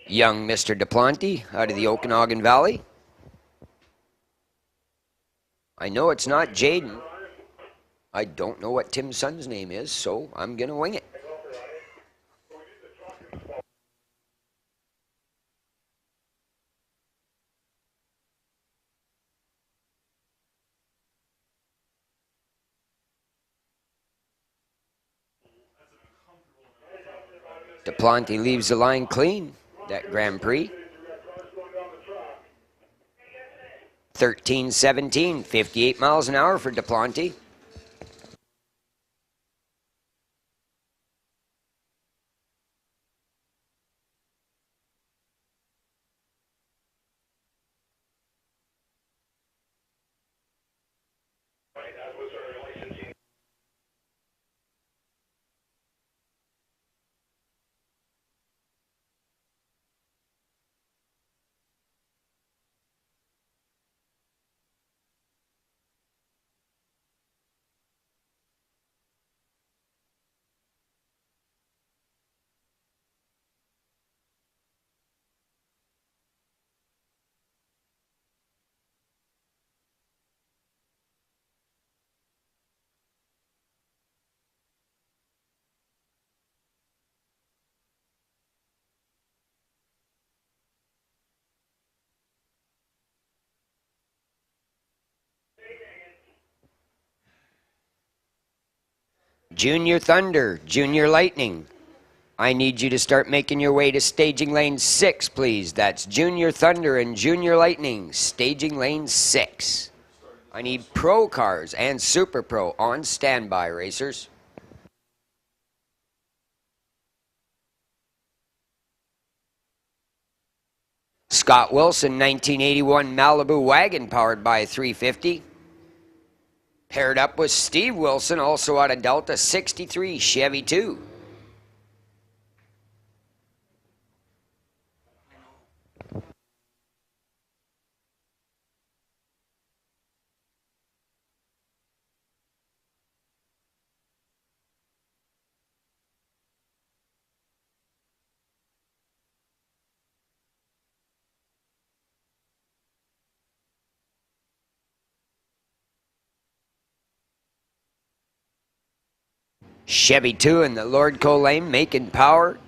Young Mr. Duplanty out of the Okanagan Valley. I know it's not Jaden. I don't know what Tim's son's name is, so I'm going to wing it. Duplanty leaves the line clean, that Grand Prix. 13-17, 58 miles an hour for Duplanty. Junior Thunder, Junior Lightning. I need you to start making your way to staging lane 6, please. That's Junior Thunder and Junior Lightning, staging lane 6. I need pro cars and super pro on standby, racers. Scott Wilson, 1981 Malibu wagon powered by a 350. Paired up with Steve Wilson, also out of Delta 63 Chevy 2. Chevy 2 in the Lord Co lane, making power.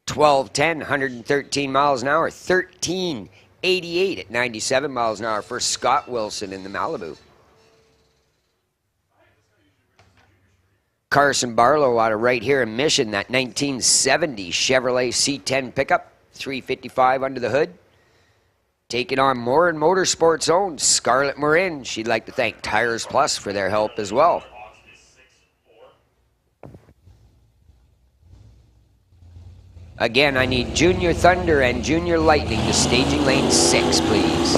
12:10, 113 miles an hour. 13:88 at 97 miles an hour for Scott Wilson in the Malibu. Carson Barlow out of right here in Mission, that 1970 Chevrolet C10 pickup, 355 under the hood. Taking on Morin Motorsports' own Scarlett Morin. She'd like to thank Tires Plus for their help as well. Again, I need Junior Thunder and Junior Lightning to staging lane 6, please.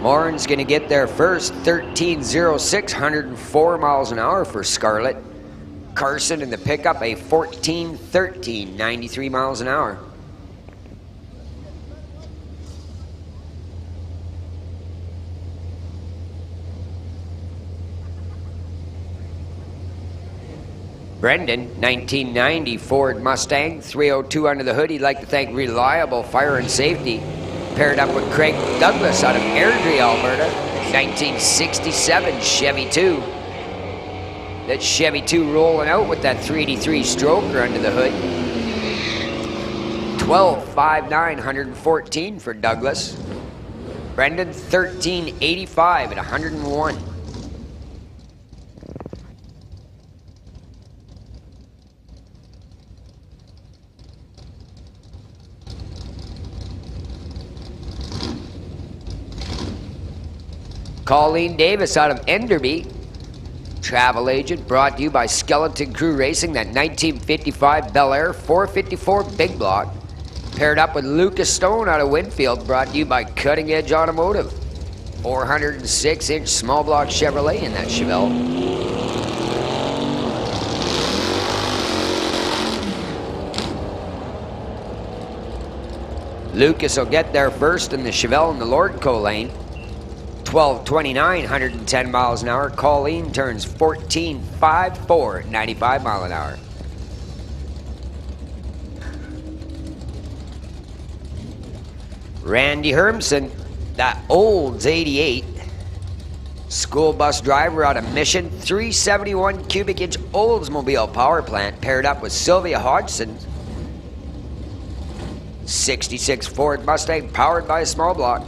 Morin's going to get there first, 13:06, 104 miles an hour for Scarlett. Carson in the pickup, a 14:13, 93 miles an hour. Brendan, 1990 Ford Mustang, 302 under the hood. He'd like to thank Reliable Fire and Safety. Paired up with Craig Douglas out of Airdrie, Alberta, 1967 Chevy 2. That Chevy 2 rolling out with that 383 stroker under the hood. 12:59, 114 for Douglas. Brendan, 13:85 at 101. Colleen Davis out of Enderby. Travel agent brought to you by Skeleton Crew Racing, that 1955 Bel Air 454 Big Block. Paired up with Lucas Stone out of Winfield, brought to you by Cutting Edge Automotive. 406-inch small block Chevrolet in that Chevelle. Lucas will get there first in the Chevelle and the Lordco lane. 12:29, 110 miles an hour. Colleen turns 14.54, 95 mile an hour. Randy Hermson, that Olds 88. School bus driver out of Mission, 371 cubic inch Oldsmobile power plant, paired up with Sylvia Hodgson. 66 Ford Mustang, powered by a small block.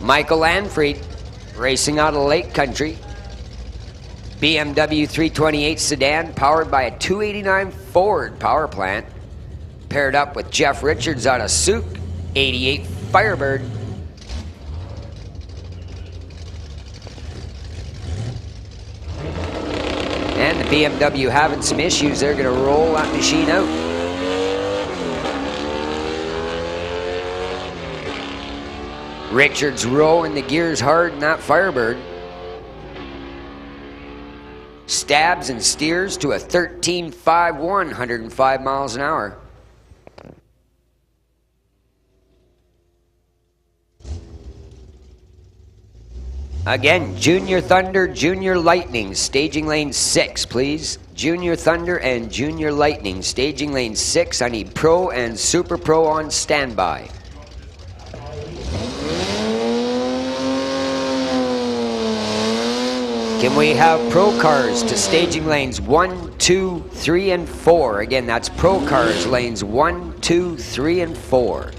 Michael Lanfried, racing out of Lake Country. BMW 328 sedan, powered by a 289 Ford power plant, paired up with Jeff Richards out of Souk, 88 Firebird. And the BMW having some issues. They're going to roll that machine out. Richards rolling the gears hard in that Firebird. Stabs and steers to a 13.51, 105 miles an hour. Again, Junior Thunder, Junior Lightning, staging lane 6, please. Junior Thunder and Junior Lightning, staging lane 6. I need Pro and Super Pro on standby. Can we have Pro cars to staging lanes 1, 2, 3, and 4? Again, that's Pro cars, lanes 1, 2, 3, and 4.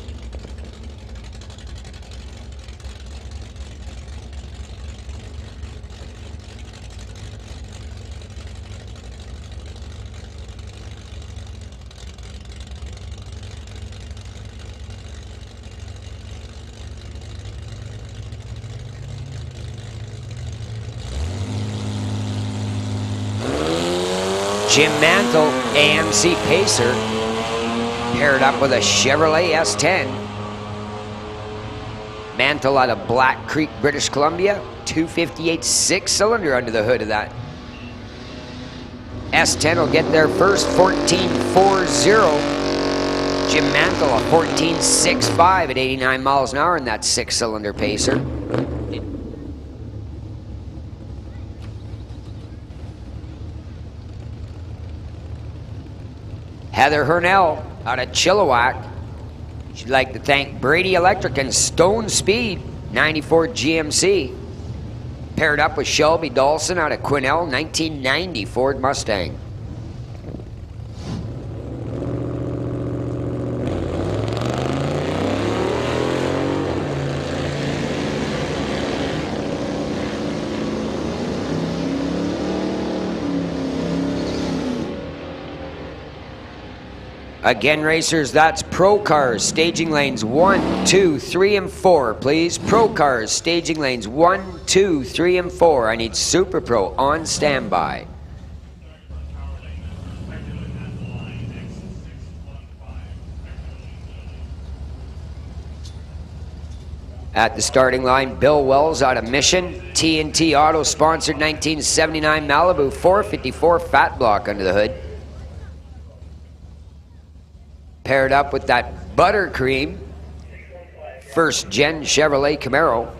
Jim Mantle, AMC Pacer, paired up with a Chevrolet S10. Mantle out of Black Creek, British Columbia, 258 6-cylinder under the hood of that. S10 will get there first, 14.40. Jim Mantle, a 14.65 at 89 miles an hour in that 6-cylinder Pacer. Heather Hurnell out of Chilliwack. She'd like to thank Brady Electric and Stone Speed, 94 GMC. Paired up with Shelby Dawson out of Quesnel, 1990 Ford Mustang. Again, racers, that's Pro Cars, staging lanes 1, 2, 3, and 4, please. Pro Cars, staging lanes 1, 2, 3, and 4. I need Super Pro on standby. At the starting line, Bill Wells out of Mission. T&T Auto sponsored 1979 Malibu 454 fat block under the hood. Paired up with that buttercream first gen Chevrolet Camaro.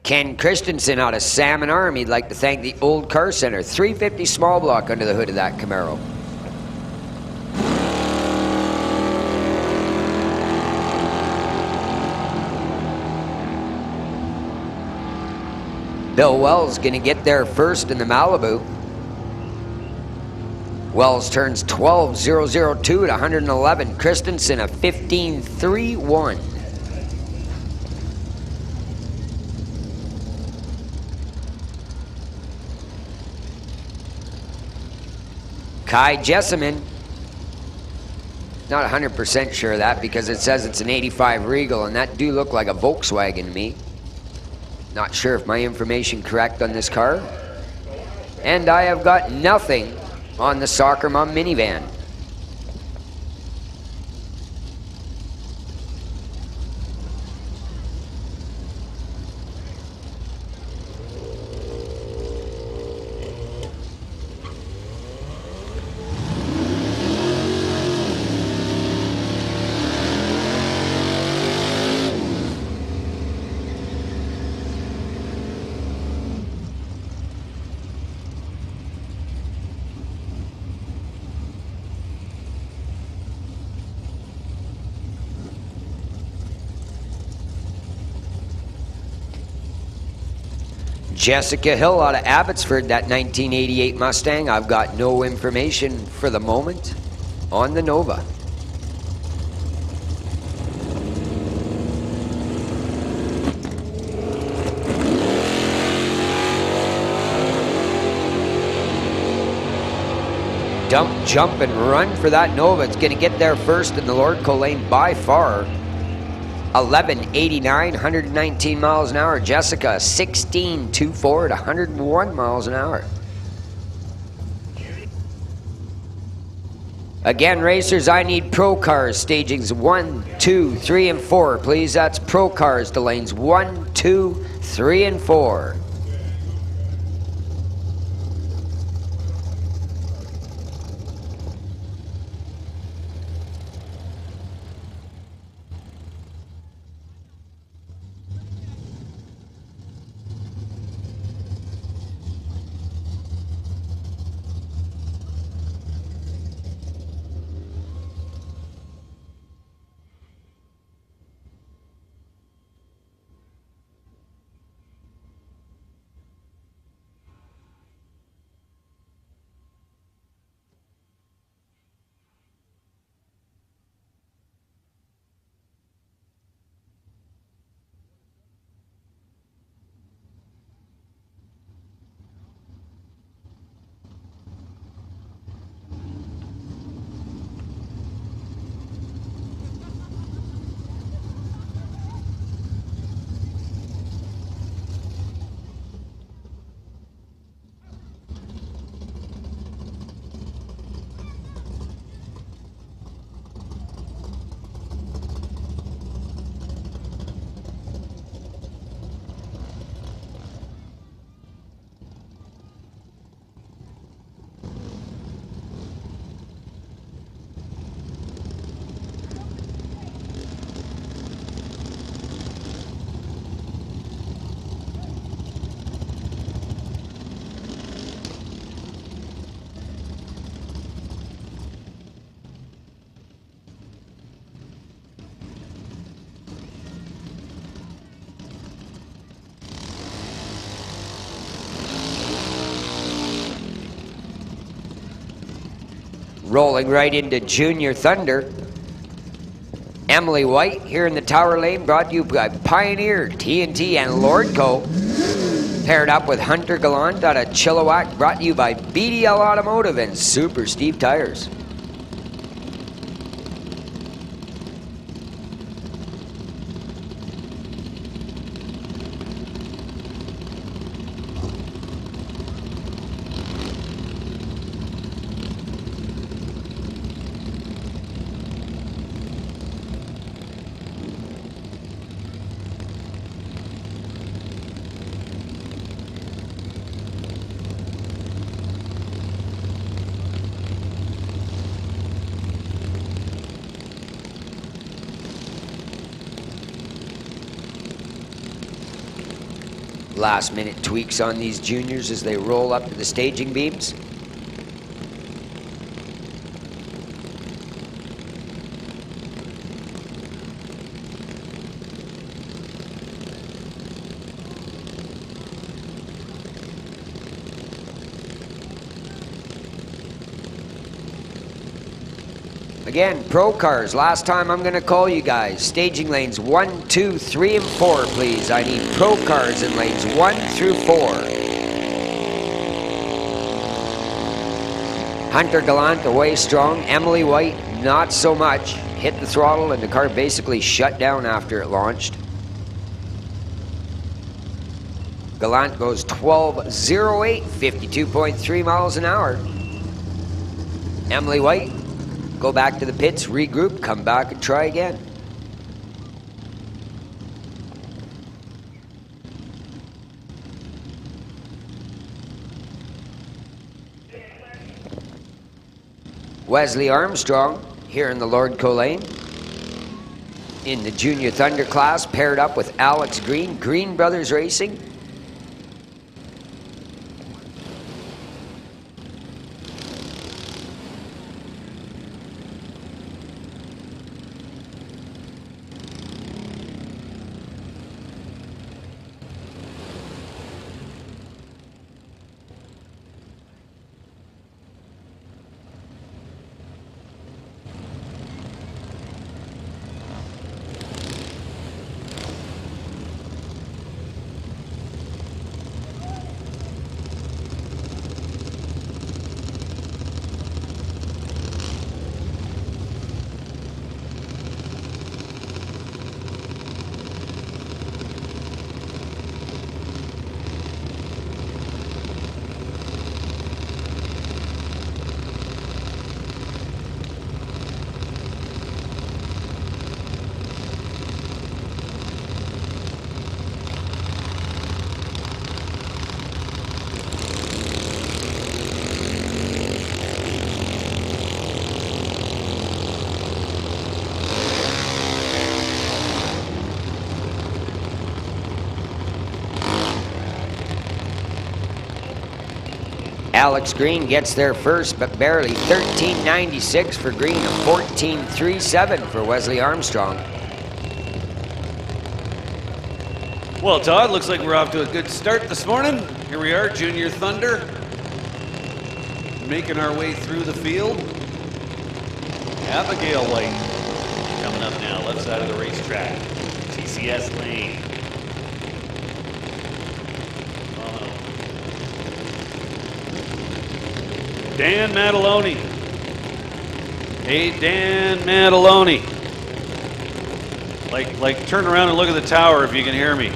Ken Christensen out of Salmon Arm. He'd like to thank the Old Car Center. 350 small block under the hood of that Camaro. Bill Wells going to get there first in the Malibu. Wells turns 12.002 at 111. Christensen a 15.31. Kai Jessamine. Not 100% sure of that because it says it's an 85 Regal, and that do look like a Volkswagen to me. Not sure if my information correct on this car. And I have got nothing on the Soccer Mom minivan. Jessica Hill out of Abbotsford, that 1988 Mustang. I've got no information for the moment on the Nova. Dump, jump, and run for that Nova. It's going to get there first in the Lordco lane by far. 11.89, 119 miles an hour. Jessica, 16.24 at 101 miles an hour. Again, racers, I need Pro Cars. Stagings 1, 2, 3, and 4, please. That's Pro Cars to lanes 1, 2, 3, and 4. Rolling right into Junior Thunder. Emily White here in the Tower Lane, brought to you by Pioneer, TNT, and Lordco. Paired up with Hunter Gallant out of Chilliwack, brought to you by BDL Automotive and Super Steve Tires. Last minute tweaks on these juniors as they roll up to the staging beams. Again, pro cars, last time I'm going to call you guys. Staging lanes 1, 2, 3, and 4, please. I need pro cars in lanes 1 through 4. Hunter Gallant away strong. Emily White, not so much. Hit the throttle and the car basically shut down after it launched. Gallant goes 12.08, 52.3 miles an hour. Emily White, go back to the pits, regroup, come back and try again. Wesley Armstrong here in the Lordco lane. In the Junior Thunder class, paired up with Alex Green, Green Brothers Racing. Alex Green gets there first, but barely. 13.96 for Green, a 14.37 for Wesley Armstrong. Well, Todd, looks like we're off to a good start this morning. Here we are, Junior Thunder, making our way through the field. Abigail White coming up now, left side of the racetrack. TCS lane. Dan Mataloni. Hey, Dan Mataloni. Like, turn around and look at the tower if you can hear me.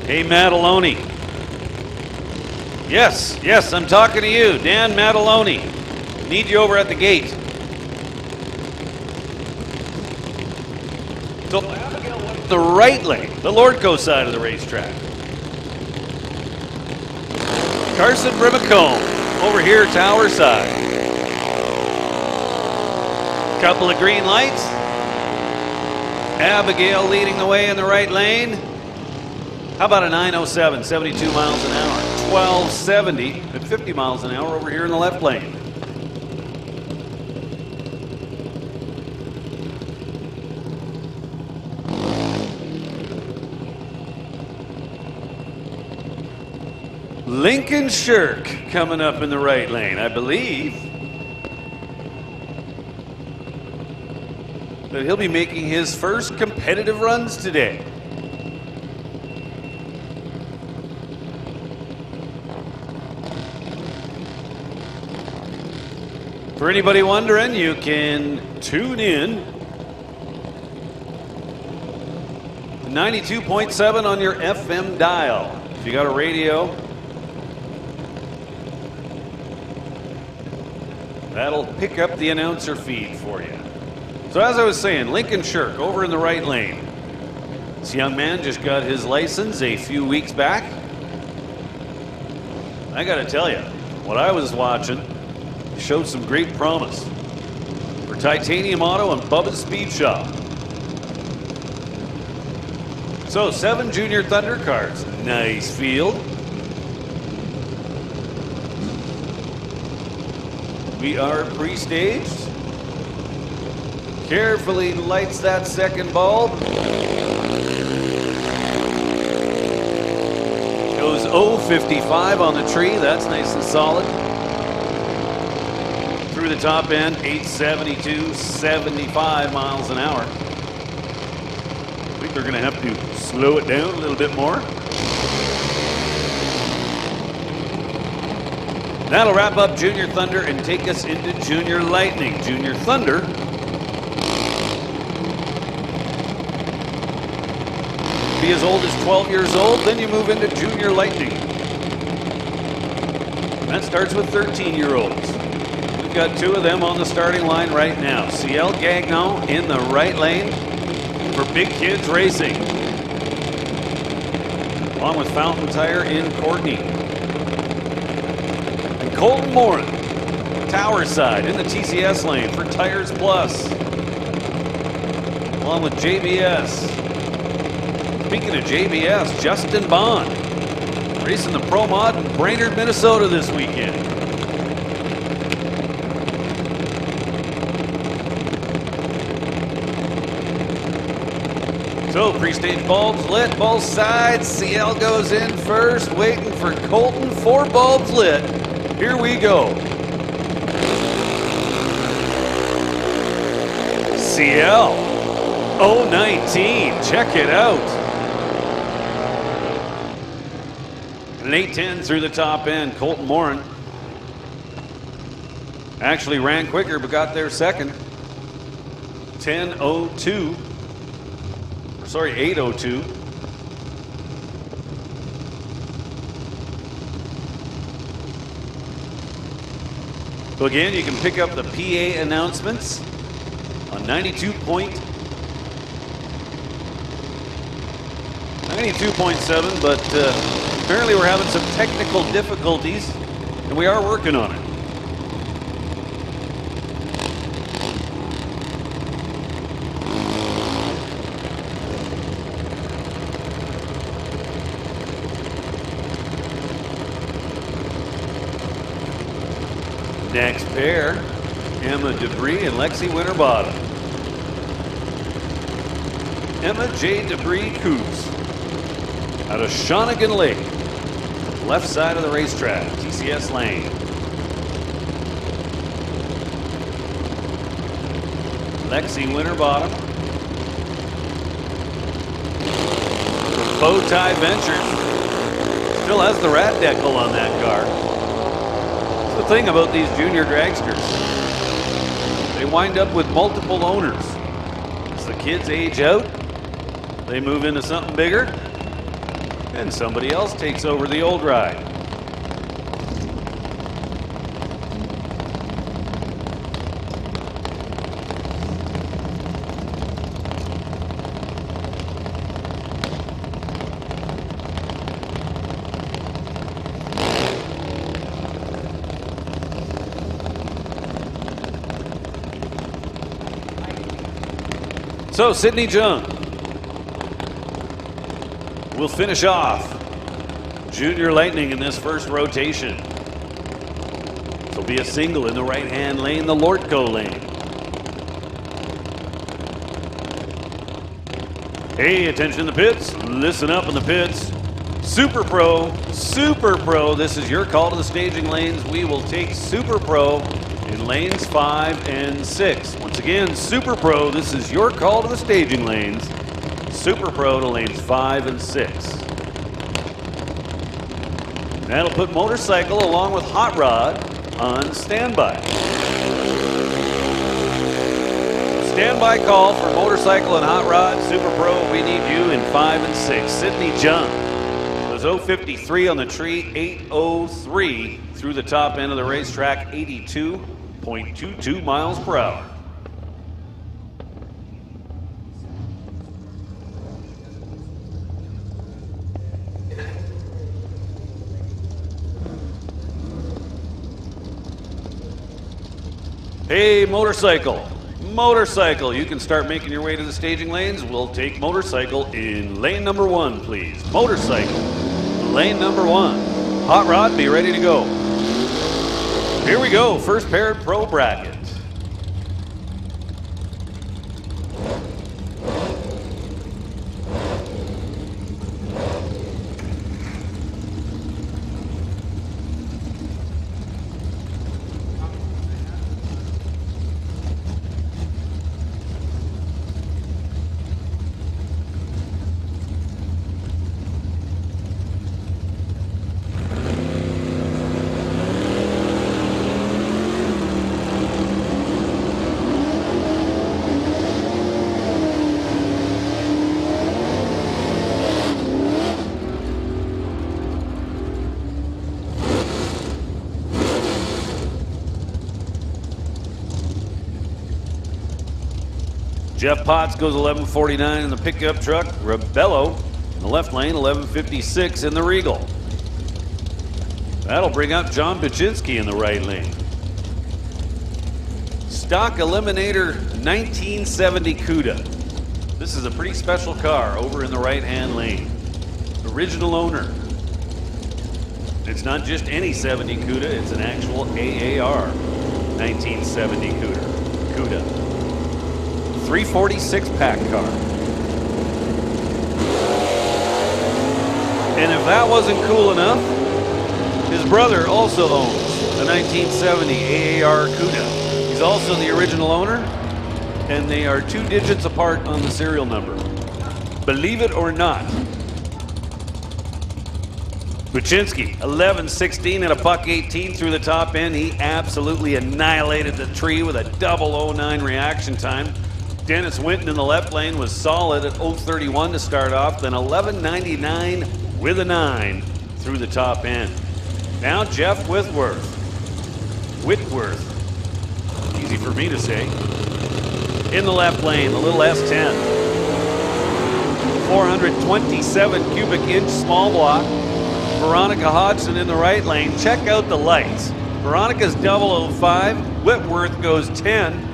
Hey, Mataloni. Yes, I'm talking to you, Dan Mataloni. Need you over at the gate. So, the right lane, the Lordco side of the racetrack. Carson Brimacombe over here, tower side. Couple of green lights. Abigail leading the way in the right lane. How about a 907, 72 miles an hour. 1270 at 50 miles an hour over here in the left lane. Lincoln Shirk coming up in the right lane, I believe that he'll be making his first competitive runs today. For anybody wondering, you can tune in 92.7 on your FM dial. If you got a radio, that'll pick up the announcer feed for you. So as I was saying, Lincoln Shirk over in the right lane. This young man just got his license a few weeks back. I gotta tell you, what I was watching showed some great promise for Titanium Auto and Bubba's Speed Shop. So 7 Junior Thunder cars. Nice field. We are pre-staged. Carefully lights that second bulb. Goes 0.55 on the tree. That's nice and solid. Through the top end, 872, 75 miles an hour. I think they're going to have to slow it down a little bit more. That'll wrap up Junior Thunder and take us into Junior Lightning. Junior Thunder be as old as 12 years old, then you move into Junior Lightning. That starts with 13-year-olds. We've got 2 of them on the starting line right now. CL Gagnon in the right lane for Big Kids Racing, along with Fountain Tire in Courtney. And Colton Morin, Tower side in the TCS lane for Tires Plus, along with JBS. Speaking of JBS, Justin Bond racing the Pro Mod in Brainerd, Minnesota this weekend. So pre-stage bulbs lit, both sides. CL goes in first, waiting for Colton. 4 bulbs lit. Here we go. CL 019, check it out. An 810 through the top end. Colton Morin actually ran quicker but got there second. 10:02. Sorry, 8:02. So again, you can pick up the PA announcements on 92.7, but apparently we're having some technical difficulties, and we are working on it. Next pair, Emma Debris and Lexi Winterbottom. Emma J. Debris Coos out of Shawnigan Lake, left side of the racetrack, TCS lane. Lexi Winterbottom, Bowtie Ventures, still has the rat decal on that car. That's the thing about these junior dragsters. They wind up with multiple owners. As the kids age out, they move into something bigger, and somebody else takes over the old ride. So Sydney Jung will finish off Junior Lightning in this first rotation. There'll be a single in the right-hand lane, the Lortco lane. Hey, attention in the pits. Listen up in the pits. Super Pro, this is your call to the staging lanes. We will take Super Pro in lanes 5 and 6. Once again, Super Pro, this is your call to the staging lanes. Super Pro to lanes 5 and 6. That'll put Motorcycle along with Hot Rod on standby. Standby call for Motorcycle and Hot Rod. Super Pro, we need you in 5 and 6. Sydney Jung was 0.53 on the tree, 8:03 through the top end of the racetrack, 82.22 miles per hour. Hey, Motorcycle, Motorcycle, you can start making your way to the staging lanes. We'll take motorcycle in lane number 1, please. Motorcycle, lane number 1. Hot Rod, be ready to go. Here we go, first paired pro bracket. Jeff Potts goes 11:49 in the pickup truck. Rebello in the left lane, 11:56 in the Regal. That'll bring up John Baczynski in the right lane. Stock Eliminator 1970 CUDA. This is a pretty special car over in the right-hand lane. Original owner. It's not just any 70 CUDA, it's an actual AAR 1970 CUDA. 346 pack car. And if that wasn't cool enough, his brother also owns the 1970 AAR CUDA. He's also the original owner, and they are 2 digits apart on the serial number. Believe it or not. Baczynski, 11:16 at a $1.18 through the top end. He absolutely annihilated the tree with a 009 reaction time. Dennis Winton in the left lane was solid at 0:31 to start off, then 11:99 with a 9 through the top end. Now Jeff Whitworth, easy for me to say, in the left lane, the little S10. 427 cubic inch small block. Veronica Hodgson in the right lane. Check out the lights. Veronica's 005, Whitworth goes 10.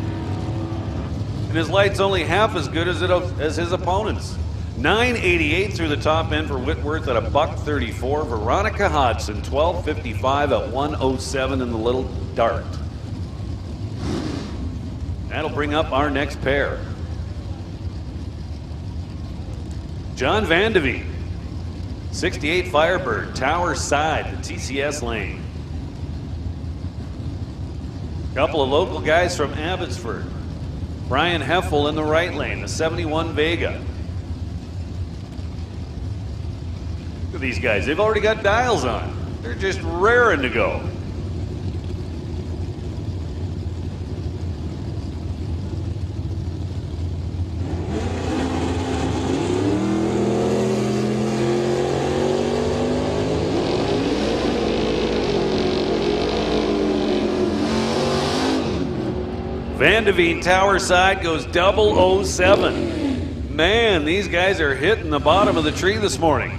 And his light's only half as good as his opponent's. 988 through the top end for Whitworth at a $1.34. Veronica Hodgson, 12:55 at 1:07 in the little dart. That'll bring up our next pair. John Vandeveen, 68 Firebird, Tower Side, the TCS lane. Couple of local guys from Abbotsford. Brian Heffel in the right lane, the 71 Vega. Look at these guys, they've already got dials on. They're just raring to go. Vandeveen Tower Side goes 007. Man, these guys are hitting the bottom of the tree this morning.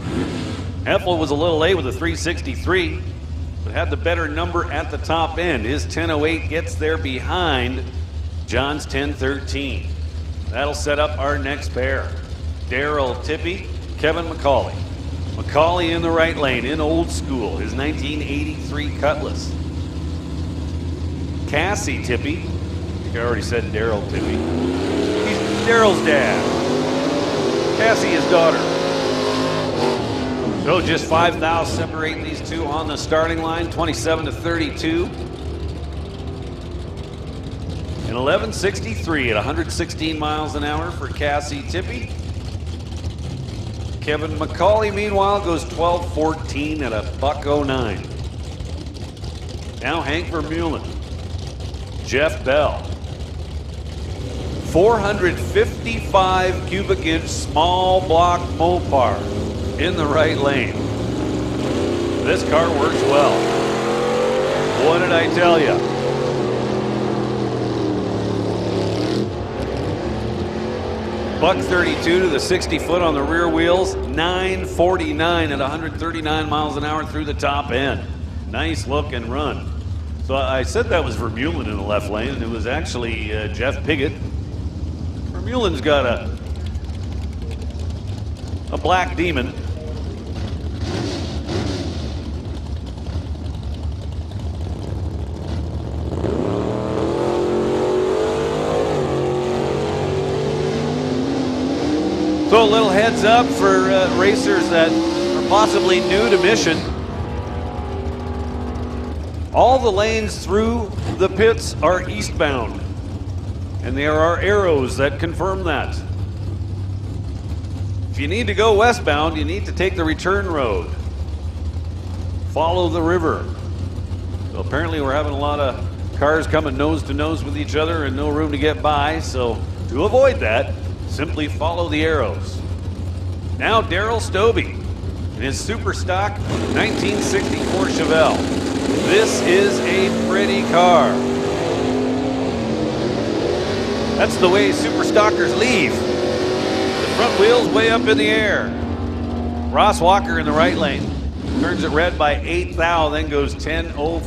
Heffel was a little late with a 363, but had the better number at the top end. His 1008 gets there behind John's 1013. That'll set up our next pair. Daryl Tippy, Kevin McCauley. McCauley in the right lane, in old school, his 1983 Cutlass. Cassie Tippy. I already said Daryl Tippy. He's Daryl's dad. Cassie, his daughter. So just 5 thou separating these two on the starting line, 27-32. And 11:63 at 116 miles an hour for Cassie Tippy. Kevin McCauley, meanwhile, goes 12:14 at a $1.09. Now Hank Vermeulen. Jeff Bell. 455 cubic inch small block Mopar in the right lane. This car works well. What did I tell you? $1.32 to the 60 foot on the rear wheels. 949 at 139 miles an hour through the top end. Nice look and run. So I said that was Vermeulen in the left lane, and it was actually Jeff Piggott. Vermeulen's got a black demon. So a little heads up for racers that are possibly new to Mission. All the lanes through the pits are eastbound, and there are arrows that confirm that. If you need to go westbound, you need to take the return road. Follow the river. So apparently we're having a lot of cars coming nose to nose with each other and no room to get by, so to avoid that, simply follow the arrows. Now Darrell Stobie in his super stock 1964 Chevelle. This is a pretty car. That's the way super stockers leave. The front wheels way up in the air. Ross Walker in the right lane. Turns it red by 8 thou, then goes 10.05.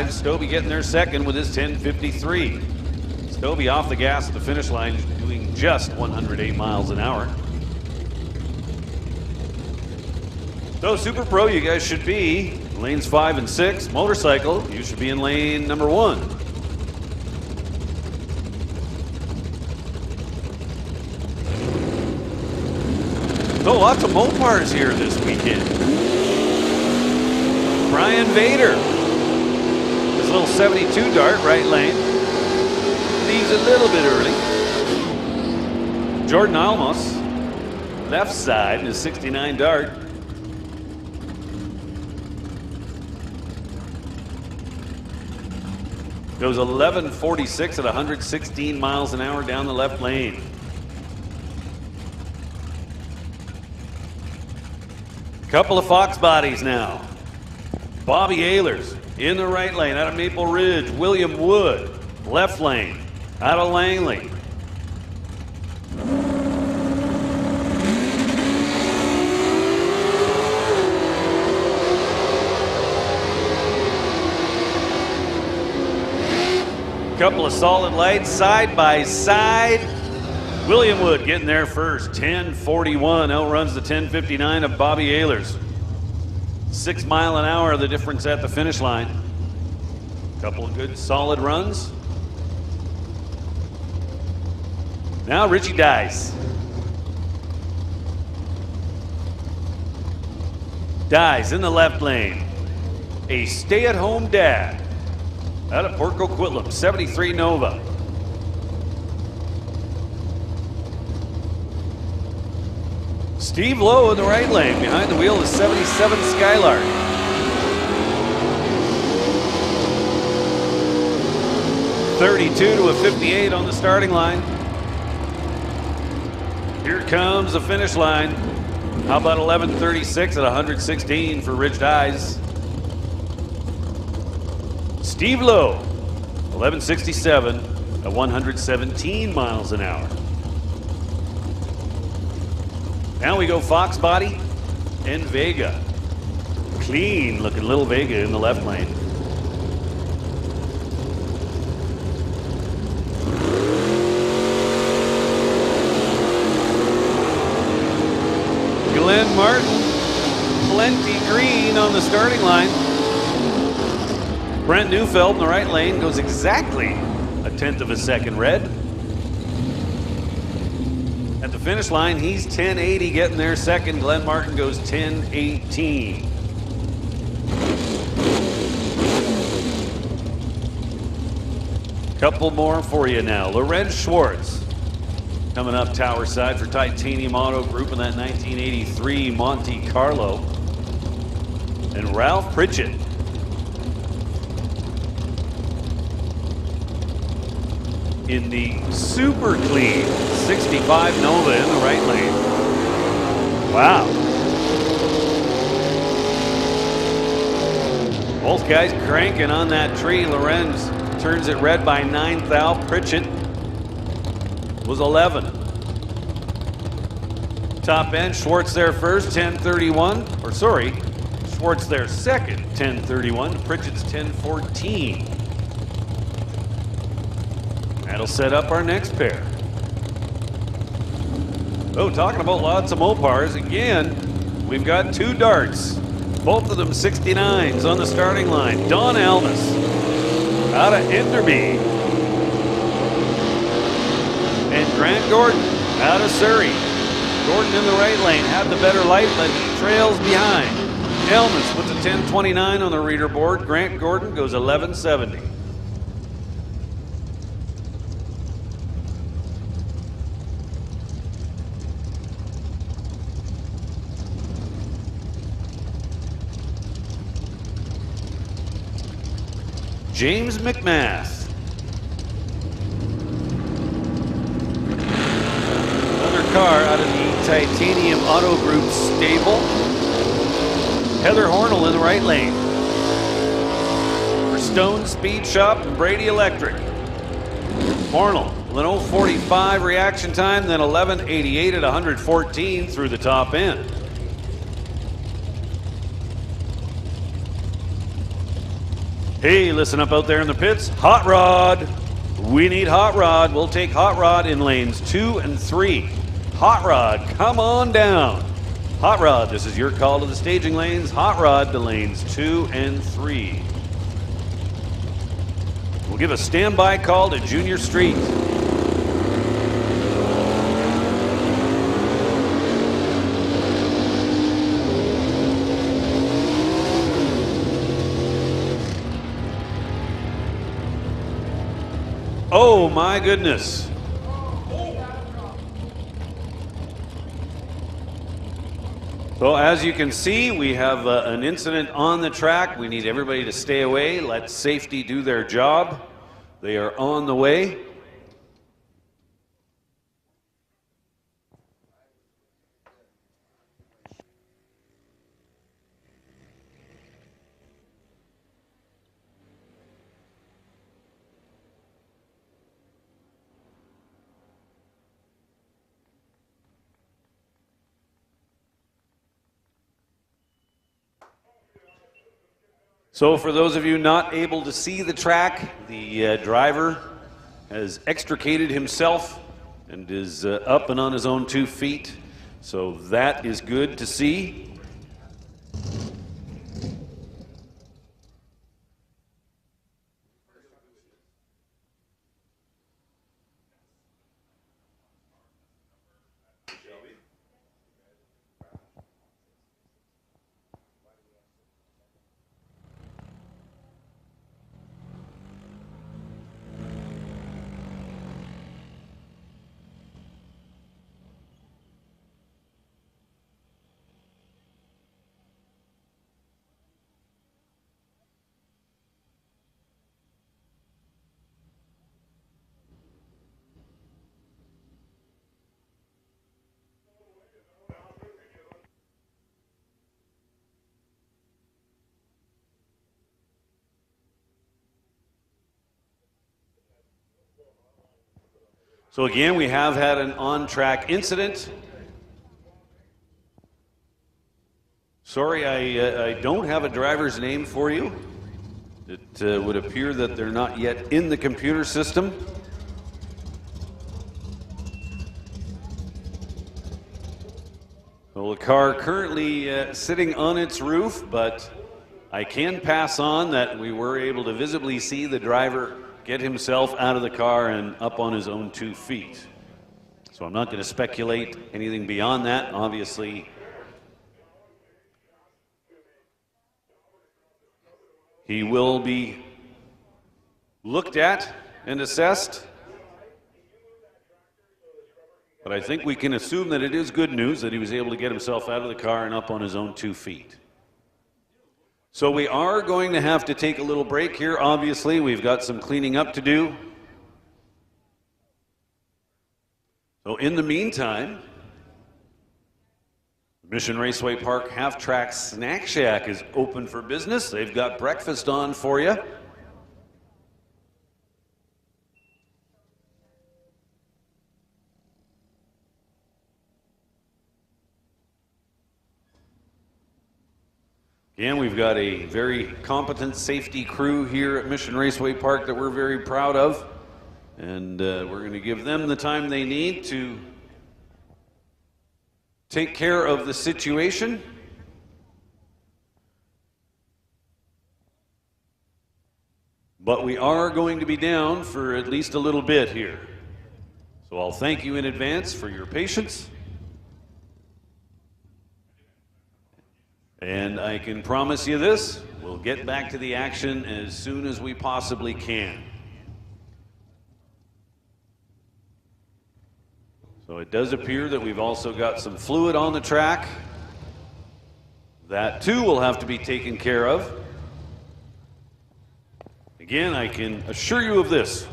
Stobie getting there second with his 10.53. Stobie off the gas at the finish line, doing just 108 miles an hour. So Super Pro, you guys should be lanes 5 and 6. Motorcycle, you should be in lane number 1. So lots of Mopars here this weekend. Brian Vader, his little 72 Dart, right lane. Leaves a little bit early. Jordan Almos, left side in his 69 Dart. Goes 11.46 at 116 miles an hour down the left lane. Couple of Fox bodies now. Bobby Ehlers in the right lane out of Maple Ridge. William Wood, left lane out of Langley. Couple of solid lights side by side. William Wood getting there first, 10.41, outruns the 10.59 of Bobby Ehlers. 6 mile an hour, the difference at the finish line. Couple of good solid runs. Now Richie Dice. Dice in the left lane. A stay-at-home dad out of Port Coquitlam, 73 Nova. Steve Lowe in the right lane. Behind the wheel is 77 Skylark. .32 to a 58 on the starting line. Here comes the finish line. How about 11.36 at 116 for Rich Dice? Steve Lowe, 11.67 at 117 miles an hour. Now we go Fox Body and Vega. Clean looking little Vega in the left lane. Glenn Martin, plenty green on the starting line. Brent Neufeld in the right lane goes exactly 1/10 of a second red. At the finish line, he's 10.80 getting there second. Glenn Martin goes 10.18. Couple more for you now. Lorenz Schwartz coming up tower side for Titanium Auto Group in that 1983 Monte Carlo. And Ralph Pritchett in the super clean 65 Nova in the right lane. Wow. Both guys cranking on that tree. Lorenz turns it red by 9 thou. Pritchett was 11. Top end, Schwartz there first, 10.31. Or sorry, Schwartz there second, 10.31. Pritchett's 10.14. That'll set up our next pair. Oh, talking about lots of Mopars, again, we've got 2 darts. Both of them 69s on the starting line. Don Almas out of Enderby. And Grant Gordon out of Surrey. Gordon in the right lane had the better light, but he trails behind. Almas puts a 10:29 on the reader board. Grant Gordon goes 11:70. James McMath. Another car out of the Titanium Auto Group stable. Heather Hornell in the right lane. For Stone Speed Shop and Brady Electric. Hornell with an 0:45 reaction time, then 11:88 at 114 through the top end. Hey, listen up out there in the pits. Hot Rod. We need Hot Rod. We'll take Hot Rod in lanes 2 and 3. Hot Rod, come on down. Hot Rod, this is your call to the staging lanes. Hot Rod to lanes 2 and 3. We'll give a standby call to Junior Street. Oh my goodness. So as you can see, we have an incident on the track. We need everybody to stay away. Let safety do their job. They are on the way. So for those of you not able to see the track, the driver has extricated himself and is up and on his own 2 feet. So that is good to see. So again, we have had an on-track incident. Sorry, I don't have a driver's name for you. It would appear that they're not yet in the computer system. Well, the car currently sitting on its roof, but I can pass on that we were able to visibly see the driver get himself out of the car and up on his own 2 feet. So I'm not going to speculate anything beyond that. Obviously, he will be looked at and assessed. But I think we can assume that it is good news that he was able to get himself out of the car and up on his own 2 feet. So we are going to have to take a little break here. Obviously, we've got some cleaning up to do. So in the meantime, Mission Raceway Park Half-Track Snack Shack is open for business. They've got breakfast on for you. Again, we've got a very competent safety crew here at Mission Raceway Park that we're very proud of. And we're going to give them the time they need to take care of the situation. But we are going to be down for at least a little bit here. So I'll thank you in advance for your patience. And I can promise you this, we'll get back to the action as soon as we possibly can. So it does appear that we've also got some fluid on the track. That too will have to be taken care of. Again, I can assure you of this.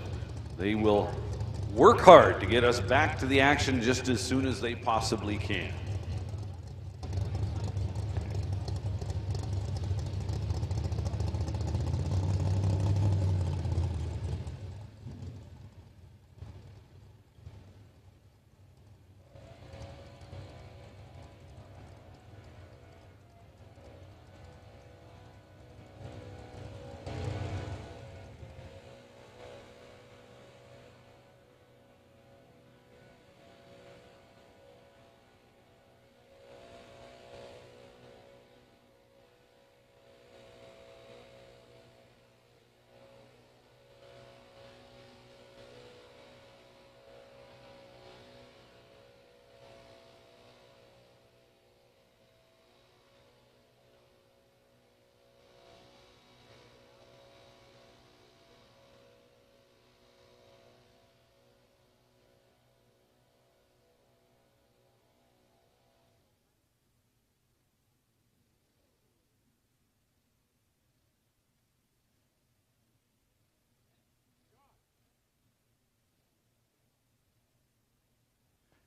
They will work hard to get us back to the action just as soon as they possibly can.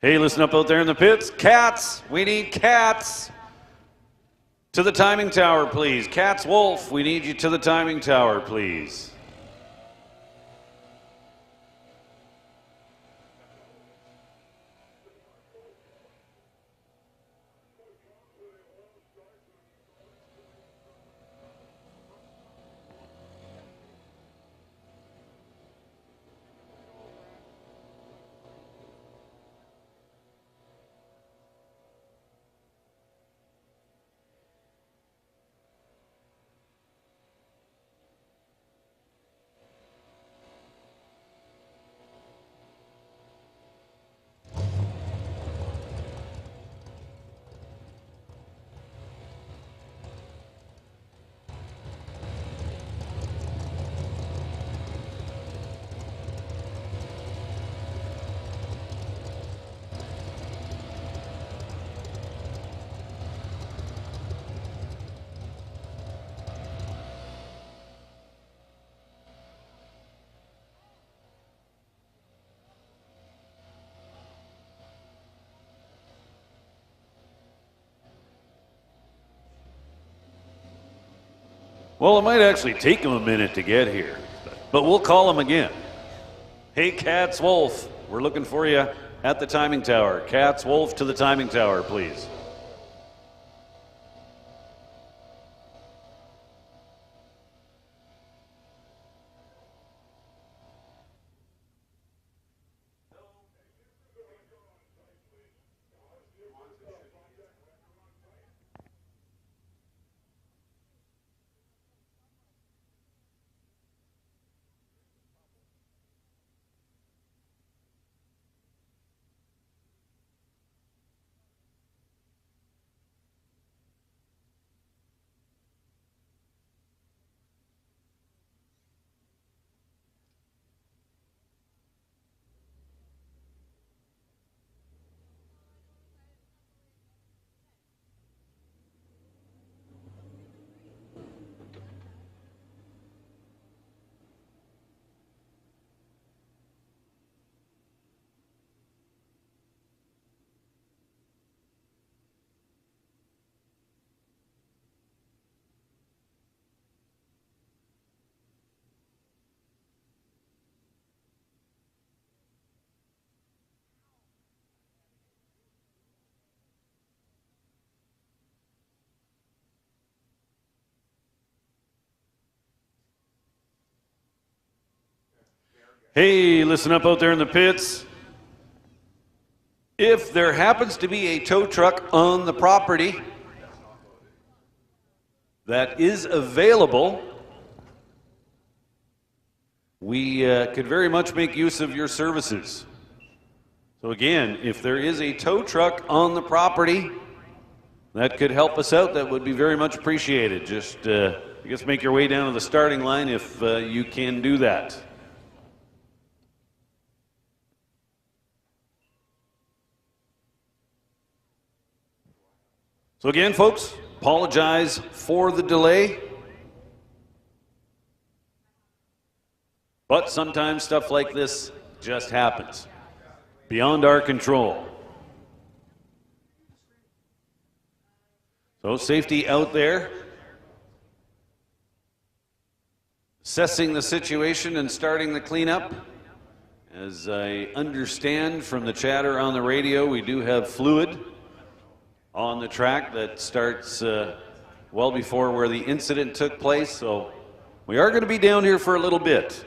Hey, listen up out there in the pits. Cats, we need cats. To the timing tower, please. Cats, Wolf, we need you to the timing tower, please. Well, it might actually take them a minute to get here, but we'll call them again. Hey, Cats, Wolf, we're looking for you at the timing tower. Cats, Wolf, to the timing tower, please. Hey, listen up out there in the pits. If there happens to be a tow truck on the property that is available, we could very much make use of your services. So again, if there is a tow truck on the property that could help us out, that would be very much appreciated. Just, I guess, make your way down to the starting line if you can do that. So again, folks, apologize for the delay. But sometimes stuff like this just happens, beyond our control. So safety out there, assessing the situation and starting the cleanup. As I understand from the chatter on the radio, we do have fluid on the track that starts well before where the incident took place. So we are going to be down here for a little bit.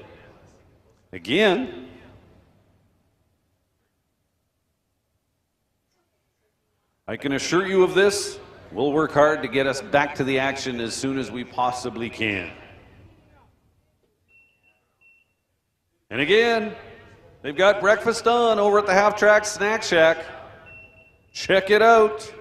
Again, I can assure you of this. We'll work hard to get us back to the action as soon as we possibly can. And again, they've got breakfast on over at the Half Track Snack Shack. Check it out.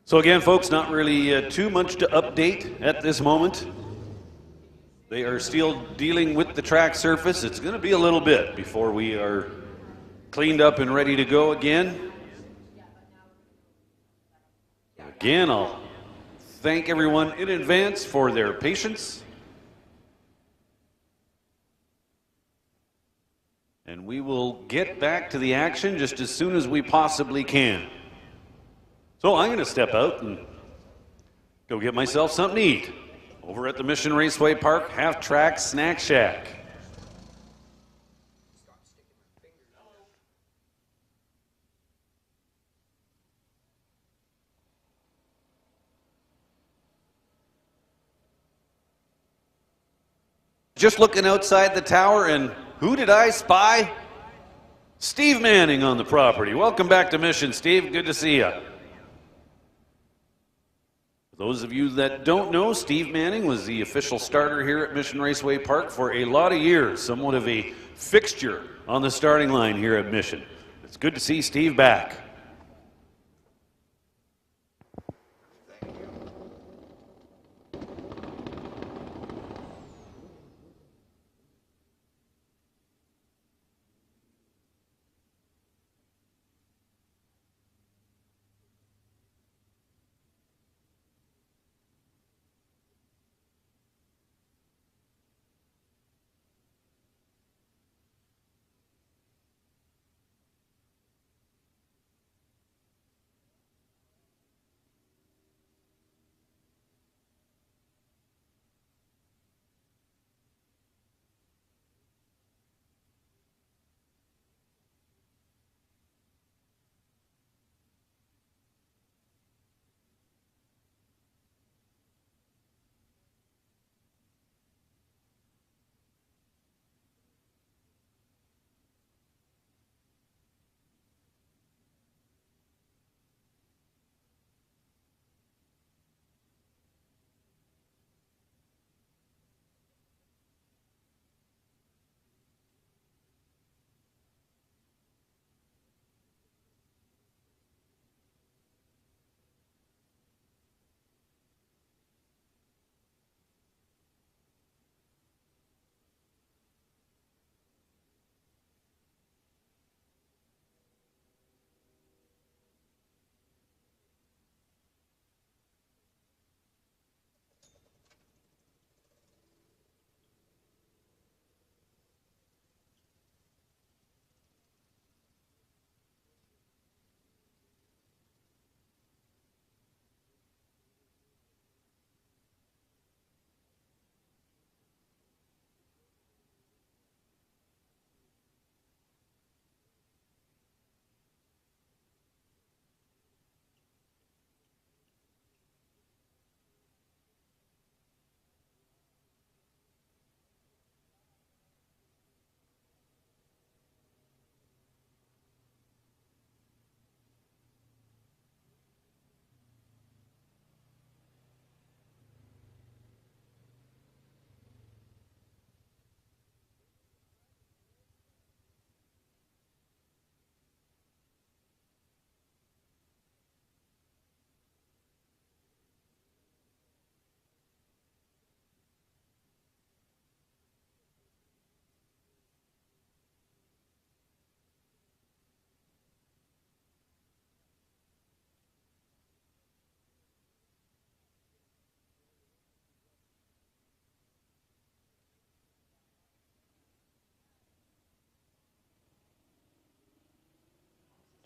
So again, folks, not really too much to update at this moment. They are still dealing with the track surface. It's going to be a little bit before we are cleaned up and ready to go again. Again, I'll thank everyone in advance for their patience. And we will get back to the action just as soon as we possibly can. So I'm going to step out and go get myself something to eat over at the Mission Raceway Park Half-Track Snack Shack. Just looking outside the tower, and who did I spy? Steve Manning on the property. Welcome back to Mission, Steve. Good to see you. For those of you that don't know, Steve Manning was the official starter here at Mission Raceway Park for a lot of years, somewhat of a fixture on the starting line here at Mission. It's good to see Steve back.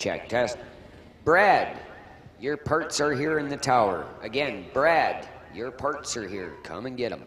Check, test. Brad, your parts are here in the tower. Again, Brad, your parts are here. Come and get them.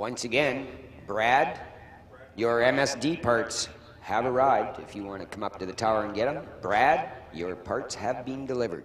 Once again, Brad, your MSD parts have arrived. If you want to come up to the tower and get them, Brad, your parts have been delivered.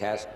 Test.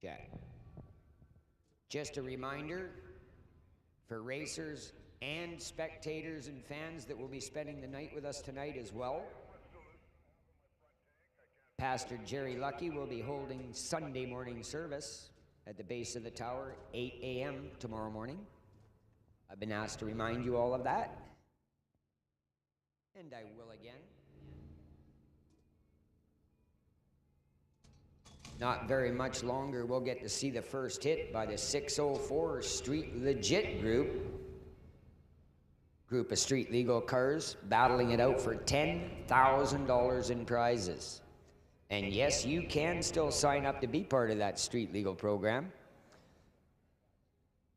Check. Just a reminder for racers and spectators and fans that will be spending the night with us tonight as well. Pastor Jerry Lucky will be holding Sunday morning service at the base of the tower, 8 a.m. tomorrow morning. I've been asked to remind you all of that, and I will again. Not very much longer, we'll get to see the first hit by the 604 Street Legit group of street legal cars battling it out for $10,000 in prizes. And yes, you can still sign up to be part of that street legal program.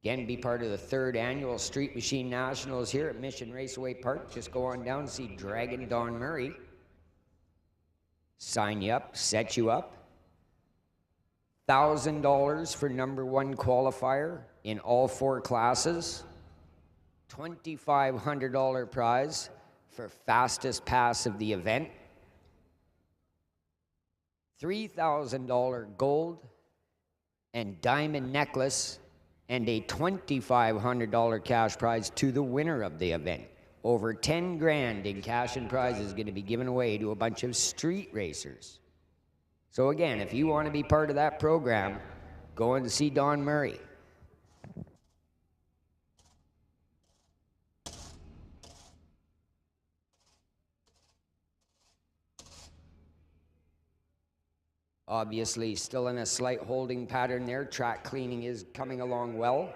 Again, be part of the 3rd annual Street Machine Nationals here at Mission Raceway Park. Just go on down and see Dragon Don Murray. Sign you up, set you up. $1,000 for #1 qualifier in all 4 classes. $2,500 prize for fastest pass of the event. $3,000 gold and diamond necklace and a $2,500 cash prize to the winner of the event. Over 10 grand in cash and prizes going to be given away to a bunch of street racers. So again, if you want to be part of that program, go and see Don Murray. Obviously, still in a slight holding pattern there. Track cleaning is coming along well.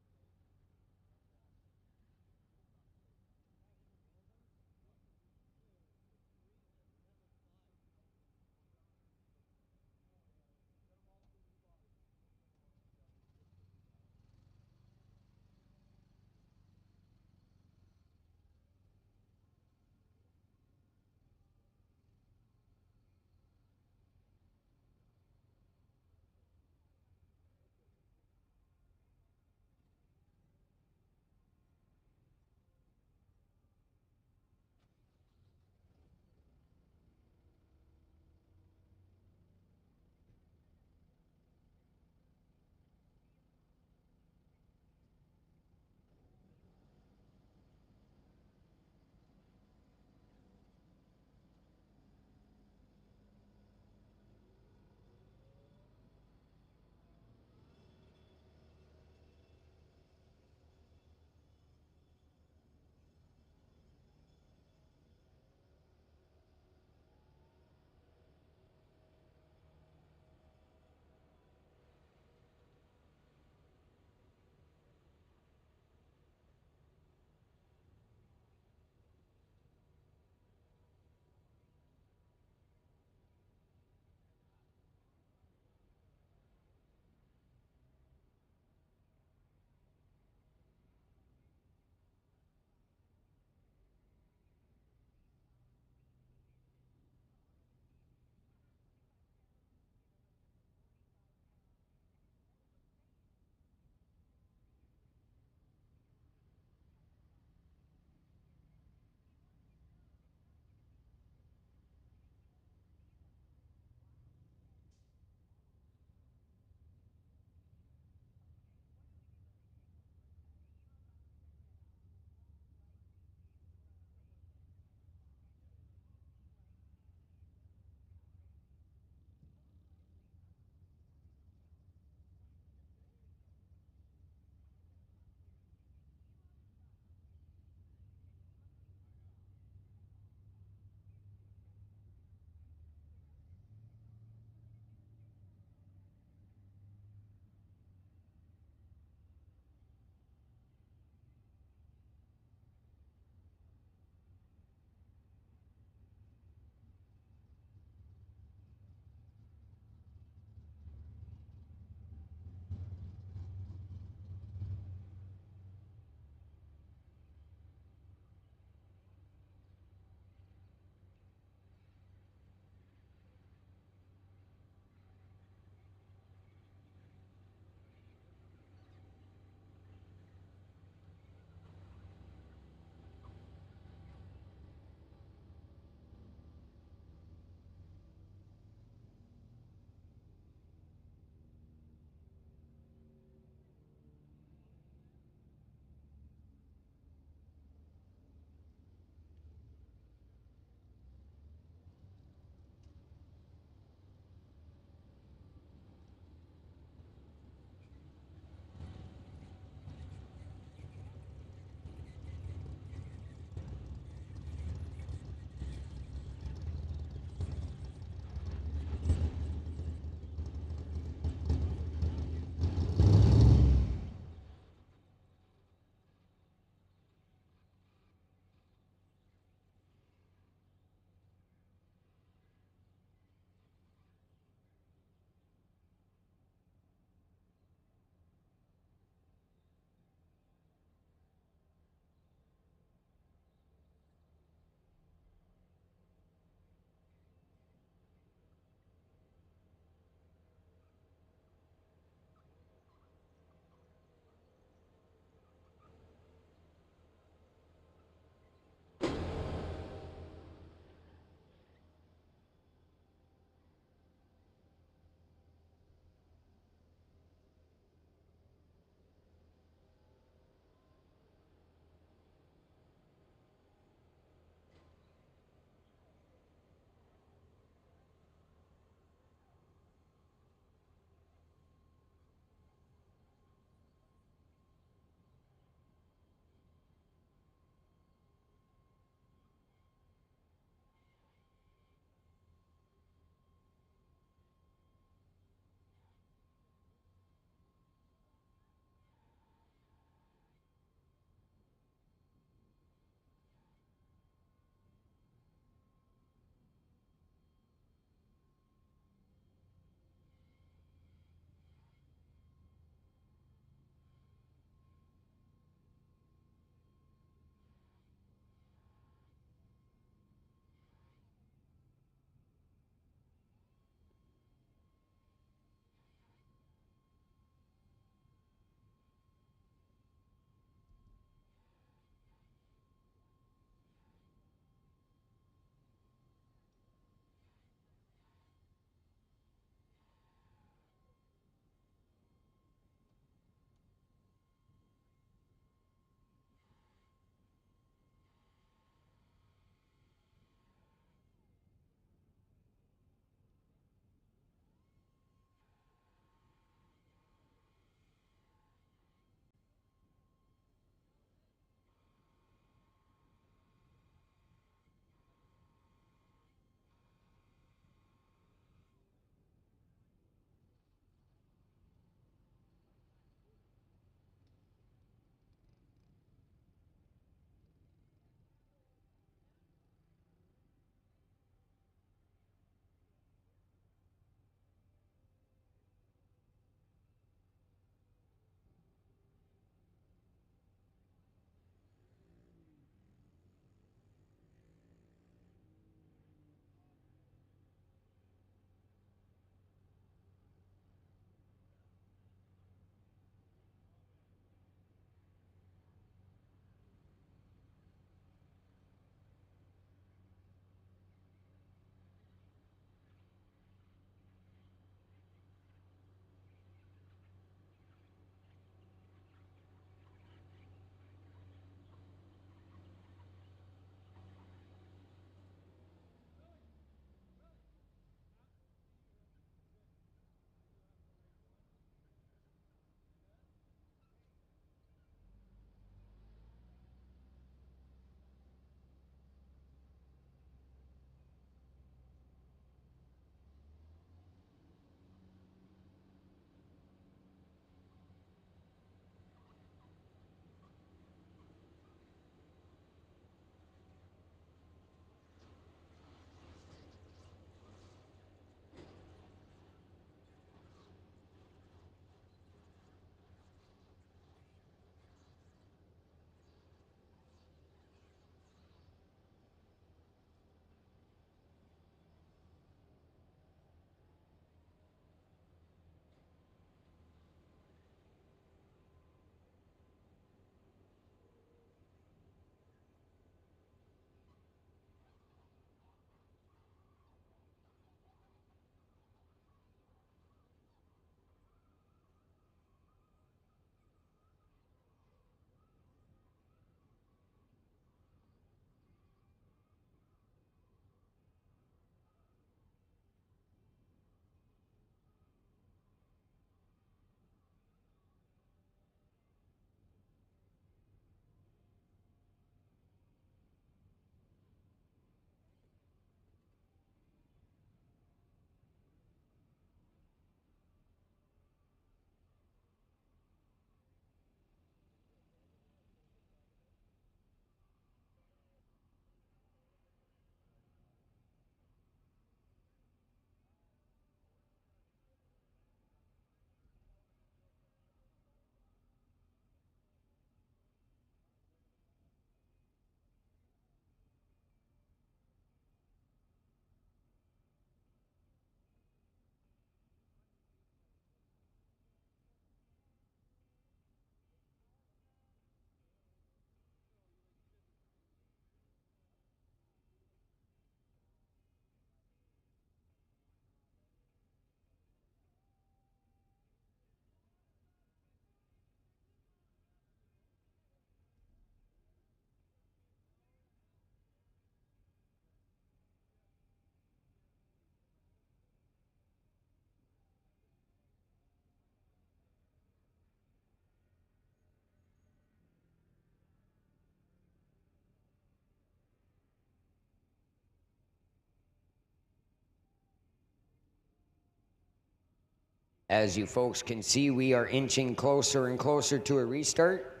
As you folks can see, we are inching closer and closer to a restart.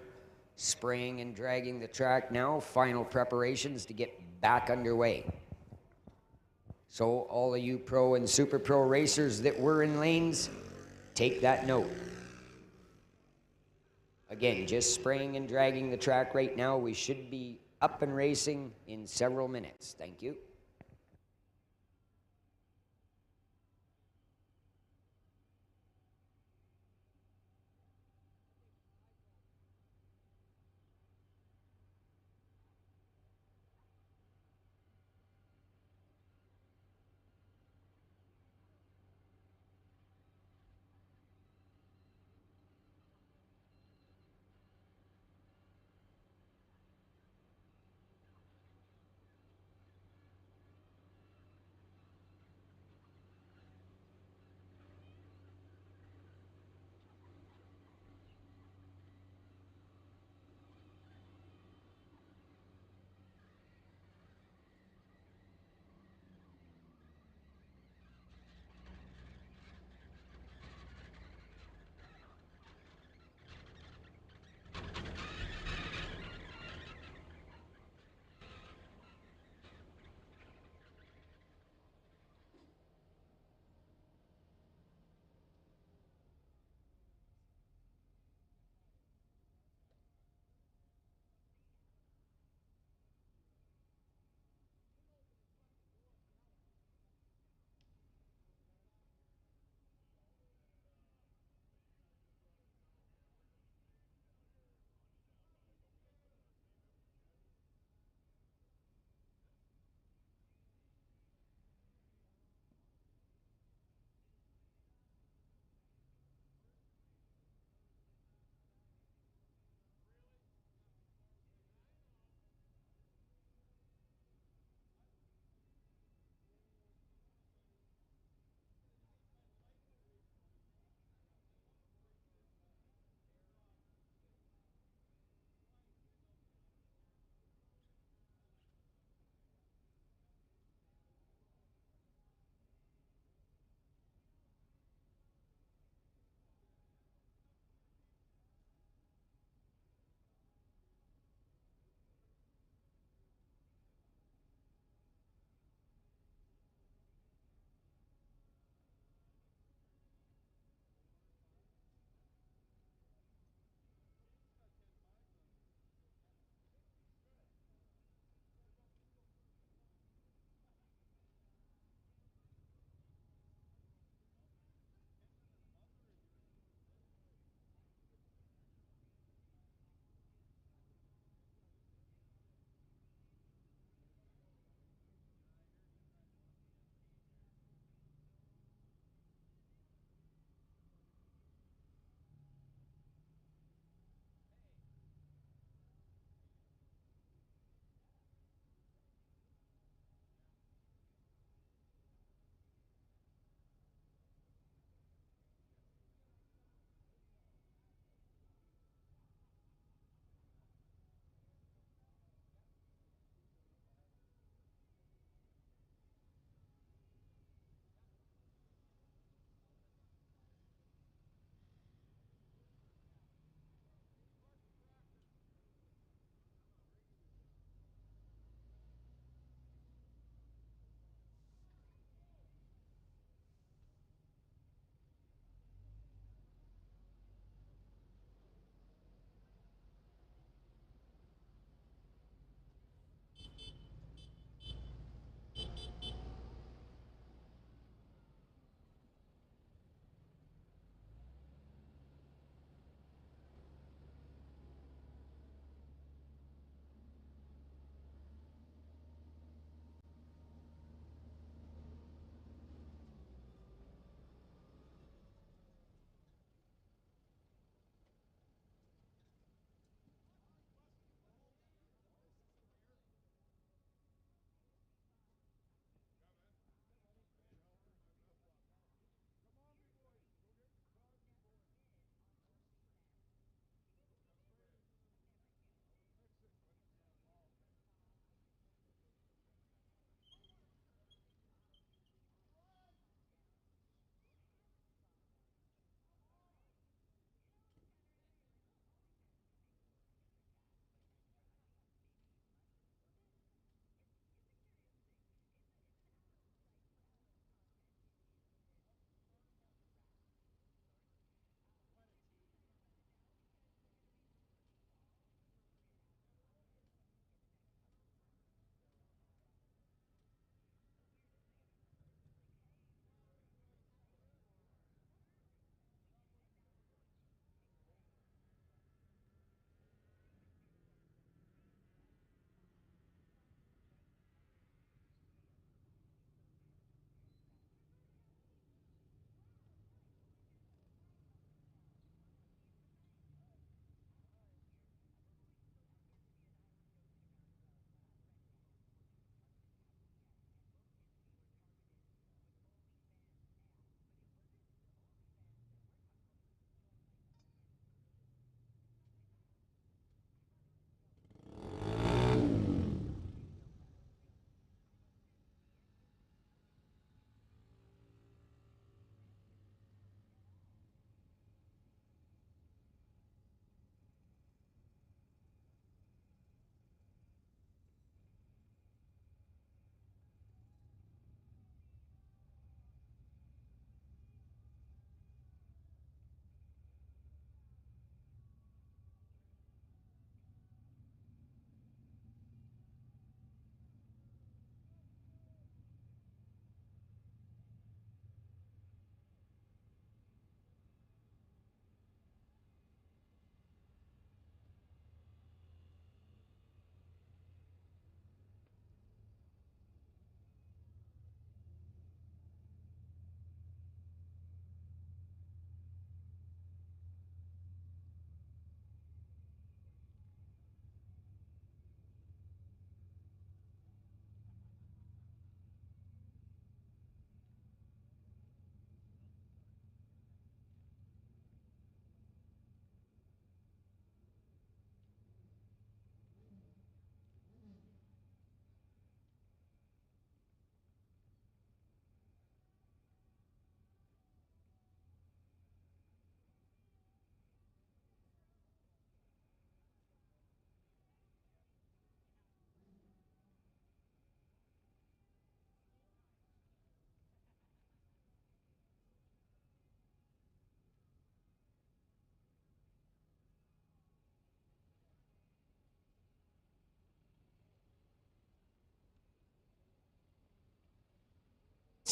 Spraying and dragging the track now. Final preparations to get back underway. So all of you pro and super pro racers that were in lanes, take that note. Again, just spraying and dragging the track right now. We should be up and racing in several minutes. Thank you.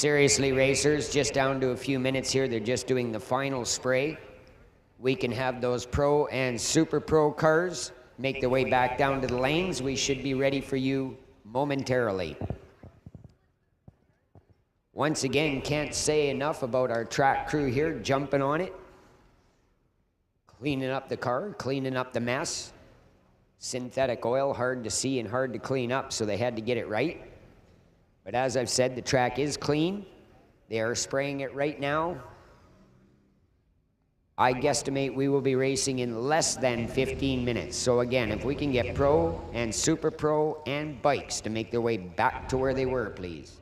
Seriously, racers, just down to a few minutes here. They're just doing the final spray. We can have those pro and super pro cars make their way back down to the lanes. We should be ready for you momentarily. Once again, can't say enough about our track crew here jumping on it, cleaning up the car, cleaning up the mess. Synthetic oil, hard to see and hard to clean up, so they had to get it right. But as I've said, the track is clean. They are spraying it right now. I guesstimate we will be racing in less than 15 minutes. So again, if we can get pro and super pro and bikes to make their way back to where they were, please.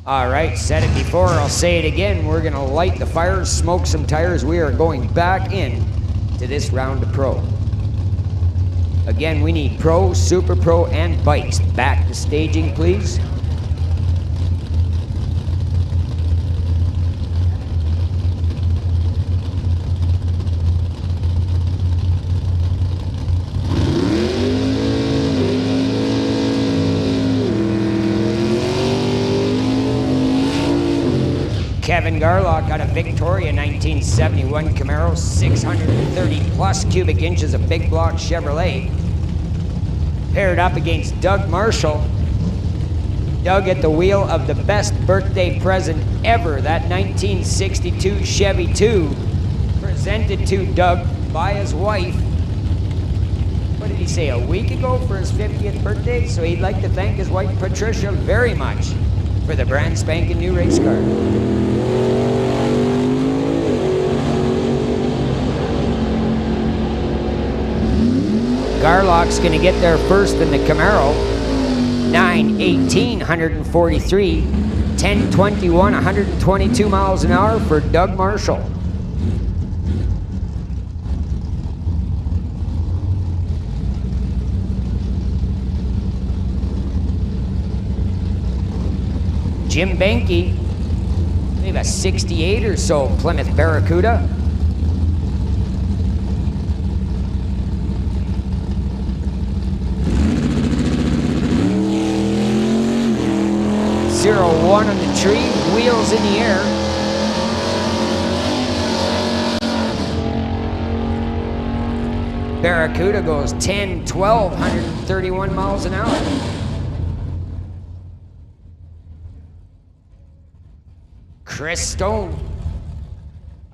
All right, said it before, I'll say it again. We're gonna light the fires, smoke some tires. We are going back in to this round of pro. Again, we need pro, super pro, and bikes. Back to staging, please. Kevin Garlock got a Victoria 1971 Camaro, 630 plus cubic inches of big block Chevrolet. Paired up against Doug Marshall. Doug at the wheel of the best birthday present ever, that 1962 Chevy 2, presented to Doug by his wife. What did he say, a week ago for his 50th birthday? So he'd like to thank his wife Patricia very much for the brand spanking new race car. Garlock's gonna get there first in the Camaro. 9:18, 143. 10:21, 122 miles an hour for Doug Marshall. Jim Benke, I believe a 68 or so Plymouth Barracuda. .01 on the tree, wheels in the air. Barracuda goes 10, 12, 131 miles an hour. Chris Stone,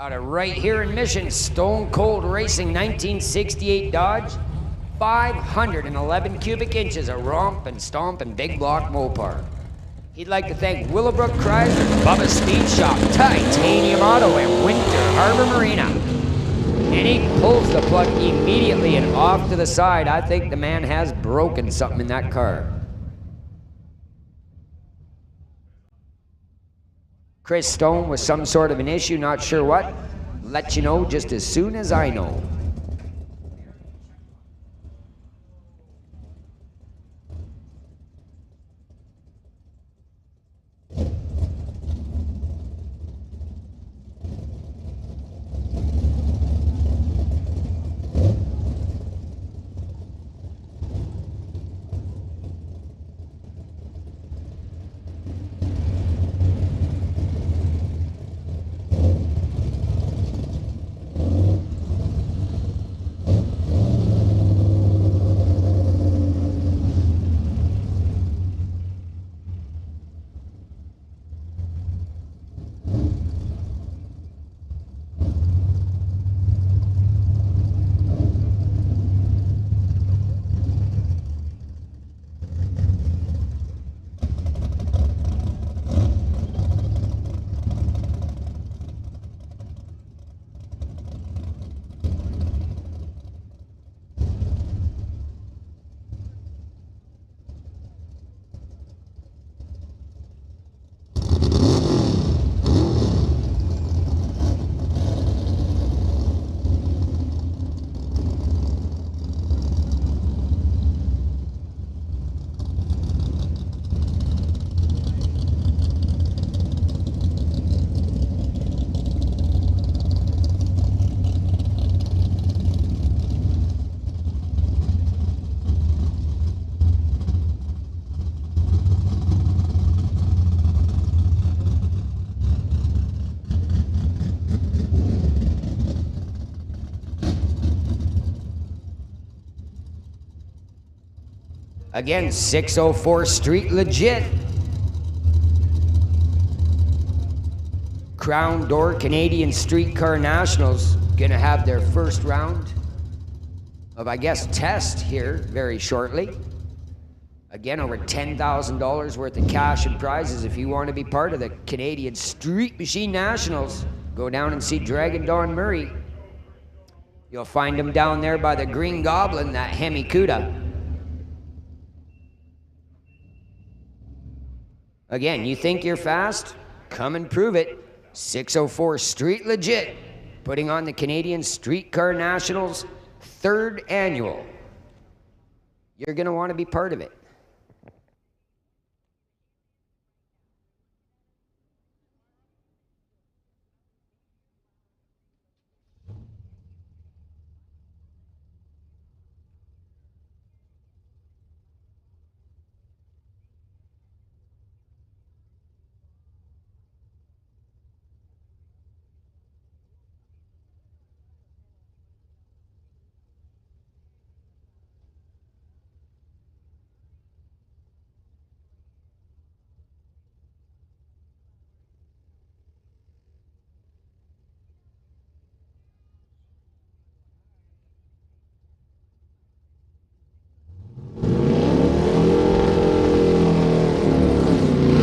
out of right here in Mission, Stone Cold Racing 1968 Dodge, 511 cubic inches of romp and stomp and big block Mopar. He'd like to thank Willowbrook Chrysler, Bubba's Speed Shop, Titanium Auto, and Winter Harbor Marina. And he pulls the plug immediately and off to the side. I think the man has broken something in that car. Chris Stone with some sort of an issue, not sure what. Let you know just as soon as I know. Again, 604 Street legit. Crown Door Canadian Streetcar Nationals gonna have their first round of, I guess, test here very shortly. Again, over $10,000 worth of cash and prizes. If you want to be part of the Canadian Street Machine Nationals, go down and see Dragon Don Murray. You'll find him down there by the Green Goblin, that Hemi Cuda. Again, you think you're fast? Come and prove it. 604 Street Legit, putting on the Canadian Streetcar Nationals' 3rd annual. You're going to want to be part of it.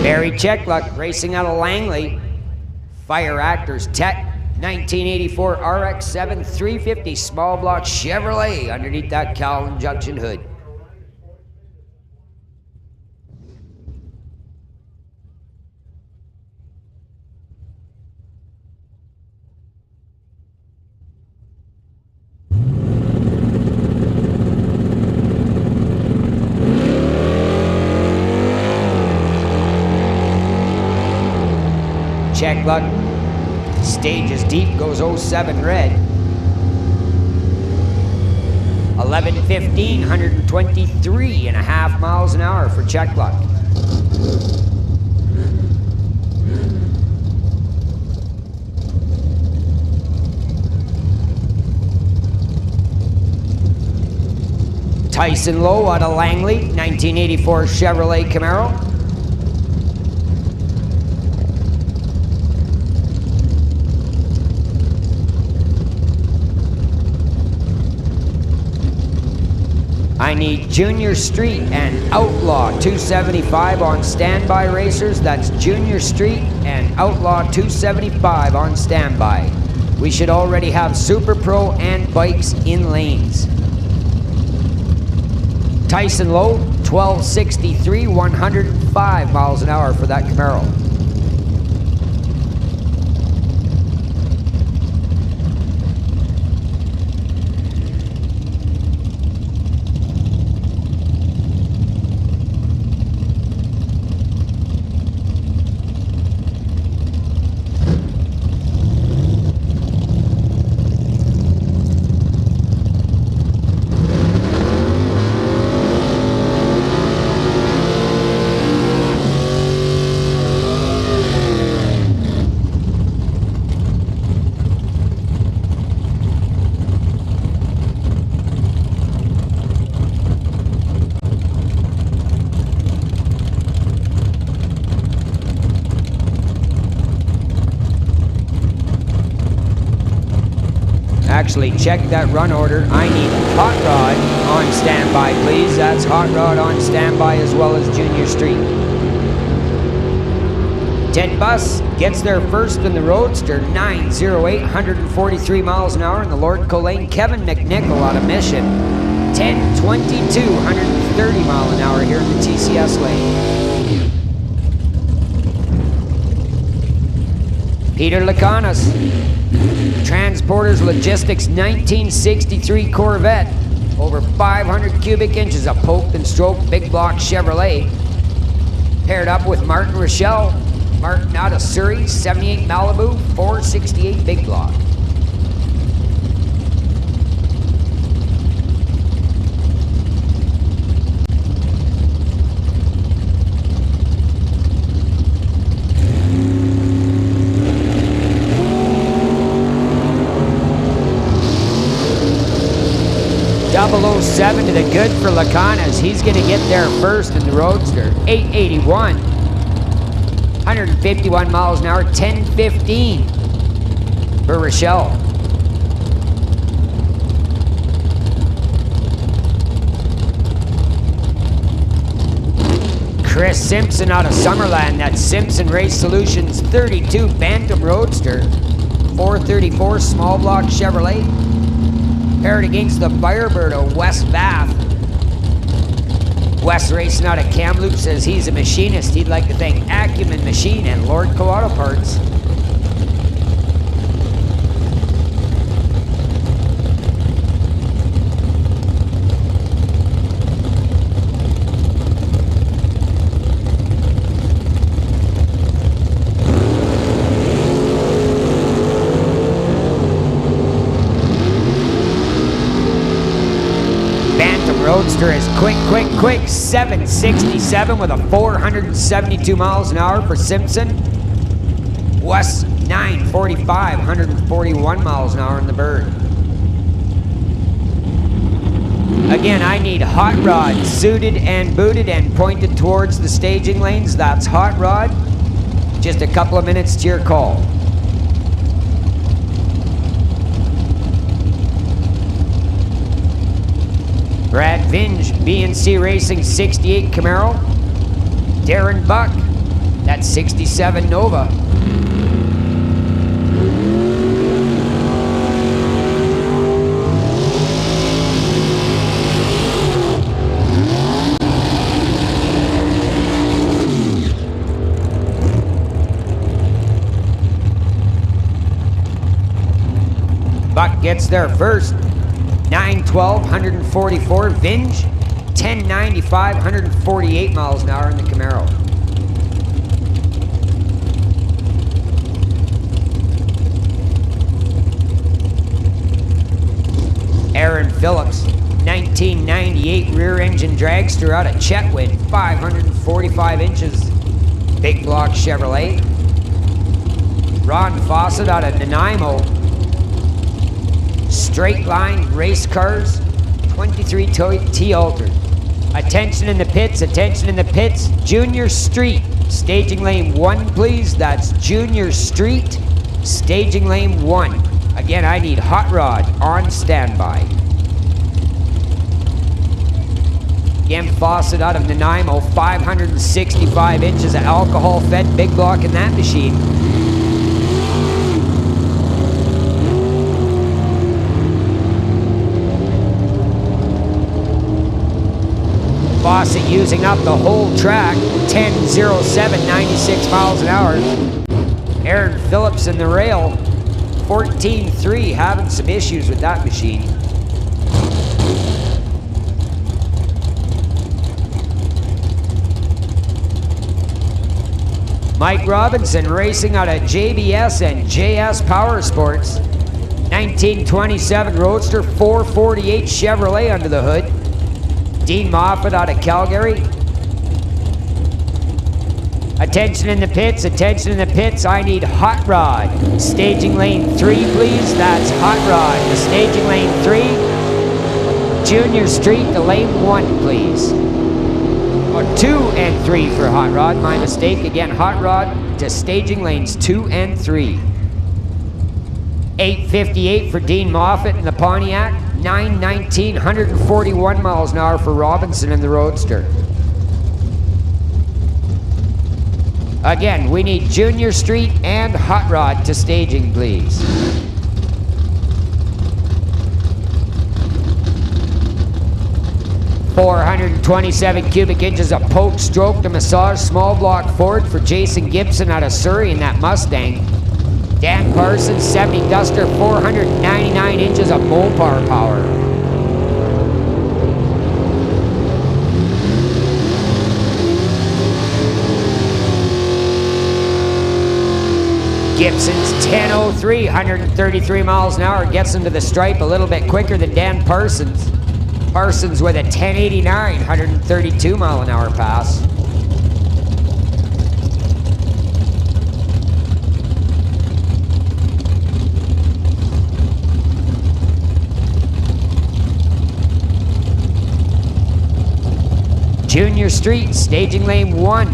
Barry Checkluck racing out of Langley. Fire Actors Tech 1984 RX-7 350 small block Chevrolet underneath that cowl injection hood. Checkluck, stage is deep, goes 07 red. 11:15, 123.5 miles an hour for Checkluck. Tyson Lowe out of Langley, 1984 Chevrolet Camaro. I need Junior Street and Outlaw 275 on standby racers. That's Junior Street and Outlaw 275 on standby. We should already have Super Pro and bikes in lanes. Tyson Lowe, 1263, 105 miles an hour for that Camaro. Actually, check that run order. I need Hot Rod on standby, please. That's Hot Rod on standby as well as Junior Street. Ted Bus gets there first in the Roadster, 908, 143 miles an hour in the Lord Colane. Kevin McNichol out of Mission, 1022, 130 mile an hour here in the TCS lane. Peter Lacanas, Transporters Logistics 1963 Corvette, over 500 cubic inches of poked and stroked big block Chevrolet. Paired up with Martin Rochelle, Martin out of Surrey, 78 Malibu, 468 big block. .007 to the good for Lacanas. He's going to get there first in the Roadster. 881. 151 miles an hour. 1015 for Rochelle. Chris Simpson out of Summerland. That's Simpson Race Solutions 32 Bantam Roadster. 434 small block Chevrolet. Paired against the Firebird of West Bath. Wes racing out of Kamloops says he's a machinist. He'd like to thank Acumen Machine and Lord Auto Parts. Roadster is quick, 767 with a 472 miles an hour for Simpson. West 945, 141 miles an hour in the Bird. Again, I need hot rod suited and booted and pointed towards the staging lanes. That's hot rod. Just a couple of minutes to your call. Brad Vinge, BNC Racing 68 Camaro. Darren Buck, that's 67 Nova. Buck gets there first. 912, 144. Vinge, 1095, 148 miles an hour in the Camaro. Aaron Phillips, 1998 rear engine dragster out of Chetwynd, 545 inches. Big block Chevrolet. Ron Fawcett out of Nanaimo. Straight line race cars, 23 T altered. Attention in the pits, Junior Street, staging lane 1 please. That's Junior Street, staging lane 1. Again, I need hot rod on standby. Again, Fawcett out of Nanaimo, 565 inches of alcohol fed big block in that machine. Fawcett using up the whole track, 10.07, 96 miles an hour. Aaron Phillips in the rail, 14.3, having some issues with that machine. Mike Robinson racing out of JBS and JS Power Sports. 1927 Roadster, 448 Chevrolet under the hood. Dean Moffat out of Calgary. Attention in the pits, I need hot rod. Staging lane 3, please. That's hot rod. The staging lane 3. Junior Street to lane 1, please. Or 2 and 3 for hot rod, my mistake. Again, hot rod to staging lanes 2 and 3. 858 for Dean Moffat in the Pontiac. 919, 141 miles an hour for Robinson in the Roadster. Again, we need Junior Street and hot rod to staging, please. $427 cubic inches of poke stroke to massage small block Ford for Jason Gibson out of Surrey in that Mustang. Dan Parsons, 70 Duster, 499 inches of Mopar power. Gibson's 10.03, 133 miles an hour, gets him to the stripe a little bit quicker than Dan Parsons. Parsons with a 10.89, 132 mile an hour pass. Junior Street, staging lane 1.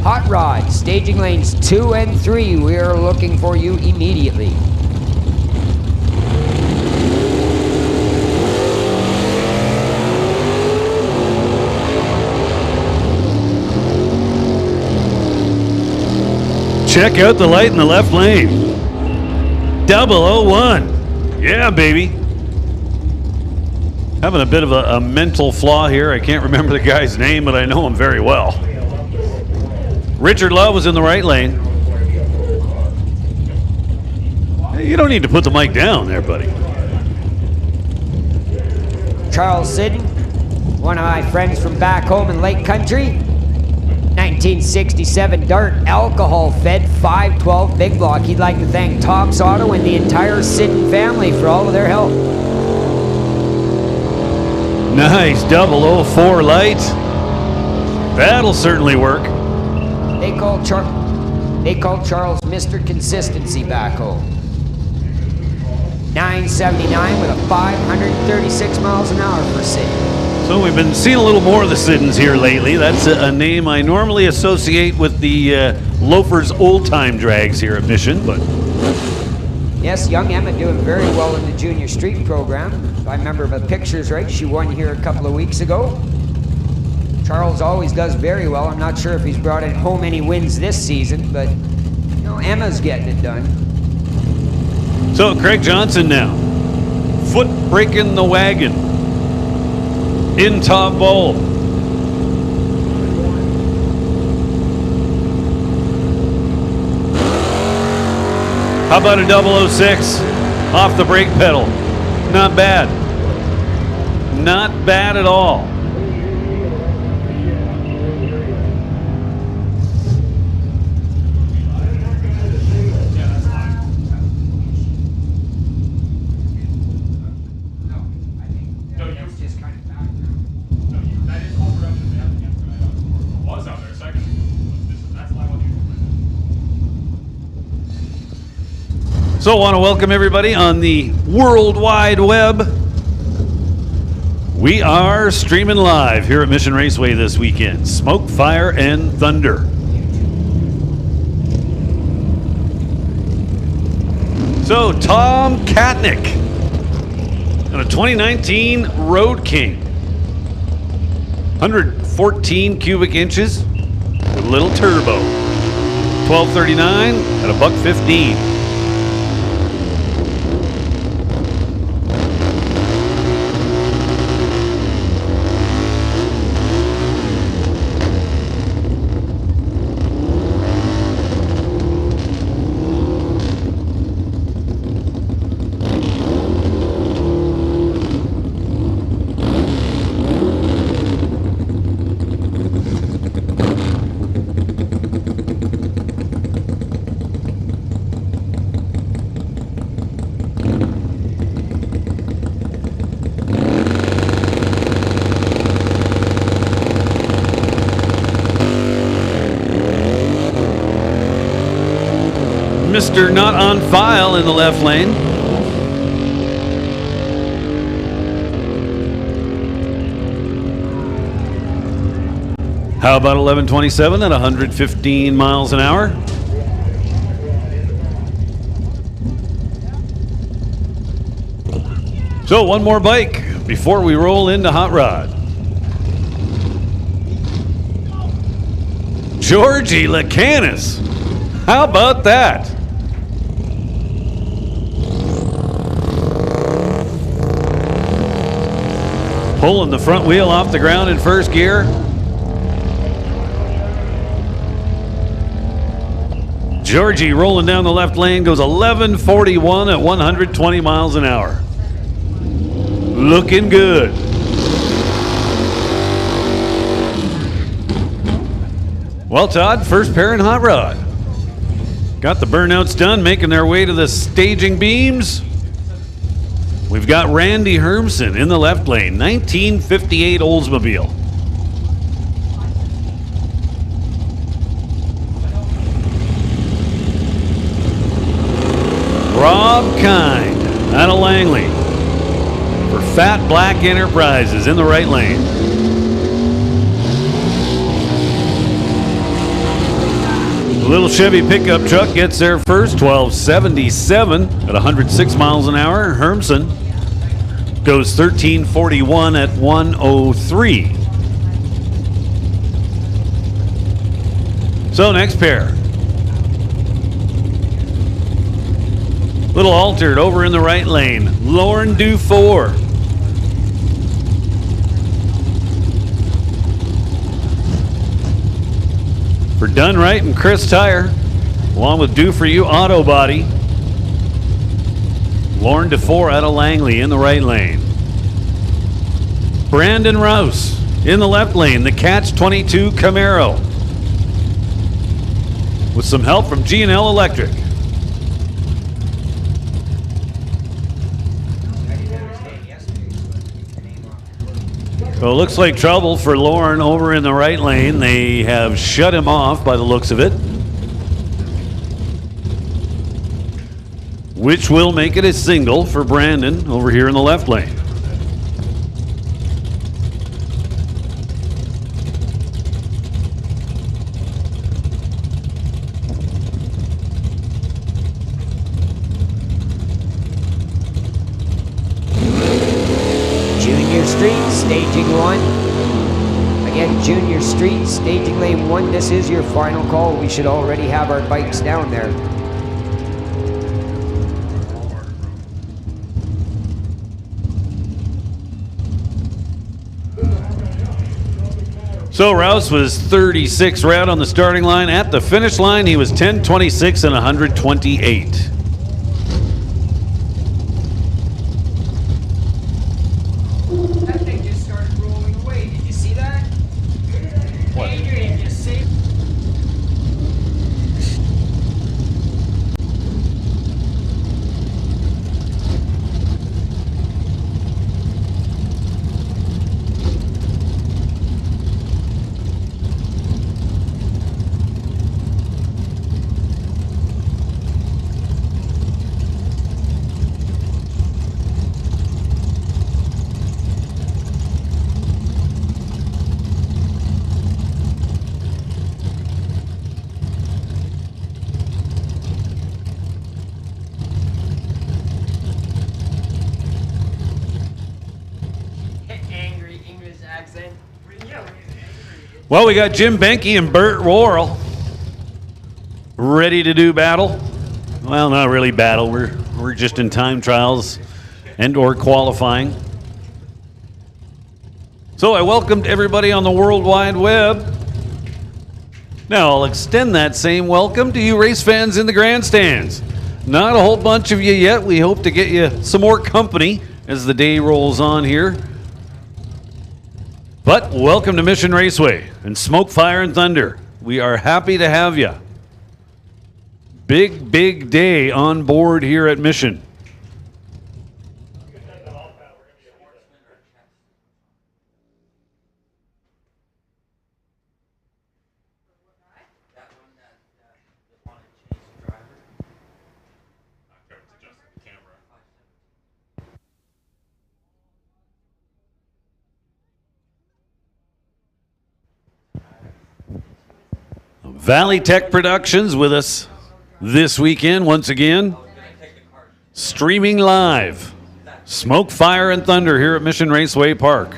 Hot rod, staging lanes 2 and 3. We are looking for you immediately. Check out the light in the left lane. 001. Yeah, baby. Having a bit of a mental flaw here. I can't remember the guy's name, but I know him very well. Richard Love was in the right lane. Hey, you don't need to put the mic down there, buddy. Charles Sidden, one of my friends from back home in Lake Country. 1967 Dart alcohol-fed 512 big block. He'd like to thank Tom's Auto and the entire Sidden family for all of their help. Nice 004 light. That'll certainly work. They called Charles Mr. Consistency back home. 979 with a 536 miles an hour for Sidden. So we've been seeing a little more of the Siddens here lately. That's a name I normally associate with the Loafers old-time drags here at Mission, but... Yes, young Emma doing very well in the junior street program. If I remember the pictures right, she won here a couple of weeks ago. Charles always does very well. I'm not sure if he's brought in home any wins this season, but you know, Emma's getting it done. So Craig Johnson now, foot breaking the wagon in top bowl. How about a 006 off the brake pedal? Not bad. Not bad at all. So I want to welcome everybody on the World Wide Web. We are streaming live here at Mission Raceway this weekend. Smoke, fire, and thunder. So Tom Katnick on a 2019 Road King. 114 cubic inches with a little turbo. 1239 at a $1.15. Mr. Not on File in the left lane. How about 1127 at 115 miles an hour? So one more bike before we roll into Hot Rod. Georgie Lacanis. How about that? Pulling the front wheel off the ground in first gear. Georgie rolling down the left lane goes 1141 at 120 miles an hour. Looking good. Well, Todd, first pair in Hot Rod. Got the burnouts done, making their way to the staging beams. We've got Randy Hermson in the left lane, 1958 Oldsmobile. Rob Kind out of Langley for Fat Black Enterprises in the right lane. The little Chevy pickup truck gets there first, 1277 at 106 miles an hour. Hermson goes 1341 at 103. So next pair. Little altered over in the right lane. Lauren Dufour. for Done Right and Chris Tire, along with Do For You Auto Body. Lauren DeFore out of Langley in the right lane. Brandon Rouse in the left lane, the Catch-22 Camaro, with some help from G&L Electric. So it looks like trouble for Lauren over in the right lane. They have shut him off by the looks of it, which will make it a single for Brandon over here in the left lane. Junior Street, staging 1. Again, Junior Street, staging lane 1. This is your final call. We should already have our bikes down there. So Rouse was 36 right on the starting line. At the finish line, he was 10:26 and 128. That thing just started rolling away. Did you see that? What? Adrian just saved. Angry English accent. Well, we got Jim Benke and Bert Worrell ready to do battle. Well, not really battle. We're just in time trials and or qualifying. So I welcomed everybody on the World Wide Web. Now I'll extend that same welcome to you race fans in the grandstands. Not a whole bunch of you yet. We hope to get you some more company as the day rolls on here. But welcome to Mission Raceway and Smoke, Fire, and Thunder. We are happy to have you. Big, big day on board here at Mission. Valley Tech Productions with us this weekend once again. Streaming live. Smoke, Fire, and Thunder here at Mission Raceway Park.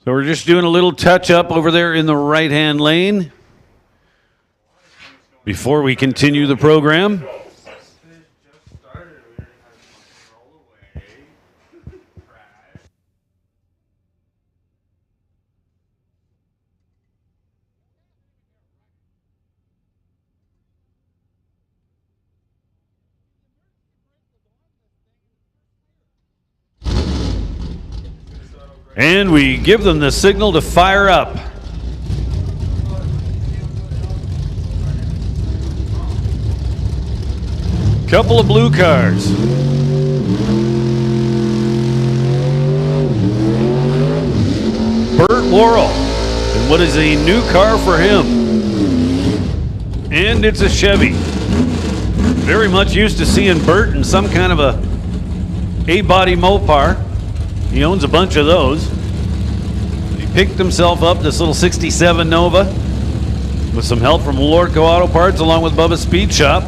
So we're just doing a little touch-up over there in the right-hand lane before we continue the program. And we give them the signal to fire up. Couple of blue cars. Bert Worrell, and what is a new car for him? And it's a Chevy. Very much used to seeing Bert in some kind of a-body Mopar. He owns a bunch of those. He picked himself up this little 67 Nova with some help from Lorco Auto Parts along with Bubba's Speed Shop.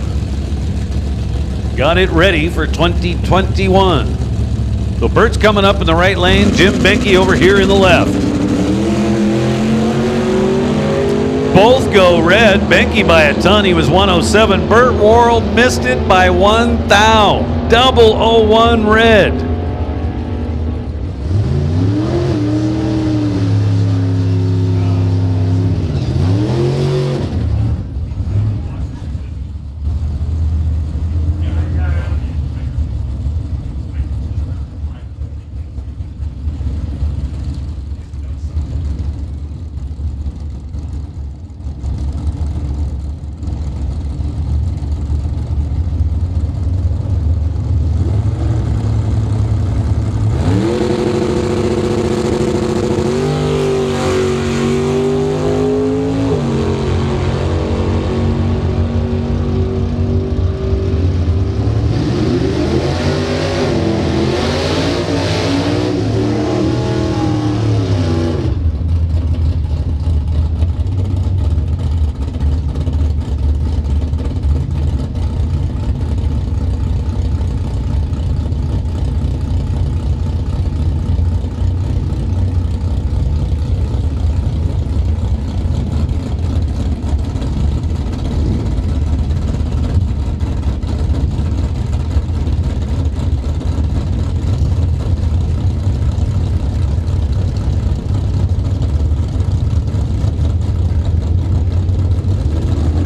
Got it ready for 2021. So Bert's coming up in the right lane. Jim Benke over here in the left. Both go red. Benke by a ton. He was 107. Bert Worrell missed it by 1 thou. 001 red.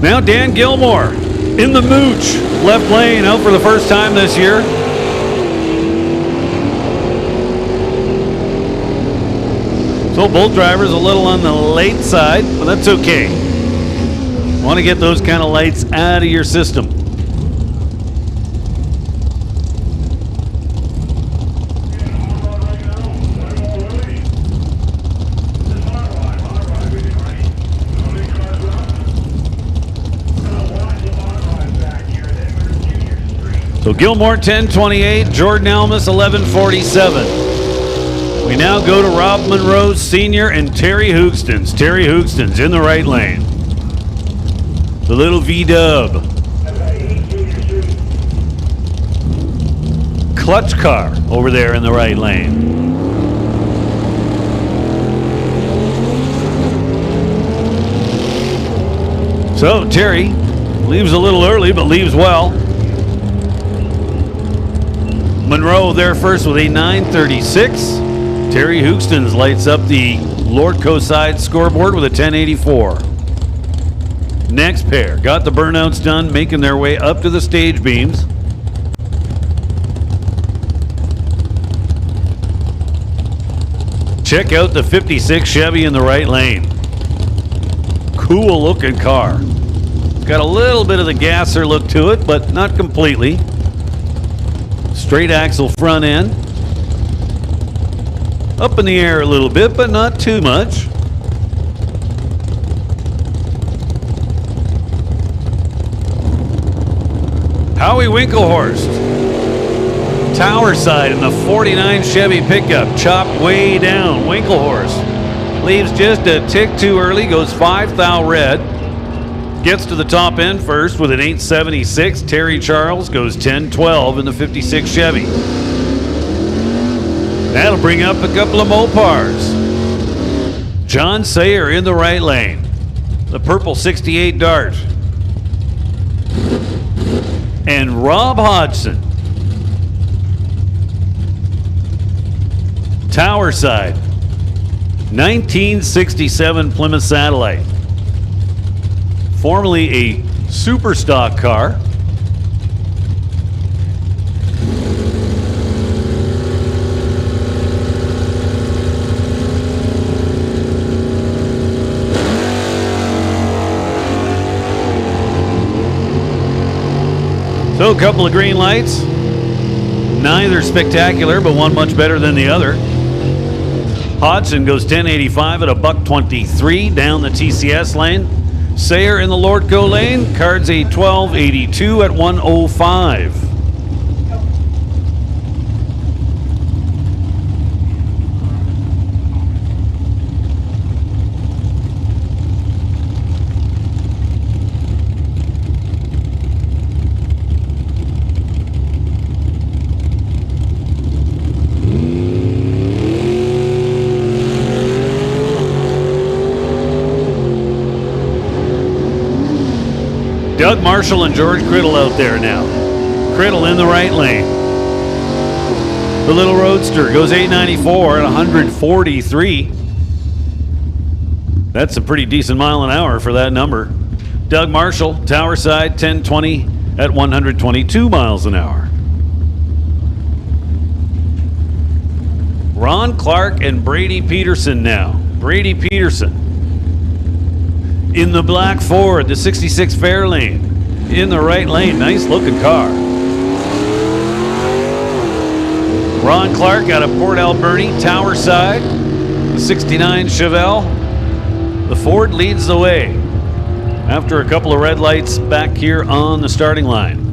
Now Dan Gilmore in the mooch, left lane, out for the first time this year. So both drivers a little on the late side, but that's okay. Want to get those kind of lights out of your system. So Gilmore 10:28, Jordan Almus 11:47. We now go to Rob Monroe Sr. and Terry Hoogstens. Terry Hoogstens in the right lane. The little V-dub. Clutch car over there in the right lane. So Terry leaves a little early, but leaves well. Monroe there first with a 9:36. Terry Hoogstens lights up the Lordco side scoreboard with a 10:84. Next pair got the burnouts done, making their way up to the stage beams. Check out the 56 Chevy in the right lane. Cool looking car. Got a little bit of the gasser look to it, but not completely. Straight axle front end. Up in the air a little bit, but not too much. Howie Winklehorst. Tower side in the 49 Chevy pickup. Chopped way down. Winklehorst leaves just a tick too early. Goes 5 thou red. Gets to the top end first with an 876. Terry Charles goes 10-12 in the 56 Chevy. That'll bring up a couple of Mopars. John Sayer in the right lane. The purple 68 Dart. And Rob Hodgson. Tower side. 1967 Plymouth Satellite. Formerly a super stock car. So a couple of green lights. Neither spectacular, but one much better than the other. Hodgson goes 1085 at a $1.23 down the TCS lane. Sayer in the Lordco lane, cards a 1282 at 105. Doug Marshall and George Criddle out there now. Criddle in the right lane. The little roadster goes 894 at 143. That's a pretty decent mile an hour for that number. Doug Marshall, Tower Side, 1020 at 122 miles an hour. Ron Clark and Brady Peterson now. Brady Peterson in the black Ford, the 66 Fairlane. In the right lane, nice looking car. Ron Clark out of Port Alberni, Tower Side, the 69 Chevelle. The Ford leads the way after a couple of red lights back here on the starting line.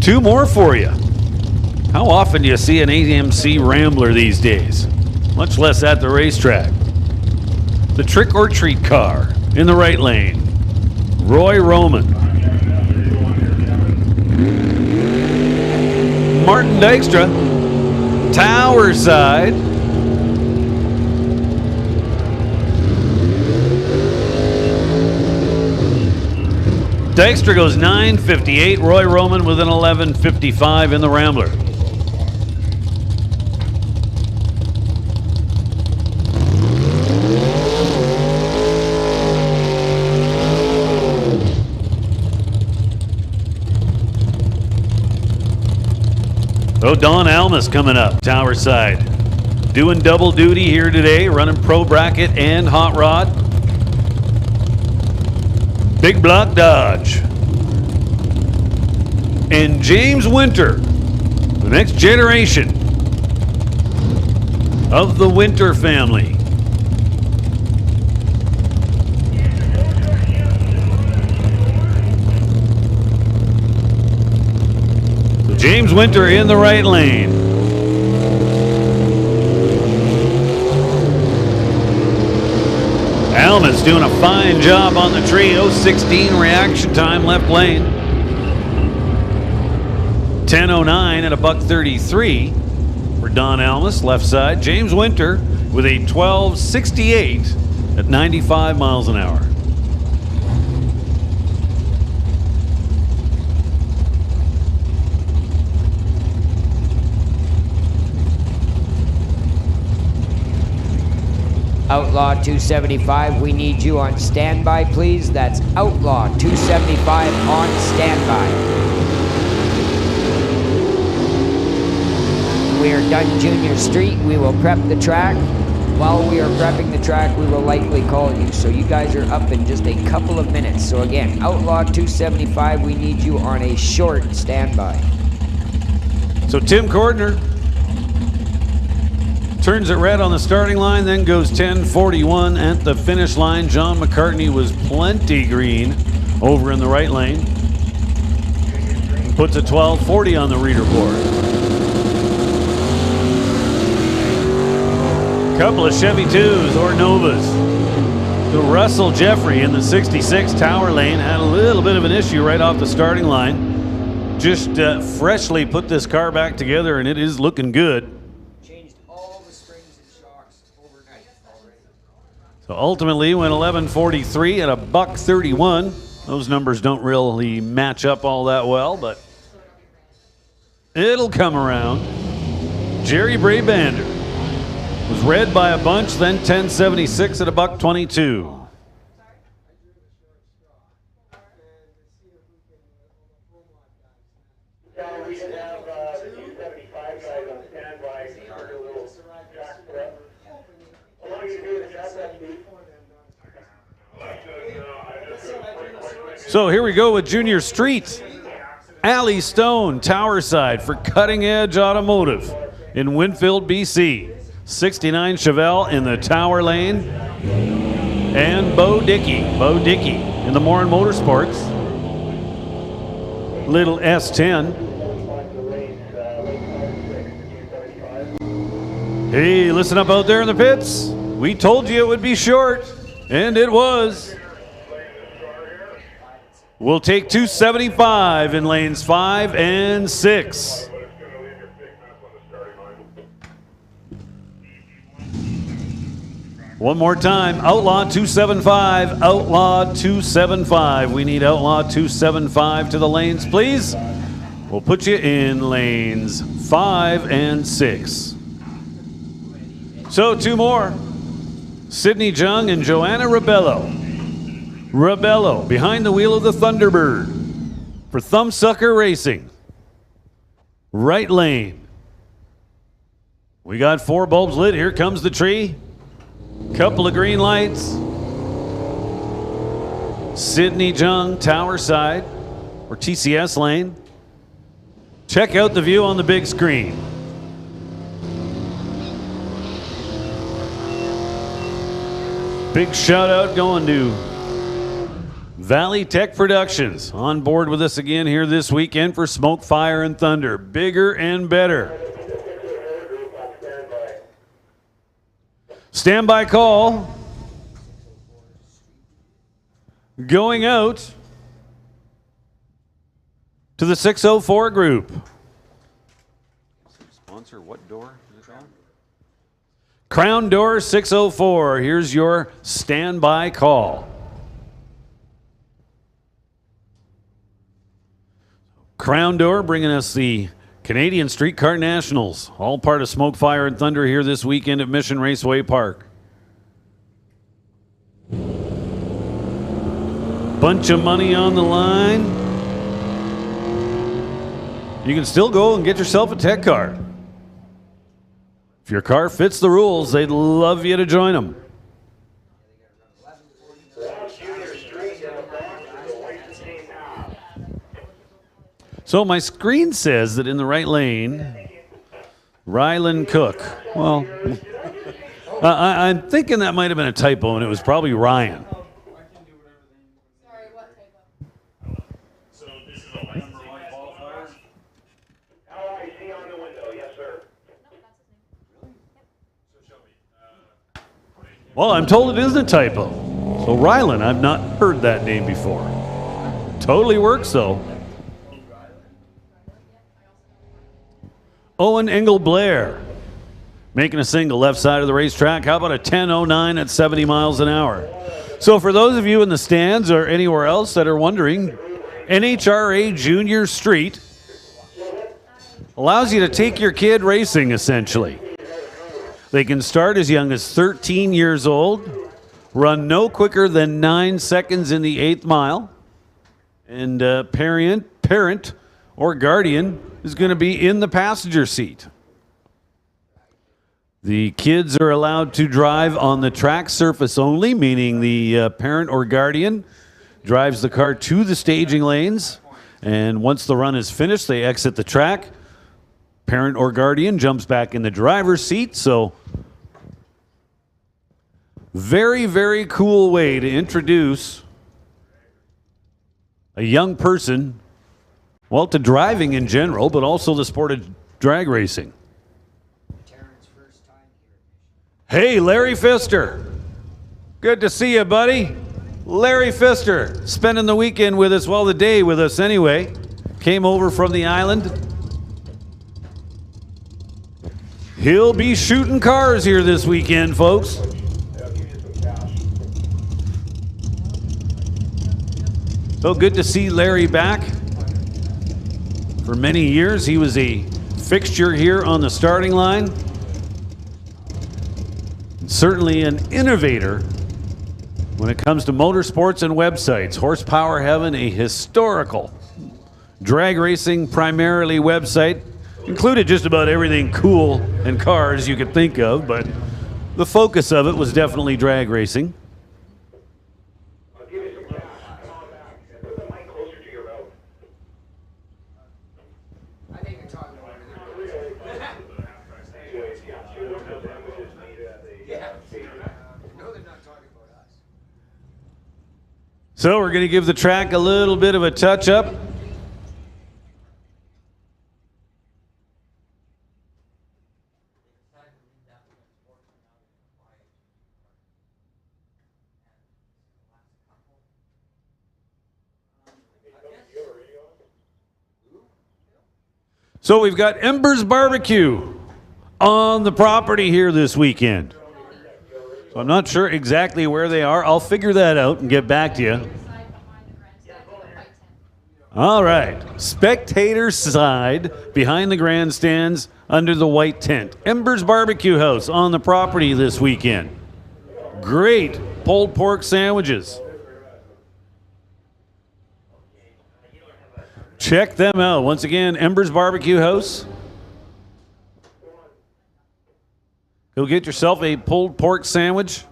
Two more for you. How often do you see an AMC Rambler these days? Much less at the racetrack. The Trick or Treat car in the right lane. Roy Roman. Martin Dykstra, Tower Side. Dykstra goes 9:58. Roy Roman with an 11:55 in the Rambler. Oh, Don Almas coming up, Tower Side. Doing double duty here today, running Pro Bracket and Hot Rod. Big Block Dodge. And James Winter, the next generation of the Winter family. James Winter in the right lane. Alma's doing a fine job on the trio. 16 reaction time left lane. 10:09 at a $1.33 for Don Almas, left side. James Winter with a 12:68 at 95 miles an hour. Outlaw 275, we need you on standby, please. That's Outlaw 275 on standby. We are done Junior Street. We will prep the track. While we are prepping the track, we will likely call you. So you guys are up in just a couple of minutes. So again, Outlaw 275, we need you on a short standby. So Tim Cordner turns it red on the starting line, then goes 10:41 at the finish line. John McCartney was plenty green over in the right lane. Puts a 12:40 on the reader board. Couple of Chevy 2s or Novas. The Russell Jeffrey in the 66 Tower Lane had a little bit of an issue right off the starting line. Just freshly put this car back together and it is looking good. So ultimately went 11:43 at a $1.31. Those numbers don't really match up all that well, but it'll come around. Jerry Brabander was red by a bunch, then 10:76 at a $1.22. So here we go with Junior Street. Allie Stone, Tower Side for Cutting Edge Automotive in Winfield, BC. 69 Chevelle in the Tower Lane. And Bo Dickey in the Morin Motorsports. Little S10. Hey, listen up out there in the pits. We told you it would be short, and it was. We'll take 275 in lanes 5 and 6. One more time, Outlaw 275, Outlaw 275. We need Outlaw 275 to the lanes, please. We'll put you in lanes 5 and 6. So 2 more. Sydney Jung and Joanna Rebello. Rebello behind the wheel of the Thunderbird for Thumbsucker Racing. Right lane. We got 4 bulbs lit. Here comes the tree. Couple of green lights. Sydney Jung, Tower Side, or TCS lane. Check out the view on the big screen. Big shout out going to Valley Tech Productions, on board with us again here this weekend for Smoke, Fire, and Thunder. Bigger and better. Standby call going out to the 604 group. Sponsor, what door is it called? Crown Door 604. Here's your standby call. Crown Door bringing us the Canadian Streetcar Nationals, all part of Smoke, Fire, and Thunder here this weekend at Mission Raceway Park. Bunch of money on the line. You can still go and get yourself a tech car. If your car fits the rules, they'd love you to join them. So my screen says that in the right lane, Rylan Cook. Well, I'm thinking that might have been a typo, and it was probably Ryan. Sorry, what typo? So this is a number 1 qualifier? LIC on the window, yes, sir. Well, I'm told it isn't a typo. So Rylan, I've not heard that name before. Totally works, though. Owen Engel Blair making a single left side of the racetrack. How about a 10:09 at 70 miles an hour? So for those of you in the stands or anywhere else that are wondering, NHRA Junior Street allows you to take your kid racing, essentially. They can start as young as 13 years old, run no quicker than 9 seconds in the 8th mile, and parent or guardian is going to be in the passenger seat. The kids are allowed to drive on the track surface only, meaning the parent or guardian drives the car to the staging lanes, and once the run is finished, they exit the track. Parent or guardian jumps back in the driver's seat. So very, very cool way to introduce a young person, well, to driving in general, but also the sport of drag racing. Hey, Larry Pfister. Good to see you, buddy. Larry Pfister, spending the weekend with us, well, the day with us anyway. Came over from the island. He'll be shooting cars here this weekend, folks. So good to see Larry back. For many years, he was a fixture here on the starting line. Certainly an innovator when it comes to motorsports and websites. Horsepower Heaven, a historical drag racing primarily website, included just about everything cool and cars you could think of, but the focus of it was definitely drag racing. I'll give you some cash. Come on back. Put the mic closer to your mouth. I think you're talking about No, they're not talking about us. So we're going to give the track a little bit of a touch-up. So we've got Embers Barbecue on the property here this weekend. So I'm not sure exactly where they are. I'll figure that out and get back to you. Side behind the grandstand with the white tent. All right. Spectator side behind the grandstands under the white tent. Ember's Barbecue House on the property this weekend. Great pulled pork sandwiches. Check them out. Once again, Ember's Barbecue House. Go get yourself a pulled pork sandwich.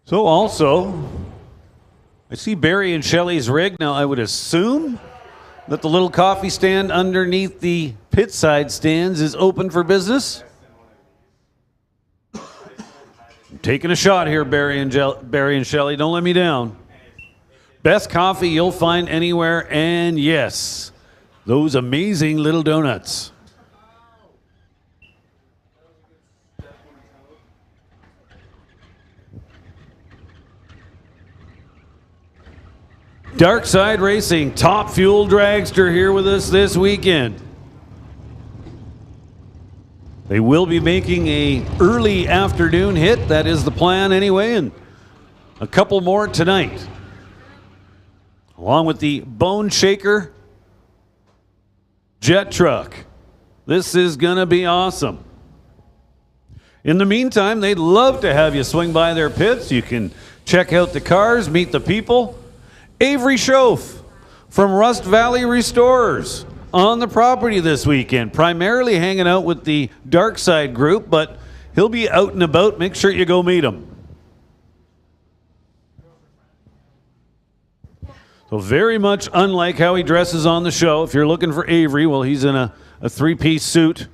So also, I see Barry and Shelley's rig. Now I would assume that the little coffee stand underneath the pit side stands is open for business. I'm taking a shot here, Barry and Shelley. Don't let me down. Best coffee you'll find anywhere, and yes, those amazing little donuts. Dark Side Racing, top fuel dragster here with us this weekend. They will be making a early afternoon hit. That is the plan anyway, and a couple more tonight. Along with the Bone Shaker jet truck. This is going to be awesome. In the meantime, they'd love to have you swing by their pits. You can check out the cars, meet the people. Avery Schoaf from Rust Valley Restorers on the property this weekend, primarily hanging out with the Dark Side group, but he'll be out and about. Make sure you go meet him. So very much unlike how he dresses on the show. If you're looking for Avery, well, he's in a three-piece suit.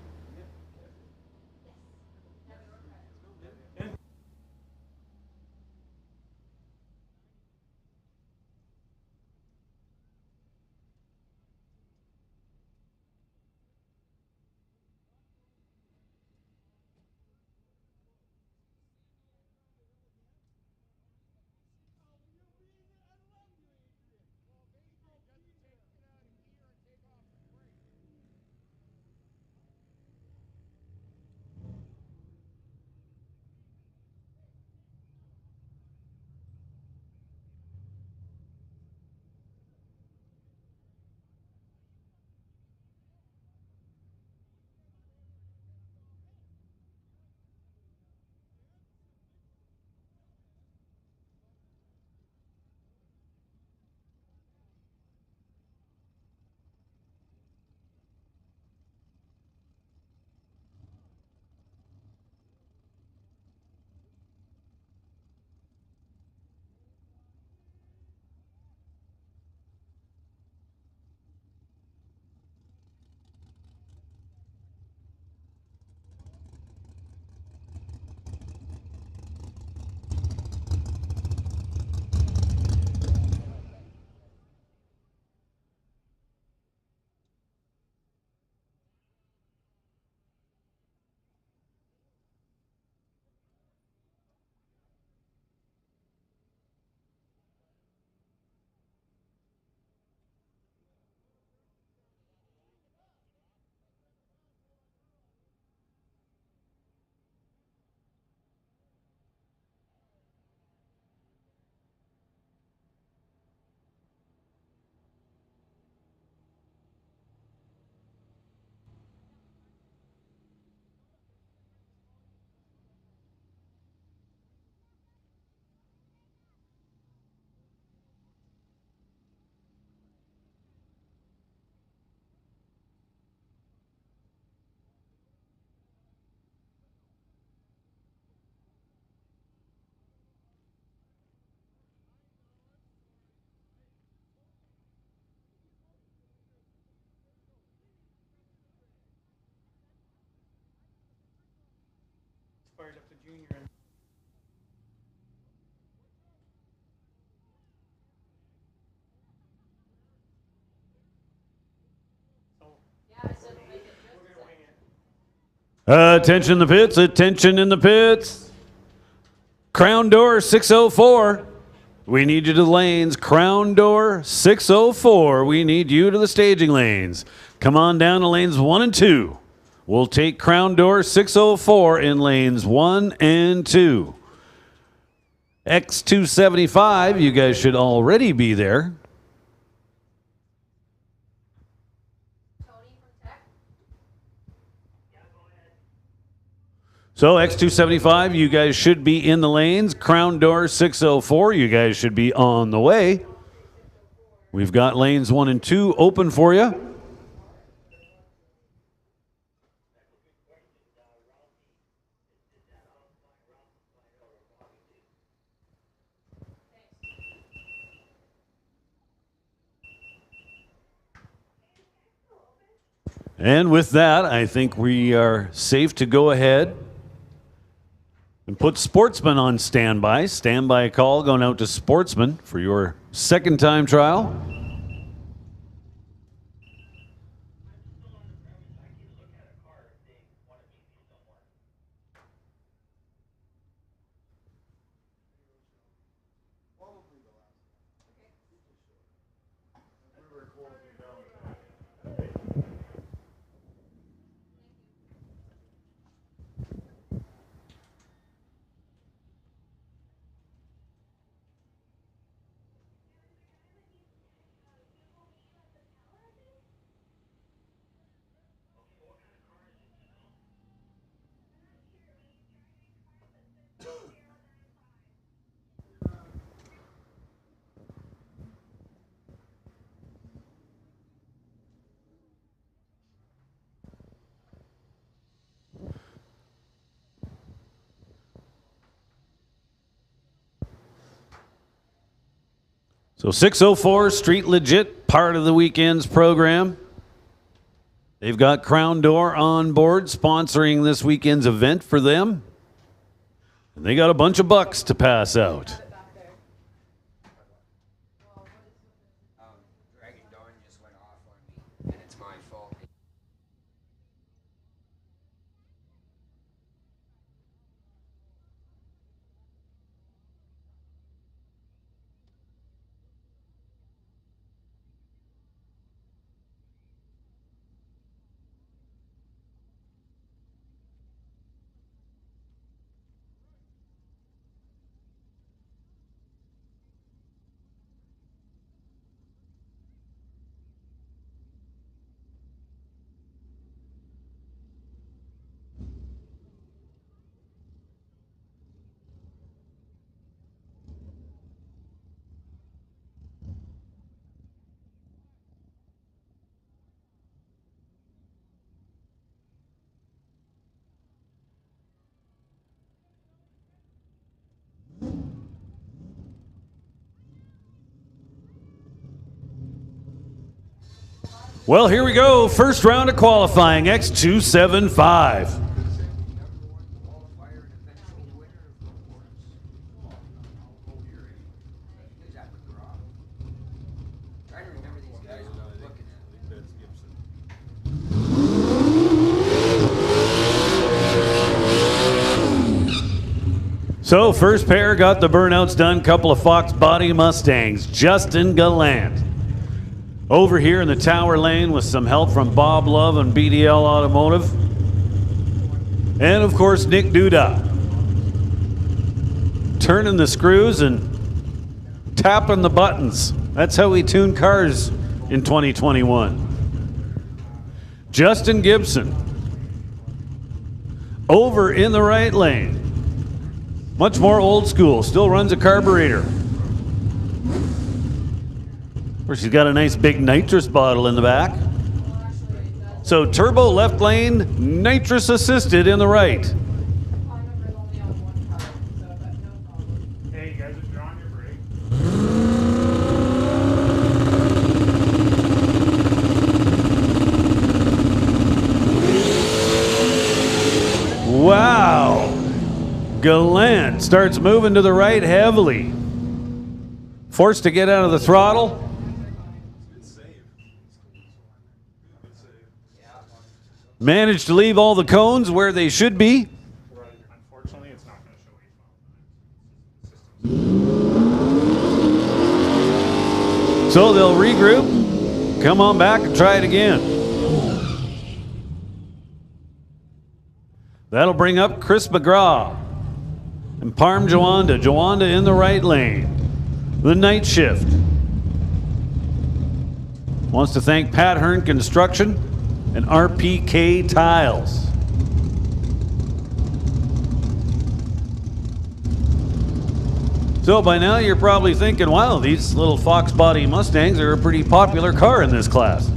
Fired up the junior. Attention in the pits, attention in the pits. Crown door 604. We need you to the lanes. Crown door 604. We need you to the staging lanes. Come on down to lanes 1 and 2. We'll take crown door 604 in lanes 1 and 2. X275, you guys should already be there. So X275, you guys should be in the lanes. Crown door 604, you guys should be on the way. We've got lanes 1 and 2 open for you. And with that, I think we are safe to go ahead and put Sportsman on standby. Standby call going out to Sportsman for your second time trial. So 604 Street Legit, part of the weekend's program. They've got Crown Door on board sponsoring this weekend's event for them. And they got a bunch of bucks to pass out. Dragon Dawn just went off on me, and it's my fault. Well, here we go. First round of qualifying, X275. So first pair got the burnouts done. Couple of Fox Body Mustangs. Justin Gallant. Over here in the tower lane with some help from Bob Love and BDL Automotive. And of course, Nick Duda. Turning the screws and tapping the buttons. That's how we tune cars in 2021. Justin Gibson. Over in the right lane. Much more old school. Still runs a carburetor. Of course, he's got a nice big nitrous bottle in the back. So turbo left lane, nitrous assisted in the right. Hey, you guys, if you're on your break. Wow. Gallant starts moving to the right heavily. Forced to get out of the throttle. managed to leave all the cones where they should be. Unfortunately, it's not going to show you. So they'll regroup, come on back and try it again. That'll bring up Chris McGraw and Parm Joanda. Joanda in the right lane. The night shift. Wants to thank Pat Hearn Construction and RPK Tiles. So by now you're probably thinking, wow, these little Fox body Mustangs are a pretty popular car in this class.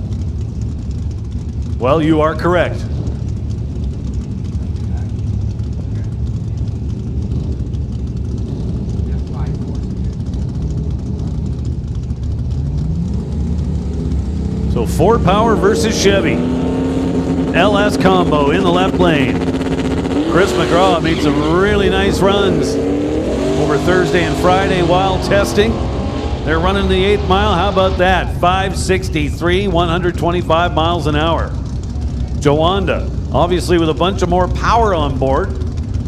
Well, you are correct. So Ford Power versus Chevy. LS combo in the left lane. Chris McGraw made some really nice runs over Thursday and Friday while testing. They're running the 8th mile. How about that? 563, 125 miles an hour. Joanda, obviously with a bunch of more power on board,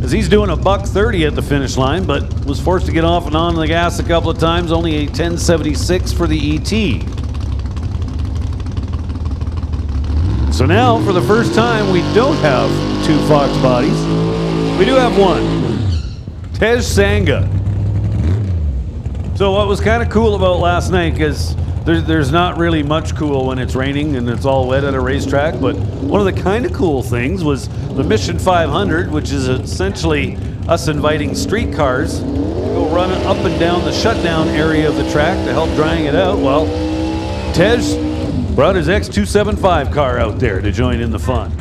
as he's doing a $1:30 at the finish line, but was forced to get off and on the gas a couple of times. Only a 1076 for the ET. So now, for the first time, we don't have 2 Fox bodies. We do have one. Tej Sanga. So what was kind of cool about last night, because there's not really much cool when it's raining and it's all wet at a racetrack, but one of the kind of cool things was the Mission 500, which is essentially us inviting street cars to go run up and down the shutdown area of the track to help drying it out. Well, Tej brought his X275 car out there to join in the fun.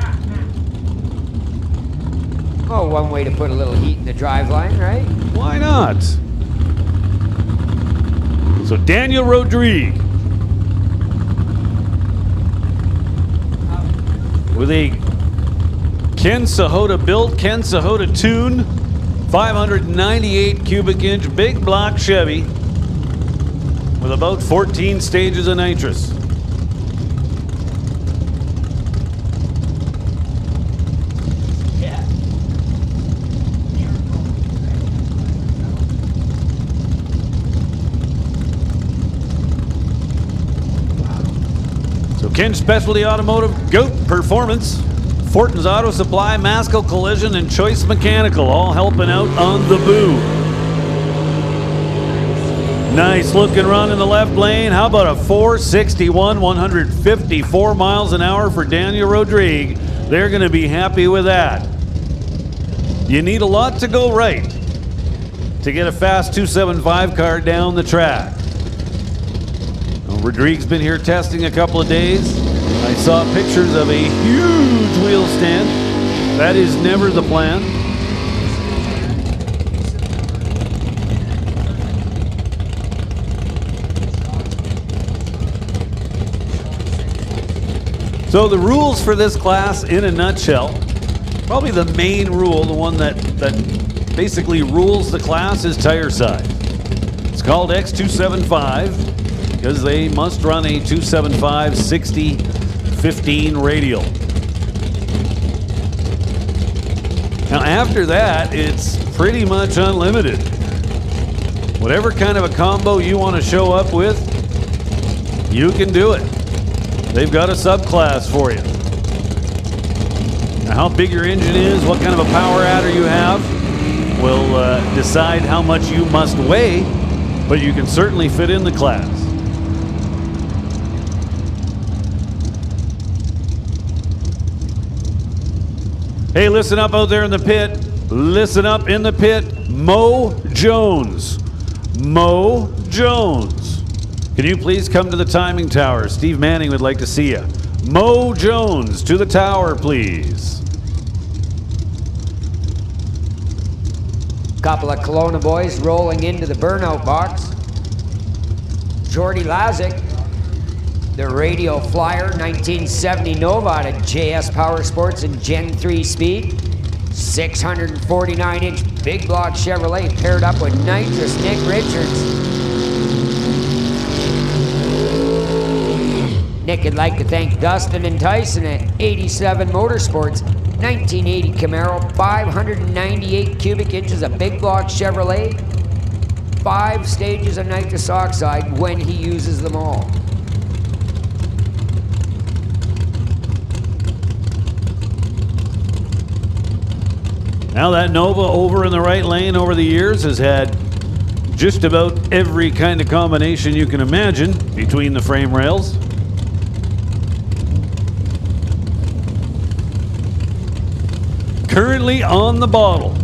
Oh, one way to put a little heat in the driveline, right? Why not? So Daniel Rodrigue with a Ken Sahota built, Ken Sahota tune, 598 cubic inch big block Chevy with about 14 stages of nitrous. Ken Specialty Automotive, GOAT Performance, Fortin's Auto Supply, Masco Collision, and Choice Mechanical all helping out on the boo. Nice looking run in the left lane. How about a 461, 154 miles an hour for Daniel Rodrigue? They're going to be happy with that. You need a lot to go right to get a fast 275 car down the track. Rodrigue's been here testing a couple of days. I saw pictures of a huge wheel stand. That is never the plan. So the rules for this class in a nutshell, probably the main rule, the one that basically rules the class, is tire size. It's called X275. Because they must run a 275 60-15 radial. Now after that, it's pretty much unlimited. Whatever kind of a combo you want to show up with, you can do it. They've got a subclass for you. Now how big your engine is, what kind of a power adder you have, will decide how much you must weigh, but you can certainly fit in the class. Hey, listen up out there in the pit. Listen up in the pit. Mo Jones. Mo Jones. Can you please come to the timing tower? Steve Manning would like to see you. Mo Jones to the tower, please. Couple of Kelowna boys rolling into the burnout box. Jordy Lazick, the Radio Flyer 1970 Nova out of JS Power Sports and Gen 3 Speed. 649-inch big block Chevrolet paired up with nitrous Nick Richards. Nick would like to thank Dustin and Tyson at 87 Motorsports, 1980 Camaro, 598 cubic inches of big block Chevrolet, 5 stages of nitrous oxide when he uses them all. Now that Nova over in the right lane over the years has had just about every kind of combination you can imagine between the frame rails. Currently on the bottle.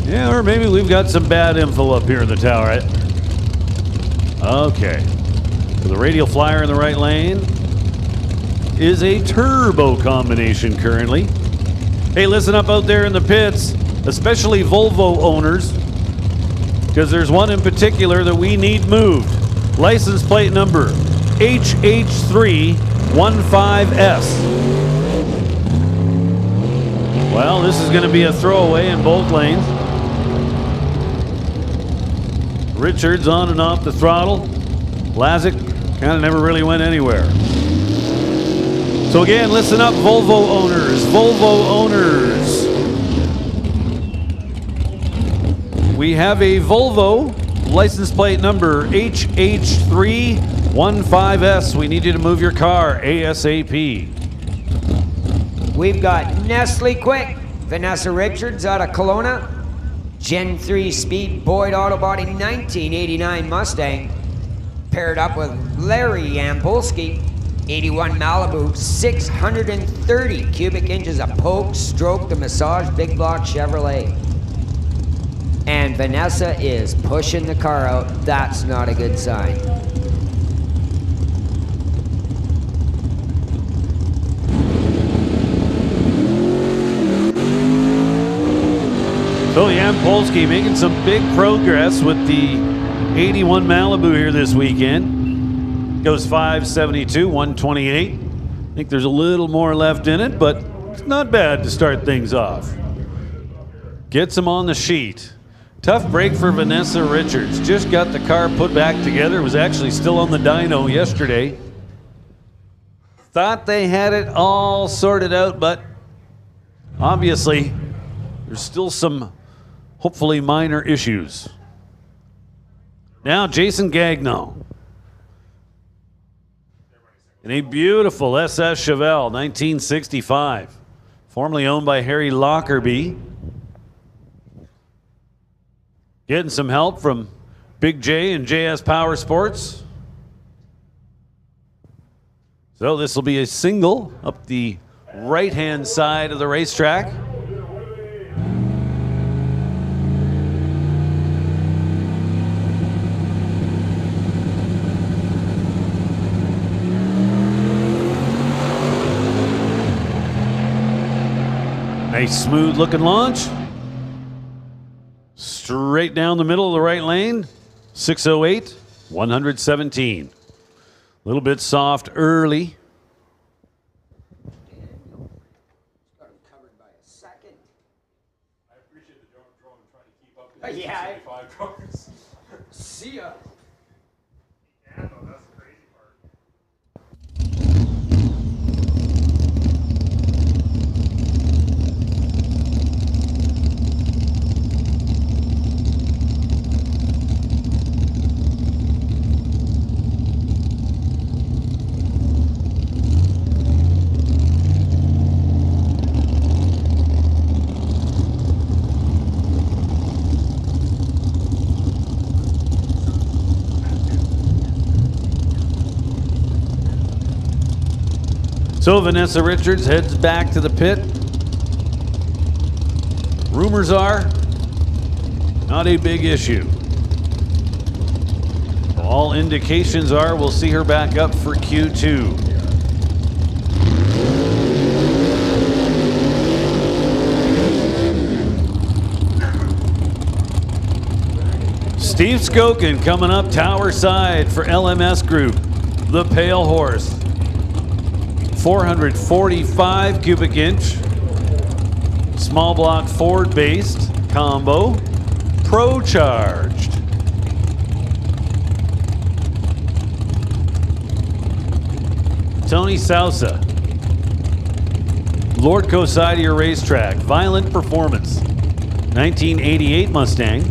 Yeah, or maybe we've got some bad info up here in the tower, right? Okay. So the radial flyer in the right lane is a turbo combination currently. Hey, listen up out there in the pits, especially Volvo owners, because there's one in particular that we need moved. License plate number HH315S. Well, this is going to be a throwaway in both lanes. Richards on and off the throttle. Lazic kind of never really went anywhere. So again, listen up, Volvo owners. Volvo owners. We have a Volvo license plate number HH315S. We need you to move your car ASAP. We've got Nestle Quick, Vanessa Richards out of Kelowna, Gen 3 Speed Boyd Auto Body 1989 Mustang, paired up with Larry Yampolsky, 81 Malibu, 630 cubic inches of poke, stroke, to massage big block Chevrolet. And Vanessa is pushing the car out. That's not a good sign. So Yampolsky making some big progress with the 81 Malibu here this weekend. Goes 572, 128. I think there's a little more left in it, but it's not bad to start things off. Gets him on the sheet. Tough break for Vanessa Richards. Just got the car put back together. It was actually still on the dyno yesterday. Thought they had it all sorted out, but obviously there's still some hopefully minor issues. Now Jason Gagnon in a beautiful SS Chevelle 1965, formerly owned by Harry Lockerbie. Getting some help from Big J and JS Power Sports. So this will be a single up the right-hand side of the racetrack. Nice smooth looking launch. Straight down the middle of the right lane. 608, 117. A little bit soft early. Got him covered by a second. I appreciate the drone trying to keep up with these Yeah. 75 cars. See ya. Yeah, no, that's the crazy part. So Vanessa Richards heads back to the pit. Rumors are not a big issue. All indications are we'll see her back up for Q2. Steve Skokin coming up tower side for LMS Group, the Pale Horse. 445 cubic inch, Small block Ford-based combo, Pro-charged. Tony Sousa. Lordco side of your racetrack. Violent Performance. 1988 Mustang.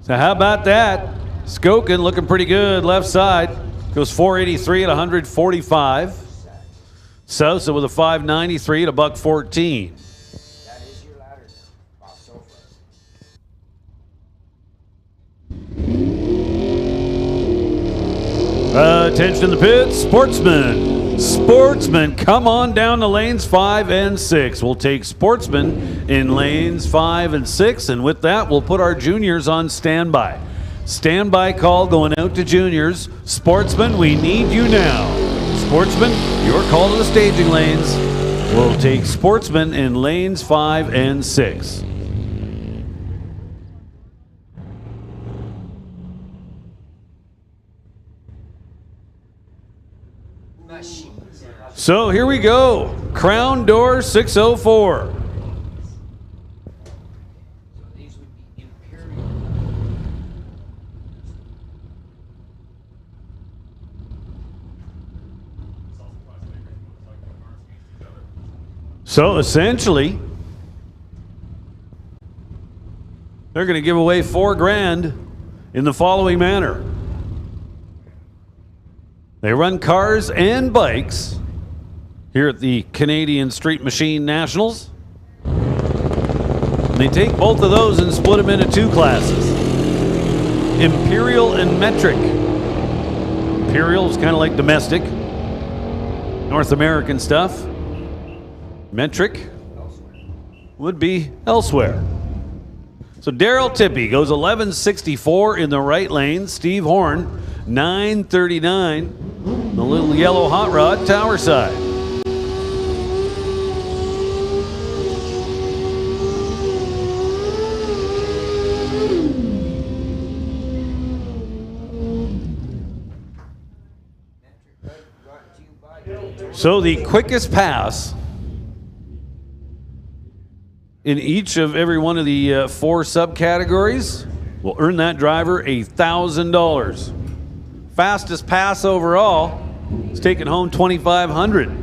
So how about that? Skokin looking pretty good. Left side. Goes 483 at 145. Sousa with a 593 at a $114. That is your ladder now. Off sofa. Attention in the pits, Sportsman. Sportsman, come on down to lanes 5 and 6. We'll take Sportsman in lanes 5 and 6, and with that, we'll put our juniors on standby. Standby call going out to juniors. Sportsman, we need you now. Sportsman, your call to the staging lanes. We'll take Sportsman in lanes 5 and 6. So here we go. Crown door 604. These would be Imperial. So essentially, they're going to give away $4,000 in the following manner. They run cars and bikes here at the Canadian Street Machine Nationals. And they take both of those and split them into two classes. Imperial and Metric. Imperial is kind of like domestic, North American stuff. Metric would be elsewhere. So Daryl Tippy goes 1164 in the right lane. Steve Horn, 939. The little yellow hot rod, tower side. So the quickest pass in each of every one of the 4 subcategories will earn that driver $1,000. Fastest pass overall is taking home $2,500.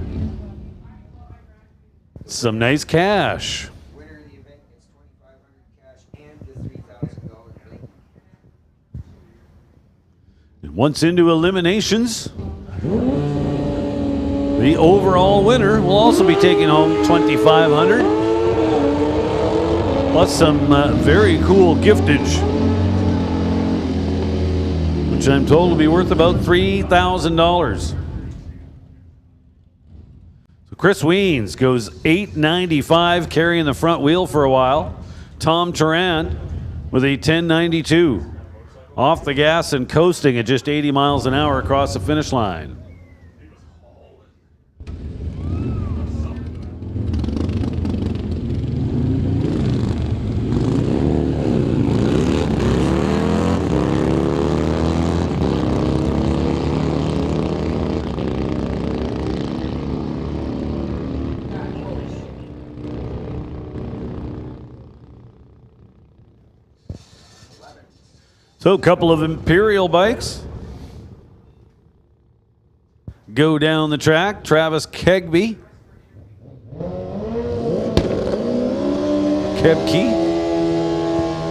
Some nice cash. Winner of the event gets $2,500 cash and the $3,000 plate. And once into eliminations, the overall winner will also be taking home $2,500. Plus some very cool giftage, which I'm told will be worth about $3,000. So Chris Weens goes 895, carrying the front wheel for a while. Tom Turan with a 1092. Off the gas and coasting at just 80 miles an hour across the finish line. So a couple of Imperial bikes go down the track. Travis Kebke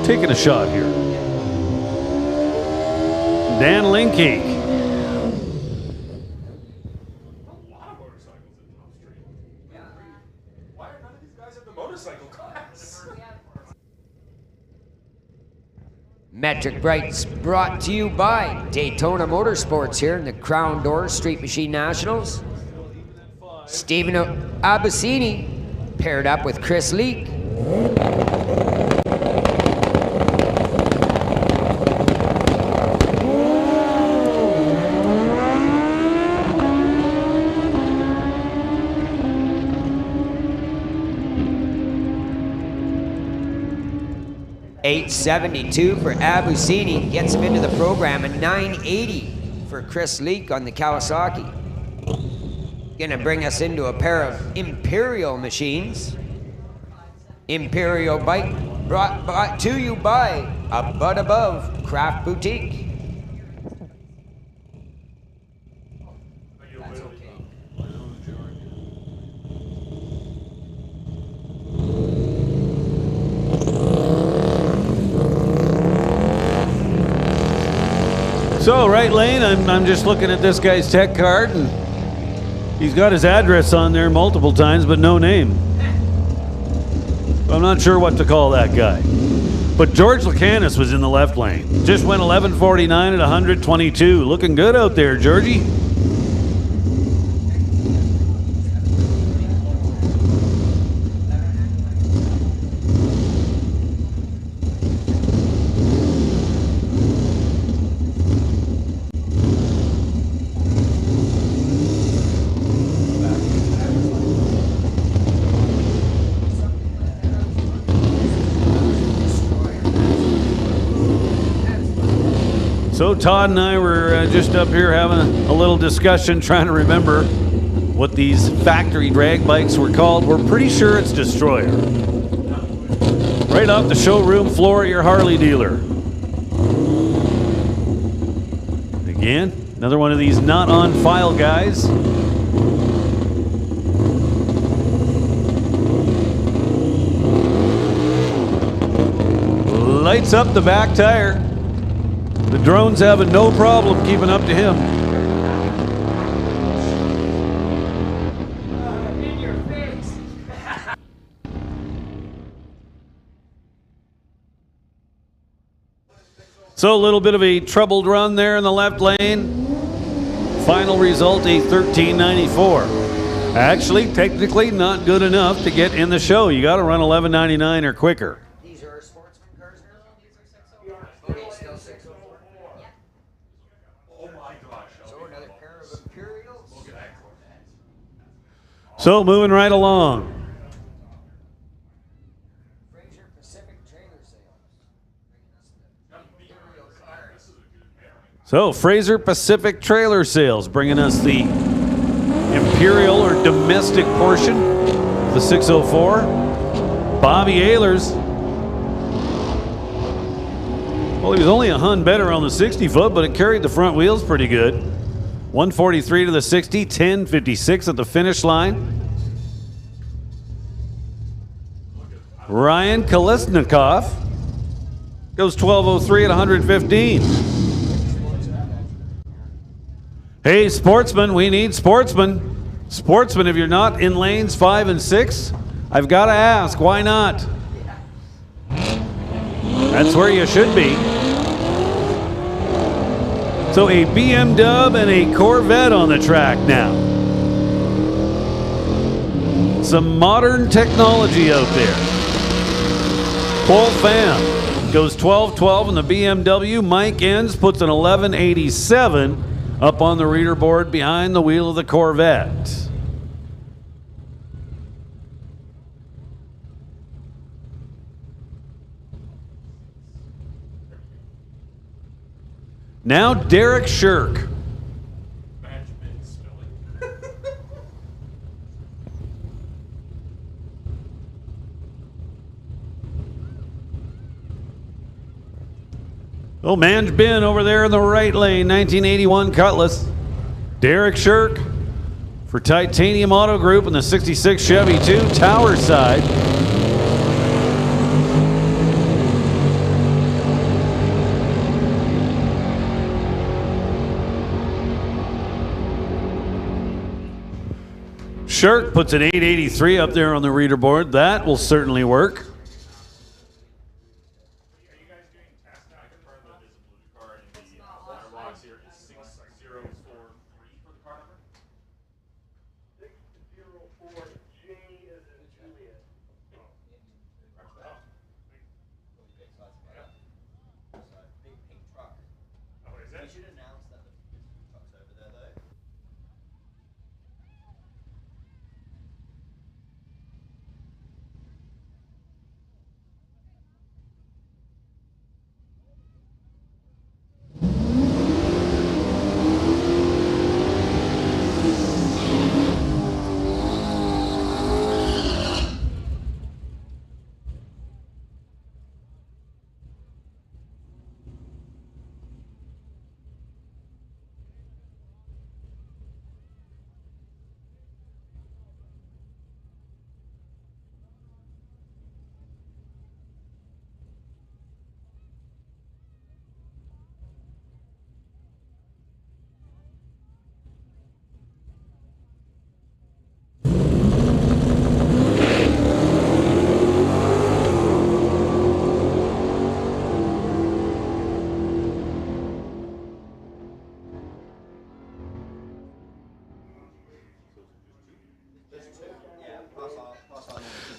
taking a shot here. Dan Linke. A lot of motorcycles in Top Street. Yeah. Why are none of these guys at the motorcycle class? Metric Brights brought to you by Daytona Motorsports here in the Crown Door Street Machine Nationals. Stephen Abbassini paired up with Chris Leake. 872 for Abusini gets him into the program, and 980 for Chris Leak on the Kawasaki. Gonna bring us into a pair of Imperial machines. Imperial bike brought to you by A Bud Above Craft Boutique. So, right lane, I'm just looking at this guy's tech card, and he's got his address on there multiple times, but no name. I'm not sure what to call that guy. But George Lacanis was in the left lane. Just went 11:49 at 122. Looking good out there, Georgie. So Todd and I were just up here having a little discussion, trying to remember what these factory drag bikes were called. We're pretty sure it's Destroyer. Right off the showroom floor at your Harley dealer. Again, another one of these not on file guys. Lights up the back tire. The drone's having no problem keeping up to him. In your face. So a little bit of a troubled run there in the left lane. Final result, a 13.94. Actually, technically not good enough to get in the show. You got to run 11.99 or quicker. These are sportsman cars now? Okay, still 604. Oh my gosh. So another pair of Imperials. Look at that. So moving right along. Fraser Pacific Trailer Sales. So Fraser Pacific Trailer Sales bringing us the Imperial or domestic portion of the 604. Bobby Ehlers. Well, he was only a hun better on the 60-foot, but it carried the front wheels pretty good. 143 to the 60, 10:56 at the finish line. Ryan Kolesnikov goes 12:03 at 115. Hey, sportsmen, we need sportsmen. Sportsmen, if you're not in lanes 5 and 6, I've got to ask, why not? That's where you should be. So a BMW and a Corvette on the track now. Some modern technology out there. Paul Pham goes 12:12 in the BMW. Mike Enns puts an 11:87 up on the reader board behind the wheel of the Corvette. Now Derek Shirk. Oh, Mange Bin over there in the right lane, 1981 Cutlass. Derek Shirk for Titanium Auto Group in the 66 Chevy 2, Tower side. Shirk puts an 883 up there on the reader board. That will certainly work.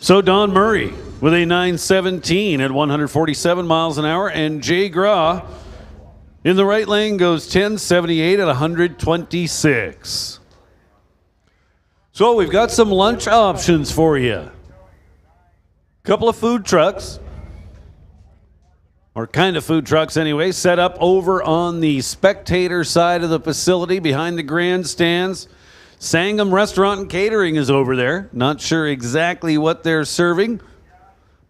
So Don Murray with a 917 at 147 miles an hour, and Jay Graw in the right lane goes 1078 at 126. So we've got some lunch options for you. Couple of food trucks, or kind of food trucks anyway, set up over on the spectator side of the facility behind the grandstands. Sangam Restaurant and Catering is over there. Not sure exactly what they're serving,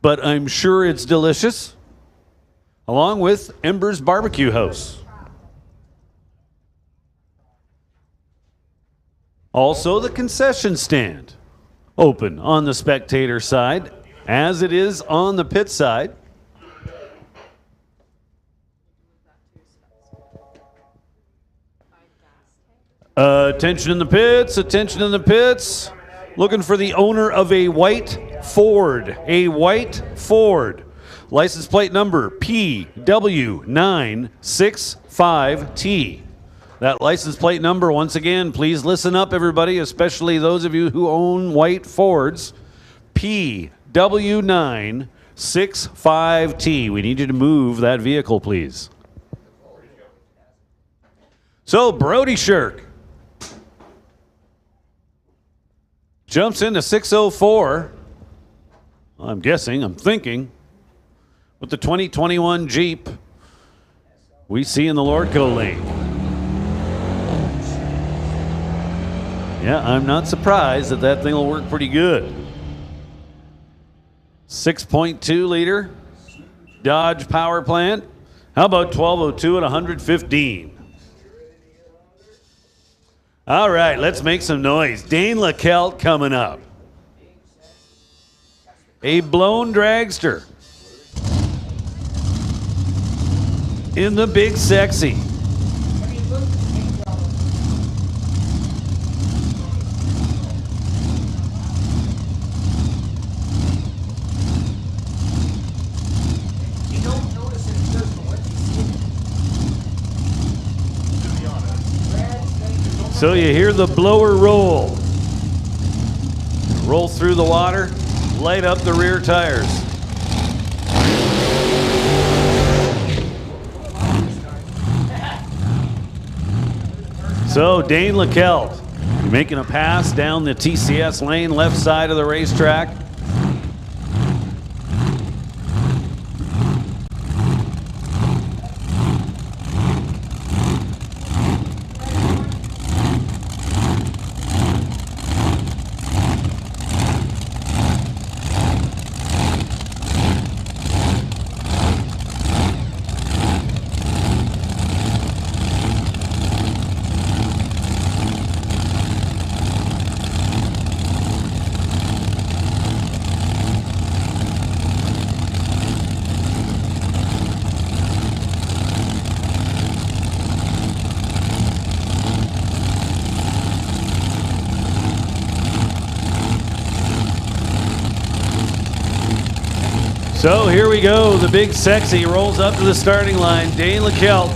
but I'm sure it's delicious. Along with Ember's Barbecue House. Also the concession stand open on the spectator side, as it is on the pit side. Attention in the pits, attention in the pits. Looking for the owner of a white Ford. A white Ford. License plate number PW965T. That license plate number, once again, please listen up, everybody, especially those of you who own white Fords. PW965T. We need you to move that vehicle, please. So, Brody Shirk jumps into 604. I'm guessing, I'm thinking, with the 2021 Jeep we see in the Lordco lane. Yeah, I'm not surprised that that thing will work pretty good. 6.2 liter Dodge power plant. How about 1202 at 115? All right, let's make some noise. Dane LeKelt coming up. A blown dragster in the big sexy. You don't notice it at first, but once you see it, So you hear the blower roll. Roll through the water, light up the rear tires. So Dane LeKelt making a pass down the TCS lane, left side of the racetrack. So here we go. The big sexy rolls up to the starting line. Dane LeKelt.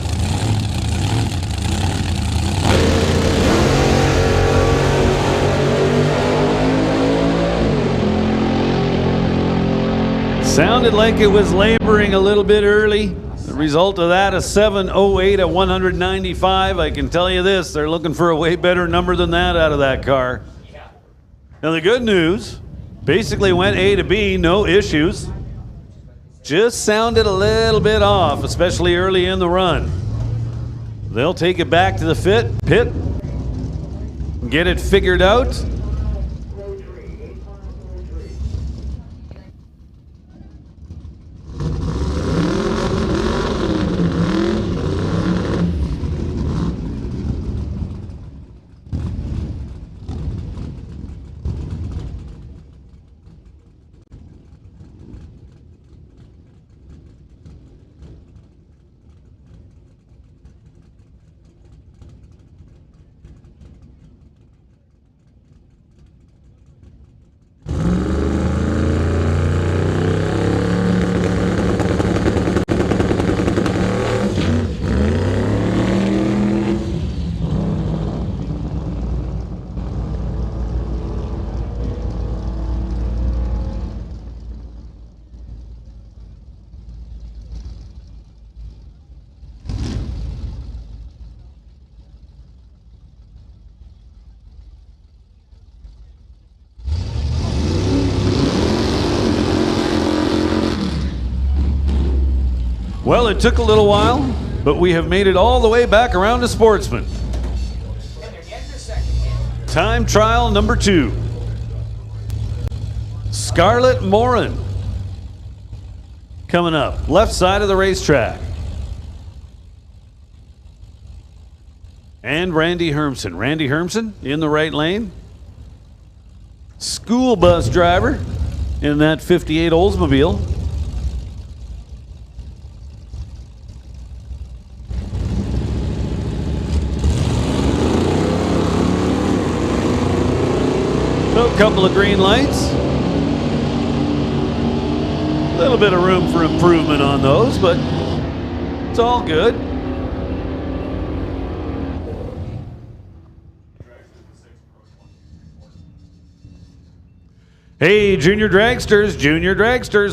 Sounded like it was laboring a little bit early. The result of that, a 7:08 at 195. I can tell you this, they're looking for a way better number than that out of that car. Now the good news, basically went A to B, no issues. Just sounded a little bit off, especially early in the run. They'll take it back to the pit, get it figured out. Well, it took a little while, but we have made it all the way back around to Sportsman. Time trial number 2. Scarlett Morin. Coming up, left side of the racetrack. And Randy Hermsen. Randy Hermsen in the right lane. School bus driver in that 58 Oldsmobile. So a couple of green lights. A little bit of room for improvement on those, but it's all good. Hey, junior dragsters,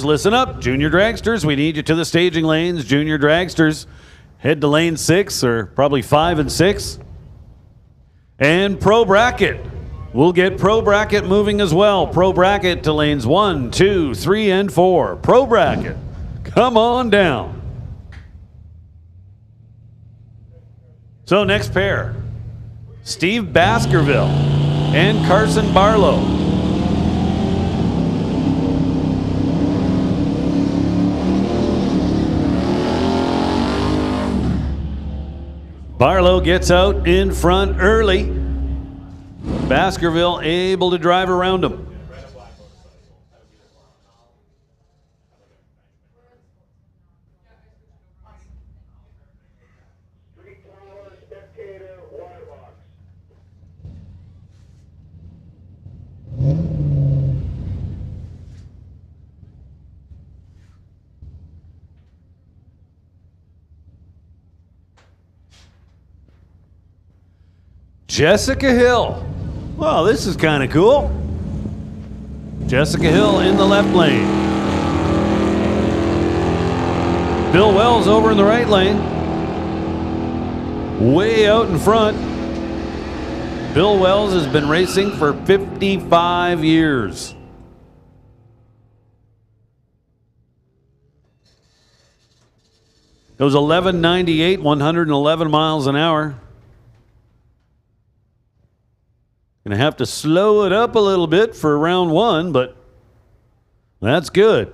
listen up. Junior dragsters, we need you to the staging lanes. Junior dragsters, head to lane 6 or probably 5 and 6. And Pro Bracket. We'll get Pro Bracket moving as well. Pro Bracket to lanes 1, 2, 3, and 4. Pro Bracket, come on down. So next pair, Steve Baskerville and Carson Barlow. Barlow gets out in front early. Baskerville able to drive around him. Street power, spectator, water box. Jessica Hill. Well, this is kind of cool. Jessica Hill in the left lane. Bill Wells over in the right lane. Way out in front. Bill Wells has been racing for 55 years. Goes 1198, 111 miles an hour. Going to have to slow it up a little bit for round 1, but that's good.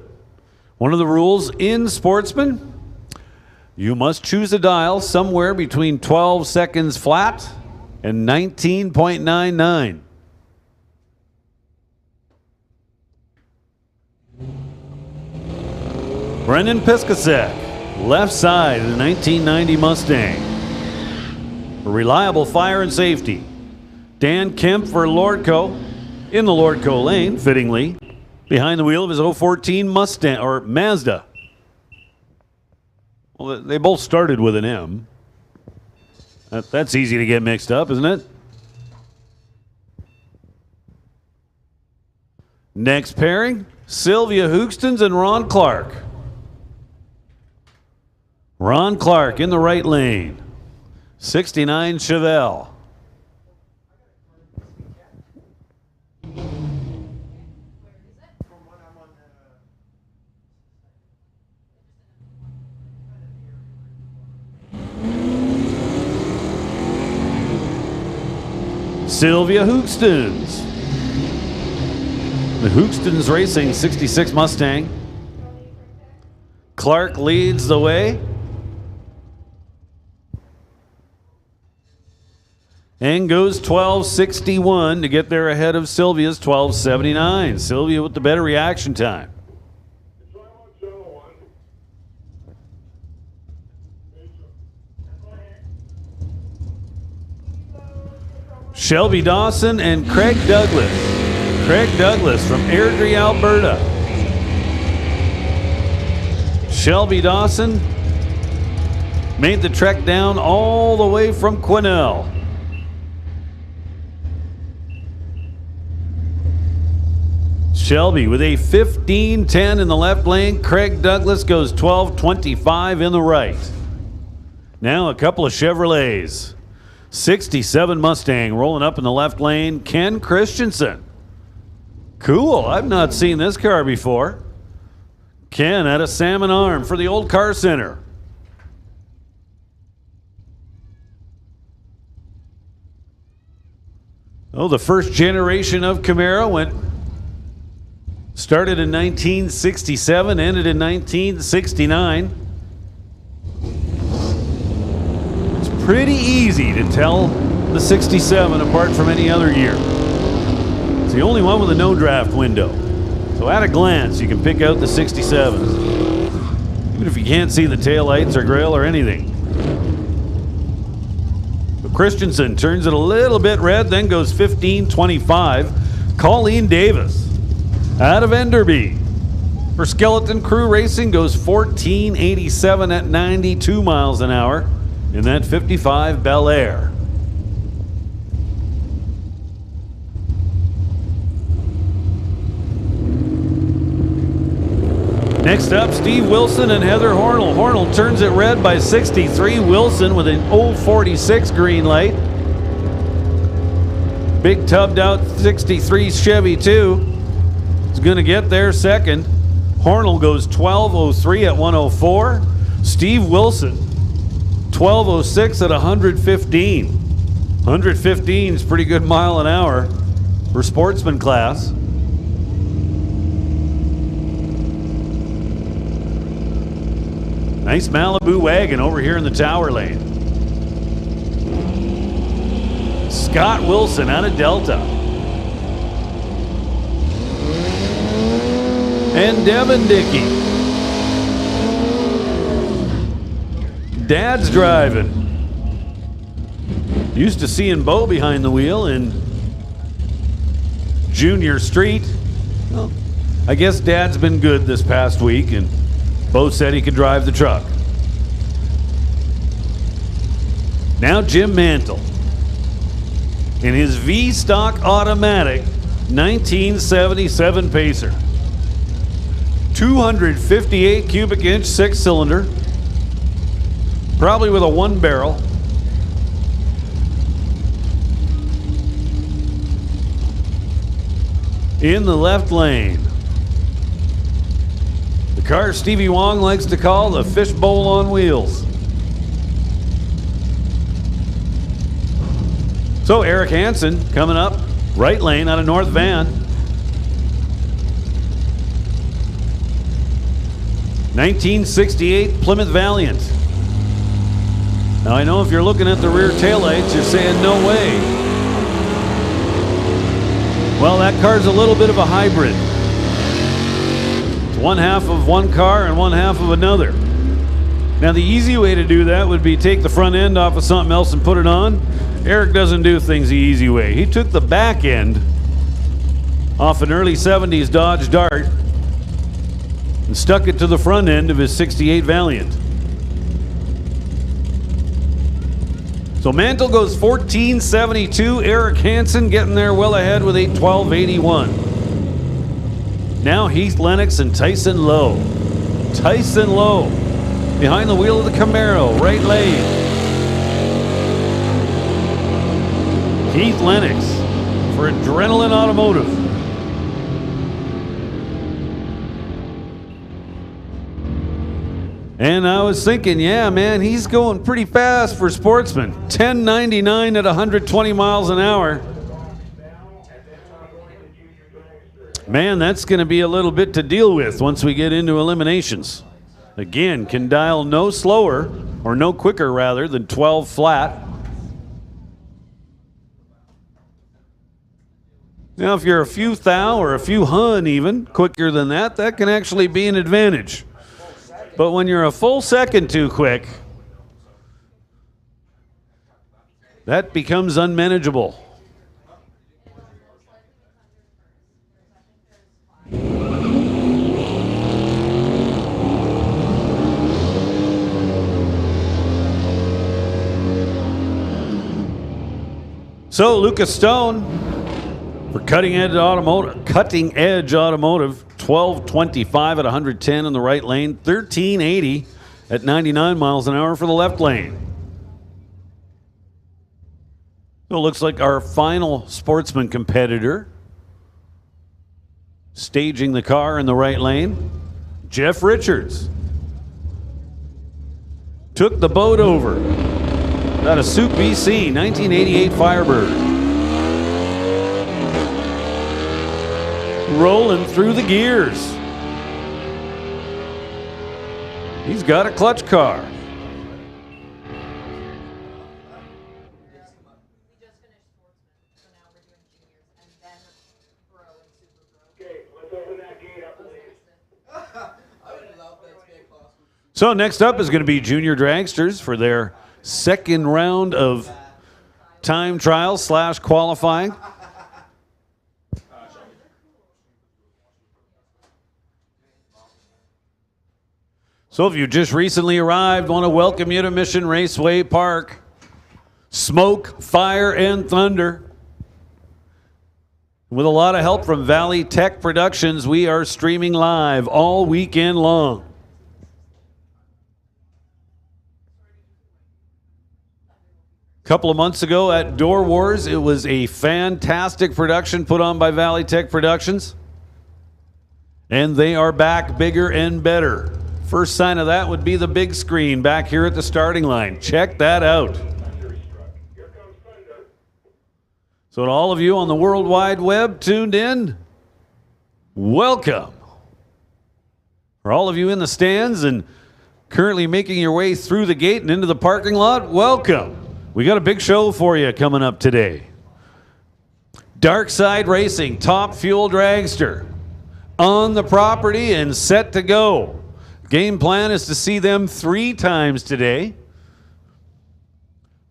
One of the rules in Sportsman, you must choose a dial somewhere between 12 seconds flat and 19.99. Brendan Piscasek, left side of the 1990 Mustang. A reliable fire and safety. Dan Kemp for Lordco in the Lordco lane, fittingly, behind the wheel of his 014 Mustang or Mazda. Well, they both started with an M. That's easy to get mixed up, isn't it? Next pairing, Sylvia Hoogstens and Ron Clark. Ron Clark in the right lane, 69 Chevelle. Sylvia Hoogstens. The Hoogstens Racing 66 Mustang. Clark leads the way. And goes 12:61 to get there ahead of Sylvia's 12:79. Sylvia with the better reaction time. Shelby Dawson and Craig Douglas. Craig Douglas from Airdrie, Alberta. Shelby Dawson made the trek down all the way from Quesnel. Shelby with a 15:10 in the left lane. Craig Douglas goes 12:25 in the right. Now a couple of Chevrolets. 67 Mustang rolling up in the left lane. Ken Christensen. Cool. I've not seen this car before. Ken at a salmon arm for the old car center. Oh, the first generation of Camaro started in 1967, ended in 1969. It's pretty easy to tell the 67 apart from any other year. It's the only one with a no draft window. So at a glance, you can pick out the 67s. Even if you can't see the taillights or grille or anything. But Christensen turns it a little bit red, then goes 15.25. Colleen Davis out of Enderby for Skeleton Crew Racing goes 14.87 at 92 miles an hour in that 55 Bel Air. Next up, Steve Wilson and Heather Hornell. Hornell turns it red by 63. Wilson with an 046 green light. Big tubbed out 63 Chevy too. Is going to get there second. Hornell goes 12.03 at 104. Steve Wilson 12.06 at 115. 115 is pretty good mile an hour for sportsman class. Nice Malibu wagon over here in the tower lane. Scott Wilson out of Delta. And Devin Dickey. Dad's driving. Used to seeing Bo behind the wheel in Junior Street. Well, I guess Dad's been good this past week, and Bo said he could drive the truck. Now Jim Mantle in his V-Stock automatic 1977 Pacer. 258 cubic inch 6-cylinder. Probably with a 1 barrel. In the left lane. The car Stevie Wong likes to call the fishbowl on wheels. So Eric Hansen coming up, right lane out of North Van. 1968 Plymouth Valiant. Now I know if you're looking at the rear taillights, you're saying no way. Well, that car's a little bit of a hybrid. It's one half of one car and one half of another. Now the easy way to do that would be take the front end off of something else and put it on. Eric doesn't do things the easy way. He took the back end off an early 70s Dodge Dart and stuck it to the front end of his 68 Valiant. So Mantle goes 14.72. Eric Hansen getting there well ahead with 8:12.81. Now Heath Lennox and Tyson Lowe. Tyson Lowe behind the wheel of the Camaro, right lane. Heath Lennox for Adrenaline Automotive. And I was thinking, yeah, man, he's going pretty fast for Sportsman. 10.99 at 120 miles an hour. Man, that's going to be a little bit to deal with once we get into eliminations. Again, can dial no slower, or no quicker rather, than 12 flat. Now, if you're a few thou or a few hun even quicker than that, that can actually be an advantage. But when you're a full second too quick, that becomes unmanageable. So Lucas Stone for Cutting Edge Automotive, 12.25 at 110 in the right lane, 13.80 at 99 miles an hour for the left lane. So it looks like our final Sportsman competitor staging the car in the right lane, Jeff Richards. Took the boat over. Got a Soup BC 1988 Firebird. rolling through the gears. He's got a clutch car. We just finished sportsman, so now we're doing juniors and then pro and super pro. Okay, let's open that gate up, please. So next up is going to be Junior Dragsters for their second round of time trial / qualifying. So if you just recently arrived, want to welcome you to Mission Raceway Park. Smoke, fire, and thunder. With a lot of help from Valley Tech Productions, we are streaming live all weekend long. A couple of months ago at Door Wars, it was a fantastic production put on by Valley Tech Productions. And they are back bigger and better. First sign of that would be the big screen back here at the starting line. Check that out. Here comes thunder. So to all of you on the World Wide Web tuned in, welcome. For all of you in the stands and currently making your way through the gate and into the parking lot, welcome. We got a big show for you coming up today. Dark Side Racing, top fuel dragster, on the property and set to go. Game plan is to see them 3 times today.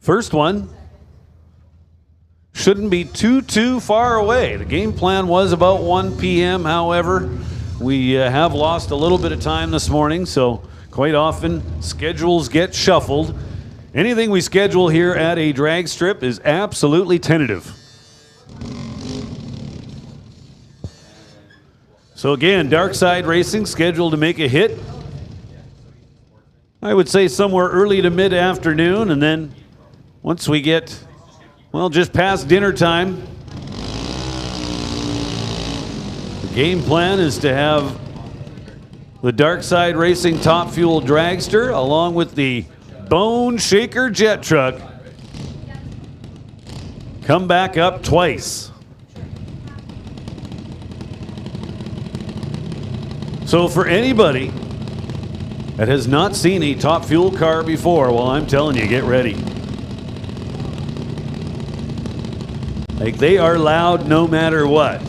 First one shouldn't be too far away. The game plan was about 1 p.m. However, we have lost a little bit of time this morning, so quite often schedules get shuffled. Anything we schedule here at a drag strip is absolutely tentative. So again, Dark Side Racing scheduled to make a hit. I would say somewhere early to mid-afternoon, and then once we get, well, just past dinner time, the game plan is to have the Dark Side Racing Top Fuel Dragster along with the Bone Shaker Jet Truck come back up twice. So for anybody that has not seen a Top Fuel car before, well, I'm telling you, get ready. Like, they are loud no matter what.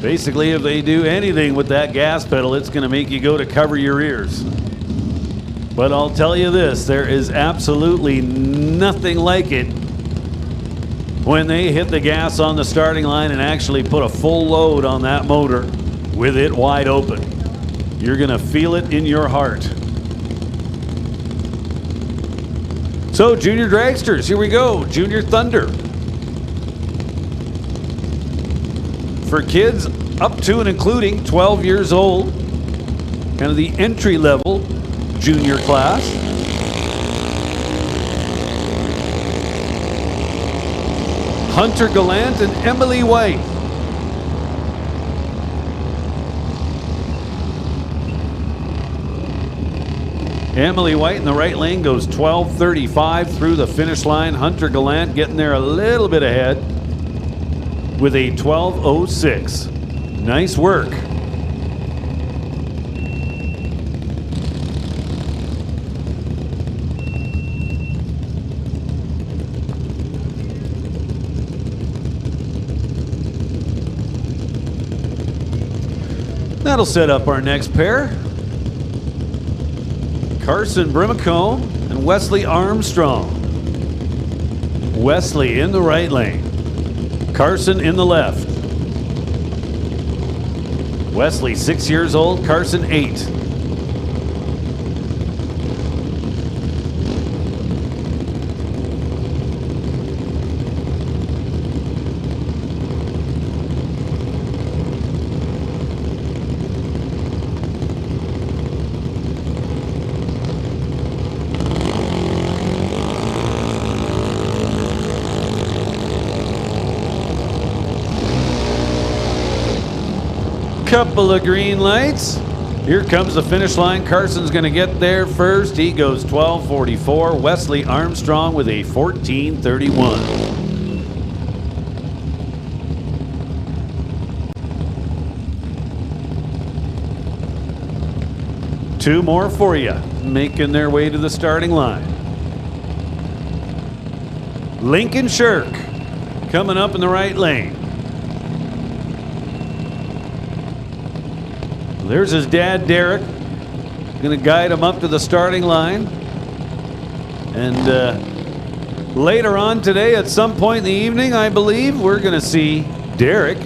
Basically, if they do anything with that gas pedal, it's going to make you go to cover your ears. But I'll tell you this, there is absolutely nothing like it when they hit the gas on the starting line and actually put a full load on that motor with it wide open. You're going to feel it in your heart. So, Junior Dragsters, here we go. Junior Thunder. For kids up to and including 12 years old, kind of the entry-level junior class. Hunter Gallant and Emily White. Emily White in the right lane goes 12:35 through the finish line. Hunter Gallant getting there a little bit ahead with a 12:06. Nice work. That'll set up our next pair. Carson Brimacombe and Wesley Armstrong. Wesley in the right lane. Carson in the left. Wesley 6 years old, Carson 8. Couple of green lights. Here comes the finish line. Carson's going to get there first. He goes 12:44. Wesley Armstrong with a 14:31. 2 more for you, making their way to the starting line. Lincoln Shirk coming up in the right lane. There's his dad, Derek. Going to guide him up to the starting line. And later on today, at some point in the evening, I believe, we're going to see Derek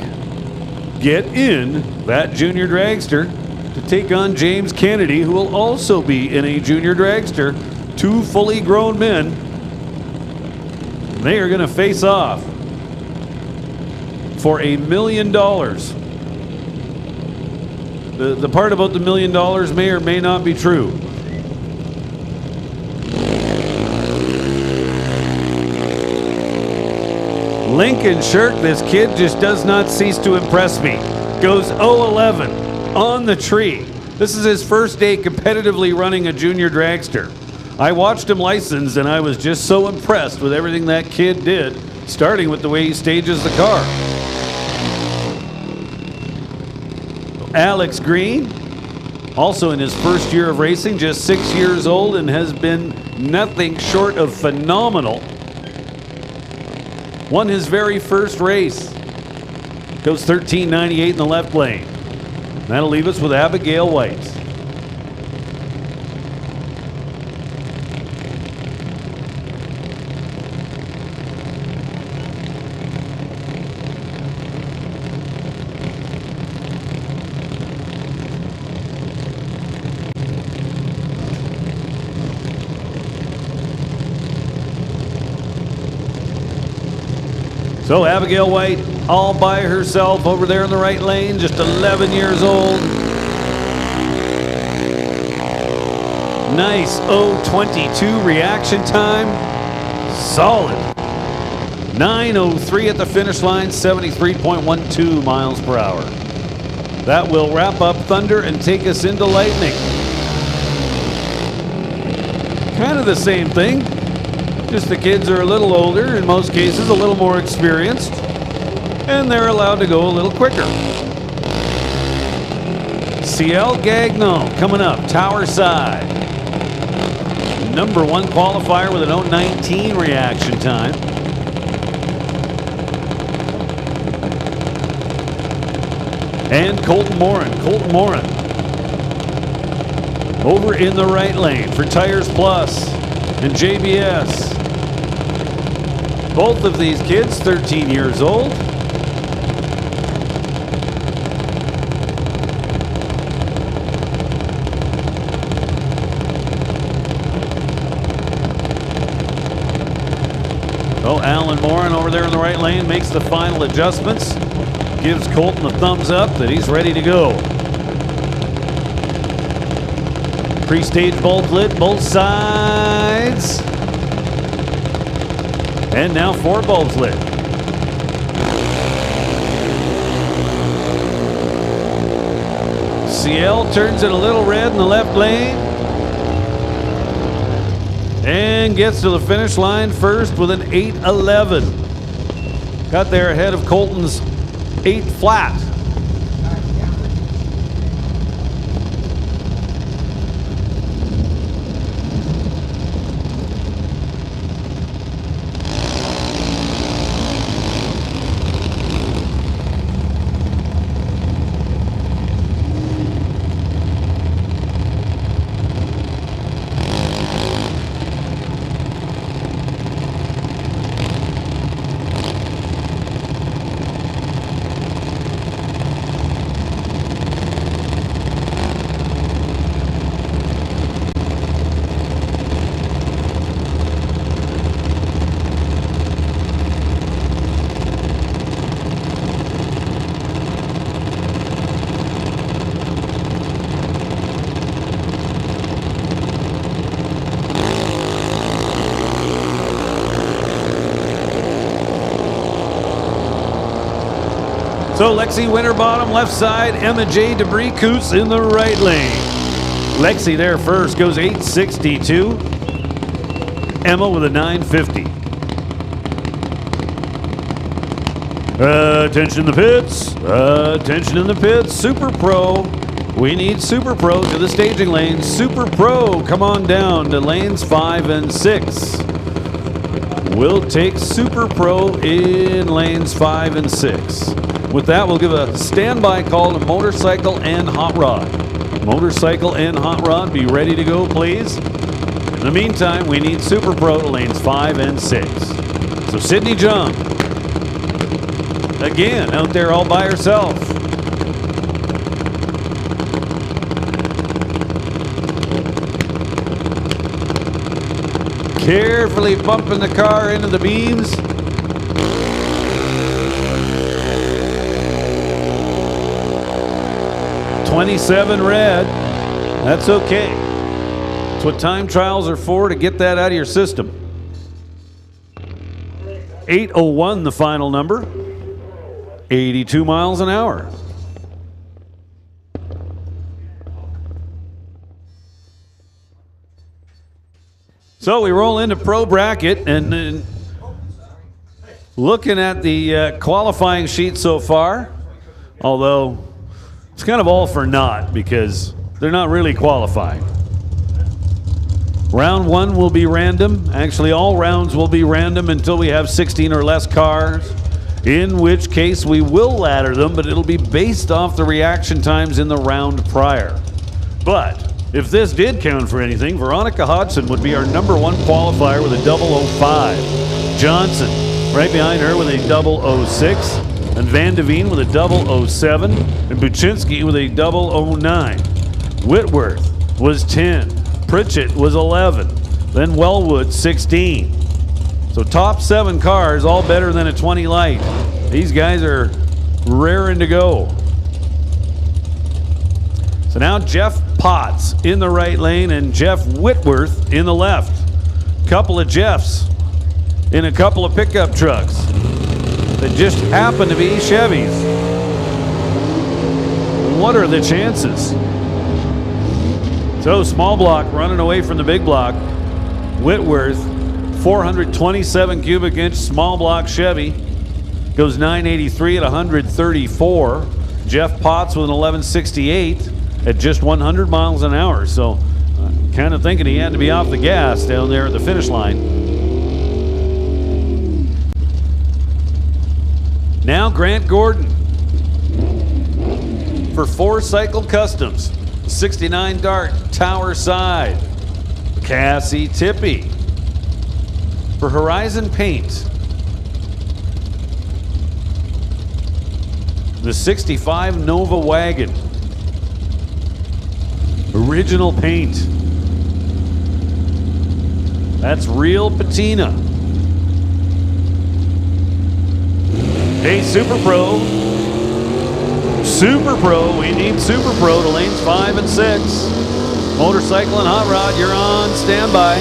get in that junior dragster to take on James Kennedy, who will also be in a junior dragster. 2 fully grown men. They are going to face off for $1 million. The part about the $1 million may or may not be true. Lincoln Shirk, this kid just does not cease to impress me. Goes 0-11 on the tree. This is his first day competitively running a junior dragster. I watched him license and I was just so impressed with everything that kid did, starting with the way he stages the car. Alex Green, also in his first year of racing, just 6 years old, and has been nothing short of phenomenal. Won his very first race. Goes 13.98 in the left lane. That'll leave us with Abigail White. So Abigail White all by herself over there in the right lane, just 11 years old. Nice 0.22 reaction time. Solid. 9:03 at the finish line, 73.12 miles per hour. That will wrap up Thunder and take us into Lightning. Kind of the same thing. Just the kids are a little older, in most cases a little more experienced, and they're allowed to go a little quicker. CL Gagnon coming up, Tower Side. Number 1 qualifier with an 0.19 reaction time. And Colton Morin. Colton Morin over in the right lane for Tires Plus and JBS. Both of these kids, 13 years old. Oh, Alan Morin over there in the right lane makes the final adjustments. Gives Colton a thumbs up that he's ready to go. Pre-stage bulb lit, both sides. And now 4 bulbs lit. CL turns it a little red in the left lane. And gets to the finish line first with an 8:11. Got there ahead of Colton's 8 flat. So Lexi Winterbottom left side, Emma J. Debris Coots in the right lane. Lexi there first, goes 8:62. Emma with a 9:50. Attention in the pits. Attention in the pits. Super Pro We need Super Pro to the staging lanes. Super Pro, come on down to lanes 5 and 6. We'll take Super Pro in lanes 5 and 6. With that, we'll give a standby call to Motorcycle and Hot Rod. Motorcycle and Hot Rod, be ready to go, please. In the meantime, we need Super Pro to lanes 5 and 6. So Sydney John, again, out there all by herself. Carefully bumping the car into the beams. .27 red. That's okay. That's what time trials are for, to get that out of your system. 8:01 the final number. 82 miles an hour. So we roll into pro bracket, and looking at the qualifying sheet so far, although it's kind of all for naught because they're not really qualifying. Round 1 will be random. Actually, all rounds will be random until we have 16 or less cars, in which case we will ladder them, but it'll be based off the reaction times in the round prior. But if this did count for anything, Veronica Hodgson would be our number 1 qualifier with a 005. Johnson right behind her with a 006. And Van de Veen with a 007. And Buczynski with a 009. Whitworth was 10. Pritchett was 11. Then Wellwood 16. So top 7 cars, all better than a 20 light. These guys are raring to go. So now Jeff Potts in the right lane and Jeff Whitworth in the left. Couple of Jeffs in a couple of pickup trucks that just happen to be Chevys. What are the chances? So small block running away from the big block. Whitworth, 427 cubic inch small block Chevy. Goes 983 at 134. Jeff Potts with an 1168. At just 100 miles an hour. So kind of thinking he had to be off the gas down there at the finish line. Now Grant Gordon for 4 Cycle Customs. 69 Dart Tower Side. Cassie Tippy for Horizon Paint. The 65 Nova Wagon. Original paint. That's real patina. Hey, Super Pro. Super Pro. We need Super Pro to lanes 5 and 6. Motorcycle and Hot Rod, you're on standby.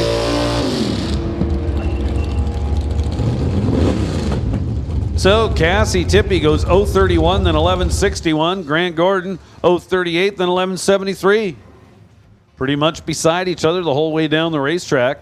So Cassie Tippy goes 031, then 1161. Grant Gordon 038, then 1173. Pretty much beside each other the whole way down the racetrack.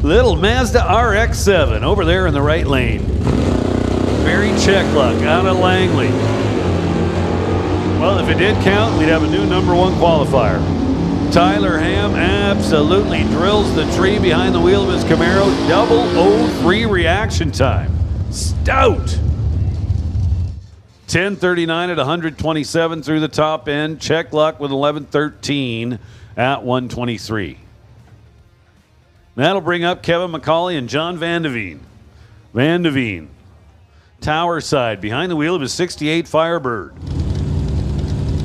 Little Mazda RX-7 over there in the right lane. Barry Checkluck out of Langley. Well, if it did count, we'd have a new number 1 qualifier. Tyler Ham absolutely drills the tree behind the wheel of his Camaro. 003 reaction time. Stout. 10:39 at 127 through the top end. Checkluck with 11:13 at 123. That'll bring up Kevin McCauley and John Van de Veen. Van de Veen. Tower side behind the wheel of his 68 Firebird.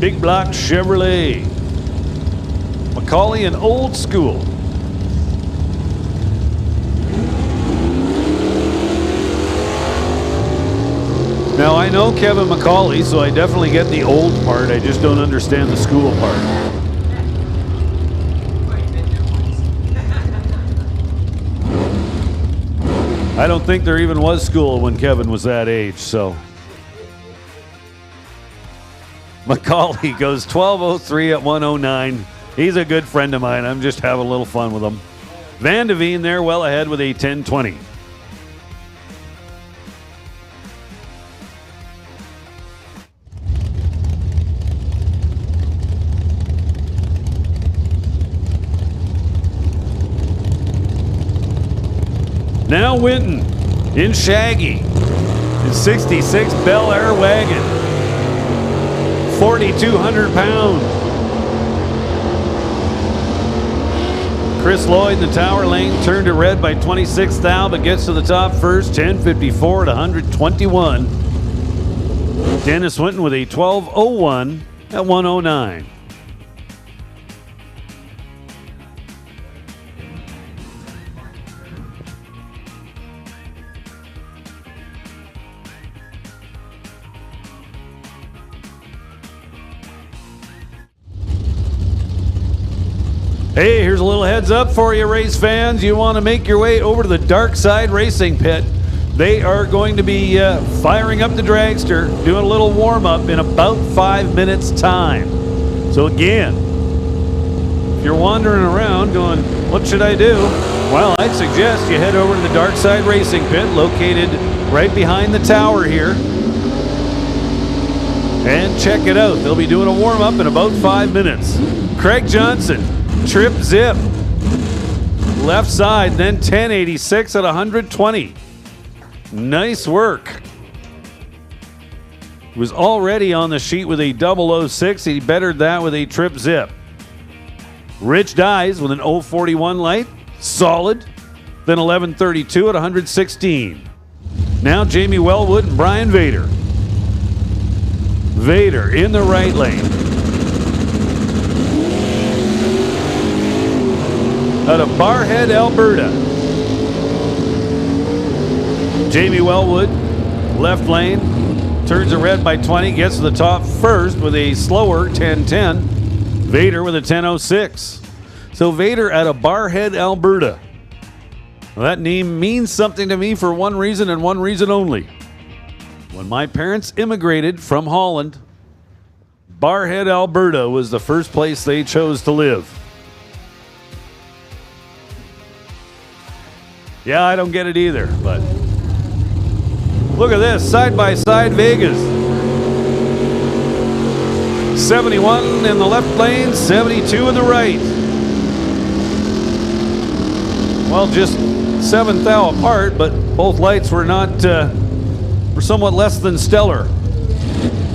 Big block Chevrolet. McCauley in old school. Now I know Kevin McCauley, so I definitely get the old part. I just don't understand the school part. I don't think there even was school when Kevin was that age, so. McCauley goes 12:03 at 109. He's a good friend of mine. I'm just having a little fun with him. Van de Veen there well ahead with a 10:20. Now Winton in Shaggy. His 66 Bel Air wagon. 4,200 pounds. Chris Lloyd in the tower lane turned to red by 26 thou, but gets to the top first. 10:54 at 121. Dennis Winton with a 12:01 at 109. Hey, here's a little heads up for you, race fans. You want to make your way over to the Dark Side Racing Pit. They are going to be firing up the dragster, doing a little warm-up in about 5 minutes' time. So again, if you're wandering around going, what should I do? Well, I'd suggest you head over to the Dark Side Racing Pit, located right behind the tower here, and check it out. They'll be doing a warm-up in about 5 minutes. Craig Johnson. Trip zip. Left side, then 1086 at 120. Nice work. Was already on the sheet with a 006. He bettered that with a trip zip. Rich Dyes with an 041 light. Solid. Then 1132 at 116. Now Jamie Wellwood and Brian Vader. Vader in the right lane. Out of Barhead, Alberta. Jamie Wellwood, left lane, turns a red by 20, gets to the top first with a slower 10:10. Vader with a 10:06. So Vader out of Barhead, Alberta. Well, that name means something to me for one reason and one reason only. When my parents immigrated from Holland, Barhead, Alberta was the first place they chose to live. Yeah, I don't get it either, but look at this, side-by-side Vegas. 71 in the left lane, 72 in the right. Well, just 7 thou apart, but both lights were were somewhat less than stellar.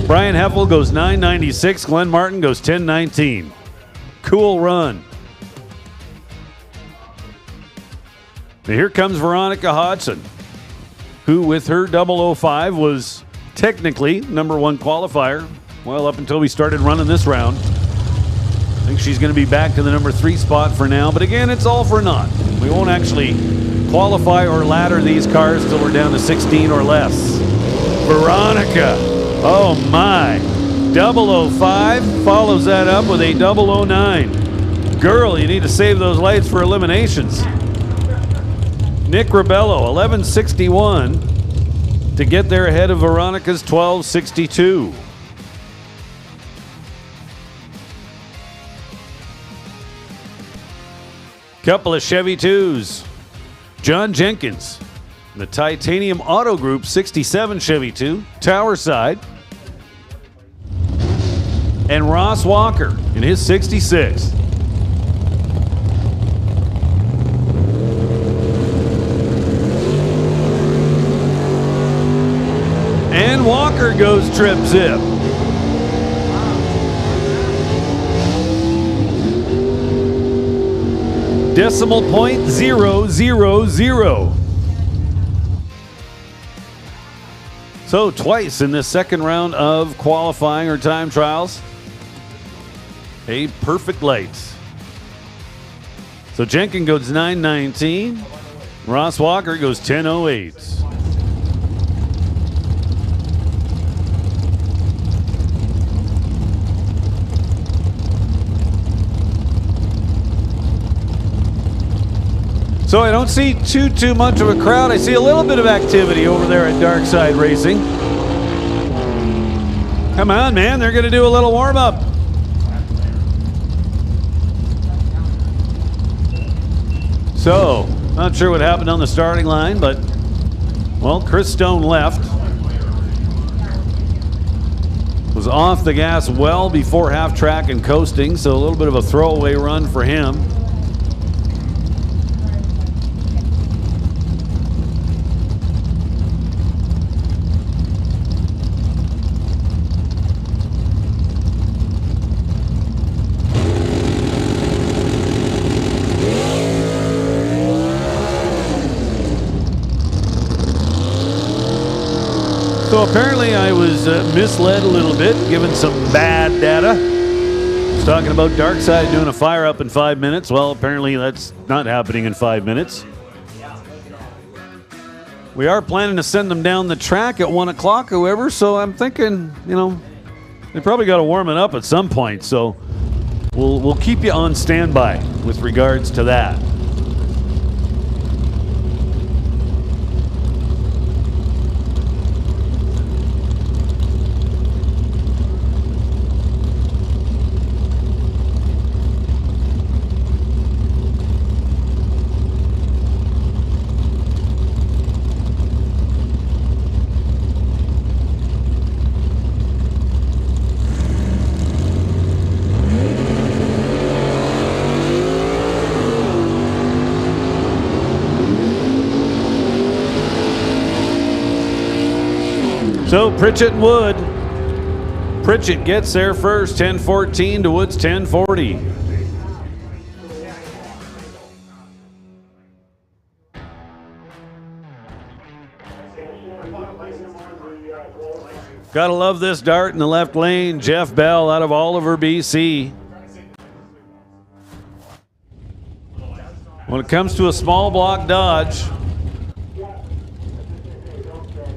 Brian Heffel goes 996, Glenn Martin goes 1019. Cool run. Now here comes Veronica Hodgson, who with her 005 was technically #1 qualifier. Well, up until we started running this round. I think she's going to be back to the #3 spot for now. But again, it's all for naught. We won't actually qualify or ladder these cars till we're down to 16 or less. Veronica, oh my. 005 follows that up with a 009. Girl, you need to save those lights for eliminations. Nick Ribello, 1161 to get there ahead of Veronica's 1262. Couple of Chevy 2s. John Jenkins, the Titanium Auto Group 67 Chevy 2, tower side. And Ross Walker in his 66. And Walker goes trip zip. Decimal point 000. So twice in this second round of qualifying or time trials, a perfect light. So Jenkins goes 919. Ross Walker goes 1008. So I don't see too much of a crowd. I see a little bit of activity over there at Dark Side Racing. Come on, man. They're going to do a little warm-up. So, not sure what happened on the starting line, but, well, Chris Stone left. Was off the gas well before half track and coasting, so a little bit of a throwaway run for him. So apparently I was misled a little bit, given some bad data. I was talking about Darkside doing a fire up in 5 minutes. Well, apparently that's not happening in 5 minutes. We are planning to send them down the track at 1 o'clock, however, so I'm thinking, you know, they probably got to warm it up at some point. So we'll keep you on standby with regards to that. So Pritchett and Wood. Pritchett gets there first, 10:14 to Wood's 10:40. Gotta love this dart in the left lane. Jeff Bell out of Oliver, BC. When it comes to a small block Dodge,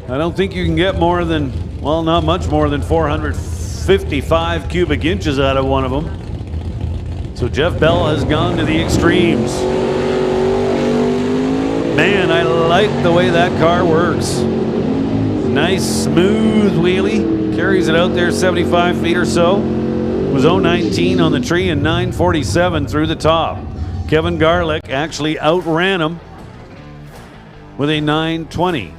I don't think you can get more than, well, not much more than 455 cubic inches out of one of them. So Jeff Bell has gone to the extremes. Man, I like the way that car works. Nice, smooth wheelie. Carries it out there 75 feet or so. Was 019 on the tree and 947 through the top. Kevin Garlick actually outran him with a 920.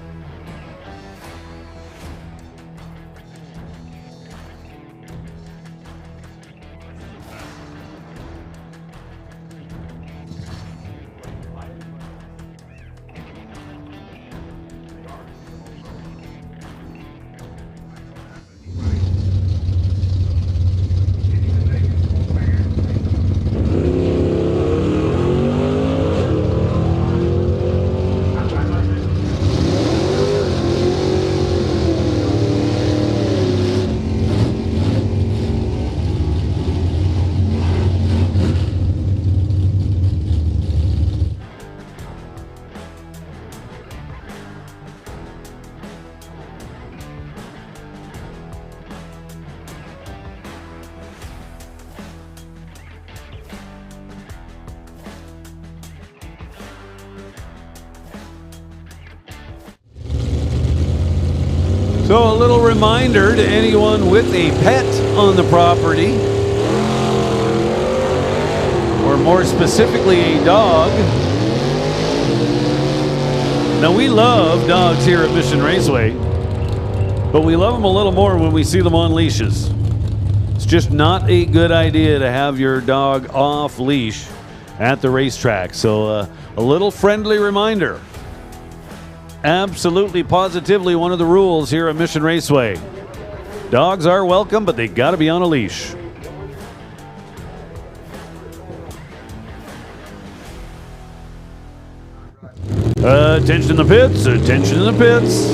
So a little reminder to anyone with a pet on the property, or more specifically a dog. Now we love dogs here at Mission Raceway, but we love them a little more when we see them on leashes. It's just not a good idea to have your dog off leash at the racetrack. So a little friendly reminder. Absolutely, positively one of the rules here at Mission Raceway. Dogs are welcome, but they got to be on a leash. Attention in the pits, attention in the pits.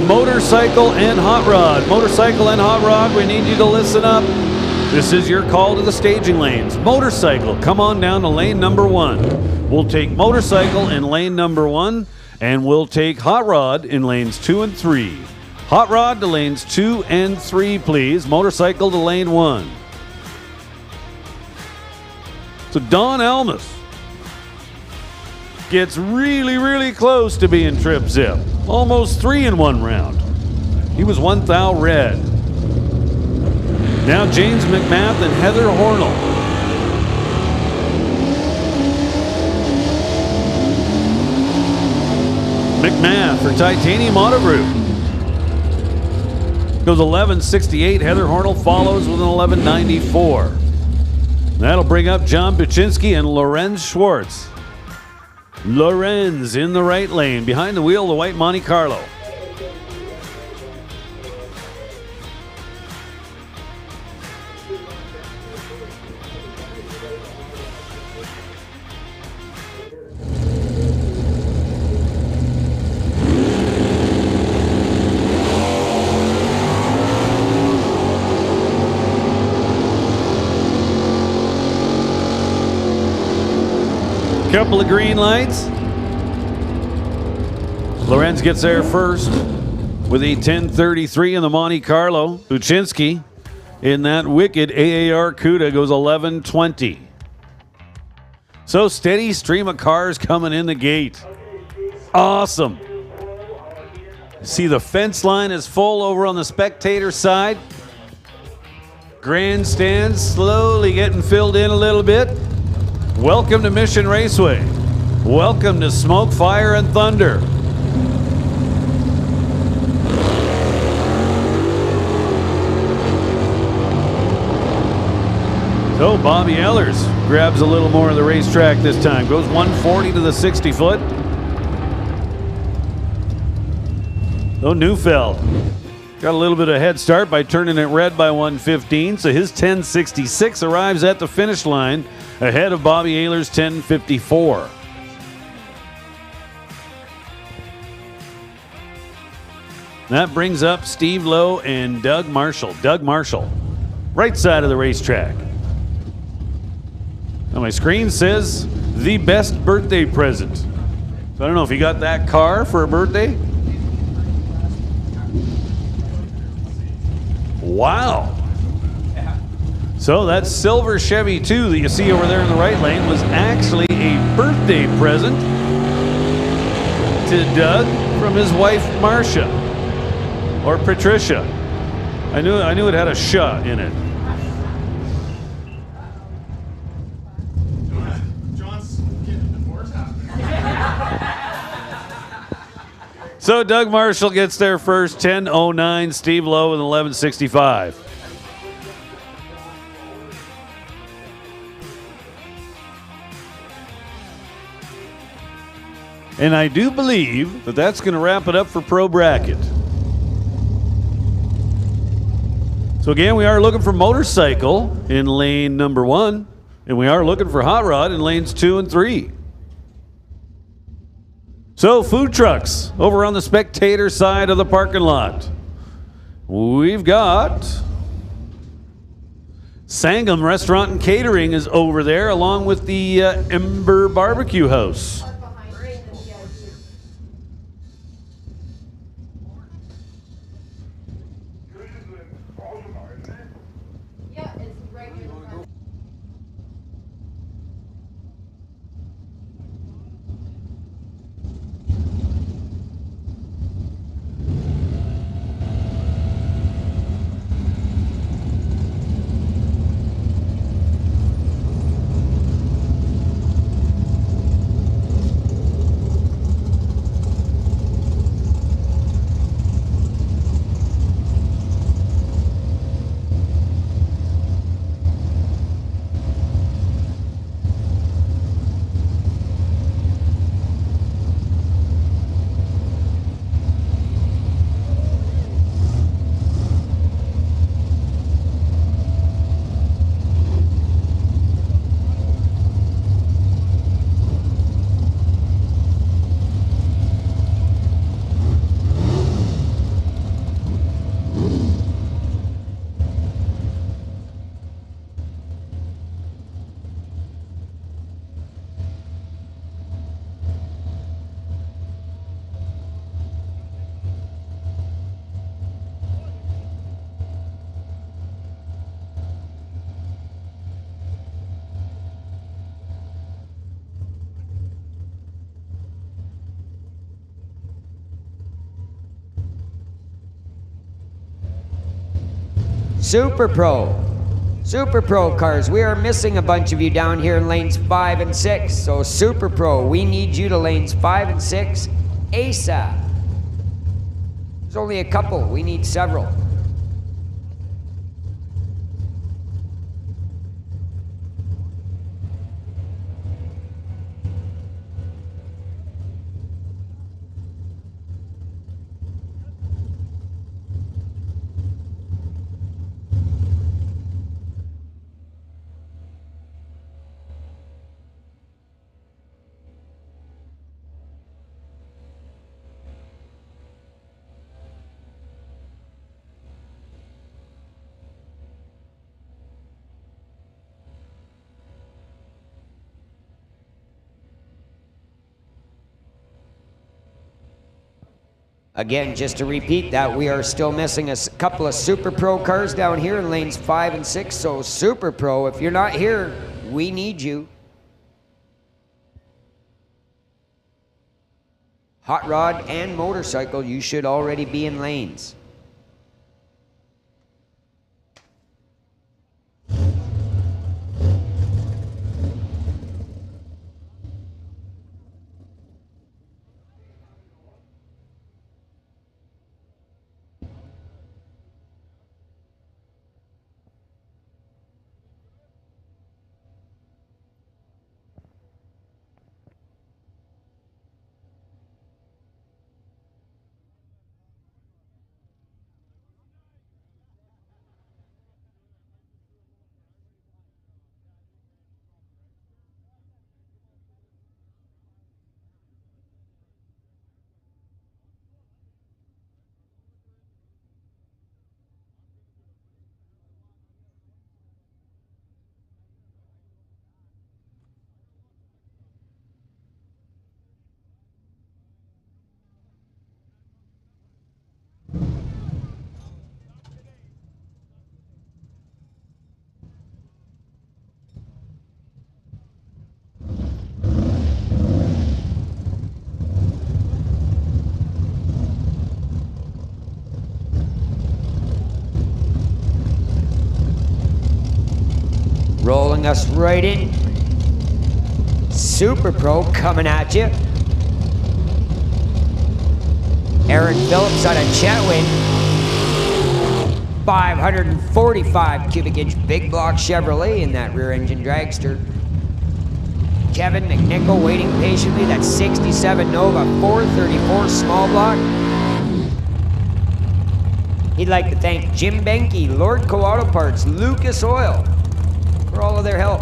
Motorcycle and hot rod. Motorcycle and hot rod, we need you to listen up. This is your call to the staging lanes. Motorcycle, come on down to lane number 1. We'll take motorcycle in lane number 1, and we'll take hot rod in lanes 2 and 3. Hot rod to lanes 2 and 3, please. Motorcycle to lane 1. So Don Almus gets really, really close to being trip zip. Almost 3 in 1 round. He was 1 thou red. Now James McMath and Heather Hornell. McMahon for Titanium Auto Group. Goes 11.68. Heather Hornell follows with an 11.94. That'll bring up John Buczynski and Lorenz Schwartz. Lorenz in the right lane. Behind the wheel, the white Monte Carlo. Couple of green lights. Lorenz gets there first with a 10.33 in the Monte Carlo. Buczynski in that wicked AAR Cuda goes 11.20. So steady stream of cars coming in the gate. Awesome. See the fence line is full over on the spectator side. Grandstands slowly getting filled in a little bit. Welcome to Mission Raceway. Welcome to Smoke, Fire, and Thunder. So Bobby Ehlers grabs a little more of the racetrack this time. Goes 140 to the 60 foot. So Neufeld got a little bit of head start by turning it red by 115. So his 10.66 arrives at the finish line ahead of Bobby Ehlers' 10.54. That brings up Steve Lowe and Doug Marshall. Doug Marshall, right side of the racetrack. Now my screen says the best birthday present. So I don't know if you got that car for a birthday. Wow. So that silver Chevy 2 that you see over there in the right lane was actually a birthday present to Doug from his wife Marcia or Patricia. I knew it had a "sh" in it. John's getting a divorce happening. So Doug Marshall gets there first, 10.09. Steve Lowe with 11.65. And I do believe that that's going to wrap it up for Pro Bracket. So again, we are looking for motorcycle in lane number 1, and we are looking for hot rod in lanes 2 and 3. So food trucks over on the spectator side of the parking lot. We've got Sangam Restaurant and Catering is over there, along with the Ember Barbecue House. Yeah, it's right near the front. Super Pro cars, we are missing a bunch of you down here in lanes 5 and 6. So Super Pro, we need you to lanes 5 and 6 ASAP. There's only a couple, we need several. Again, just to repeat that, we are still missing a couple of Super Pro cars down here in lanes 5 and 6. So Super Pro, if you're not here, we need you. Hot rod and motorcycle, you should already be in lanes. Rolling us right in. Super Pro coming at you. Aaron Phillips out of Chetwynd. 545 cubic inch big block Chevrolet in that rear engine dragster. Kevin McNichol waiting patiently. That 67 Nova 434 small block. He'd like to thank Jim Benke, Lordco Auto Parts, Lucas Oil for all of their help.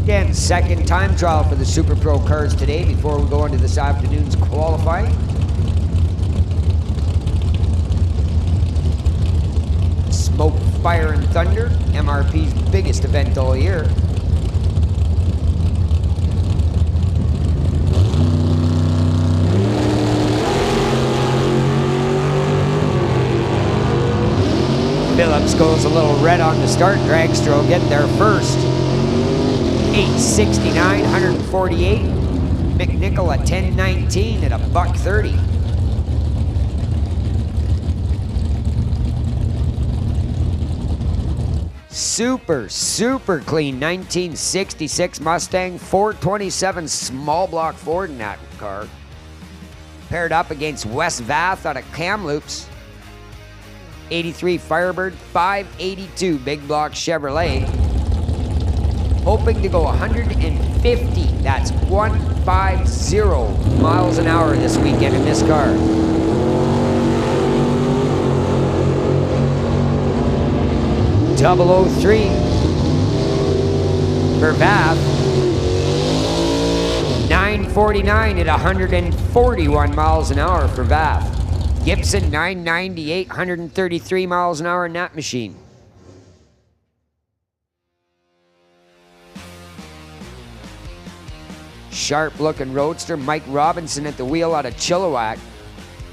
Again, second time trial for the Super Pro cars today before we go into this afternoon's qualifying. Smoke, Fire, and Thunder, MRP's biggest event all year. Phillips goes a little red on the start. Dragster will get there first. 869, 148. McNichol at 1019 at $130. Super clean 1966 Mustang 427 small block Ford in that car. Paired up against Wes Vath out of Kamloops. 83 Firebird, 582 big block Chevrolet. Hoping to go 150, that's 150 miles an hour this weekend in this car. Double 03 for Vath. 949 at 141 miles an hour for Vath. Gibson 998, 133 miles an hour in that machine. Sharp looking roadster, Mike Robinson at the wheel out of Chilliwack.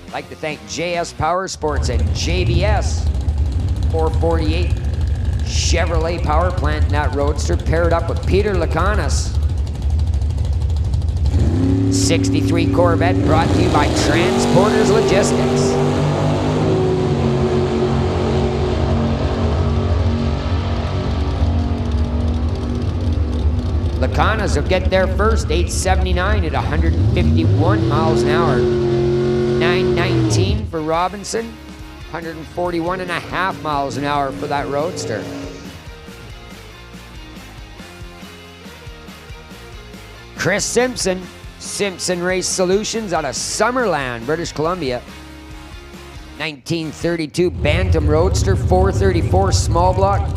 I'd like to thank JS Power Sports and JBS 448 Chevrolet power plant in that roadster, paired up with Peter Lacanas. '63 Corvette brought to you by Transporters Logistics. Lacanas will get there first, 879 at 151 miles an hour. 919 for Robinson, 141.5 miles an hour for that Roadster. Chris Simpson, Simpson Race Solutions out of Summerland, British Columbia. 1932 Bantam Roadster, 434 small block.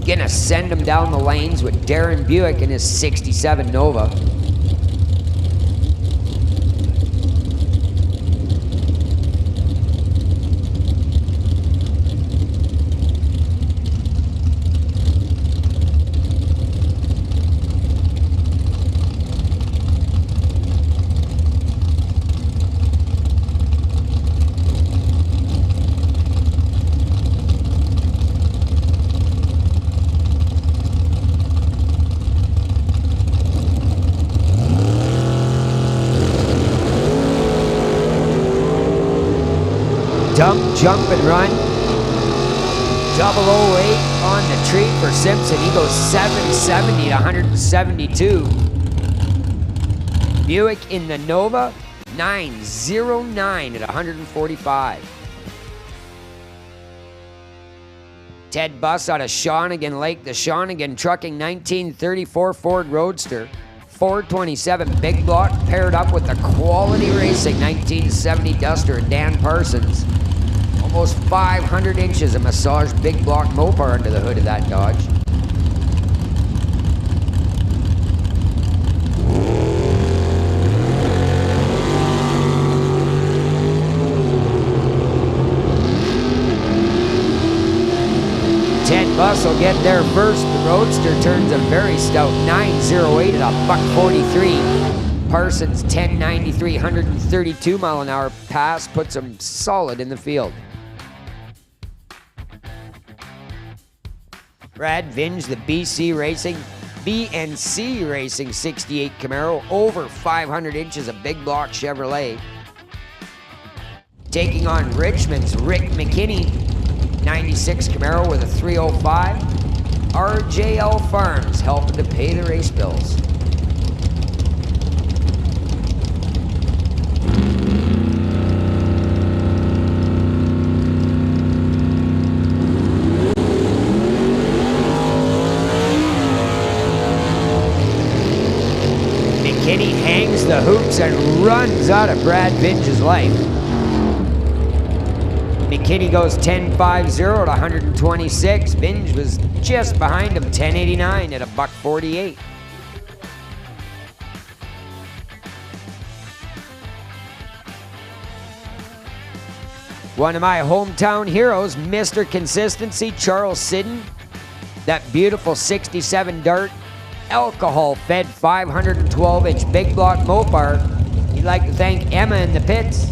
Gonna send him down the lanes with Darren Buick in his 67 Nova. Dump, jump, and run. 008 on the tree for Simpson. He goes 770 to 172. Buick in the Nova, 909 at 145. Ted Buss out of Shawnigan Lake, the Shawnigan Trucking 1934 Ford Roadster. 427 big block paired up with the Quality Racing 1970 Duster and Dan Parsons. Almost 500 inches of massage big block Mopar under the hood of that Dodge. Ted Buss will get there first. The Roadster turns a very stout 908 at a $143. Parsons 1093, 132 mile an hour pass puts him solid in the field. Brad Vinge, the BNC Racing 68 Camaro, over 500 inches of big block Chevrolet. Taking on Richmond's Rick McKinney, 96 Camaro with a 305. RJL Farms helping to pay the race bills. McKinney hangs the hoops and runs out of Brad Vinge's life. McKinney goes 10.50 to 126. Vinge was just behind him, 10.89 at a $148. One of my hometown heroes, Mr. Consistency, Charles Siddon. That beautiful 67 Dart, alcohol-fed 512-inch big block Mopar. He'd like to thank Emma in the pits,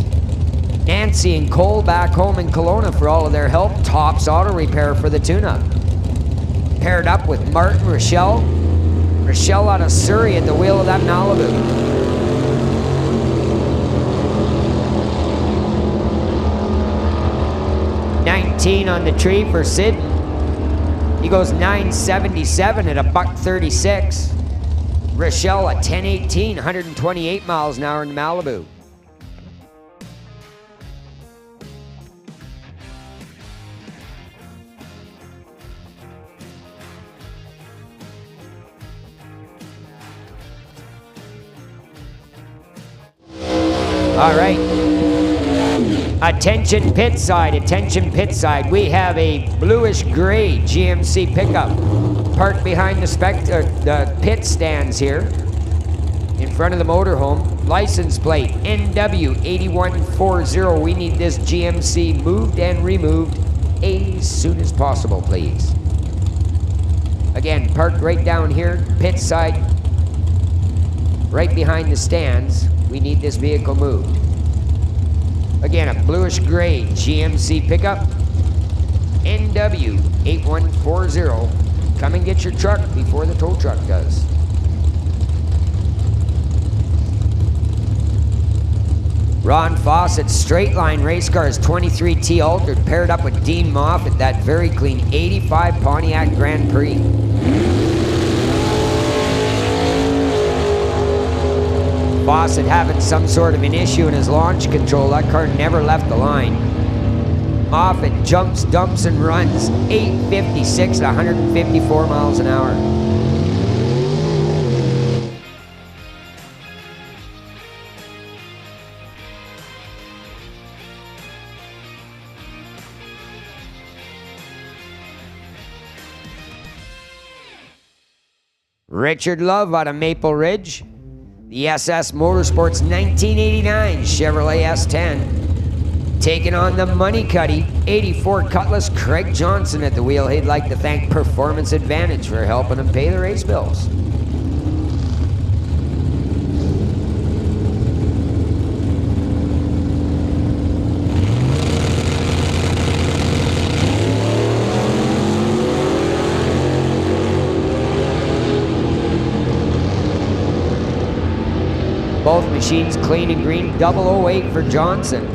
Nancy and Cole back home in Kelowna for all of their help. Tops Auto Repair for the tune-up. Paired up with Martin Rochelle. Rochelle out of Surrey at the wheel of that Malibu. $19 on the tree for Sid. He goes 977 at a $136. Rochelle at 1018, 128 miles an hour in Malibu. All right. Attention pit side, attention pit side. We have a bluish gray GMC pickup parked behind the pit stands here in front of the motorhome. License plate NW8140. We need this GMC moved and removed as soon as possible, please. Again, parked right down here, pit side, right behind the stands. We need this vehicle moved. Again, a bluish gray GMC pickup, NW8140. Come and get your truck before the tow truck does. Ron Fawcett's straight line race car is 23T altered, paired up with Dean Moffat, that very clean 85 Pontiac Grand Prix. Fawcett having some sort of an issue in his launch control. That car never left the line. Moffat jumps, dumps, and runs 856 at 154 miles an hour. Richard Love out of Maple Ridge. The SS Motorsports 1989 Chevrolet S10. Taking on the Money Cuddy 84 Cutlass Craig Johnson at the wheel. He'd like to thank Performance Advantage for helping him pay the race bills. Both machines clean and green, 008 for Johnson.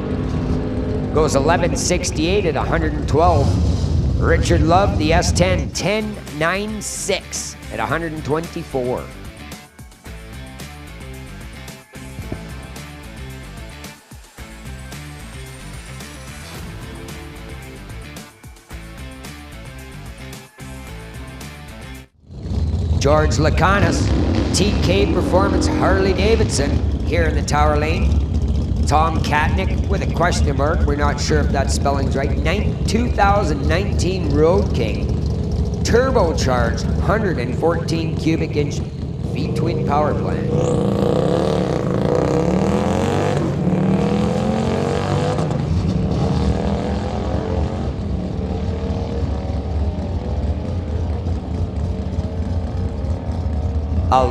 Goes 1168 at 112. Richard Love, the S10, 1096 at 124. George Lacanis, TK Performance Harley Davidson, here in the Tower Lane. Tom Katnick with a question mark. We're not sure if that spelling's right. 2019 Road King. Turbocharged 114 cubic inch V-twin power plant.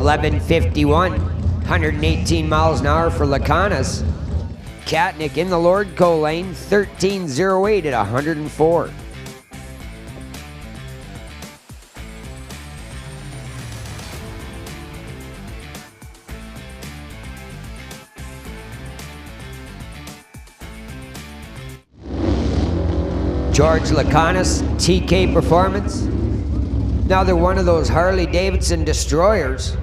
$11.51, 118 miles an hour for Lacanis. Katnick in the Lordco lane, 13.08 at 104. George Lacanis, TK Performance. Now they're one of those Harley Davidson destroyers.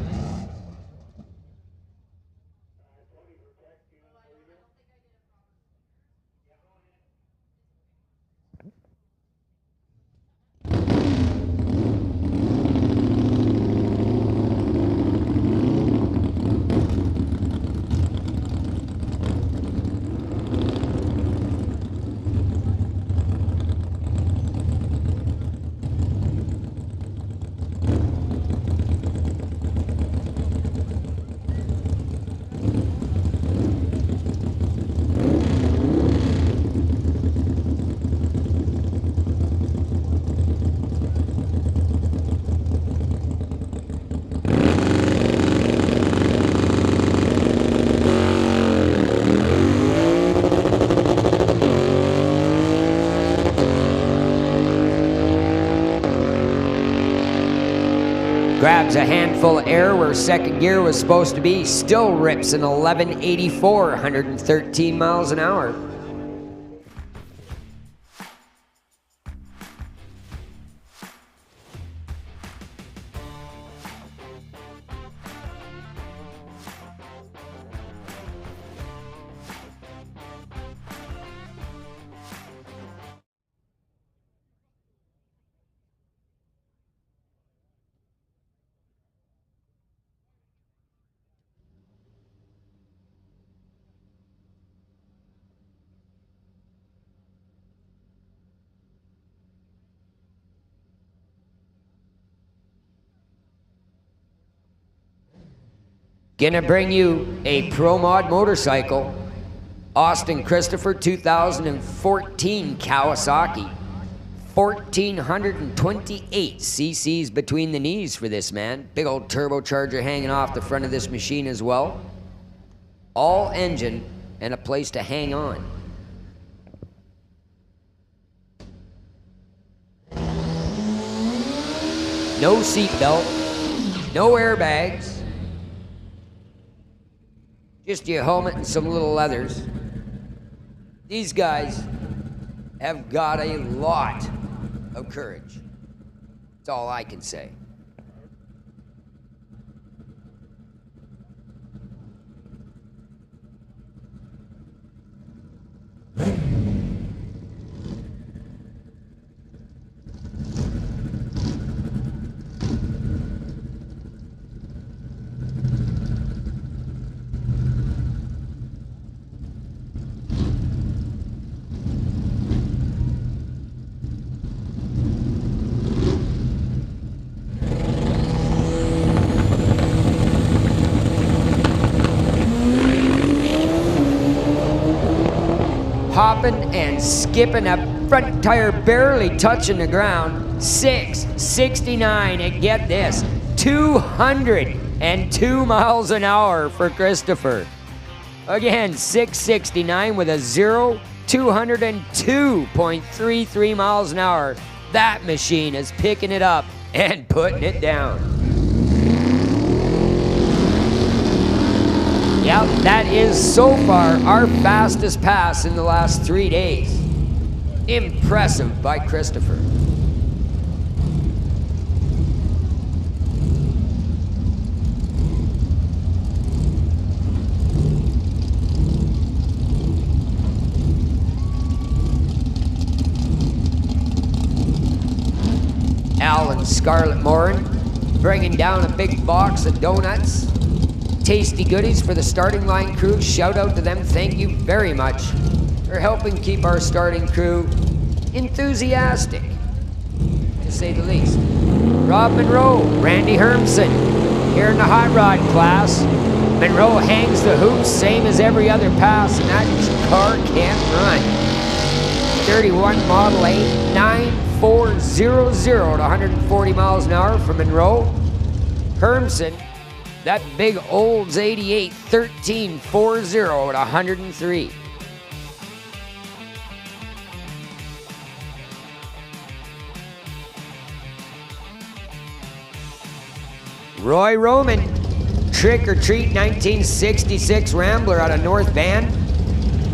Grabs a handful of air where second gear was supposed to be. Still rips an 1184, 113 miles an hour. Gonna bring you a Pro Mod motorcycle. Austin Christopher 2014 Kawasaki. 1,428 cc's between the knees for this man. Big old turbocharger hanging off the front of this machine as well. All engine and a place to hang on. No seatbelt, no airbags. Just your helmet and some little leathers. These guys have got a lot of courage. That's all I can say. Hopping and skipping, a front tire barely touching the ground. 669, and get this, 202 miles an hour for Christopher. Again, 669 with a 202.33 miles an hour. That machine is picking it up and putting it down. Yep, that is so far our fastest pass in the last 3 days. Impressive by Christopher. Al and Scarlett Morin bringing down a big box of donuts. Tasty goodies for the starting line crew. Shout out to them. Thank you very much for helping keep our starting crew enthusiastic, to say the least. Rob Monroe, Randy Hermson, here in the hot rod class. Monroe hangs the hoops, same as every other pass, and that car can't run. 31 Model 8, 9400 to 140 miles an hour for Monroe. Hermson, that big Olds 88, 1340 at 103. Roy Roman, Trick or Treat 1966 Rambler out of North Van.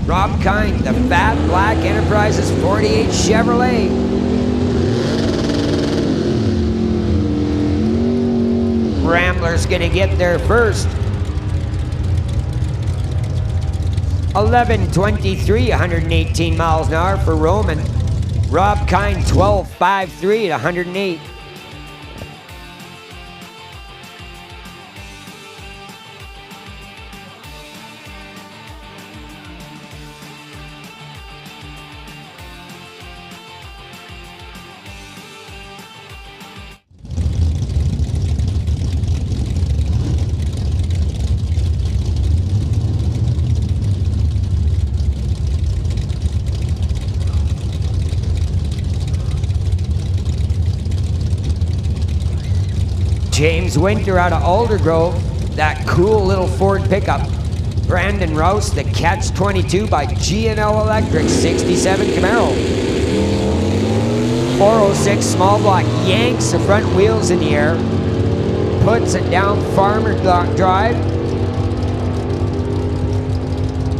Rob Kind, the Fat Black Enterprises 48 Chevrolet. Rambler's gonna get there first. 11:23, 118 miles an hour for Roman. Rob Kind, 12:53 at 108. James Winter out of Aldergrove, that cool little Ford pickup. Brandon Rouse, the Catch 22 by G&L Electric 67 Camaro. 406 small block yanks the front wheels in the air, puts it down Farmer Drive.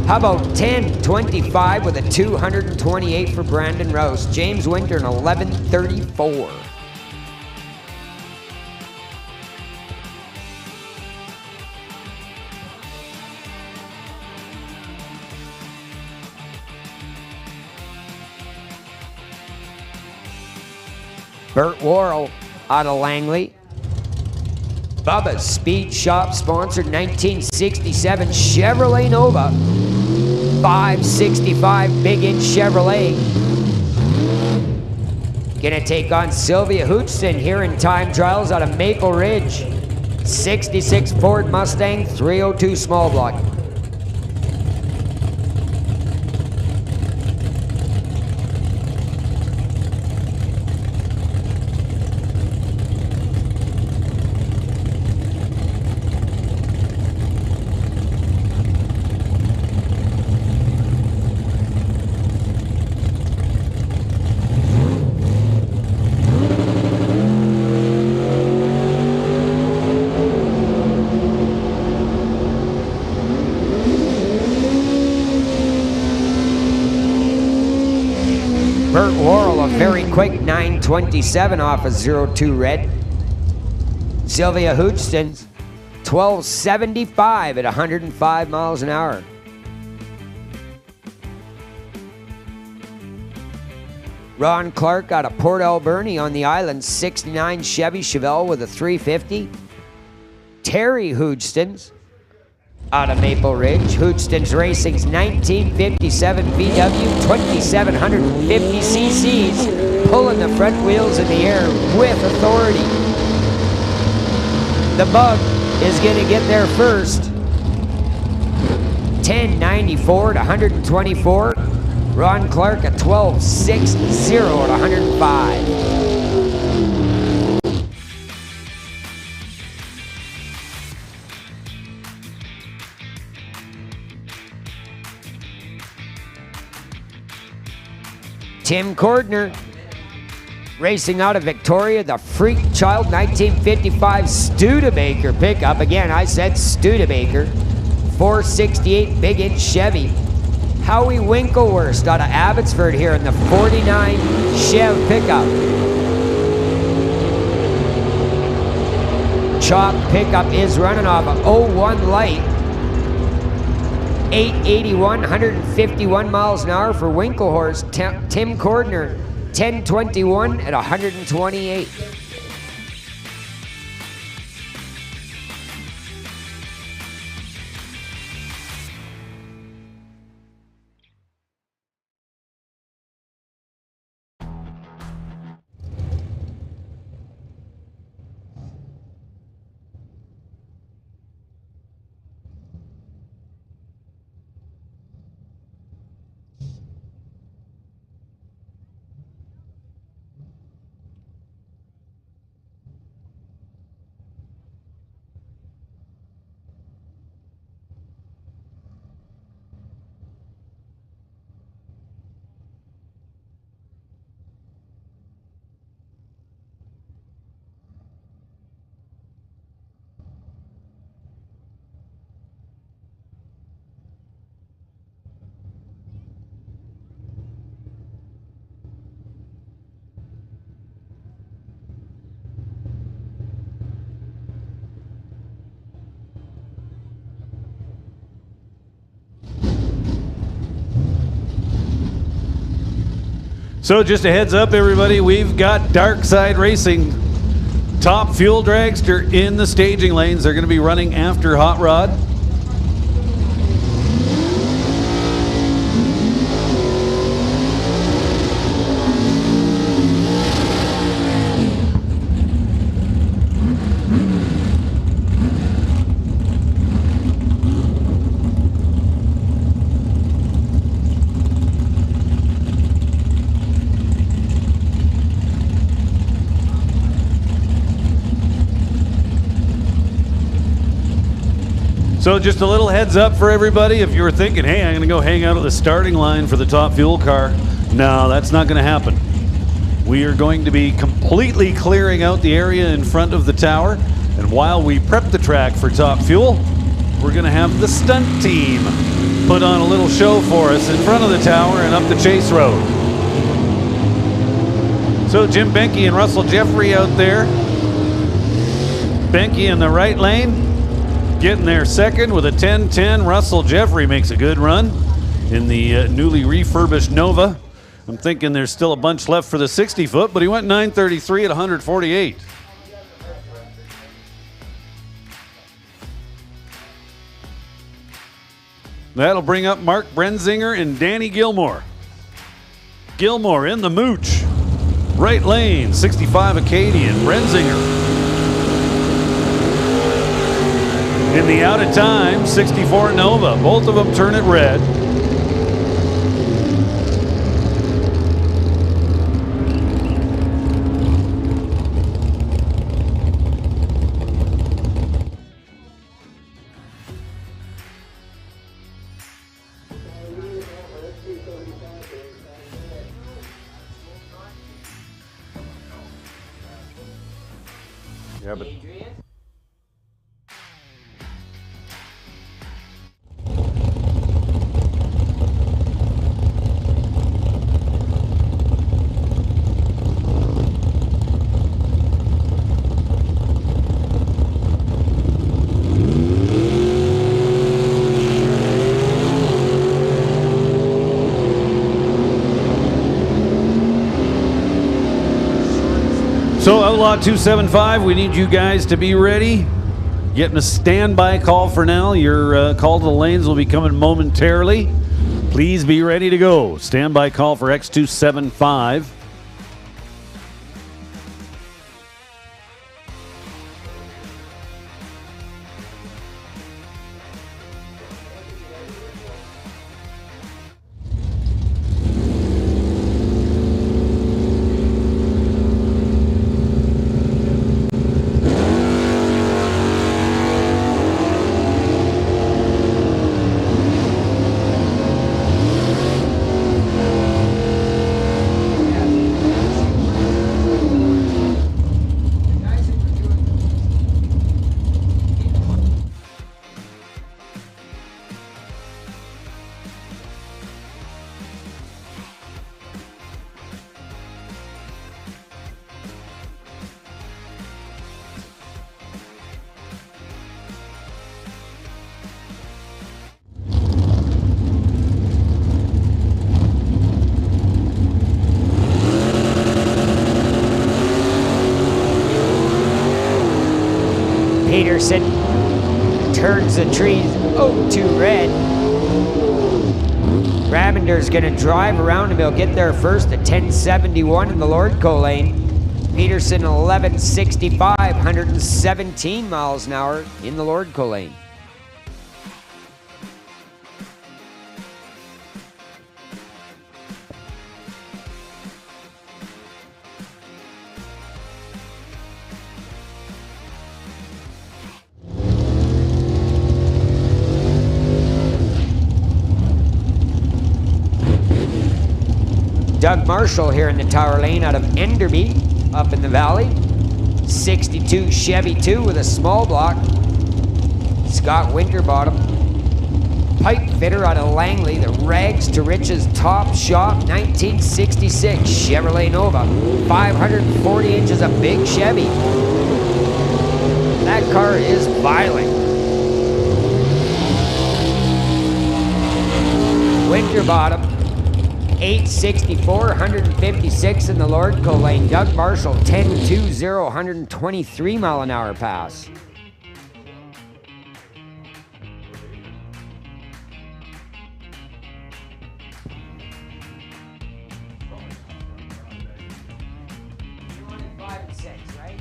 How about 10:25 with a 228 for Brandon Rouse. James Winter in 11:34. Burt Worrell out of Langley. Bubba's Speed Shop sponsored 1967 Chevrolet Nova. 565 big inch Chevrolet. Gonna take on Sylvia Hootson here in time trials out of Maple Ridge. 66 Ford Mustang 302 small block. Burt Worrell, a very quick 9:27 off a 02 red. Sylvia Hodgson, 12:75 at 105 miles an hour. Ron Clark out of Port Alberni on the island, 69 Chevy Chevelle with a 350. Terry Hodgson's out of Maple Ridge. Hodgson's Racing's 1957 VW, 2,750 cc's, pulling the front wheels in the air with authority. The Bug is going to get there first. 10.94 to 124. Ron Clark at 12.60 at 105. Tim Cordner, racing out of Victoria, the Freak Child 1955 Studebaker pickup. Again, I said Studebaker. 468 big inch Chevy. Howie Winklehurst out of Abbotsford here in the 49 Chev pickup. Chop pickup is running off a 01 light. 881, 151 miles an hour for Winklehurst. Tim Cordner, 1021 at 128. So just a heads up, everybody, we've got Dark Side Racing, Top Fuel Dragster in the staging lanes. They're going to be running after Hot Rod. So just a little heads up for everybody. If you were thinking, hey, I'm going to go hang out at the starting line for the Top Fuel car. No, that's not going to happen. We are going to be completely clearing out the area in front of the tower. And while we prep the track for Top Fuel, we're going to have the stunt team put on a little show for us in front of the tower and up the Chase Road. So Jim Benke and Russell Jeffrey out there. Benke in the right lane, getting there second with a 10-10. Russell Jeffrey makes a good run in the newly refurbished Nova. I'm thinking there's still a bunch left for the 60-foot, but he went 9:33 at 148. That'll bring up Mark Brenzinger and Danny Gilmore. Gilmore in the mooch. Right lane, 65 Acadian. Brenzinger in the out of time, 64 Nova. Both of them turn it red. Yeah, but So Outlaw 275, we need you guys to be ready. Getting a standby call for now. Your call to the lanes will be coming momentarily. Please be ready to go. Standby call for X275. Peterson turns the trees to red. Ravender's going to drive around him. He'll get there first at 1071 in the Lordco lane. Peterson 1165, 117 miles an hour in the Lordco lane. Doug Marshall here in the Tower Lane out of Enderby, up in the valley. 62 Chevy 2 with a small block. Scott Winterbottom. Pipe fitter out of Langley, the Rags to Riches Top Shop 1966 Chevrolet Nova. 540 inches of big Chevy. That car is violent. Winterbottom. 864, 156 in the Lordco lane. Doug Marshall, 1020, 123 mile an hour pass. You wanted 5 and 6, right?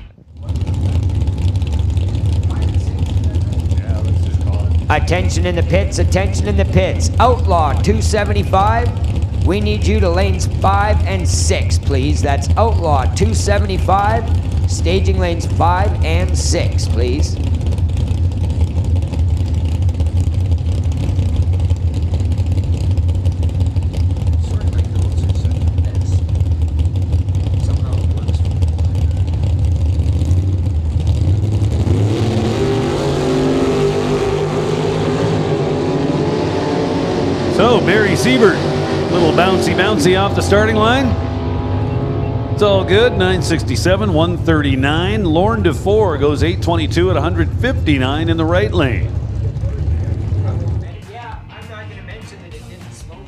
Yeah, let's just call it. Attention in the pits, attention in the pits. Outlaw 275. We need you to lanes 5 and 6, please. That's Outlaw 275. Staging lanes 5 and 6, please. So, Barry Siebert. Little bouncy off the starting line. It's all good. 967, 139. Lorne DeFore goes 822 at 159 in the right lane. Yeah, I'm not going to mention that it didn't smoke.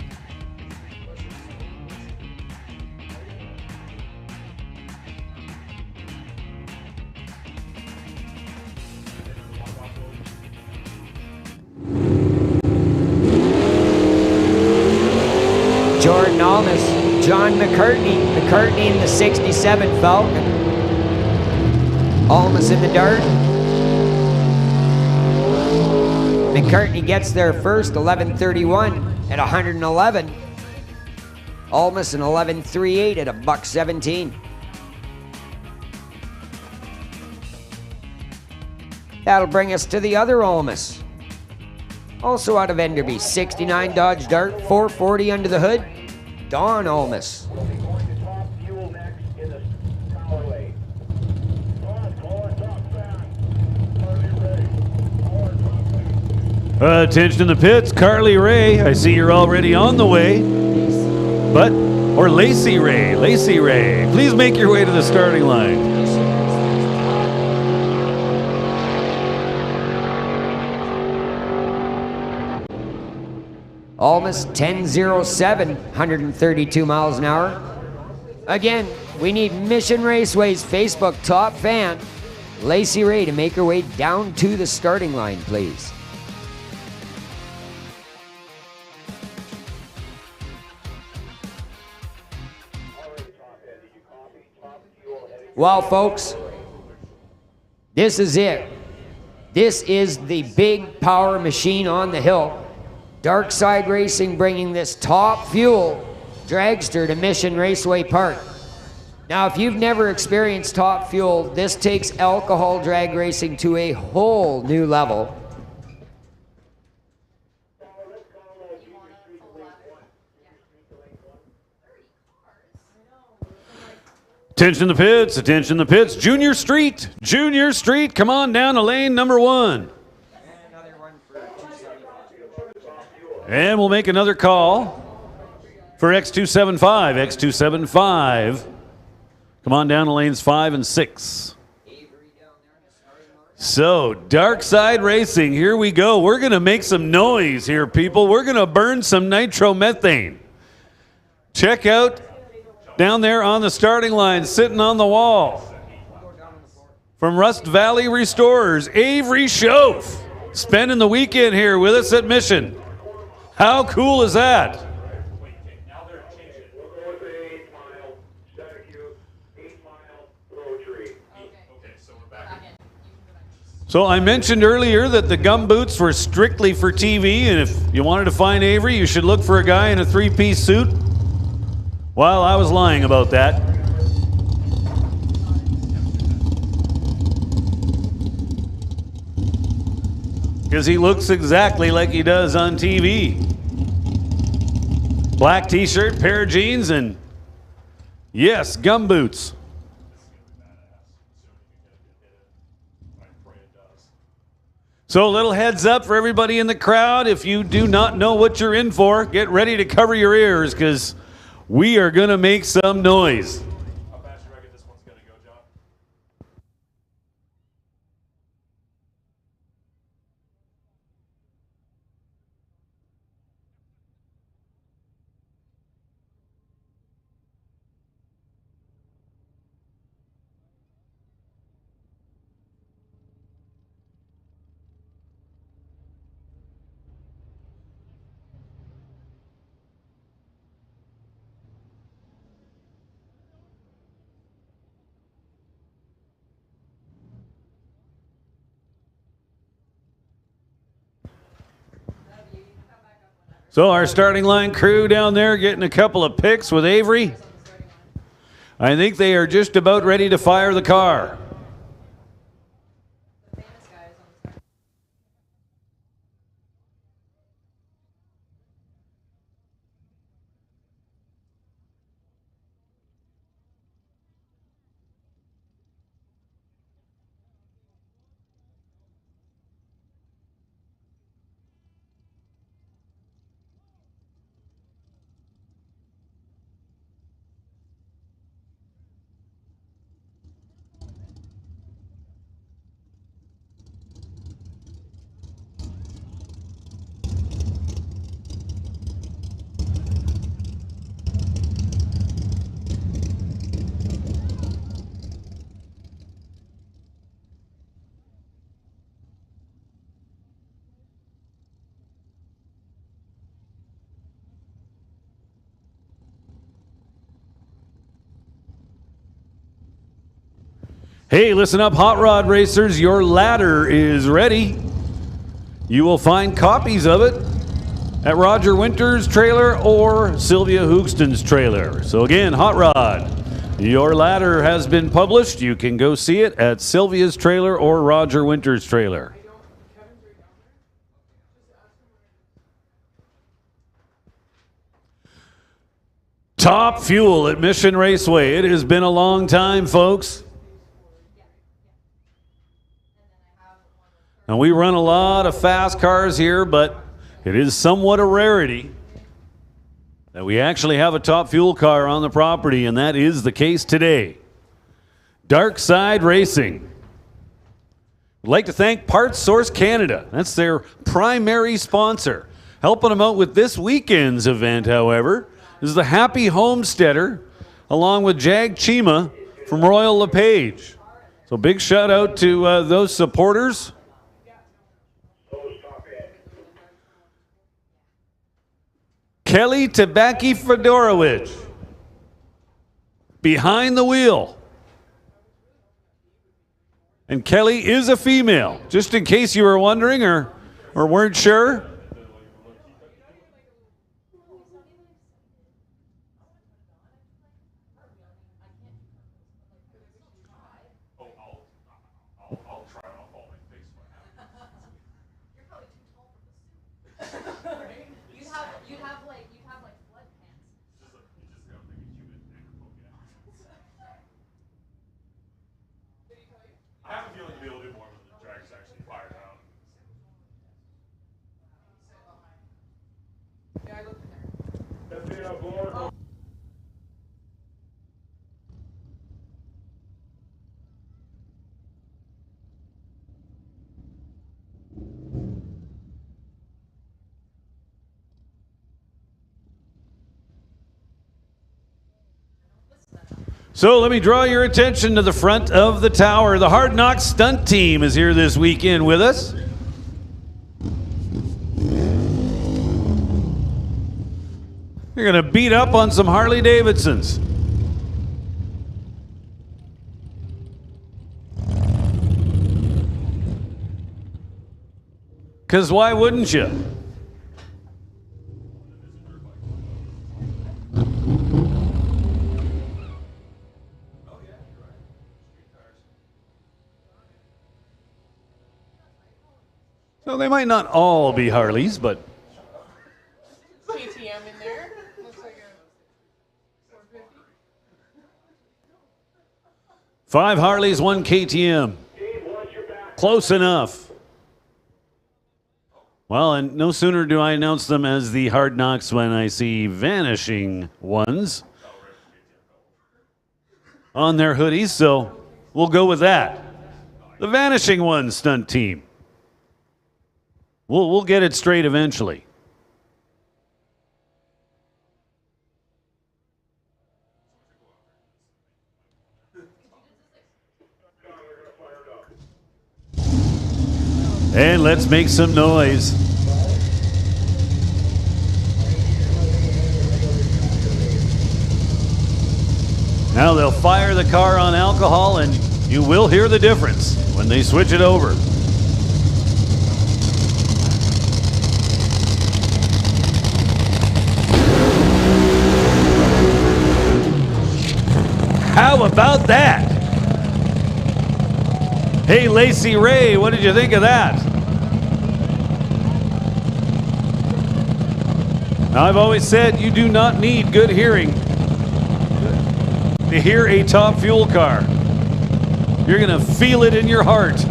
Jordan Almas, John McCartney in the 67 Falcon. Almas in the dart. McCartney gets there first, 11:31 at 111. Almas in 11:38 at $1.17. That'll bring us to the other Almas. Also out of Enderby, 69 Dodge Dart, 440 under the hood. Don Almas. We'll be going to top fuel next in the Tower Lane. Call it top fast. Carly Ray. Call it top fast. Attention in the pits. Carly Ray, I see you're already on the way. Or Lacey Ray. Lacey Ray, please make your way to the starting line. Almas 1007, 132 miles an hour. Again, We need Mission Raceway's Facebook top fan, Lacey Ray, to make her way down to the starting line, please. Well, folks, this is it. This is the big power machine on the hill. Dark Side Racing bringing this top fuel dragster to Mission Raceway Park. Now, if you've never experienced top fuel, this takes alcohol drag racing to a whole new level. Attention the pits, attention the pits. Junior Street, come on down to lane number 1. And we'll make another call for X275. X275, come on down to lanes 5 and 6. So, Dark Side Racing, here we go. We're going to make some noise here, people. We're going to burn some nitromethane. Check out down there on the starting line, sitting on the wall. From Rust Valley Restorers, Avery Schoaf, spending the weekend here with us at Mission. How cool is that? So I mentioned earlier that the gum boots were strictly for TV, and if you wanted to find Avery, you should look for a guy in a 3-piece suit. Well, I was lying about that. Because he looks exactly like he does on TV. Black t-shirt, pair of jeans, and yes, gum boots. So a little heads up for everybody in the crowd. If you do not know what you're in for, get ready to cover your ears, because we are going to make some noise. How fast do you reckon this one's going to go, John? So our starting line crew down there getting a couple of pics with Avery. I think they are just about ready to fire the car. Hey, listen up, hot rod racers. Your ladder is ready. You will find copies of it at Roger Winter's trailer or Sylvia Hoogston's trailer. So again, hot rod, your ladder has been published. You can go see it at Sylvia's trailer or Roger Winter's trailer. Top fuel at Mission Raceway. It has been a long time, folks. And we run a lot of fast cars here, but it is somewhat a rarity that we actually have a top fuel car on the property, and that is the case today. Dark Side Racing. I'd like to thank Parts Source Canada. That's their primary sponsor. Helping them out with this weekend's event, however, is the Happy Homesteader along with Jag Chima from Royal LePage. So big shout out to those supporters. Kelly Tabaki Fedorowicz behind the wheel. And Kelly is a female, just in case you were wondering or weren't sure. I'll try and I'll fall my face when I have it. You're probably too tall for the suit. Right? You'd have like flood pants. It's just got like a human anchor poking out. I have a feeling to be able to do more when the drag's actually fired out. Yeah, I looked in there. That's it, I'm going. So let me draw your attention to the front of the tower. The Hard Knocks stunt team is here this weekend with us. You're going to beat up on some Harley Davidsons. Because why wouldn't you? So they might not all be Harleys, but KTM in there. Looks like a 450. 5 Harleys, 1 KTM. Close enough. Well, and no sooner do I announce them as the Hard Knocks when I see vanishing ones on their hoodies, so we'll go with that. The vanishing ones stunt team. We'll get it straight eventually. And let's make some noise. Now they'll fire the car on alcohol and you will hear the difference when they switch it over. How about that? Hey, Lacey Ray, what did you think of that? Now, I've always said you do not need good hearing to hear a Top Fuel car. You're going to feel it in your heart.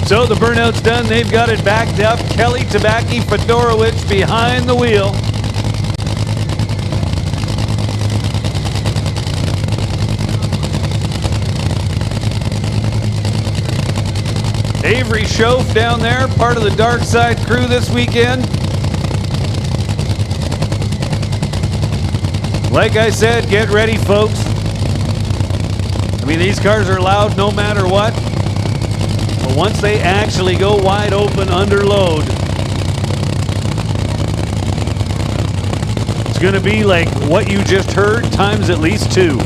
So the burnout's done. They've got it backed up. Kelly Tabaki Fedorowicz behind the wheel. Avery Schoaf down there, part of the Dark Side crew this weekend. Like I said, get ready, folks. I mean, these cars are loud no matter what. But once they actually go wide open under load, it's going to be like what you just heard times at least 2.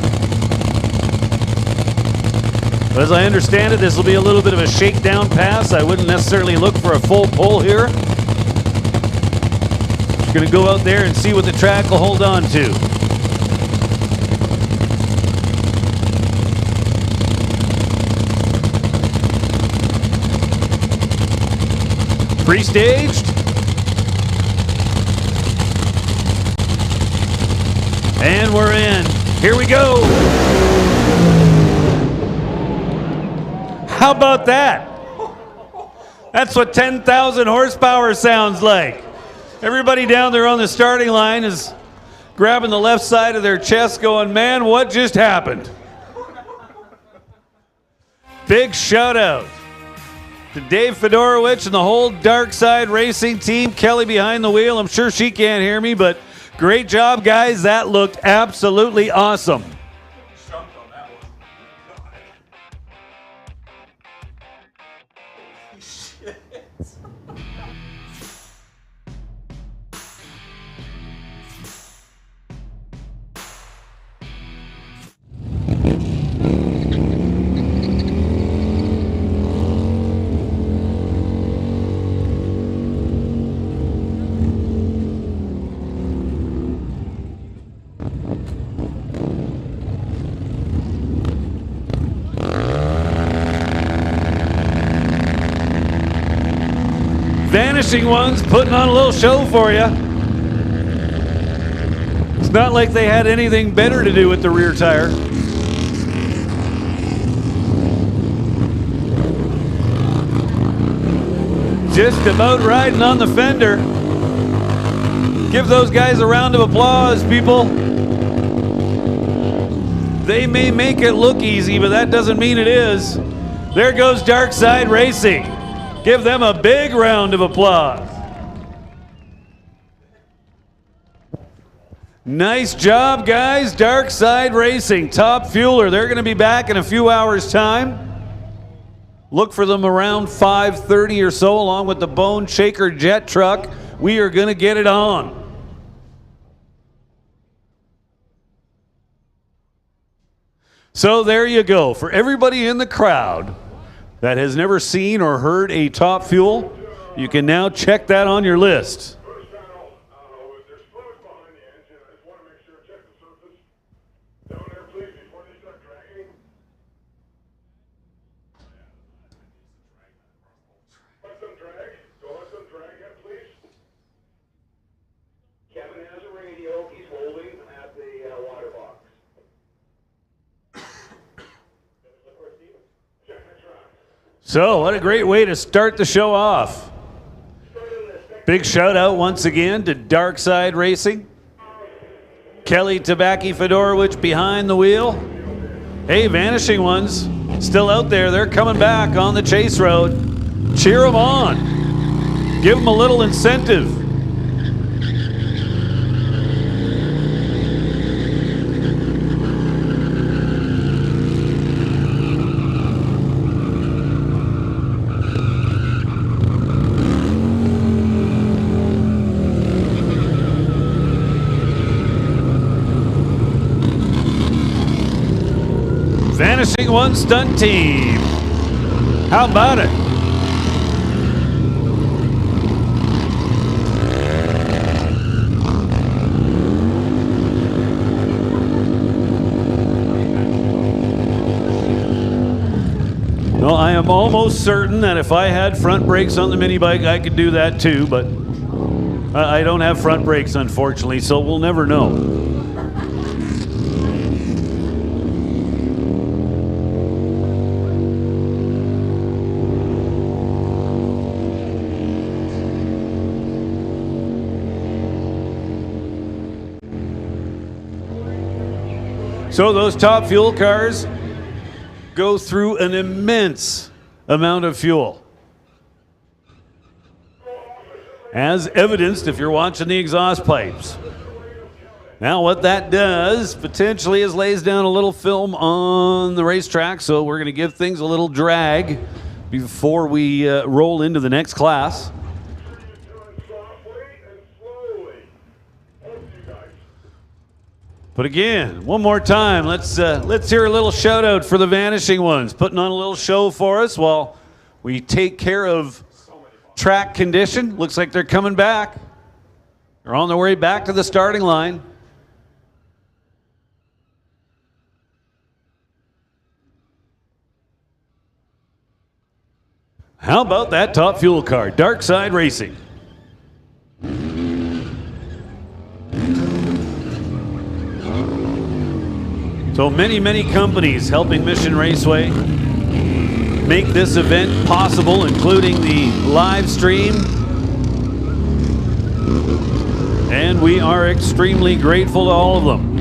But as I understand it, this will be a little bit of a shakedown pass. I wouldn't necessarily look for a full pull here. Just going to go out there and see what the track will hold on to. Pre-staged. And we're in. Here we go. about that? That's what 10,000 horsepower sounds like. Everybody down there on the starting line is grabbing the left side of their chest going, man, what just happened? Big shout out to Dave Fedorowicz and the whole Dark Side Racing team. Kelly behind the wheel. I'm sure she can't hear me, but great job, guys. That looked absolutely awesome. Stumped on that one. Shit. Vanishing Ones putting on a little show for you. It's not like they had anything better to do with the rear tire. Just about riding on the fender. Give those guys a round of applause, people. They may make it look easy, but that doesn't mean it is. There goes Dark Side Racing. Give them a big round of applause. Nice job, guys. Dark Side Racing, top fueler. They're going to be back in a few hours' time. Look for them around 5:30 or so, along with the Bone Shaker jet truck. We are going to get it on. So there you go. For everybody in the crowd that has never seen or heard a Top Fuel, you can now check that on your list. First panel, there's fluid behind the engine. I just want to make sure, check the surface. Down there, please, before they start dragging. Let them drag. Don't let them drag it, please. Kevin has a radio. He's holding at the water box. Check the truck. So, what a great way to start the show off. Big shout out once again to Dark Side Racing. Kelly Tabaki Fedorowicz behind the wheel. Hey, Vanishing Ones, still out there. They're coming back on the chase road. Cheer them on. Give them a little incentive. Vanishing One stunt team. How about it? Well, I am almost certain that if I had front brakes on the mini bike, I could do that too, but I don't have front brakes, unfortunately, so we'll never know. So those Top Fuel cars go through an immense amount of fuel. As evidenced if you're watching the exhaust pipes. Now what that does potentially is lays down a little film on the racetrack, so we're going to give things a little drag before we roll into the next class. But again, one more time, let's hear a little shout out for the Vanishing Ones, putting on a little show for us while we take care of track condition. Looks like they're coming back. They're on their way back to the starting line. How about that Top Fuel car, Dark Side Racing? So many companies helping Mission Raceway. make this event possible, including the live stream. And we are extremely grateful to all of them.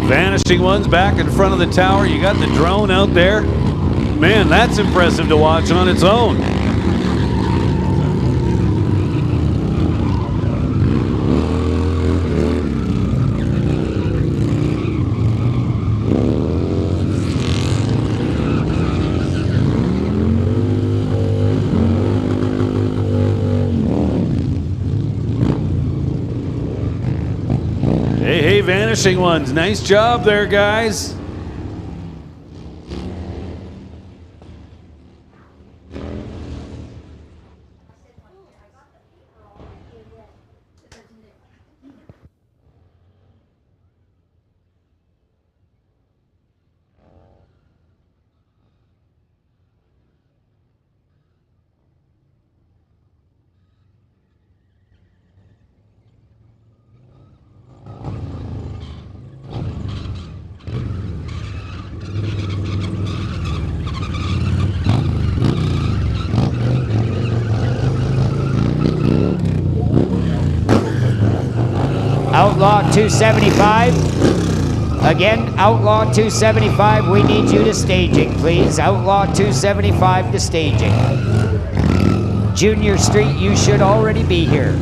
Vanishing Ones back in front of the tower. You got the drone out there. Man, that's impressive to watch on its own. Hey, Vanishing Ones, nice job there, guys. Outlaw 275. Again, Outlaw 275, we need you to staging, please. Outlaw 275 to staging. Junior Street, you should already be here.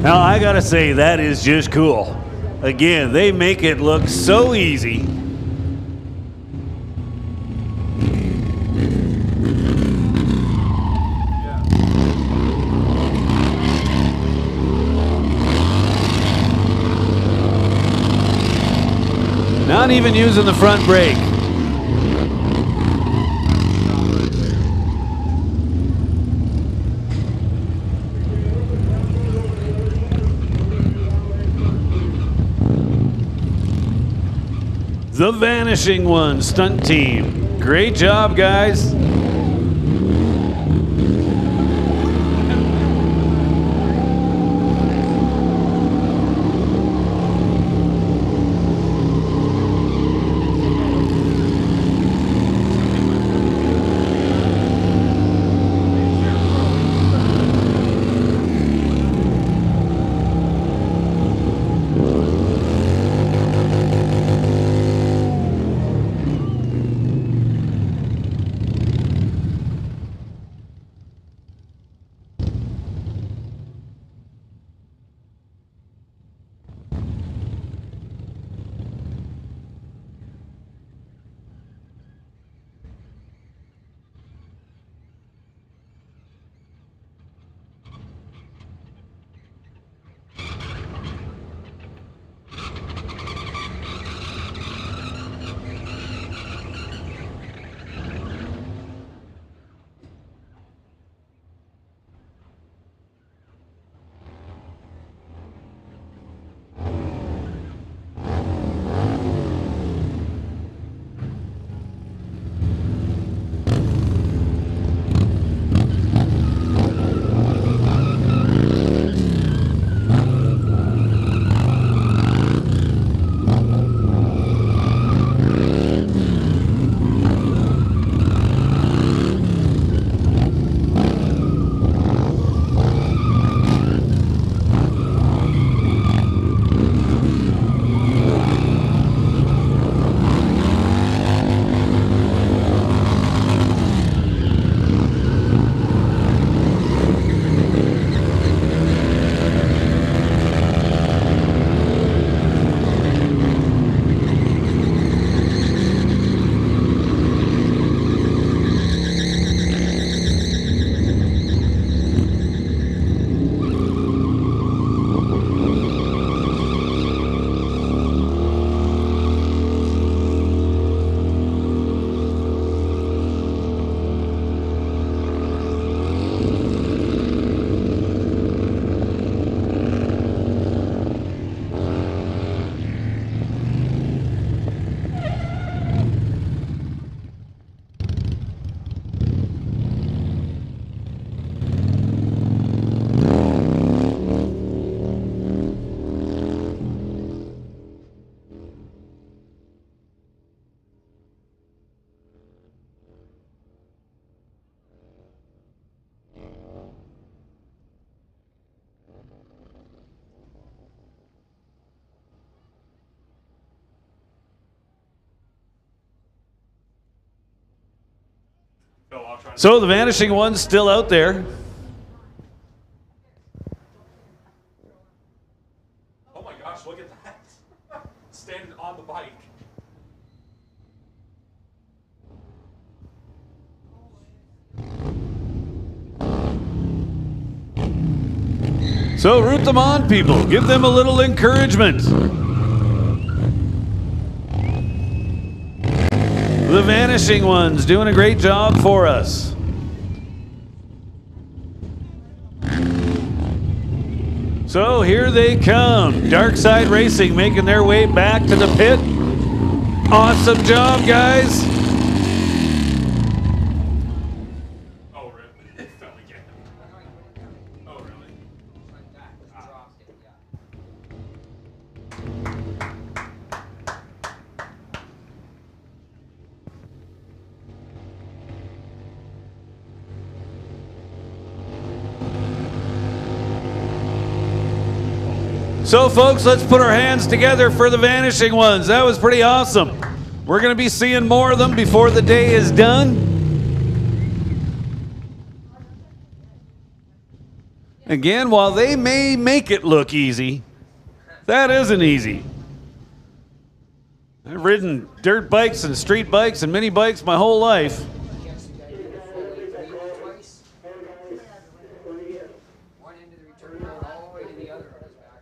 Now, I gotta say, that is just cool. Again, they make it look so easy. Not even using the front brake. The Vanishing Ones stunt team. Great job, guys. So the Vanishing One's still out there. Oh my gosh, look at that. Standing on the bike. So root them on, people. Give them a little encouragement. The Vanishing One's doing a great job for us. So here they come. Dark Side Racing making their way back to the pit. Awesome job, guys. Oh, really? It fell again. Oh, really? So, folks, let's put our hands together for the Vanishing Ones. That was pretty awesome. We're going to be seeing more of them before the day is done. Again, while they may make it look easy, that isn't easy. I've ridden dirt bikes and street bikes and mini bikes my whole life.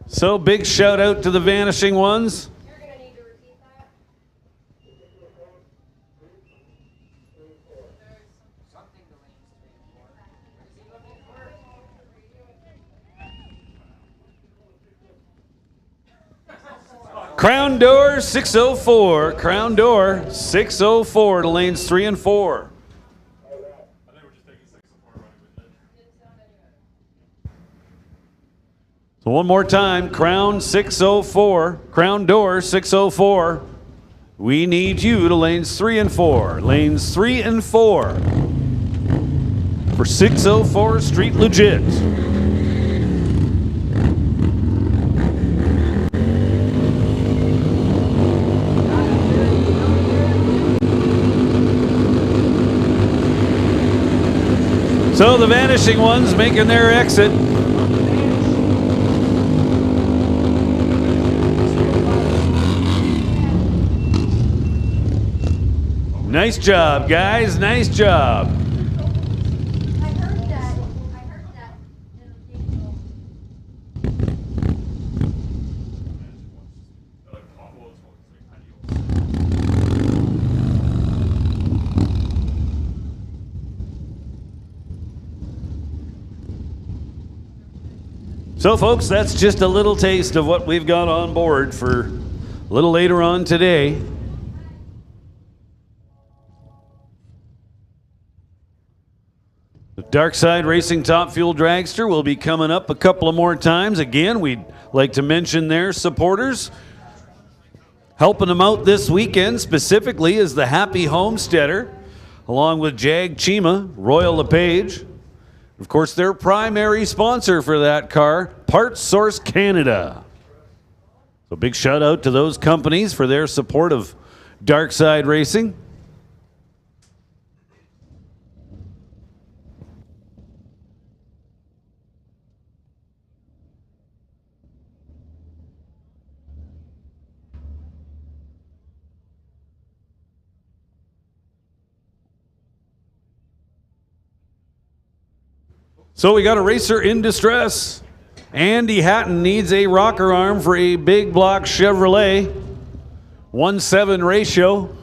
So big shout out to the Vanishing Ones. You're gonna need to repeat that. Something to Crown door 604. Crown door 604 to lanes 3 and 4. I think we're just taking 6 and 4 running with it. So one more time, Crown 604, Crown door 604. We need you to lanes 3 and 4. Lanes 3 and 4 for 604 Street Legit. So the Vanishing Ones making their exit. Nice job, guys. Nice job. I heard that. So, folks, that's just a little taste of what we've got on board for a little later on today. The Dark Side Racing Top Fuel Dragster will be coming up a couple of more times. Again, we'd like to mention their supporters. Helping them out this weekend specifically is the Happy Homesteader, along with Jag Chima, Royal LePage. Of course, their primary sponsor for that car, Parts Source Canada. So big shout out to those companies for their support of Dark Side Racing. So we got a racer in distress. Andy Hatton needs a rocker arm for a big block Chevrolet. 1-7 ratio.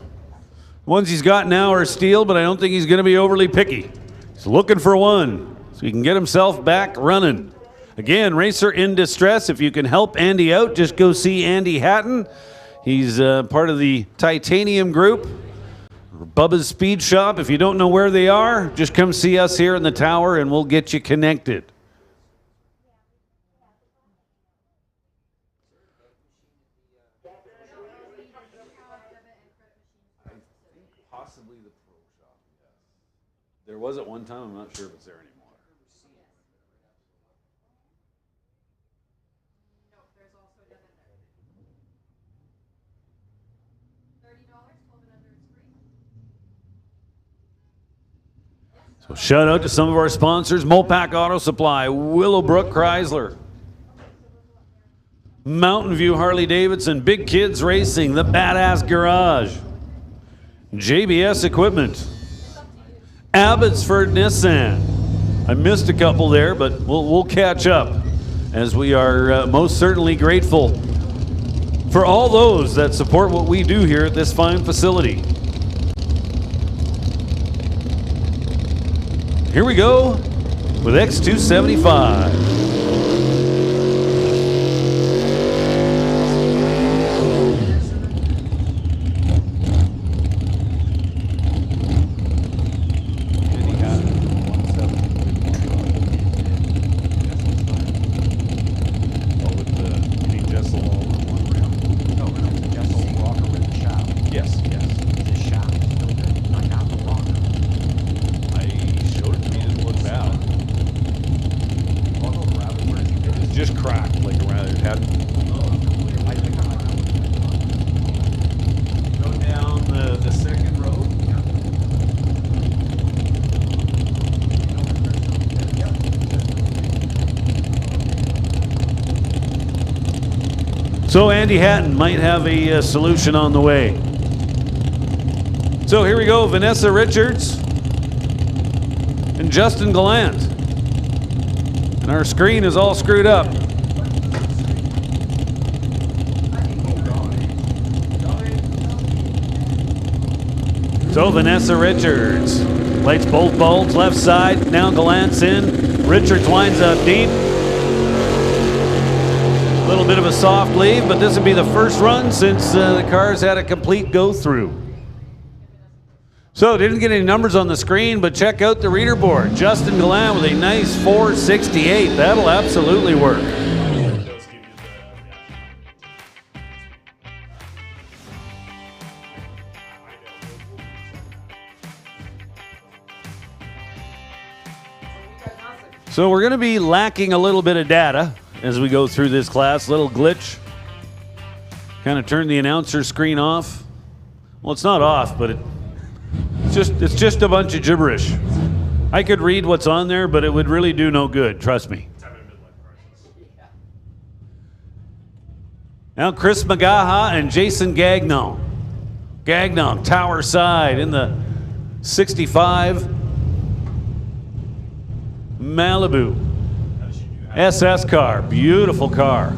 Ones he's got now are steel, but I don't think he's going to be overly picky. He's looking for one so he can get himself back running. Again, racer in distress. If you can help Andy out, just go see Andy Hatton. He's part of the Titanium Group. Bubba's Speed Shop. If you don't know where they are, just come see us here in the tower and we'll get you connected. Possibly the Pro Shop, yes. There was at one time, I'm not sure if it's there anymore. No, there's also a debit there. $30, 12 and under is free. So shout out to some of our sponsors: Mopac Auto Supply, Willowbrook Chrysler, Mountain View Harley Davidson, Big Kids Racing, The Badass Garage, JBS Equipment, Abbotsford Nissan. I missed a couple there, but we'll catch up, as we are most certainly grateful for all those that support what we do here at this fine facility. Here we go with X275. So Andy Hatton might have a solution on the way. So here we go, Vanessa Richards and Justin Gallant. And our screen is all screwed up. So Vanessa Richards lights both bulbs left side. Now Gallant's in. Richards winds up deep. A little bit of a soft leave, but this would be the first run since the car's had a complete go through. So didn't get any numbers on the screen, but check out the reader board. Justin Gallant with a nice 468. That'll absolutely work. So we're going to be lacking a little bit of data as we go through this class. Little glitch. Kind of turned the announcer screen off. Well, it's not off, but it's just a bunch of gibberish. I could read what's on there, but it would really do no good, trust me. Now Chris Magaha and Jason Gagnon. Gagnon, tower side in the 65 Malibu SS car, beautiful car.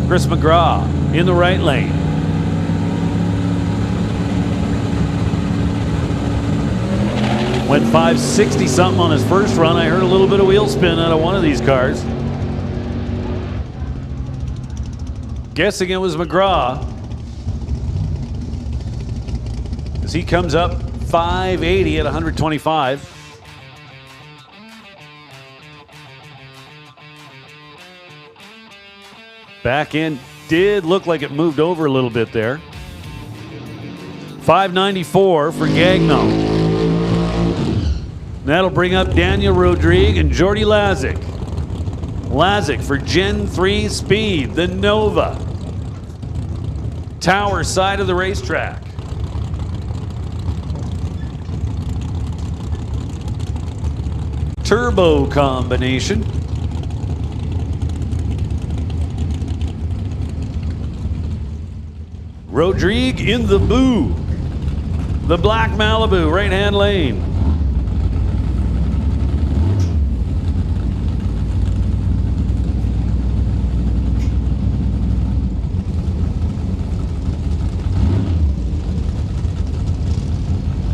Chris McGraw in the right lane. Went 560 something on his first run. I heard a little bit of wheel spin out of one of these cars. Guessing it was McGraw, as he comes up 580 at 125. Back end did look like it moved over a little bit there. 594 for Gagnon. That'll bring up Daniel Rodrigue and Jordy Lazic. Lazic for Gen 3 Speed, the Nova. Tower side of the racetrack. Turbo combination. Rodrigue in the Boo. The black Malibu, right-hand lane.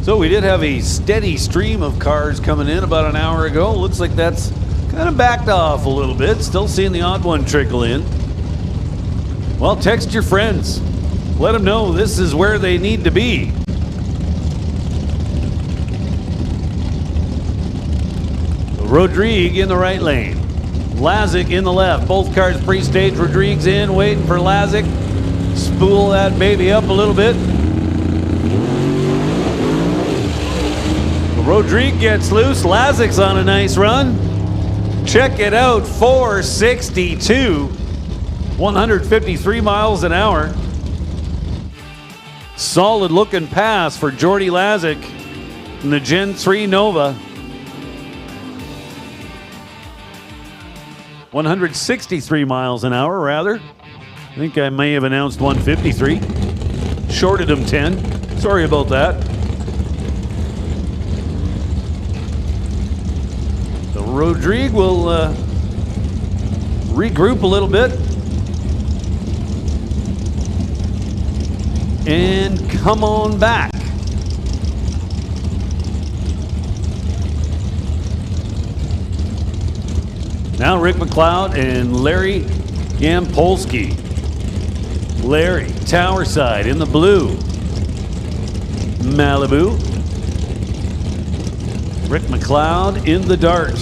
So we did have a steady stream of cars coming in about an hour ago. Looks like that's kind of backed off a little bit. Still seeing the odd one trickle in. Well, text your friends. Let them know this is where they need to be. Rodrigue in the right lane. Lazic in the left. Both cars pre-staged. Rodrigue's in, waiting for Lazic. Spool that baby up a little bit. Rodrigue gets loose. Lazic's on a nice run. Check it out, 462. 153 miles an hour. Solid looking pass for Jordy Lazic. in the Gen 3 Nova. 163 miles an hour, rather. I think I may have announced 153. Shorted him 10. Sorry about that. The Rodrigue will regroup a little bit and come on back. Now Rick McLeod and Larry Yampolsky. Larry, tower side in the blue. Malibu. Rick McLeod in the dart.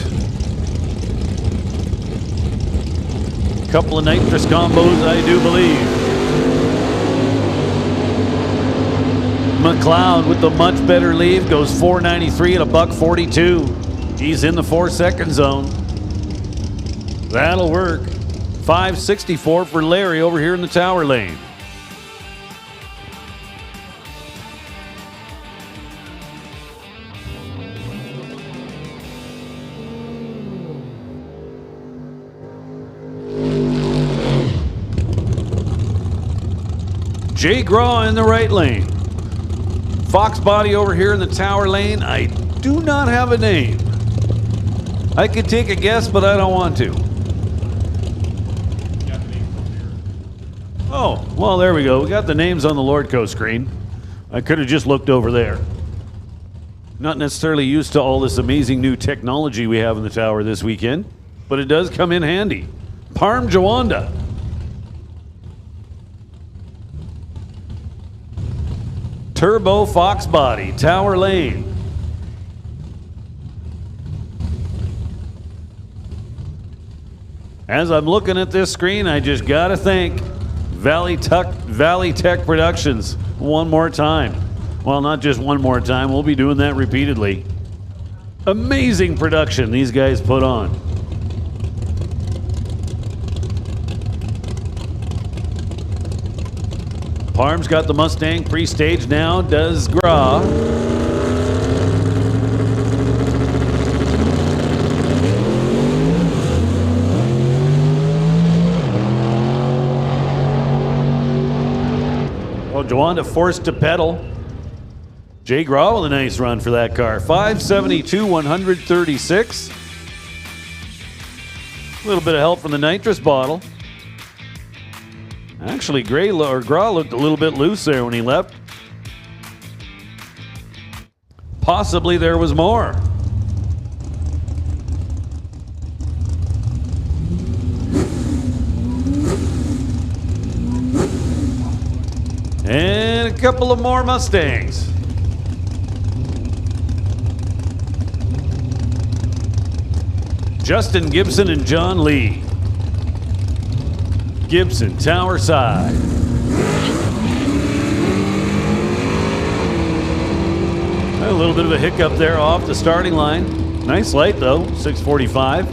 Couple of nitrous combos, I do believe. McLeod with the much better lead goes 493 at a $142. He's in the 4-second zone. That'll work. 564 for Larry over here in the tower lane. Jay Graw in the right lane. Fox Body over here in the tower lane. I do not have a name. I could take a guess, but I don't want to. Oh, well, there we go. We got the names on the Lordco screen. I could have just looked over there. Not necessarily used to all this amazing new technology we have in the tower this weekend, but it does come in handy. Parm Jawanda. Turbo Fox Body, tower lane. As I'm looking at this screen, I just gotta thank Valley Tech Productions one more time. Well, not just one more time, we'll be doing that repeatedly. Amazing production these guys put on. Parm's got the Mustang pre-staged now, does Gra. Well, Jawanda forced to pedal. Jay Graw with a nice run for that car. 572, 136. A little bit of help from the nitrous bottle. Actually, Graw looked a little bit loose there when he left. Possibly there was more. And a couple of more Mustangs. Justin Gibson and John Lee. Gibson, tower side. A little bit of a hiccup there off the starting line. Nice light though, 645.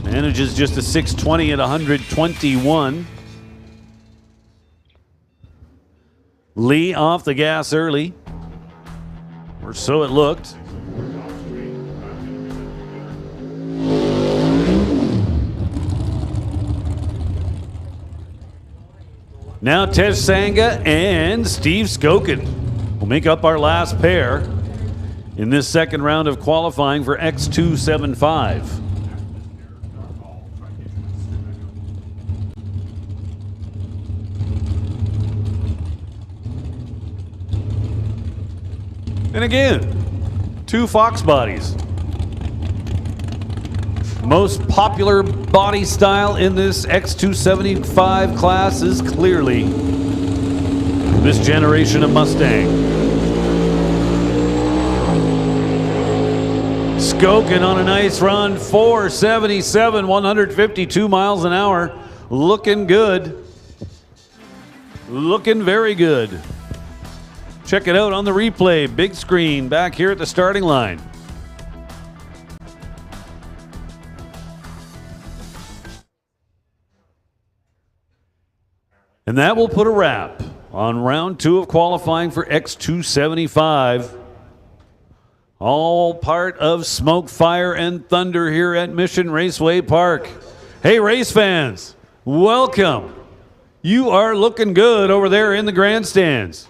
Manages just a 620 at 121. Lee off the gas early, or so it looked. Now Tej Sangha and Steve Skokin will make up our last pair in this second round of qualifying for X275. And again, two Fox bodies. Most popular body style in this X275 class is clearly this generation of Mustang. Skokin on a nice run, 477, 152 miles an hour. Looking good. Looking very good. Check it out on the replay, big screen back here at the starting line. And that will put a wrap on round two of qualifying for X275. All part of smoke, fire, and thunder here at Mission Raceway Park. Hey, race fans, welcome. You are looking good over there in the grandstands.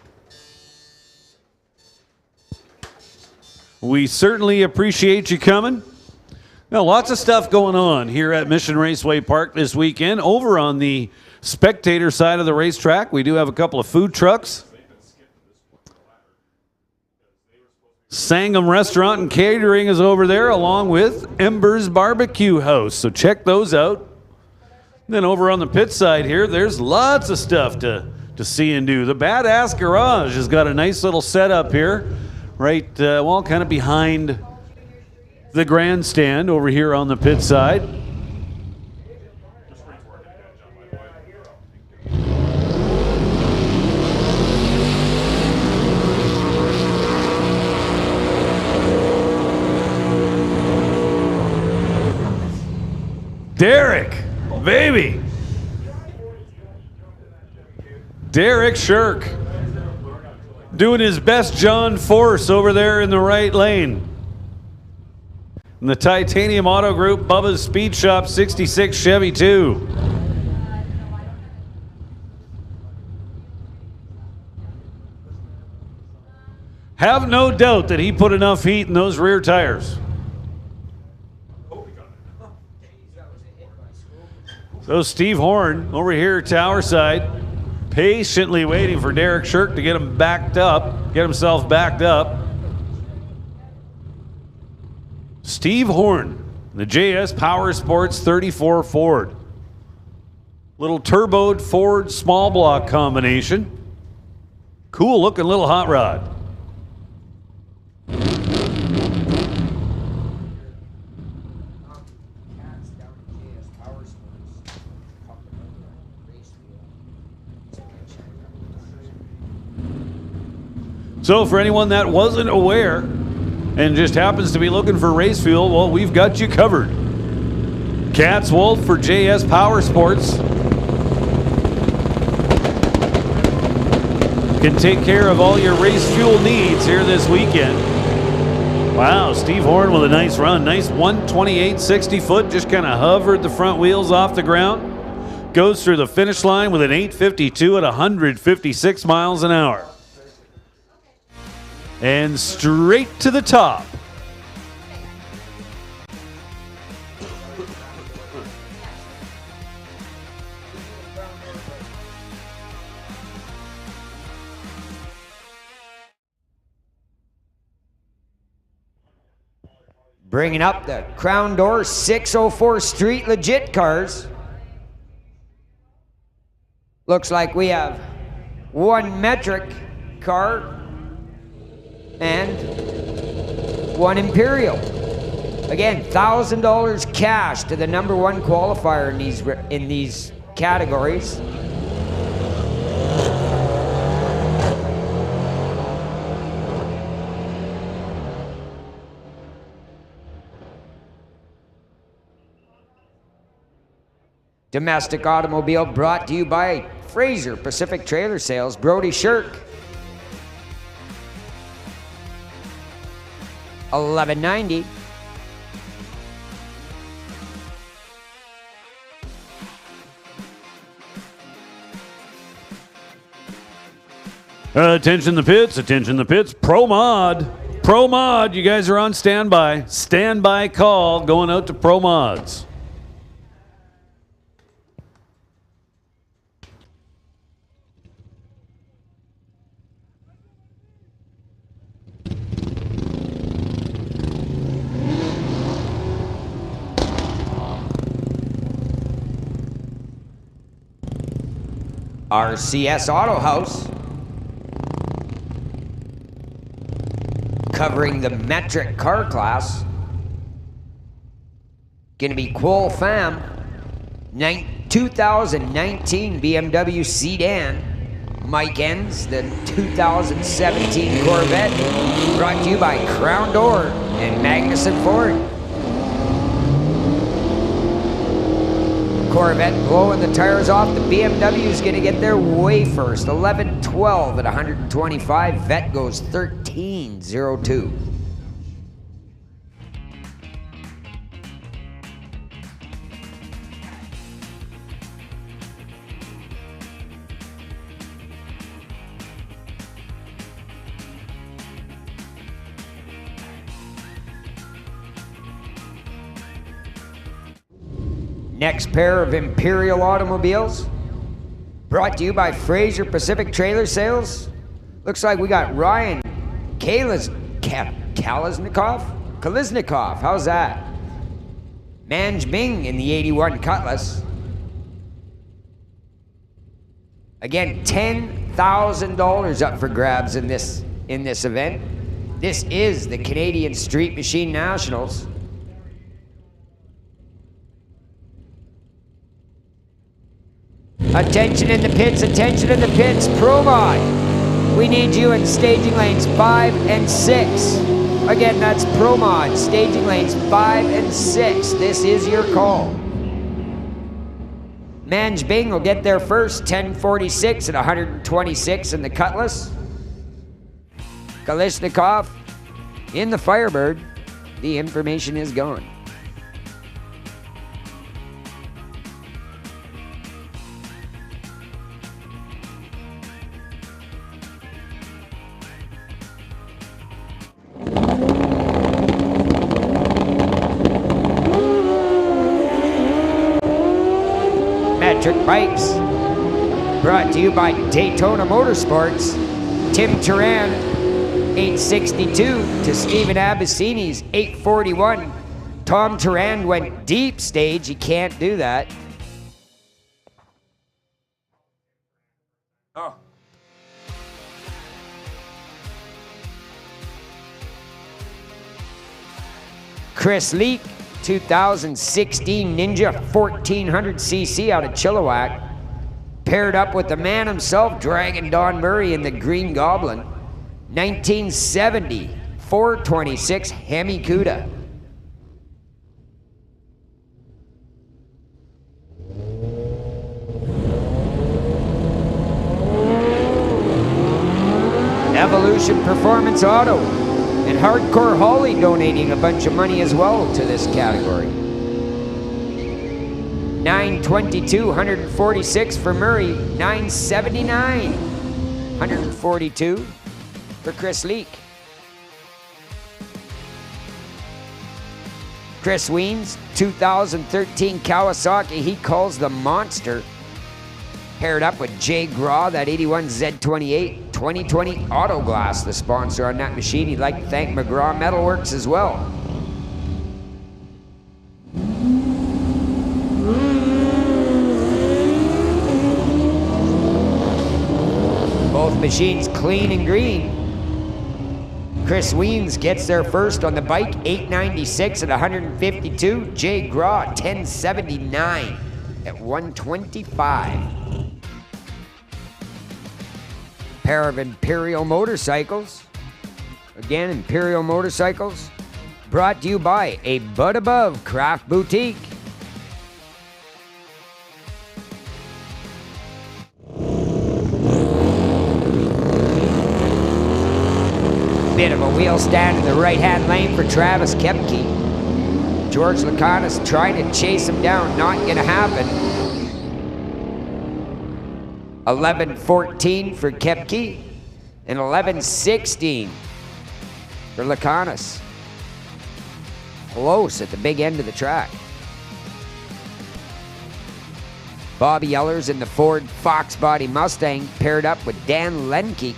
We certainly appreciate you coming. Now, lots of stuff going on here at Mission Raceway Park this weekend. Over on the spectator side of the racetrack, we do have a couple of food trucks. Sangam Restaurant and Catering is over there, along with Ember's Barbecue House. So check those out. Then over on the pit side here, there's lots of stuff to see and do. The Badass Garage has got a nice little setup here, right, well, kind of behind the grandstand over here on the pit side. Derek, baby. Derek Shirk doing his best John Force over there in the right lane. And the Titanium Auto Group, Bubba's Speed Shop 66 Chevy 2. Have no doubt that he put enough heat in those rear tires. So Steve Horn over here tower side, patiently waiting for Derek Shirk to get him backed up, get himself backed up. Steve Horn, the JS Power Sports 34 Ford. Little turboed Ford small block combination. Cool looking little hot rod. So for anyone that wasn't aware and just happens to be looking for race fuel, well, we've got you covered. Katz Wolf for JS Power Sports can take care of all your race fuel needs here this weekend. Wow, Steve Horn with a nice run. Nice 128 60 foot, just kind of hovered the front wheels off the ground. Goes through the finish line with an 852 at 156 miles an hour. And straight to the top. Bringing up the Crown Door 604 Street Legit cars. Looks like we have one metric car and one Imperial. Again, $1,000 cash to the #1 qualifier in these categories. Domestic automobile brought to you by Fraser Pacific Trailer Sales, Brody Shirk. $11.90. Attention the pits, attention the pits. Pro Mod, you guys are on standby. Standby call going out to Pro Mods. RCS Auto House, covering the metric car class. Gonna be Qual Fam 2019 BMW sedan. Mike Enns, the 2017 Corvette, brought to you by Crown Door and Magnuson Ford. Corvette blowing the tires off. The BMW is going to get there way first. 11-12 at 125. Vet goes 13-02. Next pair of Imperial automobiles, brought to you by Fraser Pacific Trailer Sales. Looks like we got Ryan Kaliznikov. How's that? Manj Bing in the 81 Cutlass. Again, $10,000 up for grabs in this event. This is the Canadian Street Machine Nationals. Attention in the pits, Pro Mod. We need you in staging lanes 5 and 6. Again, that's Pro Mod, staging lanes 5 and 6. This is your call. Manj Bing will get there first, 10:46 at 126 in the Cutlass. Kalishnikov in the Firebird. The information is gone. Metric Bikes, brought to you by Daytona Motorsports. Tim Turan, 862 to Stephen Abbassini's 841. Tom Turan went deep stage. He can't do that. Oh. Chris Leak, 2016 Ninja 1400cc out of Chilliwack. Paired up with the man himself, Dragon Don Murray in the Green Goblin. 1970 426 Hemi Cuda. Evolution Performance Auto. And Hardcore Holly donating a bunch of money as well to this category. 922, 146 for Murray. 979, 142 for Chris Leak. Chris Weens, 2013 Kawasaki, he calls the Monster. Paired up with Jay Graw, that 81 Z28. 2020 Auto Glass, the sponsor on that machine. He'd like to thank McGraw Metalworks as well. Both machines clean and green. Chris Weens gets there first on the bike, 896 at 152. Jay Graw, 1079 at 125. Pair of Imperial motorcycles. Again, Imperial motorcycles. Brought to you by A Bud Above Craft Boutique. Bit of a wheel stand in the right-hand lane for Travis Kepke. George Lacanis trying to chase him down. Not going to happen. 11:14 for Kepke and 11:16 for Lacanis. Close at the big end of the track. Bobby Ellers in the Ford Fox Body Mustang paired up with Dan Lenkeek.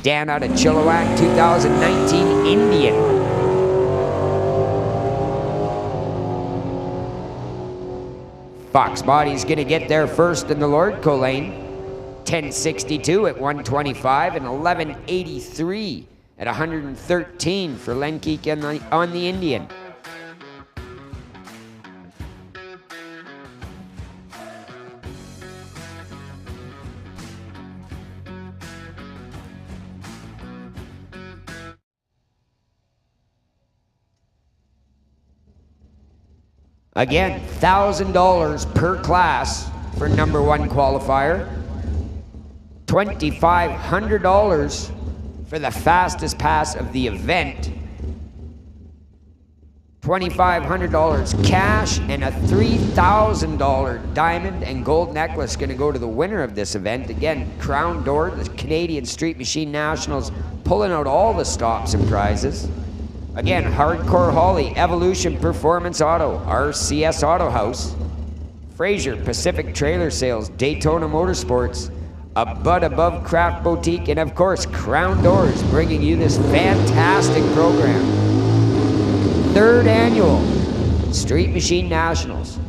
Dan out of Chilliwack, 2019 Indian. Fox Body's gonna get there first in the Lordco lane. 1062 at 125 and 1183 at 113 for Lenkeek on the Indian. Again, $1,000 per class for number one qualifier. $2,500 for the fastest pass of the event. $2,500 cash and a $3,000 diamond and gold necklace going to go to the winner of this event. Again, Crown Door, the Canadian Street Machine Nationals, pulling out all the stops and prizes. Again, Hardcore Holly, Evolution Performance Auto, RCS Auto House, Fraser, Pacific Trailer Sales, Daytona Motorsports, A Bud Above Craft Boutique, and of course, Crown Doors, bringing you this fantastic program. 3rd annual Street Machine Nationals.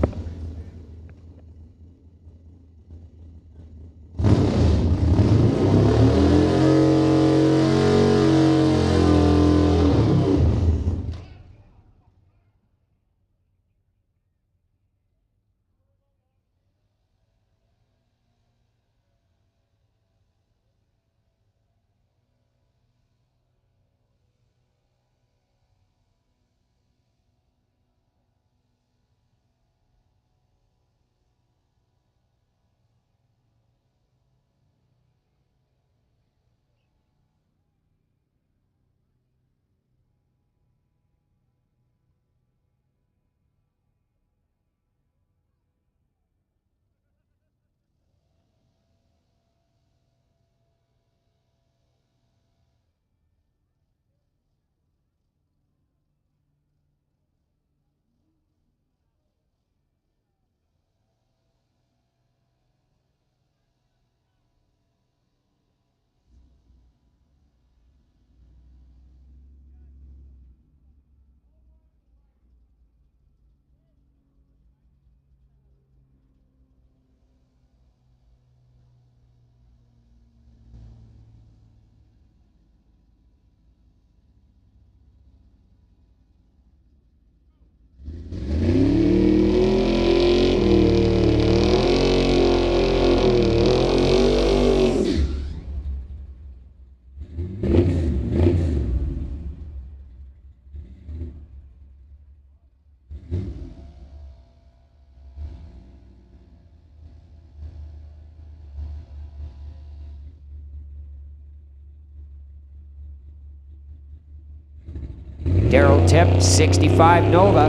Daryl Tip, 65 Nova,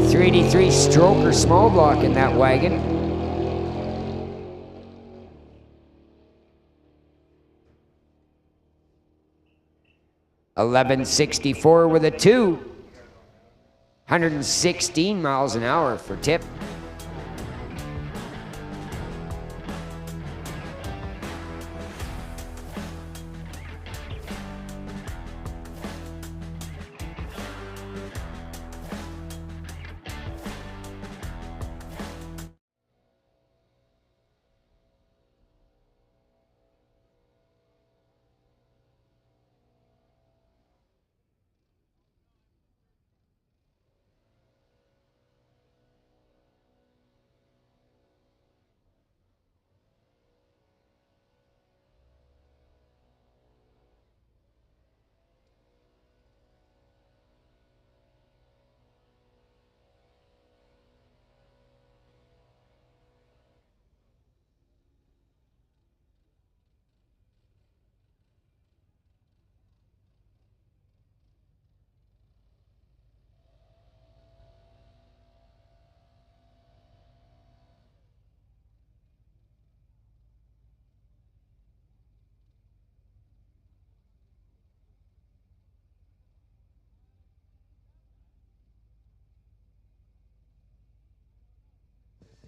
383 stroker small block in that wagon. $11.64 with a 2. 116 miles an hour for Tip.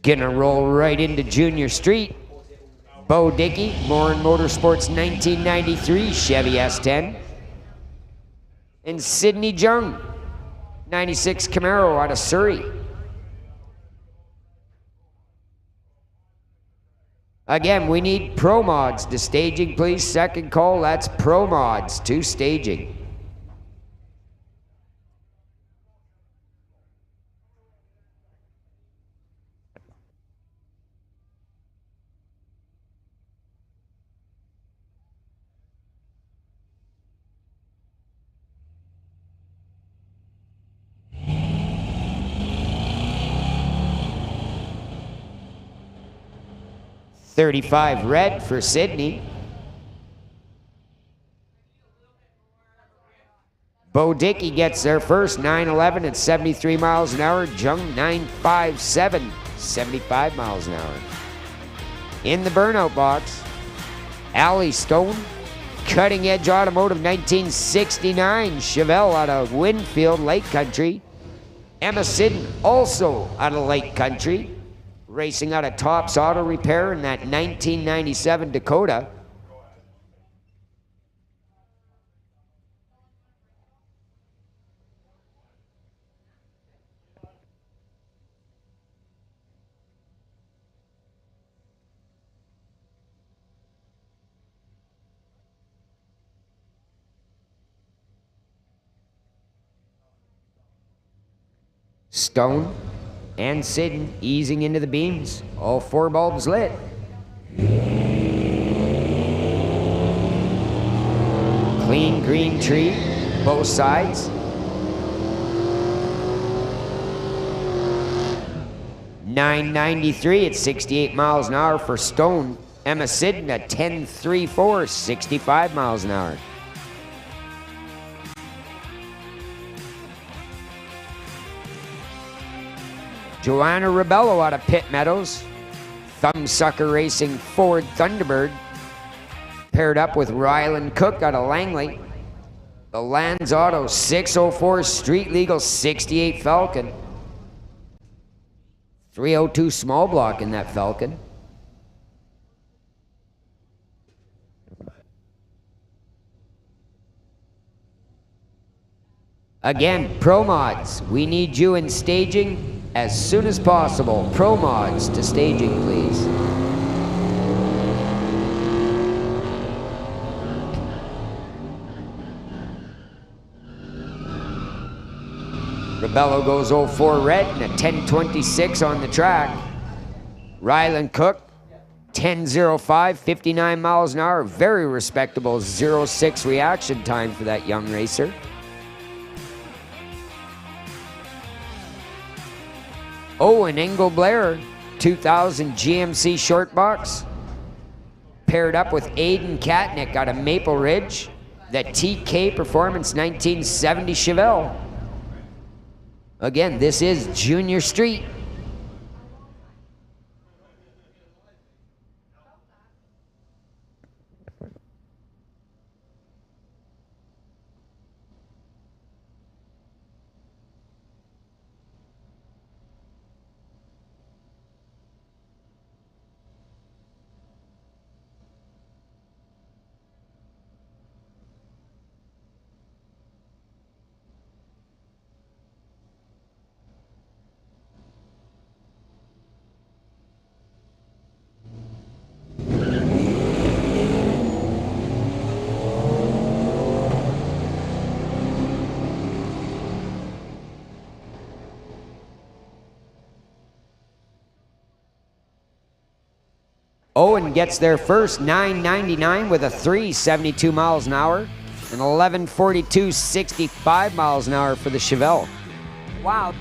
Gonna roll right into Junior Street. Bo Dickey, Morin Motorsports 1993 Chevy S10. And Sidney Jung, 96 Camaro out of Surrey. Again, we need Pro Mods to staging, please. Second call, that's Pro Mods to staging. $35 red for Sydney. Bo Dickey gets there first, 911 at 73 miles an hour. Jung 957, 75 miles an hour. In the burnout box, Allie Stone, Cutting Edge Automotive 1969 Chevelle out of Winfield, Lake Country. Emma Sidden, also out of Lake Country. racing out of Tops Auto Repair in that 1997 Dakota. Stone and Sidden easing into the beams. All 4 bulbs lit. Clean green tree, both sides. .993 at 68 miles an hour for Stone. Emma Sidden at 10.34, 65 miles an hour. Joanna Rebello out of Pitt Meadows. Thumbsucker Racing Ford Thunderbird. Paired up with Ryland Cook out of Langley. The Lands Auto 604 Street Legal 68 Falcon. 302 small block in that Falcon. Again, Pro Mods, we need you in staging as soon as possible. Pro Mods to staging, please. Rebello goes 04 red and a 10.26 on the track. Ryland Cook, 10.05, 59 miles an hour. Very respectable 0.6 reaction time for that young racer. Owen Engel Blair, 2000 GMC short box. Paired up with Aiden Katnick out of Maple Ridge. The TK Performance 1970 Chevelle. Again, this is Junior Street. Owen gets there first, 9.99 with a 3.72 miles an hour, and 11.42, 65 miles an hour for the Chevelle. Wow.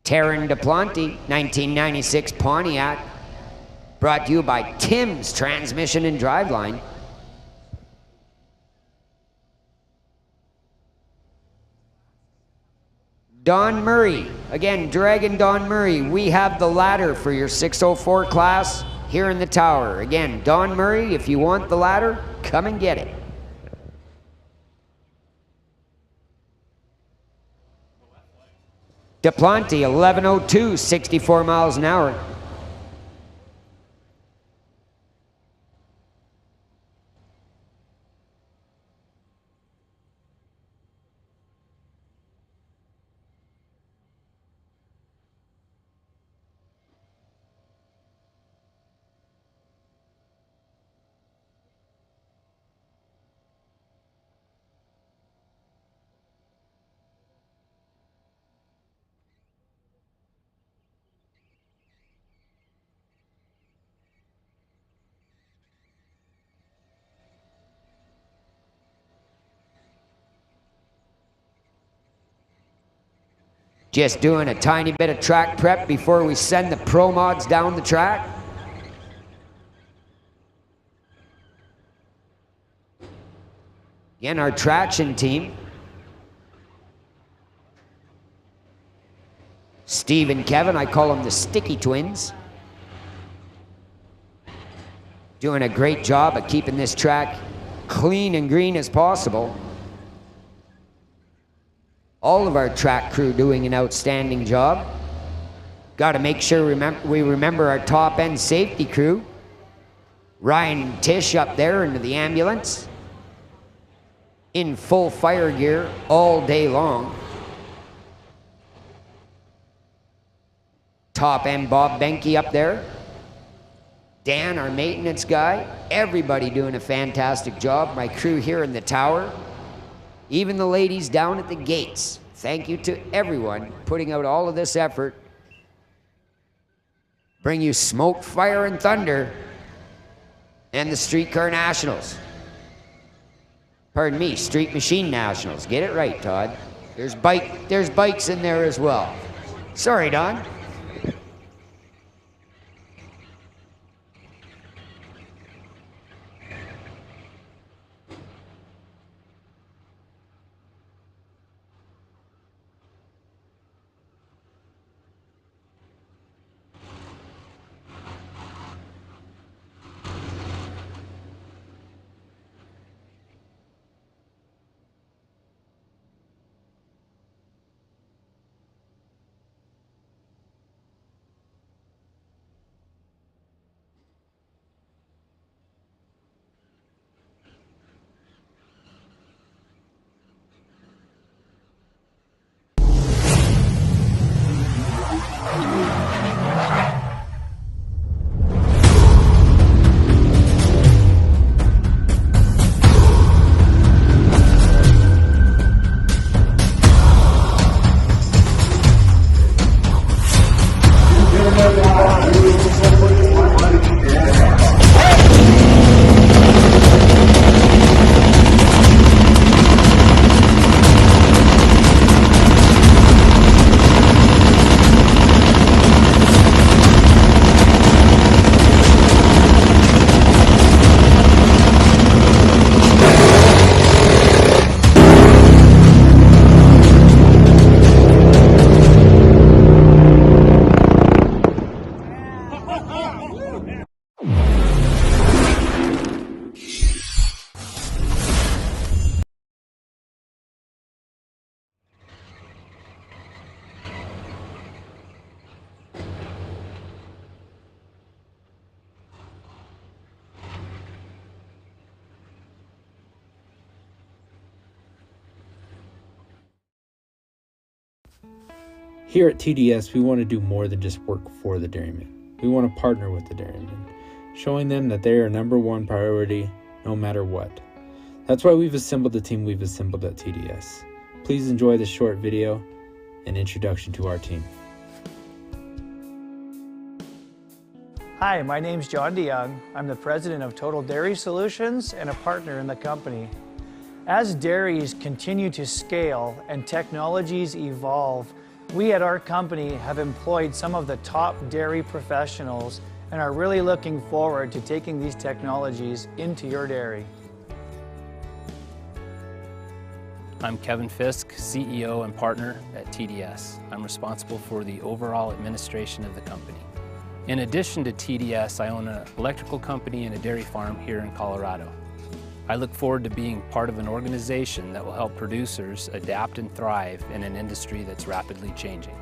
Taryn DePlanty, 1996 Pontiac. Brought to you by Tim's Transmission and Driveline. Don Murray, again, Dragon Don Murray. We have the ladder for your 604 class here in the tower. Again, Don Murray, if you want the ladder, come and get it. DePlanty, 11.02, 64 miles an hour. Just doing a tiny bit of track prep before we send the Pro Mods down the track. Again, our traction team. Steve and Kevin, I call them the Sticky Twins. Doing a great job of keeping this track clean and green as possible. All of our track crew doing an outstanding job. Got to make sure we remember our top end safety crew. Ryan and Tish up there into the ambulance. In full fire gear all day long. Top end Bob Benke up there. Dan, our maintenance guy. Everybody doing a fantastic job. My crew here in the tower. Even the ladies down at the gates. Thank you to everyone putting out all of this effort. Bring you smoke, fire, and thunder. And the Streetcar Nationals. Pardon me, Street Machine Nationals. Get it right, Todd. There's bikes in there as well. Sorry, Don. Here at TDS, we want to do more than just work for the dairymen. We want to partner with the dairymen, showing them that they are number one priority no matter what. That's why we've assembled the team we've assembled at TDS. Please enjoy this short video and introduction to our team. Hi, my name's John DeYoung. I'm the president of Total Dairy Solutions and a partner in the company. As dairies continue to scale and technologies evolve, we at our company have employed some of the top dairy professionals and are really looking forward to taking these technologies into your dairy. I'm Kevin Fisk, CEO and partner at TDS. I'm responsible for the overall administration of the company. In addition to TDS, I own an electrical company and a dairy farm here in Colorado. I look forward to being part of an organization that will help producers adapt and thrive in an industry that's rapidly changing.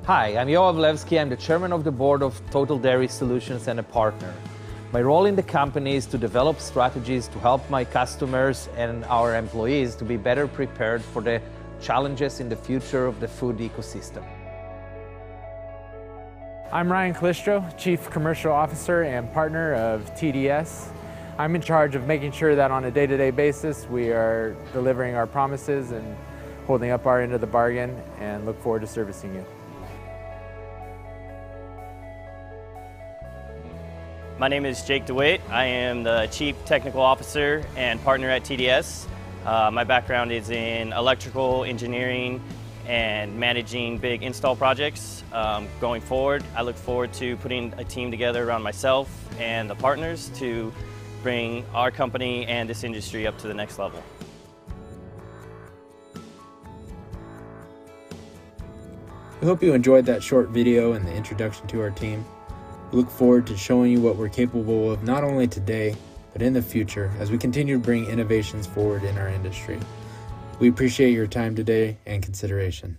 Hi, I'm Yoav Levski. I'm the chairman of the board of Total Dairy Solutions and a partner. My role in the company is to develop strategies to help my customers and our employees to be better prepared for the challenges in the future of the food ecosystem. I'm Ryan Calistro, Chief Commercial Officer and partner of TDS. I'm in charge of making sure that on a day-to-day basis we are delivering our promises and holding up our end of the bargain, and look forward to servicing you. My name is Jake DeWitt. I am the Chief Technical Officer and partner at TDS. My background is in electrical engineering and managing big install projects. Going forward, I look forward to putting a team together around myself and the partners to bring our company and this industry up to the next level. We hope you enjoyed that short video and the introduction to our team. We look forward to showing you what we're capable of not only today, but in the future as we continue to bring innovations forward in our industry. We appreciate your time today and consideration.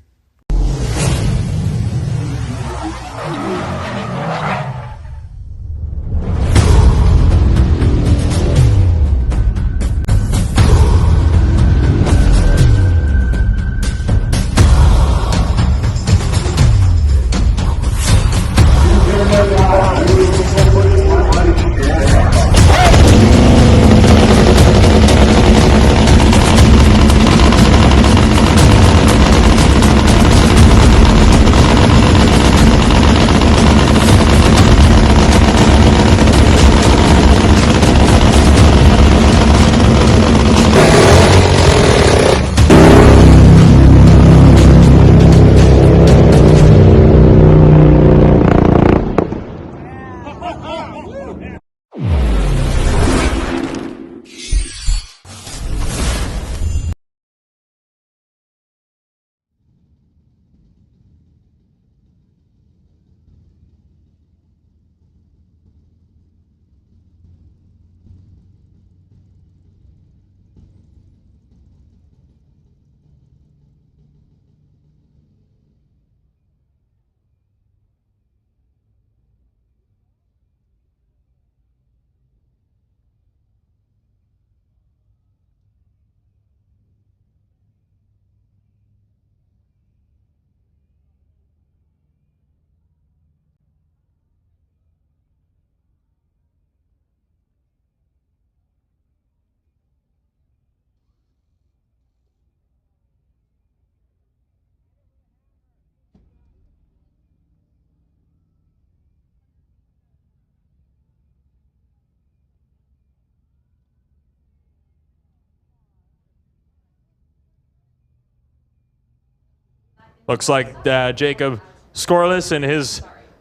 Looks like Jacob scoreless in his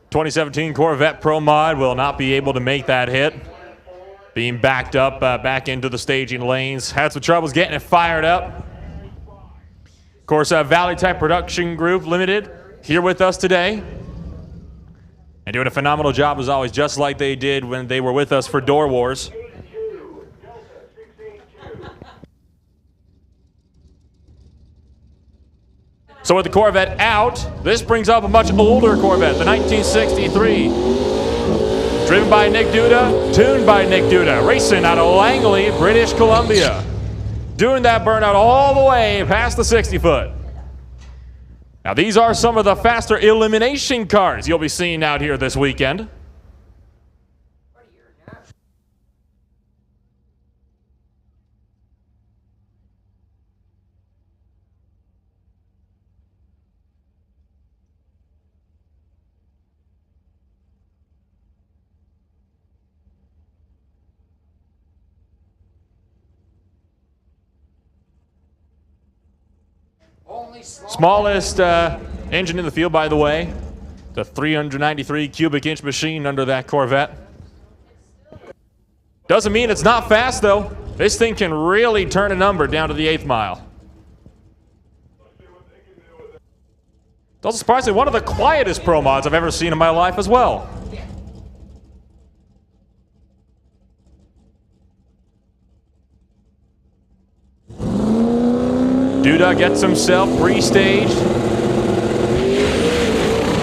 2017 Corvette Pro Mod will not be able to make that hit. Being backed up back into the staging lanes. Had some troubles getting it fired up. Of course, Valley Tech Production Group Limited here with us today. And doing a phenomenal job as always, just like they did when they were with us for Door Wars. So with the Corvette out, this brings up a much older Corvette, the 1963. Driven by Nick Duda, tuned by Nick Duda, racing out of Langley, British Columbia. Doing that burnout all the way past the 60-foot. Now these are some of the faster elimination cars you'll be seeing out here this weekend. Smallest engine in the field, by the way. The 393 cubic inch machine under that Corvette. Doesn't mean it's not fast, though. This thing can really turn a number down to the 8th mile. It's also surprisingly one of the quietest Pro Mods I've ever seen in my life as well. Duda gets himself pre-staged.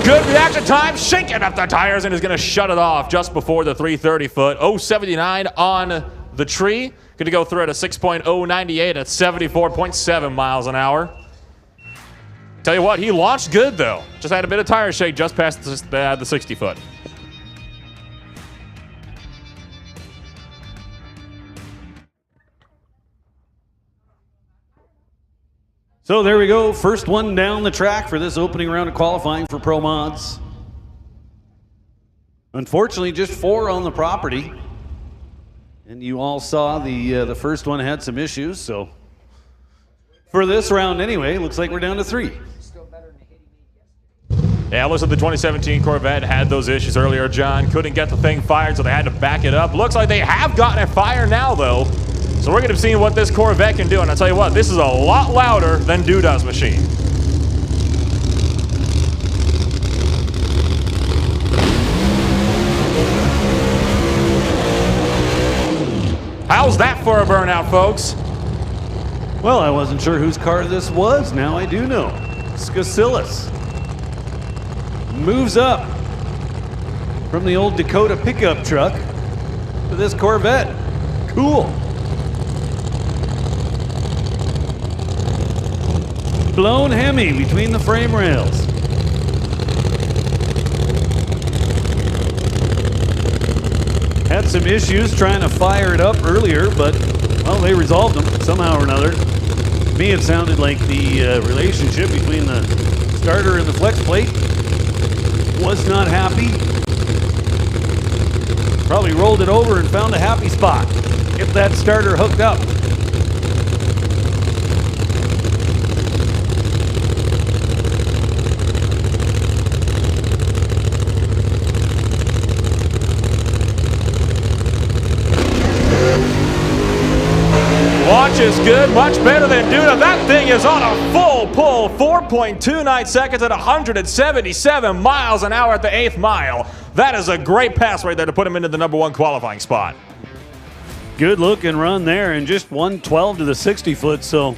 Good reaction time, shaking up the tires and is going to shut it off just before the 330-foot. 079 on the tree. Going to go through at a 6.098 at 74.7 miles an hour. Tell you what, he launched good though. Just had a bit of tire shake just past the 60-foot. So there we go, first one down the track for this opening round of qualifying for Pro Mods. Unfortunately, just 4 on the property. And you all saw the first one had some issues, so for this round anyway, looks like we're down to 3. Yeah, looks like the 2017 Corvette had those issues earlier, John. Couldn't get the thing fired, so they had to back it up. Looks like they have gotten it fired now, though. So we're going to be seeing what this Corvette can do. And I'll tell you what, this is a lot louder than Duda's machine. How's that for a burnout, folks? Well, I wasn't sure whose car this was. Now I do know. Skasilis moves up from the old Dakota pickup truck to this Corvette. Cool. Blown Hemi between the frame rails. Had some issues trying to fire it up earlier, but, well, they resolved them somehow or another. To me, it sounded like the relationship between the starter and the flex plate was not happy. Probably rolled it over and found a happy spot. Get that starter hooked up. Watch is good, much better than Duda. That thing is on a full pull, 4.29 seconds at 177 miles an hour at the 8th mile. That is a great pass right there to put him into the number 1 qualifying spot. Good looking run there, and just 112 to the 60 foot, so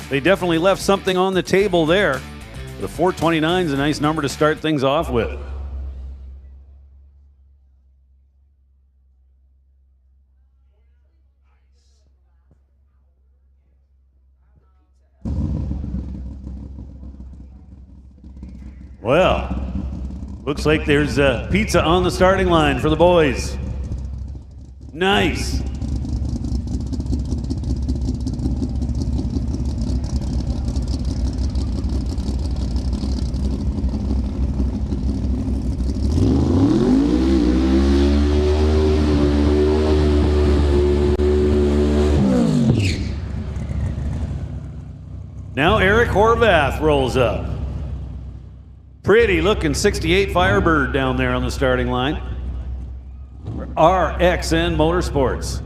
they definitely left something on the table there. The 429 is a nice number to start things off with. Well, looks like there's pizza on the starting line for the boys. Nice. Now Eric Horvath rolls up. Pretty looking 68 Firebird down there on the starting line. RXN Motorsports.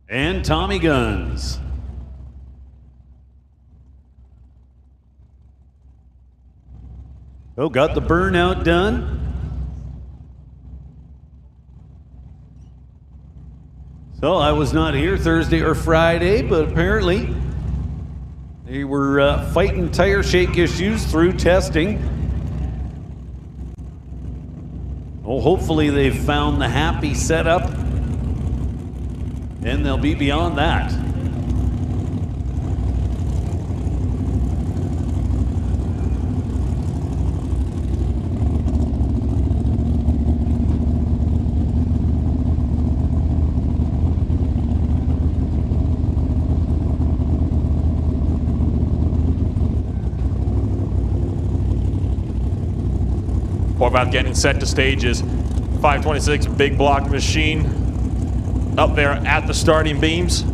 And Tommy Guns. Oh, got the burnout done. So I was not here Thursday or Friday, but apparently they were fighting tire shake issues through testing. Well, hopefully they've found the happy setup, and they'll be beyond that. Horvath getting set to stages. 526 big block machine up there at the starting beams.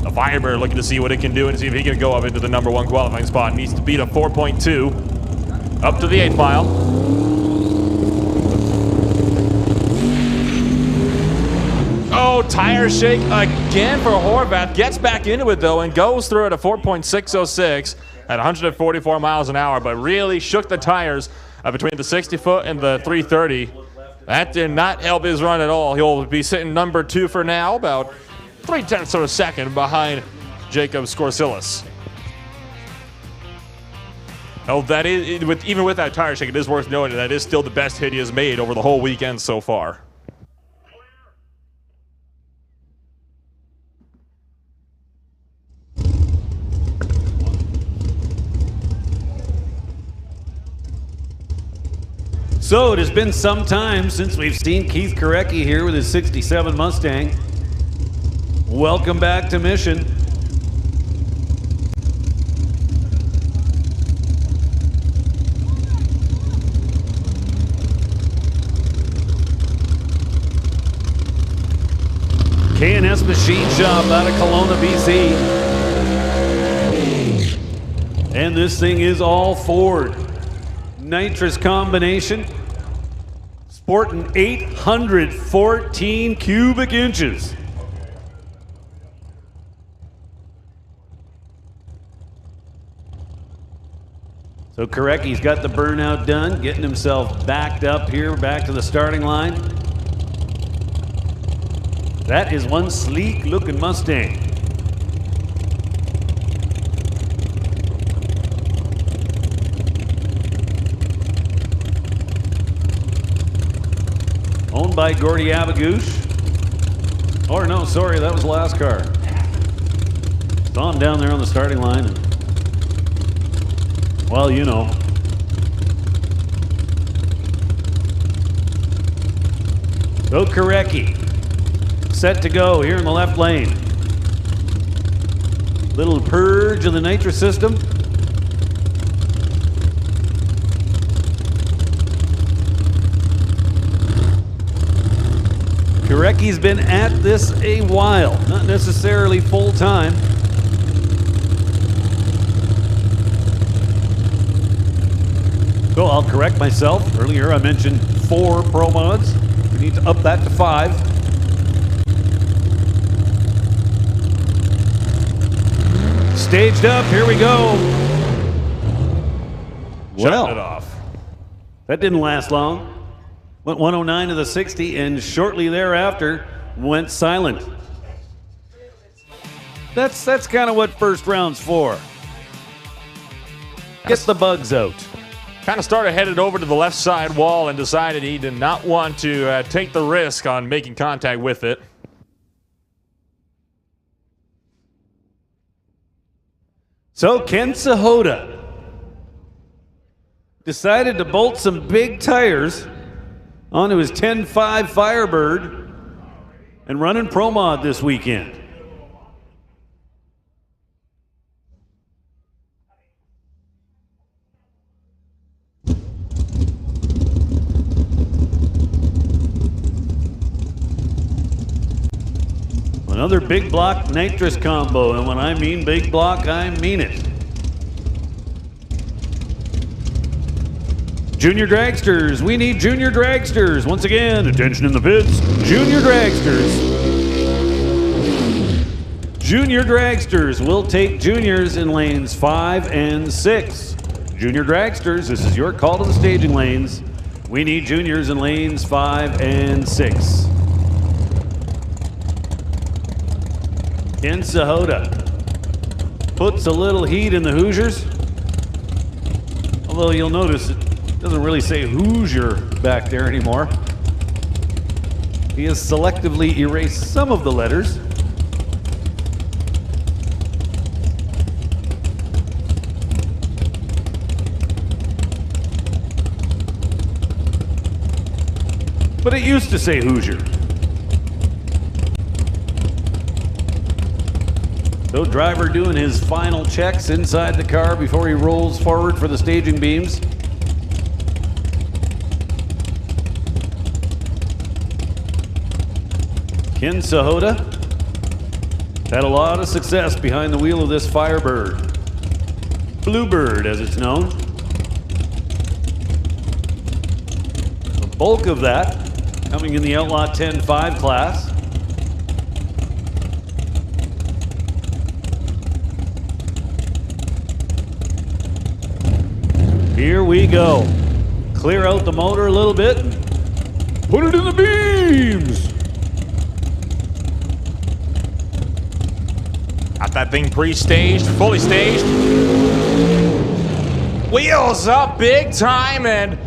The Firebird looking to see what it can do and see if he can go up into the number 1 qualifying spot. Needs to beat a 4.2 up to the 8th mile. Oh, tire shake again for Horvath. Gets back into it though and goes through at a 4.606 at 144 miles an hour, but really shook the tires between the 60 foot and the 330. That did not help his run at all. He'll be sitting number 2 for now, about 0.3 of a second behind Jacob Skorsilis. Oh, that is, even with that tire shake, it is worth noting that is still the best hit he has made over the whole weekend so far. So it has been some time since we've seen Keith Korecki here with his 67 Mustang. Welcome back to Mission. K&S Machine Shop out of Kelowna, BC. And this thing is all Ford. Nitrous combination. Sporting 814 cubic inches. So Korecki's got the burnout done, getting himself backed up here, back to the starting line. That is one sleek looking Mustang. Owned by Gordy Abagouche. Or no, sorry, that was the last car. Saw him down there on the starting line. And, well, you know. So Korecki, set to go here in the left lane. Little purge of the nitrous system. Korecki's been at this a while, not necessarily full time. So I'll correct myself. Earlier I mentioned 4 pro mods. We need to up that to 5. Staged up, here we go. Shutting it off. That didn't last long. Went 109 to the 60 and shortly thereafter went silent. That's kind of what first round's for. Get the bugs out. Kind of started headed over to the left side wall and decided he did not want to take the risk on making contact with it. So Ken Sahota decided to bolt some big tires onto his 10.5 Firebird and running Pro Mod this weekend. Another big block nitrous combo, and when I mean big block, I mean it. Junior dragsters, we need junior dragsters. Once again, attention in the pits, junior dragsters. Junior dragsters will take juniors in lanes 5 and 6. Junior dragsters, this is your call to the staging lanes. We need juniors in lanes 5 and 6. Ken Sahota puts a little heat in the Hoosiers. Although you'll notice it doesn't really say Hoosier back there anymore. He has selectively erased some of the letters. But it used to say Hoosier. So driver doing his final checks inside the car before he rolls forward for the staging beams. Ken Sahota had a lot of success behind the wheel of this Firebird. Bluebird, as it's known. The bulk of that coming in the Outlaw 10.5 class. Here we go. Clear out the motor a little bit. Put it in the beams. Got that thing pre-staged, fully staged. Wheels up big time, and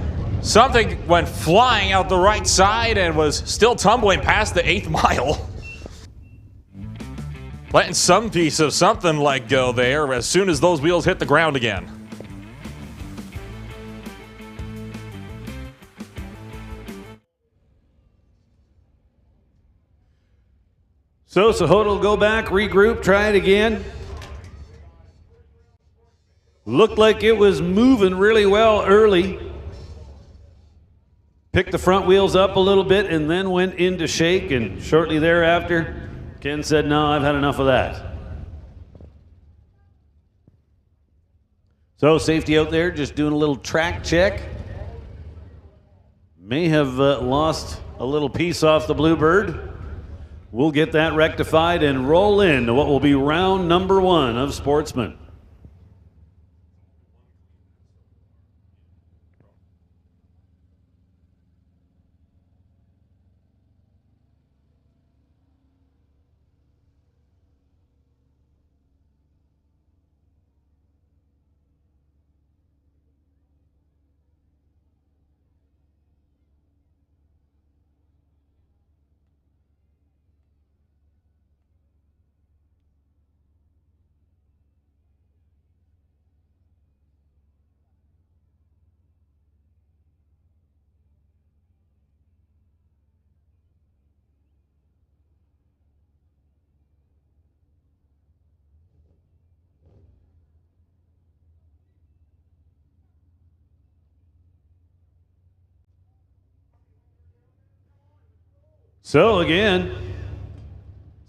something went flying out the right side and was still tumbling past the 8th mile. Letting some piece of something let go there as soon as those wheels hit the ground again. So Sahota will go back, regroup, try it again. Looked like it was moving really well early. Picked the front wheels up a little bit and then went into shake, and shortly thereafter, Ken said, no, I've had enough of that. So safety out there, just doing a little track check. May have lost a little piece off the Bluebird. We'll get that rectified and roll into what will be round number 1 of Sportsman. So again,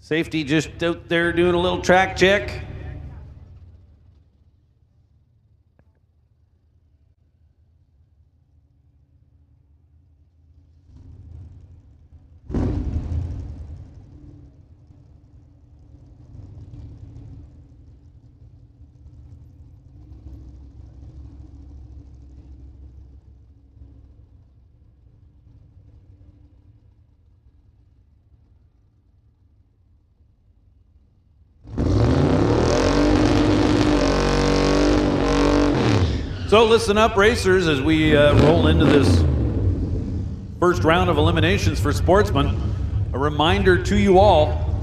safety just out there doing a little track check. So listen up, racers, as we roll into this first round of eliminations for sportsmen. A reminder to you all,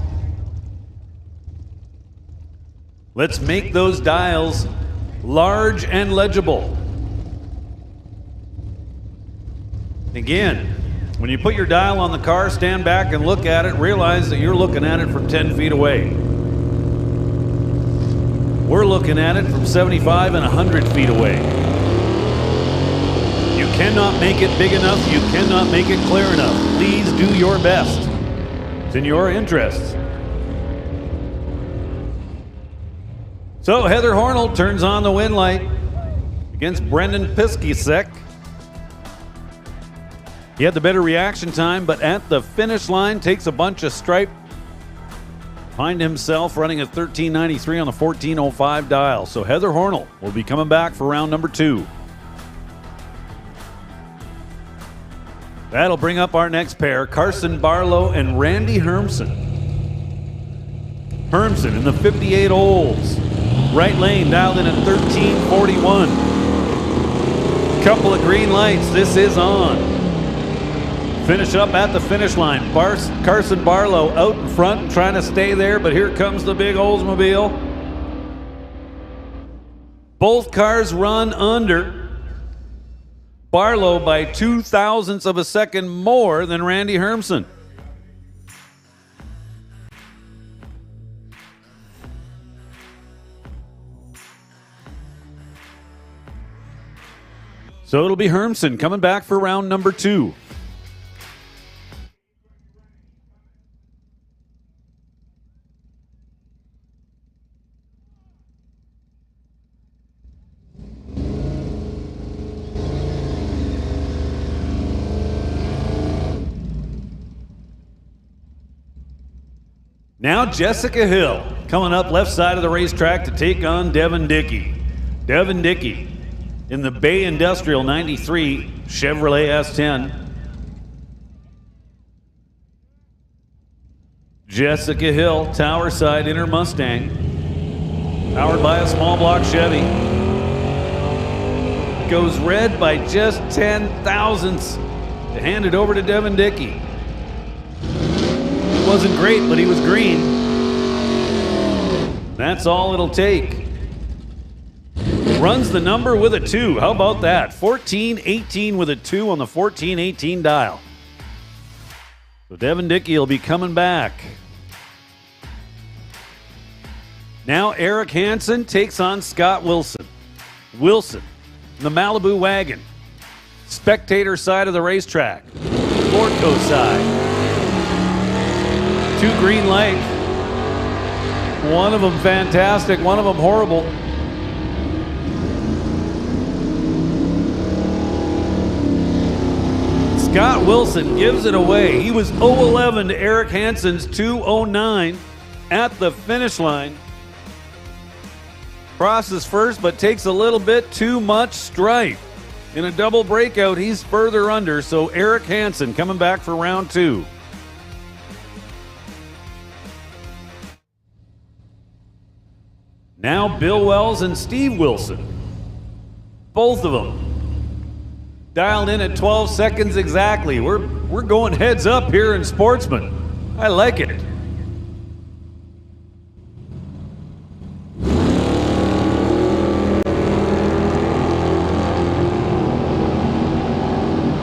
let's make those dials large and legible. Again, when you put your dial on the car, stand back and look at it, realize that you're looking at it from 10 feet away. We're looking at it from 75 and 100 feet away. You cannot make it big enough. You cannot make it clear enough. Please do your best. It's in your interests. So Heather Hornell turns on the win light against Brendan Piskisek. He had the better reaction time, but at the finish line takes a bunch of stripe. Find himself running a 1393 on the 1405 dial. So Heather Hornell will be coming back for round number 2. That'll bring up our next pair, Carson Barlow and Randy Hermson. Hermson in the 58 Olds. Right lane dialed in at 1341. Couple of green lights, this is on. Finish up at the finish line. Carson Barlow out in front and trying to stay there, but here comes the big Oldsmobile. Both cars run under. Barlow by 0.02 of a second more than Randy Hermson. So it'll be Hermson coming back for round number 2. Now Jessica Hill coming up left side of the racetrack to take on Devin Dickey. Devin Dickey in the Bay Industrial 93 Chevrolet S10. Jessica Hill, Tower Side Inter Mustang, powered by a small block Chevy. Goes red by just 0.10 to hand it over to Devin Dickey. Wasn't great, but he was green. That's all it'll take. Runs the number with a 2. How about that? 1418 with a 2 on the 1418 dial. So Devin Dickey will be coming back. Now Eric Hansen takes on Scott Wilson. Wilson, the Malibu wagon. Spectator side of the racetrack. Gorko side. 2 green lights. One of them fantastic, one of them horrible. Scott Wilson gives it away. He was 0-11 to Eric Hansen's 2-09 at the finish line. Crosses first, but takes a little bit too much stripe. In a double breakout, he's further under, so Eric Hansen coming back for round 2. Now Bill Wells and Steve Wilson. Both of them dialed in at 12 seconds exactly. We're going heads up here in Sportsman. I like it.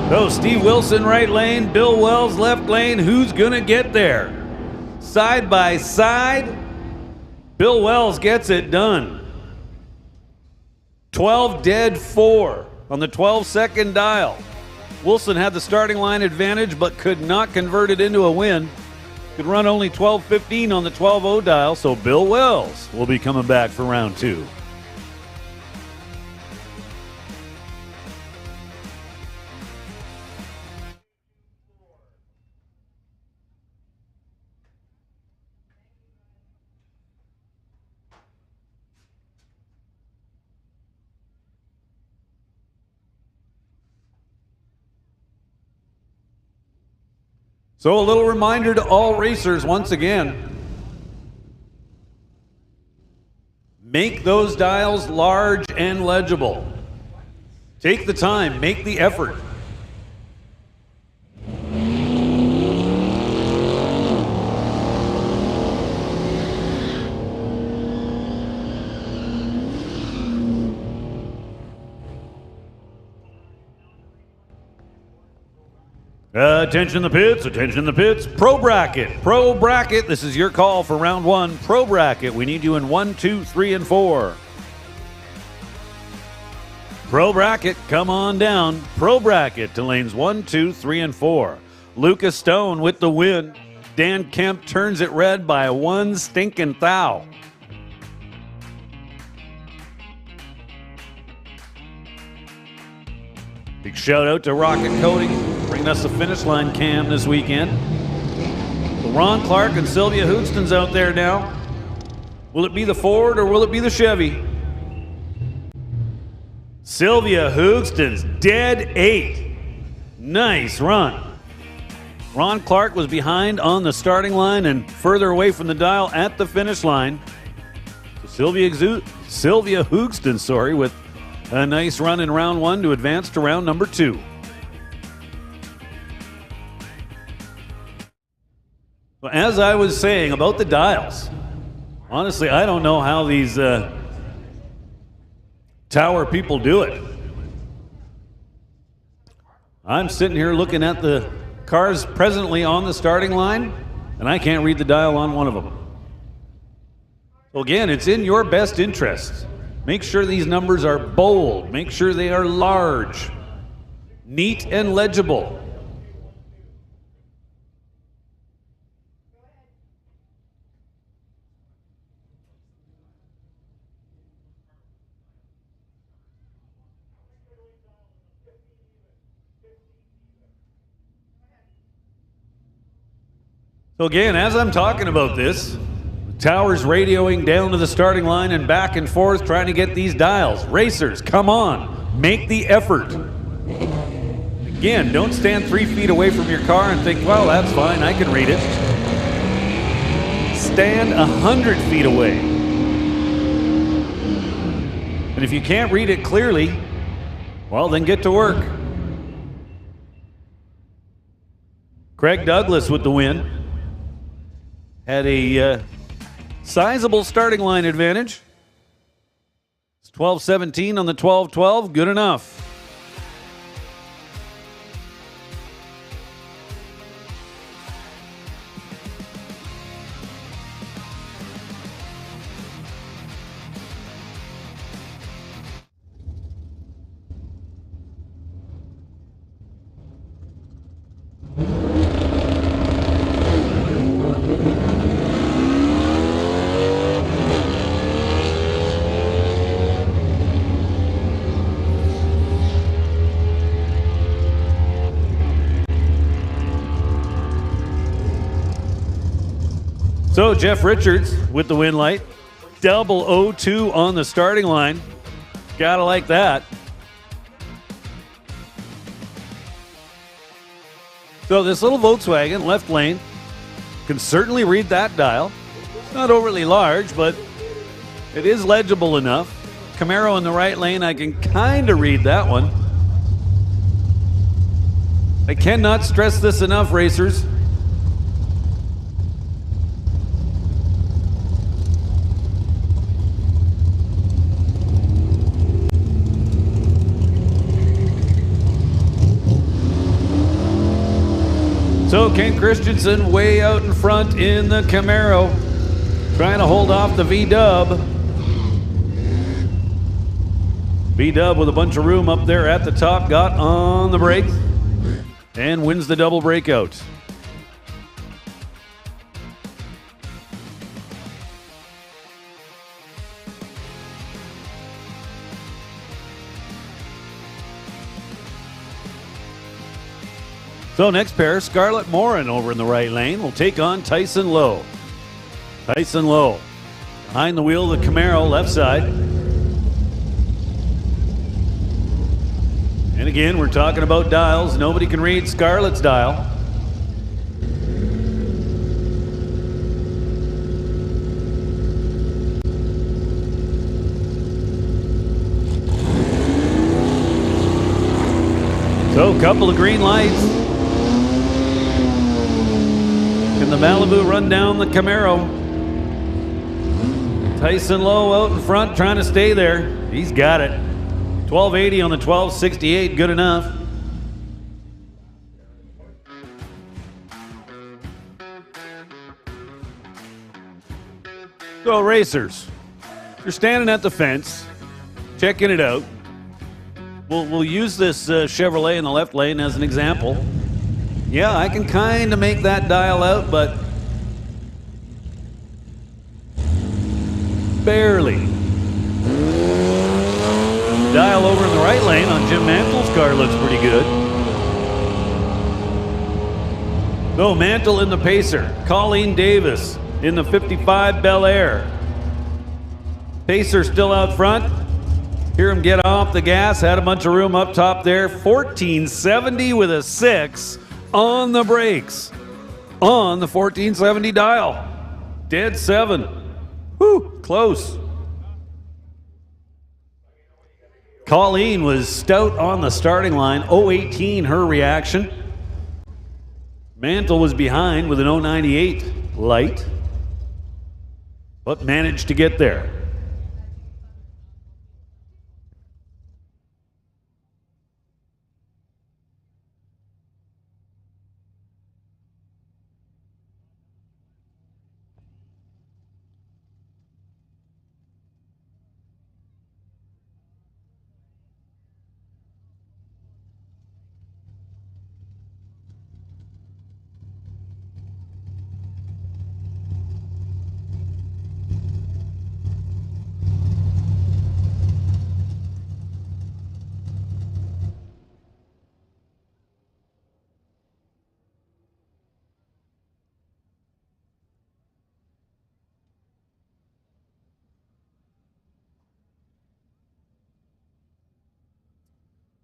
So Steve Wilson right lane, Bill Wells left lane. Who's gonna get there? Side by side, Bill Wells gets it done. 12 dead 4 on the 12-second dial. Wilson had the starting line advantage, but could not convert it into a win. Could run only 12:15 on the 12:0 dial, so Bill Wells will be coming back for round 2. So a little reminder to all racers once again. Make those dials large and legible. Take the time, make the effort. Attention the pits, attention the pits. Pro bracket, this is your call for round 1. Pro bracket, we need you in 1, 2, 3, and 4. Pro bracket, come on down. Pro bracket to lanes 1, 2, 3, and 4. Lucas Stone with the win. Dan Kemp turns it red by one stinking thou. Big shout out to Rocket Coating, bringing us the finish line cam this weekend. Ron Clark and Sylvia Hoodston's out there now. Will it be the Ford or will it be the Chevy? Sylvia Hoodston's dead 8. Nice run. Ron Clark was behind on the starting line and further away from the dial at the finish line. So Sylvia Hoodston, with a nice run in round 1 to advance to round number 2. Well, as I was saying about the dials, honestly, I don't know how these tower people do it. I'm sitting here looking at the cars presently on the starting line, and I can't read the dial on one of them. So again, it's in your best interest. Make sure these numbers are bold. Make sure they are large, neat, and legible. So again, as I'm talking about this, Towers radioing down to the starting line and back and forth trying to get these dials. Racers, come on, make the effort. Again, don't stand 3 feet away from your car and think, well, that's fine, I can read it. Stand 100 feet away. And if you can't read it clearly, well, then get to work. Craig Douglas with the win. Had a sizable starting line advantage. It's 12:17 on the 12:12. Good enough. So Jeff Richards with the win light. 002 on the starting line. Gotta like that. So this little Volkswagen left lane can certainly read that dial. It's not overly large, but it is legible enough. Camaro in the right lane, I can kind of read that one. I cannot stress this enough, racers. So Ken Christensen way out in front in the Camaro, trying to hold off the V-Dub. V-Dub with a bunch of room up there at the top, got on the brakes. and wins the double breakout. So next pair, Scarlett Morin over in the right lane will take on Tyson Lowe. Tyson Lowe behind the wheel of the Camaro, left side. And again, we're talking about dials. Nobody can read Scarlett's dial. So, a couple of green lights. Can the Malibu run down the Camaro? Tyson Lowe out in front trying to stay there. He's got it. 1280 on the 1268, good enough. So racers, you're standing at the fence, checking it out. We'll use this Chevrolet in the left lane as an example. Yeah, I can kind of make that dial out, but barely. Dial over in the right lane on Jim Mantle's car looks pretty good. So Mantle in the Pacer. Colleen Davis in the 55 Bel Air. Pacer still out front. Hear him get off the gas. Had a bunch of room up top there. 1470 with a 6 on the brakes. On the 1470 dial. Dead 7. Whew, close. Colleen was stout on the starting line. 018 her reaction. Mantle was behind with an 098 light, but managed to get there.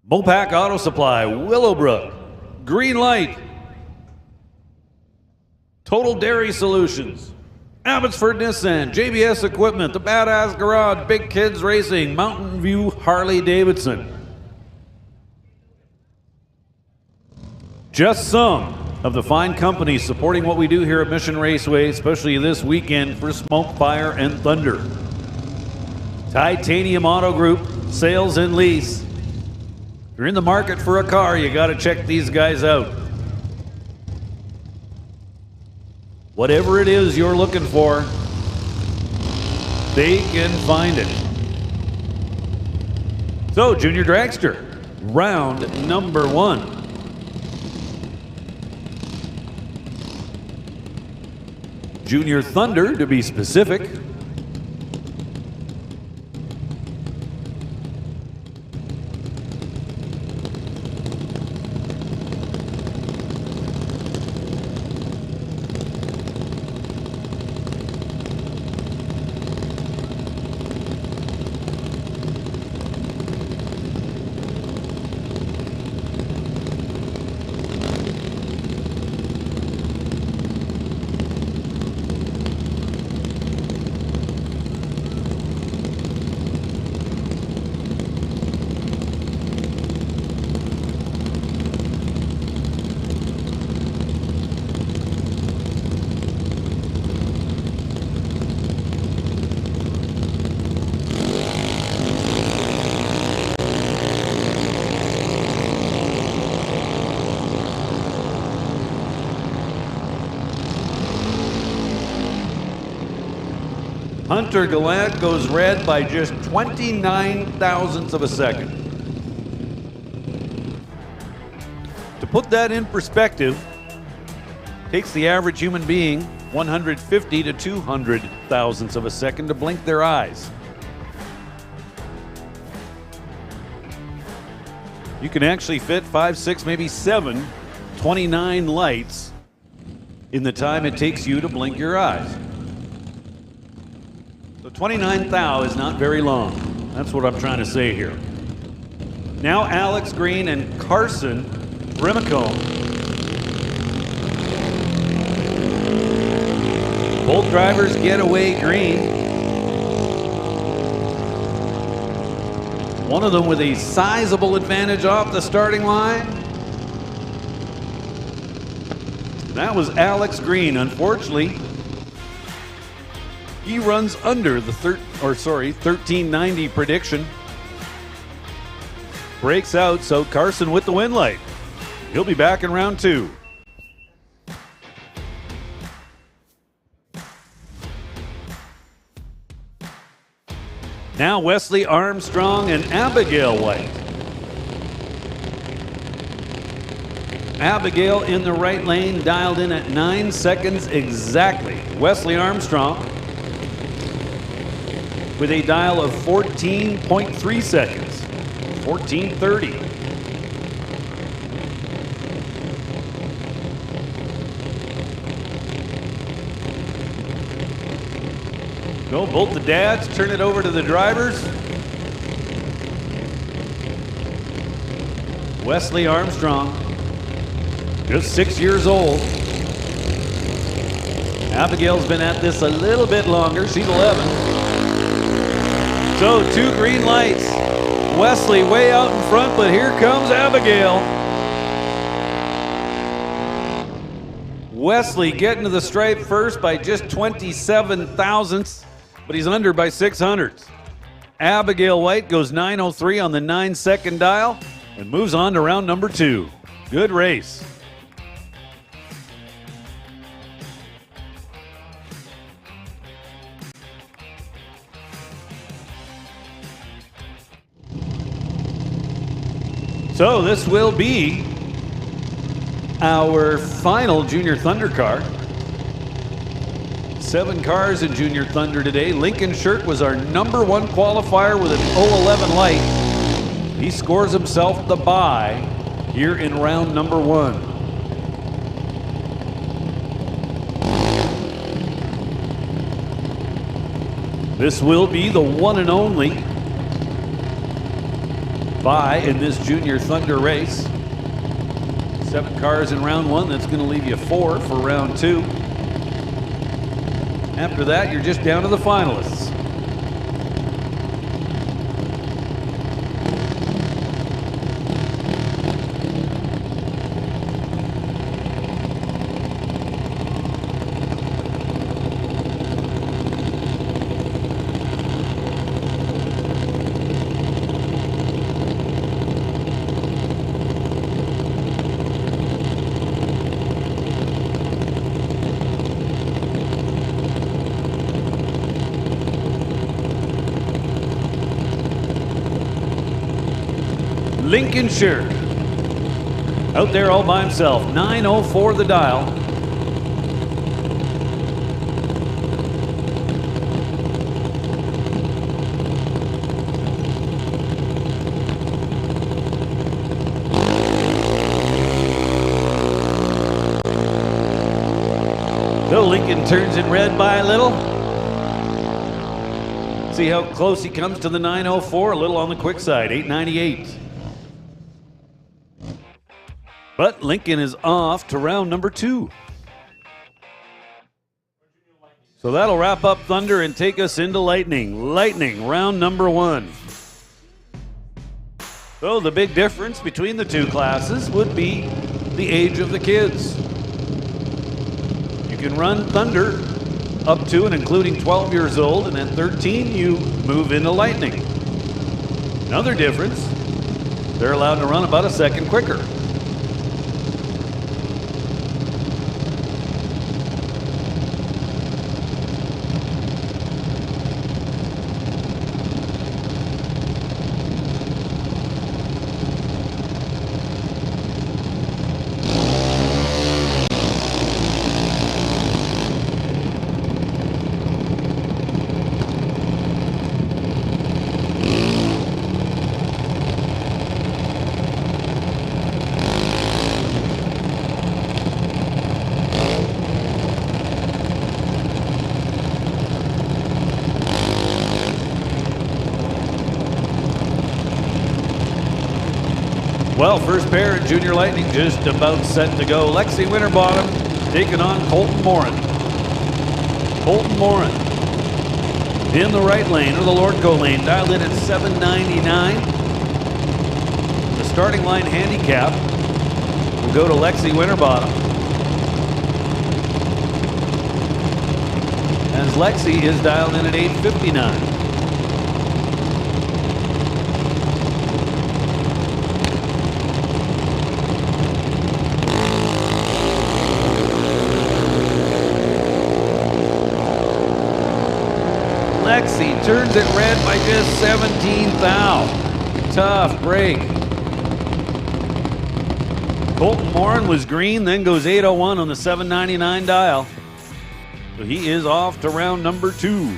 Mopac Auto Supply, Willowbrook, Green Light, Total Dairy Solutions, Abbotsford Nissan, JBS Equipment, The Badass Garage, Big Kids Racing, Mountain View Harley Davidson. Just some of the fine companies supporting what we do here at Mission Raceway, especially this weekend for Smoke, Fire, and Thunder. Titanium Auto Group, Sales and Lease. If you're in the market for a car, you got to check these guys out. Whatever it is you're looking for, they can find it. So, Junior Dragster, round number 1. Junior Thunder, to be specific. Hunter Gallant goes red by just 29 thousandths of a second. To put that in perspective, takes the average human being 150 to 200 thousandths of a second to blink their eyes. You can actually fit 5, 6, maybe 7, 29 lights in the time it takes you to blink your eyes. So 29 thou is not very long. That's what I'm trying to say here. Now Alex Green and Carson Brimacombe. Both drivers get away green. One of them with a sizable advantage off the starting line. That was Alex Green. Unfortunately, he runs under the 1390 prediction. Breaks out, so Carson with the win light. He'll be back in round 2. Now Wesley Armstrong and Abigail White. Abigail in the right lane, dialed in at 9 seconds exactly. Wesley Armstrong with a dial of 14.3 seconds, 14:30. Go, both the dads turn it over to the drivers. Wesley Armstrong, just 6 years old. Abigail's been at this a little bit longer. She's 11. So 2 green lights. Wesley way out in front, but here comes Abigail. Wesley getting to the stripe first by just 27 thousandths, but he's under by 600ths. Abigail White goes 9:03 on the 9-second dial and moves on to round number 2. Good race. So this will be our final Junior Thunder car. 7 cars in Junior Thunder today. Lincoln Shirk was our number 1 qualifier with an 011 light. He scores himself the bye here in round number 1. This will be the one and only bye in this Junior Thunder race. 7 cars in round 1. That's going to leave you 4 for round 2. After that, you're just down to the finalists. Lincoln Shirk out there all by himself. 9:04 the dial. So Lincoln turns in red by a little. See how close he comes to the 9:04. A little on the quick side, 8:98. But Lincoln is off to round number 2. So that'll wrap up Thunder and take us into Lightning. Lightning, round number 1. So the big difference between the 2 classes would be the age of the kids. You can run Thunder up to and including 12 years old, and at 13 you move into Lightning. Another difference, they're allowed to run about a second quicker. Well, first pair at Junior Lightning just about set to go. Lexi Winterbottom taking on Colton Morin. Colton Morin in the right lane, or the Lordco lane, dialed in at 799. The starting line handicap will go to Lexi Winterbottom, as Lexi is dialed in at 859. Lexi turns it red by just 17 thou. Tough break. Colton Morin was green, then goes 801 on the 799 dial. So he is off to round number 2.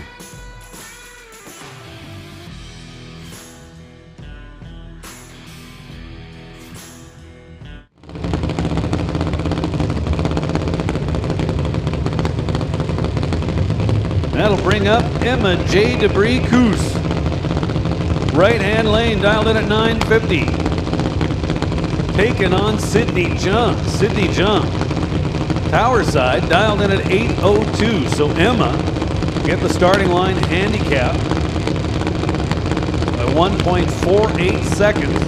That'll bring up Emma J. Debris Coos. Right-hand lane dialed in at 950. Taking on Sydney Jung. Sydney Jung. Tower side dialed in at 802. So Emma get the starting line handicap by 1.48 seconds.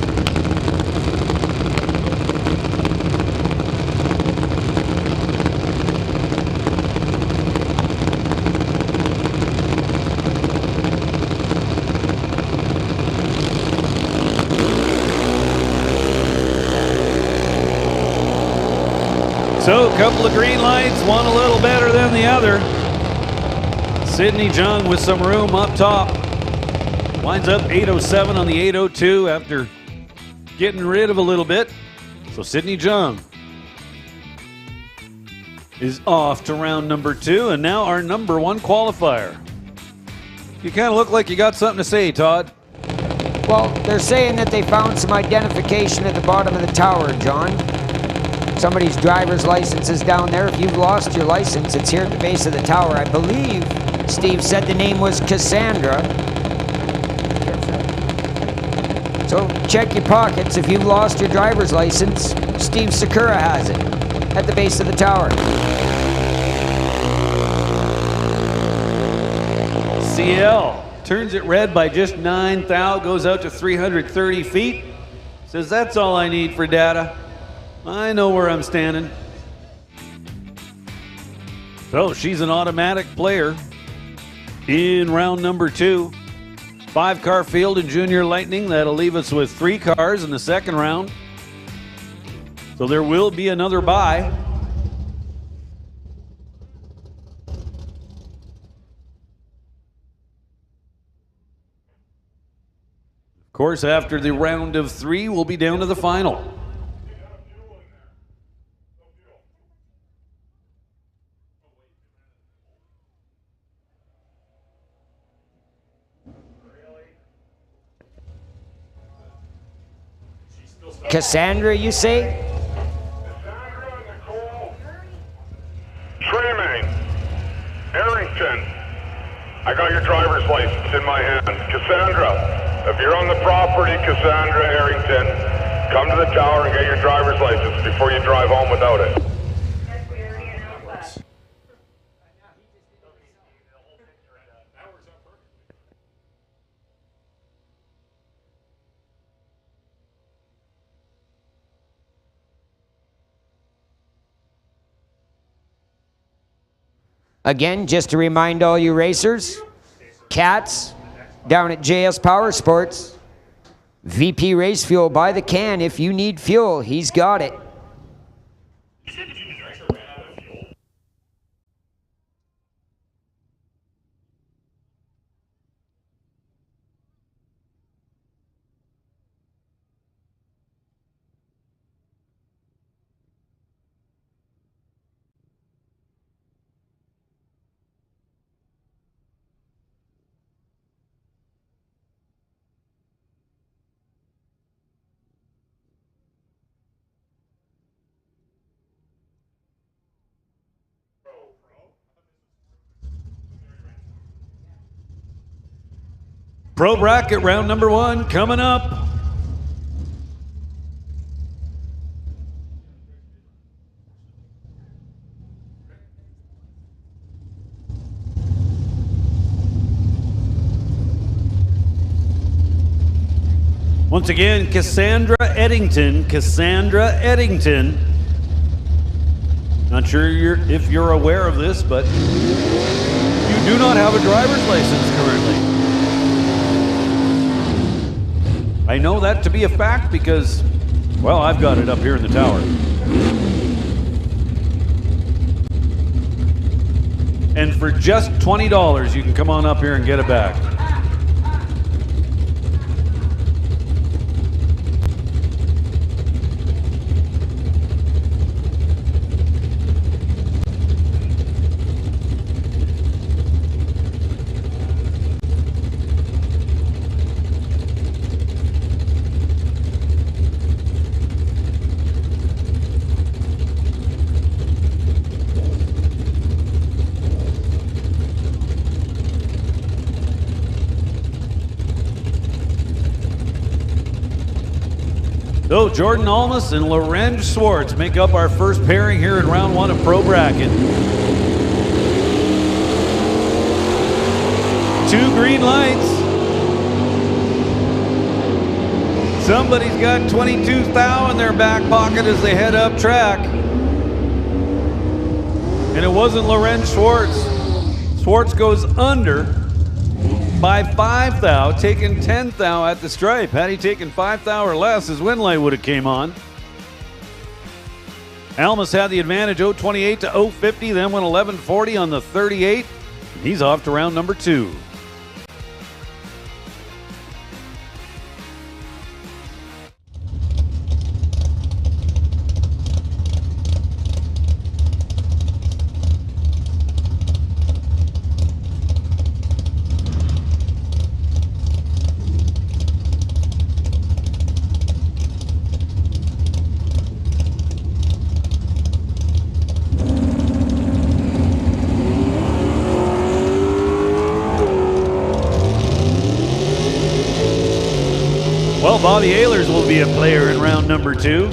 So a couple of green lights, one a little better than the other. Sydney Jung with some room up top. Winds up 807 on the 802 after getting rid of a little bit. So Sydney Jung is off to round number 2, and now our number 1 qualifier. You kind of look like you got something to say, Todd. Well, they're saying that they found some identification at the bottom of the tower, John. Somebody's driver's license is down there. If you've lost your license, it's here at the base of the tower. I believe Steve said the name was Cassandra. So check your pockets. If you've lost your driver's license, Steve Sakura has it at the base of the tower. CL turns it red by just 9 thou, goes out to 330 feet. Says, that's all I need for data. I know where I'm standing. So she's an automatic player in round number 2. 5-car field in Junior Lightning. That'll leave us with 3 cars in the second round. So there will be another bye. Of course, after the round of 3, we'll be down to the final. Cassandra, you say? Tremaine, Arrington, I got your driver's license in my hand. Cassandra, if you're on the property, Cassandra Arrington, come to the tower and get your driver's license before you drive home without it. Again, just to remind all you racers, Cats down at JS Power Sports. VP Race Fuel by the can. If you need fuel, he's got it. Pro bracket round number 1 coming up. Once again, Cassandra Eddington. Cassandra Eddington. Not sure if you're aware of this, but you do not have a driver's license currently. I know that to be a fact because, well, I've got it up here in the tower. And for just $20, you can come on up here and get it back. So Jordan Almas and Lorenz Schwartz make up our first pairing here in round one of Pro Bracket. 2 green lights. Somebody's got 22 thou in their back pocket as they head up track. And it wasn't Lorenz Schwartz. Schwartz goes under by 5 thou, taking 10 thou at the stripe. Had he taken 5 thou or less, his win light would have came on. Almas had the advantage 0.28 to 0.50, then went 11.40 on the 38. He's off to round number 2. Well, Bobby Ehlers will be a player in round number 2.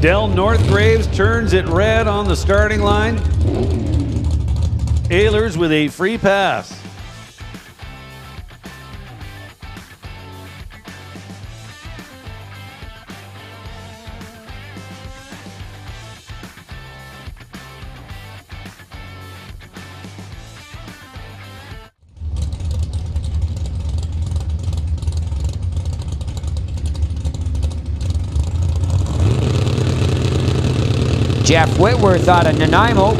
Del Northgraves turns it red on the starting line. Ehlers with a free pass. Jeff Whitworth out of Nanaimo.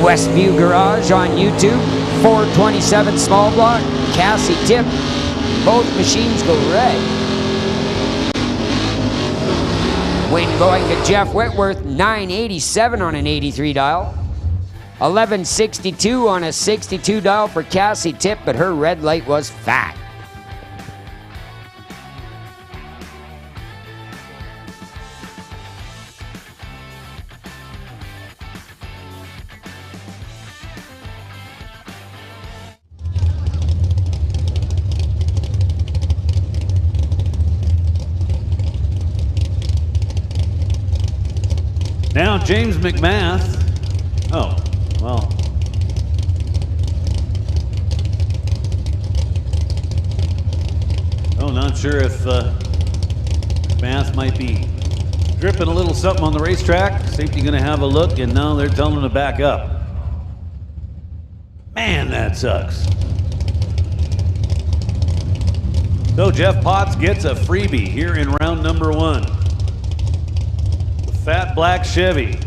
Westview Garage on YouTube. 427 small block. Cassie Tip. Both machines go red. Win going to Jeff Whitworth. 987 on an 83 dial. 1162 on a 62 dial for Cassie Tip, but her red light was fat. Now James McMath. Oh, well. Oh, not sure if McMath might be dripping a little something on the racetrack. Safety gonna have a look, and now they're telling him to back up. Man, that sucks. So Jeff Potts gets a freebie here in round number 1. Fat black Chevy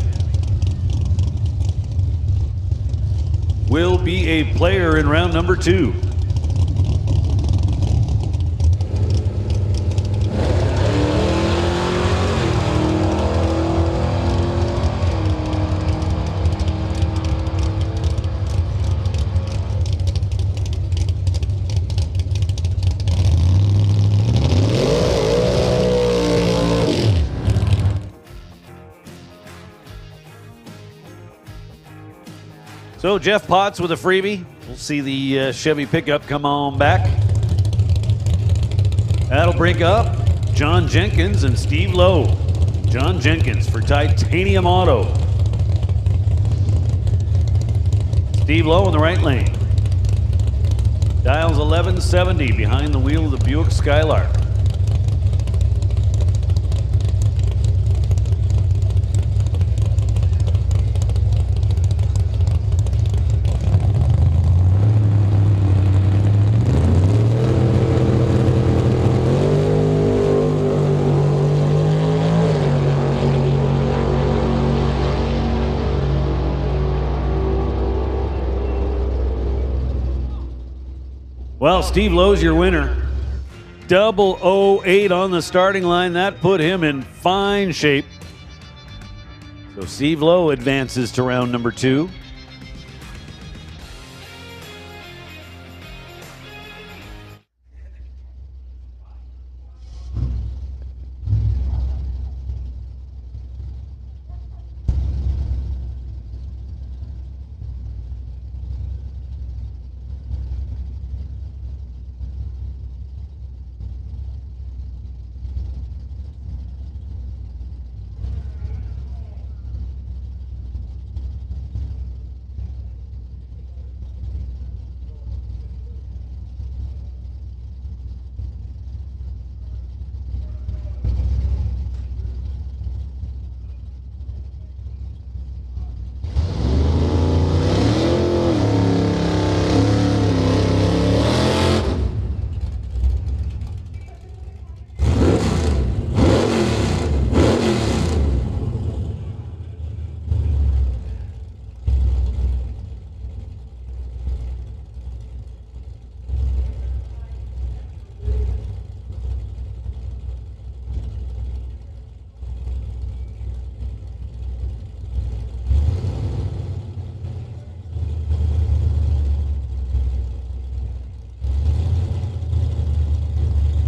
will be a player in round number 2. So Jeff Potts with a freebie. We'll see the Chevy pickup come on back. That'll bring up John Jenkins and Steve Lowe. John Jenkins for Titanium Auto. Steve Lowe in the right lane. Dials 1170 behind the wheel of the Buick Skylark. Well, Steve Lowe's your winner. 008 on the starting line. That put him in fine shape. So Steve Lowe advances to round number 2.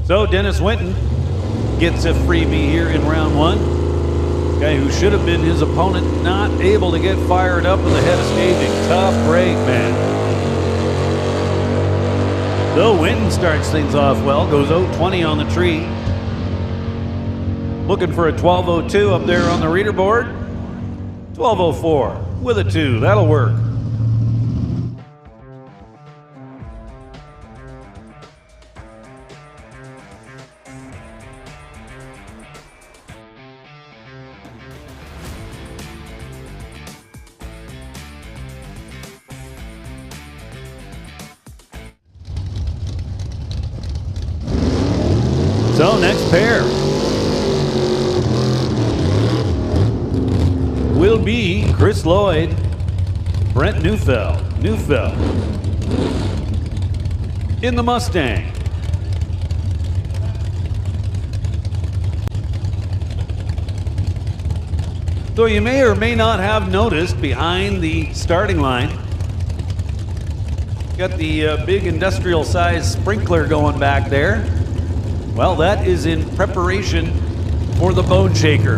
So Dennis Winton gets a freebie here in round 1. Guy who should have been his opponent, not able to get fired up in the head of staging. Tough break, man. So Winton starts things off well, goes 0-20 on the tree. Looking for a 12:02 up there on the reader board. 12:04 with a 2, that'll work. So next pair will be Chris Lloyd, Brent Neufeld in the Mustang. So you may or may not have noticed behind the starting line, got the big industrial size sprinkler going back there. Well, that is in preparation for the bone shaker.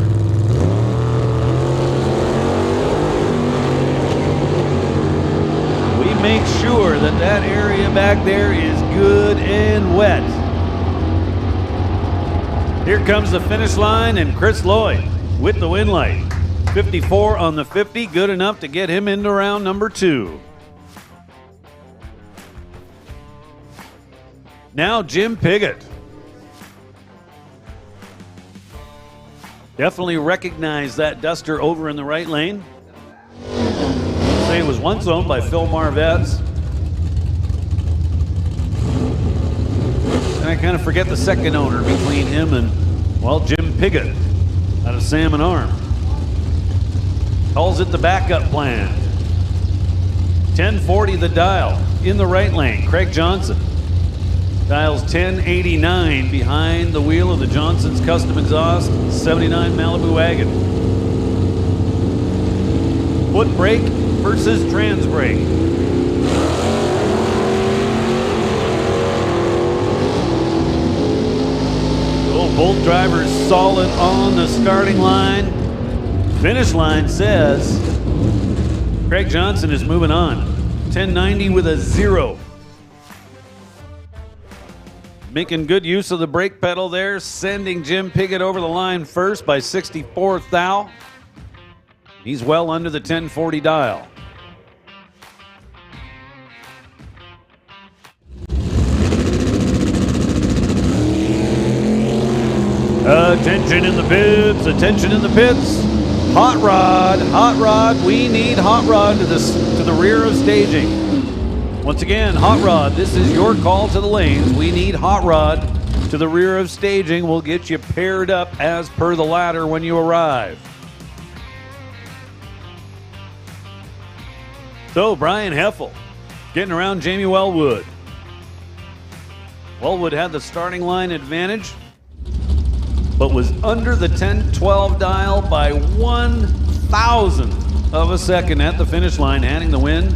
We make sure that that area back there is good and wet. Here comes the finish line, and Chris Lloyd with the win light. 54 on the 50, good enough to get him into round number 2. Now Jim Piggott. Definitely recognize that Duster over in the right lane. Say it was once owned by Phil Marvets. And I kind of forget the second owner between him and, well, Jim Piggott out of Salmon Arm. Calls it the backup plan. 1040 the dial in the right lane. Craig Johnson. Dials 1089 behind the wheel of the Johnson's Custom Exhaust 79 Malibu wagon. Foot brake versus trans brake. Both drivers solid on the starting line. Finish line says Craig Johnson is moving on. 1090 with a 0. Making good use of the brake pedal there, sending Jim Piggott over the line first by 64 thou. He's well under the 1040 dial. Attention in the pits, attention in the pits. Hot rod, we need hot rod to the rear of staging. Once again, hot rod, this is your call to the lanes. We need hot rod to the rear of staging. We'll get you paired up as per the ladder when you arrive. So, Brian Heffel getting around Jamie Wellwood. Wellwood had the starting line advantage, but was under the 10-12 dial by 1,000th of a second at the finish line, handing the win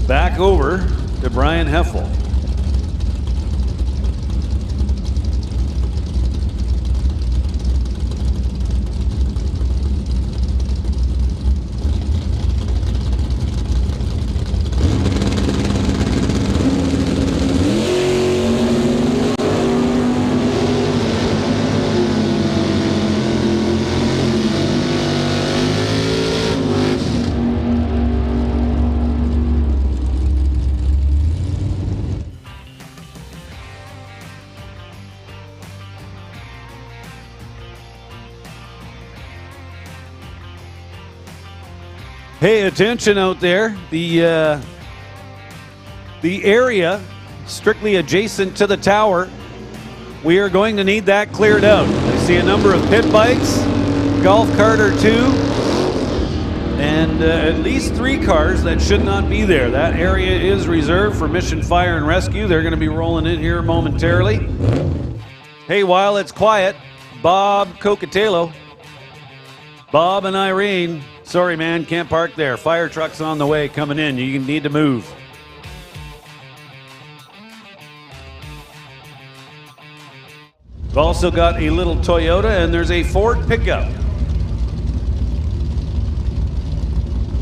back over to Brian Heffel. Hey, attention out there. The area strictly adjacent to the tower, we are going to need that cleared out. I see a number of pit bikes, golf cart or two, and at least 3 cars that should not be there. That area is reserved for Mission Fire and Rescue. They're going to be rolling in here momentarily. Hey, while it's quiet, Bob Cocatello, Bob and Irene, sorry, man, can't park there. Fire truck's on the way coming in. You need to move. We've also got a little Toyota, and there's a Ford pickup.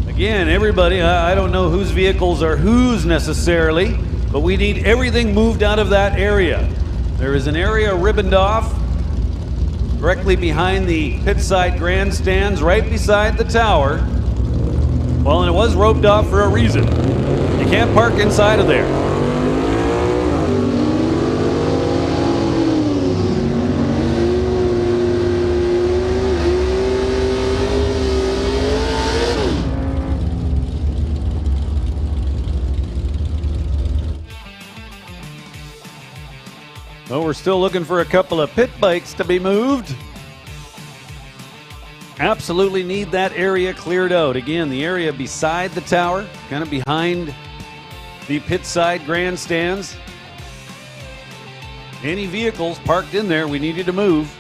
Again, everybody, I don't know whose vehicles are whose necessarily, but we need everything moved out of that area. There is an area ribboned off directly behind the pit side grandstands, right beside the tower. Well, and it was roped off for a reason. You can't park inside of there. Well, we're still looking for a couple of pit bikes to be moved. Absolutely need that area cleared out. Again, the area beside the tower, kind of behind the pit side grandstands. Any vehicles parked in there, we need you to move.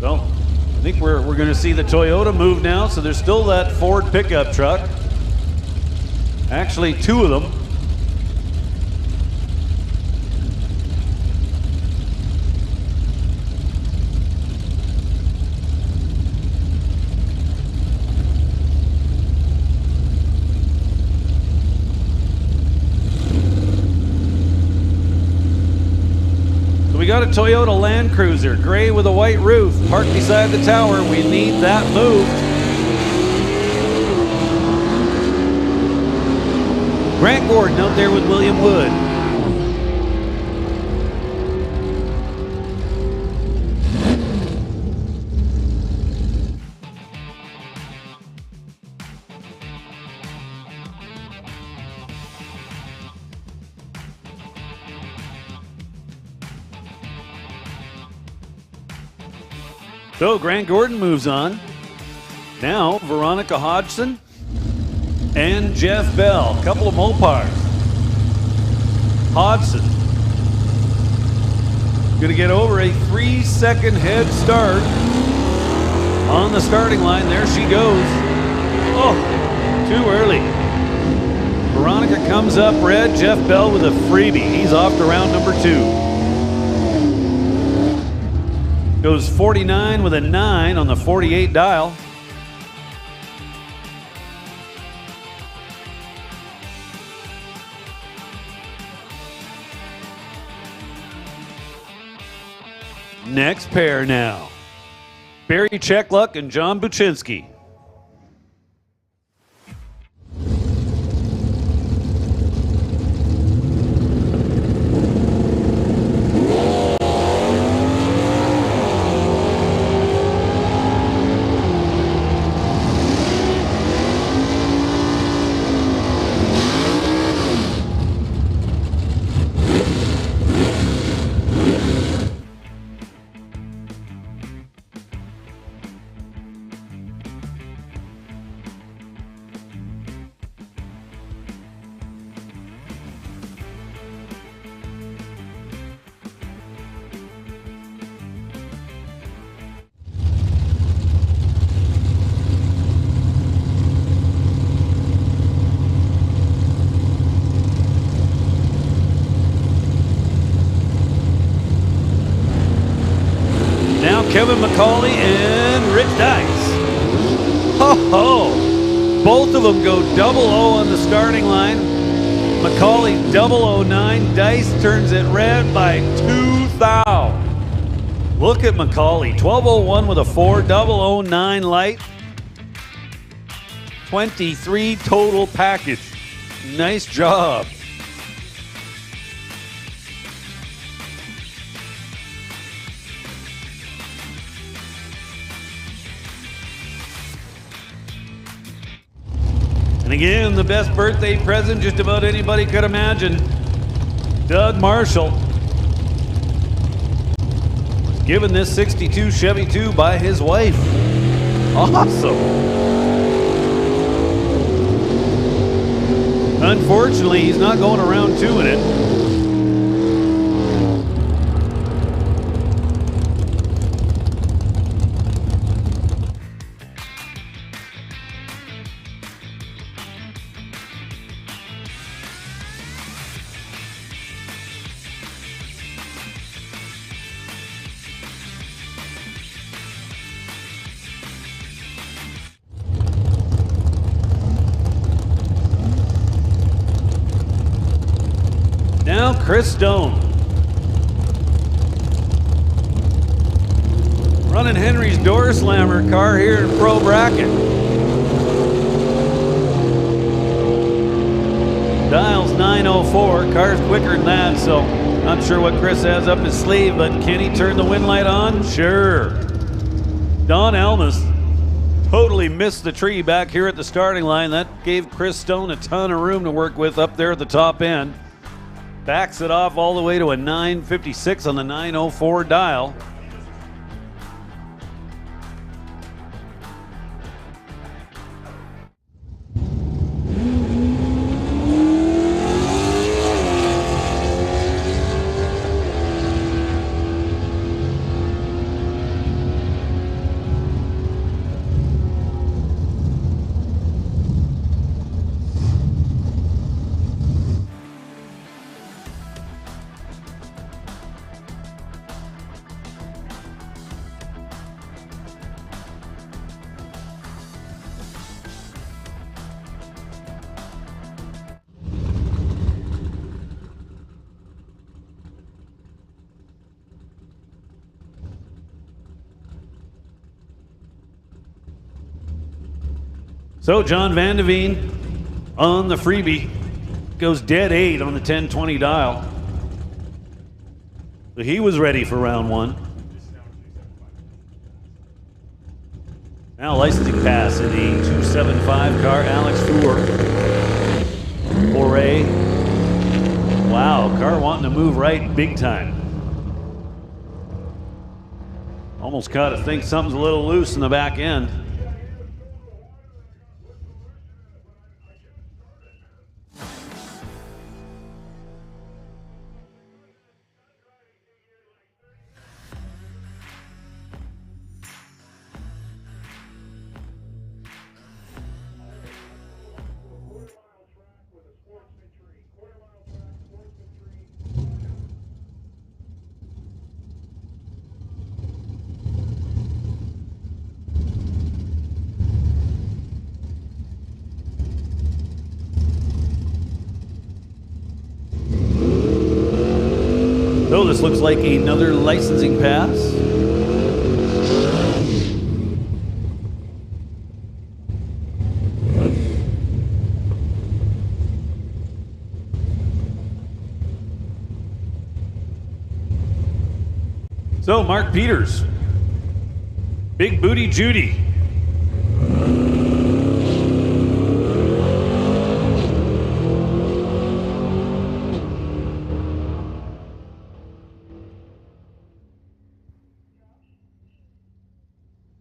Well, I think we're going to see the Toyota move now, so there's still that Ford pickup truck. Actually, 2 of them. We got a Toyota Land Cruiser, gray with a white roof, parked beside the tower. We need that moved. Grant Gordon out there with William Wood. So Grant Gordon moves on. Now Veronica Hodgson and Jeff Bell, a couple of Mopars. Hodgson going to get over a 3-second head start on the starting line. There she goes. Oh, too early. Veronica comes up red. Jeff Bell with a freebie. He's off to round number 2. Goes 49 with a 9 on the 48 dial. Next pair now. Barry Checkluck and John Buczynski. McCauley and Rich Dice. Ho-ho! Both of them go 0-0 on the starting line. McCauley 009. Dice turns it red by 2 thou. Look at McCauley. 12:01 with a 4, 009 light. 23 total package. Nice job. And again, the best birthday present just about anybody could imagine. Doug Marshall was given this 62 Chevy 2 by his wife. Awesome. Unfortunately, he's not going around 2 in it. Now Chris Stone. Running Henry's door slammer car here in Pro Bracket. Dials 904, car's quicker than that, so not sure what Chris has up his sleeve, but can he turn the wind light on? Sure. Don Almas totally missed the tree back here at the starting line. That gave Chris Stone a ton of room to work with up there at the top end. Backs it off all the way to a 956 on the 904 dial. So John Van de Veen on the freebie goes dead 8 on the 1020 dial. So he was ready for round 1. Now licensing pass in the 275 car, Alex Fuhr. Foray. Wow, car wanting to move right big time. Almost got to think something's a little loose in the back end. So this looks like another licensing pass. So Mark Peters, Big Booty Judy.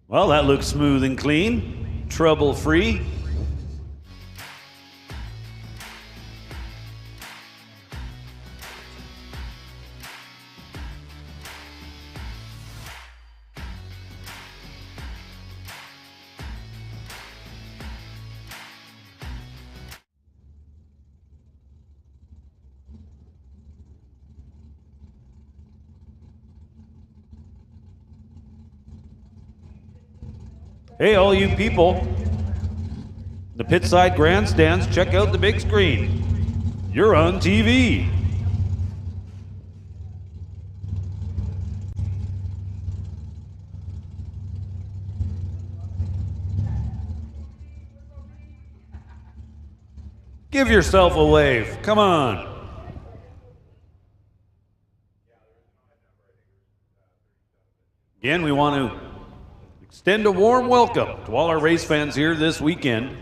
Well, that looks smooth and clean, trouble-free. Hey, all you people. The pitside grandstands, check out the big screen. You're on TV. Give yourself a wave. Come on. Again, we want to extend a warm welcome to all our race fans here this weekend,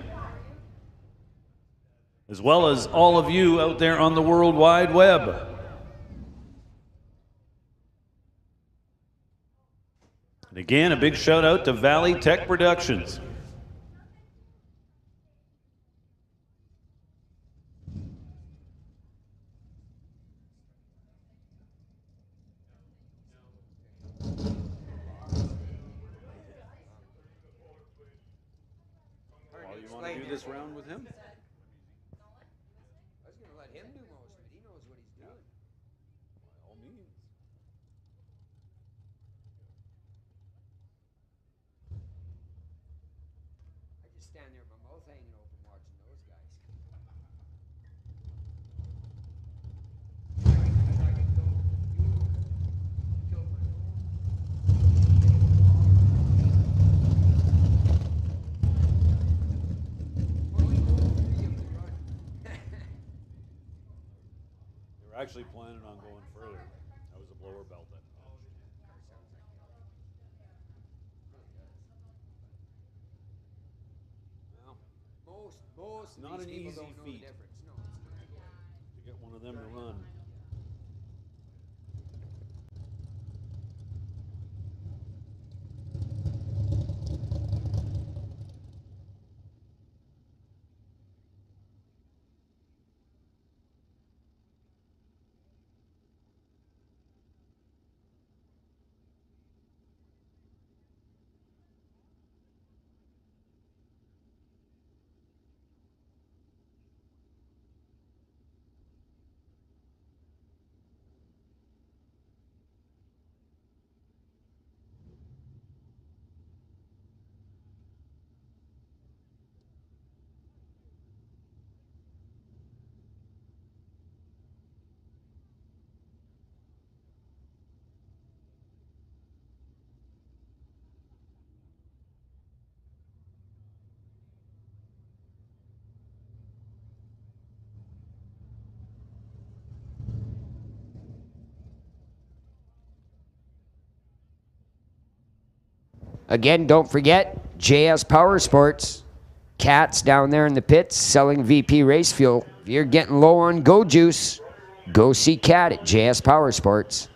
as well as all of you out there on the World Wide Web. And again, a big shout out to Valley Tech Productions. This round with him? I was going to let him do most of it. He knows what he's doing. By all means. I just stand there with my mouth hanging open watching those guys. We're actually planning on going further. That was a blower belt. Well, Most not of an these people easy don't know the feat difference. No, it's not. to get one of them to run. Again, don't forget JS Power Sports. Cat's down there in the pits selling VP race fuel. If you're getting low on Go Juice, go see Cat at JS Power Sports.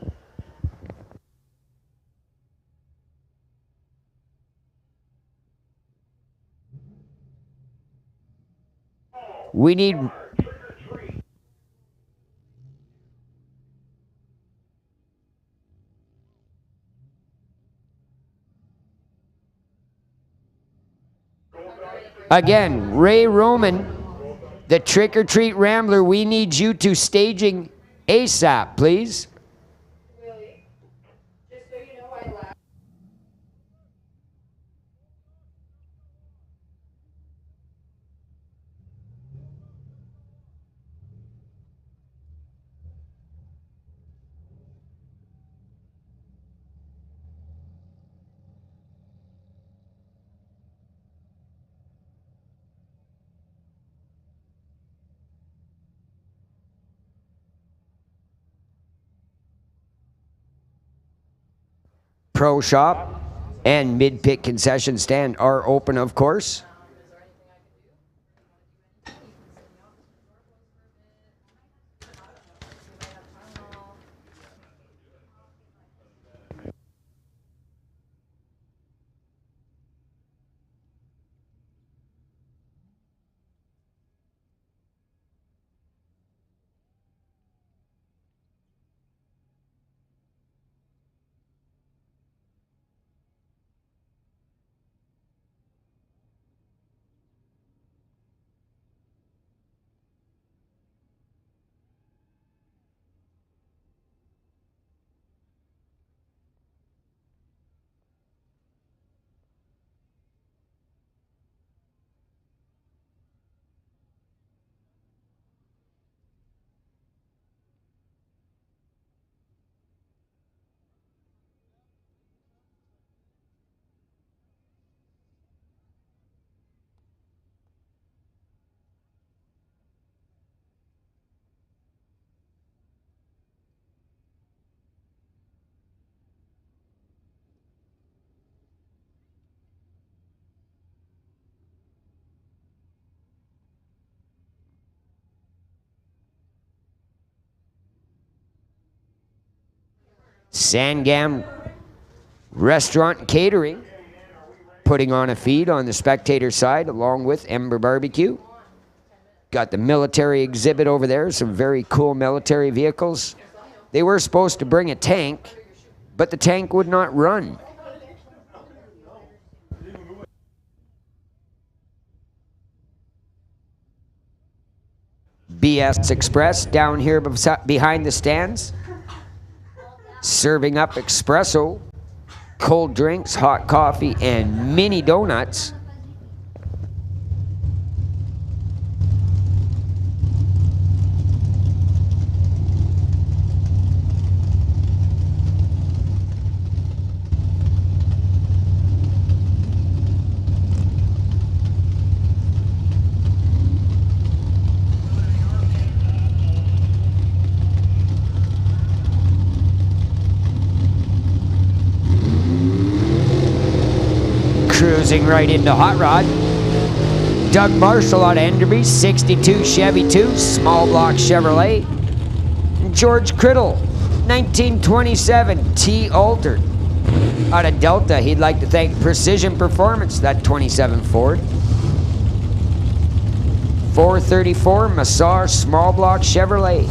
We need... Again, Ray Roman, the Trick or Treat Rambler, we need you to staging ASAP, please. Willie, just so you know, I laughed. Pro Shop and Mid-Pit Concession Stand are open, of course. Sangam Restaurant and Catering, putting on a feed on the spectator side along with Ember Barbecue. Got the military exhibit over there, some very cool military vehicles. They were supposed to bring a tank, but the tank would not run. BS Express down here behind the stands, serving up espresso, cold drinks, hot coffee, and mini donuts. Cruising right into Hot Rod. Doug Marshall out of Enderby, 62 Chevy 2, small block Chevrolet. George Criddle, 1927 T Altered. Out of Delta, he'd like to thank Precision Performance, that 27 Ford. 434 Massar small block Chevrolet.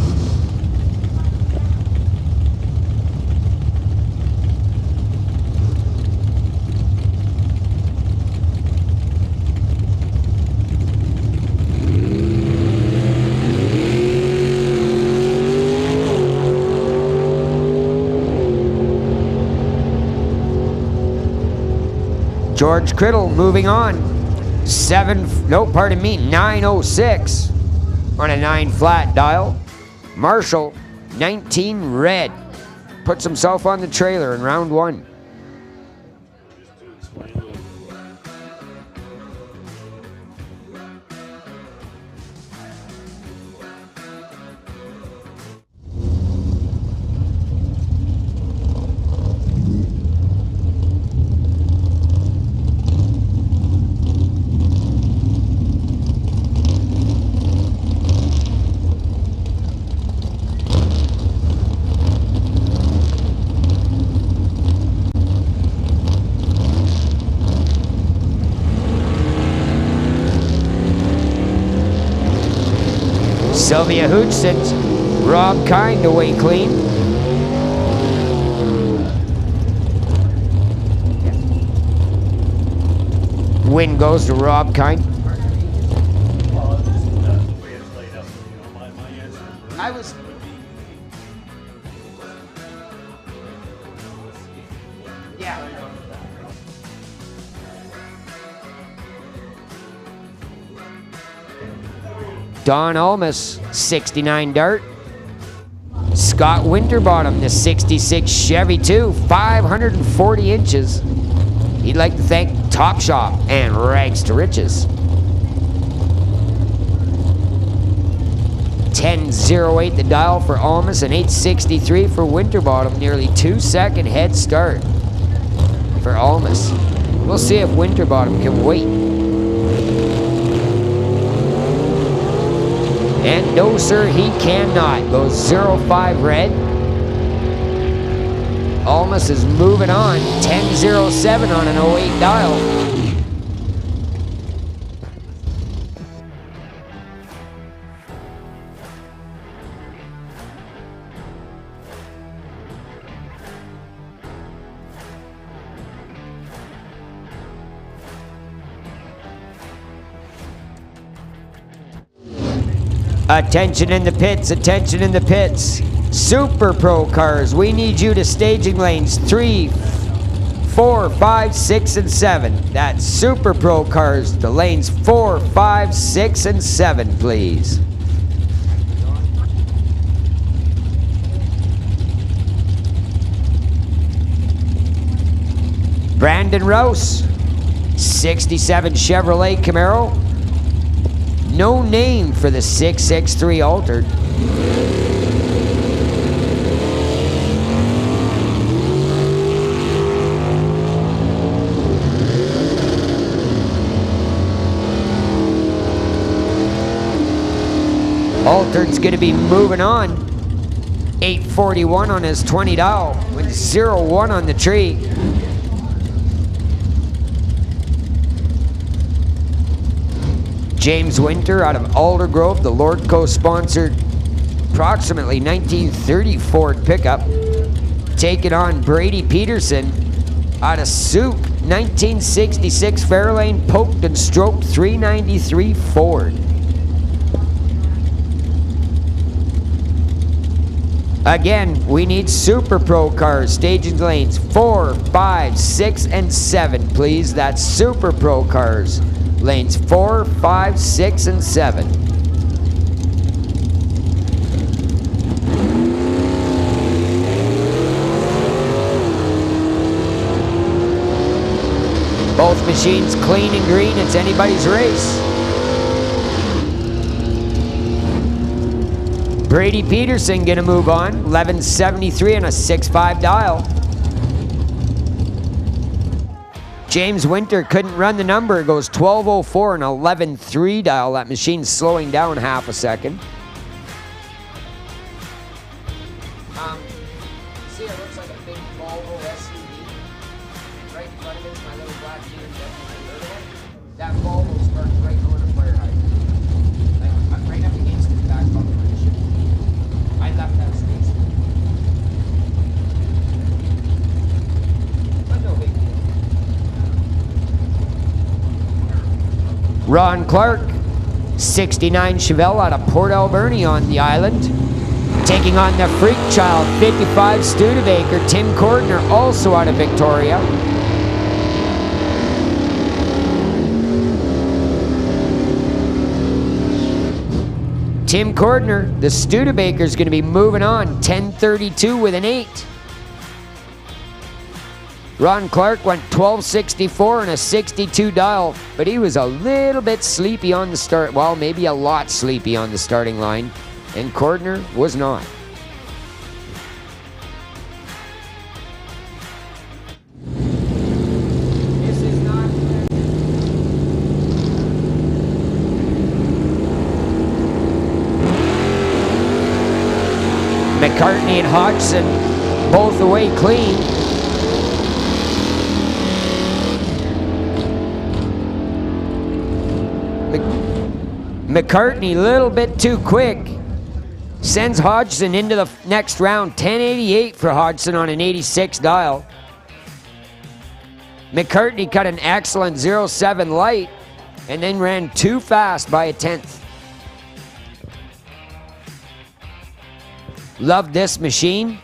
George Criddle moving on. 906 on a 9 flat dial. Marshall, 19 red. Puts himself on the trailer in round 1. Sylvia Hoodson's Rob Kind away clean. Win goes to Rob Kind. I was... Yeah. Don Almas, 69 Dart. Scott Winterbottom, the 66 Chevy 2, 540 inches. He'd like to thank Top Shop and Rags to Riches. 10.08 the dial for Almas and 8.63 for Winterbottom. Nearly 2-second head start for Almas. We'll see if Winterbottom can wait. And no, sir, he cannot. Goes 0.5 red. Almas is moving on. 10.07 on an 08 dial. Attention in the pits, attention in the pits. Super Pro cars, we need you to staging lanes 3, 4, 5, 6, and 7. That's Super Pro cars to lanes 4, 5, 6, and 7, please. Brandon Rouse, 67 Chevrolet Camaro. No name for the 663 Altered. Altered's gonna be moving on. 841 on his 20 dial with 0-1 on the tree. James Winter out of Aldergrove, the Lordco sponsored approximately 1930 Ford pickup. Taking on Brady Peterson out of Soup, 1966 Fairlane poked and stroked 393 Ford. Again, we need Super Pro cars, staging lanes 4, 5, 6, and 7, please. That's Super Pro cars, lanes 4, 5, 6, and 7. Both machines clean and green. It's anybody's race. Brady Peterson gonna move on, 1173 on a 6.5 dial. James Winter couldn't run the number, it goes 1204 and 11.3 dial. That machine's slowing down half a second. See, it looks like a big Volvo SUV. Right in front of it's my little black unit. That Volvo's parked right on the fire hydrant. Like, I'm right up against the back bumper. I left that space. But no big deal. Ron Clark, 69 Chevelle out of Port Alberni on the island. Taking on the Freak Child, 55 Studebaker, Tim Cordner, also out of Victoria. Tim Cordner, the Studebaker's going to be moving on, 1032 with an 8. Ron Clark went 1264 and a 62 dial, but he was a little bit sleepy on the start. Well, maybe a lot sleepy on the starting line, and Cordner was not. McCartney and Hodgson both away clean. McCartney a little bit too quick. Sends Hodgson into the next round. 1088 for Hodgson on an 86 dial. McCartney cut an excellent 07 light and then ran too fast by a 10th. Love this machine.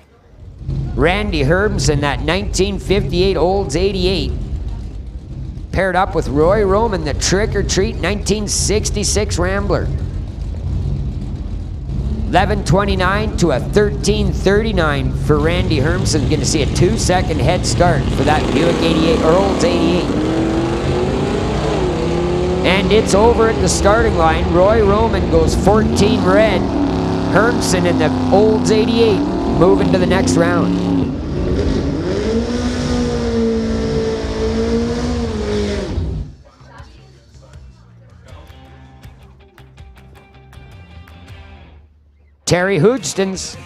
Randy Herbson, that 1958 Olds 88. Paired up with Roy Roman, the Trick or Treat 1966 Rambler. 1129 to a 1339 for Randy Hermson. Going to see a 2-second head start for that Buick 88 or Olds 88. And it's over at the starting line. Roy Roman goes 14 red. Hermson in the Olds 88 moving to the next round. Terry Hoogstens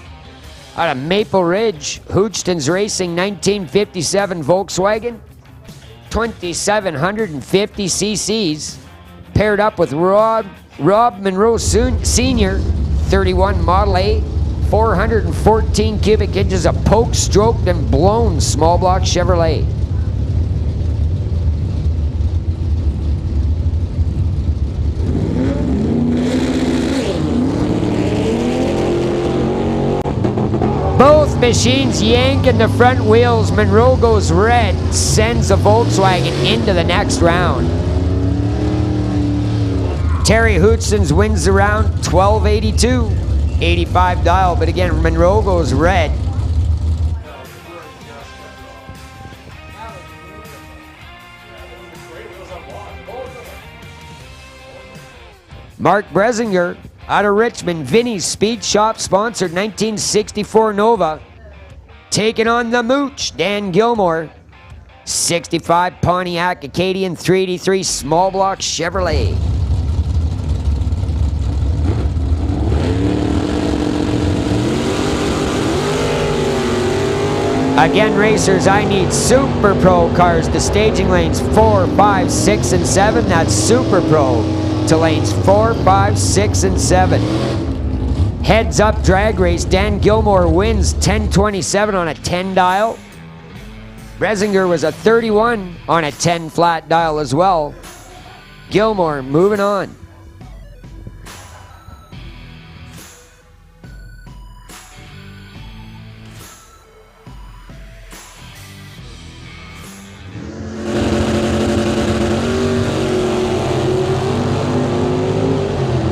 out of Maple Ridge. Hoogstens Racing 1957 Volkswagen. 2,750 cc's. Paired up with Rob Monroe Sr. 31 Model A. 414 cubic inches of poke, stroked, and blown small block Chevrolet. Both machines yanking the front wheels. Monroe goes red, sends the Volkswagen into the next round. Terry Hoogstens wins the round, 1282, 85 dial, but again, Monroe goes red. Mark Bresinger out of Richmond, Vinny's Speed Shop sponsored 1964 Nova. Taking on the Mooch, Dan Gilmore. 65 Pontiac Acadian 383 small block Chevrolet. Again, racers, I need Super Pro cars to staging lanes 4, 5, 6, and 7. That's Super Pro to lanes 4, 5, 6, and 7. Heads up drag race. Dan Gilmore wins 1027 on a 10 dial. Bresinger was a 31 on a 10 flat dial as well. Gilmore moving on.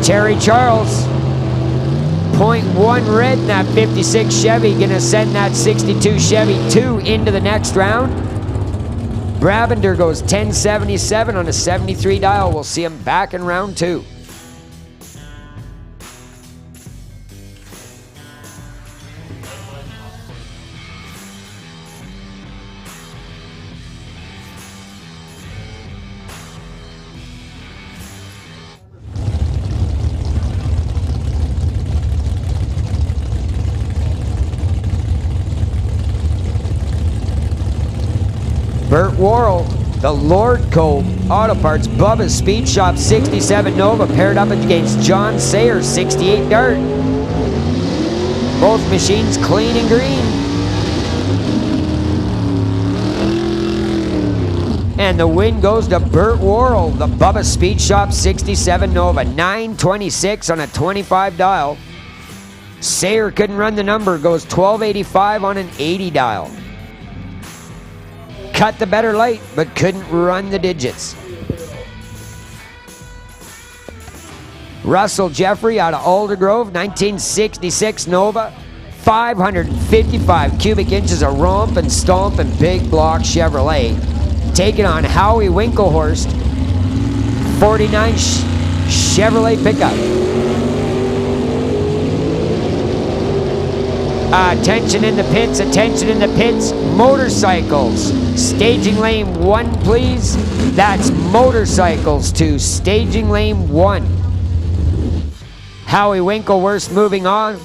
Terry Charles, 0.1 red in that 56 Chevy, gonna send that 62 Chevy 2 into the next round. Brabender goes 1077 on a 73 dial. We'll see him back in round 2. Burt Worrell, the Lordco Auto Parts Bubba's Speed Shop 67 Nova paired up against John Sayer 68 Dart. Both machines clean and green. And the win goes to Burt Worrell, the Bubba Speed Shop 67 Nova, 926 on a 25 dial. Sayer couldn't run the number, goes 1285 on an 80 dial. Cut the better light, but couldn't run the digits. Russell Jeffrey out of Aldergrove, 1966 Nova, 555 cubic inches of romp and stomp and big block Chevrolet. Taking on Howie Winklehorst, 49 Chevrolet pickup. Attention in the pits, attention in the pits. Motorcycles, staging lane 1, please. That's motorcycles to staging lane 1. Howie Winklehorst moving on.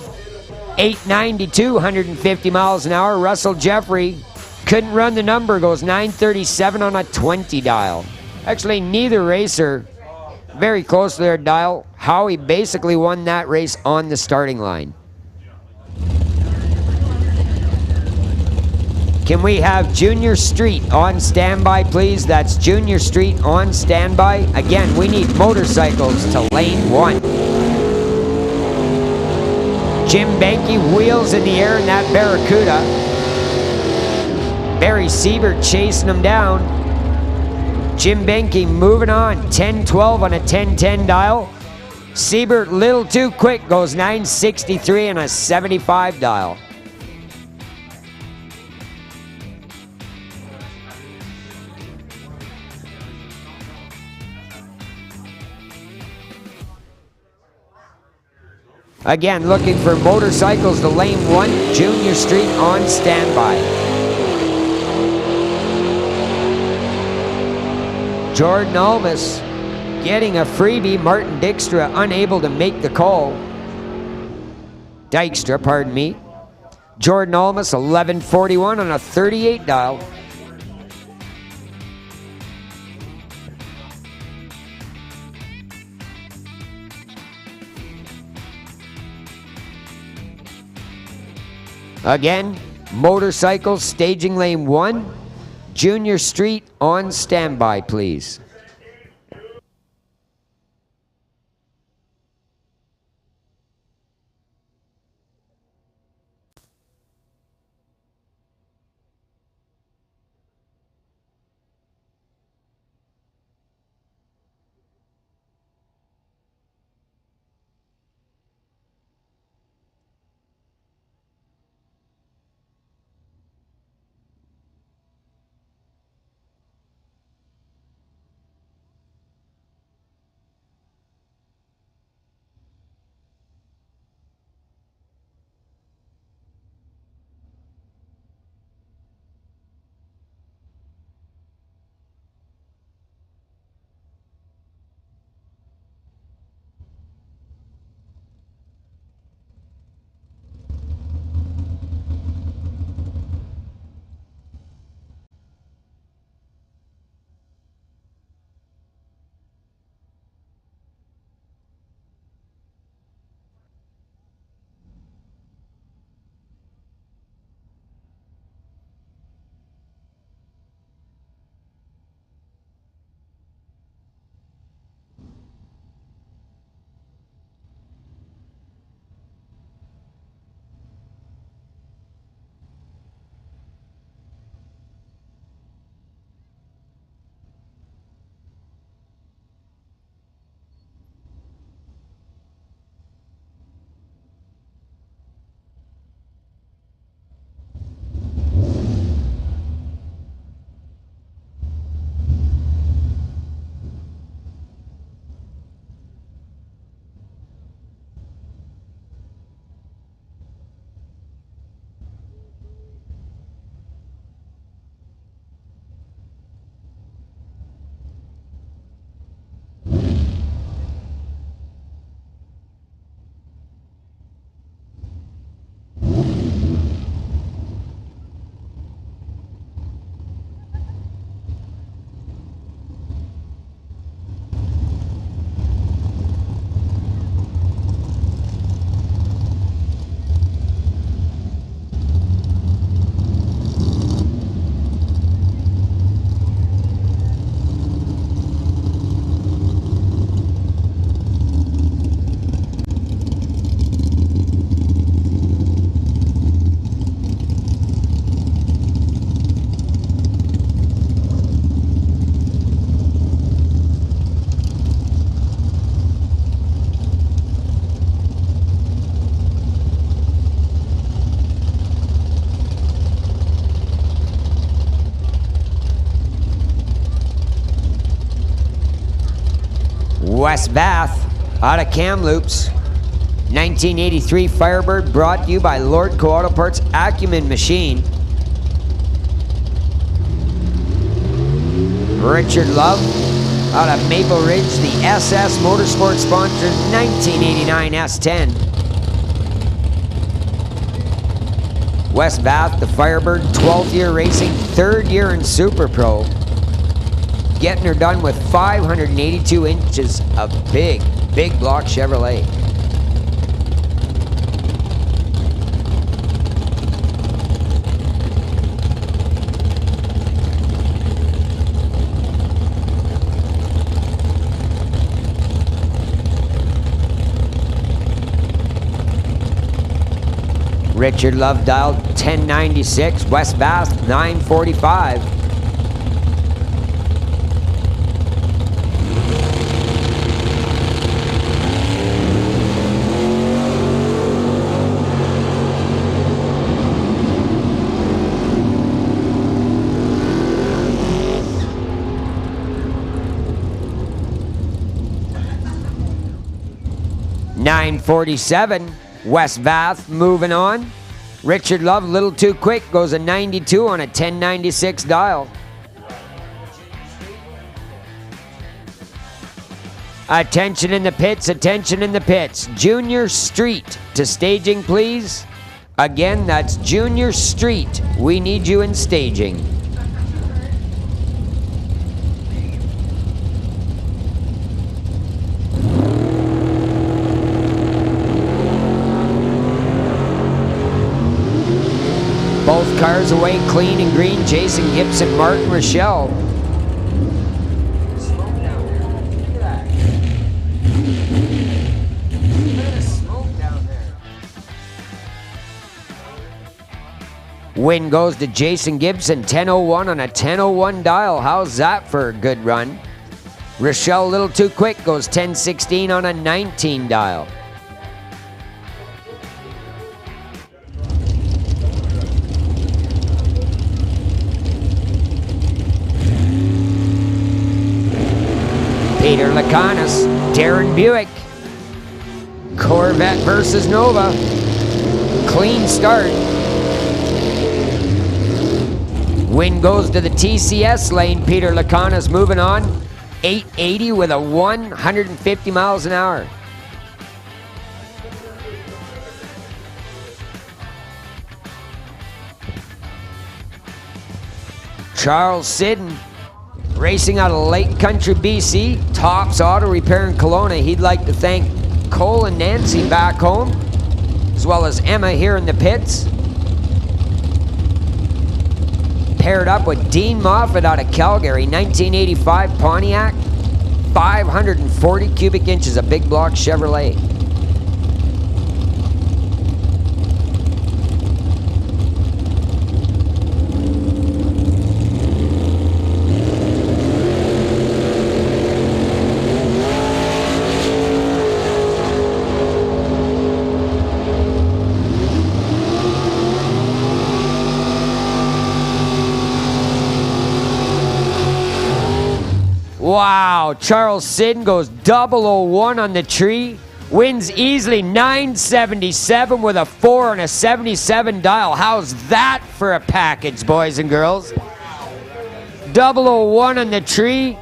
892, 150 miles an hour. Russell Jeffrey couldn't run the number, goes 937 on a 20 dial. Actually, neither racer very close to their dial. Howie basically won that race on the starting line. Can we have Junior Street on standby, please? That's Junior Street on standby. Again, we need motorcycles to lane 1. Jim Benke wheels in the air in that Barracuda. Barry Siebert chasing him down. Jim Benke moving on, 1012 on a 1010 dial. Siebert little too quick, goes 963 on a 75 dial. Again, looking for motorcycles to lane 1, Junior Street on standby. Jordan Almas getting a freebie. Martin Dykstra unable to make the call. Dykstra, pardon me. Jordan Almas, 1141 on a 38 dial. Again, motorcycles, staging lane 1, Junior Street on standby, please. West Bath out of Kamloops. 1983 Firebird brought to you by Lordco Auto Parts Acumen Machine. Richard Love out of Maple Ridge, the SS Motorsport sponsor 1989 S10. West Bath, the Firebird, 12th year racing, 3rd year in Super Pro. Getting her done with 582 inches of big block Chevrolet. Richard Love dialed 1096, West Bath 945. .947, West Bath moving on. Richard Love, a little too quick, goes a 92 on a 1096 dial. Attention in the pits, attention in the pits. Junior Street to staging, please. Again, that's Junior Street. We need you in staging. Both cars away clean and green. Jason Gibson, Martin Rochelle. Smoke down there. Look at that. Look at the smoke down there. Win goes to Jason Gibson, 1001 on a 1001 dial. How's that for a good run? Rochelle, a little too quick, goes 1016 on a 19 dial. Peter Lacanis, Darren Buick. Corvette versus Nova. Clean start. Win goes to the TCS lane. Peter Lacanis moving on. 880 with a 150 miles an hour. Charles Sidden, racing out of Lake Country, BC, Tops Auto Repair in Kelowna. He'd like to thank Cole and Nancy back home, as well as Emma here in the pits. Paired up with Dean Moffat out of Calgary, 1985 Pontiac, 540 cubic inches of big block Chevrolet. Wow, Charles Sidden goes 001 on the tree, wins easily 977 with a 4 and a 77 dial. How's that for a package, boys and girls? 001 on the tree,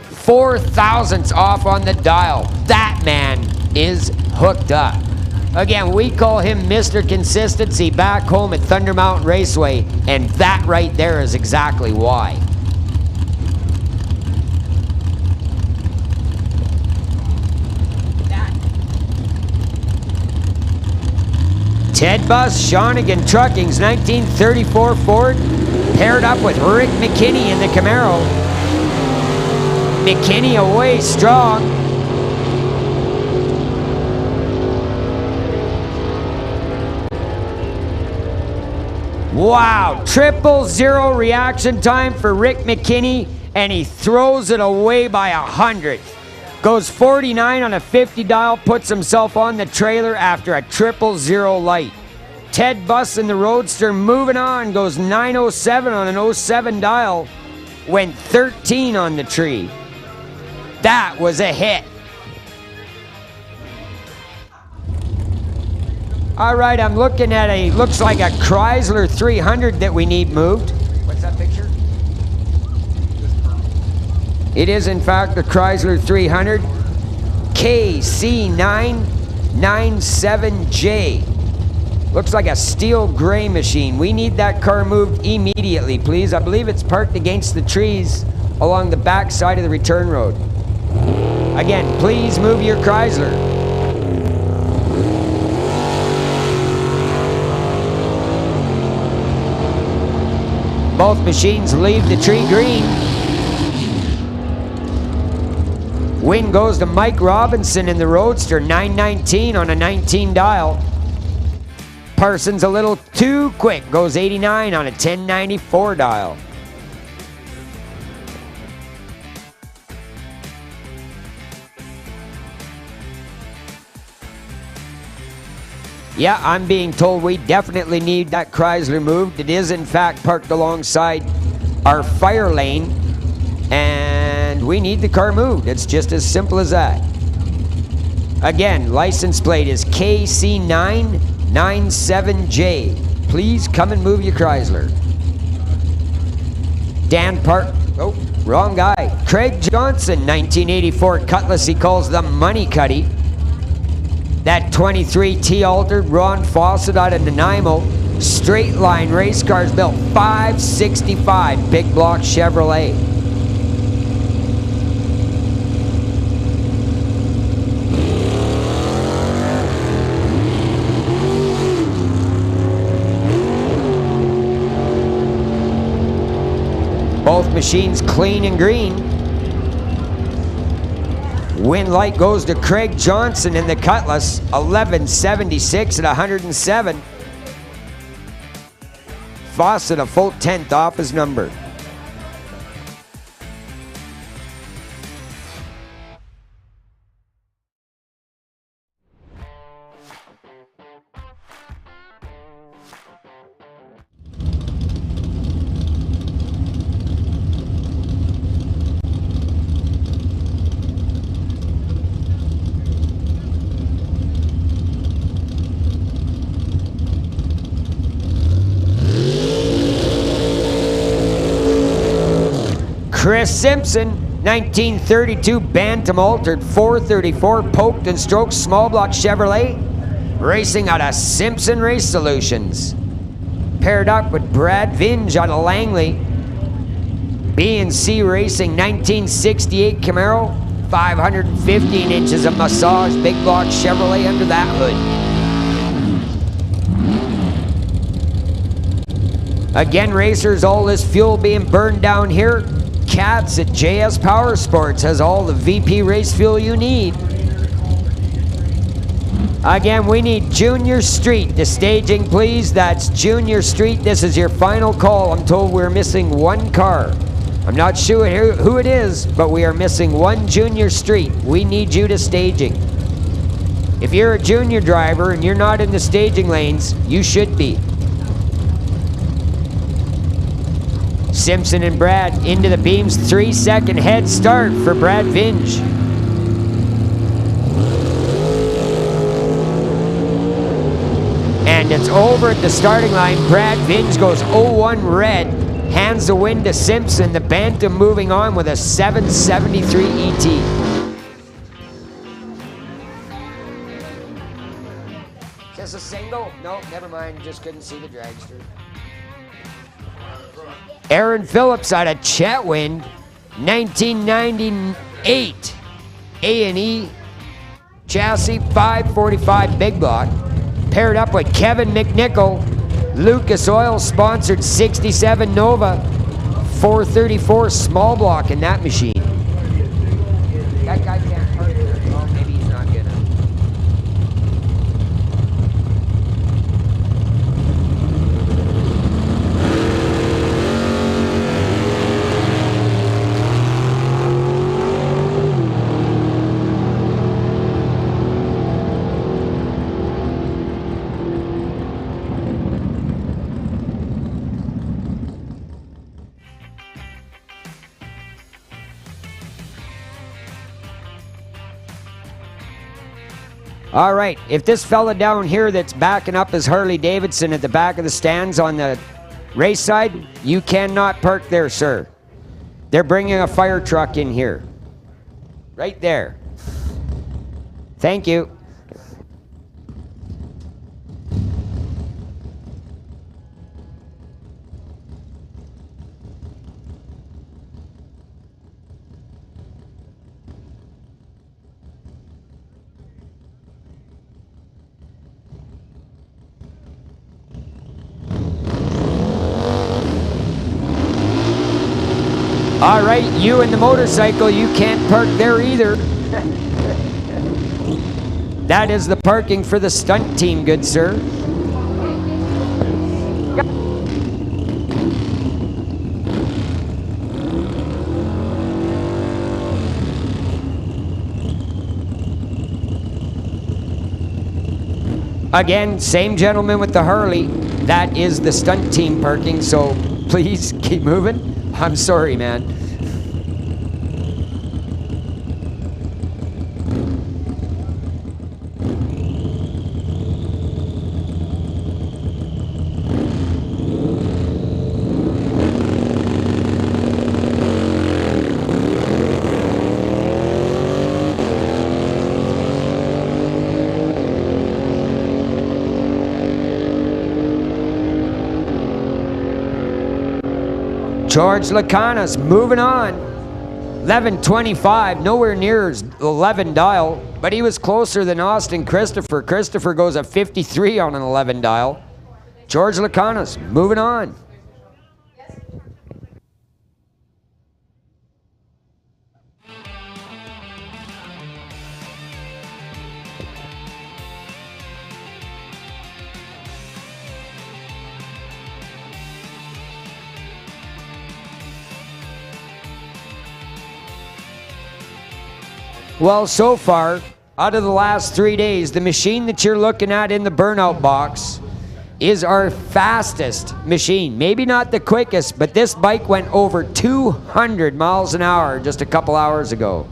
4 thousandths off on the dial. That man is hooked up. Again, we call him Mr. Consistency back home at Thunder Mountain Raceway, and that right there is exactly why. Ted Bus, Shawnigan Trucking's 1934 Ford, paired up with Rick McKinney in the Camaro. McKinney away strong. Wow, 000 reaction time for Rick McKinney, and he throws it away by 100. Goes 49 on a 50 dial, puts himself on the trailer after a 000 light. Ted Bus in the Roadster moving on, goes 907 on an 07 dial, went 13 on the tree. That was a hit. All right, I'm looking at looks like a Chrysler 300 that we need moved. What's that picture? It is in fact the Chrysler 300 KC997J. Looks like a steel gray machine. We need that car moved immediately, please. I believe it's parked against the trees along the back side of the return road. Again, please move your Chrysler. Both machines leave the tree green. Win goes to Mike Robinson in the Roadster, 919 on a 19 dial. Parsons a little too quick, goes 89 on a 1094 dial. Yeah, I'm being told we definitely need that Chrysler moved. It is in fact parked alongside our fire lane, and we need the car moved. It's just as simple as that. Again, license plate is KC997J. Please come and move your Chrysler. Dan Park, oh, wrong guy. Craig Johnson, 1984 Cutlass, he calls the Money Cutty. That 23 T-altered Ron Fawcett out of Nanaimo. Straight line race cars built 565 big block Chevrolet. Both machines clean and green. Win light goes to Craig Johnson in the Cutlass, 1176 at 107. Fawcett a full 10th off his number. Chris Simpson, 1932 Bantam altered 434 poked and stroked small block Chevrolet, racing out of Simpson Race Solutions. Paired up with Brad Vinge out of Langley. B&C Racing 1968 Camaro, 515 inches of massage big block Chevrolet under that hood. Again, racers, all this fuel being burned down here. Cats at JS Power Sports has all the VP race fuel you need. Again, we need Junior Street. The staging, please. That's Junior Street. This is your final call. I'm told we're missing one car. I'm not sure who it is, but we are missing one Junior Street. We need you to staging. If you're a junior driver and you're not in the staging lanes, you should be. Simpson and Brad into the beams, 3-second head start for Brad Vinge. And it's over at the starting line. Brad Vinge goes 0-1 red, hands the win to Simpson. The Bantam moving on with a 773 ET. Is this a single? No, never mind, just couldn't see the dragster. Aaron Phillips out of Chetwynd, 1998 A&E chassis, 545 big block. Paired up with Kevin McNichol, Lucas Oil sponsored 67 Nova, 434 small block in that machine. That guy can't hurt her. Well, maybe he's not gonna. All right, if this fella down here that's backing up his Harley Davidson at the back of the stands on the race side, you cannot park there, sir. They're bringing a fire truck in here. Right there. Thank you. All right, you and the motorcycle, you can't park there either. That is the parking for the stunt team, good sir. Again, same gentleman with the Harley. That is the stunt team parking, so please keep moving. I'm sorry, man. George Lacanas moving on. 11:25, nowhere near his 11 dial, but he was closer than Austin Christopher. Christopher goes at 53 on an 11 dial. George Lacanas moving on. Well, so far, out of the last 3 days, the machine that you're looking at in the burnout box is our fastest machine. Maybe not the quickest, but this bike went over 200 miles an hour just a couple hours ago.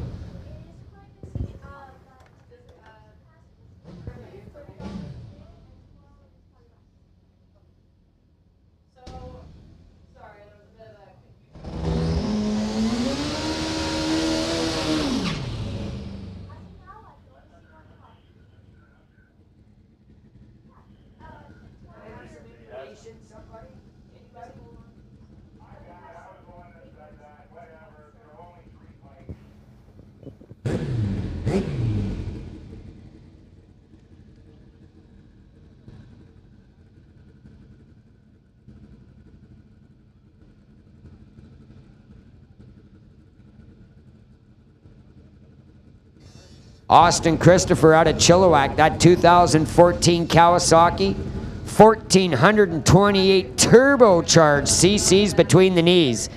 Austin Christopher out of Chilliwack, that 2014 Kawasaki, 1,428 turbocharged cc's between the knees.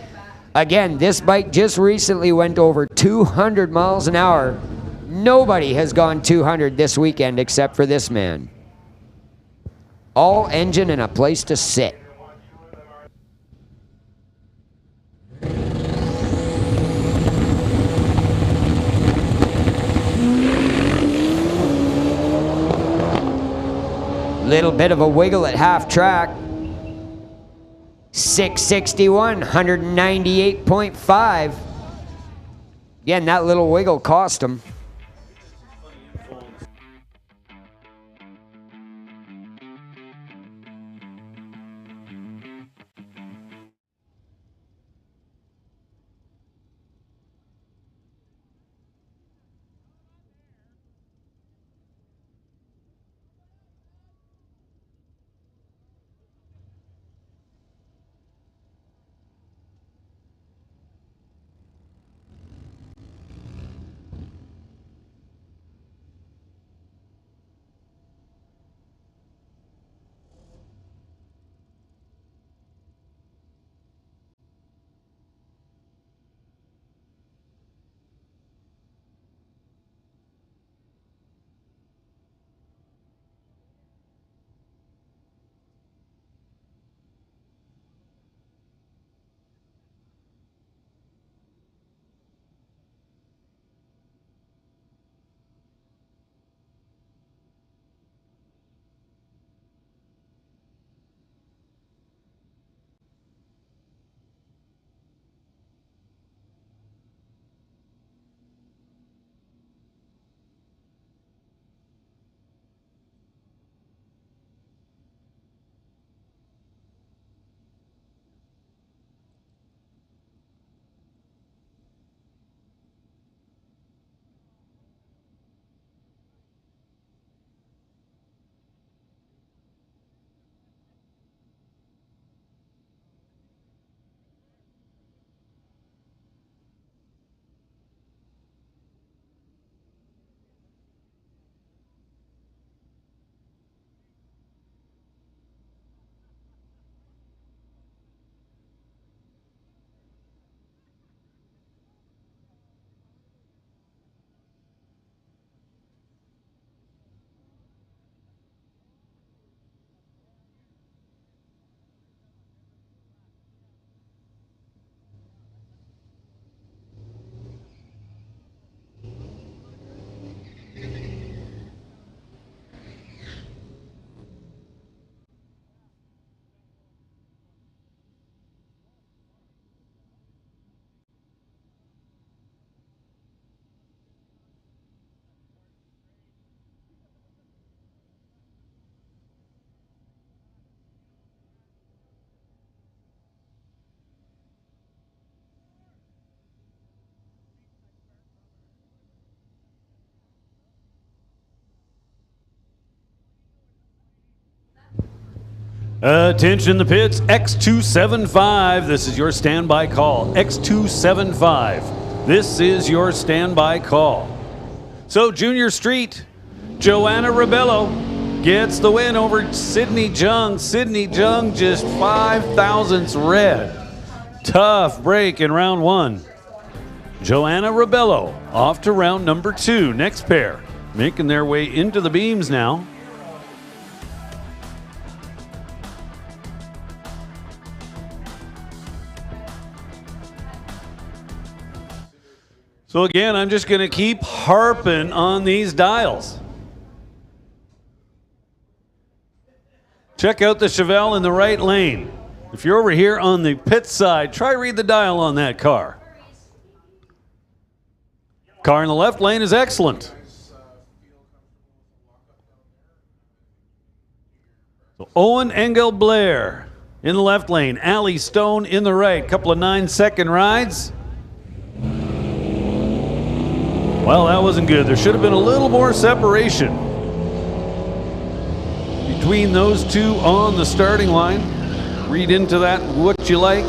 Again, this bike just recently went over 200 miles an hour. Nobody has gone 200 this weekend except for this man. All engine and a place to sit. Little bit of a wiggle at half track. 661, 198.5. Again, that little wiggle cost him. Attention the pits, X275. This is your standby call. X275. This is your standby call. So Junior Street, Joanna Rebello gets the win over Sydney Jung. Sydney Jung just 5,000ths red. Tough break in round one. Joanna Rebello off to round number 2. Next pair making their way into the beams now. So again, I'm just going to keep harping on these dials. Check out the Chevelle in the right lane. If you're over here on the pit side, try read the dial on that car. Car in the left lane is excellent. So Owen Engel Blair in the left lane. Allie Stone in the right. Couple of 9-second rides. Well, that wasn't good. There should have been a little more separation between those two on the starting line. Read into that what you like.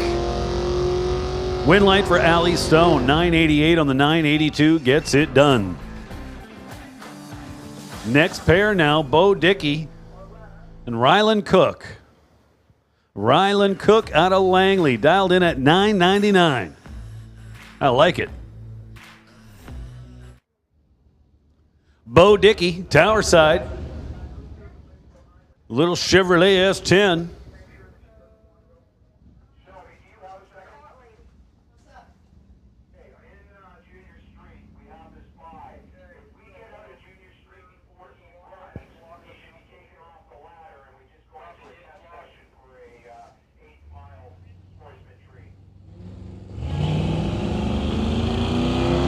Win light for Allie Stone. 988 on the 982 gets it done. Next pair now, Bo Dickey and Ryland Cook. Ryland Cook out of Langley, dialed in at 999. I like it. Bo Dickey, Tower Side. Little Chevrolet S10.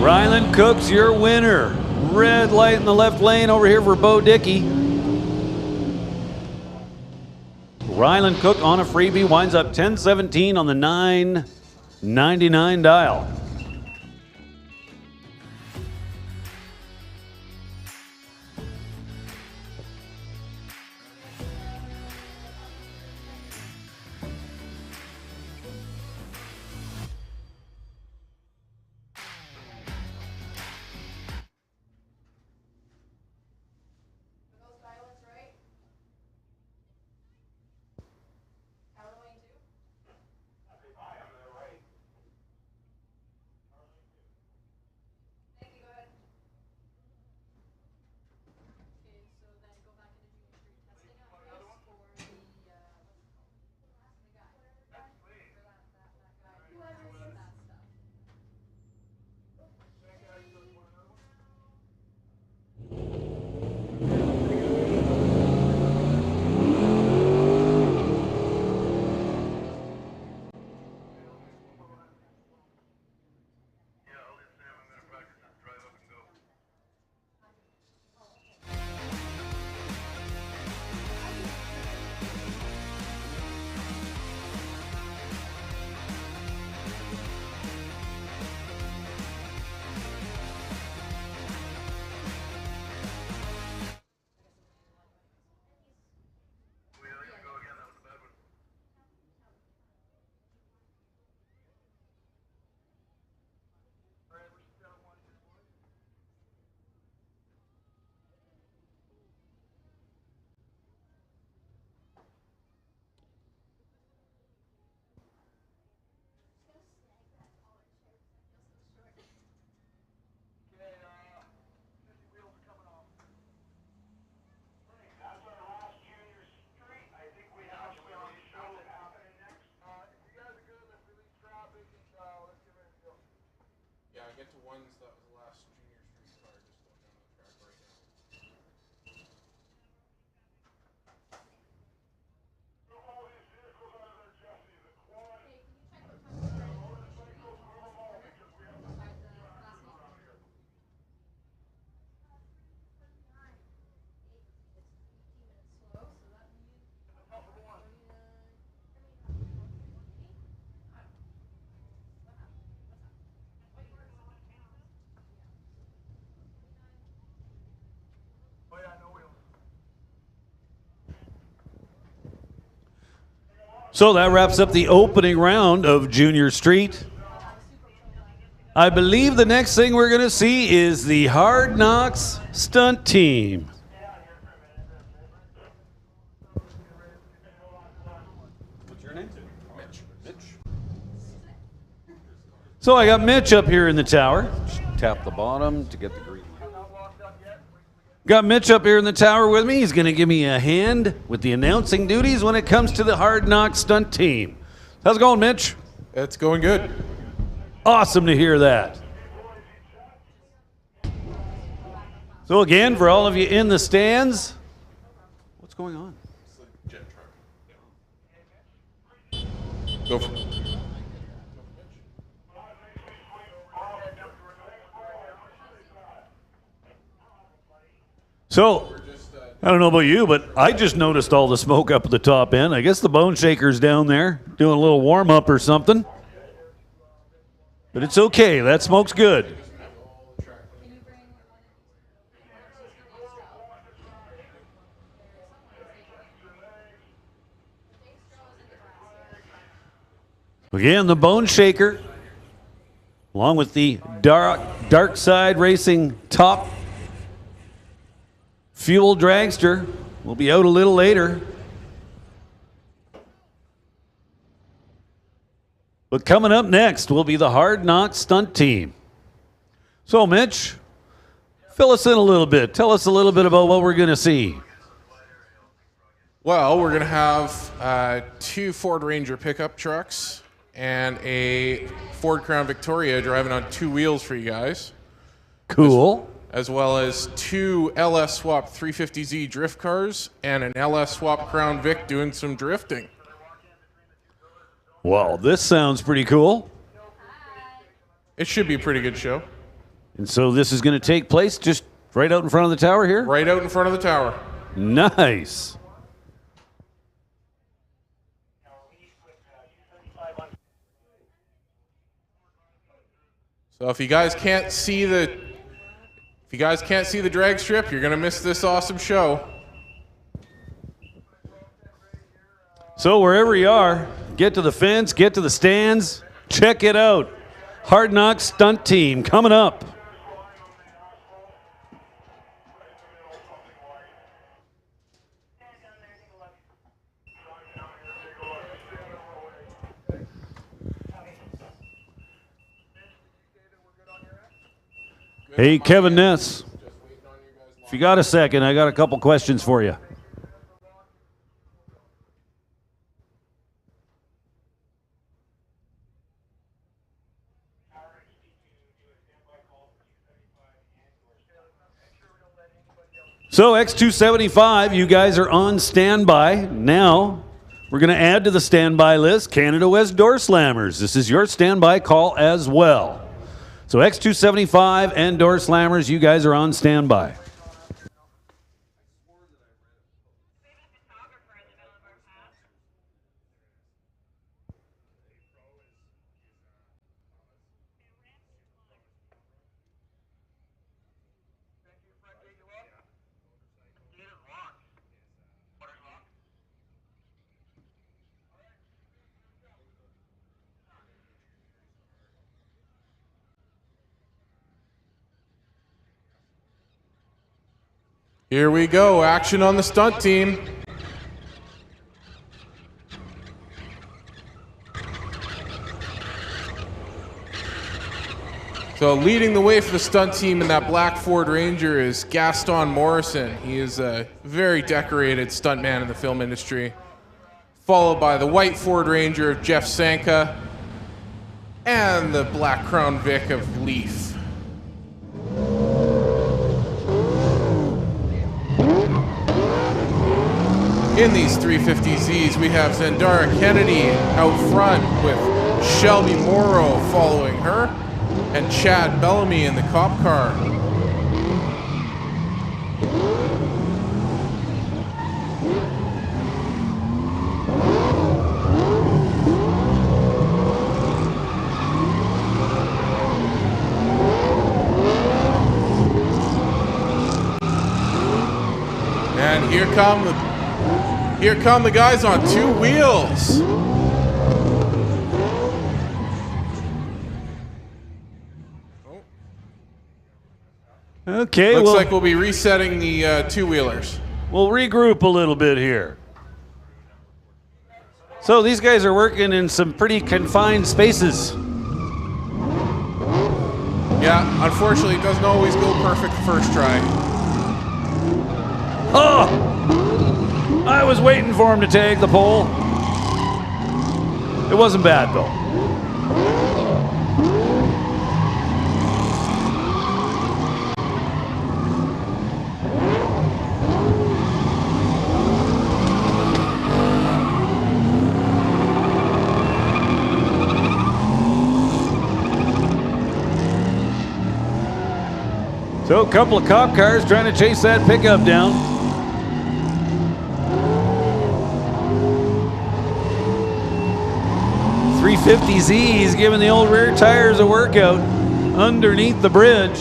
Ryland Cook's your winner. Red light in the left lane over here for Bo Dickey. Ryland Cook on a freebie winds up 1017 on the 999 dial. So that wraps up the opening round of Junior Street. I believe the next thing we're going to see is the Hard Knocks stunt team. What's your name? Mitch. So I got Mitch up here in the tower. Just tap the bottom to get the green light. Got Mitch up here in the tower with me. He's going to give me a hand with the announcing duties when it comes to the Hard Knocks stunt team. How's it going, Mitch? It's going good. Awesome to hear that. So again, for all of you in the stands, what's going on? Go for it. So, I don't know about you, but I just noticed all the smoke up at the top end. I guess the Bone Shaker's down there doing a little warm-up or something. But it's okay. That smoke's good. Again, the Bone Shaker, along with the Dark Side Racing top Fuel Dragster, will be out a little later. But coming up next will be the Hard Knocks stunt team. So, Mitch, fill us in a little bit. Tell us a little bit about what we're going to see. Well, we're going to have 2 Ford Ranger pickup trucks and a Ford Crown Victoria driving on 2 wheels for you guys. Cool. As well as 2 LS Swap 350Z drift cars and an LS Swap Crown Vic doing some drifting. Wow, this sounds pretty cool. It should be a pretty good show. And so this is going to take place just right out in front of the tower here? Right out in front of the tower. Nice. So if you guys can't see the drag strip, you're going to miss this awesome show. So wherever you are, get to the fence, get to the stands, check it out. Hard Knocks stunt team coming up. Hey, Kevin Ness. If you got a second, I got a couple questions for you. So X275, you guys are on standby. Now, we're going to add to the standby list Canada West Door Slammers. This is your standby call as well. So X275 and Door Slammers, you guys are on standby. Here we go, action on the stunt team. So leading the way for the stunt team in that black Ford Ranger is Gaston Morrison. He is a very decorated stuntman in the film industry. Followed by the white Ford Ranger of Jeff Sanka and the black Crown Vic of Leaf. In these 350Zs, we have Zendara Kennedy out front with Shelby Morrow following her, and Chad Bellamy in the cop car. And here come the Here come the guys on two wheels. Okay, Looks like we'll be resetting the two-wheelers. we'll regroup a little bit here. So these guys are working in some pretty confined spaces. Yeah, unfortunately, it doesn't always go perfect the first try. Oh! I was waiting for him to take the pole. It wasn't bad, though. So a couple of cop cars trying to chase that pickup down. .350Z giving the old rear tires a workout underneath the bridge.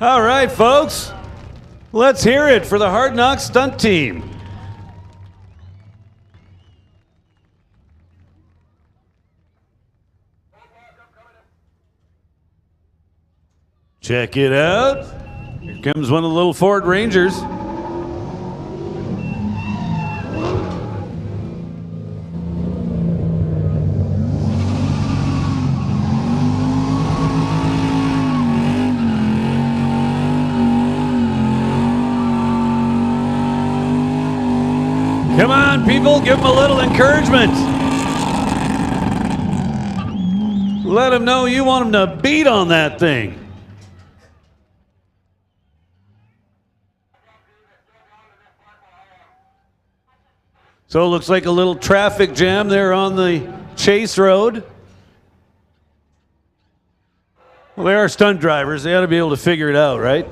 All right, folks, let's hear it for the Hard Knocks stunt team. Check it out. Here comes one of the little Ford Rangers. Come on, people, give them a little encouragement. Let them know you want them to beat on that thing. So it looks like a little traffic jam there on the Chase Road. Well, they are stunt drivers. They ought to be able to figure it out, right?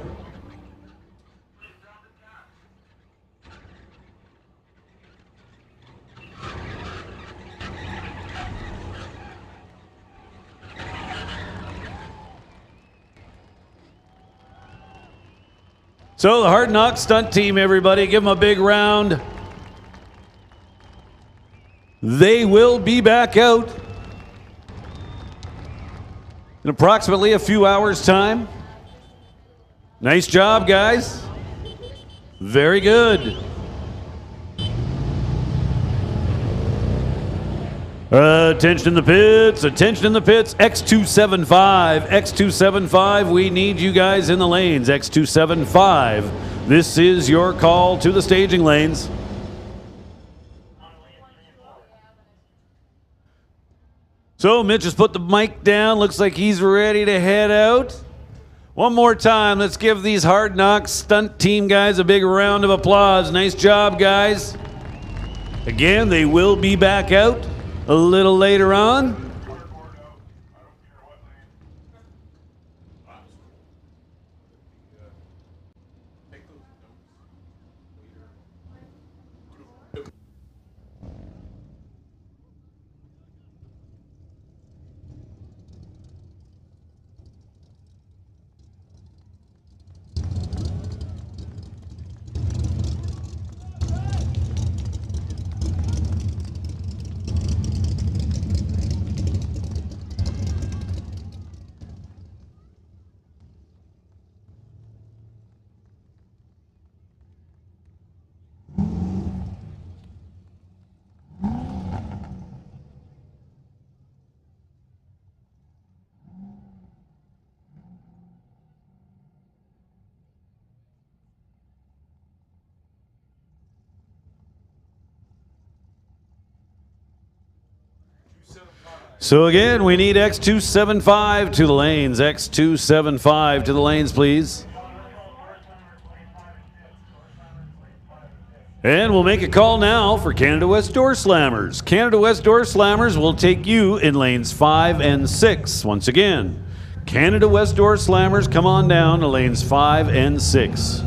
So the Hard Knocks stunt team, everybody, give them a big round. They will be back out in approximately a few hours' time. Nice job, guys. Very good. Attention in the pits, attention in the pits. X275, X275, we need you guys in the lanes. X275, this is your call to the staging lanes. So Mitch has put the mic down. Looks like he's ready to head out. One more time, let's give these Hard Knocks stunt team guys a big round of applause. Nice job, guys. Again, they will be back out a little later on. So again, we need X275 to the lanes. X275 to the lanes, please. And we'll make a call now for Canada West Door Slammers. Canada West Door Slammers will take you in lanes 5 and 6. Once again, Canada West Door Slammers, come on down to lanes 5 and 6.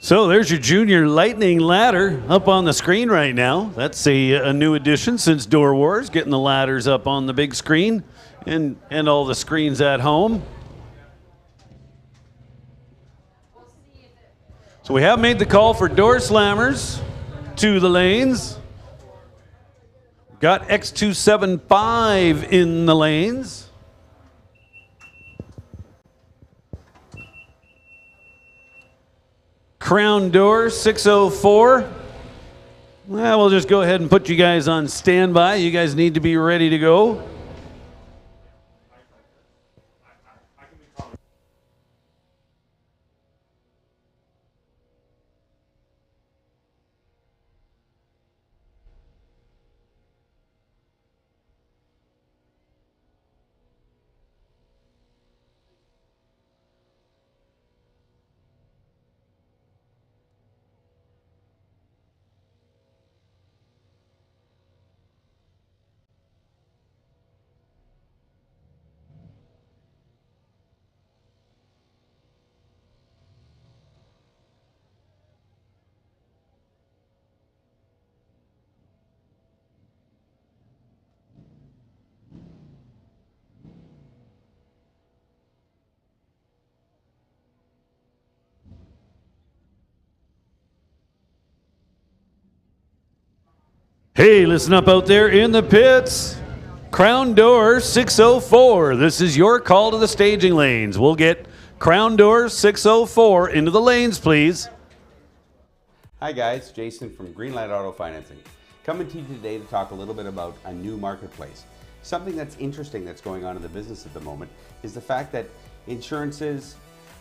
So there's your Junior Lightning ladder up on the screen right now. That's a new addition since Door Wars, getting the ladders up on the big screen. and all the screens at home. So we have made the call for door slammers to the lanes. Got X275 in the lanes. Crown door 604. Well, we'll just go ahead and put you guys on standby. You guys need to be ready to go. Hey, listen up out there in the pits. Crown door 604. This is your call to the staging lanes. We'll get crown door 604 into the lanes, please. Hi guys, Jason from Greenlight Auto Financing. Coming to you today to talk a little bit about a new marketplace. Something that's interesting that's going on in the business at the moment is the fact that insurances,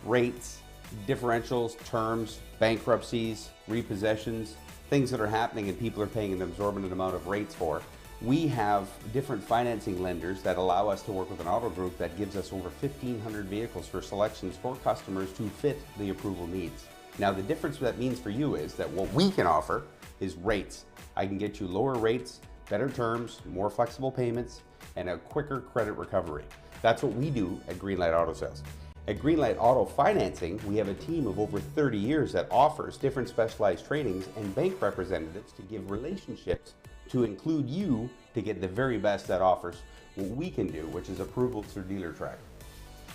rates, differentials, terms, bankruptcies, repossessions, things that are happening and people are paying an exorbitant amount of rates for. We have different financing lenders that allow us to work with an auto group that gives us over 1,500 vehicles for selections for customers to fit the approval needs. Now the difference that means for you is that what we can offer is rates. I can get you lower rates, better terms, more flexible payments, and a quicker credit recovery. That's what we do at Greenlight Auto Sales. At Greenlight Auto Financing, we have a team of over 30 years that offers different specialized trainings and bank representatives to give relationships to include you to get the very best that offers what we can do, which is approval through dealer track.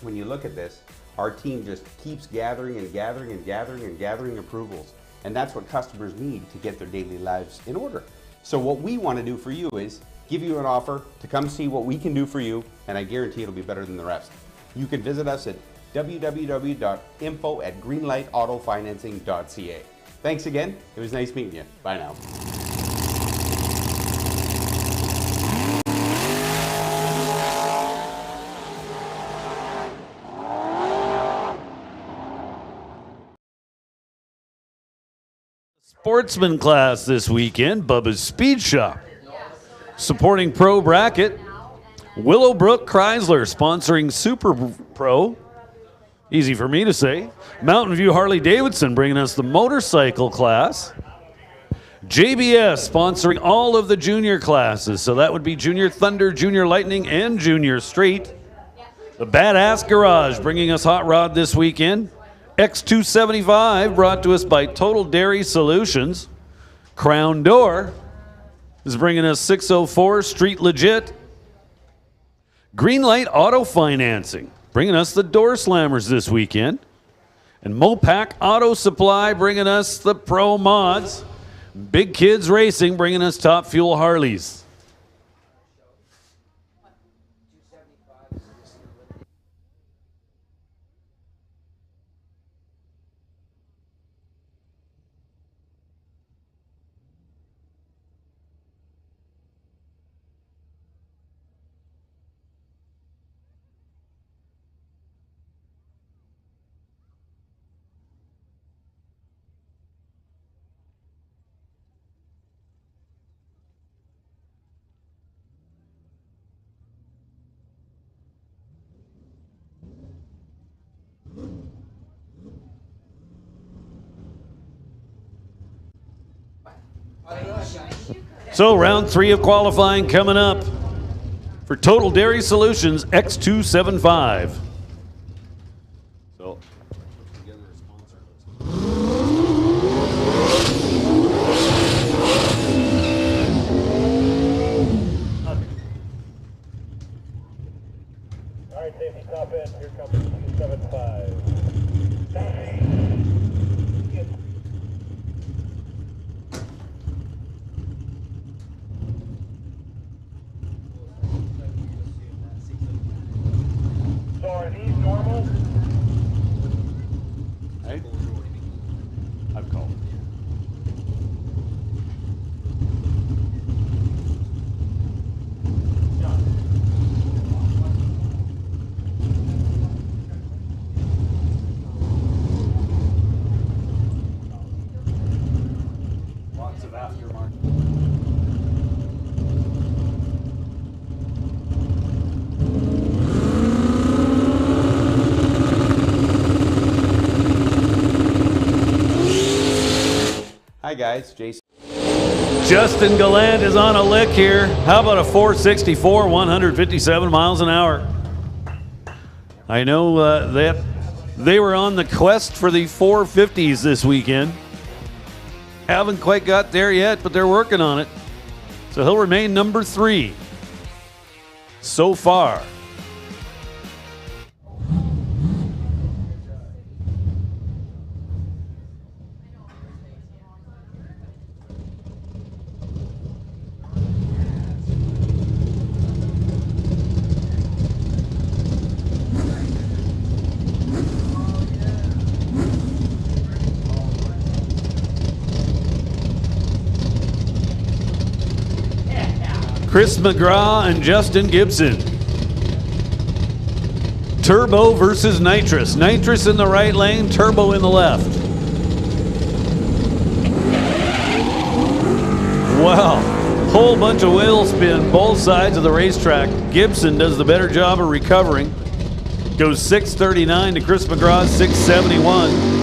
When you look at this, our team just keeps gathering and gathering and gathering and gathering approvals. And that's what customers need to get their daily lives in order. So what we want to do for you is give you an offer to come see what we can do for you, and I guarantee it'll be better than the rest. You can visit us at www.info@greenlightautofinancing.ca. Thanks again. It was nice meeting you. Bye now. Sportsman class this weekend, Bubba's Speed Shop. Supporting Pro Bracket, Willowbrook Chrysler sponsoring Super Pro. Easy for me to say. Mountain View Harley Davidson bringing us the motorcycle class. JBS sponsoring all of the junior classes. So that would be Junior Thunder, Junior Lightning, and Junior Street. The Badass Garage bringing us Hot Rod this weekend. X275 brought to us by Total Dairy Solutions. Crown Door is bringing us 604 Street Legit. Greenlight Auto Financing bringing us the Door Slammers this weekend. And Mopac Auto Supply bringing us the Pro Mods. Big Kids Racing bringing us Top Fuel Harleys. So round 3 of qualifying coming up for Total Dairy Solutions X275. So Hi guys, Jason. Justin Gallant is on a lick here. How about a 464, 157 miles an hour? I know that they were on the quest for the 450s this weekend. Haven't quite got there yet, but they're working on it. So he'll remain number 3 so far. Chris McGraw and Justin Gibson. Turbo versus nitrous. Nitrous in the right lane, turbo in the left. Wow, whole bunch of wheel spin both sides of the racetrack. Gibson does the better job of recovering. Goes 639 to Chris McGraw's 671.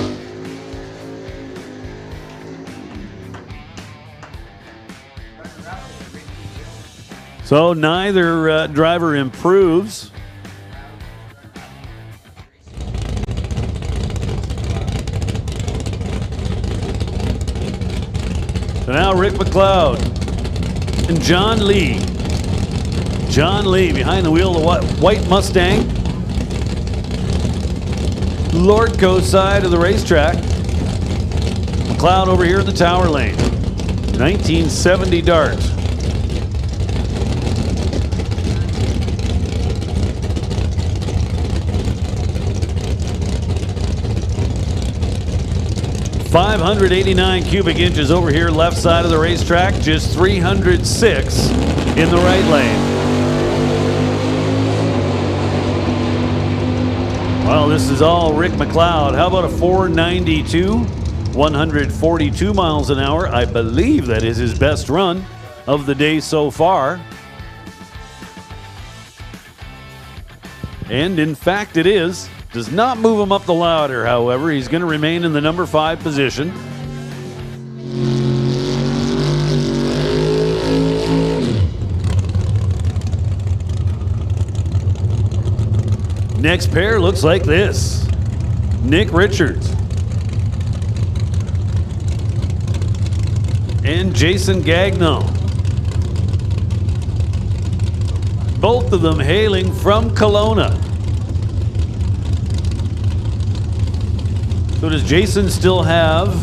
So neither driver improves. So now Rick McLeod and John Lee. John Lee behind the wheel of the white Mustang. Lordco side of the racetrack. McLeod over here in the tower lane. 1970 Dart. .589 cubic inches over here left side of the racetrack, just 306 in the right lane. Well, this is all Rick McLeod. How about a 492, 142 miles an hour? I believe that is his best run of the day so far. And in fact it is. Does not move him up the ladder, however. He's going to remain in the number 5 position. Next pair looks like this. Nick Richards and Jason Gagnon. Both of them hailing from Kelowna. So does Jason still have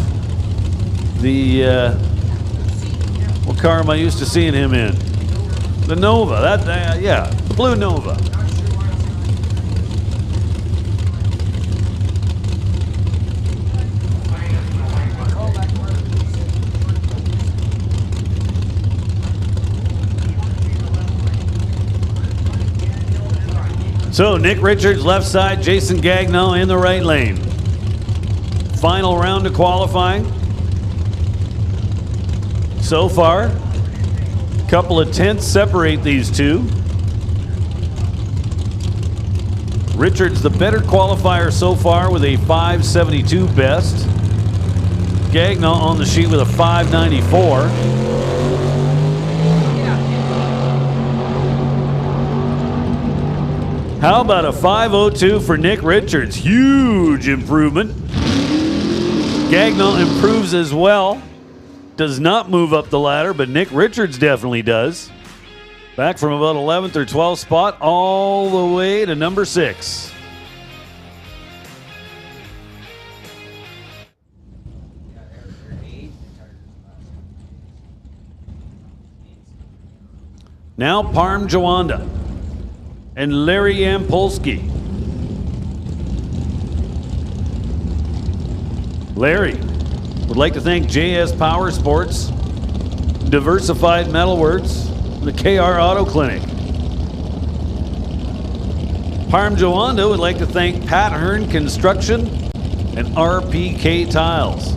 the, what car am I used to seeing him in? The Nova, yeah, the blue Nova. So Nick Richards left side, Jason Gagnon in the right lane. Final round of qualifying. So far, a couple of tenths separate these two. Richards the better qualifier so far with a 572 best. Gagnon on the sheet with a 594. How about a 502 for Nick Richards? Huge improvement. Gagnon improves as well. Does not move up the ladder, but Nick Richards definitely does. Back from about 11th or 12th spot all the way to number 6. Now Parm Jawanda and Larry Yampolsky. Larry would like to thank JS Power Sports, Diversified Metalworks, the KR Auto Clinic. Parm Jawanda would like to thank Pat Hearn Construction and RPK Tiles.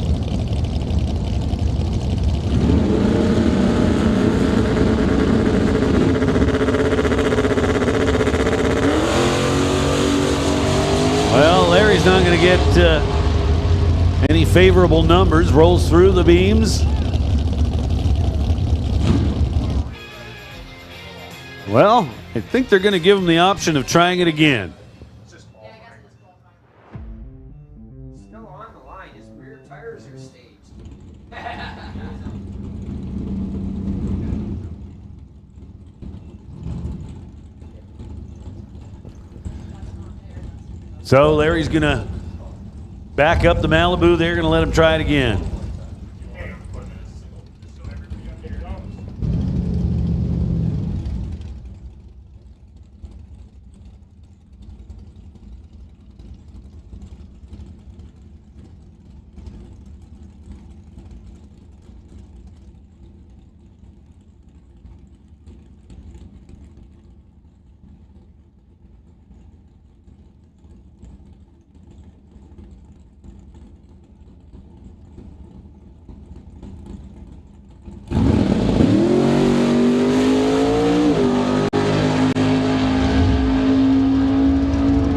get any favorable numbers. Rolls through the beams. Well, I think they're going to give him the option of trying it again. Still on the line. His rear tires are staged. So Larry's going to back up the Malibu. They're going to let him try it again.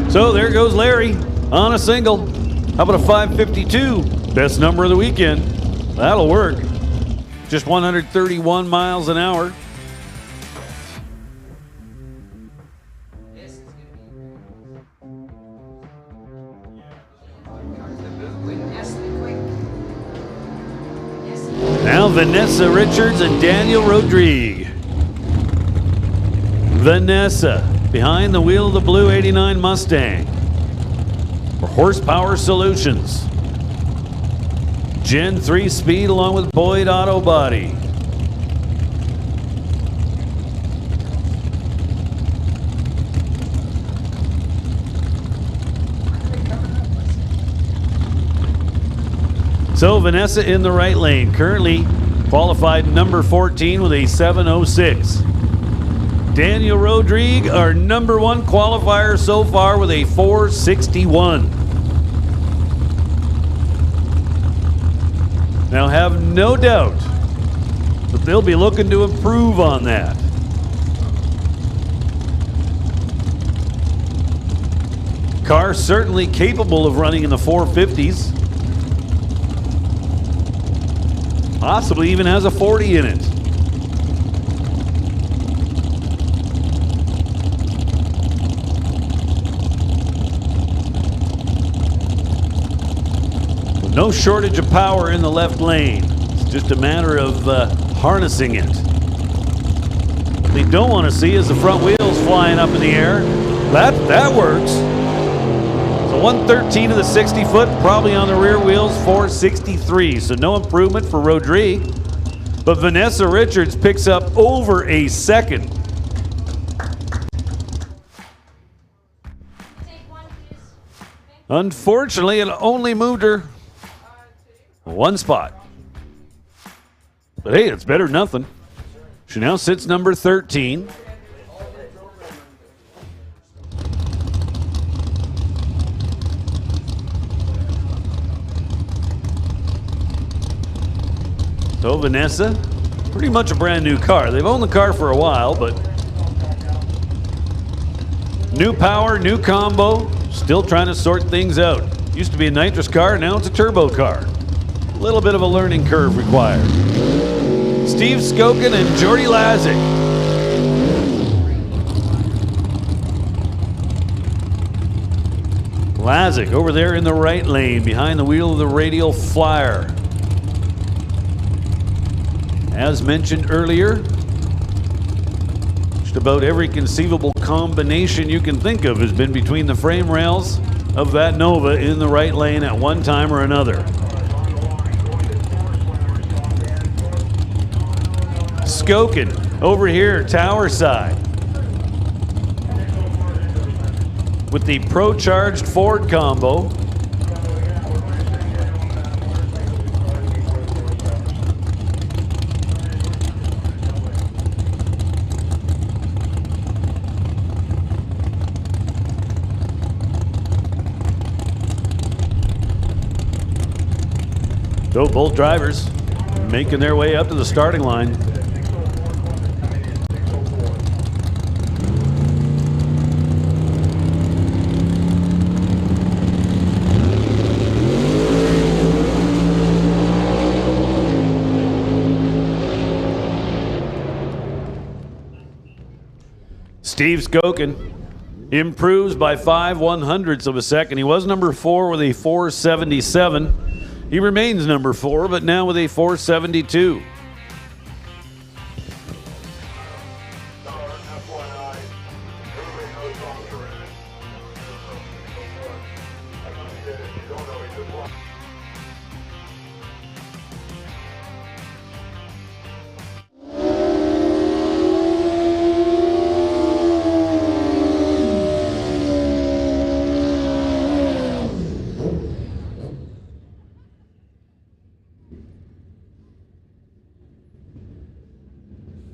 So there goes Larry on a single. How about a 552? Best number of the weekend. That'll work. Just 131 miles an hour. Now Vanessa Richards and Daniel Rodrigue. Vanessa behind the wheel of the blue 89 Mustang for Horsepower Solutions. Gen 3 speed along with Boyd Auto Body. So Vanessa in the right lane, currently qualified number 14 with a 706. Daniel Rodrigue, our number one qualifier so far with a 461. Now have no doubt that they'll be looking to improve on that. Car certainly capable of running in the 450s. Possibly even has a 40 in it. No shortage of power in the left lane. It's just a matter of harnessing it. What they don't want to see is the front wheels flying up in the air. That works. So 113 of the 60 foot, probably on the rear wheels, 463. So no improvement for Rodrigue. But Vanessa Richards picks up over a second. Unfortunately, it only moved her one spot. But hey, it's better than nothing. She now sits number 13. So Vanessa, pretty much a brand new car. They've owned the car for a while, but new power, new combo, still trying to sort things out. Used to be a nitrous car, now it's a turbo car. A little bit of a learning curve required. Steve Skokin and Jordy Lazic. Lazic over there in the right lane behind the wheel of the Radial Flyer. As mentioned earlier, just about every conceivable combination you can think of has been between the frame rails of that Nova in the right lane at one time or another. Skokin over here, tower side, with the Pro-Charged Ford combo. So both drivers making their way up to the starting line. Steve Skokin improves by 5/100ths of a second. He was number 4 with a 477. He remains number 4, but now with a 472.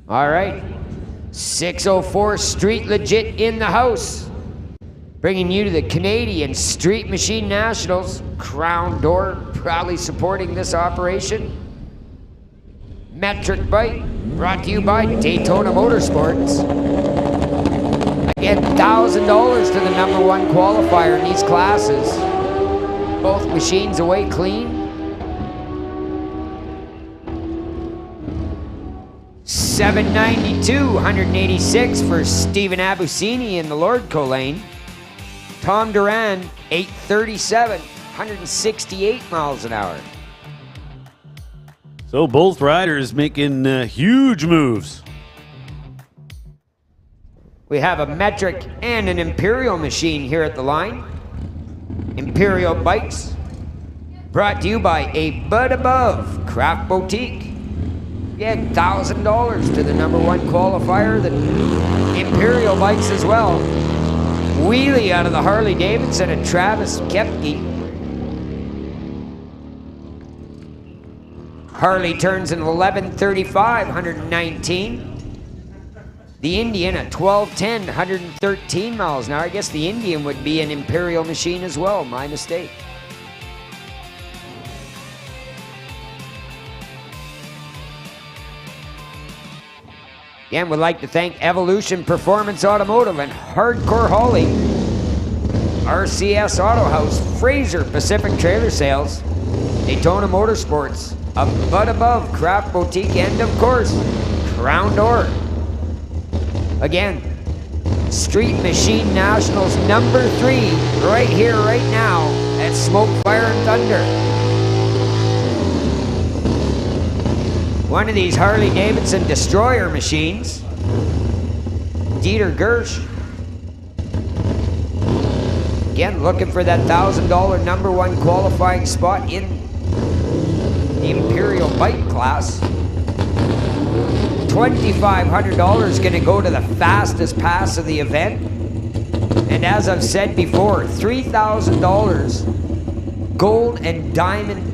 All right, 604 Street Legit in the house. Bringing you to the Canadian Street Machine Nationals. Crown Door proudly supporting this operation. Metric Bike brought to you by Daytona Motorsports. Again, $1,000 to the #1 qualifier in these classes. Both machines away clean. 792, 186 for Stephen Abusini in the Lordco lane. Tom Duran, 837, 168 miles an hour. So both riders making huge moves. We have a metric and an Imperial machine here at the line. Imperial Bikes, brought to you by A Bud Above Craft Boutique. Again, $1,000 to the #1 qualifier, the Imperial Bikes as well. Wheelie out of the Harley Davidson and Travis Kepke. Harley turns in 11:35, 119. The Indian at 12:10, 113 miles an hour. I guess the Indian would be an Imperial machine as well, my mistake. Again, would like to thank Evolution Performance Automotive and Hardcore Hauling, RCS Auto House, Fraser Pacific Trailer Sales, Daytona Motorsports, A Bud Above Craft Boutique, and of course, Crown Door. Again, Street Machine Nationals #3, right here, right now, at Smoke, Fire, and Thunder. One of these Harley Davidson Destroyer machines, Dieter Gersh. Again, looking for that $1,000 #1 qualifying spot in the Imperial Bike class. $2,500 going to go to the fastest pass of the event. And as I've said before, $3,000 gold and diamond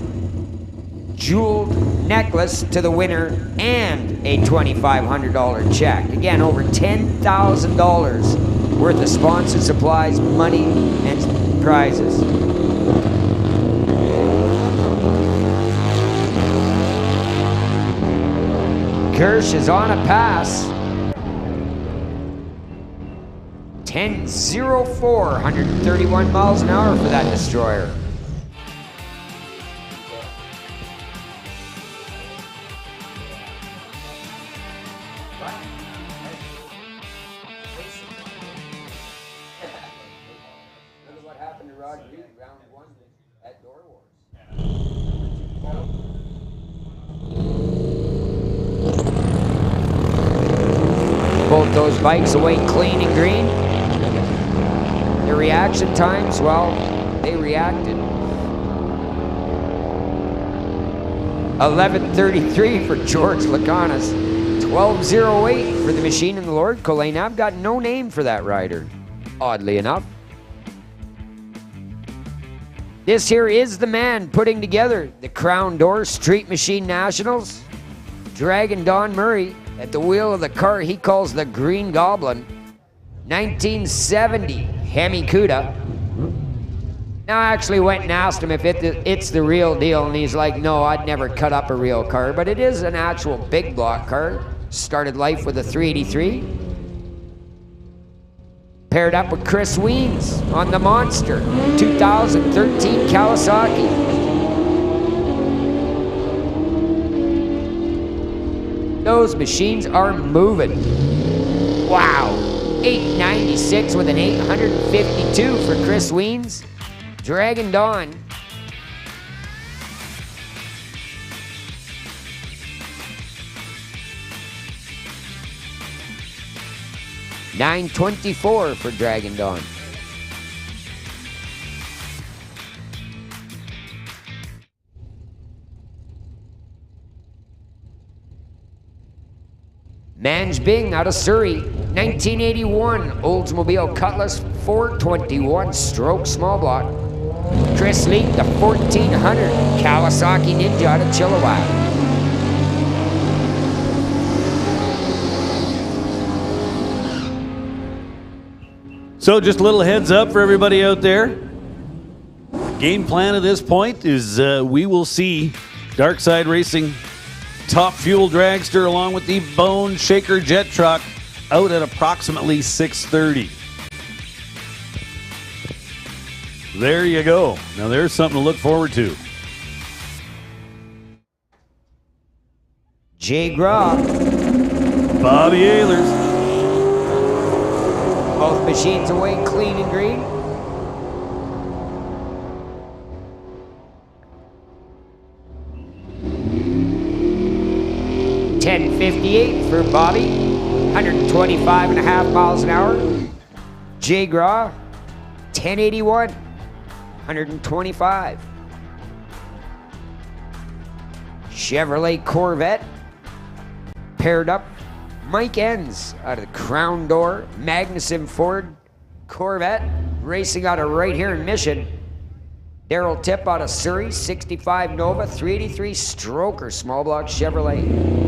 jeweled necklace to the winner and a $2,500 check. Again, over $10,000 worth of sponsored supplies, money, and prizes. Kirsch is on a pass. 10.04, 131 miles an hour for that Destroyer. Both those bikes away clean and green. Their reaction times, well, they reacted. 11:33 for George Lacanas. 12:08 for the machine in the Lordco lane. I've got no name for that rider, oddly enough. This here is the man putting together the Crown Door Street Machine Nationals. Dragon Don Murray at the wheel of the car he calls the Green Goblin. 1970 Hemi Cuda. Now I actually went and asked him if it's the real deal, and he's like, no, I'd never cut up a real car, but it is an actual big block car. Started life with a 383. Paired up with Chris Weens on the Monster 2013 Kawasaki. Those machines are moving. Wow. 896 with an 852 for Chris Weens. Dragon Dawn. $924 for Dragon Dawn. Manj Bing out of Surrey, 1981 Oldsmobile Cutlass 421 stroke small block. Chris Leak, the 1400 Kawasaki Ninja out of Chilliwack. So just a little heads up for everybody out there. Game plan at this point is we will see Dark Side Racing Top Fuel Dragster along with the Bone Shaker Jet Truck out at approximately 6:30. There you go. Now there's something to look forward to. Jay Groff. Bobby Ehlers. Both machines away clean and green. $10.58 for Bobby, 125.5 miles an hour. Jay Graw, 1081, 125. Chevrolet Corvette, paired up. Mike Enns out of the Crown Door, Magnuson Ford Corvette, racing out of right here in Mission. Daryl Tipp out of Surrey, 65 Nova, 383 Stroker small block Chevrolet.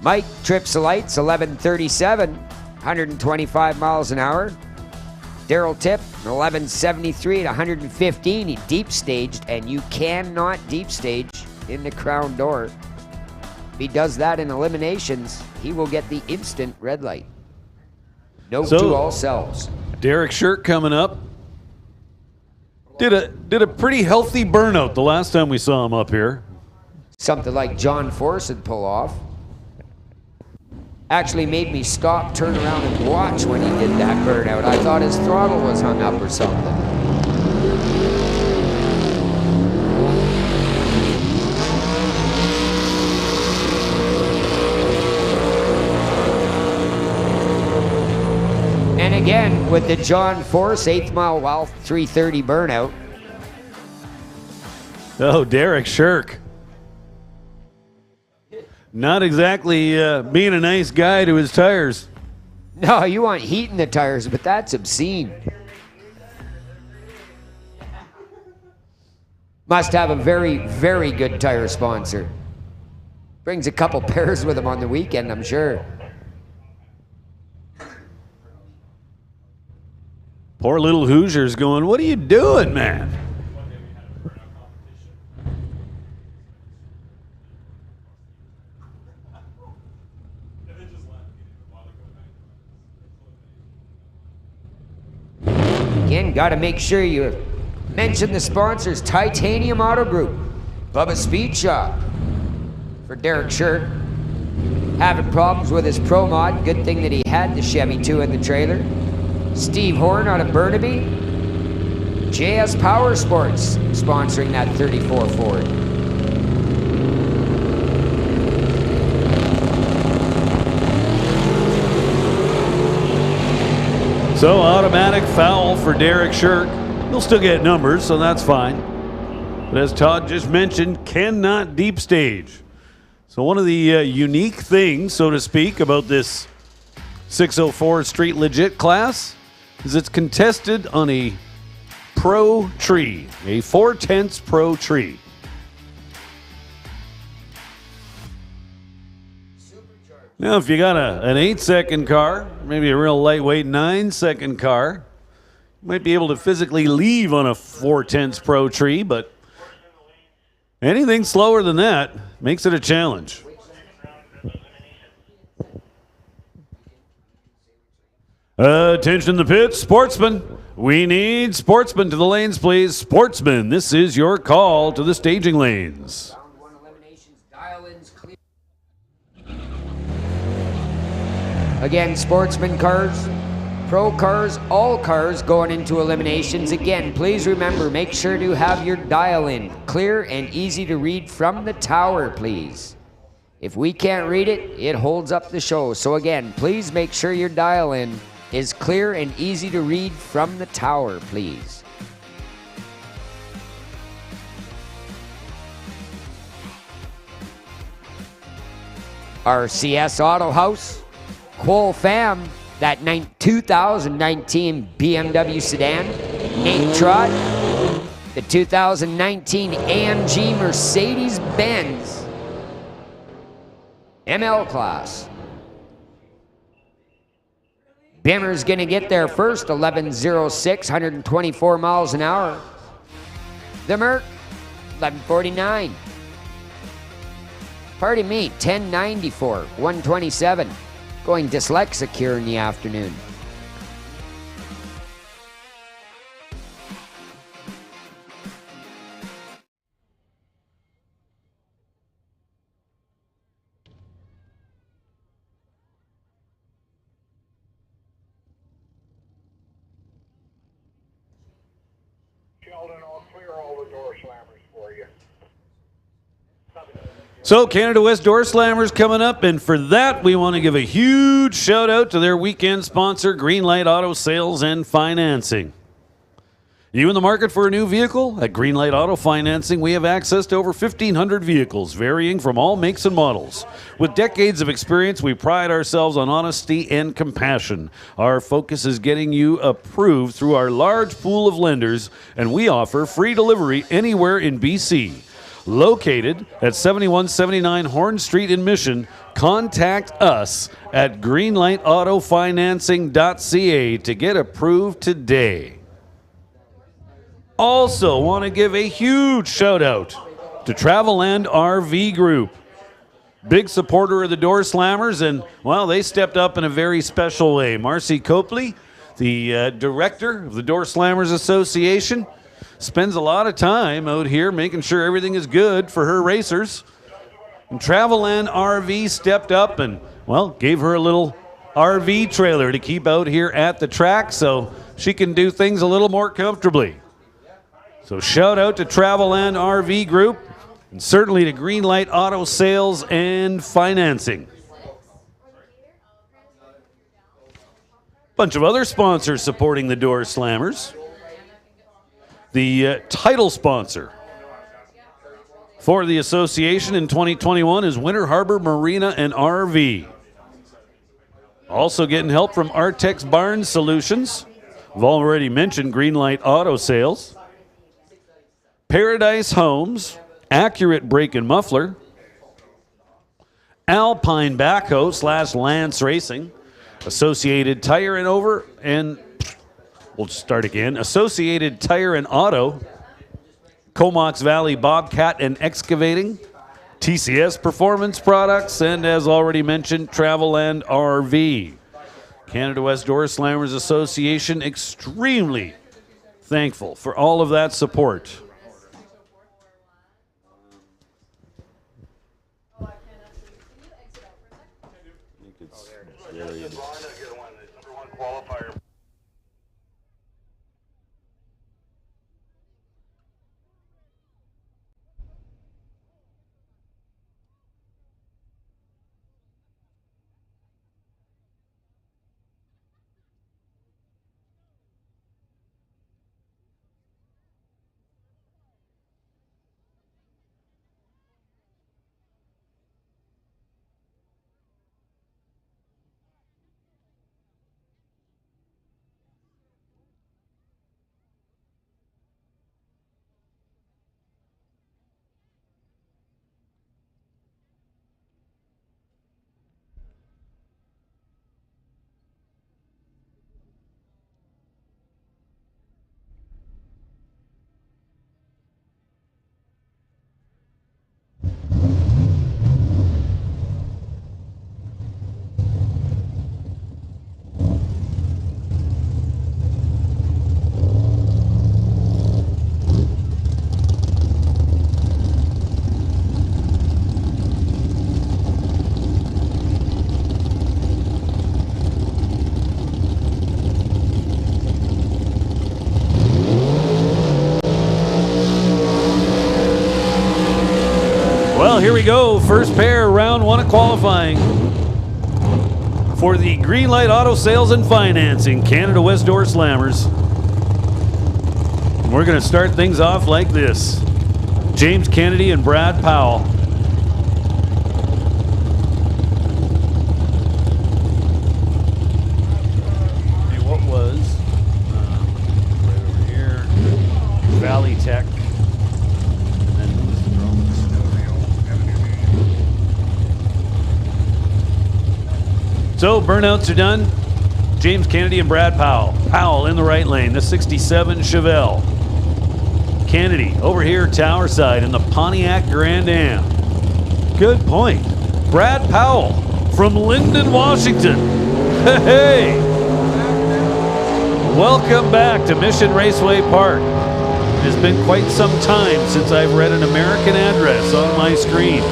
Mike trips the lights, 1137, 125 miles an hour. Daryl Tipp, 1173 at 115. He deep staged, and you cannot deep stage in the Crown Door. If he does that in eliminations, he will get the instant red light. No to all cells. Derek Shirk coming up. Did a pretty healthy burnout the last time we saw him up here. Something like John Force would pull off. Actually made me stop, turn around, and watch when he did that burnout. I thought his throttle was hung up or something. And again, with the John Force 8th mile well 330 burnout. Oh, Derek Shirk. Not exactly being a nice guy to his tires. No, you want heat in the tires, but that's obscene. Must have a very, very good tire sponsor. Brings a couple pairs with him on the weekend, I'm sure. Poor little Hoosiers going, what are you doing, man? Again, got to make sure you mention the sponsors. Titanium Auto Group, Bubba Speed Shop. For Derek Shirk, having problems with his Pro Mod. Good thing that he had the Chevy 2 in the trailer. Steve Horn out of Burnaby. JS Power Sports sponsoring that 34 Ford. So automatic foul for Derek Shirk. He'll still get numbers, so that's fine. But as Todd just mentioned, cannot deep stage. So one of the unique things, so to speak, about this 604 Street Legit class is it's contested on a pro tree, a 4/10 pro tree. Now, if you got an 8-second car, maybe a real lightweight 9-second car, you might be able to physically leave on a 4/10 pro tree, but anything slower than that makes it a challenge. Attention in the pits, sportsmen. We need sportsmen to the lanes, please. Sportsmen, this is your call to the staging lanes. Round one eliminations, dial-ins clear. Again, sportsman cars, pro cars, all cars going into eliminations. Again, please remember, make sure to have your dial-in clear and easy to read from the tower, please. If we can't read it, it holds up the show. So again, please make sure your dial-in is clear and easy to read from the tower, please. Our CS Auto House, Quoll Fam, that 2019 BMW sedan, Nate Trott, the 2019 AMG Mercedes-Benz ML Class. Bimmer's gonna get there first, 11.06, 124 miles an hour. The Merc, 11.49. Pardon me, 10.94, 127. Going dyslexic here in the afternoon. Sheldon, I'll clear all the door slammers for you. So Canada West Door Slammers coming up, and for that we want to give a huge shout out to their weekend sponsor, Greenlight Auto Sales and Financing. You in the market for a new vehicle? At Greenlight Auto Financing, we have access to over 1,500 vehicles, varying from all makes and models. With decades of experience, we pride ourselves on honesty and compassion. Our focus is getting you approved through our large pool of lenders, and we offer free delivery anywhere in BC. Located at 7179 Horn Street in Mission, contact us at greenlightautofinancing.ca to get approved today. Also want to give a huge shout out to Travel and RV Group. Big supporter of the Door Slammers, and well, they stepped up in a very special way. Marcy Copley, the director of the Door Slammers Association, spends a lot of time out here making sure everything is good for her racers. And Travel and RV stepped up and, well, gave her a little RV trailer to keep out here at the track so she can do things a little more comfortably. So shout out to Travel and RV Group, and certainly to Greenlight Auto Sales and Financing. Bunch of other sponsors supporting the Door Slammers. The title sponsor for the association in 2021 is Winter Harbor Marina and RV. Also getting help from Artex Barn Solutions. We've already mentioned Greenlight Auto Sales. Paradise Homes, Accurate Brake and Muffler, Alpine Backhoe / Lance Racing, Associated Tire and Over, and we'll start again. Associated Tire and Auto, Comox Valley Bobcat and Excavating, TCS Performance Products, and as already mentioned, Travel and RV. Canada West Door Slammers Association, extremely thankful for all of that support. go. First pair, round one of qualifying for the Greenlight Auto Sales and Financing Canada West Door Slammers. We're going to start things off like this. James Kennedy and Brad Powell. What was right over here? Valley Tech. So burnouts are done. James Kennedy and Brad Powell. Powell in the right lane, the 67 Chevelle. Kennedy over here, tower side in the Pontiac Grand Am. Good point. Brad Powell from Linden, Washington. Hey! Welcome back to Mission Raceway Park. It has been quite some time since I've read an American address on my screen.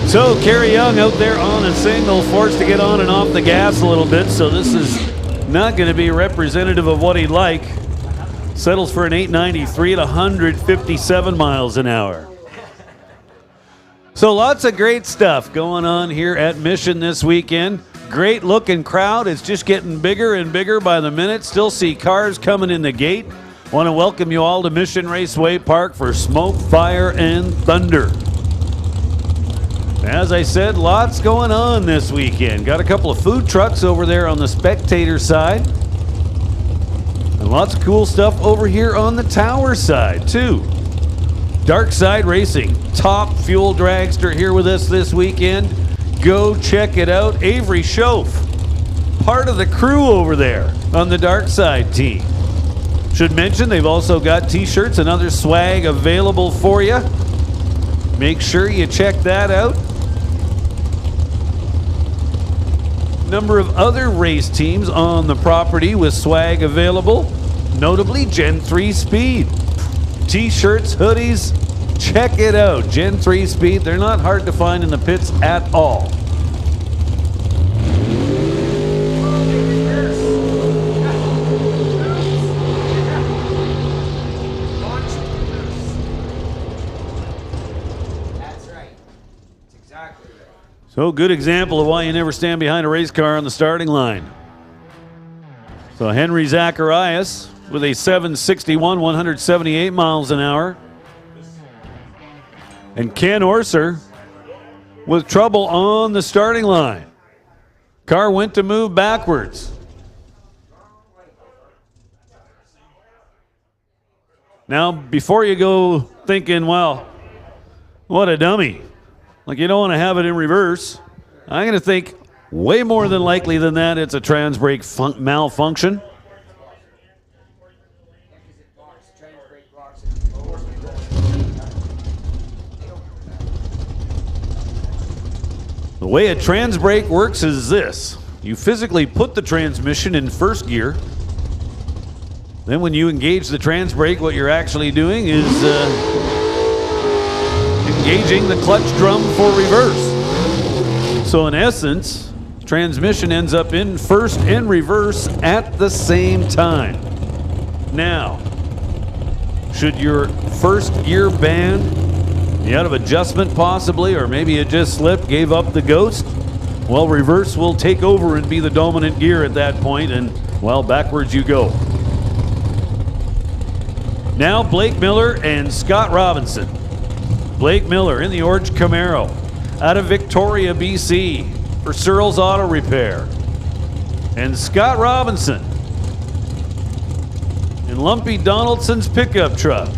So Kerry Young out there on a single, forced to get on and off the gas a little bit, so this is not going to be representative of what he'd like. Settles for an 893 at 157 miles an hour. So lots of great stuff going on here at Mission this weekend. Great looking crowd. It's just getting bigger and bigger by the minute. Still see cars coming in the gate. Want to welcome you all to Mission Raceway Park for Smoke, Fire, and Thunder. As I said, lots going on this weekend. Got a couple of food trucks over there on the spectator side. And lots of cool stuff over here on the tower side, too. Dark Side Racing, top fuel dragster here with us this weekend. Go check it out. Avery Schoaf, part of the crew over there on the Dark Side team. Should mention they've also got t-shirts and other swag available for you. Make sure you check that out. Number of other race teams on the property with swag available, notably Gen 3 Speed. T-shirts, hoodies, check it out. Gen 3 Speed, they're not hard to find in the pits at all. So good example of why you never stand behind a race car on the starting line. So Henry Zacharias with a 761, 178 miles an hour. And Ken Orser with trouble on the starting line. Car went to move backwards. Now, before you go thinking, well, what a dummy. Like, you don't want to have it in reverse. I'm going to think way more than likely than that it's a trans brake malfunction. The way a trans brake works is this. You physically put the transmission in first gear. Then when you engage the trans brake, what you're actually doing is engaging the clutch drum for reverse. So in essence, transmission ends up in first and reverse at the same time. Now, should your first gear band be out of adjustment possibly, or maybe it just slipped, gave up the ghost? Well, reverse will take over and be the dominant gear at that point, and, well, backwards you go. Now Blake Miller and Scott Robinson. Blake Miller in the orange Camaro out of Victoria, BC for Searles Auto Repair. And Scott Robinson in and Lumpy Donaldson's pickup truck.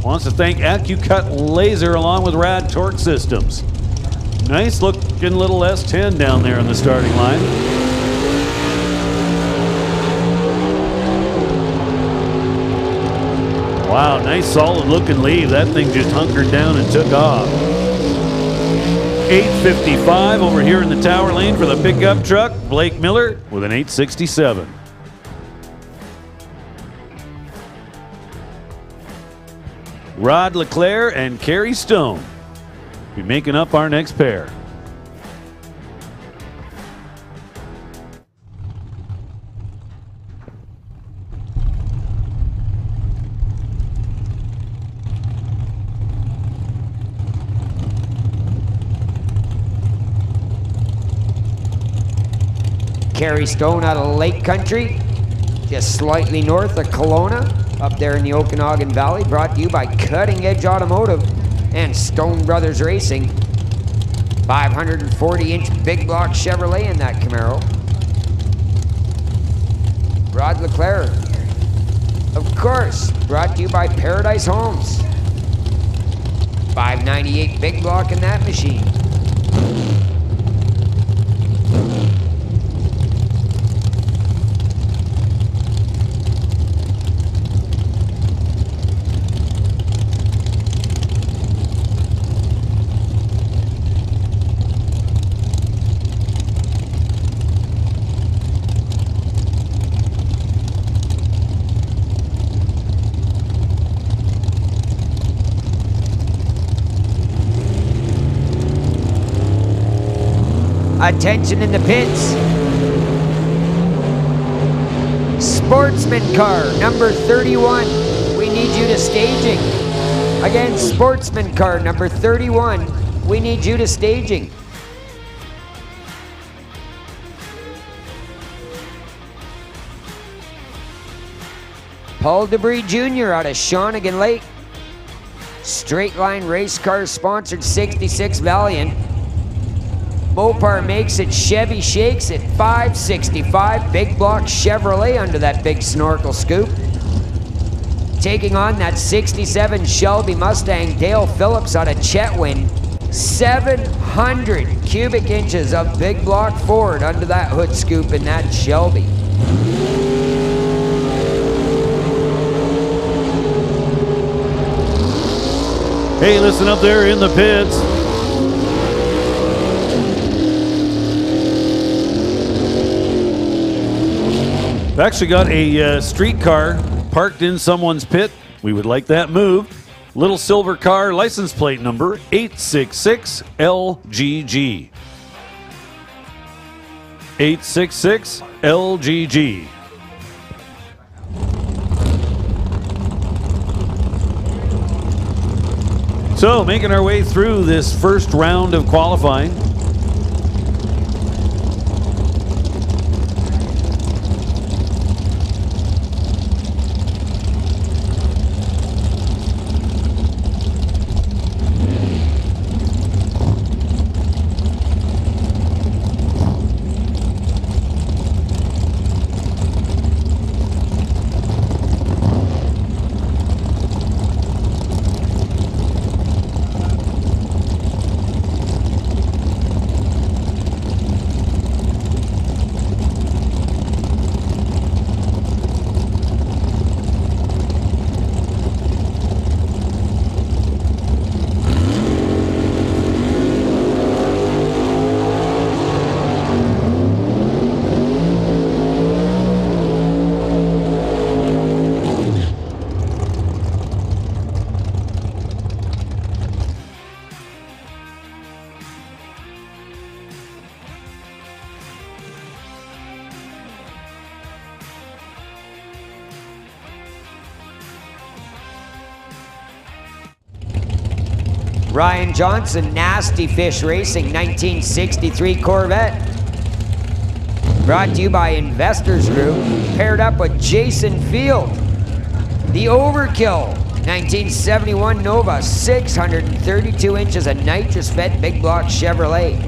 Wants to thank AccuCut Laser along with Rad Torque Systems. Nice looking little S10 down there in the starting line. Wow, nice solid looking leave. That thing just hunkered down and took off. 855 over here in the tower lane for the pickup truck. Blake Miller with an 867. Rod LeClaire and Kerry Stone be making up our next pair. Kerry Stone out of Lake Country, just slightly north of Kelowna, up there in the Okanagan Valley, brought to you by Cutting Edge Automotive and Stone Brothers Racing. 540-inch big block Chevrolet in that Camaro. Rod LeClaire, of course, brought to you by Paradise Homes. 598 big block in that machine. Attention in the pits. Sportsman car number 31. We need you to staging. Again, sportsman car number 31. We need you to staging. Paul Debris Jr. out of Shawnigan Lake. Straight Line Race Car sponsored 66 Valiant. Mopar makes it, Chevy shakes it, 565 big block Chevrolet under that big snorkel scoop. Taking on that 67 Shelby Mustang, Dale Phillips out of Chetwynd. 700 cubic inches of big block Ford under that hood scoop in that Shelby. Hey, listen up there in the pits. I've actually got a street car parked in someone's pit. We would like that moved. Little silver car, license plate number 866 LGG. 866 LGG. So, making our way through this first round of qualifying. Ryan Johnson, Nasty Fish Racing, 1963 Corvette. Brought to you by Investors Group, paired up with Jason Field. The Overkill, 1971 Nova, 632 inches of nitrous-fed big block Chevrolet.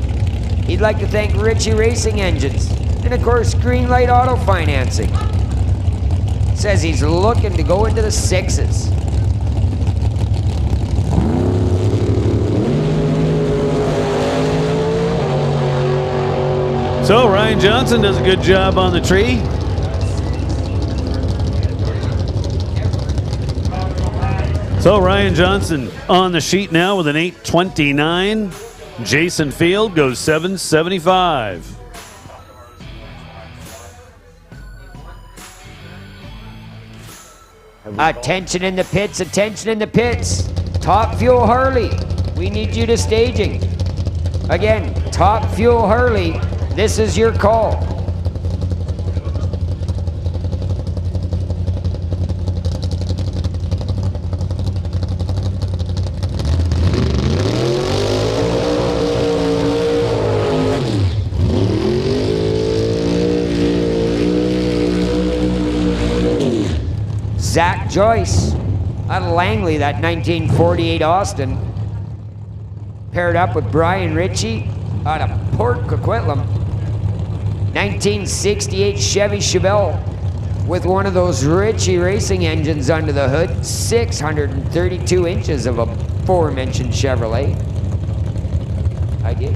He'd like to thank Ritchie Racing Engines, and of course, Greenlight Auto Financing. Says he's looking to go into the 6s. So Ryan Johnson does a good job on the tree. So Ryan Johnson on the sheet now with an 8:29. Jason Field goes 7:75. Attention in the pits, attention in the pits. Top Fuel Harley, we need you to staging. Again, Top Fuel Harley, this is your call. Zach Joyce out of Langley, that 1948 Austin, paired up with Brian Ritchie out of Port Coquitlam. 1968 Chevy Chevelle with one of those Ritchie racing engines under the hood, 632 inches of aforementioned Chevrolet. I did.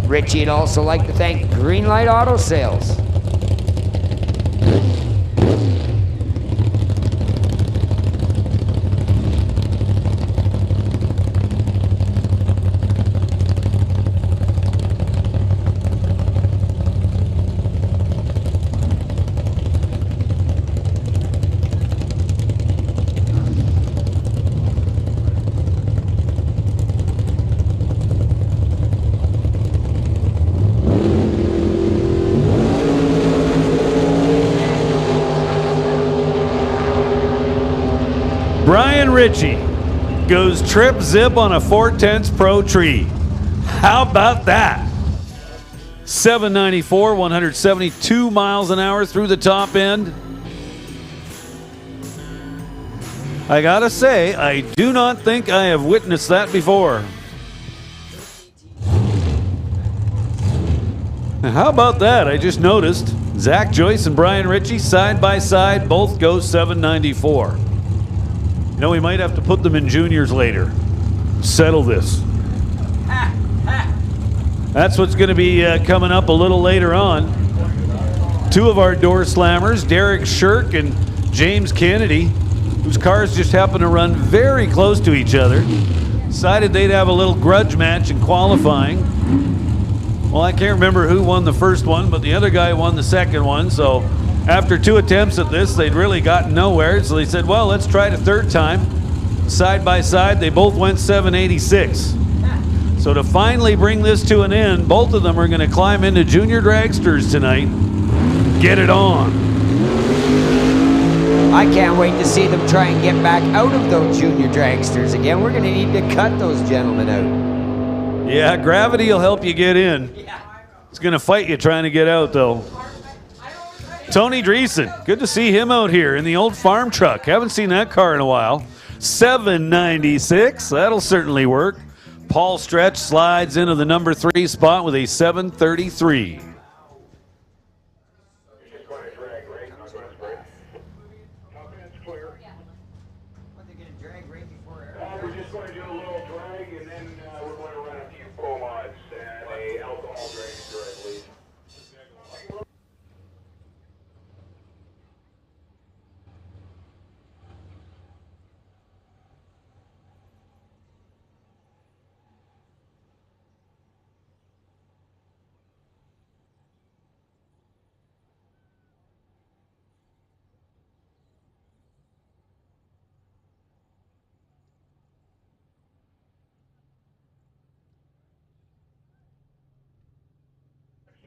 Ritchie'd also like to thank Greenlight Auto Sales. Brian Ritchie goes trip zip on a 4/10 Pro tree. How about that? 794, 172 miles an hour through the top end. I gotta say, I do not think I have witnessed that before. How about that? I just noticed Zach Joyce and Brian Ritchie side by side both go 794. You know, we might have to put them in juniors later. Settle this. That's what's going to be coming up a little later on. Two of our door slammers, Derek Shirk and James Kennedy, whose cars just happen to run very close to each other, decided they'd have a little grudge match in qualifying. Well, I can't remember who won the first one, but the other guy won the second one, so after 2 attempts at this, they'd really gotten nowhere, so they said, well, let's try it a third time. Side by side, they both went 786. So to finally bring this to an end, both of them are going to climb into junior dragsters tonight. Get it on. I can't wait to see them try and get back out of those junior dragsters again. We're going to need to cut those gentlemen out. Yeah, gravity will help you get in. It's going to fight you trying to get out, though. Tony Dreesen, good to see him out here in the old farm truck. Haven't seen that car in a while. 796, that'll certainly work. Paul Stretch slides into the number 3 spot with a 733. We're just going to do a little drag, and then we're going to run a few pro mods and a alcohol dragster, I believe.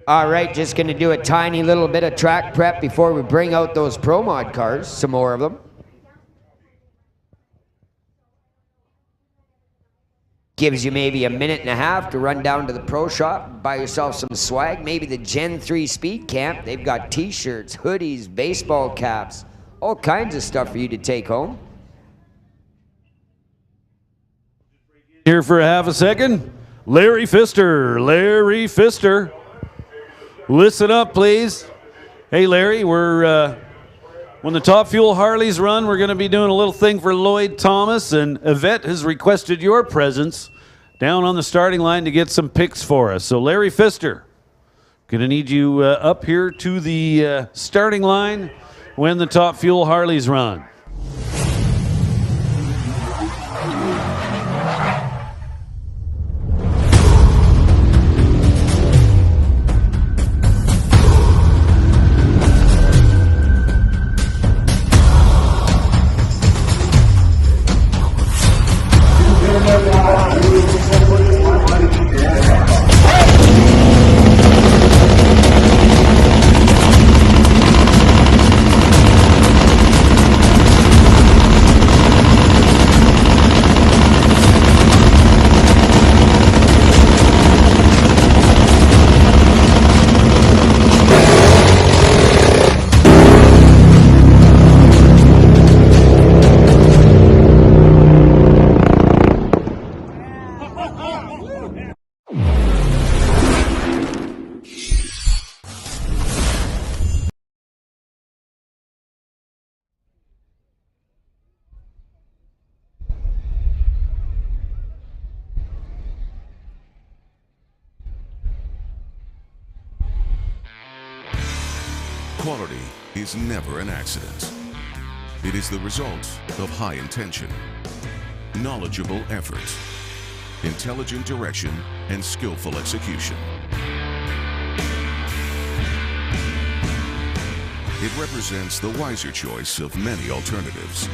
All right, just going to do a tiny little bit of track prep before we bring out those Pro Mod cars, some more of them. Gives you maybe a minute and a half to run down to the pro shop, buy yourself some swag, maybe the Gen 3 Speed Camp. They've got t-shirts, hoodies, baseball caps, all kinds of stuff for you to take home. Here for a half a second, Larry Pfister. Larry Pfister. Listen up, please. Hey, Larry, when the Top Fuel Harleys run, we're going to be doing a little thing for Lloyd Thomas, and Yvette has requested your presence down on the starting line to get some picks for us. So, Larry Pfister, going to need you up here to the starting line when the Top Fuel Harleys run. Quality is never an accident. It is the result of high intention, knowledgeable effort, intelligent direction, and skillful execution. It represents the wiser choice of many alternatives.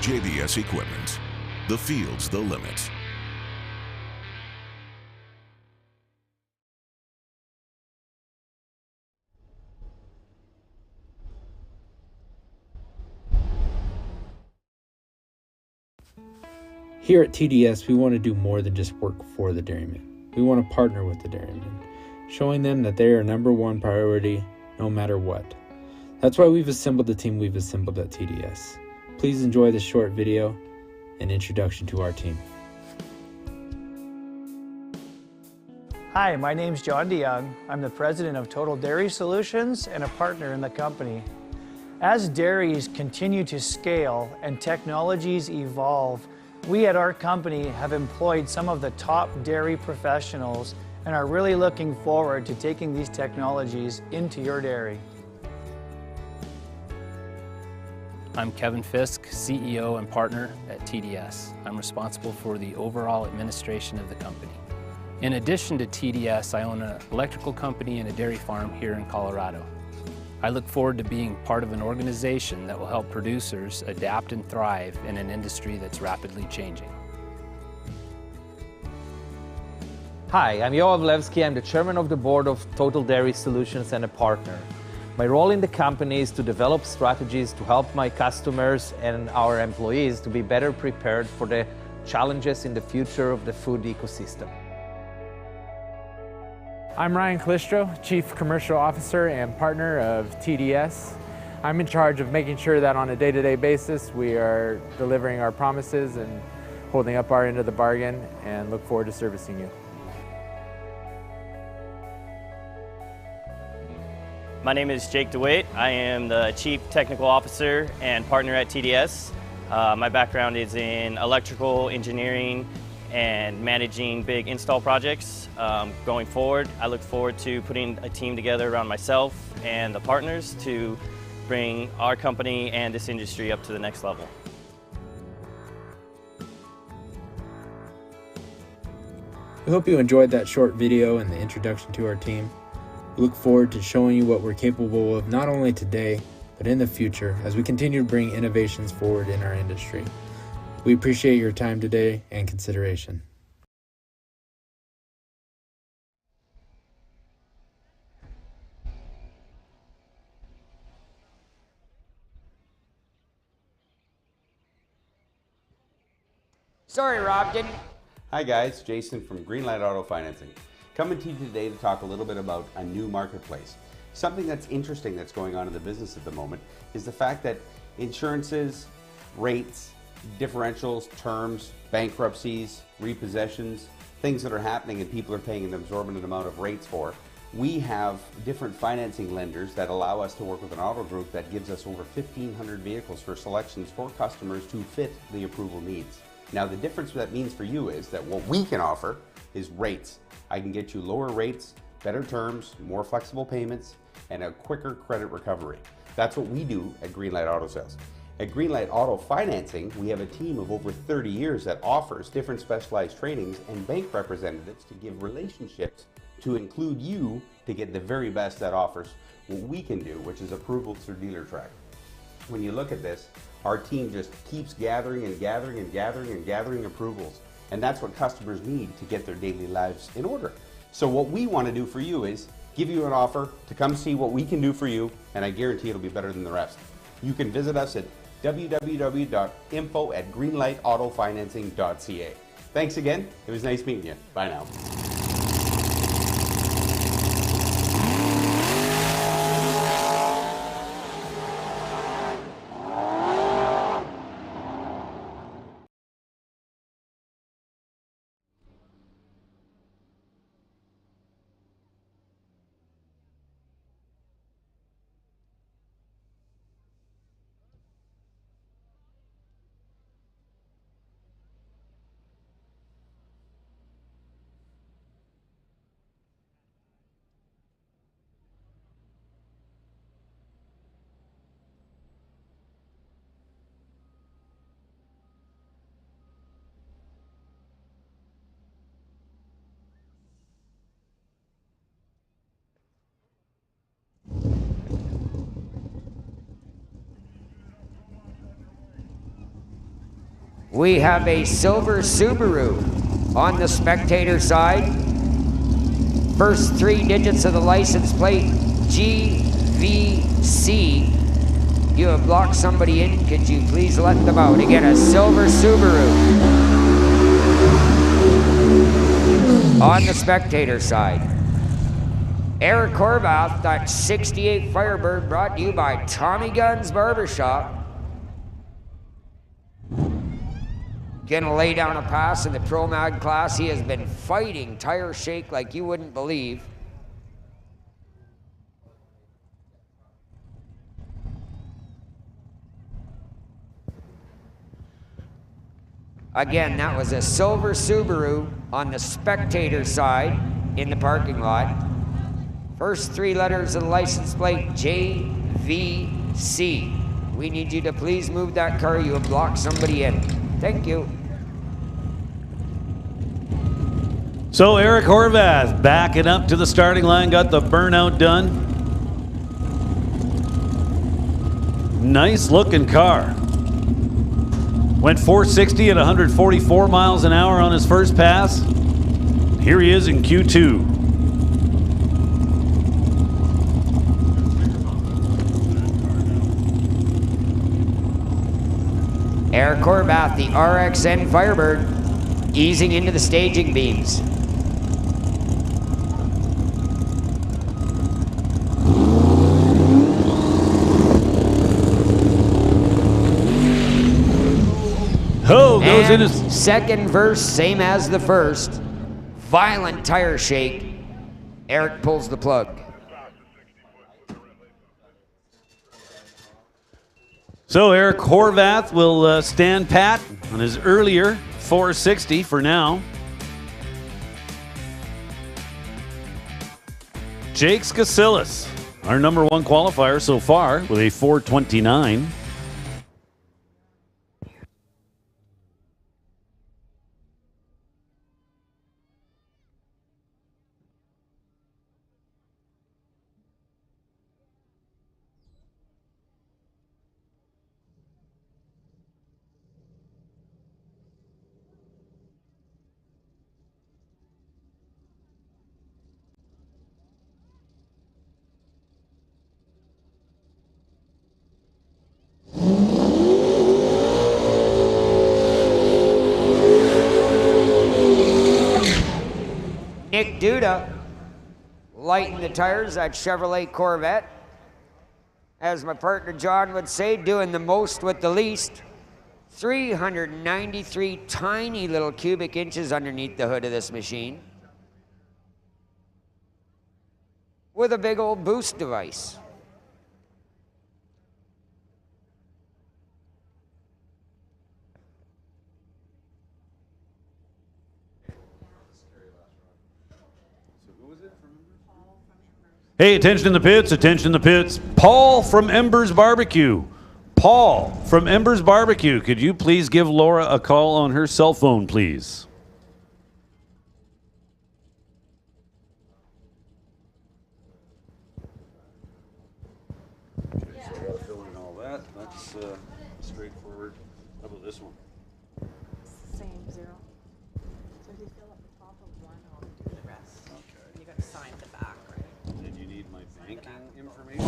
JBS Equipment. The field's the limit. Here at TDS, we want to do more than just work for the dairymen. We want to partner with the dairymen, showing them that they are number one priority no matter what. That's why we've assembled the team we've assembled at TDS. Please enjoy this short video and introduction to our team. Hi, my name's John DeYoung. I'm the president of Total Dairy Solutions and a partner in the company. As dairies continue to scale and technologies evolve, we at our company have employed some of the top dairy professionals and are really looking forward to taking these technologies into your dairy. I'm Kevin Fisk, CEO and partner at TDS. I'm responsible for the overall administration of the company. In addition to TDS, I own an electrical company and a dairy farm here in Colorado. I look forward to being part of an organization that will help producers adapt and thrive in an industry that's rapidly changing. Hi, I'm Yoav Levski. I'm the chairman of the board of Total Dairy Solutions and a partner. My role in the company is to develop strategies to help my customers and our employees to be better prepared for the challenges in the future of the food ecosystem. I'm Ryan Calistro, Chief Commercial Officer and partner of TDS. I'm in charge of making sure that on a day-to-day basis we are delivering our promises and holding up our end of the bargain, and look forward to servicing you. My name is Jake DeWaite. I am the Chief Technical Officer and partner at TDS. My background is in electrical engineering and managing big install projects. Going forward, I look forward to putting a team together around myself and the partners to bring our company and this industry up to the next level. We hope you enjoyed that short video and the introduction to our team. We look forward to showing you what we're capable of not only today, but in the future as we continue to bring innovations forward in our industry. We appreciate your time today and consideration. Sorry, Rob, didn't... Hi guys, Jason from Greenlight Auto Financing. Coming to you today to talk a little bit about a new marketplace. Something that's interesting that's going on in the business at the moment is the fact that insurances, rates, differentials, terms, bankruptcies, repossessions, things that are happening and people are paying an exorbitant amount of rates for, We have different financing lenders that allow us to work with an auto group that gives us over 1,500 vehicles for selections for customers to fit the approval needs. Now, the difference that means for you is that what we can offer is rates. I can get you lower rates, better terms, more flexible payments, and a quicker credit recovery. That's what we do at Greenlight Auto Sales. At Greenlight Auto Financing, we have a team of over 30 years that offers different specialized trainings and bank representatives to give relationships to include you to get the very best that offers what we can do, which is approvals through dealer track. When you look at this, our team just keeps gathering and gathering and gathering and gathering approvals. And that's what customers need to get their daily lives in order. So what we want to do for you is give you an offer to come see what we can do for you, and I guarantee it'll be better than the rest. You can visit us at www.info@greenlightautofinancing.ca. Thanks again. It was nice meeting you. Bye now. We have a silver Subaru on the spectator side. First 3 digits of the license plate, GVC. You have blocked somebody in. Could you please let them out? Again, a silver Subaru. On the spectator side. Eric Horvath, that 68 Firebird, brought to you by Tommy Gunn's Barbershop. Gonna lay down a pass in the Pro Mag class. He has been fighting tire shake like you wouldn't believe. Again, that was a silver Subaru on the spectator side in the parking lot. First 3 letters of the license plate, JVC. We need you to please move that car. You have blocked somebody in. Thank you. So Eric Horvath backing up to the starting line, got the burnout done. Nice looking car. Went 460 at 144 miles an hour on his first pass. Here he is in Q2. Eric Horvath, the RXN Firebird, easing into the staging beams. Oh, goes in his second verse, same as the first. Violent tire shake. Eric pulls the plug. So Eric Horvath will stand pat on his earlier 460 for now. Jake Skasilis, our #1 qualifier so far, with a 429. Nick Duda lighting the tires at Chevrolet Corvette. As my partner John would say, doing the most with the least. 393 tiny little cubic inches underneath the hood of this machine. with a big old boost device. Hey, attention in the pits, attention in the pits. Paul from Embers Barbecue. Paul from Embers Barbecue, could you please give Laura a call on her cell phone, please? Fill in all that. That's straightforward. How about this one? Same, 0. So if you fill up the top of one, I'll do the rest. Okay. You gotta sign the back, right? And you need my banking information?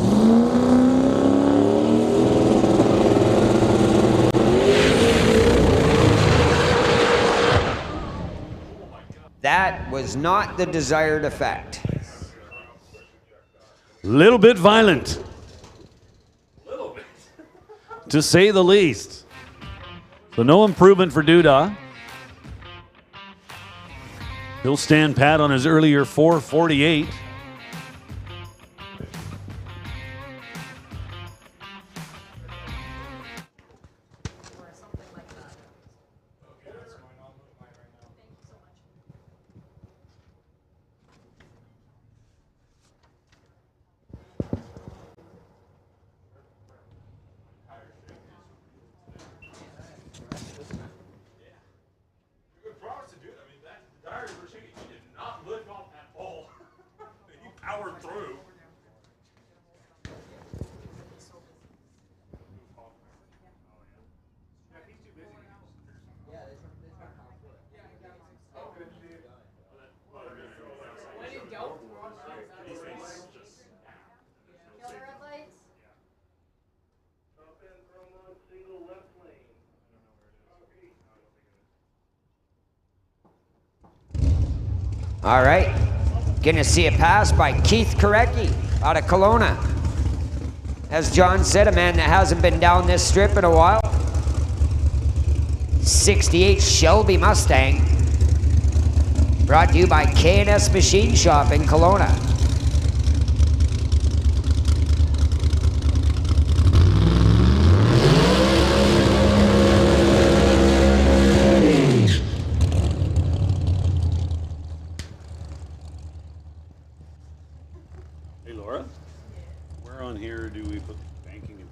That was not the desired effect. Little bit violent. To say the least. So no improvement for Duda. He'll stand pat on his earlier 448. All right, gonna see a pass by Keith Korecki out of Kelowna. As John said, a man that hasn't been down this strip in a while. 68 Shelby Mustang. Brought to you by K&S Machine Shop in Kelowna. Hey, Laura, where on here do we put the banking information?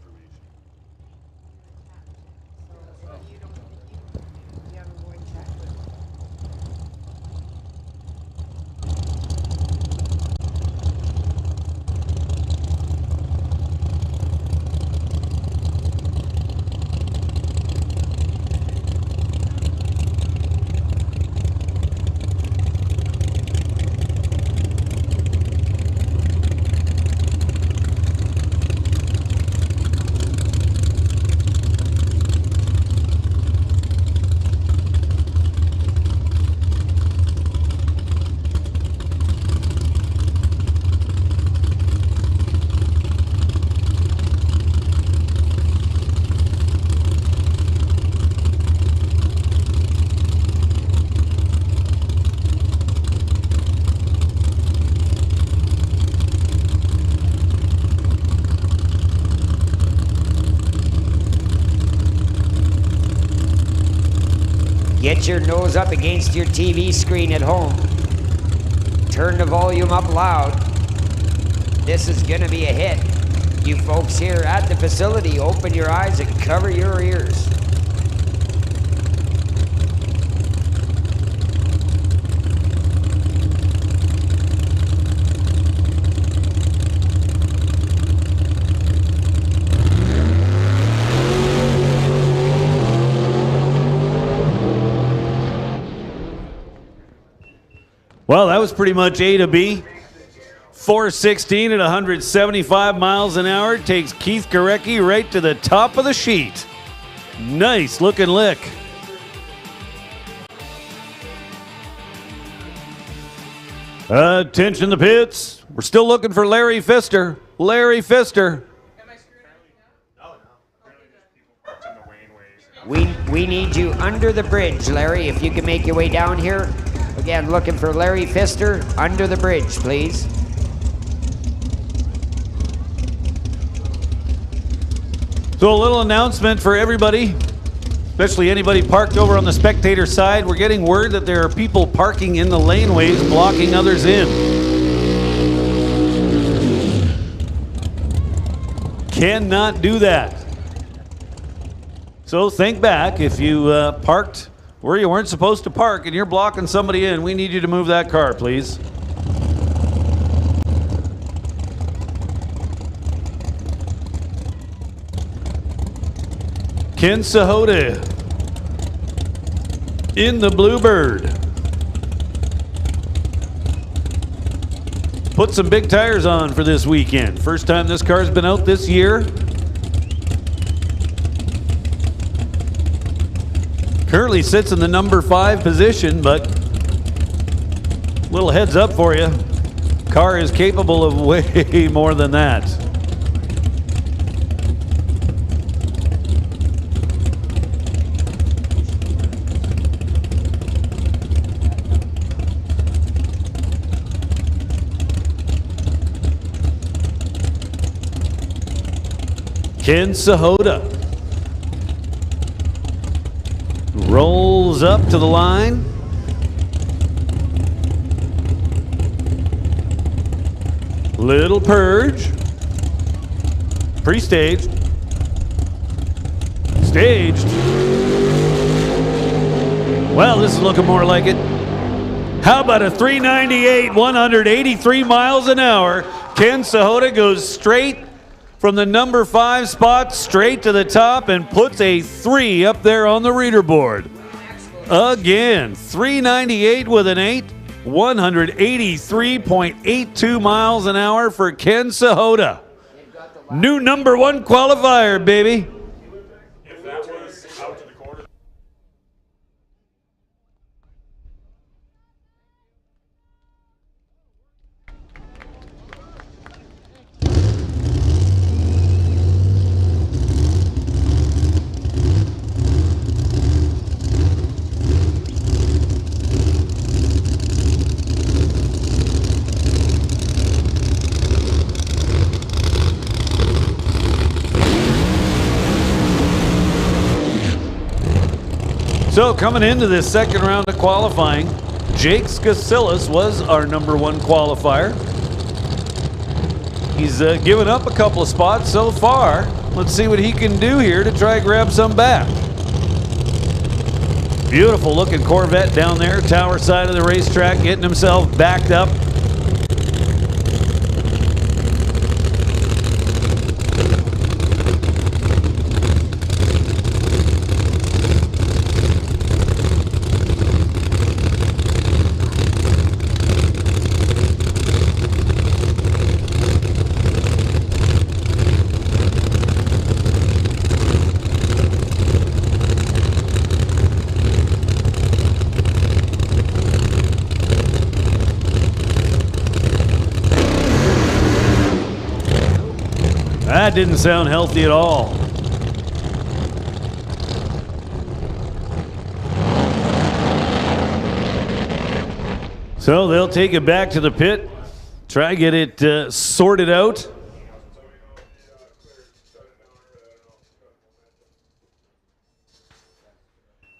Get your nose up against your TV screen at home. Turn the volume up loud. This is gonna be a hit. You folks here at the facility, open your eyes and cover your ears. Well, that was pretty much A to B. 416 at 175 miles an hour takes Keith Korecki right to the top of the sheet. Nice looking lick. Attention the pits. We're still looking for Larry Pfister. Larry Pfister. We need you under the bridge, Larry, if you can make your way down here. Again, looking for Larry Pfister under the bridge, please. So a little announcement for everybody, especially anybody parked over on the spectator side. We're getting word that there are people parking in the laneways, blocking others in. Cannot do that. So think back. If you parked where you weren't supposed to park and you're blocking somebody in, we need you to move that car, please. Ken Sahota in the Bluebird. Put some big tires on for this weekend. First time this car's been out this year. Currently sits in the number 5 position, but little heads up for you. Car is capable of way more than that. Ken Sahota rolls up to the line. Little purge. Pre-staged. Staged. Well, this is looking more like it. How about a 398, 183 miles an hour? Ken Sahota goes straight from the number 5 spot straight to the top and puts a 3 up there on the reader board. Again, 398 with an 8, 183.82 miles an hour for Ken Sahota. New number 1 qualifier, baby. If that was out to the quarter. So coming into this second round of qualifying, Jake Skasilis was our number 1 qualifier. He's given up a couple of spots so far. Let's see what he can do here to try and grab some back. Beautiful looking Corvette down there, tower side of the racetrack, getting himself backed up. That didn't sound healthy at all. So they'll take it back to the pit, try to get it sorted out.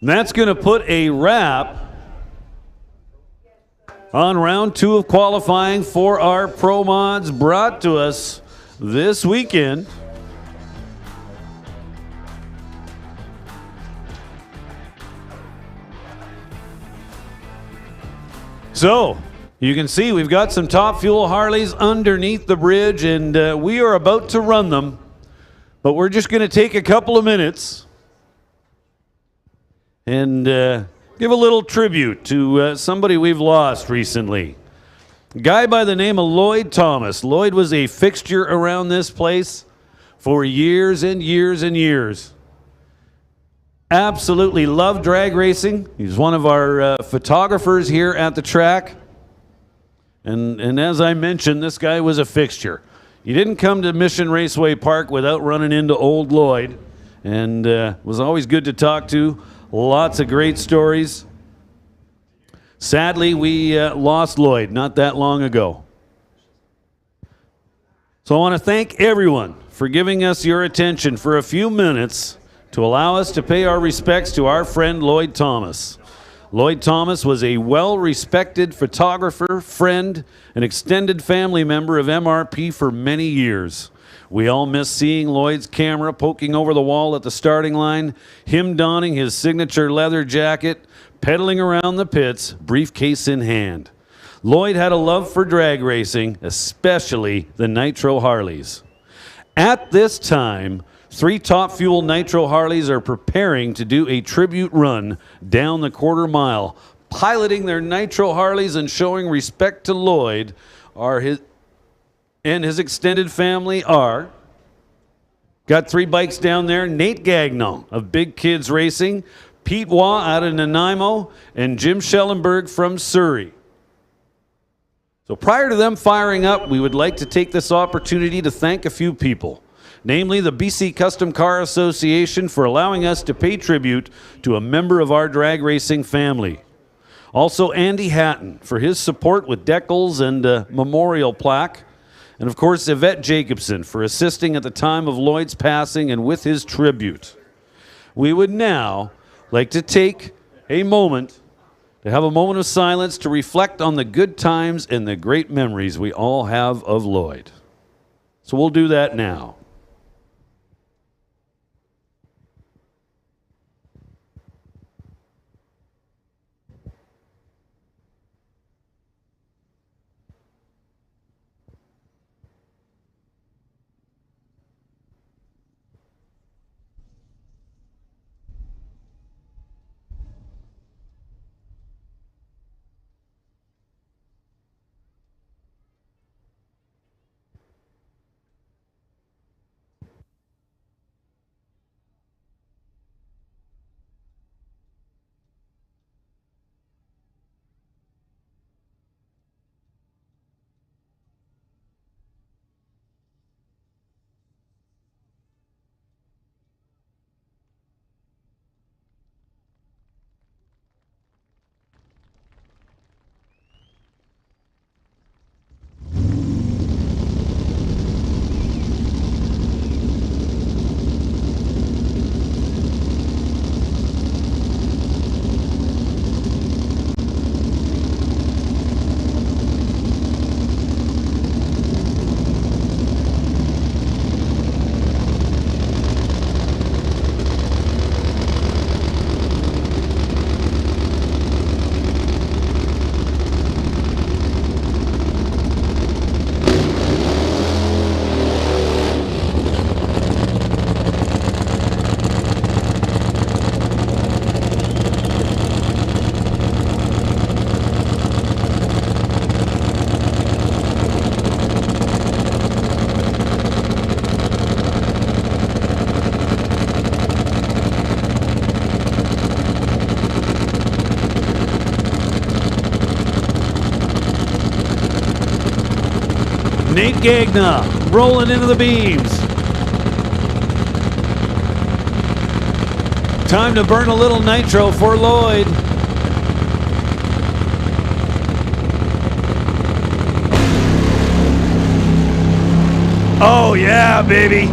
And that's going to put a wrap on round 2 of qualifying for our Pro Mods brought to us this weekend. So you can see we've got some top fuel Harleys underneath the bridge, and we are about to run them, but we're just going to take a couple of minutes and give a little tribute to somebody we've lost recently. A guy by the name of Lloyd Thomas. Lloyd was a fixture around this place for years and years and years. Absolutely loved drag racing. He's one of our photographers here at the track. And as I mentioned, this guy was a fixture. You didn't come to Mission Raceway Park without running into old Lloyd, and was always good to talk to. Lots of great stories. Sadly, we lost Lloyd not that long ago. So I want to thank everyone for giving us your attention for a few minutes to allow us to pay our respects to our friend Lloyd Thomas. Lloyd Thomas was a well-respected photographer, friend, and extended family member of MRP for many years. We all miss seeing Lloyd's camera poking over the wall at the starting line, him donning his signature leather jacket, pedaling around the pits, briefcase in hand. Lloyd had a love for drag racing, especially the Nitro Harleys. At this time, 3 Top Fuel Nitro Harleys are preparing to do a tribute run down the quarter mile. Piloting their Nitro Harleys and showing respect to Lloyd and his extended family are, got 3 bikes down there, Nate Gagnon of Big Kids Racing, Pete Waugh out of Nanaimo, and Jim Schellenberg from Surrey. So prior to them firing up, we would like to take this opportunity to thank a few people, namely the BC Custom Car Association for allowing us to pay tribute to a member of our drag racing family. Also Andy Hatton for his support with decals and a memorial plaque. And of course Yvette Jacobson for assisting at the time of Lloyd's passing and with his tribute. We would now like to take a moment to have a moment of silence to reflect on the good times and the great memories we all have of Lloyd. So we'll do that now. Nate Gagnon rolling into the beams. Time to burn a little nitro for Lloyd. Oh yeah, baby.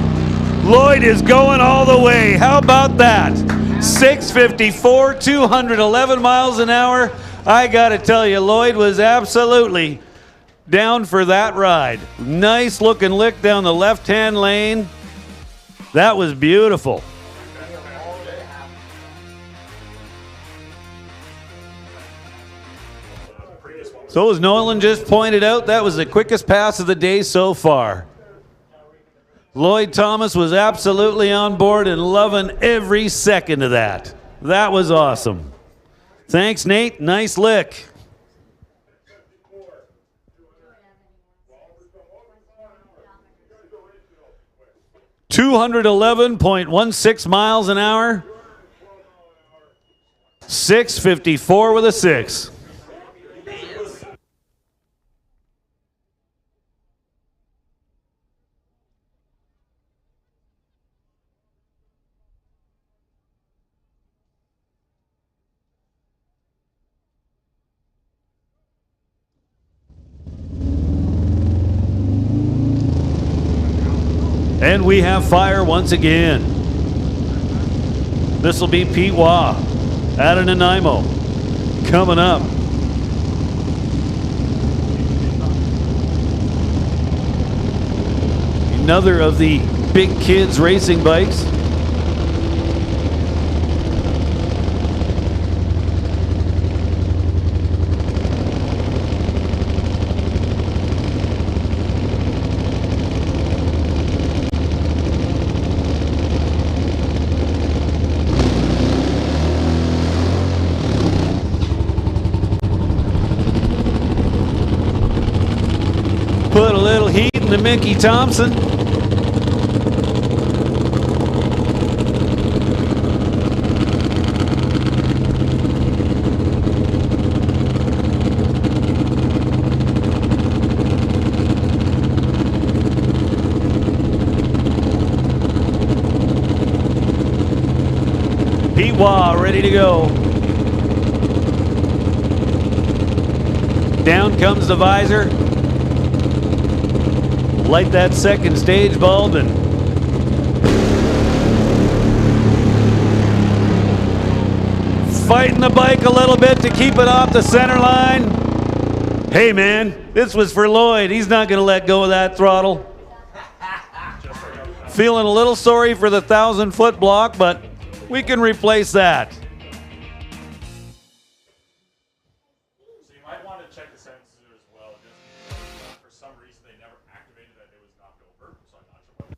Lloyd is going all the way. How about that? 654, 211 miles an hour. I gotta tell you, Lloyd was absolutely down for that ride. Nice looking lick down the left-hand lane. That was beautiful. So as Nolan just pointed out, that was the quickest pass of the day so far. Lloyd Thomas was absolutely on board and loving every second of that. That was awesome. Thanks, Nate. Nice lick. 211.16 miles an hour. 654 with a 6. And we have fire once again. This will be Pete Waugh out of Nanaimo coming up. Another of the big kids racing bikes. Put a little heat in the Mickey Thompson. Pete Waugh ready to go. Down comes the visor. Light that second stage bulb and fighting the bike a little bit to keep it off the center line. Hey man, this was for Lloyd. He's not going to let go of that throttle. Feeling a little sorry for the 1,000-foot block, but we can replace that. So you might want to check the sensor as well. Just for some reason they never activated that it was knocked over, so I'm not sure what.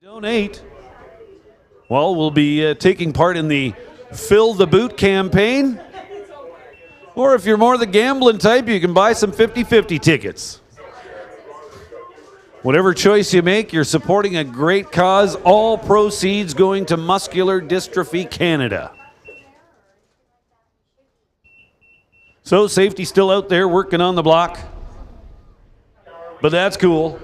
Donate. Well, we'll be taking part in the Fill the Boot campaign. Or if you're more the gambling type, you can buy some 50-50 tickets. Whatever choice you make, you're supporting a great cause. All proceeds going to Muscular Dystrophy Canada. So safety still out there working on the block. But that's cool.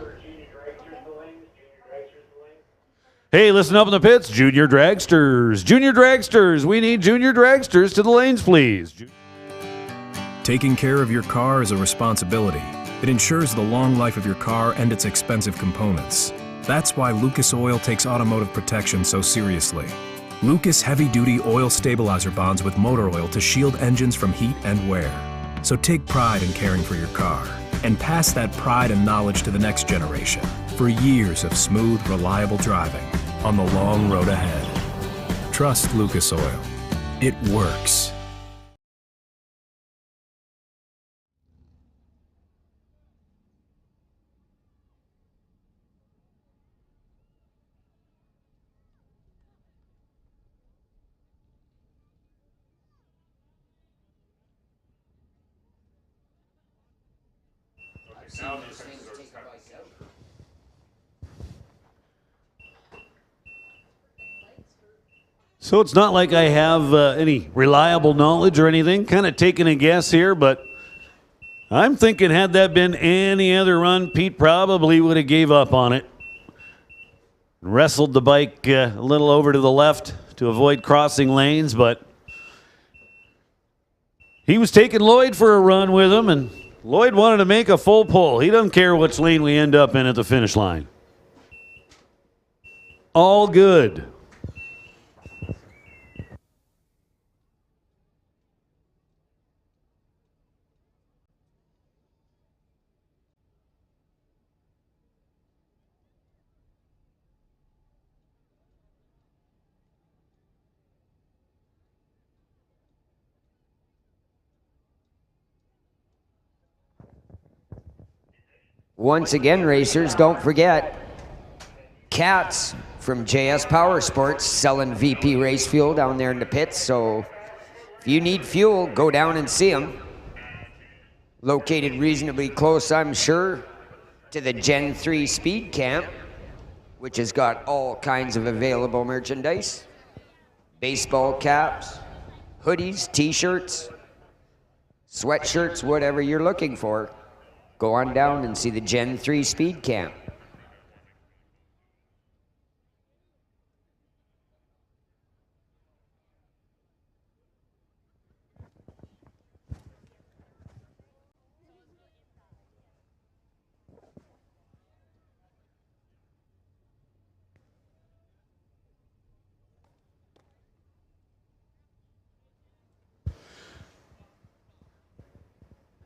Hey, listen up in the pits, junior dragsters. Junior dragsters, we need junior dragsters to the lanes, please. Taking care of your car is a responsibility. It ensures the long life of your car and its expensive components. That's why Lucas Oil takes automotive protection so seriously. Lucas heavy-duty oil stabilizer bonds with motor oil to shield engines from heat and wear. So take pride in caring for your car and pass that pride and knowledge to the next generation for years of smooth, reliable driving on the long road ahead. Trust Lucas Oil. It works. Now these things are just kind of So it's not like I have any reliable knowledge or anything, kind of taking a guess here, but I'm thinking had that been any other run, Pete probably would have gave up on it. Wrestled the bike a little over to the left to avoid crossing lanes, but He was taking Lloyd for a run with him, and Lloyd wanted to make a full pull. He doesn't care which lane we end up in at the finish line. All good. Once again, racers, don't forget, Cats from JS Power Sports selling VP race fuel down there in the pits. So if you need fuel, go down and see them. Located reasonably close, I'm sure, to the Gen 3 Speed Camp, which has got all kinds of available merchandise. Baseball caps, hoodies, t-shirts, sweatshirts, whatever you're looking for. Go on down and see the Gen 3 Speed Camp.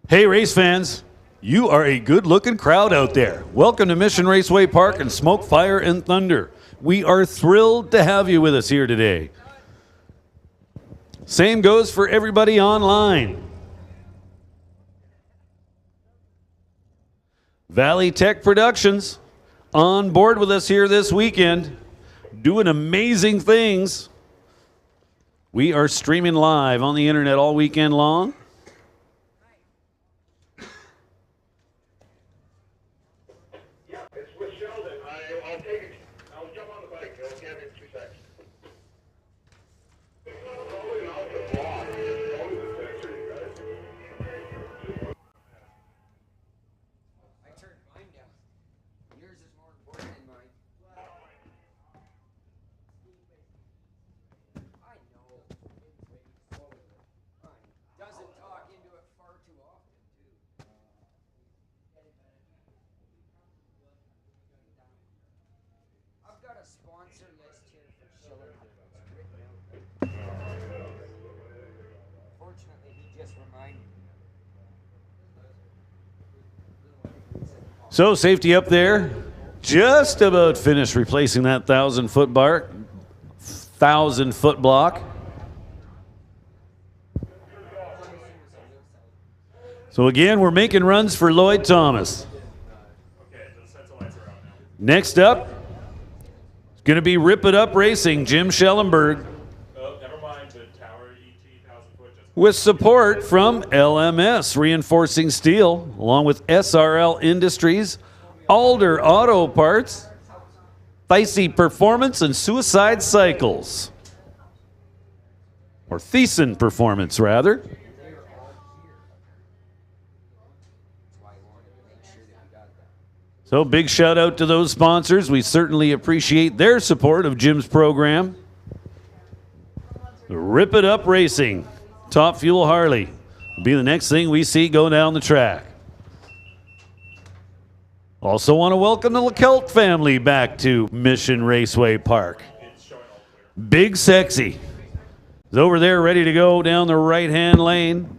Hey, race fans. You are a good-looking crowd out there. Welcome to Mission Raceway Park and Smoke, Fire, and Thunder. We are thrilled to have you with us here today. Same goes for everybody online. Valley Tech Productions on board with us here this weekend, doing amazing things. We are streaming live on the internet all weekend long. So safety up there, just about finished replacing that 1,000-foot bar, 1,000-foot block. So again, we're making runs for Lloyd Thomas. Next up, it's going to be Rip It Up Racing, Jim Schellenberg. With support from LMS Reinforcing Steel, along with SRL Industries, Alder Auto Parts, Thicey Performance, and Suicide Cycles. Or Thiessen Performance, rather. So big shout out to those sponsors. We certainly appreciate their support of Jim's program. Rip It Up Racing. Top Fuel Harley will be the next thing we see go down the track. Also want to welcome the LeCelt family back to Mission Raceway Park. Big Sexy is over there ready to go down the right-hand lane.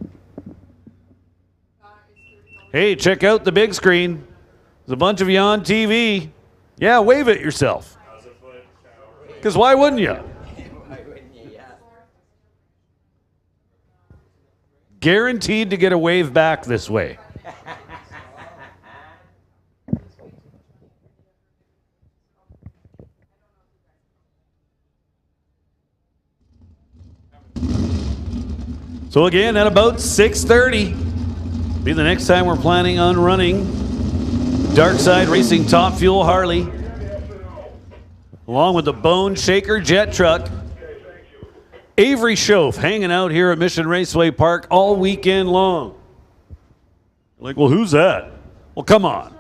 Hey, check out the big screen. There's a bunch of you on TV. Yeah, wave at yourself. Because why wouldn't you? Guaranteed to get a wave back this way. So again, at about 6:30, be the next time we're planning on running Darkside Racing Top Fuel Harley, along with the Bone Shaker Jet Truck. Avery Schoaf hanging out here at Mission Raceway Park all weekend long. Like, well, who's that? Well, come on.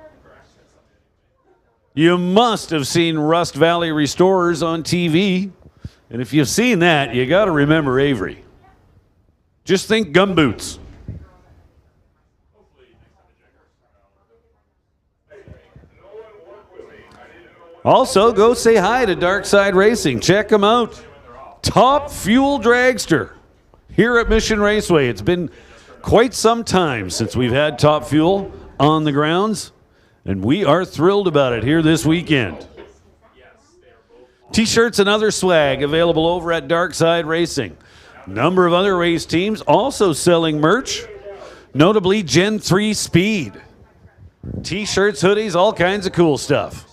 You must have seen Rust Valley Restorers on TV. And if you've seen that, you got to remember Avery. Just think gumboots. Also, go say hi to Darkside Racing. Check them out. Top Fuel Dragster here at Mission Raceway. It's been quite some time since we've had Top Fuel on the grounds, and we are thrilled about it here this weekend. T-shirts and other swag available over at Darkside Racing. Number of other race teams also selling merch, notably Gen 3 Speed. T-shirts, hoodies, all kinds of cool stuff.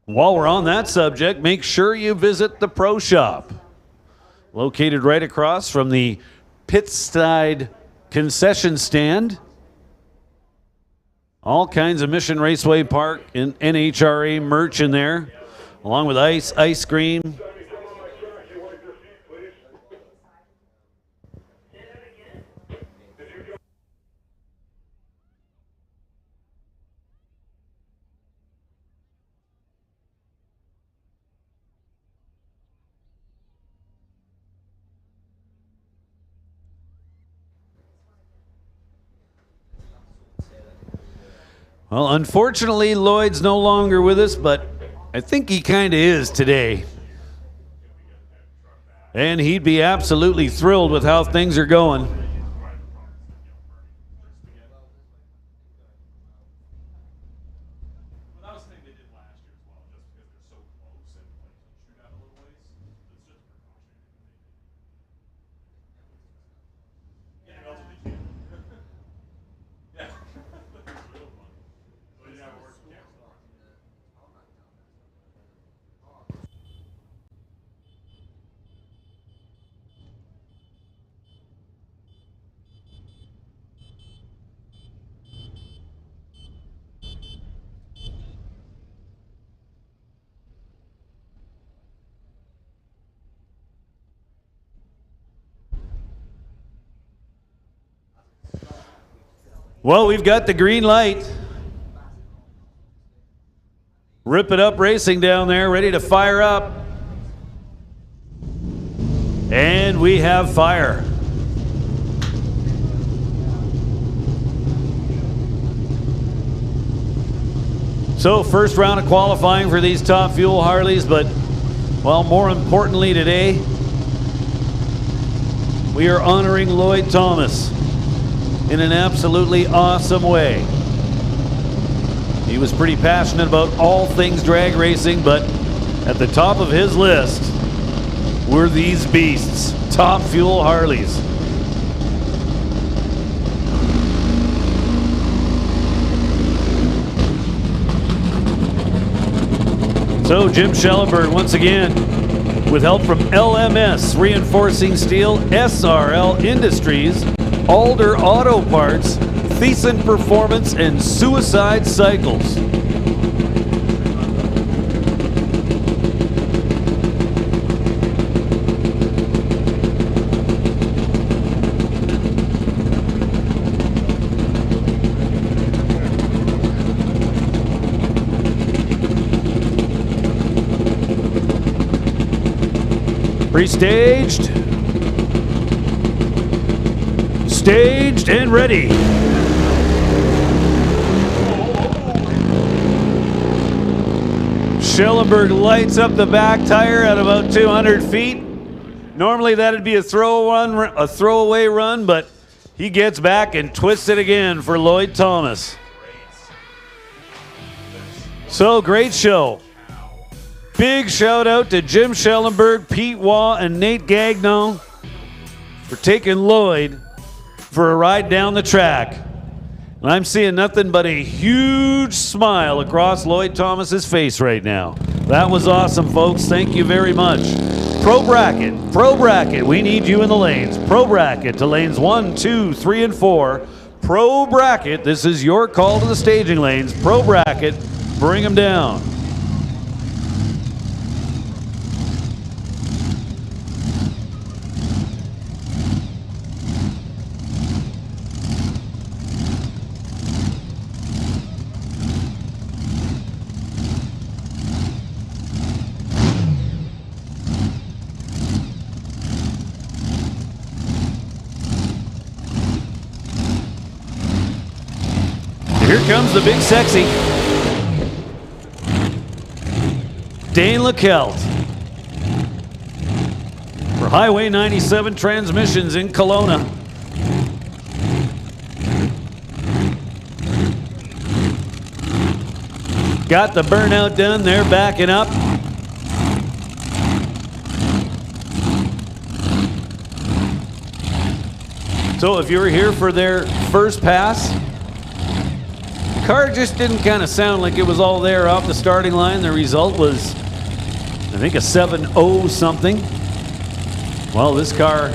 While we're on that subject, make sure you visit the Pro Shop, located right across from the Pitside concession stand. All kinds of Mission Raceway Park and NHRA merch in there, along with ice cream. Well, unfortunately, Lloyd's no longer with us, but I think he kind of is today. And he'd be absolutely thrilled with how things are going. Well, we've got the green light. Rip It Up Racing down there, ready to fire up. And we have fire. So, first round of qualifying for these Top Fuel Harleys, but, well, more importantly today, we are honoring Lloyd Thomas in an absolutely awesome way. He was pretty passionate about all things drag racing, but at the top of his list were these beasts, Top Fuel Harleys. So Jim Schellenberg, once again, with help from LMS Reinforcing Steel, SRL Industries, Alder Auto Parts, Thiessen Performance, and Suicide Cycles. Pre-staged. Staged and ready. Schellenberg lights up the back tire at about 200 feet. Normally that'd be a throwaway run, but he gets back and twists it again for Lloyd Thomas. So great show. Big shout out to Jim Schellenberg, Pete Waugh, and Nate Gagnon for taking Lloyd for a ride down the track. And I'm seeing nothing but a huge smile across Lloyd Thomas's face right now. That was awesome, folks. Thank you very much. Pro Bracket, we need you in the lanes. Pro Bracket to lanes 1, 2, 3, and 4. Pro Bracket, this is your call to the staging lanes. Pro Bracket, bring them down. Here comes the big sexy. Dane LeKelt for Highway 97 Transmissions in Kelowna. Got the burnout done. They're backing up. So if you were here for their first pass, the car just didn't kind of sound like it was all there off the starting line. The result was, I think, a 7.0 something. Well, this car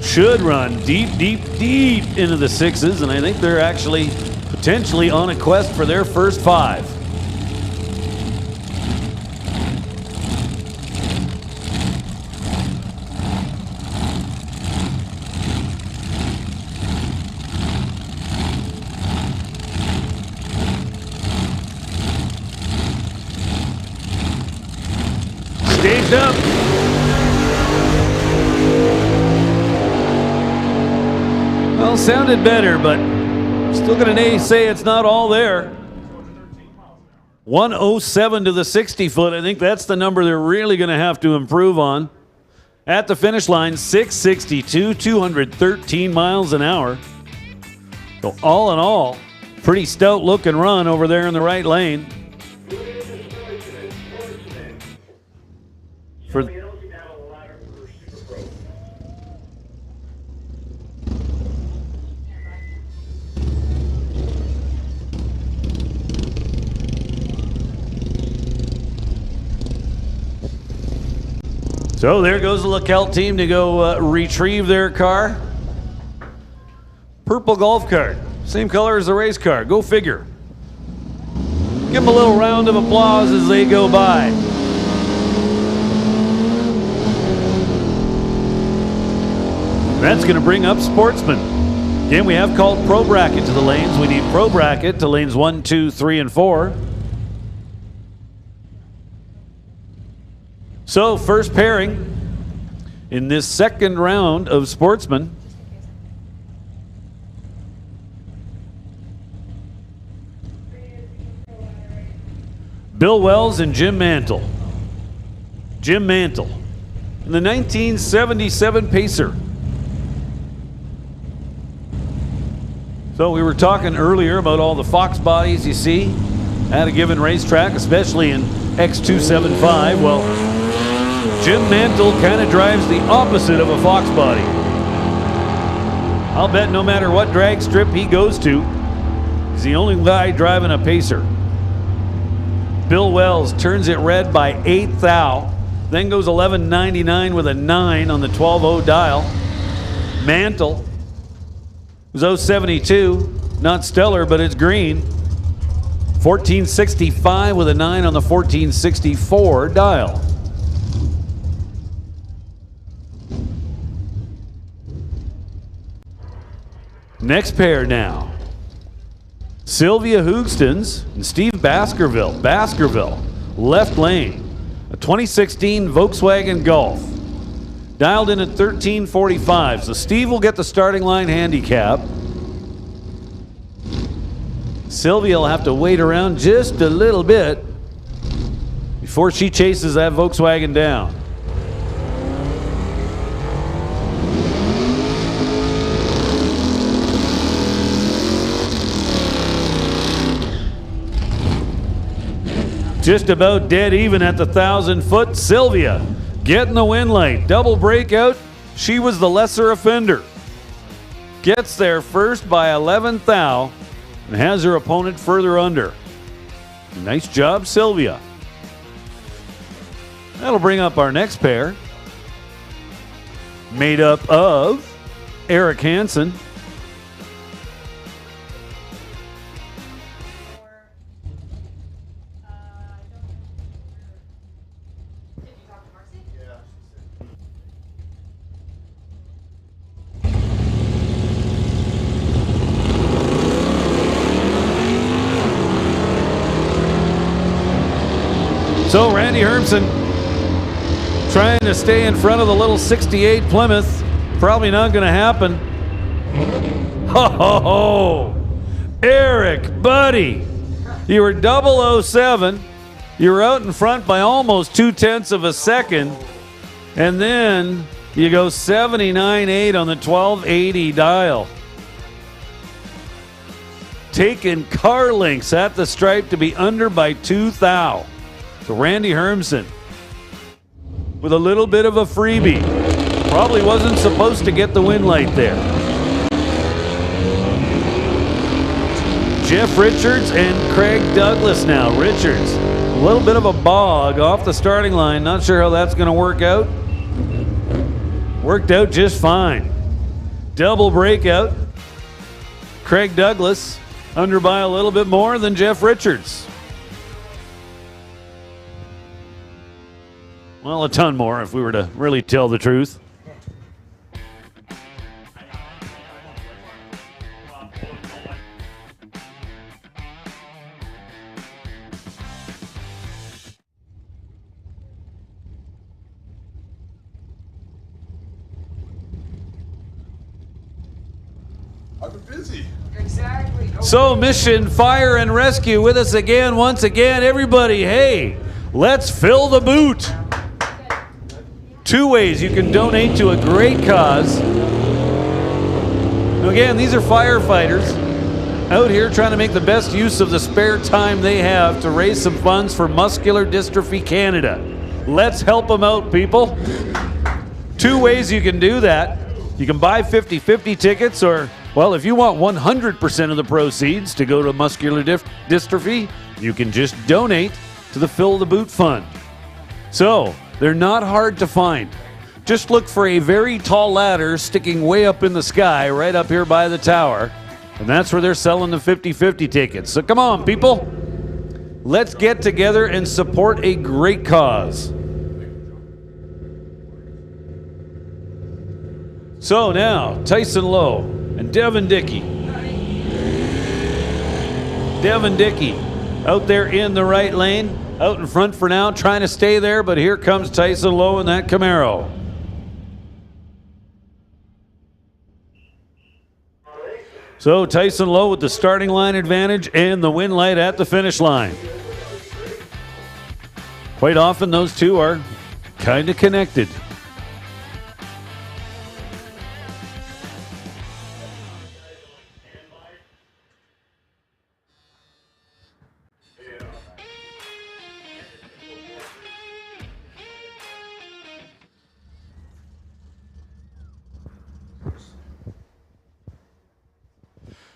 should run deep, deep, deep into the sixes, and I think they're actually potentially on a quest for their first 5. Staged up. Well, sounded better, but still gonna say it's not all there. 107 to the 60 foot. I think that's the number they're really gonna have to improve on. At the finish line, 662, 213 miles an hour. So all in all, pretty stout looking run over there in the right lane. For So there goes the LeKelt team to go retrieve their car. Purple golf cart, same color as the race car. Go figure. Give them a little round of applause as they go by. That's going to bring up Sportsman. Again, we have called Pro Bracket to the lanes. We need Pro Bracket to lanes 1, 2, 3, and 4. So, first pairing in this second round of Sportsman. Bill Wells and Jim Mantle. Jim Mantle in the 1977 Pacer. So we were talking earlier about all the Fox bodies you see at a given racetrack, especially in X275. Well, Jim Mantle kind of drives the opposite of a Fox body. I'll bet no matter what drag strip he goes to, he's the only guy driving a Pacer. Bill Wells turns it red by 8 thou, then goes 11.99 with a 9 on the 12.0 dial. Mantle was 0.72, not stellar, but it's green. 14.65 with a 9 on the 14.64 dial. Next pair now. Sylvia Hoogstens and Steve Baskerville. Baskerville, left lane. A 2016 Volkswagen Golf. Dialed in at 13.45, so Steve will get the starting line handicap. Sylvia will have to wait around just a little bit before she chases that Volkswagen down. Just about dead even at the 1,000 foot. Sylvia getting the win light. Double breakout. She was the lesser offender. Gets there first by 11 thou and has her opponent further under. Nice job, Sylvia. That'll bring up our next pair. Made up of Eric Hansen. So Randy Hermsen trying to stay in front of the little 68 Plymouth. Probably not going to happen. Ho, ho, ho. Eric, buddy, you were 007. You were out in front by almost 0.2 of a second. And then you go 79.8 on the 1280 dial. Taking car links at the stripe to be under by 2 thou. So Randy Hermsen with a little bit of a freebie. Probably wasn't supposed to get the win light there. Jeff Richards and Craig Douglas now. Richards, a little bit of a bog off the starting line. Not sure how that's going to work out. Worked out just fine. Double breakout. Craig Douglas under by a little bit more than Jeff Richards. Well, a ton more if we were to really tell the truth. I've been busy. Exactly. So, Mission Fire and Rescue with us again, once again. Everybody, hey, let's fill the boot. 2 ways you can donate to a great cause. Now, again, these are firefighters out here trying to make the best use of the spare time they have to raise some funds for Muscular Dystrophy Canada. Let's help them out, people. 2 ways you can do that. You can buy 50-50 tickets, or, well, if you want 100% of the proceeds to go to Muscular Dystrophy, you can just donate to the Fill the Boot Fund. So, they're not hard to find. Just look for a very tall ladder sticking way up in the sky, right up here by the tower, and that's where they're selling the 50-50 tickets. So come on, people. Let's get together and support a great cause. So now, Tyson Lowe and Devin Dickey. Devin Dickey out there in the right lane, out in front for now, trying to stay there, but here comes Tyson Lowe in that Camaro. So Tyson Lowe with the starting line advantage and the win light at the finish line. Quite often those two are kind of connected.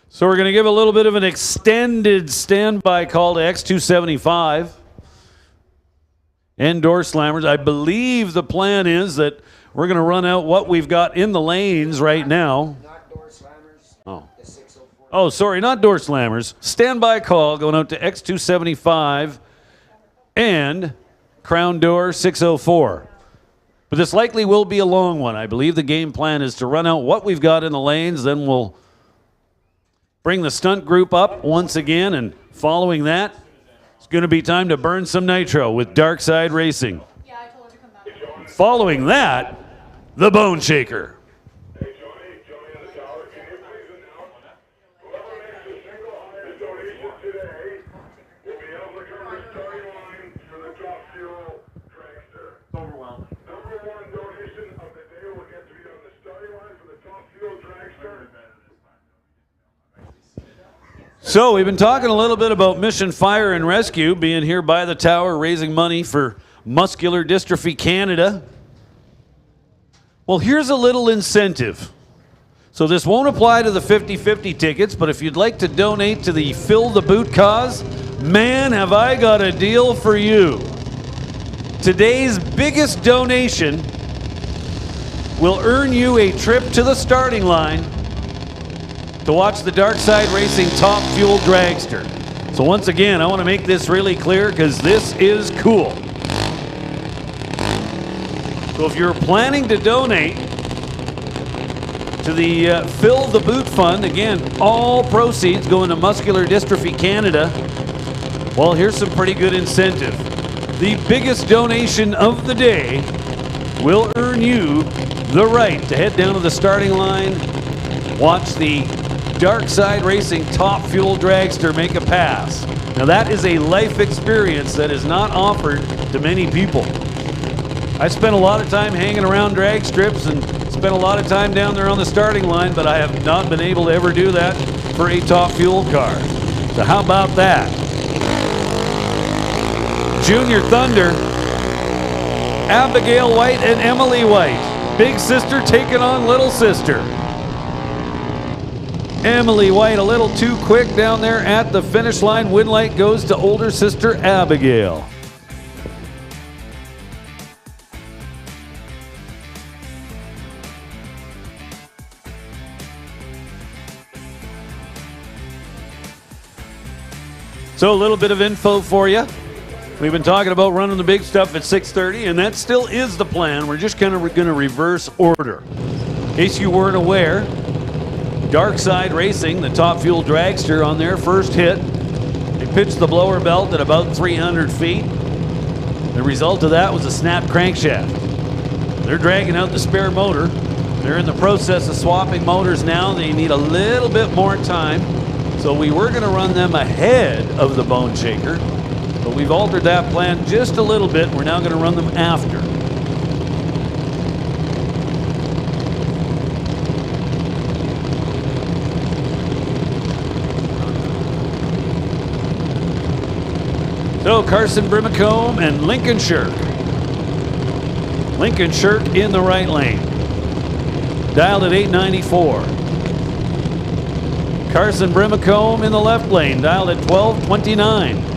So we're going to give a little bit of an extended standby call to X275 and door slammers. I believe the plan is that we're going to run out what we've got in the lanes right now. Not door slammers. Oh. The 604. Oh, sorry, not door slammers. Standby call going out to X275 and Crown Door 604. But this likely will be a long one. I believe the game plan is to run out what we've got in the lanes, then we'll bring the stunt group up once again, and following that, it's going to be time to burn some nitro with Dark Side Racing. Yeah, I told her to come back. Following that, the Bone Shaker. Hey, Johnny in the tower, can you please announce whoever makes the single highest donation today will be able to come to the starting line for the Top Fuel dragster. Overwhelming. Number 1 donation of the day will get to be on the starting line for the Top Fuel dragster. So we've been talking a little bit about Mission Fire and Rescue being here by the tower raising money for Muscular Dystrophy Canada. Well, here's a little incentive. So this won't apply to the 50-50 tickets, but if you'd like to donate to the Fill the Boot cause, man, have I got a deal for you. Today's biggest donation will earn you a trip to the starting line to watch the Dark Side Racing Top Fuel Dragster. So once again, I want to make this really clear because this is cool. So if you're planning to donate to the Fill the Boot Fund, again, all proceeds going to Muscular Dystrophy Canada, well, here's some pretty good incentive. The biggest donation of the day will earn you the right to head down to the starting line, watch the Dark Side Racing Top Fuel Dragster make a pass. Now that is a life experience that is not offered to many people. I spent a lot of time hanging around drag strips and spent a lot of time down there on the starting line, but I have not been able to ever do that for a Top Fuel car. So how about that? Junior Thunder, Abigail White and Emily White. Big sister taking on little sister. Emily White a little too quick down there at the finish line. Win light goes to older sister Abigail. So a little bit of info for you. We've been talking about running the big stuff at 6:30, and that still is the plan. We're just kind of going to reverse order. In case you weren't aware, Dark Side Racing, the Top Fuel Dragster, on their first hit, they pitched the blower belt at about 300 feet. The result of that was a snapped crankshaft. They're dragging out the spare motor. They're in the process of swapping motors now. They need a little bit more time. So we were going to run them ahead of the Bone Shaker, but we've altered that plan just a little bit. We're now going to run them after. So Carson Brimacombe and Lincoln Shirk. Lincoln Shirk in the right lane. Dialed at 894. Carson Brimacombe in the left lane, dialed at 1229.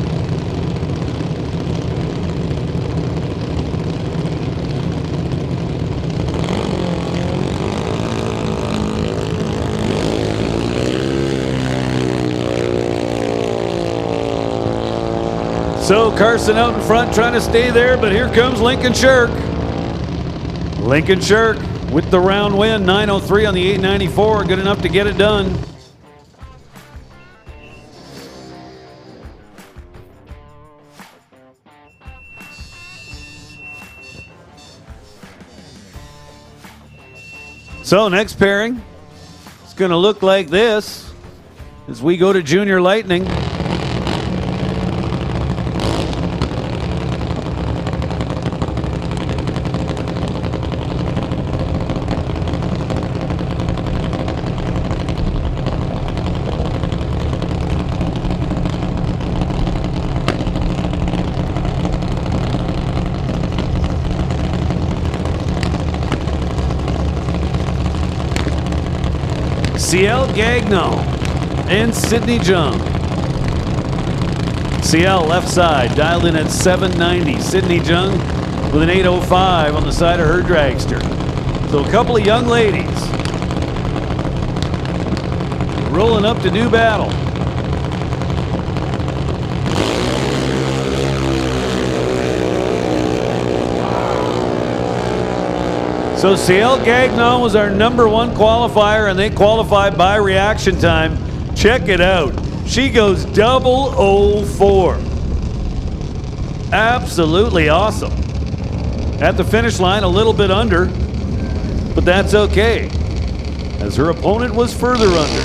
So Carson out in front trying to stay there, but here comes Lincoln Shirk. Lincoln Shirk with the round win, 903 on the 894, good enough to get it done. So next pairing, it's going to look like this as we go to Junior Lightning. CL Gagnon and Sydney Jung. CL left side, dialed in at 790. Sydney Jung with an 805 on the side of her dragster. So a couple of young ladies rolling up to do battle. So CL Gagnon was our #1 qualifier, and they qualified by reaction time. Check it out. She goes 004. Absolutely awesome. At the finish line, a little bit under, but that's okay, as her opponent was further under.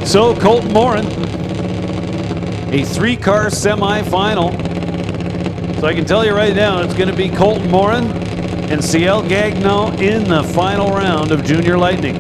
So Colton Morin, a 3-car semi-final. So I can tell you right now, it's going to be Colton Morin and CL Gagnon in the final round of Junior Lightning.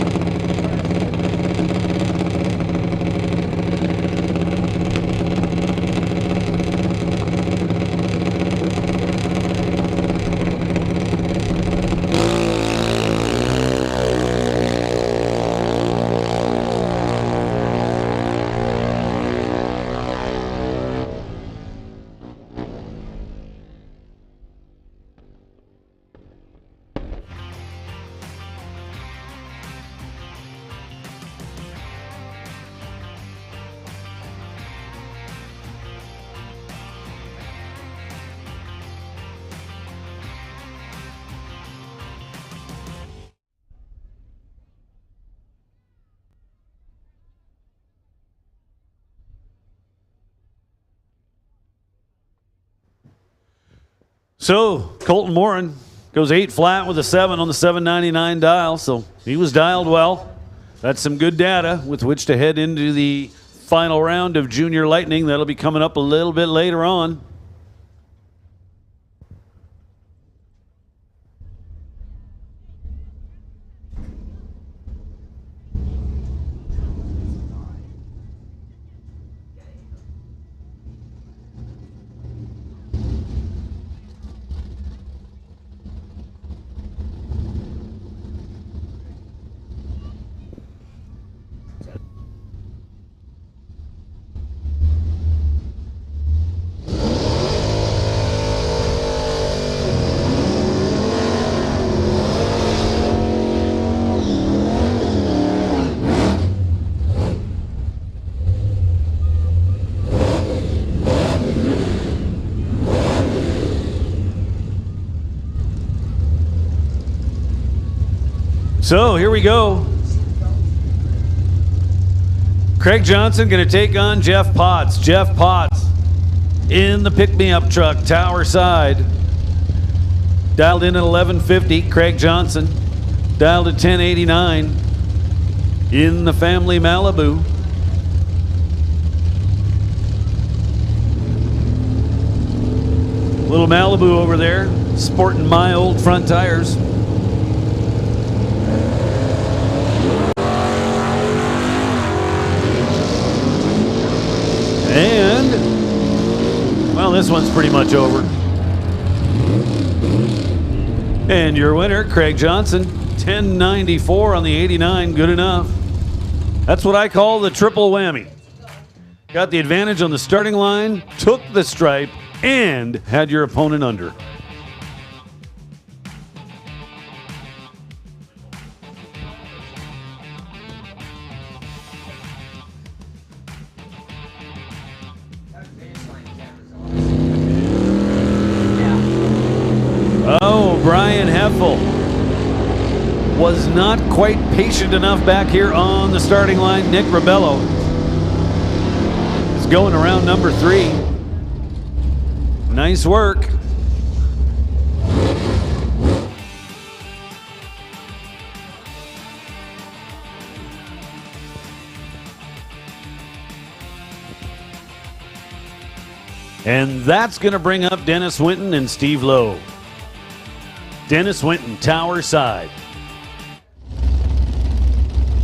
So Colton Morin goes 8 flat with a 7 on the 799 dial, so he was dialed well. That's some good data with which to head into the final round of Junior Lightning. That'll be coming up a little bit later on. So here we go. Craig Johnson going to take on Jeff Potts. Jeff Potts in the pick-me-up truck, tower side. Dialed in at 1150. Craig Johnson dialed at 1089 in the family Malibu. Little Malibu over there, sporting my old front tires. And, well, this one's pretty much over. And your winner, Craig Johnson, 1094 on the 89, good enough. That's what I call the triple whammy. Got the advantage on the starting line, took the stripe, and had your opponent under. Oh, Brian Heffel was not quite patient enough back here on the starting line. Nick Ribello is going around number 3. Nice work. And that's going to bring up Dennis Winton and Steve Lowe. Dennis Winton, tower side.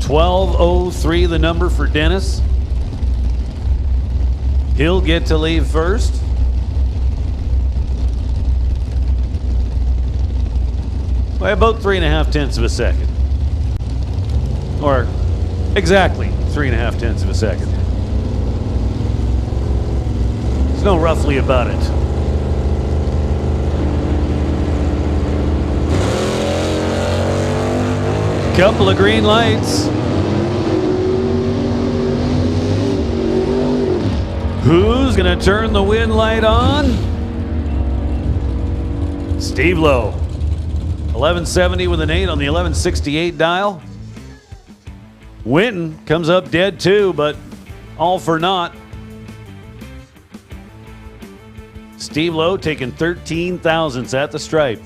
1203 the number for Dennis. He'll get to leave first. By about 3.5 tenths of a second. Or exactly 3.5 tenths of a second. There's no roughly about it. Couple of green lights. Who's gonna turn the wind light on? Steve Lowe. 1170 with an 8 on the 1168 dial. Winton comes up dead too, but all for naught. Steve Lowe taking 13 thousandths at the stripe.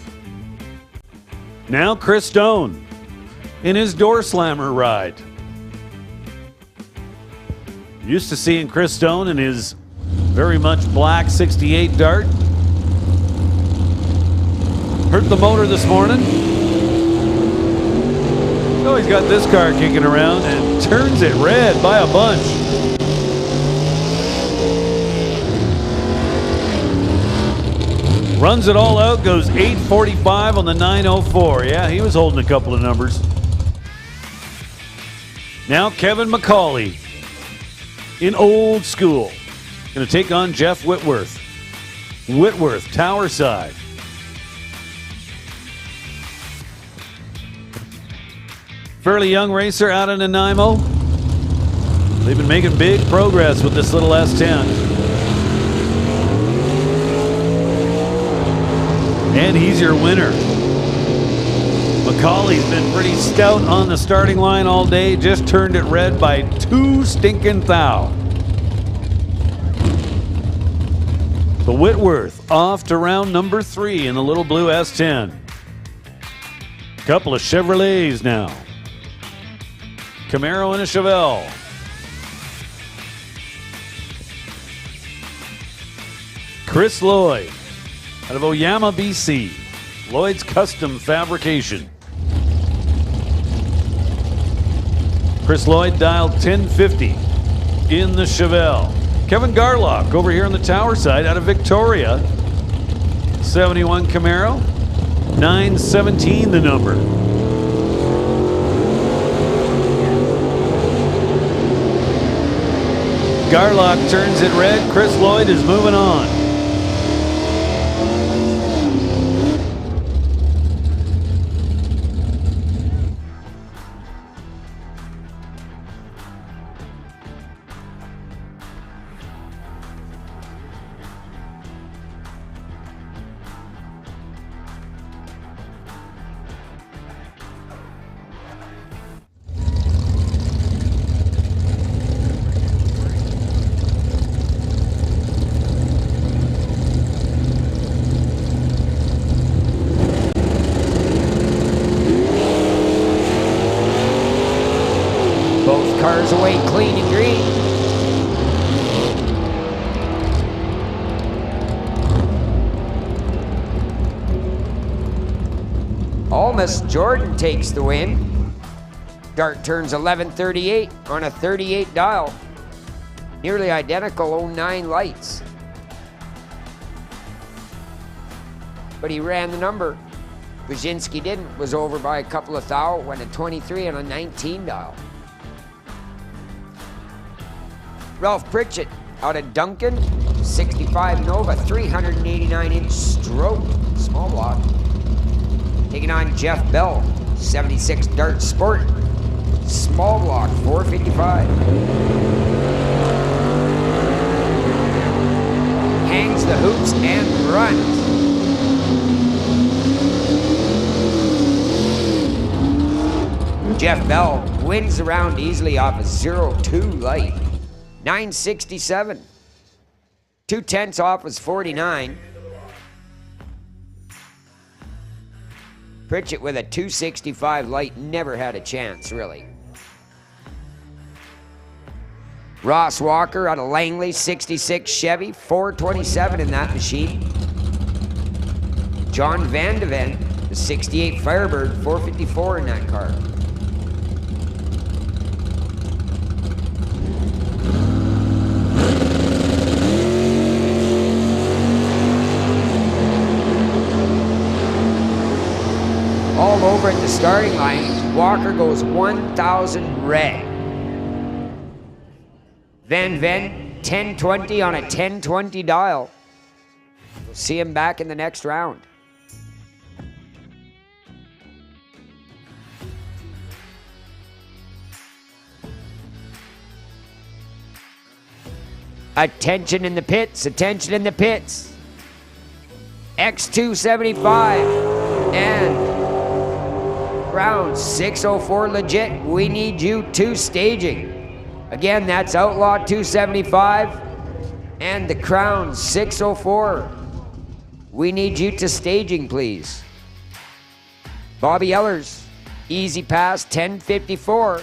Now Chris Stone in his door slammer ride. Used to seeing Chris Stone in his very much black 68 Dart. Hurt the motor this morning. So he's got this car kicking around and turns it red by a bunch. Runs it all out, goes 845 on the 904. Yeah, he was holding a couple of numbers. Now Kevin McCauley in old school. Going to take on Jeff Whitworth. Whitworth, tower side. Fairly young racer out in Nanaimo. They've been making big progress with this little S10. And he's your winner. McCauley's been pretty stout on the starting line all day. Just turned it red by 2 stinking thou. The Whitworth off to round number 3 in the little blue S10. Couple of Chevrolets now. Camaro and a Chevelle. Chris Lloyd out of Oyama, BC. Lloyd's Custom Fabrication. Chris Lloyd dialed 1050 in the Chevelle. Kevin Garlock over here on the tower side out of Victoria. 71 Camaro. 917 the number. Garlock turns it red. Chris Lloyd is moving on. Cars away clean and green. Almost Jordan takes the win. Dart turns 1138 on a 38 dial. Nearly identical 09 lights. But he ran the number. Wyszynski didn't, was over by a couple of thou, went a 23 on a 19 dial. Ralph Pritchett out of Duncan, 65 Nova, 389-inch stroke, small block. Taking on Jeff Bell, 76 Dart Sport, small block, 455. Hangs the hoops and runs. Jeff Bell wins the round easily off a 0-2 light. 967. 2/10 off was 49. Pritchett with a 265 light never had a chance, really. Ross Walker out of Langley, 66 Chevy, 427 in that machine. John Van de Ven, the 68 Firebird, 454 in that car. All over at the starting line, Walker goes 1,000 red. Van Ven, 1020 on a 1020 dial. We'll see him back in the next round. Attention in the pits, attention in the pits. X275 and round 604 legit. We need you to staging. Again, that's Outlaw 275 and the Crown 604. We need you to staging, please. Bobby Ellers, Easy Pass 1054.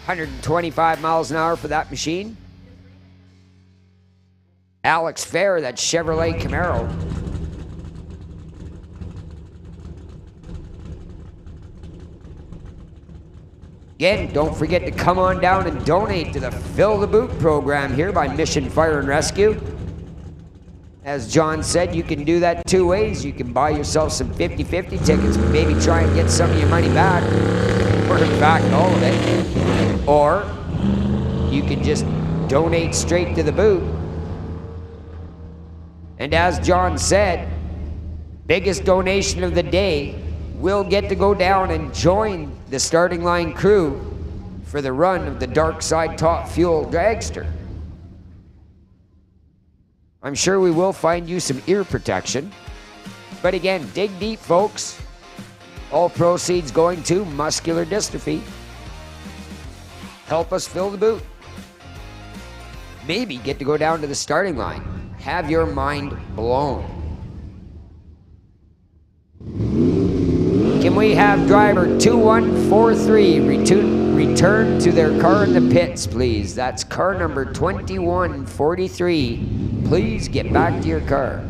125 miles an hour for that machine. Alex Fair, that Chevrolet Camaro. Again, don't forget to come on down and donate to the Fill the Boot program here by Mission Fire and Rescue. As John said, you can do that 2 ways. You can buy yourself some 50-50 tickets, maybe try and get some of your money back, or in fact, all of it. Or you can just donate straight to the boot. And as John said, biggest donation of the day will get to go down and join the starting line crew for the run of the Dark Side Top Fuel Dragster. I'm sure we will find you some ear protection. But again, dig deep, folks. All proceeds going to muscular dystrophy. Help us fill the boot. maybe get to go down to the starting line. Have your mind blown. Can we have driver 2143 return to their car in the pits, please? That's car number 2143. Please get back to your car.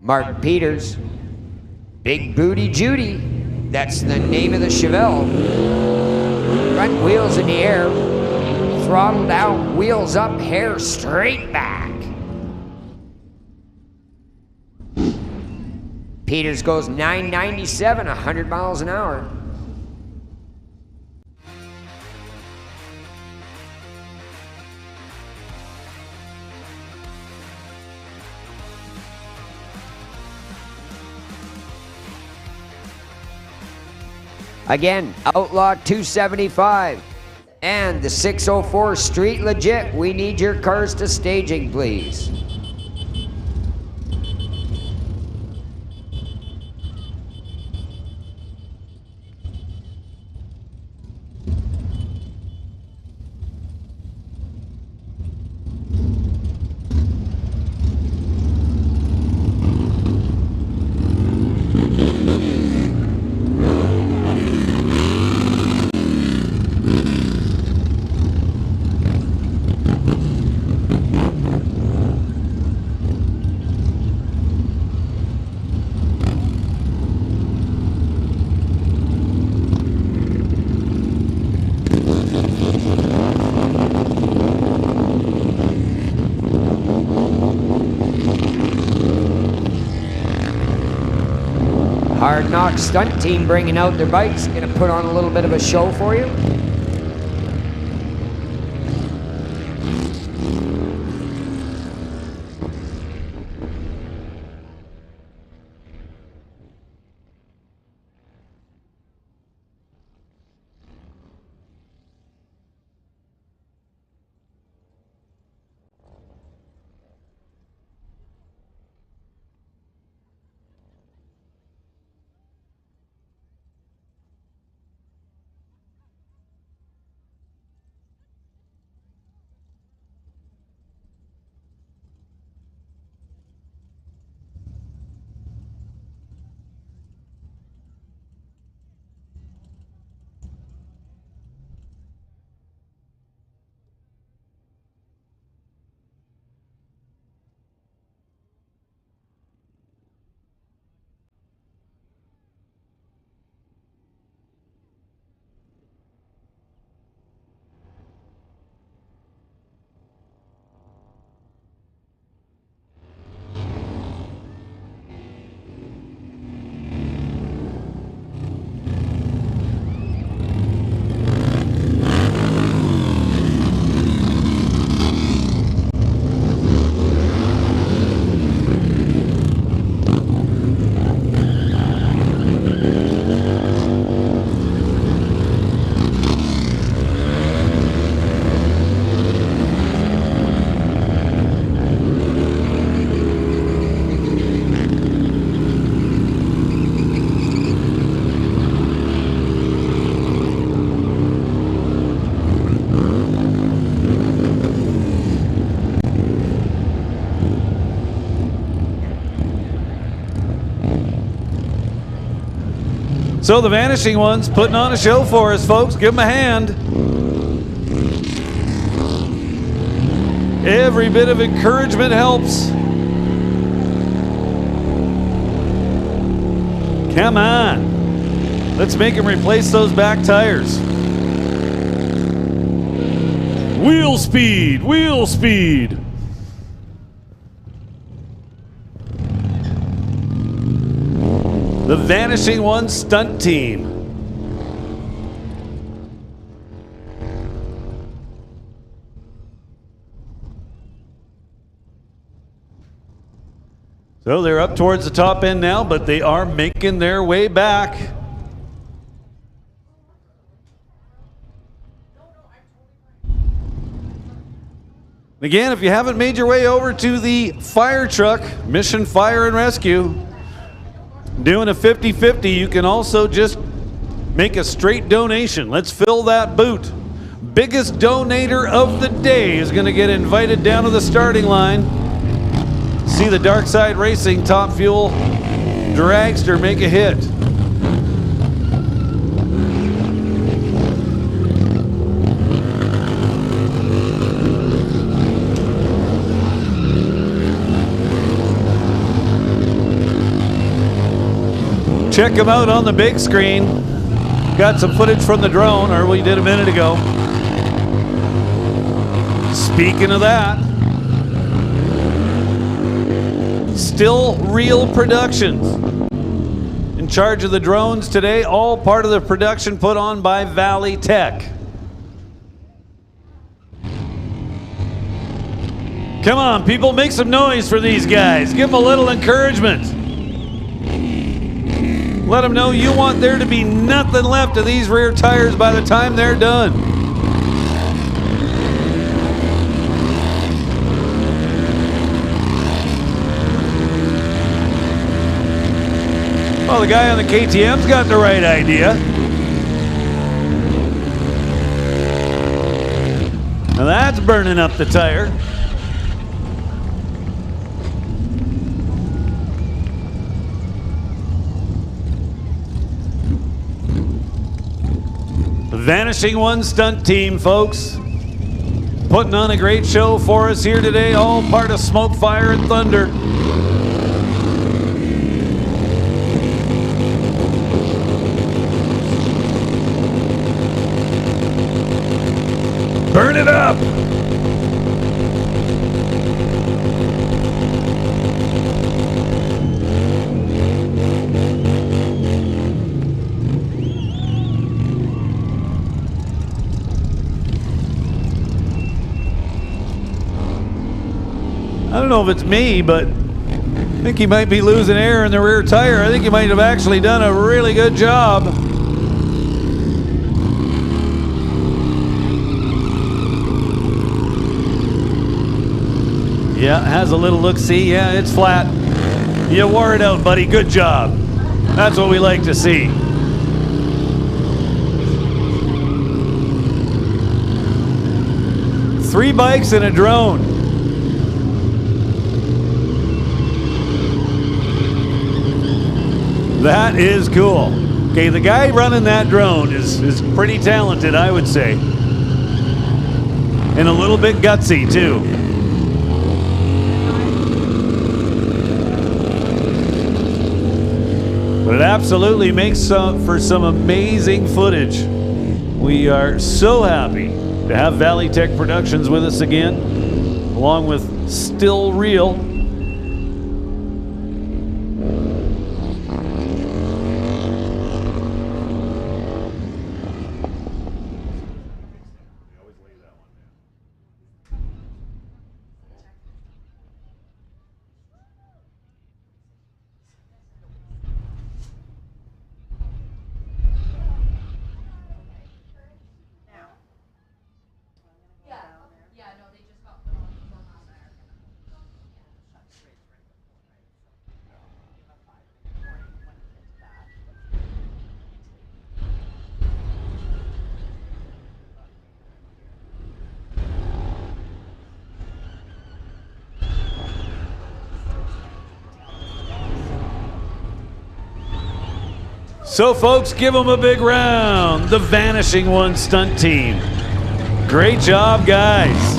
Mark Peters, Big Booty Judy, that's the name of the Chevelle. Front wheels in the air, throttle down, wheels up, hair straight back. Peters goes 997, 100 miles an hour. Again, Outlaw 275 and the 604 Street Legit. We need your cars to staging, please. Hard Knock stunt team bringing out their bikes. Gonna put on a little bit of a show for you. So the Vanishing Ones putting on a show for us, folks. Give them a hand. Every bit of encouragement helps. Come on. Let's make them replace those back tires. Wheel speed, wheel speed. The Vanishing One stunt team. So they're up towards the top end now, but they are making their way back. Again, if you haven't made your way over to the fire truck, Mission Fire and Rescue, doing a 50-50, you can also just make a straight donation. Let's fill that boot. Biggest donator of the day is going to get invited down to the starting line. See the Dark Side Racing Top Fuel dragster make a hit. Check them out on the big screen. Got some footage from the drone, or we did a minute ago. Speaking of that, Still Real Productions in charge of the drones today, all part of the production put on by Valley Tech. Come on, people, make some noise for these guys. Give them a little encouragement. Let them know you want there to be nothing left of these rear tires by the time they're done. Well, the guy on the KTM's got the right idea. Now that's burning up the tire. Vanishing One stunt team, folks. Putting on a great show for us here today, all part of Smoke, Fire, and Thunder. Burn it up! I don't know if it's me, but I think he might be losing air in the rear tire. I think he might have actually done a really good job. Yeah, has a little look-see. Yeah, it's flat. You wore it out, buddy. Good job. That's what we like to see. Three bikes and a drone. That is cool. Okay, the guy running that drone is pretty talented, I would say. And a little bit gutsy, too. But it absolutely makes for some amazing footage. We are so happy to have Valley Tech Productions with us again, along with Still Real. So folks, give them a big round. The Vanishing One stunt team. Great job, guys.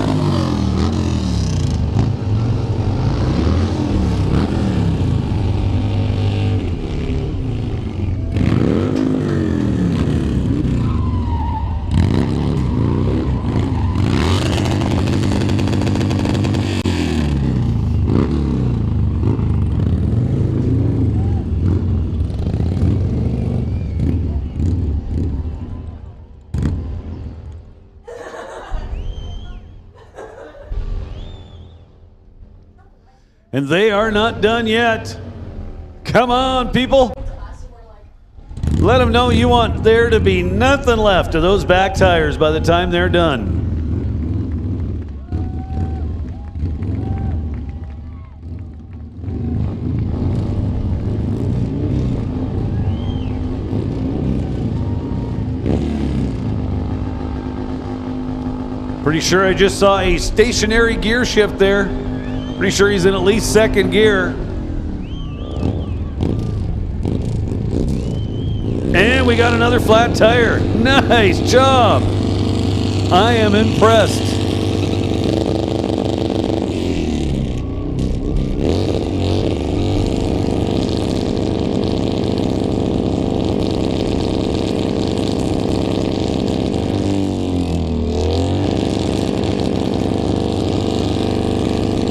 And they are not done yet. Come on, people. Let them know you want there to be nothing left of those back tires by the time they're done. Pretty sure I just saw a stationary gear shift there. Pretty sure he's in at least second gear. And we got another flat tire. Nice job. I am impressed.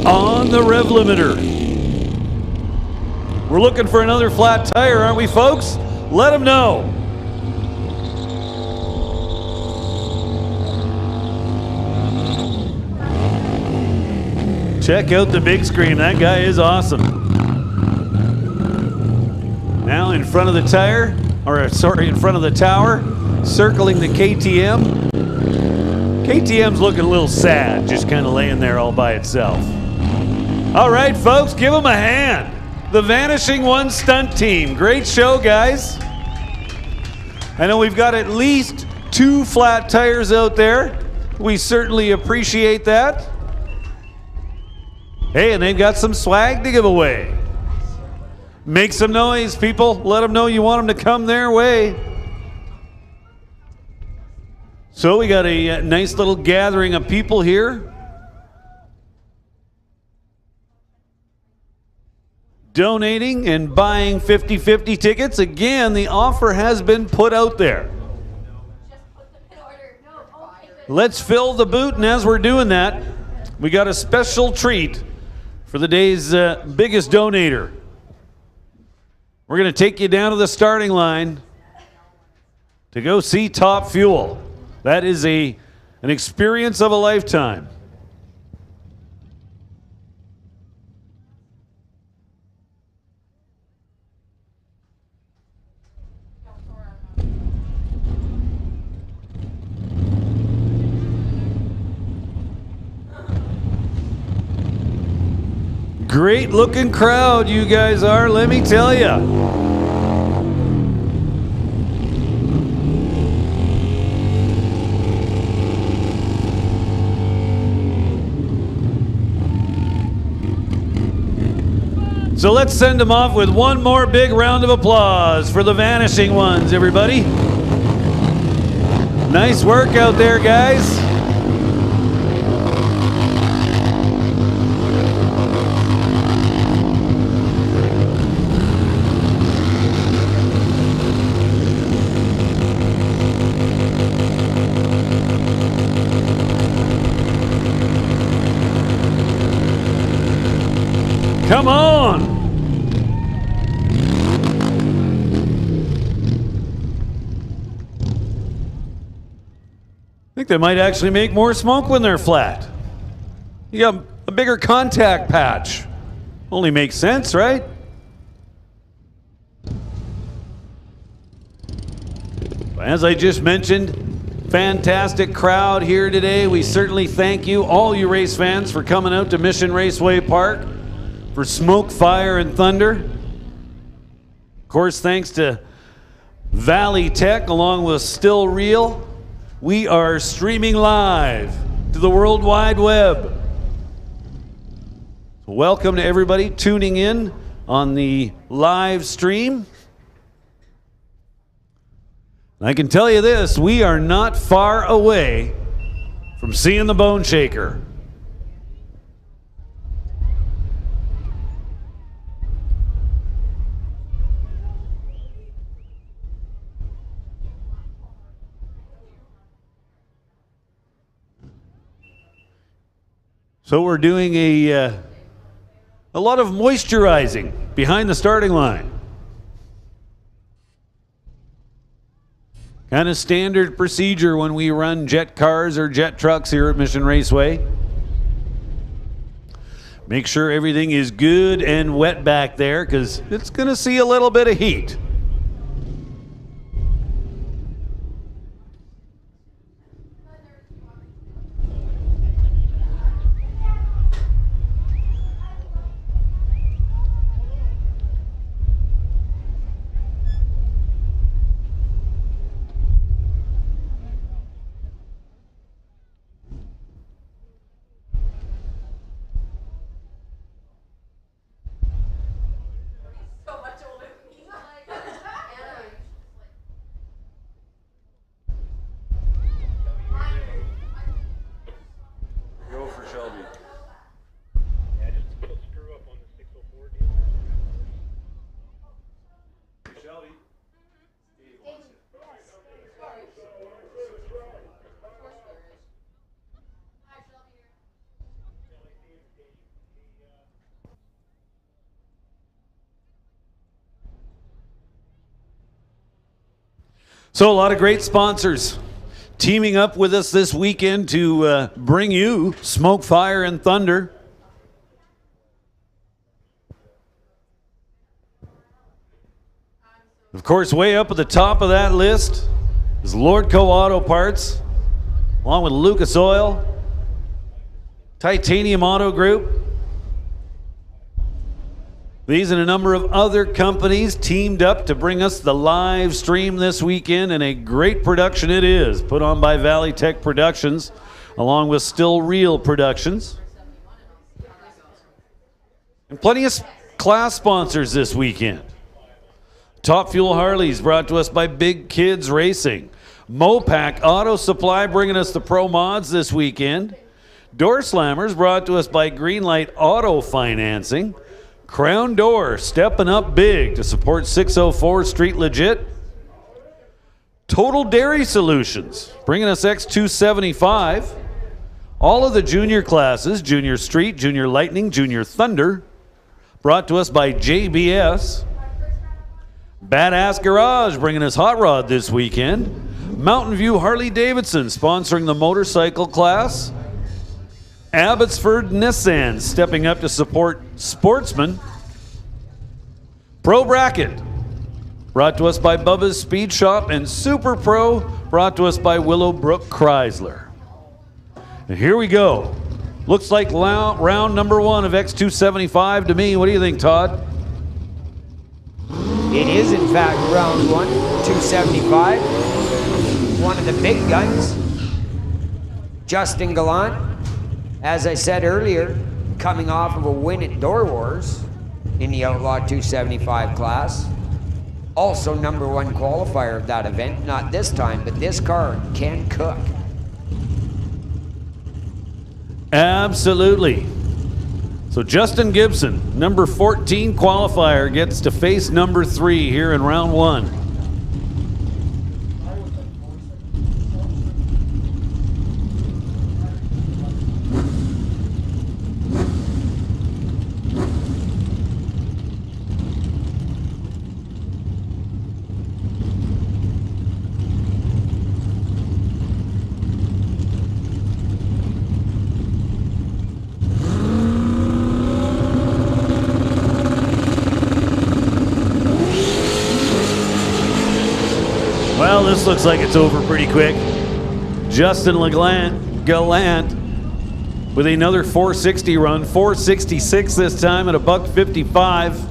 On the rev limiter. We're looking for another flat tire, aren't we, folks? Let them know. Check out the big screen. That guy is awesome. Now in front of the tire, or sorry, in front of the tower, circling the KTM. KTM's looking a little sad, just kind of laying there all by itself. All right, folks, give them a hand. The Vanishing One stunt team. Great show, guys. I know we've got at least 2 flat tires out there. We certainly appreciate that. Hey, and they've got some swag to give away. Make some noise, people. Let them know you want them to come their way. So we got a nice little gathering of people here. Donating and buying 50-50 tickets. Again, the offer has been put out there. Let's fill the boot, and as we're doing that, we got a special treat for the day's biggest donator. We're going to take you down to the starting line to go see Top Fuel. That is an experience of a lifetime. Great looking crowd you guys are, let me tell you. So let's send them off with one more big round of applause for the Vanishing Ones, everybody. Nice work out there, guys. Come on! I think they might actually make more smoke when they're flat. You got a bigger contact patch. Only makes sense, right? As I just mentioned, fantastic crowd here today. We certainly thank you, all you race fans, for coming out to Mission Raceway Park for Smoke, Fire, and Thunder. Of course, thanks to Valley Tech along with Still Real, we are streaming live to the World Wide Web. So welcome to everybody tuning in on the live stream. And I can tell you this, we are not far away from seeing the Bone Shaker. So we're doing a lot of moisturizing behind the starting line. Kind of standard procedure when we run jet cars or jet trucks here at Mission Raceway. Make sure everything is good and wet back there because it's going to see a little bit of heat. Go for Shelby. Shelby. So a lot of great sponsors teaming up with us this weekend to bring you Smoke, Fire, and Thunder. Of course, way up at the top of that list is Lordco Auto Parts, along with Lucas Oil, Titanium Auto Group. These and a number of other companies teamed up to bring us the live stream this weekend, and a great production it is, put on by Valley Tech Productions, along with Still Real Productions. And plenty of class sponsors this weekend. Top Fuel Harleys brought to us by Big Kids Racing. Mopac Auto Supply bringing us the Pro Mods this weekend. Door Slammers brought to us by Greenlight Auto Financing. Crown Door stepping up big to support 604 Street Legit. Total Dairy Solutions bringing us X275. All of the junior classes, Junior Street, Junior Lightning, Junior Thunder, brought to us by JBS. Badass Garage bringing us Hot Rod this weekend. Mountain View Harley Davidson sponsoring the motorcycle class. Abbotsford Nissan stepping up to support Sportsman. Pro Bracket brought to us by Bubba's Speed Shop, and Super Pro brought to us by Willowbrook Chrysler. And here we go. Looks like round number one of X275 to me. What do you think, Todd? It is, in fact, round one, 275. One of the big guns, Justin Gallant. As I said earlier, coming off of a win at Door Wars in the Outlaw 275 class. Also number one qualifier of that event. Not this time, but this car can cook. Absolutely. So Justin Gibson, number 14 qualifier, gets to face number 3 here in round one. Well, this looks like it's over pretty quick. Justin Gallant with another 460 run, 466 this time at $1:55.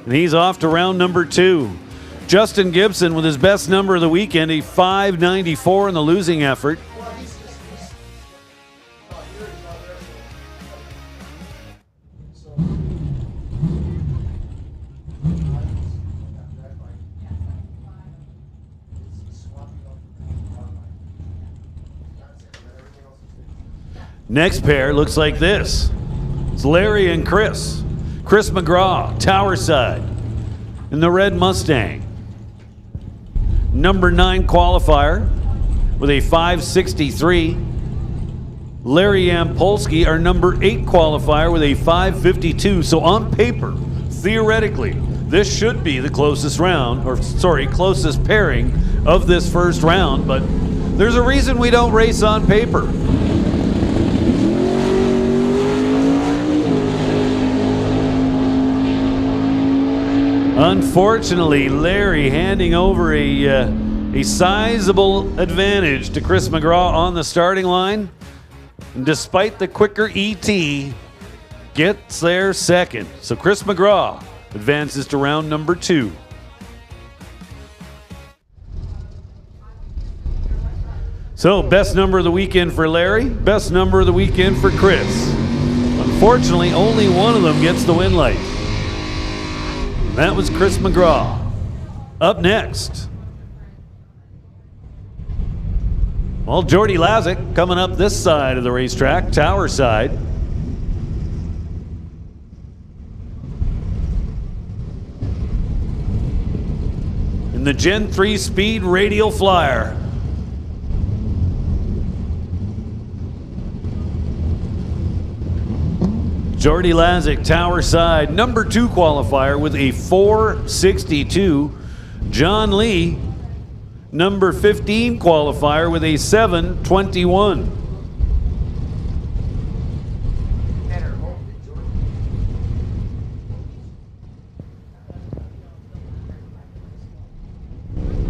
And he's off to round number 2. Justin Gibson with his best number of the weekend, a 594 in the losing effort. Next pair looks like this. It's Larry and Chris. Chris McGraw, Towerside, in the red Mustang. Number 9 qualifier with a 563. Larry Yampolsky, our number 8 qualifier with a 552. So on paper, theoretically, this should be the closest round, or sorry, closest pairing of this first round, but there's a reason we don't race on paper. Unfortunately, Larry handing over a sizable advantage to Chris McGraw on the starting line. And despite the quicker ET, gets there second. So Chris McGraw advances to round number 2. So best number of the weekend for Larry, best number of the weekend for Chris. Unfortunately, only one of them gets the win light. And that was Chris McGraw. Up next, well, Jordy Lazick coming up this side of the racetrack, Tower side. In the Gen 3 Speed Radial Flyer. Jordy Lazick, Tower side, number 2 qualifier with a 4.62. John Lee, number 15 qualifier with a 7.21.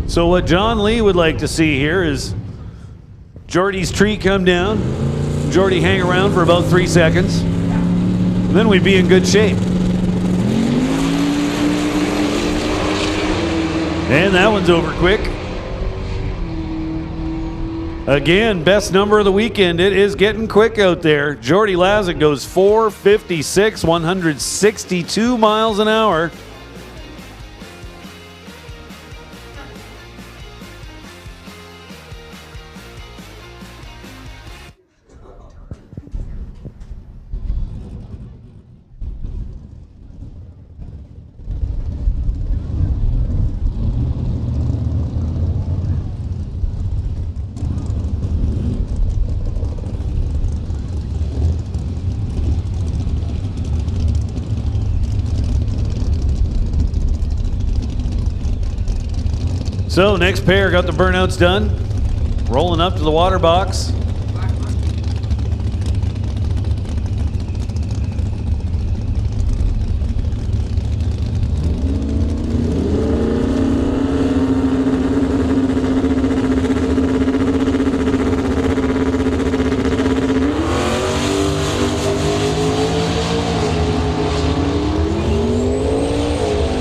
So what John Lee would like to see here is Jordy's tree come down, Jordy hang around for about 3 seconds, and then we'd be in good shape. And that one's over quick. Again, best number of the weekend. It is getting quick out there. Jordy Lazick goes 4.56, 162 miles an hour. So next pair got the burnouts done. Rolling up to the water box.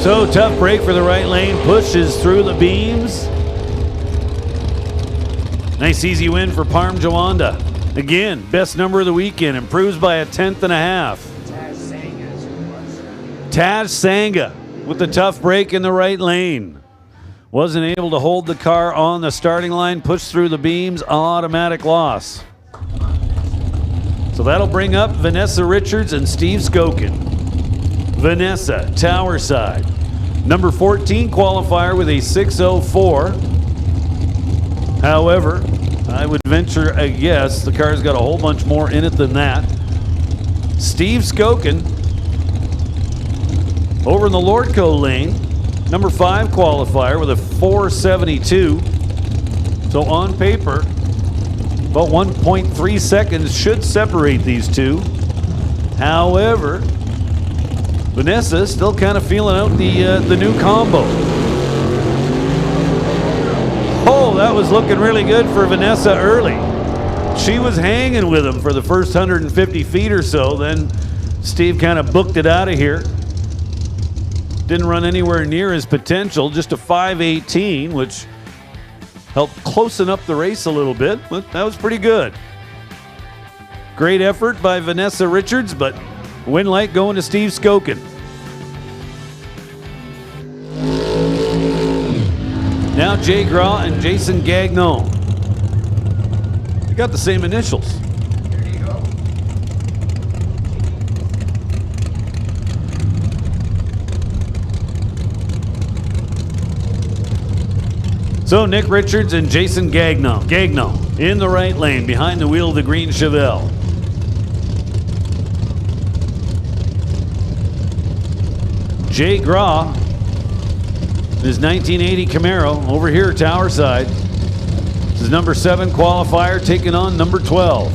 So tough break for the right lane, pushes through the beams. Nice easy win for Parm Jawanda. Again, best number of the weekend, improves by 1.5. Taj Sanga with the tough break in the right lane. Wasn't able to hold the car on the starting line, pushed through the beams, automatic loss. So that'll bring up Vanessa Richards and Steve Skokin. Vanessa, Tower side. Number 14 qualifier with a 6.04. However, I would venture a guess the car's got a whole bunch more in it than that. Steve Skokin over in the Lordco lane. Number 5 qualifier with a 4.72. So on paper, about 1.3 seconds should separate these two. However, Vanessa still kind of feeling out the new combo. Oh, that was looking really good for Vanessa early. She was hanging with him for the first 150 feet or so. Then Steve kind of booked it out of here. Didn't run anywhere near his potential, just a 5.18, which helped closen up the race a little bit, but that was pretty good. Great effort by Vanessa Richards, but win light going to Steve Skokin. Now Jay Graw and Jason Gagnon. They got the same initials. There you go. So Nick Richards and Jason Gagnon. Gagnon in the right lane behind the wheel of the green Chevelle. Jay Graw, his 1980 Camaro, over here, Tower side. This is number 7 qualifier taking on number 12.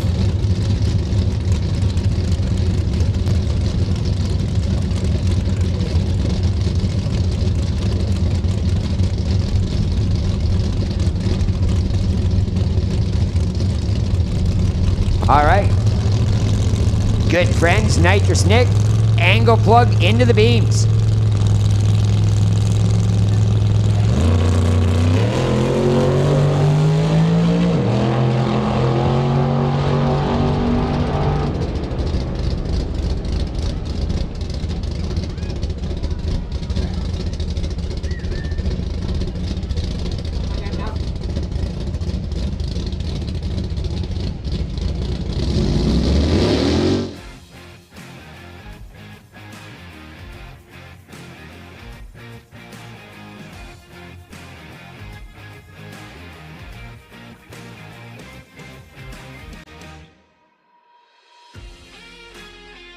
All right. Good friends, Nitrous Nick, angle plug into the beams.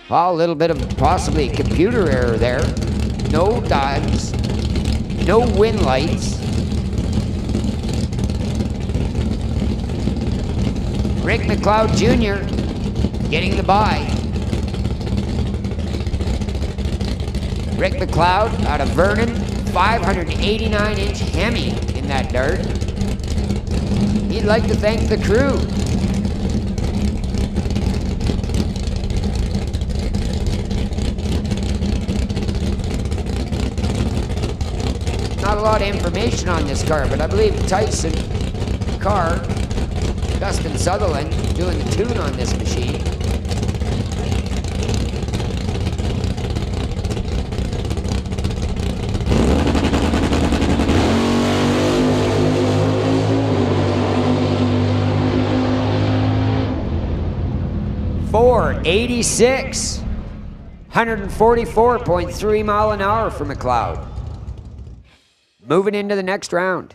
Oh, a little bit of possibly computer error there. No dives, no wind lights. Rick McLeod Jr. getting the bye. Rick McLeod out of Vernon, 589-inch Hemi in that dart. He'd like to thank the crew. Not a lot of information on this car, but I believe Tyson Carr, Dustin Sutherland doing the tune on this machine. .486, 144.3 mile an hour for McLeod. Moving into the next round.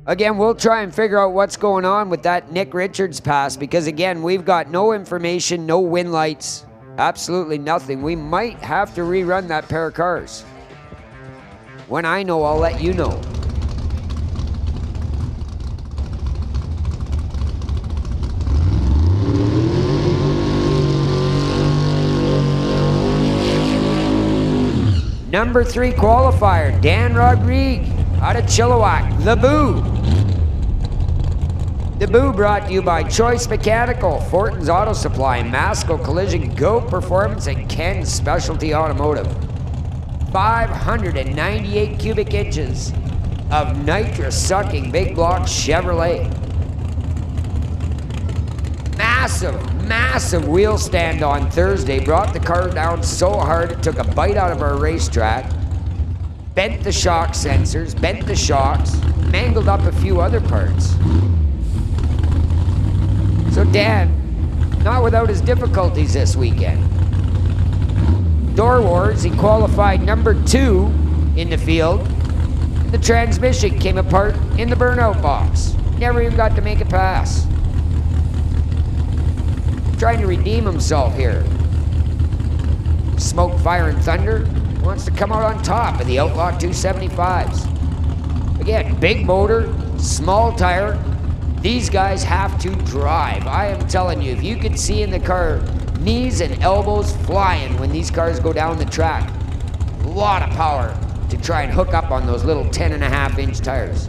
Again, we'll try and figure out what's going on with that Nick Richards pass because, again, we've got no information, no wind lights, absolutely nothing. We might have to rerun that pair of cars. When I know, I'll let you know. Number 3 qualifier, Dan Rodriguez out of Chilliwack, the Boo. The Boo brought to you by Choice Mechanical, Fortin's Auto Supply, Masco Collision, Go Performance, and Ken's Specialty Automotive. 598 cubic inches of nitrous-sucking big block Chevrolet. Massive wheel stand on Thursday. Brought the car down so hard it took a bite out of our racetrack. Bent the shock sensors, bent the shocks, mangled up a few other parts. So Dan, not without his difficulties this weekend. Door Wars, he qualified number 2 in the field. The transmission came apart in the burnout box. Never even got to make a pass. Trying to redeem himself here. Smoke, Fire, and Thunder wants to come out on top of the Outlaw 275s. Again, big motor, small tire. These guys have to drive. I am telling you, if you could see in the car, knees and elbows flying when these cars go down the track. A lot of power to try and hook up on those little 10.5-inch tires.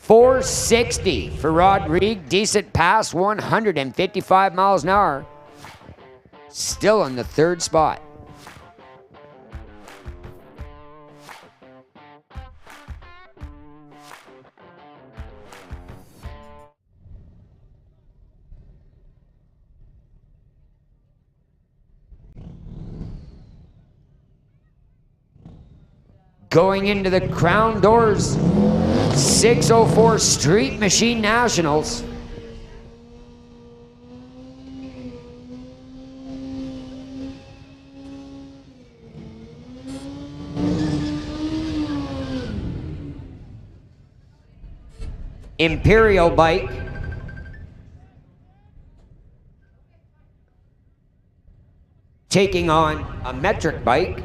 .460 for Rodriguez, decent pass, 155 miles an hour. Still in the 3rd spot. Going into the Crown Doors 604 Street Machine Nationals. Imperial bike. Taking on a metric bike.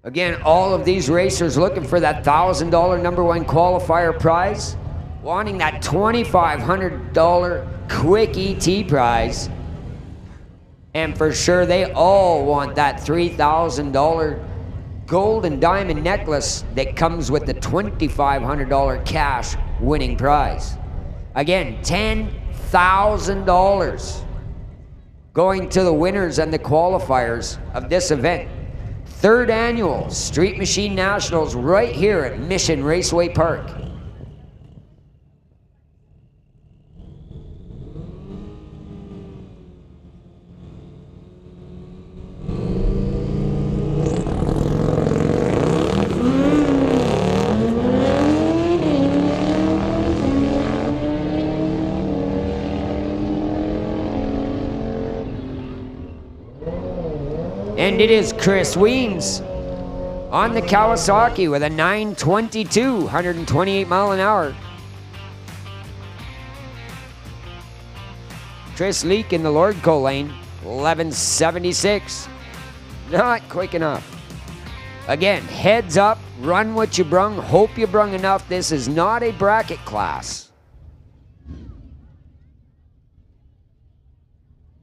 Again, all of these racers looking for that $1,000 number 1 qualifier prize. wanting that $2,500 quick ET prize. And for sure, they all want that $3,000 gold and diamond necklace that comes with the $2,500 cash winning prize. Again, $10,000 going to the winners and the qualifiers of this event. Third annual Street Machine Nationals right here at Mission Raceway Park. And it is Chris Weens on the Kawasaki with a 922, 128 mile an hour. Chris Leak in the Lordco lane, 1176. Not quick enough. Again, heads up, run what you brung, hope you brung enough. This is not a bracket class.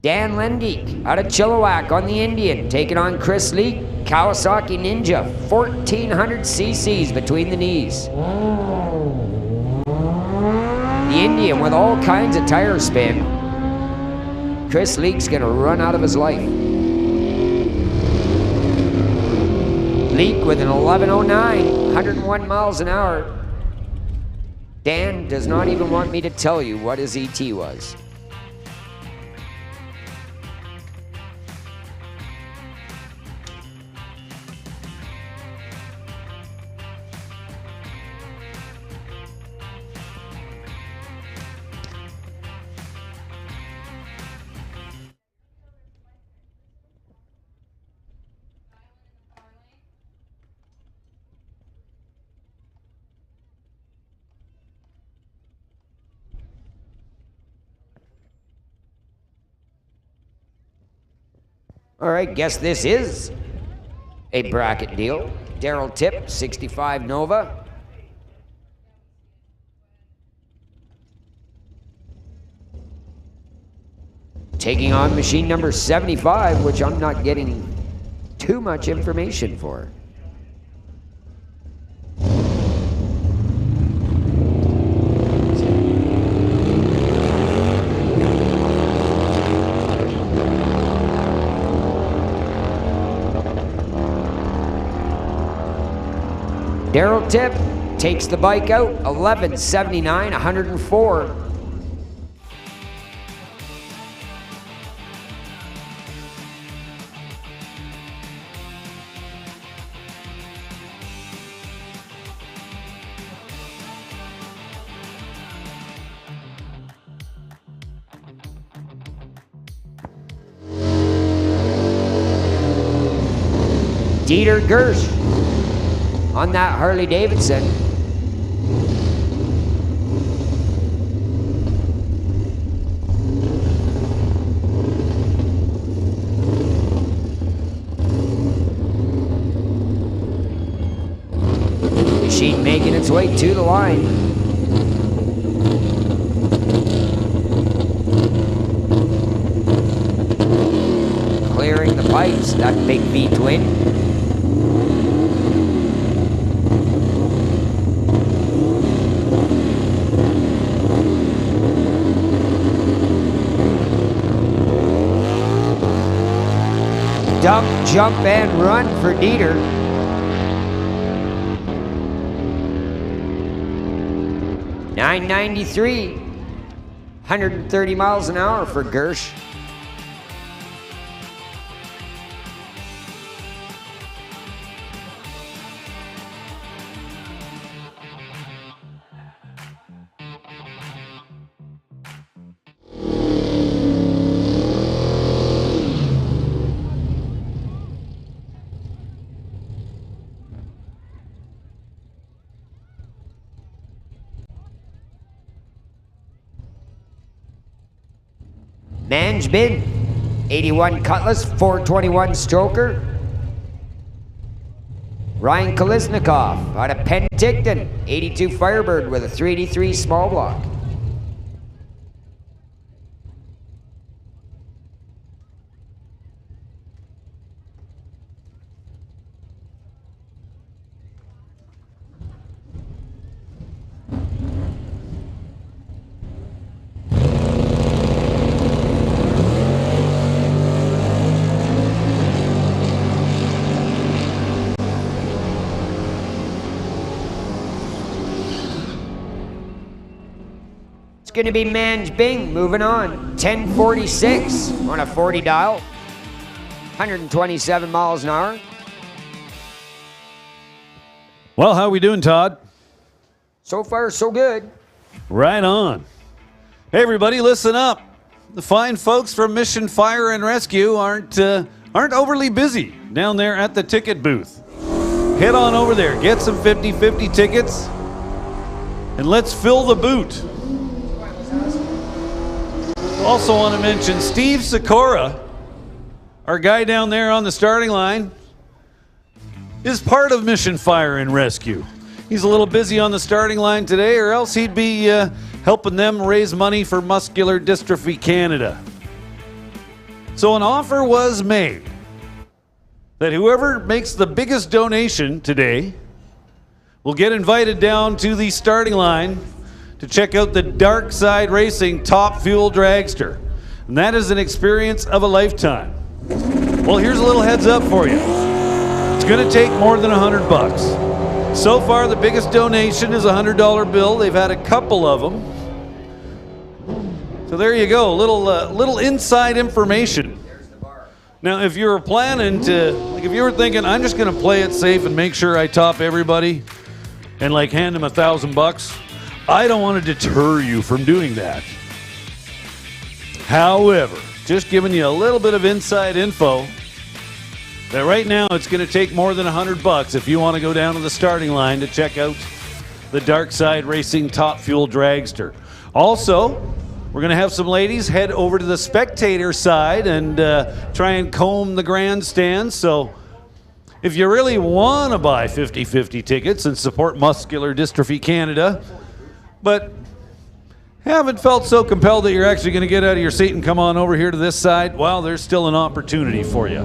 Dan Lengeek out of Chilliwack on the Indian, taking on Chris Leak, Kawasaki Ninja, 1400 cc's between the knees. The Indian with all kinds of tire spin. Chris Leak's gonna run out of his life. Leak with an 1109, 101 miles an hour. Dan does not even want me to tell you what his ET was. All right, guess this is a bracket deal. Daryl Tip, 65 Nova. Taking on machine number 75, which I'm not getting too much information for. Daryl Tip takes the bike out, 1179, 104. Dieter Gersh on that Harley Davidson. Machine making its way to the line. Clearing the pipes, that big V-twin. Dump, jump, and run for Dieter. .993, 130 miles an hour for Gersh. Manjbin, 81 Cutlass, 421 stroker. Ryan Kolesnikov out of Penticton, 82 Firebird with a 383 small block. Going to be Manj Bing moving on, 1046 on a 40 dial, 127 miles an hour. Well, how are we doing, Todd? So far, so good. Right on. Hey, everybody, listen up. The fine folks from Mission Fire and Rescue aren't overly busy down there at the ticket booth. Head on over there, get some 50-50 tickets, and let's fill the boot. Also want to mention Steve Sikora, our guy down there on the starting line, is part of Mission Fire and Rescue. He's a little busy on the starting line today, or else he'd be helping them raise money for Muscular Dystrophy Canada. So an offer was made that whoever makes the biggest donation today will get invited down to the starting line to check out the Dark Side Racing Top Fuel Dragster. And that is an experience of a lifetime. Well, here's a little heads up for you. It's going to take more than $100. So far, the biggest donation is a $100 bill. They've had a couple of them. So there you go, little inside information. Now, if you were planning to, like if you were thinking, I'm just going to play it safe and make sure I top everybody and like hand them $1,000, I don't want to deter you from doing that. However, just giving you a little bit of inside info that right now it's going to take more than $100 if you want to go down to the starting line to check out the Dark Side Racing Top Fuel Dragster. Also, we're going to have some ladies head over to the spectator side and try and comb the grandstands. So if you really want to buy 50-50 tickets and support Muscular Dystrophy Canada, but haven't felt so compelled that you're actually going to get out of your seat and come on over here to this side, well, there's still an opportunity for you.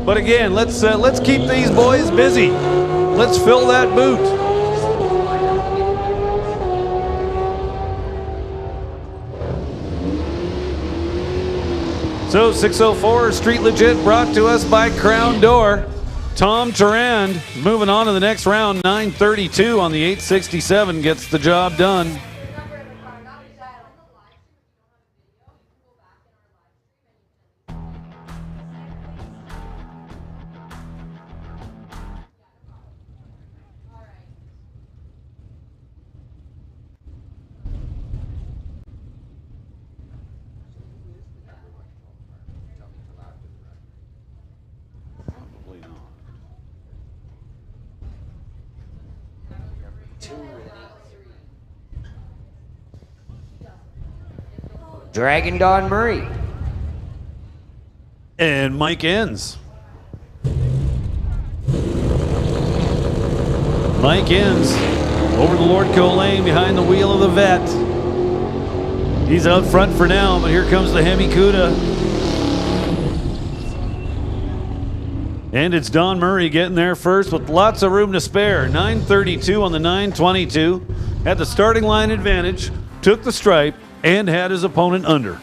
But again, let's keep these boys busy. Let's fill that boot. So 604 Street Legit brought to us by Crown Door. Tom Turand moving on to the next round. 932 on the 867 gets the job done. Dragon Don Murray. And Mike Enns. Mike Enns over the Lordco lane behind the wheel of the vet. He's out front for now, but here comes the Hemi Cuda. And it's Don Murray getting there first with lots of room to spare. 932 on the 922. Had the starting line advantage, took the stripe, and had his opponent under.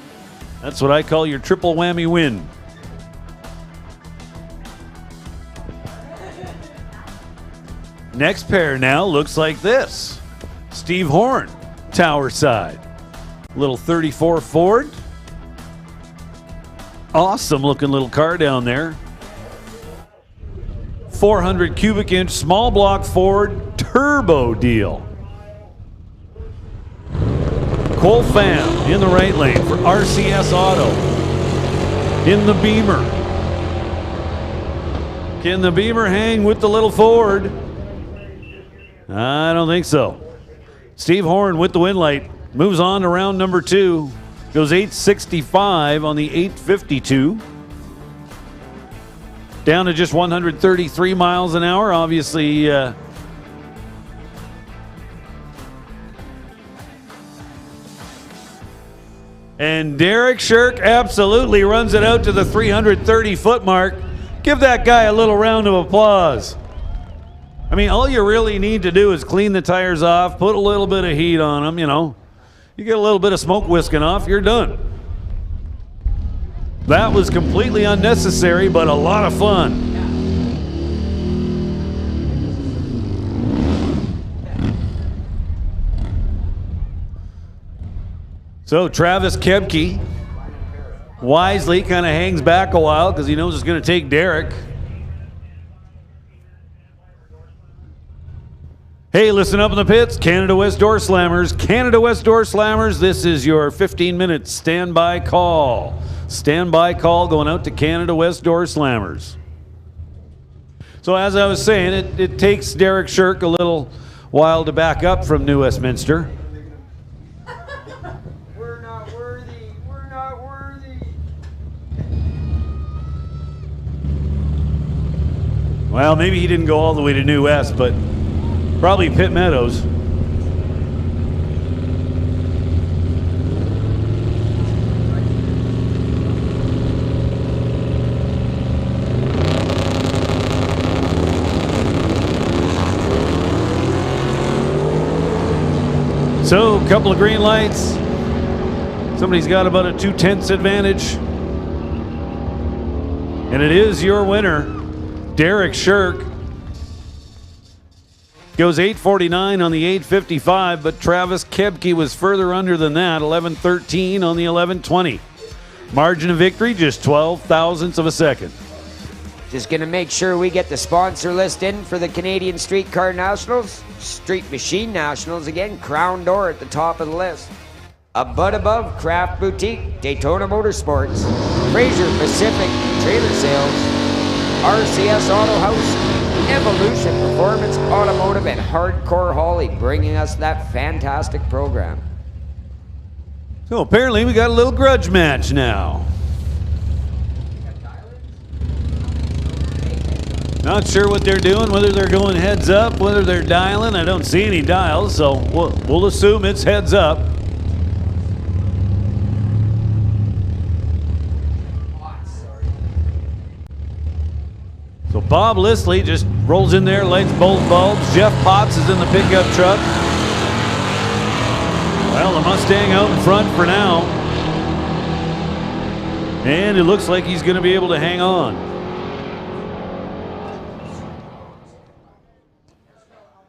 That's what I call your triple whammy win. Next pair now looks like this. Steve Horn, tower side. Little 34 Ford. Awesome looking little car down there. 400 cubic inch small block Ford turbo deal. Cole Pham in the right lane for RCS Auto. In the Beamer. Can the Beamer hang with the little Ford? I don't think so. Steve Horn with the win light. Moves on to round number 2. Goes 865 on the 852. down to just 133 miles an hour. Obviously, and Derek Shirk absolutely runs it out to the 330-foot mark. Give that guy a little round of applause. I mean, all you really need to do is clean the tires off, put a little bit of heat on them, you know. You get a little bit of smoke whisking off, you're done. That was completely unnecessary, but a lot of fun. So Travis Kebke wisely kind of hangs back a while because he knows it's going to take Derek. Hey, listen up in the pits. Canada West Door Slammers. Canada West Door Slammers, this is your 15-minute standby call. Standby call going out to Canada West Door Slammers. So as I was saying, it takes Derek Shirk a little while to back up from New Westminster. Well, maybe he didn't go all the way to New West, but probably Pitt Meadows. So, a couple of green lights. Somebody's got about a 2/10 advantage. And it is your winner, Derek Shirk. Goes 8:49 on the 8:55, but Travis Kebke was further under than that, 11:13 on the 11:20. Margin of victory, just 12 thousandths of a second. Just going to make sure we get the sponsor list in for the Canadian Streetcar Nationals. Street Machine Nationals, again, Crown Door at the top of the list. A Bud Above Craft Boutique, Daytona Motorsports, Fraser Pacific Trailer Sales, RCS Auto House, Evolution Performance Automotive, and Hardcore Holly bringing us that fantastic program. So apparently we got a little grudge match now. Not sure what they're doing, whether they're going heads up, whether they're dialing. I don't see any dials, so we'll assume it's heads up. So Bob Lisley just rolls in there, lights both bulbs. Jeff Potts is in the pickup truck. Well, the Mustang out in front for now. And it looks like he's going to be able to hang on.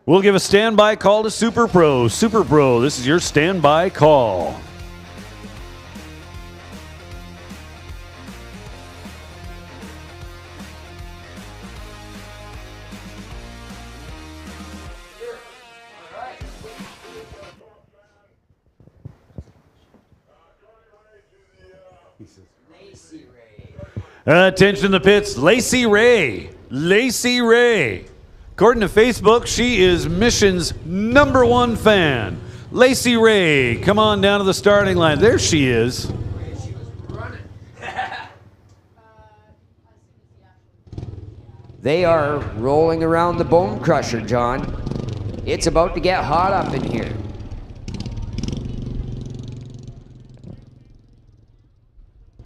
We'll give a standby call to Super Pro. Super Pro, this is your standby call. Attention in the pits, Lacey Ray. Lacey Ray. According to Facebook, she is Mission's #1 fan. Lacey Ray, come on down to the starting line. There she is. They are rolling around the bone crusher, John. It's about to get hot up in here.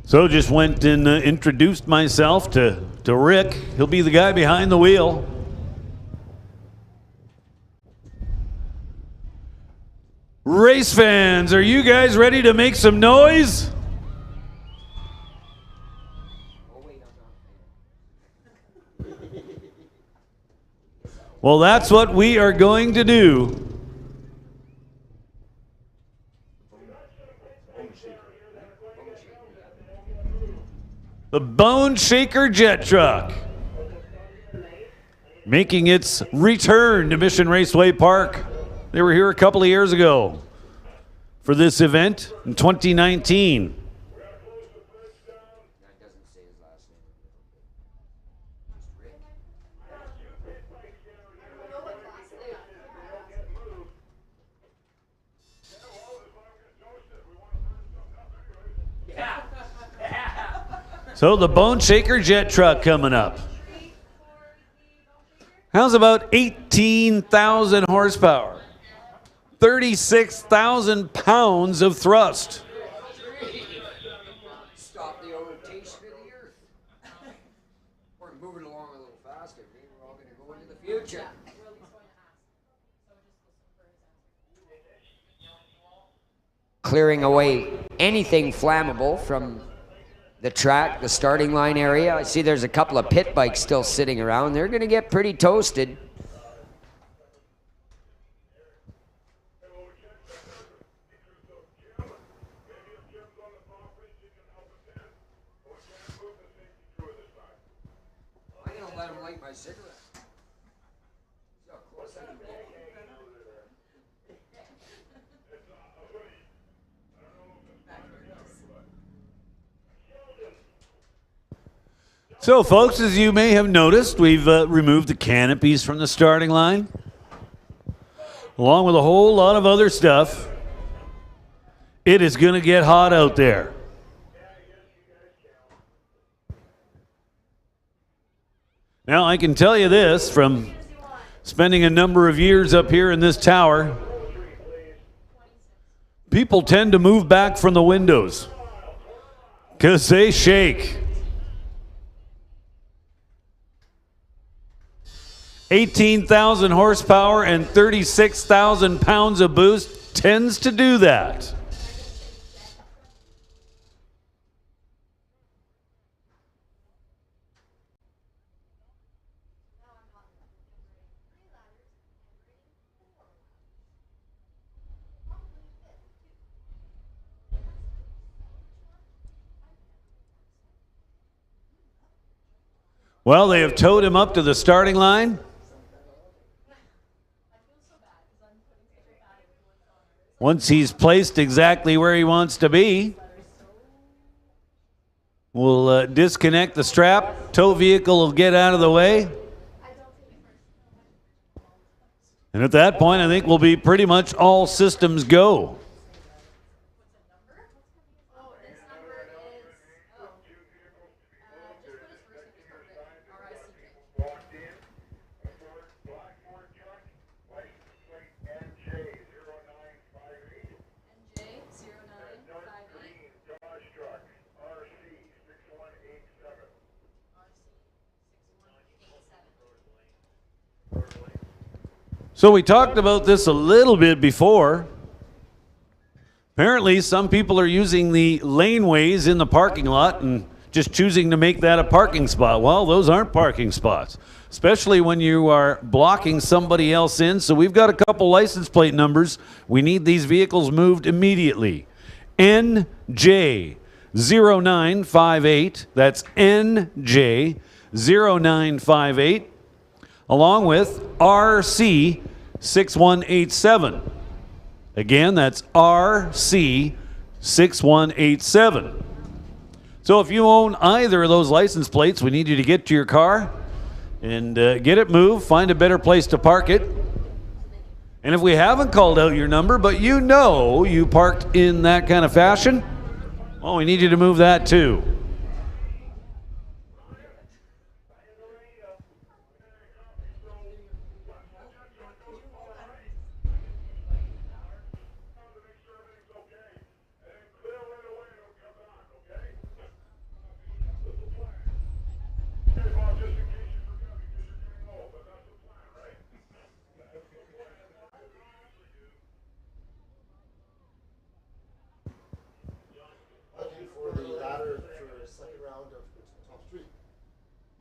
So just went and introduced myself to Rick. He'll be the guy behind the wheel. Race fans, are you guys ready to make some noise? Well, that's what we are going to do. The Bone Shaker Jet Truck making its return to Mission Raceway Park. They were here a couple of years ago for this event in 2019. So the Bone Shaker Jet Truck coming up. How's about 18,000 horsepower? 36,000 pounds of thrust. Stop the rotation of the Earth. We're moving along a little faster. Maybe we're all going to go into the future. Clearing away anything flammable from the track, the starting line area. I see there's a couple of pit bikes still sitting around. They're going to get pretty toasted. I'm going to let him light my cigarette. So close I can get. So, folks, as you may have noticed, we've removed the canopies from the starting line, along with a whole lot of other stuff. It is going to get hot out there. Now, I can tell you this from spending a number of years up here in this tower, people tend to move back from the windows because they shake. 18,000 horsepower and 36,000 pounds of boost tends to do that. Well, they have towed him up to the starting line. Once he's placed exactly where he wants to be, we'll disconnect the strap. Tow vehicle will get out of the way. And at that point, I think we'll be pretty much all systems go. So we talked about this a little bit before. Apparently, some people are using the laneways in the parking lot and just choosing to make that a parking spot. Well, those aren't parking spots, especially when you are blocking somebody else in. So we've got a couple license plate numbers. We need these vehicles moved immediately. NJ0958, that's NJ0958, along with RC6187. Again, that's RC6187. So if you own either of those license plates, we need you to get to your car and get it moved, find a better place to park it. And if we haven't called out your number, but you know you parked in that kind of fashion, well, we need you to move that too.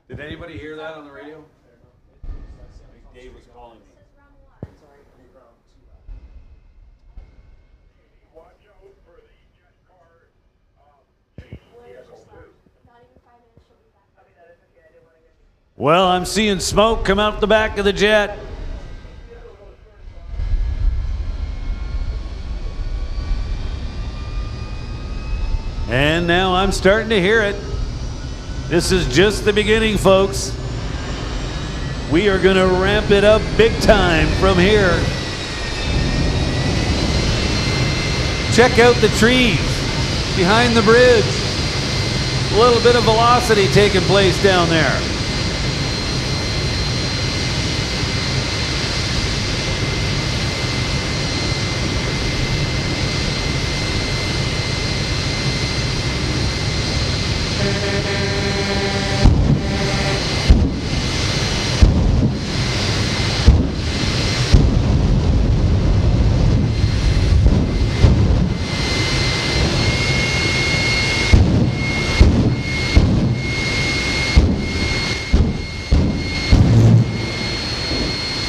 Did anybody hear that on the radio? Dave was calling me. Well, I'm seeing smoke come out the back of the jet. And now I'm starting to hear it. This is just the beginning, folks. We are going to ramp it up big time from here. Check out the trees behind the bridge. A little bit of velocity taking place down there.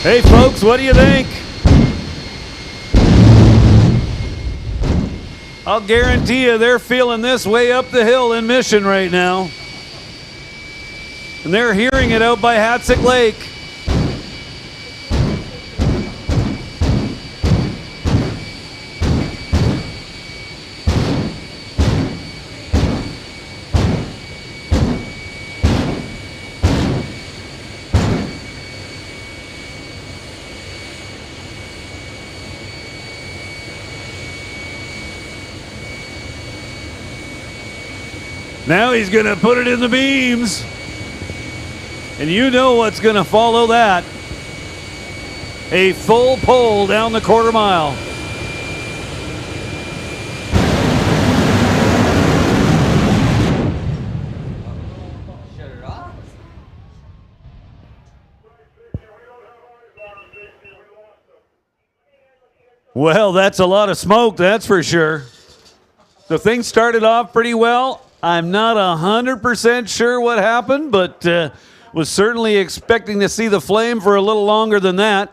Hey folks, what do you think? I'll guarantee you they're feeling this way up the hill in Mission right now. And they're hearing it out by Hatzick Lake. Now he's going to put it in the beams. And you know what's going to follow that. A full pull down the quarter mile. Well, that's a lot of smoke, that's for sure. The thing started off pretty well. I'm not 100% sure what happened, but was certainly expecting to see the flame for a little longer than that.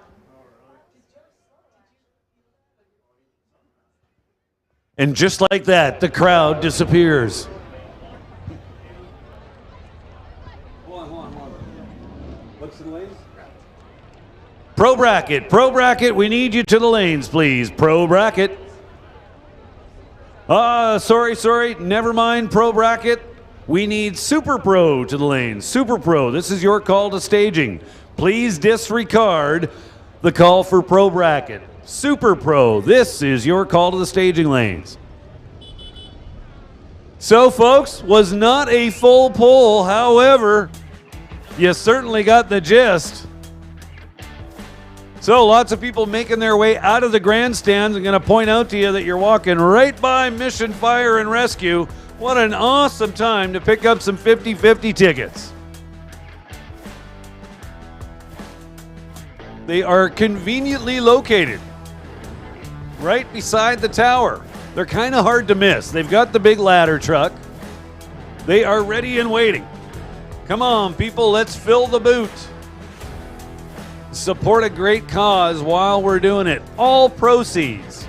And just like that, the crowd disappears. Hold on. What's the lanes? Pro bracket, we need you to the lanes, please. Pro bracket. Sorry, never mind Pro Bracket. We need Super Pro to the lane. Super Pro, this is your call to staging. Please disregard the call for Pro Bracket. Super Pro, this is your call to the staging lanes. So folks, was not a full pull, however, you certainly got the gist. So lots of people making their way out of the grandstands. I'm going to point out to you that you're walking right by Mission Fire and Rescue. What an awesome time to pick up some 50-50 tickets. They are conveniently located right beside the tower. They're kind of hard to miss. They've got the big ladder truck. They are ready and waiting. Come on, people, let's fill the boot. Support a great cause while we're doing it. All proceeds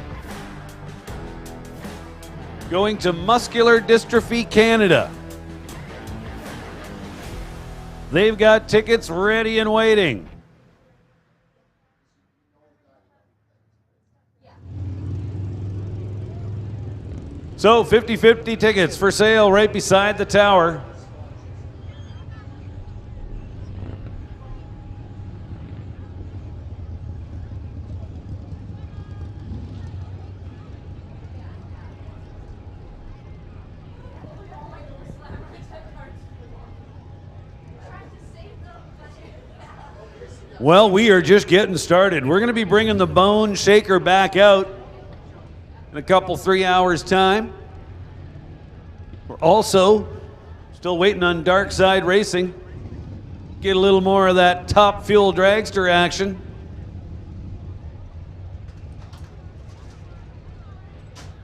going to Muscular Dystrophy Canada. They've got tickets ready and waiting. So 50-50 tickets for sale right beside the tower. Well, we are just getting started. We're going to be bringing the Bone Shaker back out in a couple, 3 hours' time. We're also still waiting on Dark Side Racing. Get a little more of that Top Fuel dragster action.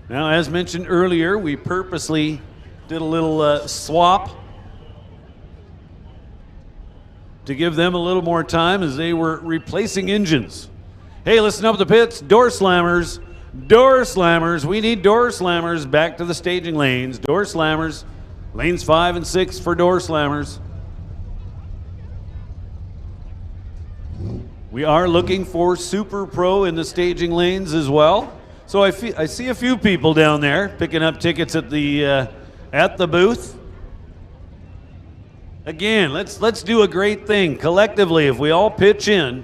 Now, as mentioned earlier, we purposely did a little swap to give them a little more time as they were replacing engines. Hey, listen up the pits, door slammers. Door slammers, we need door slammers back to the staging lanes. Door slammers, lanes 5 and 6 for door slammers. We are looking for Super Pro in the staging lanes as well. So I see a few people down there picking up tickets at the booth. Again, let's do a great thing collectively. If we all pitch in,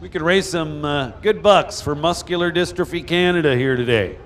we could raise some good bucks for Muscular Dystrophy Canada here today.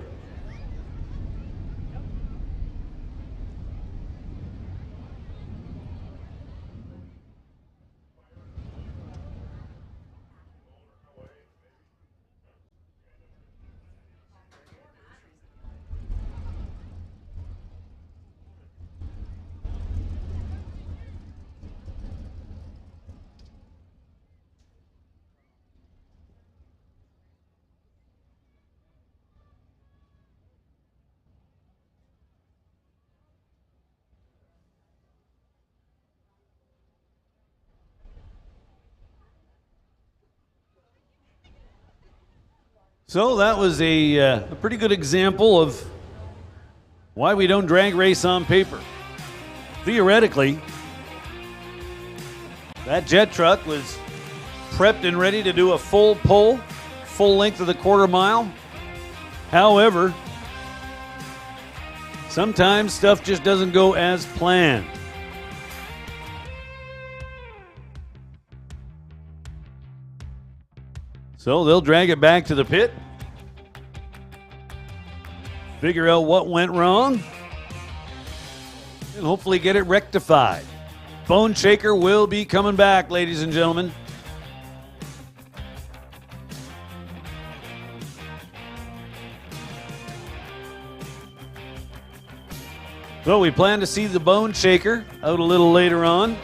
So that was a pretty good example of why we don't drag race on paper. Theoretically, that jet truck was prepped and ready to do a full pull, full length of the quarter mile. However, sometimes stuff just doesn't go as planned. So they'll drag it back to the pit, figure out what went wrong, and hopefully get it rectified. Bone Shaker will be coming back, ladies and gentlemen. So we plan to see the Bone Shaker out a little later on.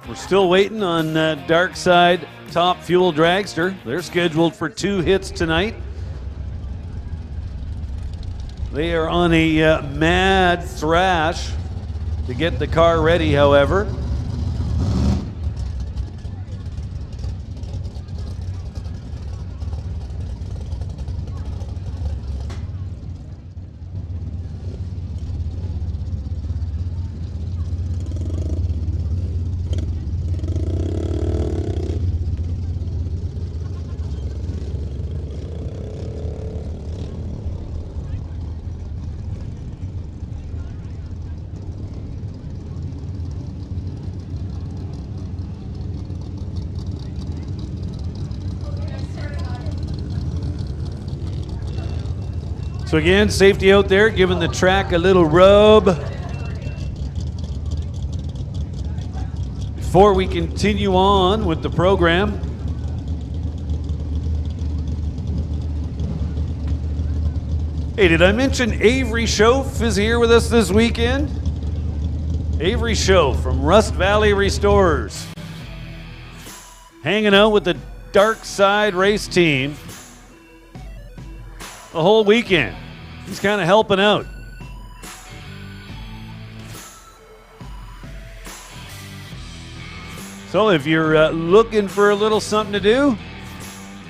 We're still waiting on Dark Side Top Fuel Dragster. They're scheduled for 2 hits tonight. They are on a mad thrash to get the car ready, however. So again, safety out there, giving the track a little rub. Before we continue on with the program, hey, did I mention Avery Schoaf is here with us this weekend? Avery Schoaf from Rust Valley Restorers, hanging out with the Dark Side race team the whole weekend. He's kind of helping out. So if you're looking for a little something to do,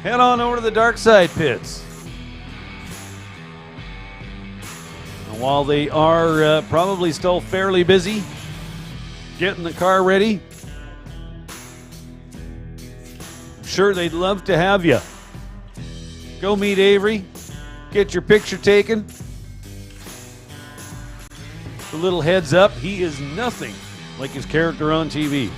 head on over to the Dark Side pits. And while they are probably still fairly busy getting the car ready, I'm sure they'd love to have you. Go meet Avery. Get your picture taken. A little heads up, he is nothing like his character on TV.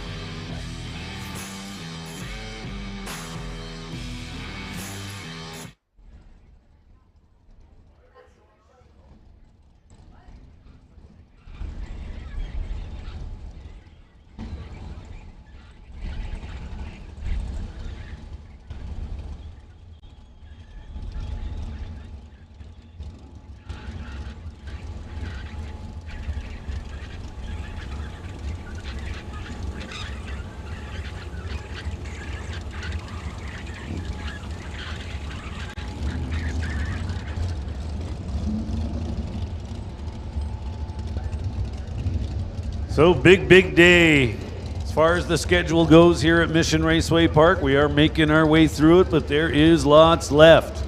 So big day. As far as the schedule goes here at Mission Raceway Park, we are making our way through it, but there is lots left.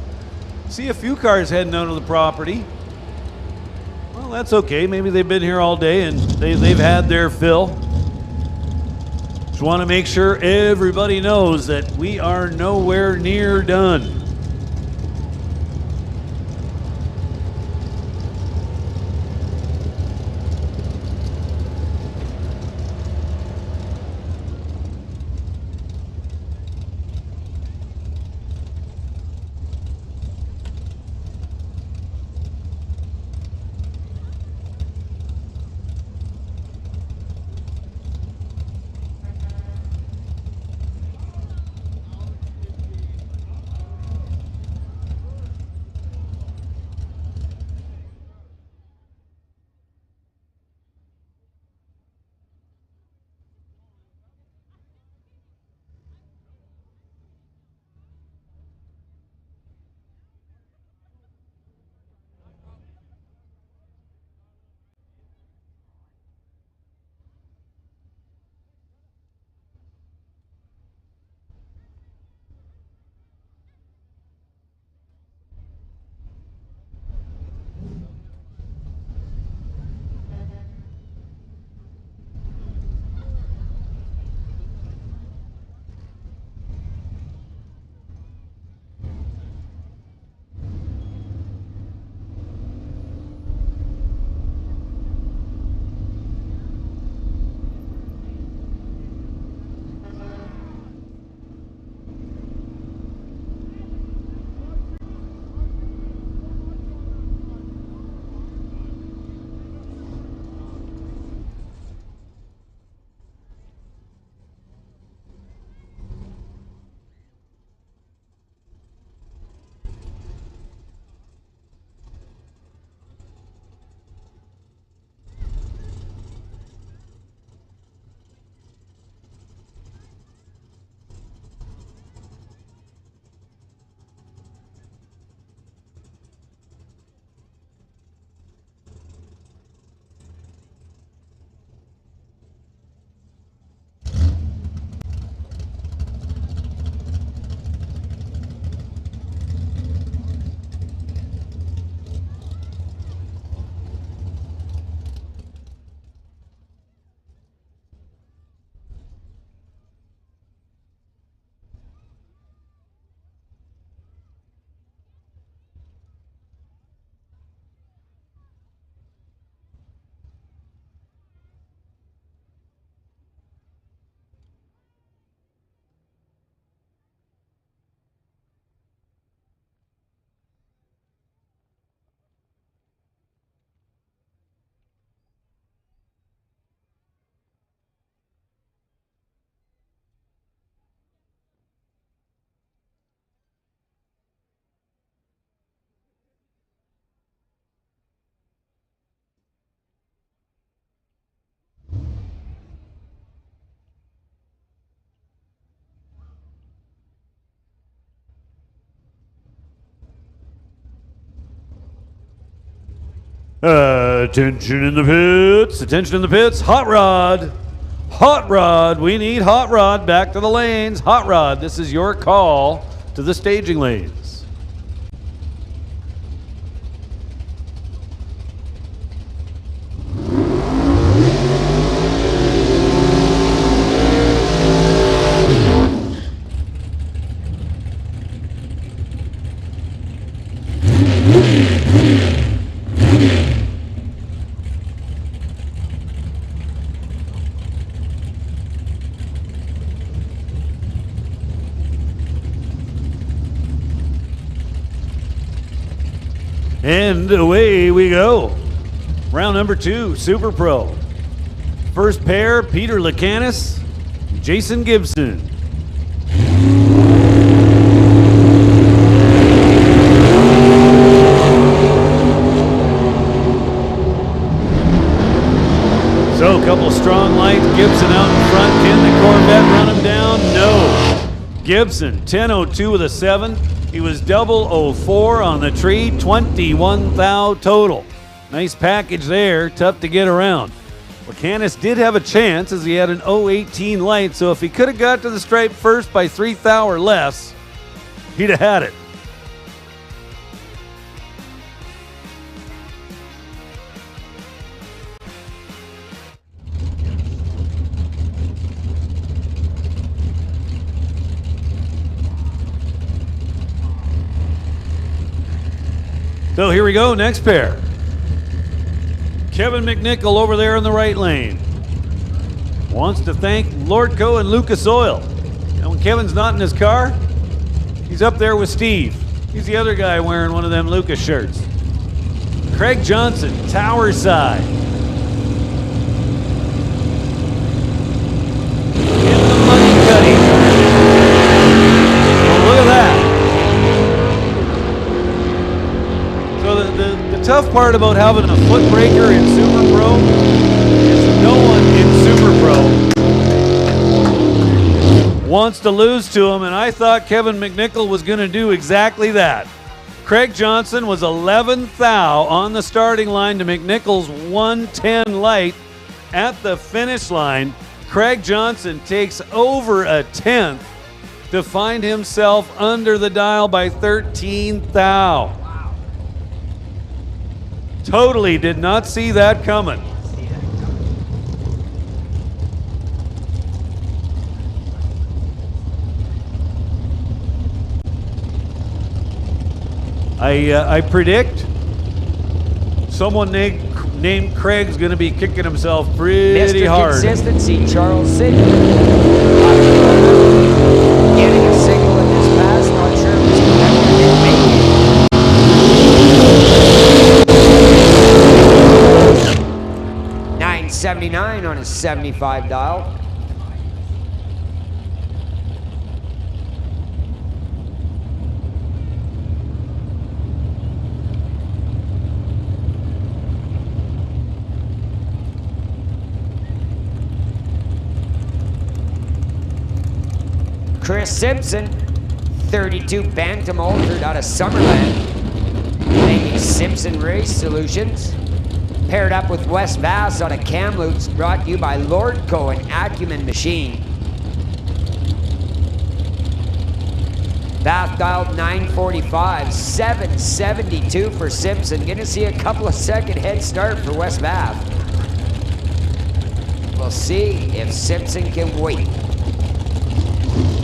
See a few cars heading out of the property. Well, that's okay. Maybe they've been here all day and they've had their fill. Just want to make sure everybody knows that we are nowhere near done. Attention in the pits. Attention in the pits. Hot Rod. Hot Rod. We need Hot Rod back to the lanes. Hot Rod, this is your call to the staging lanes. And away we go. Round number 2, Super Pro. First pair, Peter Lacanis, Jason Gibson. So a couple strong lights, Gibson out in front. Can the Corvette run him down? No. Gibson, 10.02 with a 7. He was 004 on the tree, 21 thou total. Nice package there, tough to get around. Lacanis did have a chance as he had an 018 light, so if he could have got to the stripe first by 3 thou or less, he'd have had it. So here we go, next pair. Kevin McNichol over there in the right lane. Wants to thank Lordco and Lucas Oil. And when Kevin's not in his car, he's up there with Steve. He's the other guy wearing one of them Lucas shirts. Craig Johnson, Tower Side. In the money cutting. Well, look at that. So the tough part about having a foot breaker in Super Pro is no one in Super Pro wants to lose to him, and I thought Kevin McNichol was going to do exactly that. Craig Johnson was 11 thou on the starting line to McNichol's 110 light at the finish line. Craig Johnson takes over a tenth to find himself under the dial by 13 thou. Totally did not see that coming. I predict someone named Craig's going to be kicking himself pretty hard. Mr. Consistency, Charles Sidney. Getting a signal in this pass, not sure if it's connected. 979 on his 75 dial. Chris Simpson, 32 Bantam altered out of Summerland. Thank you, Simpson Race Solutions. Paired up with Wes Vass out of Kamloops, brought to you by Lordco and Acumen Machine. Bath dialed 945, 772 for Simpson. Gonna see a couple of second head start for Wes Bath. We'll see if Simpson can wait.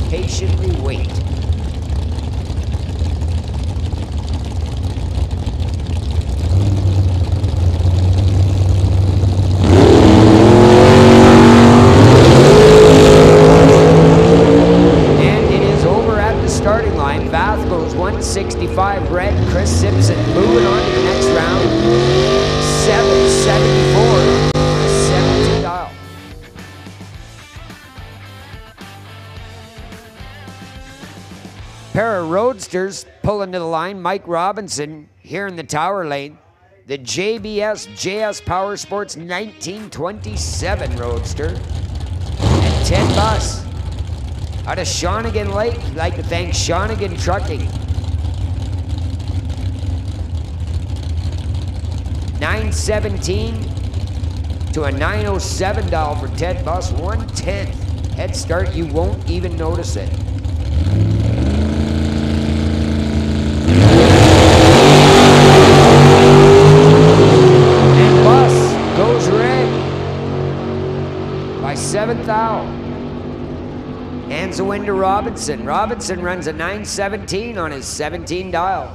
Patiently wait. And it is over at the starting line. Bath goes 165 red. Chris Simpson moving on to the next round. 774. 70 dial. Pair of roadsters pulling to the line. Mike Robinson here in the tower lane. The JBS JS Power Sports 1927 Roadster. And Ted Buss out of Shawnigan Lake. I'd like to thank Shawnigan Trucking. 9 917 to a 907 dial for Ted Bus, 1/10 head start. You won't even notice it. And Bus goes red by 7th thou. Hands the win to Robinson. Robinson runs a 917 on his 17 dial.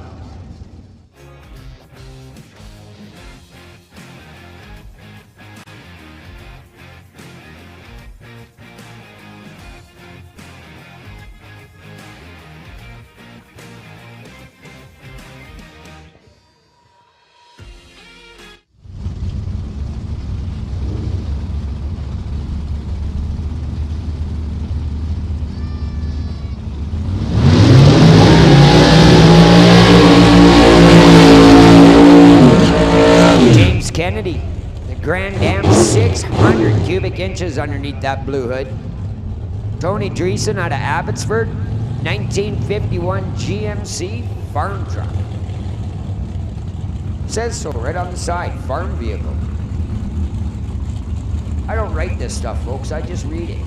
Kennedy, the Grand Am, 600 cubic inches underneath that blue hood. Tony Dreesen out of Abbotsford, 1951 GMC farm truck. Says so right on the side, farm vehicle. I don't write this stuff, folks, I just read it.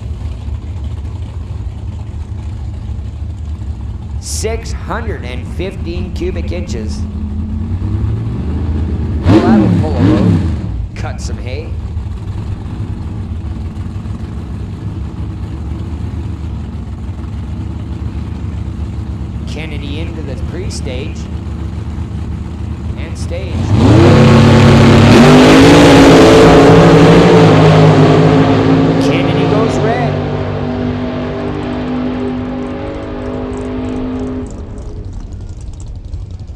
615 cubic inches. That'll pull a load, cut some hay. Kennedy into the pre-stage and stage. Kennedy goes red.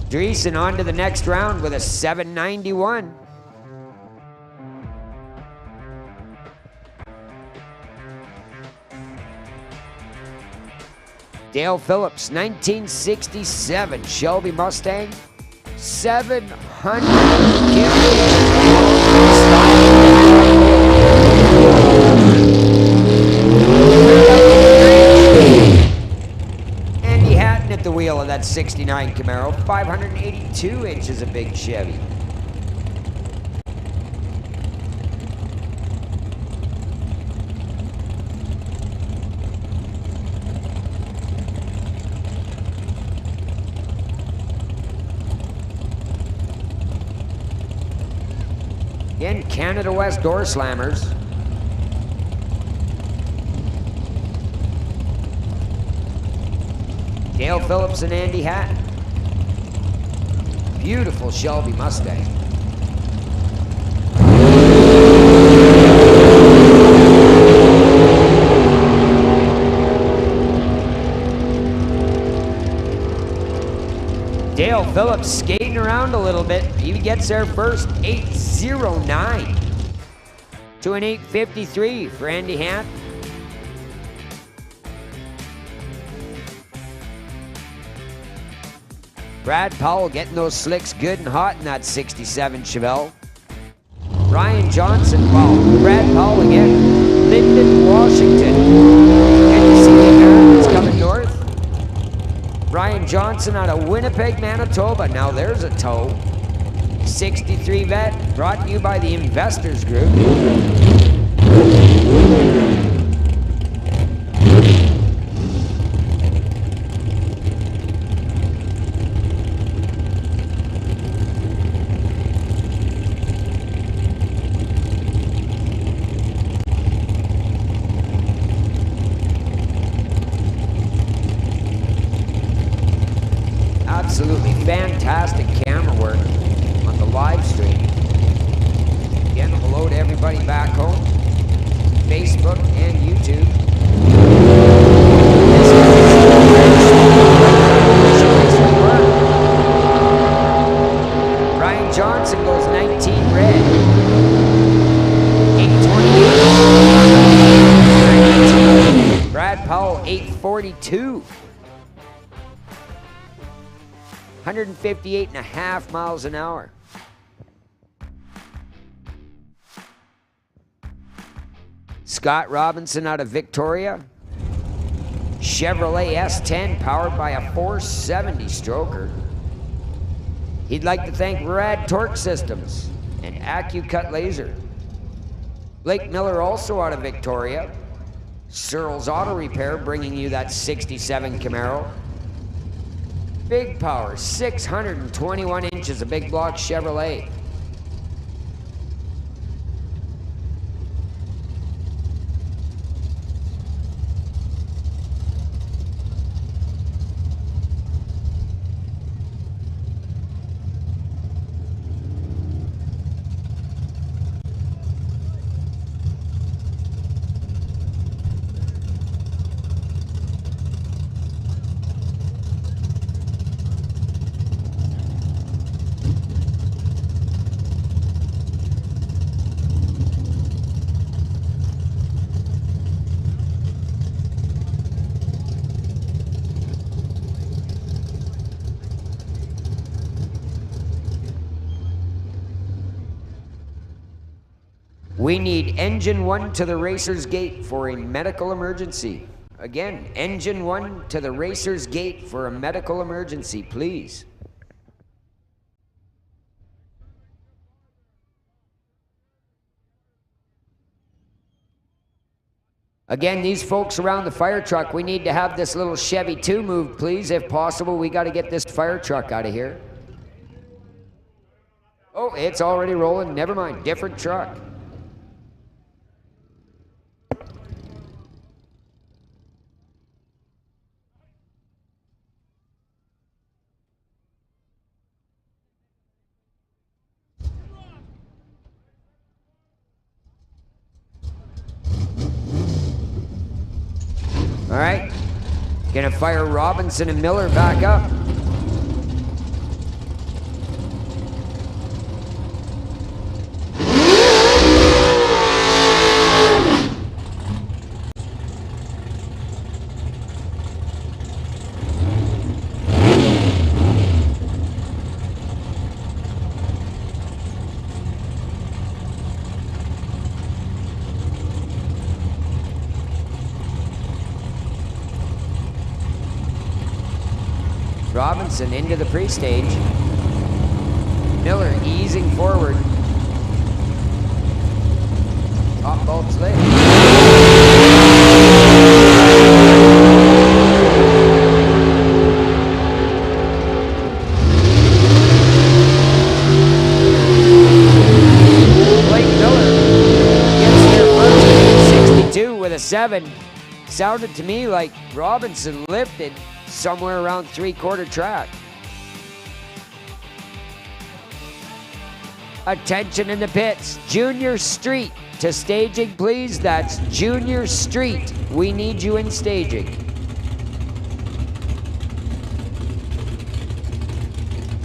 Dreesen on to the next round with a 791. Dale Phillips, 1967 Shelby Mustang, 700 Andy Hatton at the wheel of that 69 Camaro, 582 inches of big Chevy. Again, Canada West door slammers. Dale Phillips and Andy Hatton. Beautiful Shelby Mustang. Dale Phillips skating around a little bit. He gets there first, 809 to an 853 for Andy Hatton. Brad Powell getting those slicks good and hot in that 67 Chevelle. Ryan Johnson, well, Brad Powell again. Lyndon, Washington. Can you see the Americans coming north? Ryan Johnson out of Winnipeg, Manitoba. Now there's a tow. 63 vet, brought to you by the Investors Group. Absolutely fantastic camera work on the live stream. Again, hello to everybody back home, Facebook and YouTube. Ryan Johnson goes 19 red. 828. Brad Powell 842. 158.5 miles an hour. Scott Robinson out of Victoria. Chevrolet S10 powered by a 470 stroker. He'd like to thank Rad Torque Systems and AccuCut Laser. Blake Miller also out of Victoria. Searles Auto Repair bringing you that 67 Camaro. Big Power, 621 inches of big block Chevrolet. We need engine 1 to the racer's gate for a medical emergency. Again, engine 1 to the racer's gate for a medical emergency, please. Again, these folks around the fire truck, we need to have this little Chevy 2 moved, please. If possible, we got to get this fire truck out of here. Oh, it's already rolling. Never mind. Different truck. All right, gonna fire Robinson and Miller back up. Robinson into the pre-stage. Miller easing forward. Top bulb's lit. Blake Miller gets there first, 62 with a 7. Sounded to me like Robinson lifted somewhere around 3/4 track. Attention in the pits. Junior Street to staging, please. That's Junior Street. We need you in staging.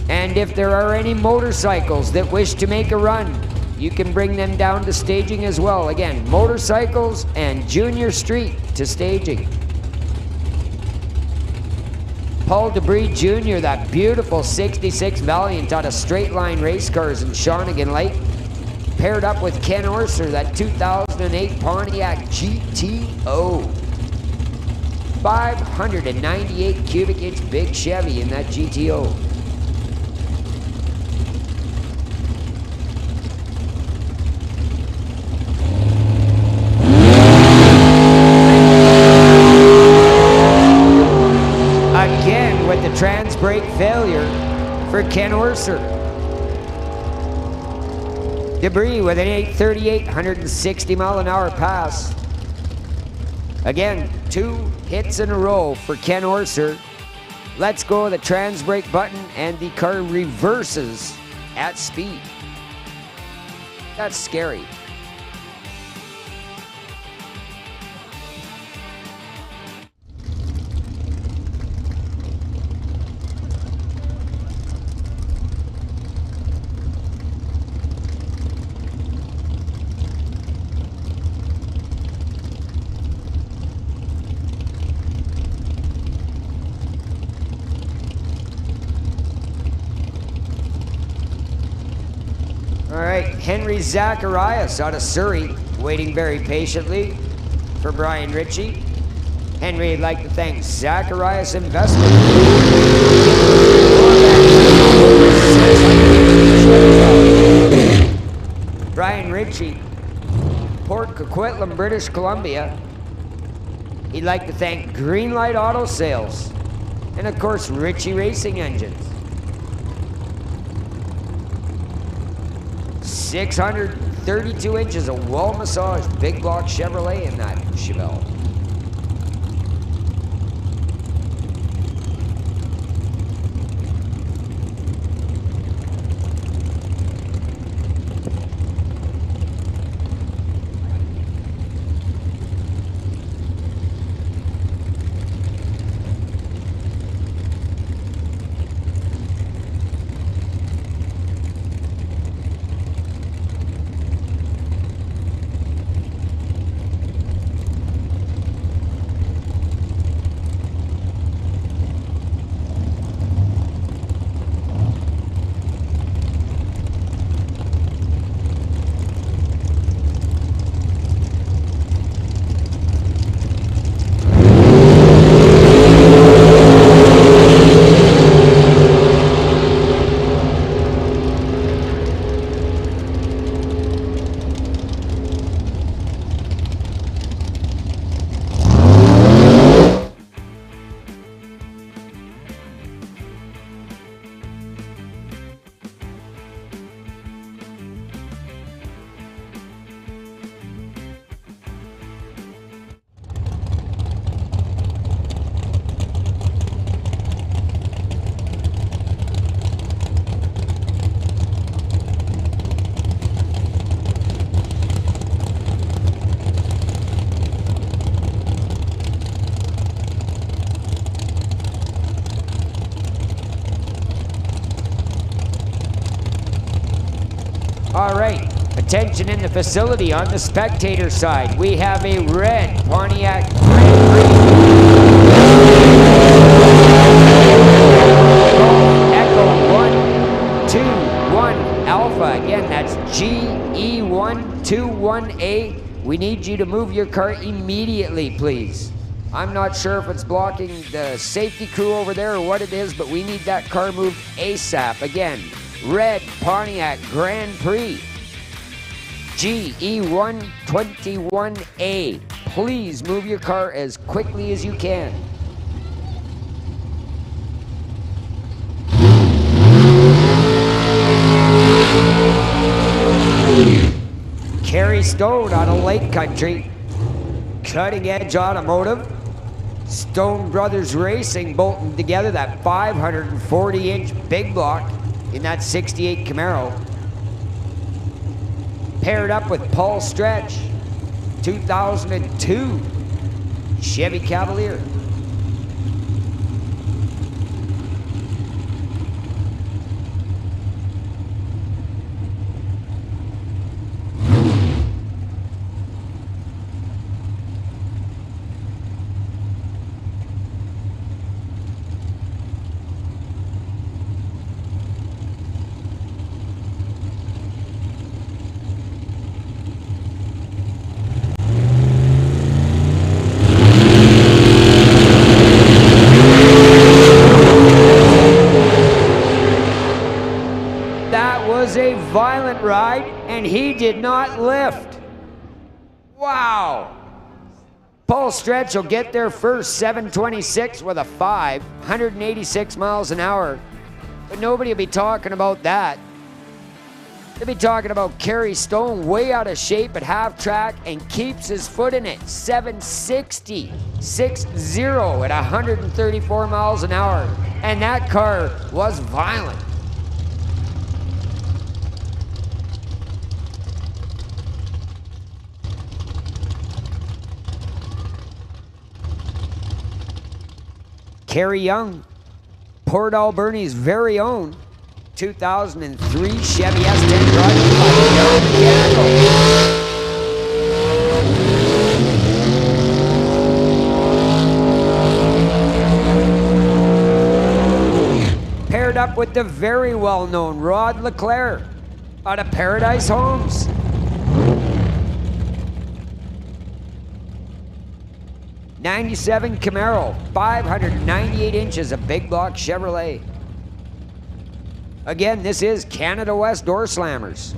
And if there are any motorcycles that wish to make a run, you can bring them down to staging as well. Again, motorcycles and Junior Street to staging. Paul Debris Jr., that beautiful 66 Valiant out of Straight Line Race Cars in Shawnigan Lake, paired up with Ken Orser, that 2008 Pontiac GTO. 598 cubic inch big Chevy in that GTO. Again with the trans brake failure for Ken Orser. Debris with an 838, 160 mile an hour pass. Again, 2 hits in a row for Ken Orser. Let's go the trans brake button and the car reverses at speed. That's scary. All right, Henry Zacharias out of Surrey, waiting very patiently for Brian Ritchie. Henry would like to thank Zacharias Investment. Richie, Port Coquitlam, British Columbia. He'd like to thank Greenlight Auto Sales, and of course, Richie Racing Engines. 632 inches of well-massaged big block Chevrolet in that Chevelle. All right, attention in the facility. On the spectator side, we have a red Pontiac Grand Prix. Echo 121 Alpha. Again, that's GE121A. We need you to move your car immediately, please. I'm not sure if it's blocking the safety crew over there or what it is, but we need that car moved ASAP. Again, red Pontiac Grand Prix, GE121A. Please move your car as quickly as you can. Kerry Stone out of Lake Country, Cutting Edge Automotive, Stone Brothers Racing bolting together that 540-inch big block in that 68 Camaro. Paired up with Paul Stretch, 2002 Chevy Cavalier. A violent ride, and he did not lift. Wow. Paul Stretch will get there first, 726 with a 5, 186 miles an hour. But nobody will be talking about that. They'll be talking about Kerry Stone, way out of shape at half track, and keeps his foot in it, 760, 6-0 at 134 miles an hour. And that car was violent. Kerry Young, Port Alberni's very own 2003 Chevy S10 driving by Young Mechanical. Paired up with the very well-known Rod Leclerc out of Paradise Homes. '97 Camaro, 598 inches of big block Chevrolet. Again, this is Canada West Door Slammers.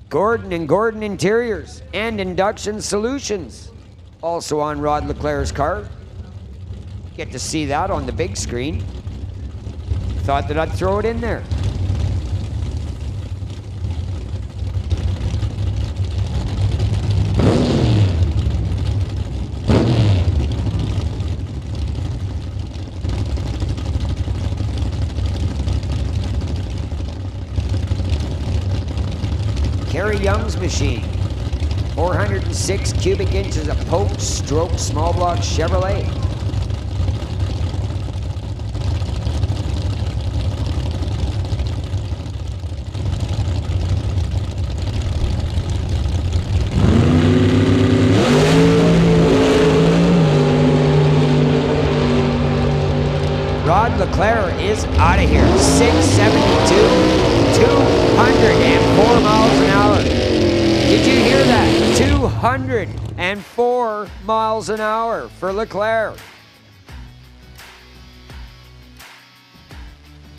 Gordon and Gordon Interiors and Induction Solutions. Also on Rod Leclerc's car. Get to see that on the big screen. Thought that I'd throw it in there. Kerry Young's machine. 406 cubic inches of Polk stroke small block Chevrolet. Rod Leclerc is out of here. 672, 204 miles an hour. Did you hear that? 204 miles an hour for Leclerc.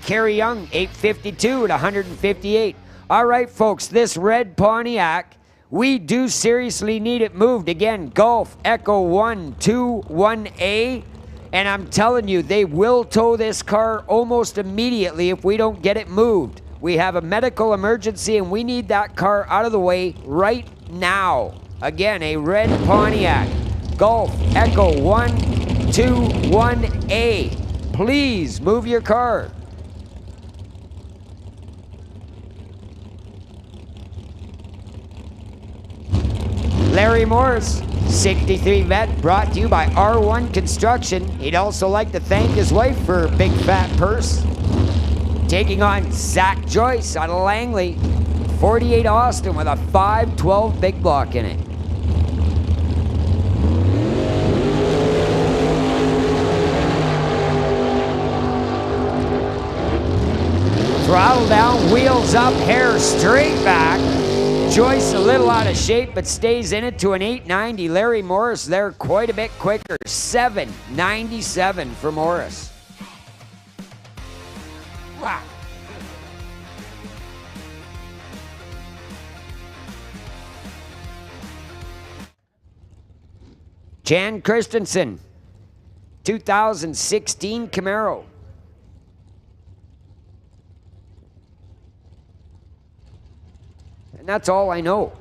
Kerry Young, 852 at 158. All right, folks, this red Pontiac, we do seriously need it moved. Again, Golf Echo 121A. And I'm telling you, they will tow this car almost immediately if we don't get it moved. We have a medical emergency and we need that car out of the way right now. Again, a red Pontiac. Golf Echo 121A. Please move your car. Larry Morris, 63 vet, brought to you by R1 Construction. He'd also like to thank his wife for a big fat purse. Taking on Zach Joyce out of Langley, 48 Austin with a 512 big block in it. Throttle down, wheels up, hair straight back. Joyce a little out of shape, but stays in it to an 890. Larry Morris there quite a bit quicker. 797 for Morris. Wow. Jan Christensen, 2016 Camaro. And that's all I know.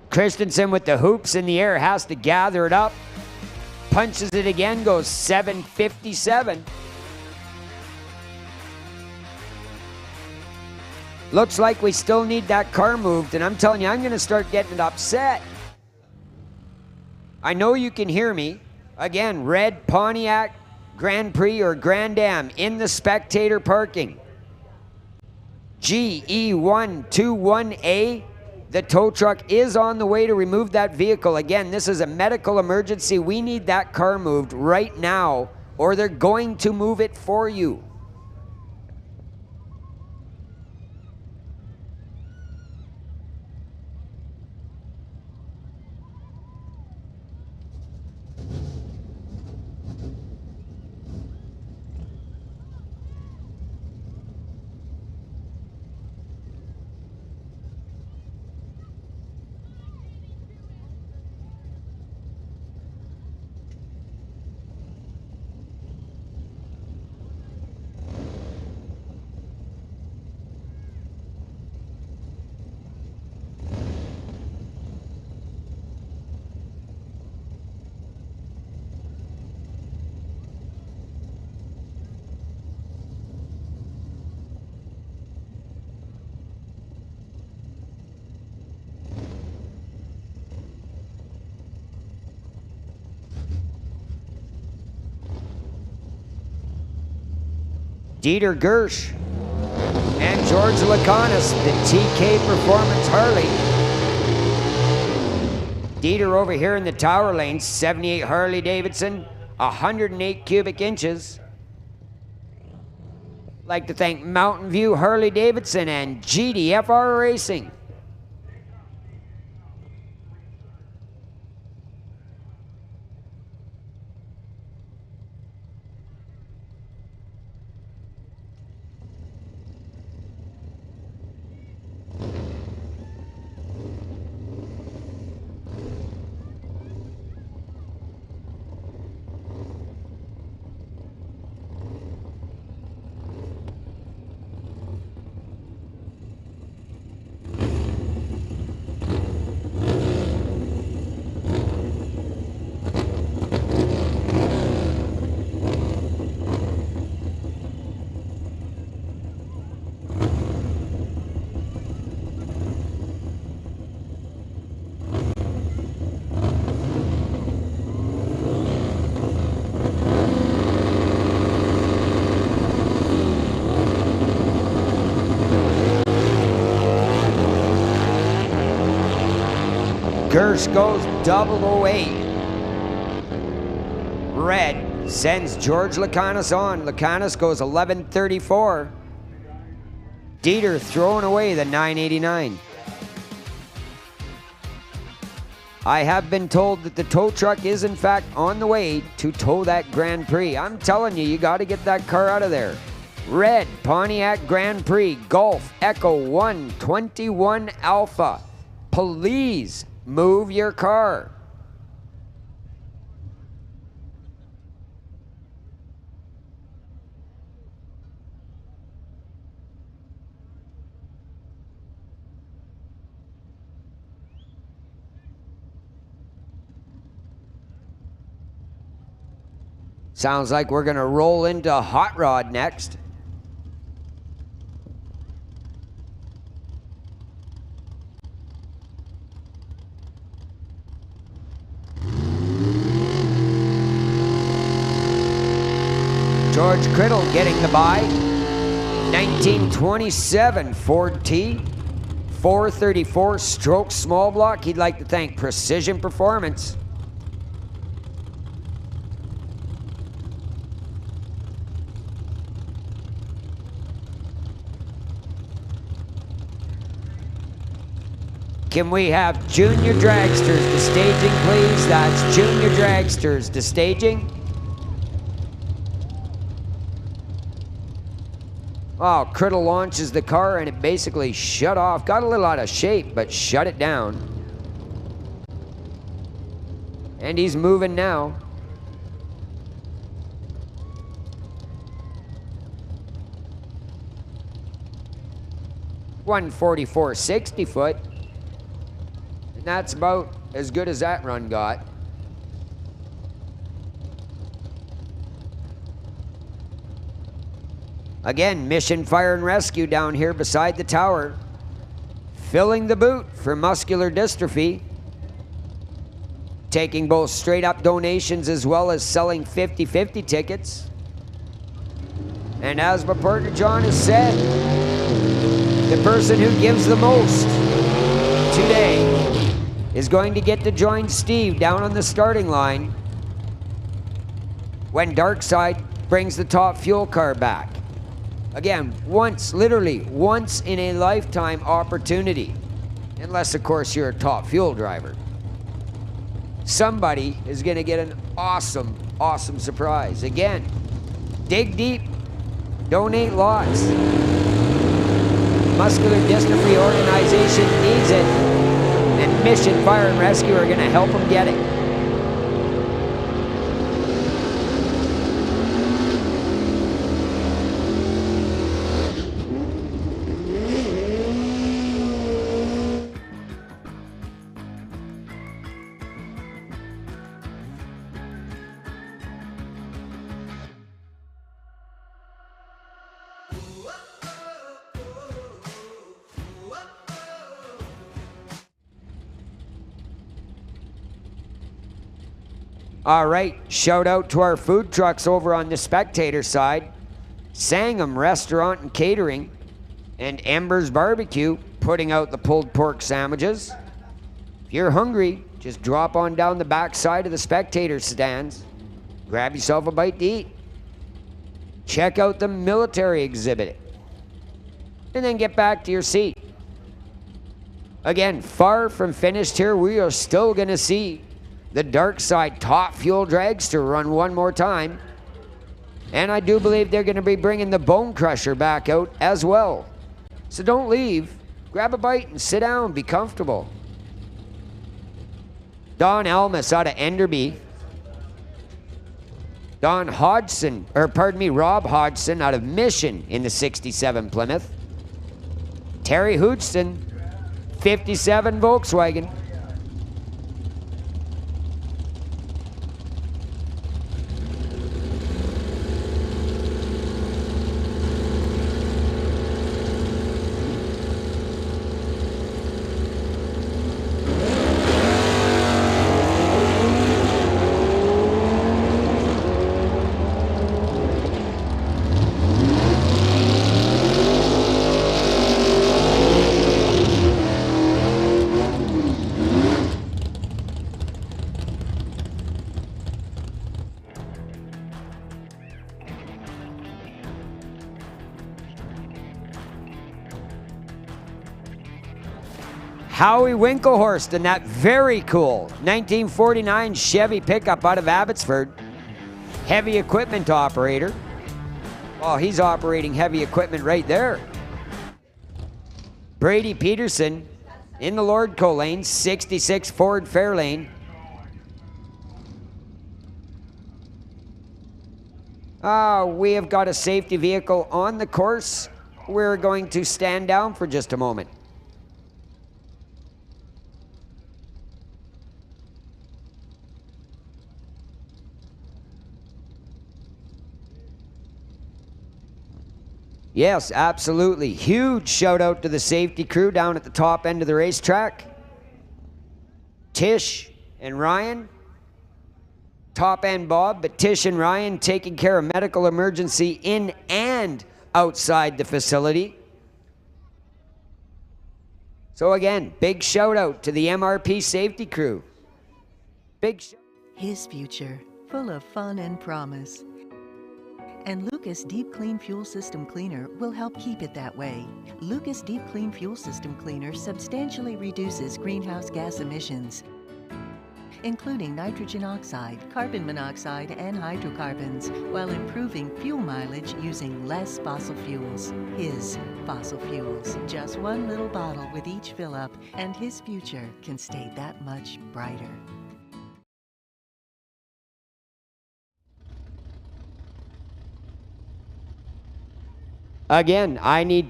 Christensen with the hoops in the air has to gather it up. Punches it again, goes 757. Looks like we still need that car moved, and I'm telling you, I'm going to start getting upset. I know you can hear me. Again, red Pontiac Grand Prix or Grand Am in the spectator parking. GE121A. The tow truck is on the way to remove that vehicle. Again, this is a medical emergency. We need that car moved right now, or they're going to move it for you. Dieter Gersh and George Laconis, the TK Performance Harley. Dieter over here in the tower lane, 78 Harley Davidson, 108 cubic inches. Like to thank Mountain View Harley Davidson and GDFR Racing. Gersh goes 008. Red sends George Lacanis on. Lacanis goes 11:34. Dieter throwing away the 989. I have been told that the tow truck is in fact on the way to tow that Grand Prix. I'm telling you, you got to get that car out of there. Red Pontiac Grand Prix Golf Echo 121 Alpha. Please move your car. Sounds like we're going to roll into Hot Rod next. George Criddle getting the buy. 1927 Ford T. 434 stroke small block. He'd like to thank Precision Performance. Can we have Junior Dragsters to staging, please? That's Junior Dragsters to staging. Oh, Criddle launches the car and it basically shut off. Got a little out of shape, but shut it down. And he's moving now. .144 60-foot. And that's about as good as that run got. Again, Mission Fire and Rescue down here beside the tower. Filling the boot for muscular dystrophy. Taking both straight up donations as well as selling 50-50 tickets. And as my partner John has said, the person who gives the most today is going to get to join Steve down on the starting line when Darkside brings the top fuel car back. Again, once, literally once in a lifetime opportunity. Unless, of course, you're a top fuel driver. Somebody is going to get an awesome, awesome surprise. Again, dig deep, donate lots. Muscular Dystrophy Organization needs it, and Mission Fire and Rescue are going to help them get it. All right, shout out to our food trucks over on the spectator side. Sangam Restaurant and Catering and Embers Barbecue putting out the pulled pork sandwiches. If you're hungry, just drop on down the back side of the spectator stands. grab yourself a bite to eat. Check out the military exhibit. And then get back to your seat. Again, far from finished here. We are still going to see the Dark Side Top Fuel Dragster run one more time. And I do believe they're going to be bringing the Bone Crusher back out as well. So don't leave. Grab a bite and sit down. Be comfortable. Don Almus out of Enderby. Rob Hodgson out of Mission in the 67 Plymouth. Terry Hodgson, 57 Volkswagen. Howie Winklehorst in that very cool 1949 Chevy pickup out of Abbotsford. Heavy equipment operator. Oh, he's operating heavy equipment right there. Brady Peterson in the Lordco lane, 66 Ford Fairlane. We have got a safety vehicle on the course. We're going to stand down for just a moment. Yes, absolutely. Huge shout out to the safety crew down at the top end of the racetrack. Tish and Ryan. Top end Bob, but Tish and Ryan taking care of medical emergency in and outside the facility. So again, big shout out to the MRP safety crew. His future, full of fun and promise. And Lucas Deep Clean Fuel System Cleaner will help keep it that way. Lucas Deep Clean Fuel System Cleaner substantially reduces greenhouse gas emissions, including nitrogen oxide, carbon monoxide, and hydrocarbons, while improving fuel mileage using less fossil fuels. His fossil fuels. Just one little bottle with each fill-up, and his future can stay that much brighter. Again, I need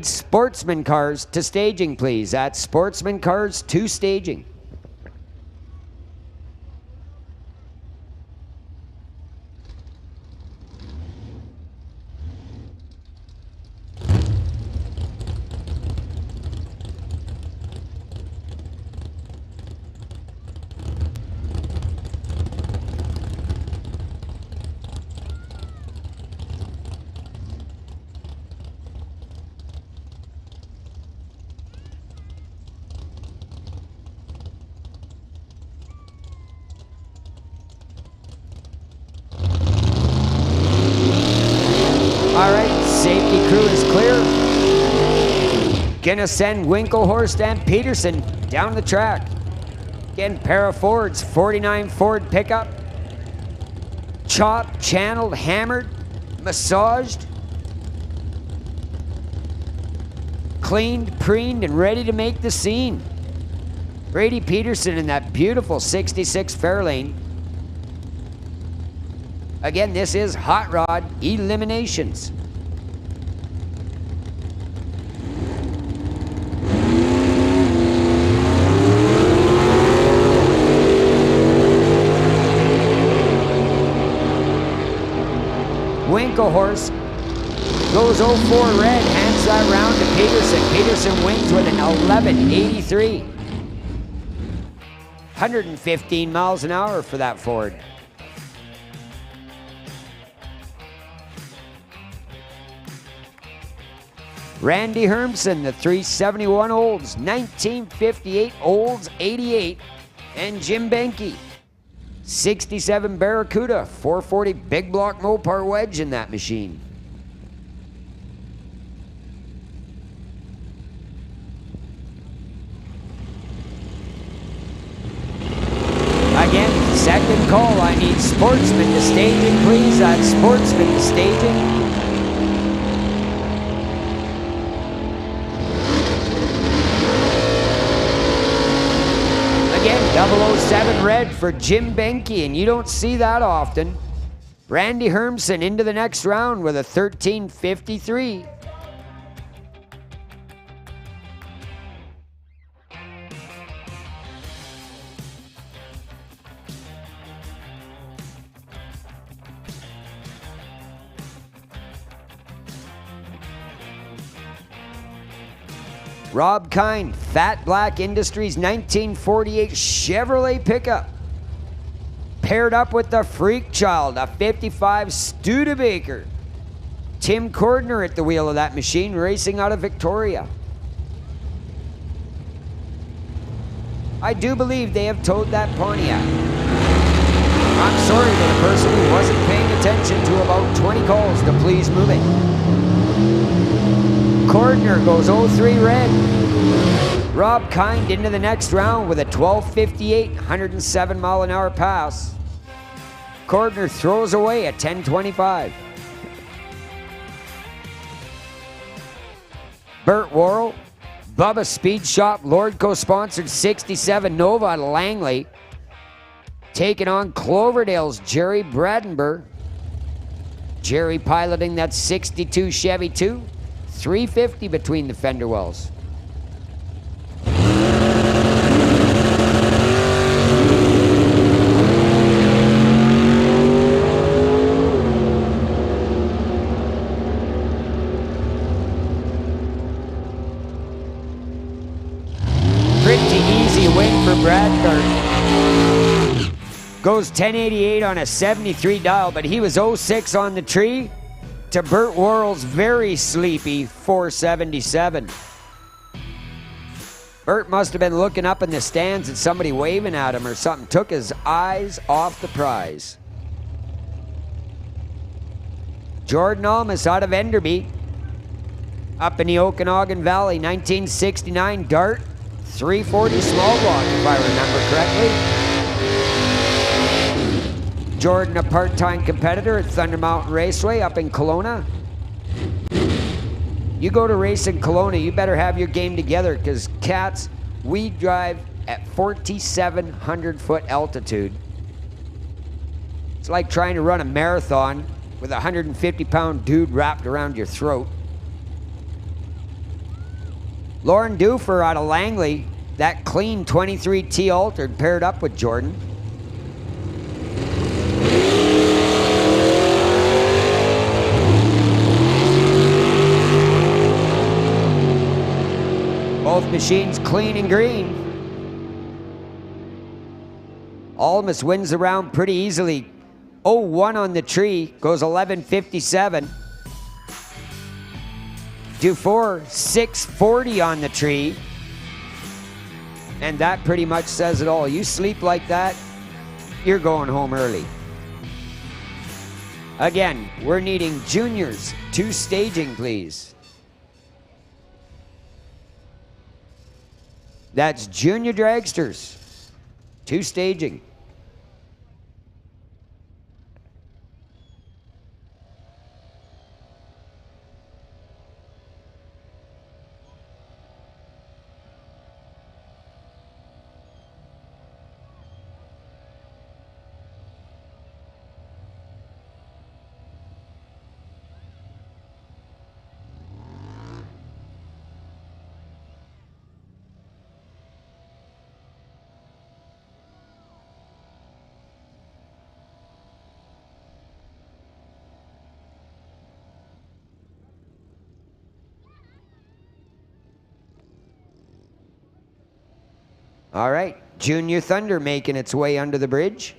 sportsman cars to staging, please. That's sportsman cars to staging. Safety crew is clear. Gonna send Winklehorst and Peterson down the track. Again, pair of Fords, 49 Ford pickup. Chopped, channeled, hammered, massaged, cleaned, preened, and ready to make the scene. Brady Peterson in that beautiful 66 Fairlane. Again, this is Hot Rod Eliminations. Winklehorst goes 04 red, hands that round to Peterson. Peterson wins with an 11.83. 115 miles an hour for that Ford. Randy Hermson, the 371 Olds, 1958 Olds 88, and Jim Benke. '67 Barracuda, 440 big block Mopar wedge in that machine. Again, second call. I need sportsman to staging, please. That's sportsman to staging. Again, 007 red for Jim Benke, and you don't see that often. Randy Hermson into the next round with a 13.53. Rob Kine, Fat Black Industries 1948 Chevrolet pickup. Paired up with the Freak Child, a 55 Studebaker. Tim Cordner at the wheel of that machine, racing out of Victoria. I do believe they have towed that Pontiac. I'm sorry to the person who wasn't paying attention to about 20 calls to please move it. Cordner goes 03 red. Rob Kind into the next round with a 12.58, 107 mile an hour pass. Cordner throws away a 10.25. Burt Worrell, Bubba Speed Shop, Lordco sponsored 67 Nova out of Langley. Taking on Cloverdale's Jerry Bradenberg. Jerry piloting that 62 Chevy 2. 350 between the fender wells. Pretty easy win for Bradford. Goes 1088 on a 73 dial, but he was 06 on the tree to Burt Worrell's very sleepy 477. Burt must have been looking up in the stands at somebody waving at him or something. Took his eyes off the prize. Jordan Almas out of Enderby. Up in the Okanagan Valley, 1969 Dart. 340 small block, if I remember correctly. Jordan, a part-time competitor at Thunder Mountain Raceway up in Kelowna. You go to race in Kelowna, you better have your game together, because cats, we drive at 4,700 foot altitude. It's like trying to run a marathon with a 150-pound dude wrapped around your throat. Lauren Dufer out of Langley, that clean 23T altered paired up with Jordan. Both machines clean and green. Almas wins the round pretty easily. 0-1 on the tree, goes 11.57. Dufour, 640 on the tree. And that pretty much says it all. You sleep like that, you're going home early. Again, we're needing juniors to staging, please. That's junior dragsters to staging. All right, Junior Thunder making its way under the bridge.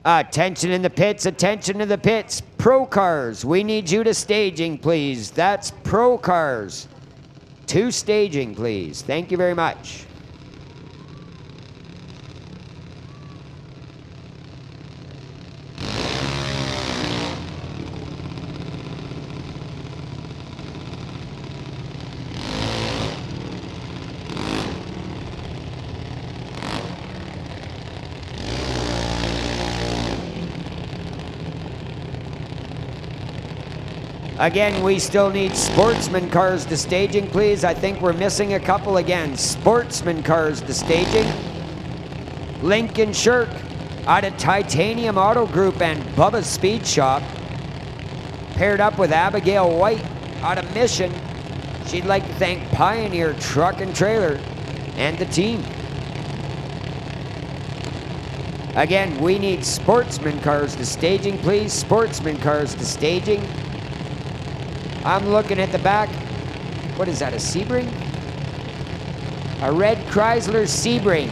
Attention in the pits, attention in the pits. Pro Cars, we need you to staging, please. That's Pro Cars. to staging, please. Thank you very much. Again, we still need sportsman cars to staging, please. I think we're missing a couple again. Sportsman cars to staging. Lincoln Shirk out of Titanium Auto Group and Bubba's Speed Shop. Paired up with Abigail White out of Mission. She'd like to thank Pioneer Truck and Trailer and the team. Again, we need sportsman cars to staging, please. Sportsman cars to staging. I'm looking at the back. What is that, a Sebring? A red Chrysler Sebring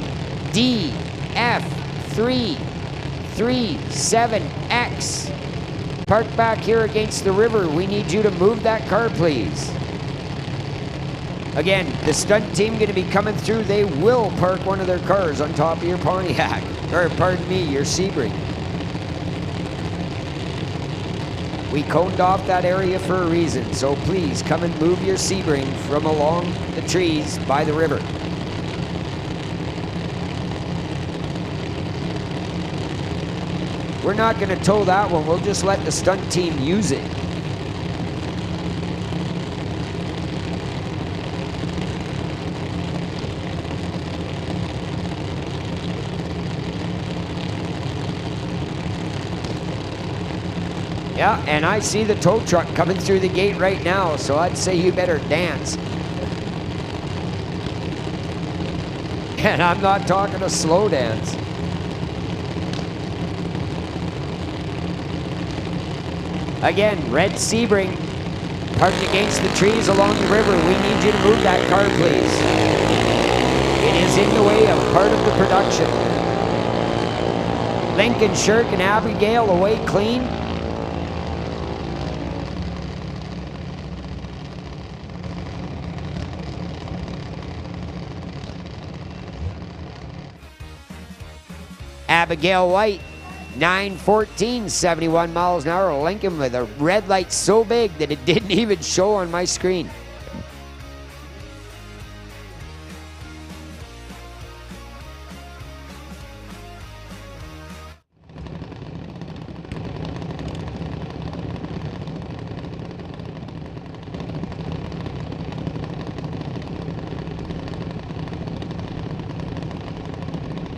DF337X. Parked back here against the river. We need you to move that car, please. Again, the stunt team going to be coming through. They will park one of their cars on top of your Pontiac. Or, pardon me, your Sebring. We coned off that area for a reason, so please come and move your Sebring from along the trees by the river. We're not going to tow that one, we'll just let the stunt team use it. Yeah, and I see the tow truck coming through the gate right now, so I'd say you better dance. And I'm not talking a slow dance. Again, red Sebring parked against the trees along the river. We need you to move that car, please. It is in the way of part of the production. Lincoln Shirk and Abigail away clean. Abigail White, 914, 71 miles an hour. Lincoln with a red light so big that it didn't even show on my screen.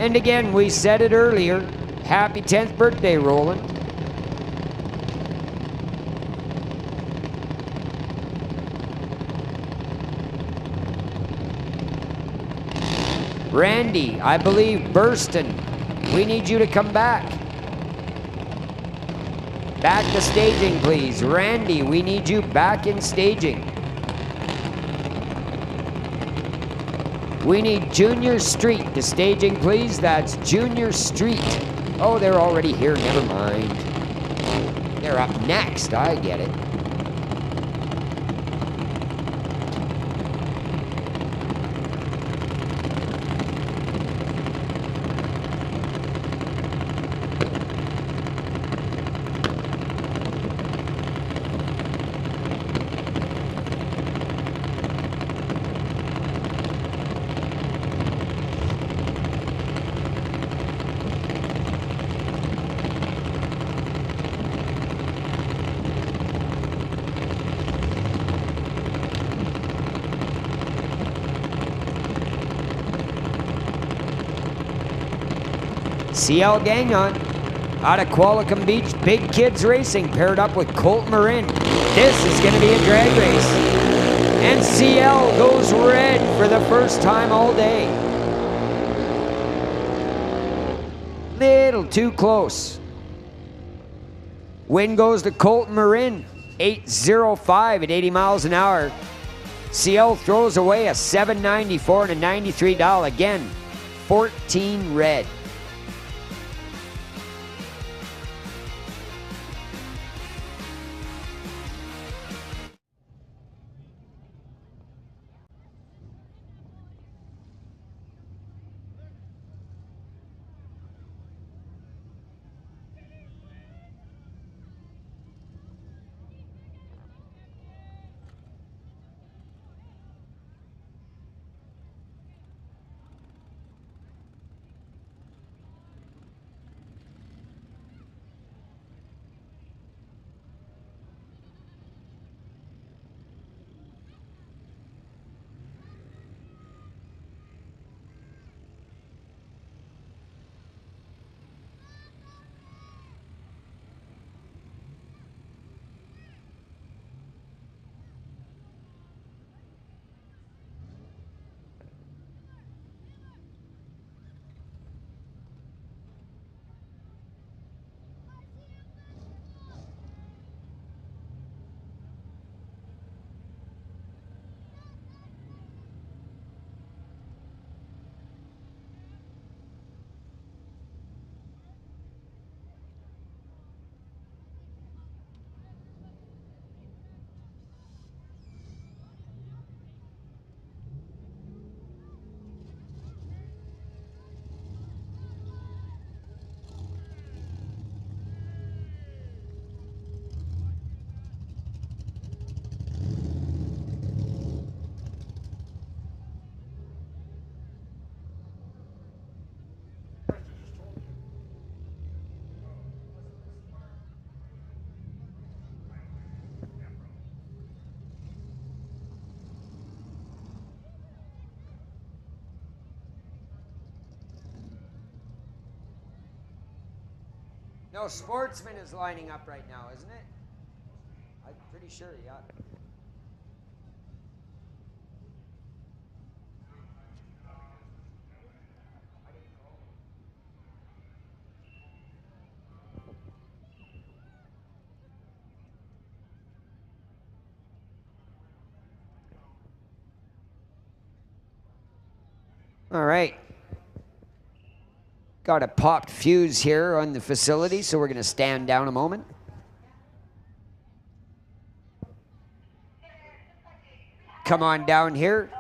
And again, we said it earlier, happy 10th birthday, Roland. Randy, I believe Burston, we need you to come back. Back to staging, please. Randy, we need you back in staging. We need Junior Street to staging, please. That's Junior Street. Oh, they're already here. Never mind. They're up next. I get it. CL Gagnon out of Qualicum Beach, Big Kids Racing paired up with Colt Marin. This is going to be a drag race. And CL goes red for the first time all day. Little too close. Win goes to Colt Marin, 8:05 at 80 miles an hour. CL throws away a $7.94 and a $93. Again, 14 red. No, Sportsman is lining up right now, isn't it? I'm pretty sure, yeah. All right. Got a popped fuse here on the facility, so we're going to stand down a moment. Come on down here.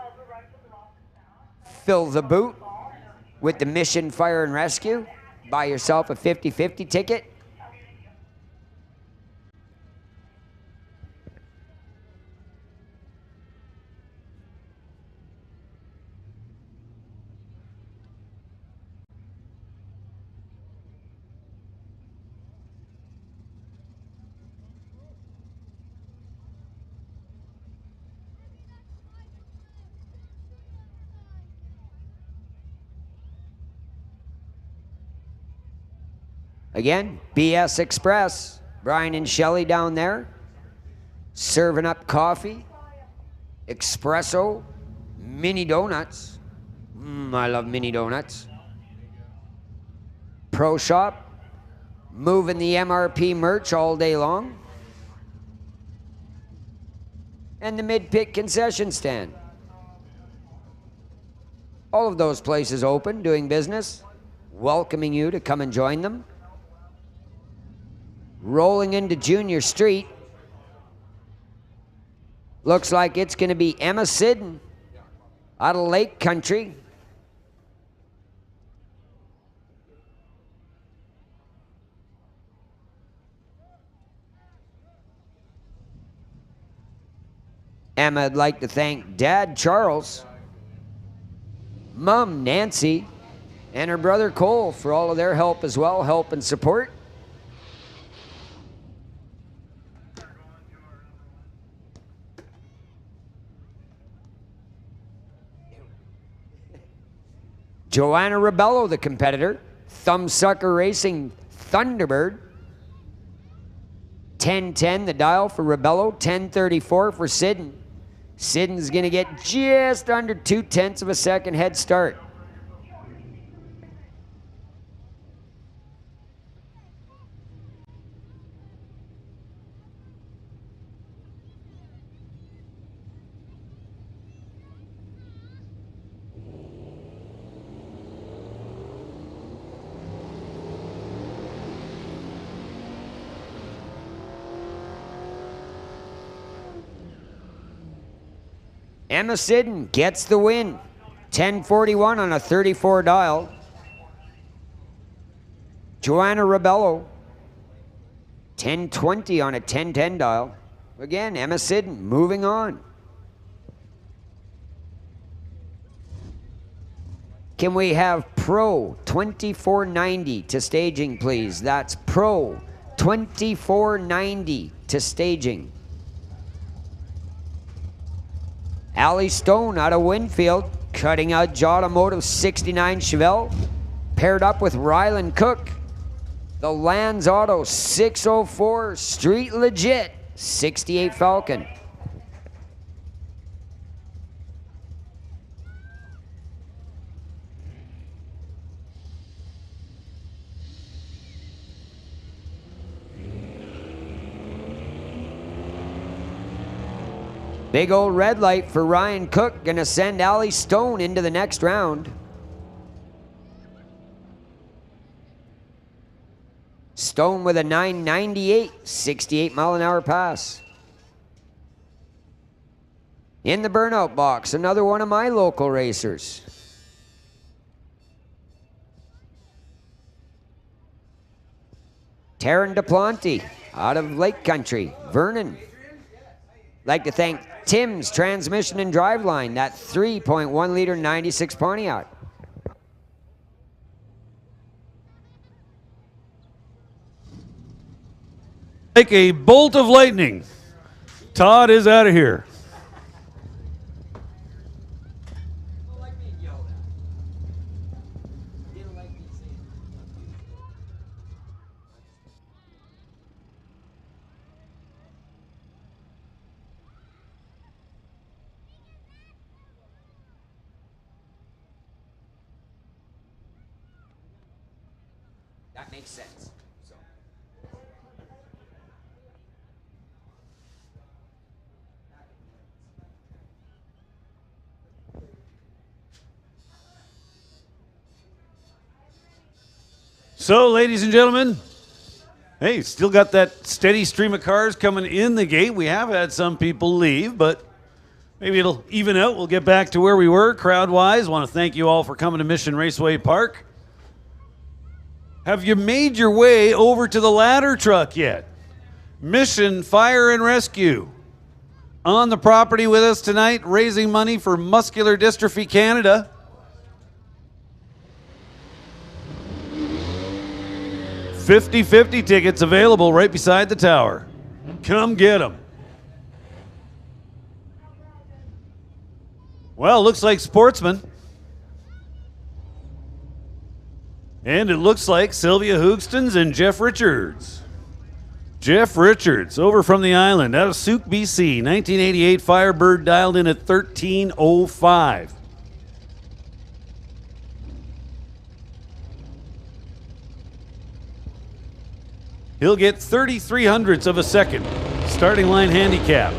Fill the boot with the Mission Fire and Rescue. Buy yourself a 50/50 ticket. Again, BS Express. Brian and Shelley down there serving up coffee, espresso, mini donuts. I love mini donuts. Pro Shop, moving the MRP merch all day long. And the mid-pit concession stand. All of those places open, doing business, welcoming you to come and join them. Rolling into Junior Street. Looks like it's going to be Emma Sidden out of Lake Country. Emma would like to thank Dad Charles, Mom Nancy, and her brother Cole for all of their help as well, help and support. Joanna Rebello, the competitor. Thumbsucker Racing Thunderbird. 1010, the dial for Rebello. 1034 for Sidden. Sidden's going to get just under 0.2 of a second head start. Emma Sidden gets the win. 1041 on a 34 dial. Joanna Rebello, 1020 on a 1010 dial. Again, Emma Sidden moving on. Can we have Pro 2490 to staging, please? That's Pro 2490 to staging. Allie Stone out of Winfield, Cutting Edge Automotive 69 Chevelle, paired up with Ryland Cook. The Lands Auto 604 Street Legit 68 Falcon. Big old red light for Ryan Cook, gonna send Allie Stone into the next round. Stone with a 998, 68 mile an hour pass. In the burnout box, another one of my local racers. Taryn DePlanty out of Lake Country, Vernon. Like to thank Tim's Transmission and Driveline, that 3.1 liter 96 Pontiac. Like a bolt of lightning, Todd is out of here. makes sense. So. So, ladies and gentlemen, hey, still got that steady stream of cars coming in the gate. We have had some people leave, but maybe it'll even out. We'll get back to where we were crowd-wise. Want to thank you all for coming to Mission Raceway Park. Have you made your way over to the ladder truck yet? Mission Fire and Rescue on the property with us tonight, raising money for Muscular Dystrophy Canada. 50-50 tickets available right beside the tower. Come get them. Well, looks like Sportsman. And it looks like Sylvia Hoogstens and Jeff Richards. Jeff Richards, over from the island, out of Souk, BC. 1988 Firebird, dialed in at 13:05. He'll get 33 hundredths of a second. Starting line handicap.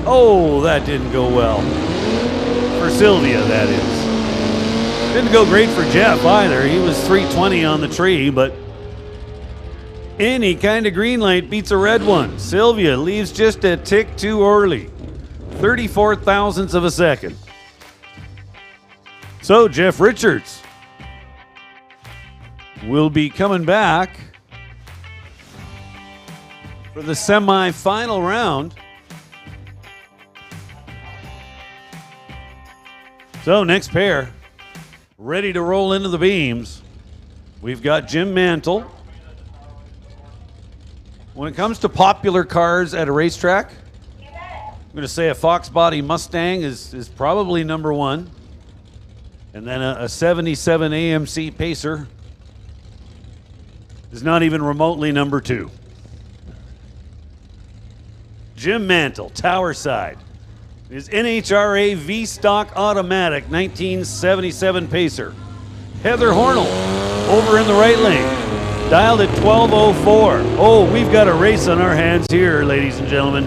Oh, that didn't go well. For Sylvia, that is. Didn't go great for Jeff either. He was 320 on the tree, but any kind of green light beats a red one. Sylvia leaves just a tick too early. 34 thousandths of a second. So Jeff Richards will be coming back for the semi-final round. So next pair, ready to roll into the beams. We've got Jim Mantle. When it comes to popular cars at a racetrack, I'm going to say a Fox Body Mustang is probably number one. And then a 77 AMC Pacer is not even remotely number two. Jim Mantle, Tower Side. His NHRA V-Stock Automatic 1977 Pacer. Heather Hornell over in the right lane. Dialed at 12:04. Oh, we've got a race on our hands here, ladies and gentlemen.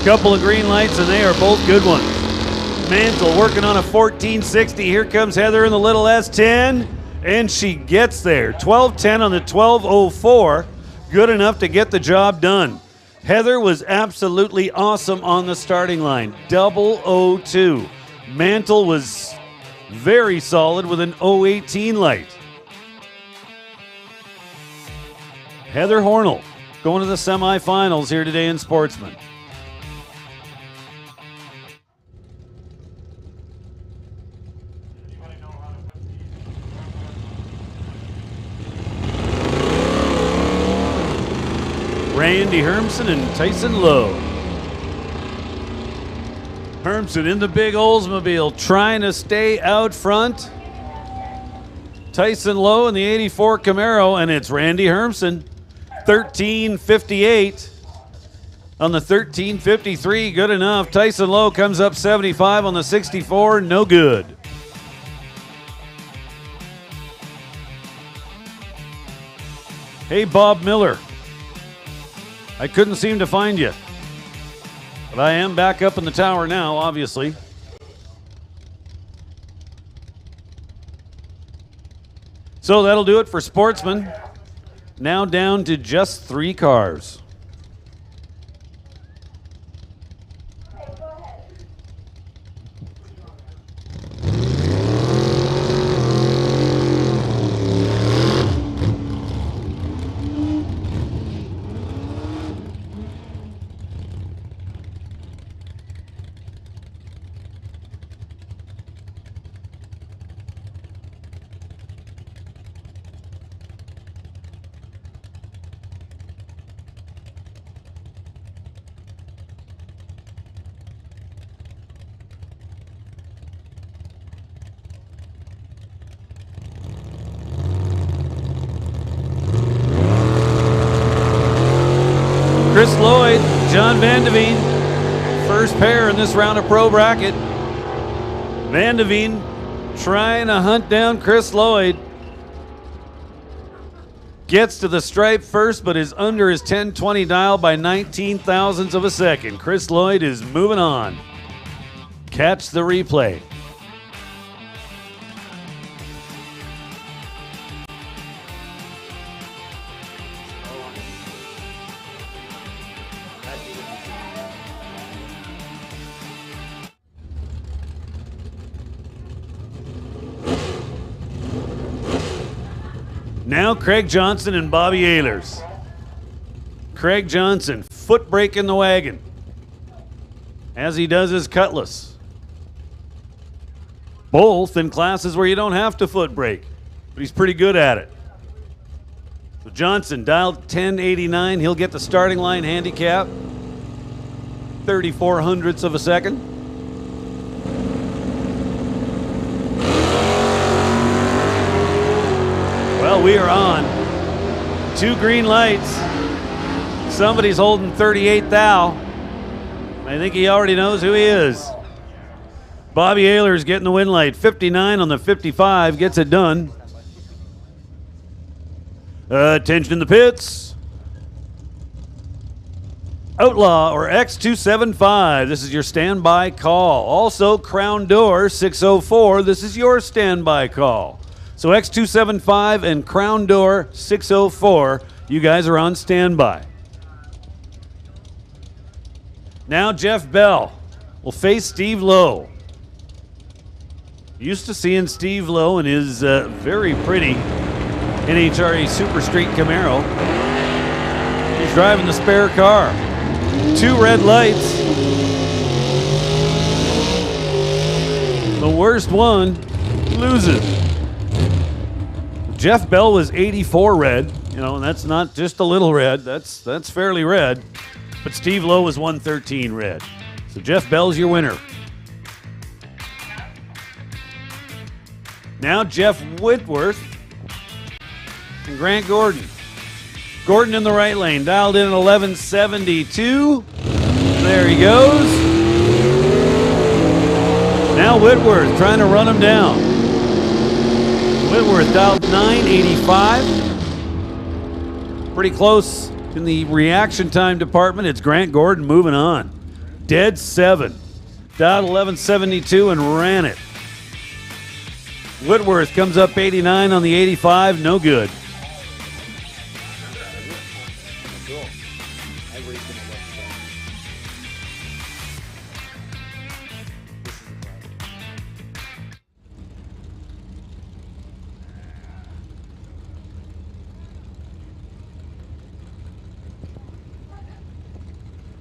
Couple of green lights, and they are both good ones. Mantle working on a 1460. Here comes Heather in the little S10, and she gets there. 12:10 on the 12:04. Good enough to get the job done. Heather was absolutely awesome on the starting line. 002. Mantle was very solid with an 018 light. Heather Hornell going to the semifinals here today in Sportsman. Randy Hermson and Tyson Lowe. Hermson in the big Oldsmobile trying to stay out front. Tyson Lowe in the 84 Camaro, and it's Randy Hermson. 13:58 on the 13:53, good enough. Tyson Lowe comes up 75 on the 64, no good. Hey, Bob Miller. I couldn't seem to find you. But I am back up in the tower now, obviously. So that'll do it for Sportsman. Now down to just 3 cars. Chris Lloyd, John Van de Veen, first pair in this round of Pro Bracket. Van de Veen trying to hunt down Chris Lloyd. Gets to the stripe first, but is under his 1020 dial by 19 thousandths of a second. Chris Lloyd is moving on. Catch the replay. Now Craig Johnson and Bobby Ehlers. Craig Johnson, foot brake in the wagon, as he does his Cutlass. Both in classes where you don't have to foot brake, but he's pretty good at it. So Johnson dialed 1089. He'll get the starting line handicap, 34 hundredths of a second. Well, we are on. 2 green lights. Somebody's holding 38 thou. I think he already knows who he is. Bobby Ehlers getting the win light. 59 on the 55. Gets it done. Attention in the pits. Outlaw or X275. This is your standby call. Also, Crown Door 604. This is your standby call. So X275 and Crown Door 604, you guys are on standby. Now Jeff Bell will face Steve Lowe. Used to seeing Steve Lowe in his very pretty NHRA Super Street Camaro. He's driving the spare car. 2 red lights. The worst one loses. Jeff Bell was 84 red, and that's not just a little red. That's fairly red. But Steve Lowe was 113 red. So Jeff Bell's your winner. Now Jeff Whitworth and Grant Gordon. Gordon in the right lane, dialed in at 1172. There he goes. Now Whitworth trying to run him down. Whitworth dialed 985. Pretty close in the reaction time department. It's Grant Gordon moving on. Dead 7. Dialed 1172 and ran it. Whitworth comes up 89 on the 85. No good.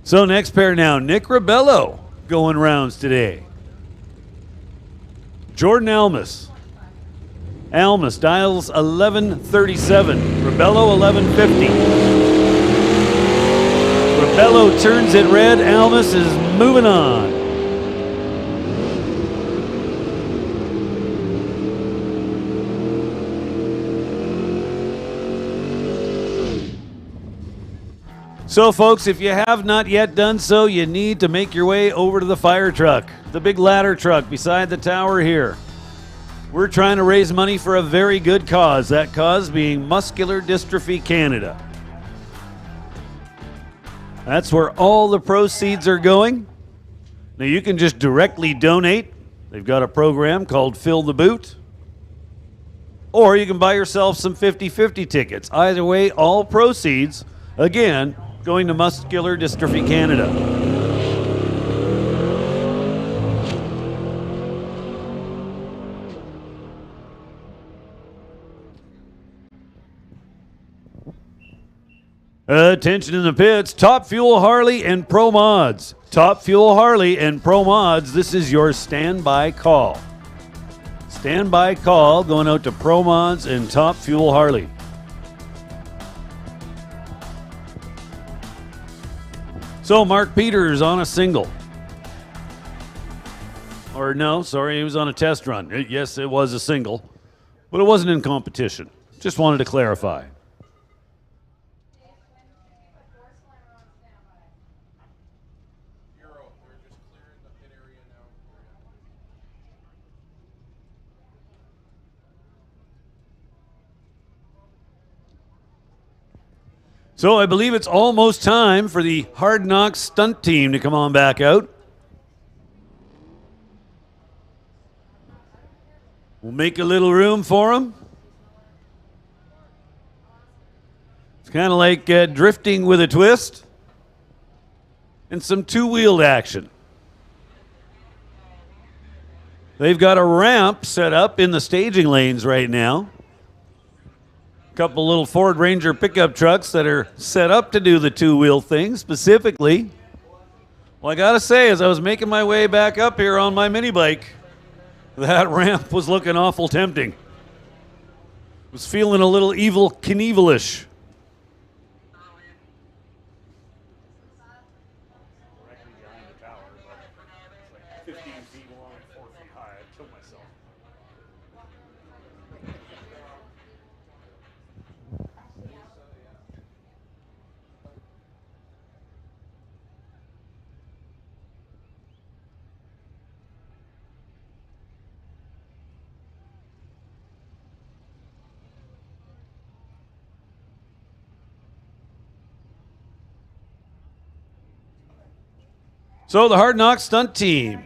So next pair now, Nick Ribello going rounds today. Jordan Almus. Almus dials 1137. Ribello 1150. Ribello turns it red. Almus is moving on. So folks, if you have not yet done so, you need to make your way over to the fire truck, the big ladder truck beside the tower here. We're trying to raise money for a very good cause, that cause being Muscular Dystrophy Canada. That's where all the proceeds are going. Now you can just directly donate. They've got a program called Fill the Boot. Or you can buy yourself some 50-50 tickets. Either way, all proceeds, again, going to Muscular Dystrophy Canada. Attention in the pits, Top Fuel Harley and Pro Mods. Top Fuel Harley and Pro Mods, this is your standby call. Standby call going out to Pro Mods and Top Fuel Harley. So Mark Peters on a single. Or no, sorry, he was on a test run. Yes, it was a single, but it wasn't in competition. Just wanted to clarify. So I believe it's almost time for the Hard Knocks stunt team to come on back out. We'll make a little room for them. It's kind of like drifting with a twist and some two-wheeled action. They've got a ramp set up in the staging lanes right now. A couple little Ford Ranger pickup trucks that are set up to do the two-wheel thing specifically. Well, I gotta say, as I was making my way back up here on my mini bike, that ramp was looking awful tempting. Was feeling a little evil Knievel-ish. So the Hard Knocks stunt team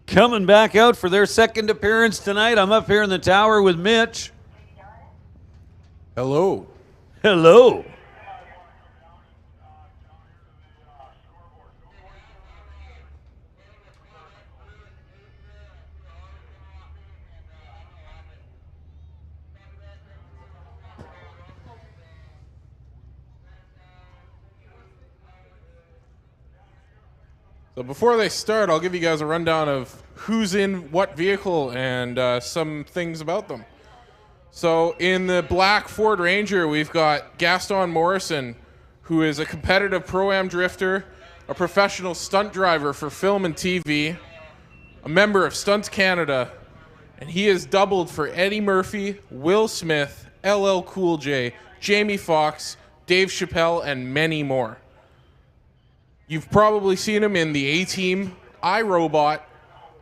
coming back out for their second appearance tonight. I'm up here in the tower with Mitch. Hello. Hello. So before they start, I'll give you guys a rundown of who's in what vehicle and some things about them. So in the black Ford Ranger, we've got Gaston Morrison, who is a competitive Pro-Am drifter, a professional stunt driver for film and TV, a member of Stunts Canada, and he has doubled for Eddie Murphy, Will Smith, LL Cool J, Jamie Foxx, Dave Chappelle, and many more. You've probably seen him in the A-Team, iRobot,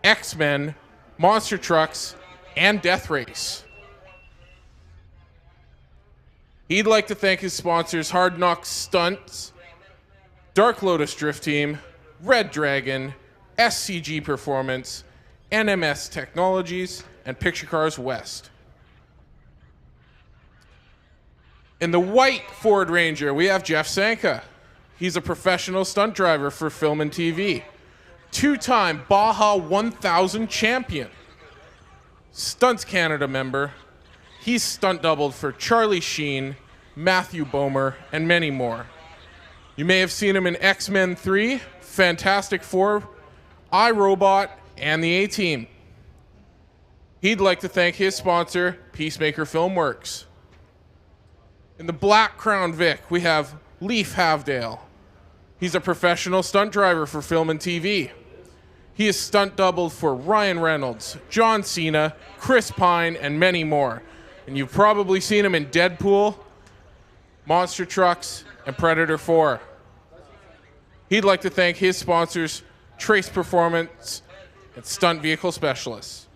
X-Men, Monster Trucks, and Death Race. He'd like to thank his sponsors, Hard Knocks Stunts, Dark Lotus Drift Team, Red Dragon, SCG Performance, NMS Technologies, and Picture Cars West. In the white Ford Ranger, we have Jeff Sanka. He's a professional stunt driver for film and TV. Two-time Baja 1000 champion. Stunts Canada member. He's stunt doubled for Charlie Sheen, Matthew Bomer, and many more. You may have seen him in X-Men 3, Fantastic Four, iRobot, and the A-Team. He'd like to thank his sponsor, Peacemaker Filmworks. In the black Crown Vic, we have Leif Havdale. He's a professional stunt driver for film and TV. He is stunt doubled for Ryan Reynolds, John Cena, Chris Pine, and many more. And you've probably seen him in Deadpool, Monster Trucks, and Predator 4. He'd like to thank his sponsors, Trace Performance and Stunt Vehicle Specialists.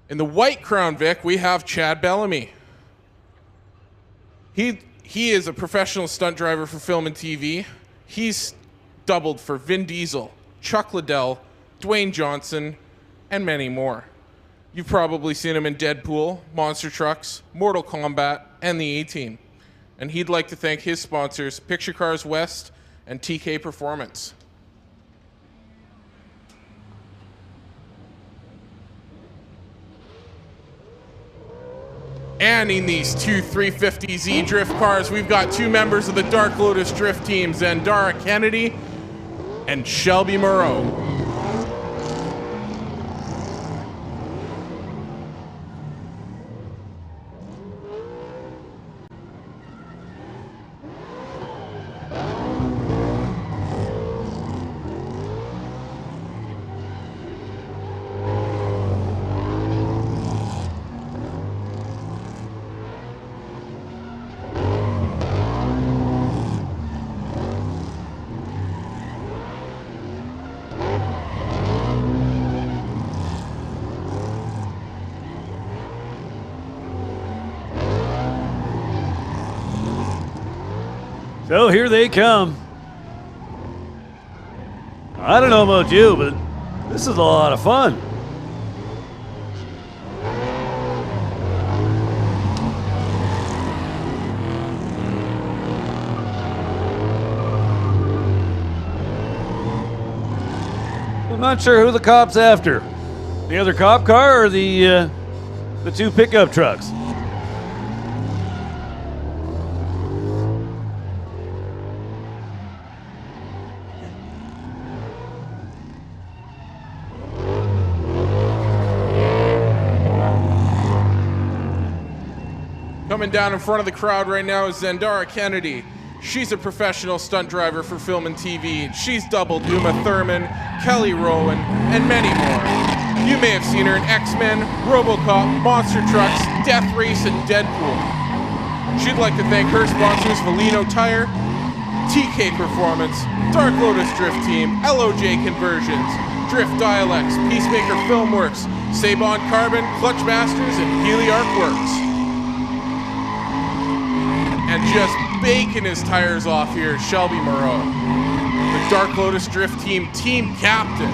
In the white Crown Vic, we have Chad Bellamy. He is a professional stunt driver for film and TV. He's doubled for Vin Diesel, Chuck Liddell, Dwayne Johnson, and many more. You've probably seen him in Deadpool, Monster Trucks, Mortal Kombat, and the A-Team. And he'd like to thank his sponsors, Picture Cars West and TK Performance. And in these two 350Z drift cars, we've got two members of the Dark Lotus drift team, Zandara Kennedy and Shelby Moreau. So here they come. I don't know about you, but this is a lot of fun. I'm not sure who the cop's after. The other cop car or the two pickup trucks? Coming down in front of the crowd right now is Zendara Kennedy. She's a professional stunt driver for film and TV. She's doubled Uma Thurman, Kelly Rowan, and many more. You may have seen her in X-Men, RoboCop, Monster Trucks, Death Race, and Deadpool. She'd like to thank her sponsors Valino Tire, TK Performance, Dark Lotus Drift Team, LOJ Conversions, Drift Dialects, Peacemaker Filmworks, Sabon Carbon, Clutch Masters, and Healy Arc Works. And just baking his tires off here is Shelby Moreau, the Dark Lotus Drift Team team captain.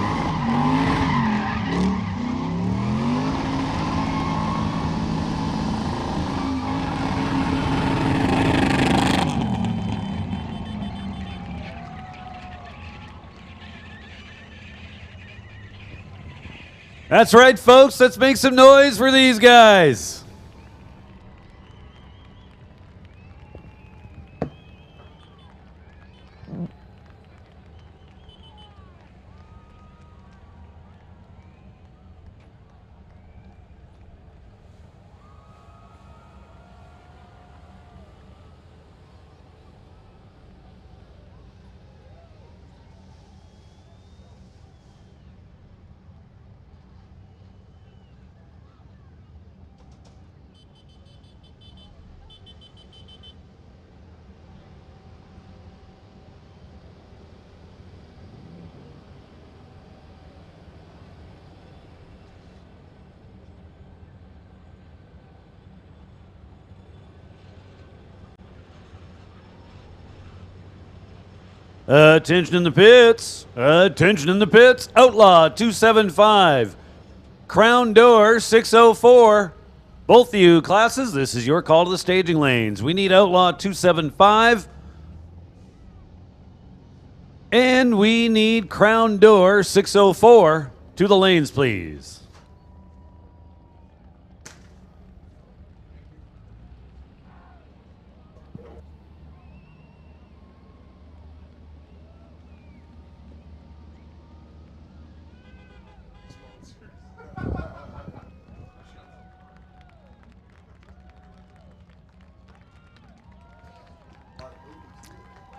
That's right, folks. Let's make some noise for these guys. Attention in the pits. Attention in the pits. Outlaw 275. Crown Door 604. Both of you classes, this is your call to the staging lanes. We need Outlaw 275. And we need Crown Door 604 to the lanes, please.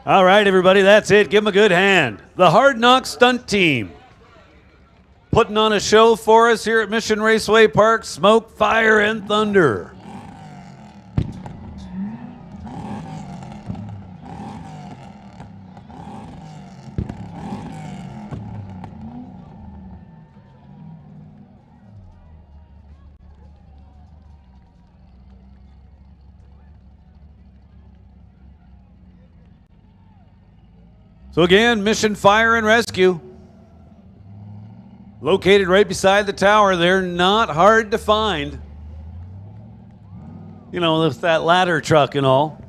All right, everybody, that's it. Give them a good hand. The Hard Knock Stunt Team. Putting on a show for us here at Mission Raceway Park. Smoke, fire, and thunder. So again, Mission Fire and Rescue. Located right beside the tower. They're not hard to find. You know, with that ladder truck and all.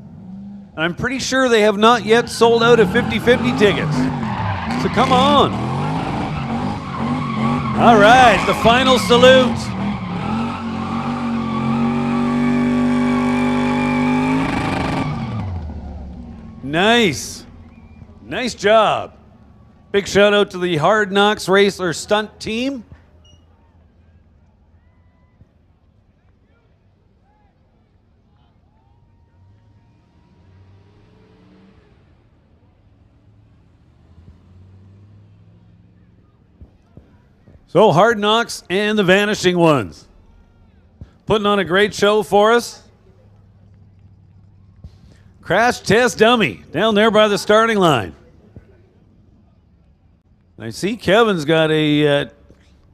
And I'm pretty sure they have not yet sold out of 50-50 tickets. So come on. All right, the final salute. Nice. Nice job. Big shout out to the Hard Knocks Racer Stunt Team. So Hard Knocks and the Vanishing Ones. Putting on a great show for us. Crash Test Dummy down there by the starting line. I see Kevin's got a,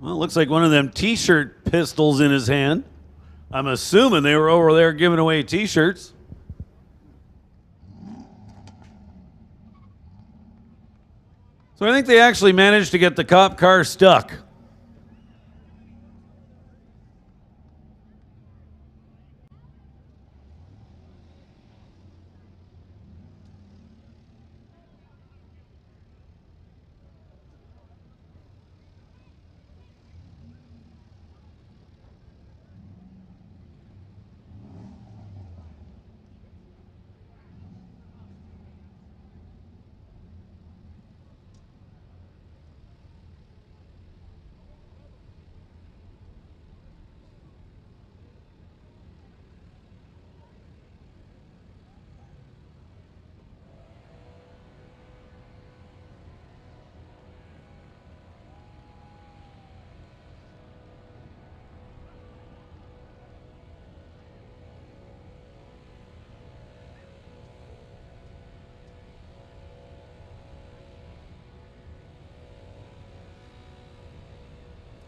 well, it looks like one of them t-shirt pistols in his hand. I'm assuming they were over there giving away t-shirts. So I think they actually managed to get the cop car stuck.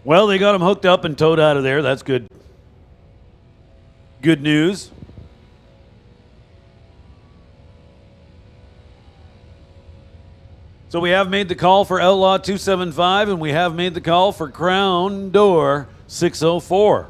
Well, they got him hooked up and towed out of there. That's good. Good news. So we have made the call for Outlaw 275, and we have made the call for Crown Door 604.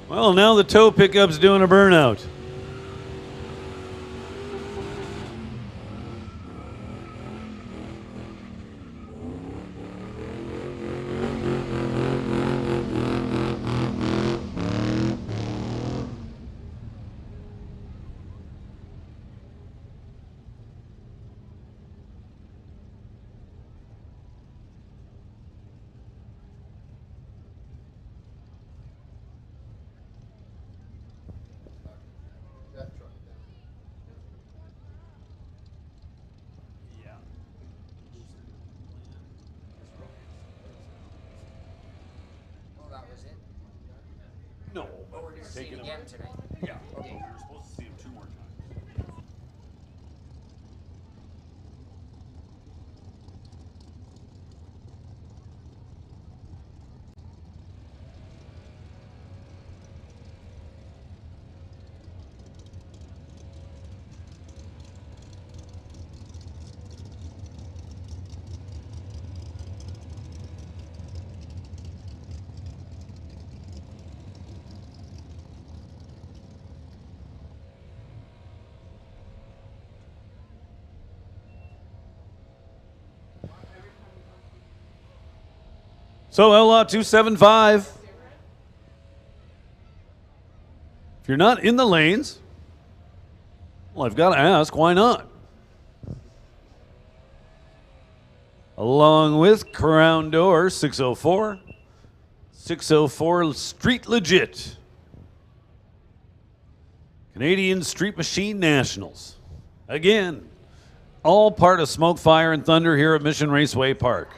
Well, now the tow pickup's doing a burnout. No, but we're going to see it again tonight. Yeah, okay. We were supposed to see him 2 more times. So Outlaw 275. If you're not in the lanes, well, I've got to ask, why not? Along with Crown Door 604, 604 Street Legit, Canadian Street Machine Nationals. Again, all part of Smoke, Fire, and Thunder here at Mission Raceway Park.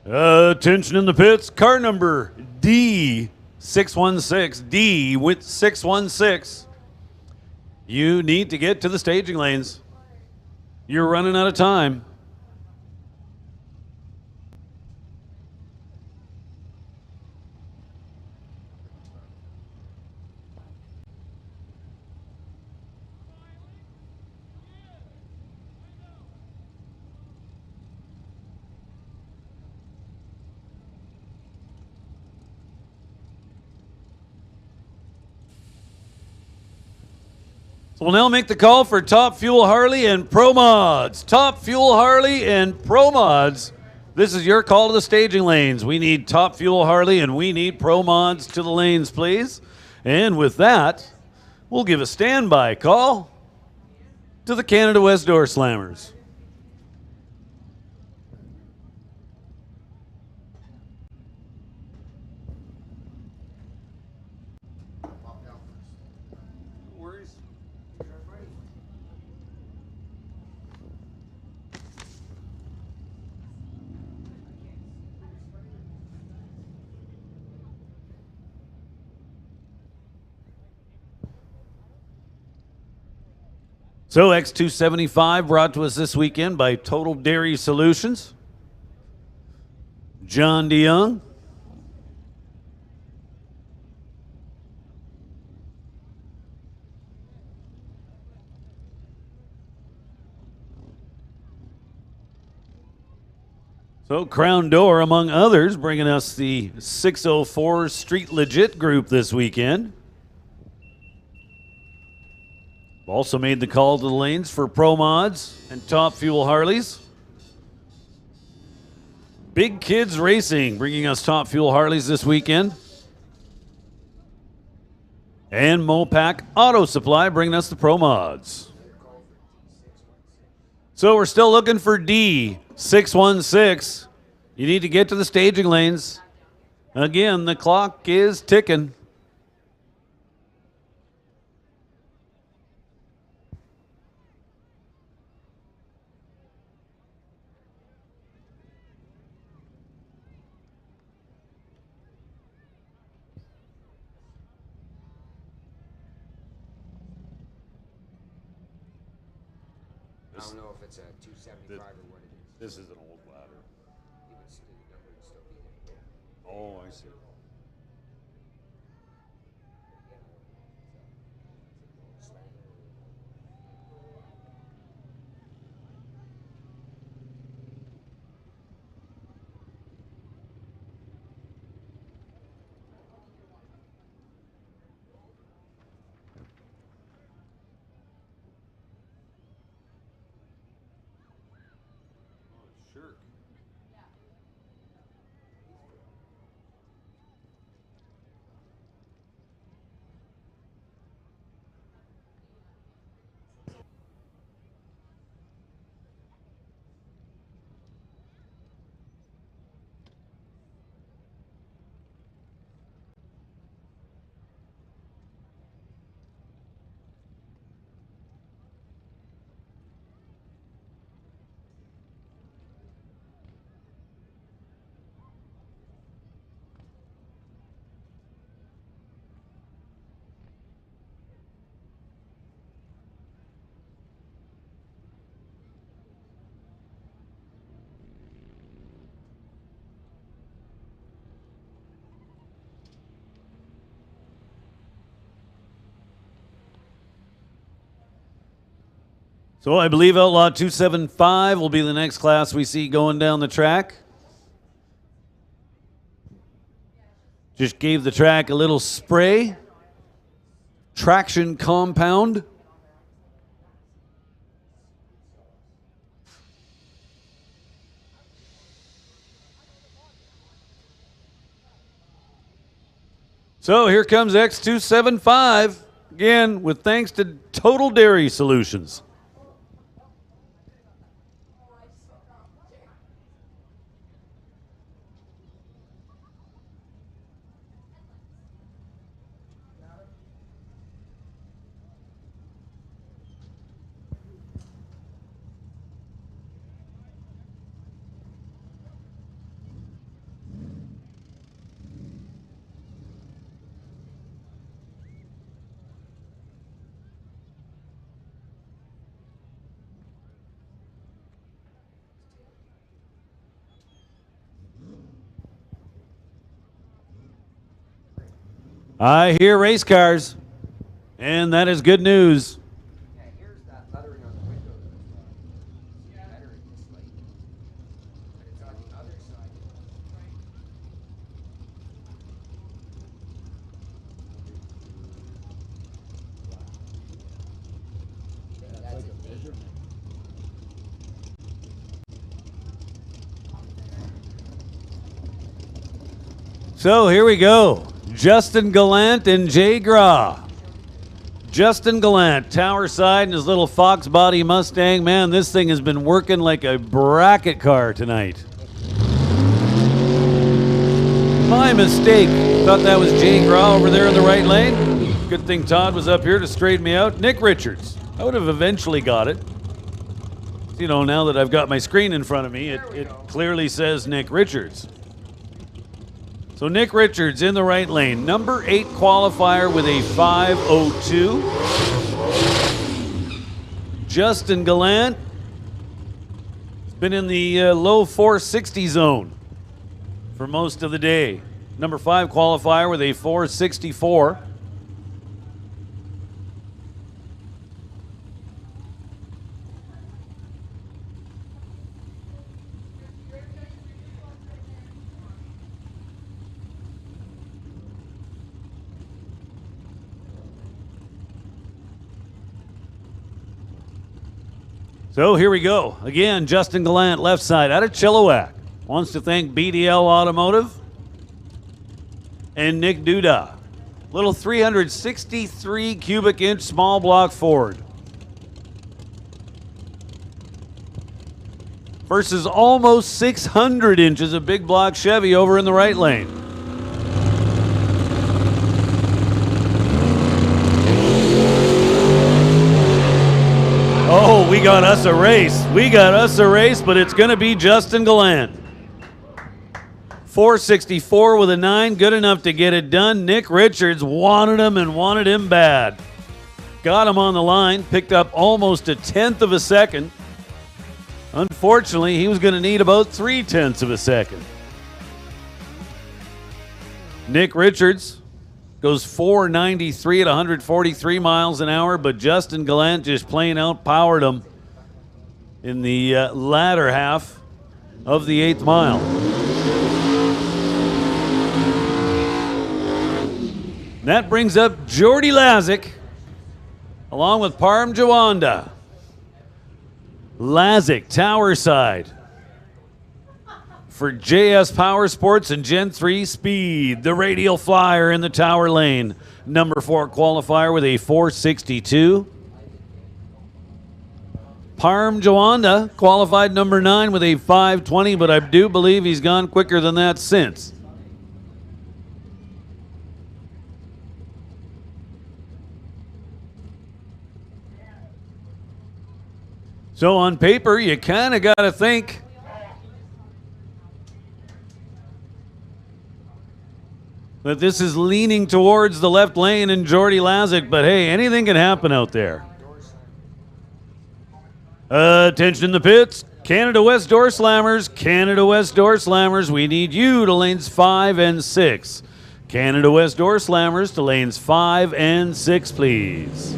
Attention in the pits, car number D616, D with 616. You need to get to the staging lanes. You're running out of time. So we'll now make the call for Top Fuel Harley and Pro Mods. Top Fuel Harley and Pro Mods. This is your call to the staging lanes. We need Top Fuel Harley and we need Pro Mods to the lanes, please. And with that, we'll give a standby call to the Canada West Door Slammers. So X275 brought to us this weekend by Total Dairy Solutions. John DeYoung. So Crown Door, among others, bringing us the 604 Street Legit group this weekend. Also made the call to the lanes for Pro Mods and Top Fuel Harleys. Big Kids Racing bringing us Top Fuel Harleys this weekend. And Mopac Auto Supply bringing us the Pro Mods. So we're still looking for D616. You need to get to the staging lanes. Again, the clock is ticking. I don't know if it's a 275 or what it is. This is an old ladder. Oh, I see. So I believe Outlaw 275 will be the next class we see going down the track. Just gave the track a little spray. Traction compound. So here comes X275, again, with thanks to Total Dairy Solutions. I hear race cars, and that is good news. Yeah, here's that lettering on the window. Lettering this light. But it's on the other side. So here we go. Justin Gallant and Jay Gra. Justin Gallant, tower side in his little Fox body Mustang. Man, this thing has been working like a bracket car tonight. My mistake. Thought that was Jay Gra over there in the right lane. Good thing Todd was up here to straighten me out. Nick Richards. I would have eventually got it. You know, now that I've got my screen in front of me, it clearly says Nick Richards. So Nick Richards in the right lane. Number 8 qualifier with a 5:02. Justin Gallant has been in the low 460 zone for most of the day. Number 5 qualifier with a 464. So here we go. Again, Justin Gallant, left side, out of Chilliwack. Wants to thank BDL Automotive and Nick Duda. Little 363 cubic inch small block Ford. Versus almost 600 inches of big block Chevy over in the right lane. Oh, we got us a race. We got us a race, but it's going to be Justin Gallant. 464 with a 9, good enough to get it done. Nick Richards wanted him and wanted him bad. Got him on the line, picked up almost a 1/10 of a second. Unfortunately, he was going to need about 3/10 of a second. Nick Richards goes 493 at 143 miles an hour, but Justin Gallant just plain outpowered him in the latter half of the 8th mile. And that brings up Jordy Lazick along with Parm Jawanda. Lazick, tower side for JS Power Sports and Gen 3 Speed. The radial flyer in the tower lane. Number 4 qualifier with a 462. Parm Jawanda qualified number 9 with a 520, but I do believe he's gone quicker than that since. So on paper, you kind of got to think that this is leaning towards the left lane and Jordy Lazick, but hey, anything can happen out there. Attention in the pits. Canada West door slammers. Canada West door slammers. We need you to lanes 5 and 6. Canada West door slammers to lanes 5 and 6, please.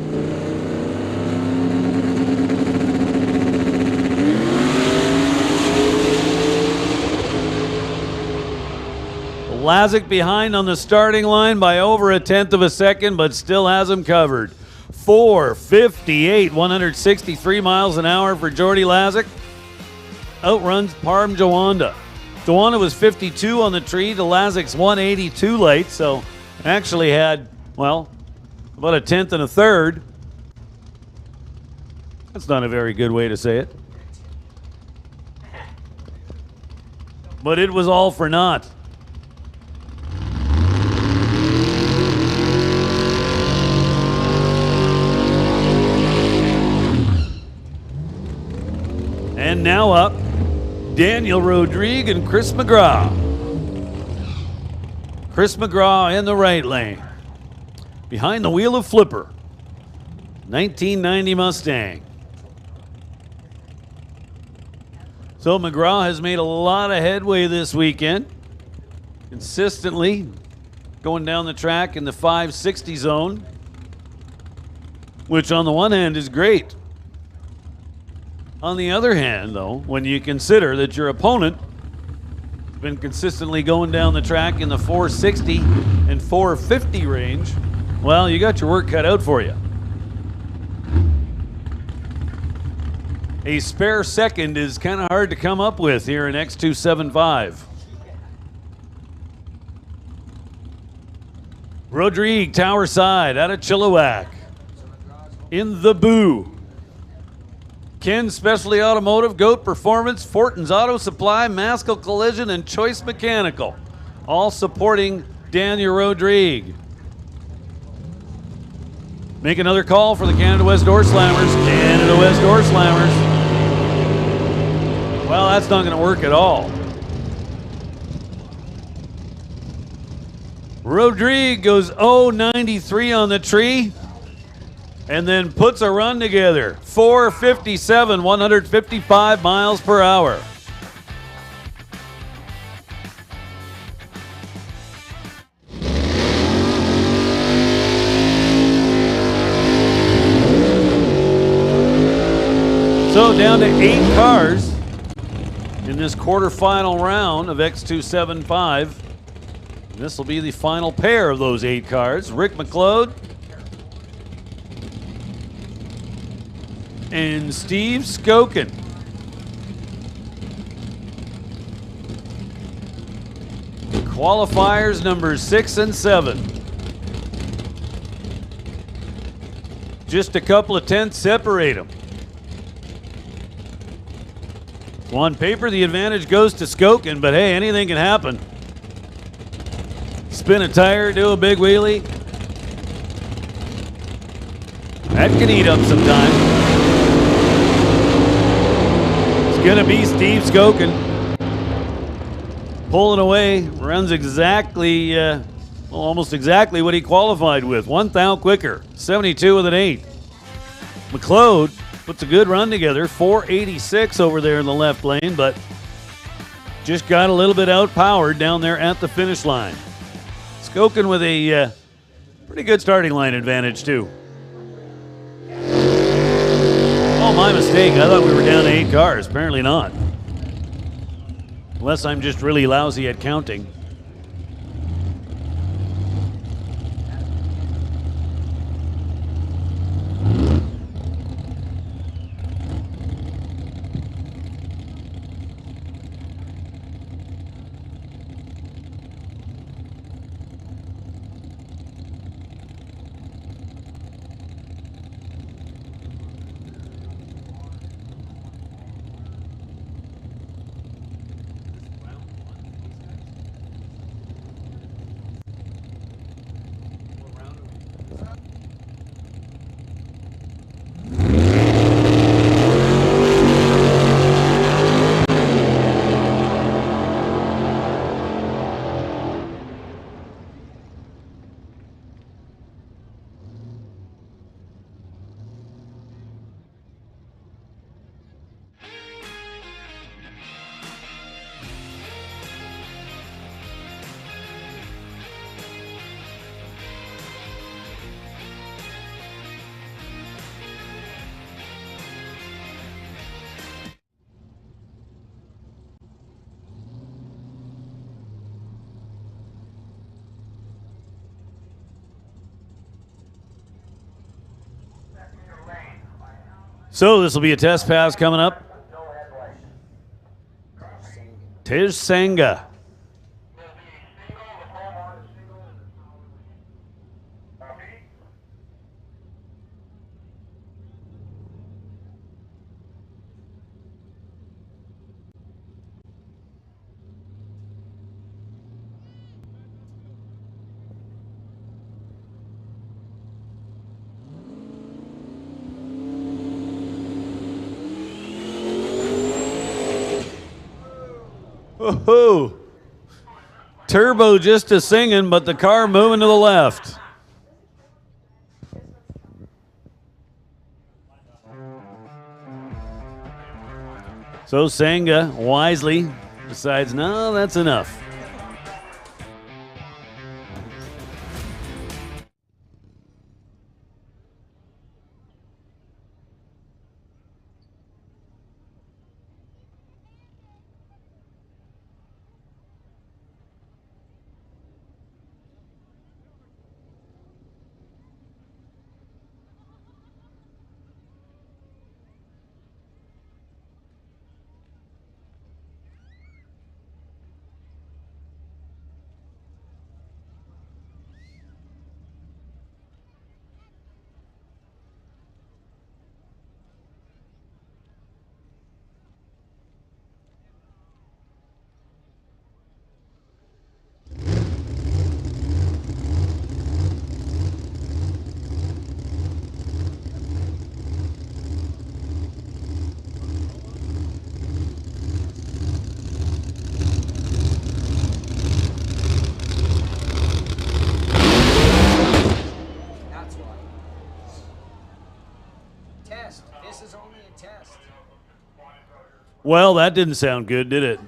Lazick behind on the starting line by over a 1/10 of a second, but still has him covered. 4:58, 163 miles an hour for Jordy Lazick. Outruns Parm Jawanda. Jawanda was 52 on the tree to Lazick's 182 late, so actually had, well, about a 1/10 and a 1/3. That's not a very good way to say it. But it was all for naught. And now up, Daniel Rodrigue and Chris McGraw. Chris McGraw in the right lane. Behind the wheel of Flipper. 1990 Mustang. So McGraw has made a lot of headway this weekend. Consistently going down the track in the 560 zone. Which on the one hand is great. On the other hand, though, when you consider that your opponent has been consistently going down the track in the 460 and 450 range, well, you got your work cut out for you. A spare second is kind of hard to come up with here in X275. Rodrigue, Tower Side, out of Chilliwack. In the Boo. Ken Specialty Automotive, Goat Performance, Fortin's Auto Supply, Maskell Collision, and Choice Mechanical. All supporting Daniel Rodrigue. Make another call for the Canada West Door Slammers. Canada West Door Slammers. Well, that's not going to work at all. Rodrigue goes 0.93 on the tree and then puts a run together. 4:57, 155 miles per hour. So down to 8 cars in this quarterfinal round of X275. This will be the final pair of those 8 cars. Rick McLeod and Steve Skokin. Qualifiers numbers 6 and 7. Just a couple of tenths separate them. On paper, the advantage goes to Skokin, but hey, anything can happen. Spin a tire, do a big wheelie. That can eat up some time. It's gonna be Steve Skokin. Pulling away, runs exactly, almost exactly what he qualified with. 1 thou quicker, 72 with an 8. McLeod puts a good run together, 486 over there in the left lane, but just got a little bit outpowered down there at the finish line. Skokin with a pretty good starting line advantage, too. Oh, my mistake. I thought we were down to 8 cars. Apparently not. Unless I'm just really lousy at counting. So this will be a test pass coming up. Tej Senga. Woohoo! Turbo just a singing, but the car moving to the left. So Senga wisely decides, no, that's enough. Well, that didn't sound good, did it?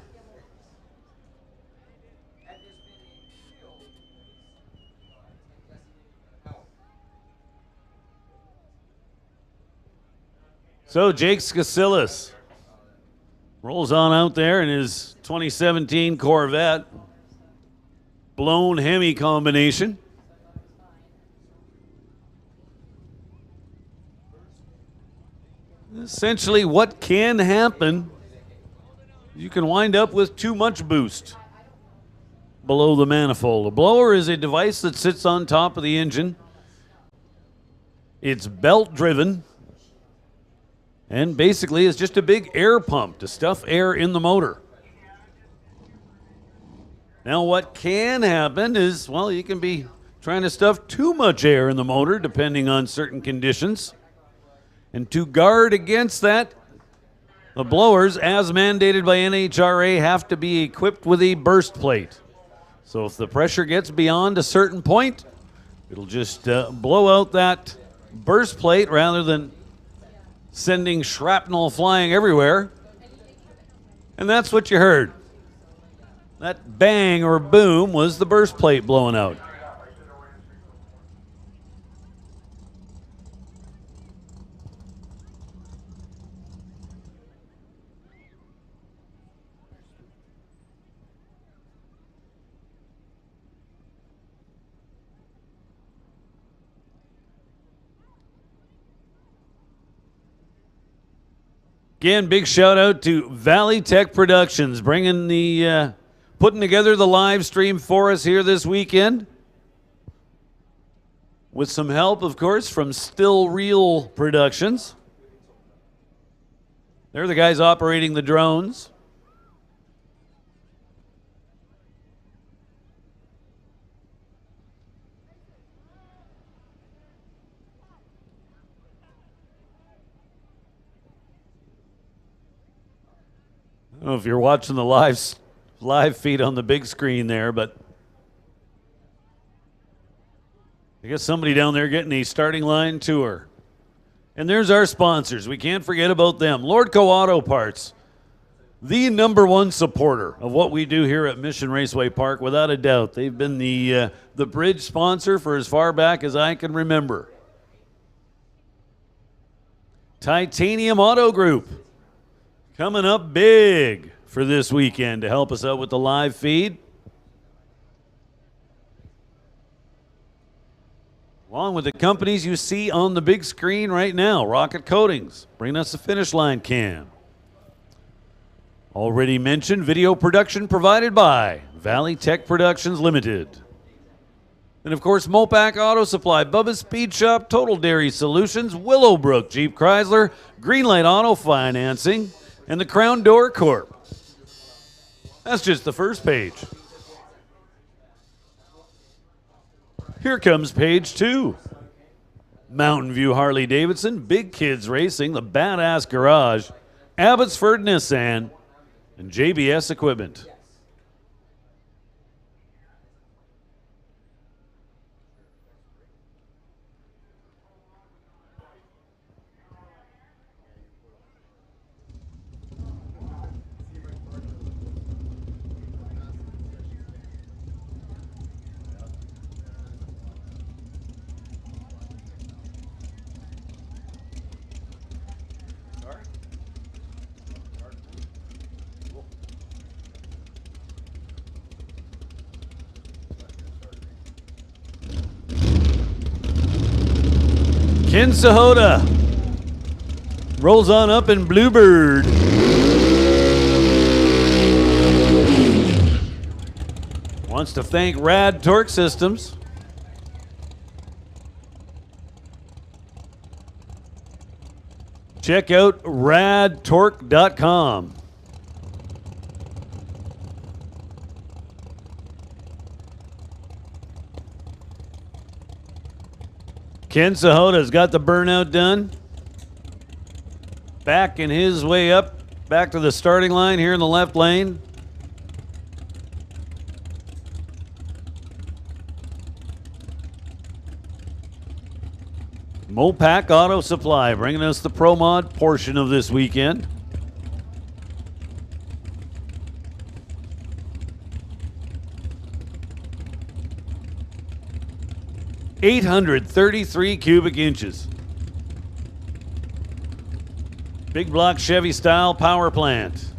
So Jake Skasilis rolls on out there in his 2017 Corvette. Blown Hemi combination. Essentially, what can happen, you can wind up with too much boost below the manifold. A blower is a device that sits on top of the engine. It's belt driven, and basically it's just a big air pump to stuff air in the motor. Now, what can happen is, well, you can be trying to stuff too much air in the motor depending on certain conditions. And to guard against that, the blowers, as mandated by NHRA, have to be equipped with a burst plate. So if the pressure gets beyond a certain point, it'll just blow out that burst plate rather than sending shrapnel flying everywhere. And that's what you heard. That bang or boom was the burst plate blowing out. Again, big shout out to Valley Tech Productions, putting together the live stream for us here this weekend. With some help, of course, from Still Real Productions. They're the guys operating the drones. I don't know if you're watching the live feed on the big screen there, but I guess somebody down there getting a starting line tour. And there's our sponsors. We can't forget about them. Lordco Auto Parts, the #1 supporter of what we do here at Mission Raceway Park, without a doubt. They've been the bridge sponsor for as far back as I can remember. Titanium Auto Group, coming up big for this weekend to help us out with the live feed. Along with the companies you see on the big screen right now. Rocket Coatings, bringing us the finish line cam. Already mentioned, video production provided by Valley Tech Productions Limited. And of course, Mopac Auto Supply, Bubba's Speed Shop, Total Dairy Solutions, Willowbrook Jeep Chrysler, Greenlight Auto Financing, and the Crown Door Corp. That's just the first page. Here comes page 2. Mountain View Harley Davidson, Big Kids Racing, the Badass Garage, Abbotsford Nissan, and JBS Equipment. Ken Sahota rolls on up in Bluebird. Wants to thank Rad Torque Systems. Check out radtorque.com. Ken Sahota's got the burnout done. Backing his way up, back to the starting line here in the left lane. Mopac Auto Supply bringing us the Pro Mod portion of this weekend. 833 cubic inches. Big block Chevy style power plant.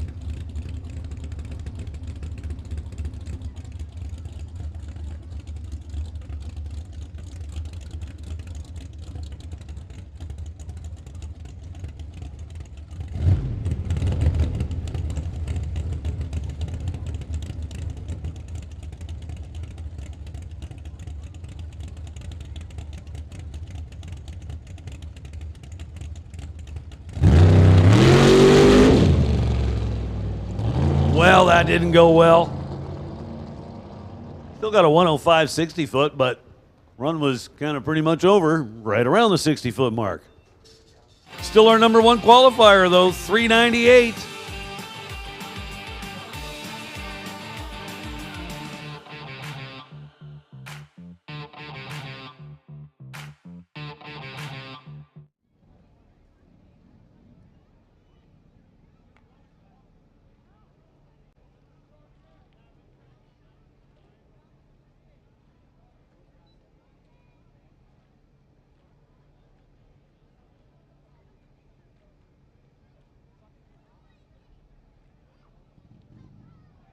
Well, that didn't go well. Still got a 105 60 foot, but run was kind of pretty much over right around the 60 foot mark. Still our number one qualifier though, 398.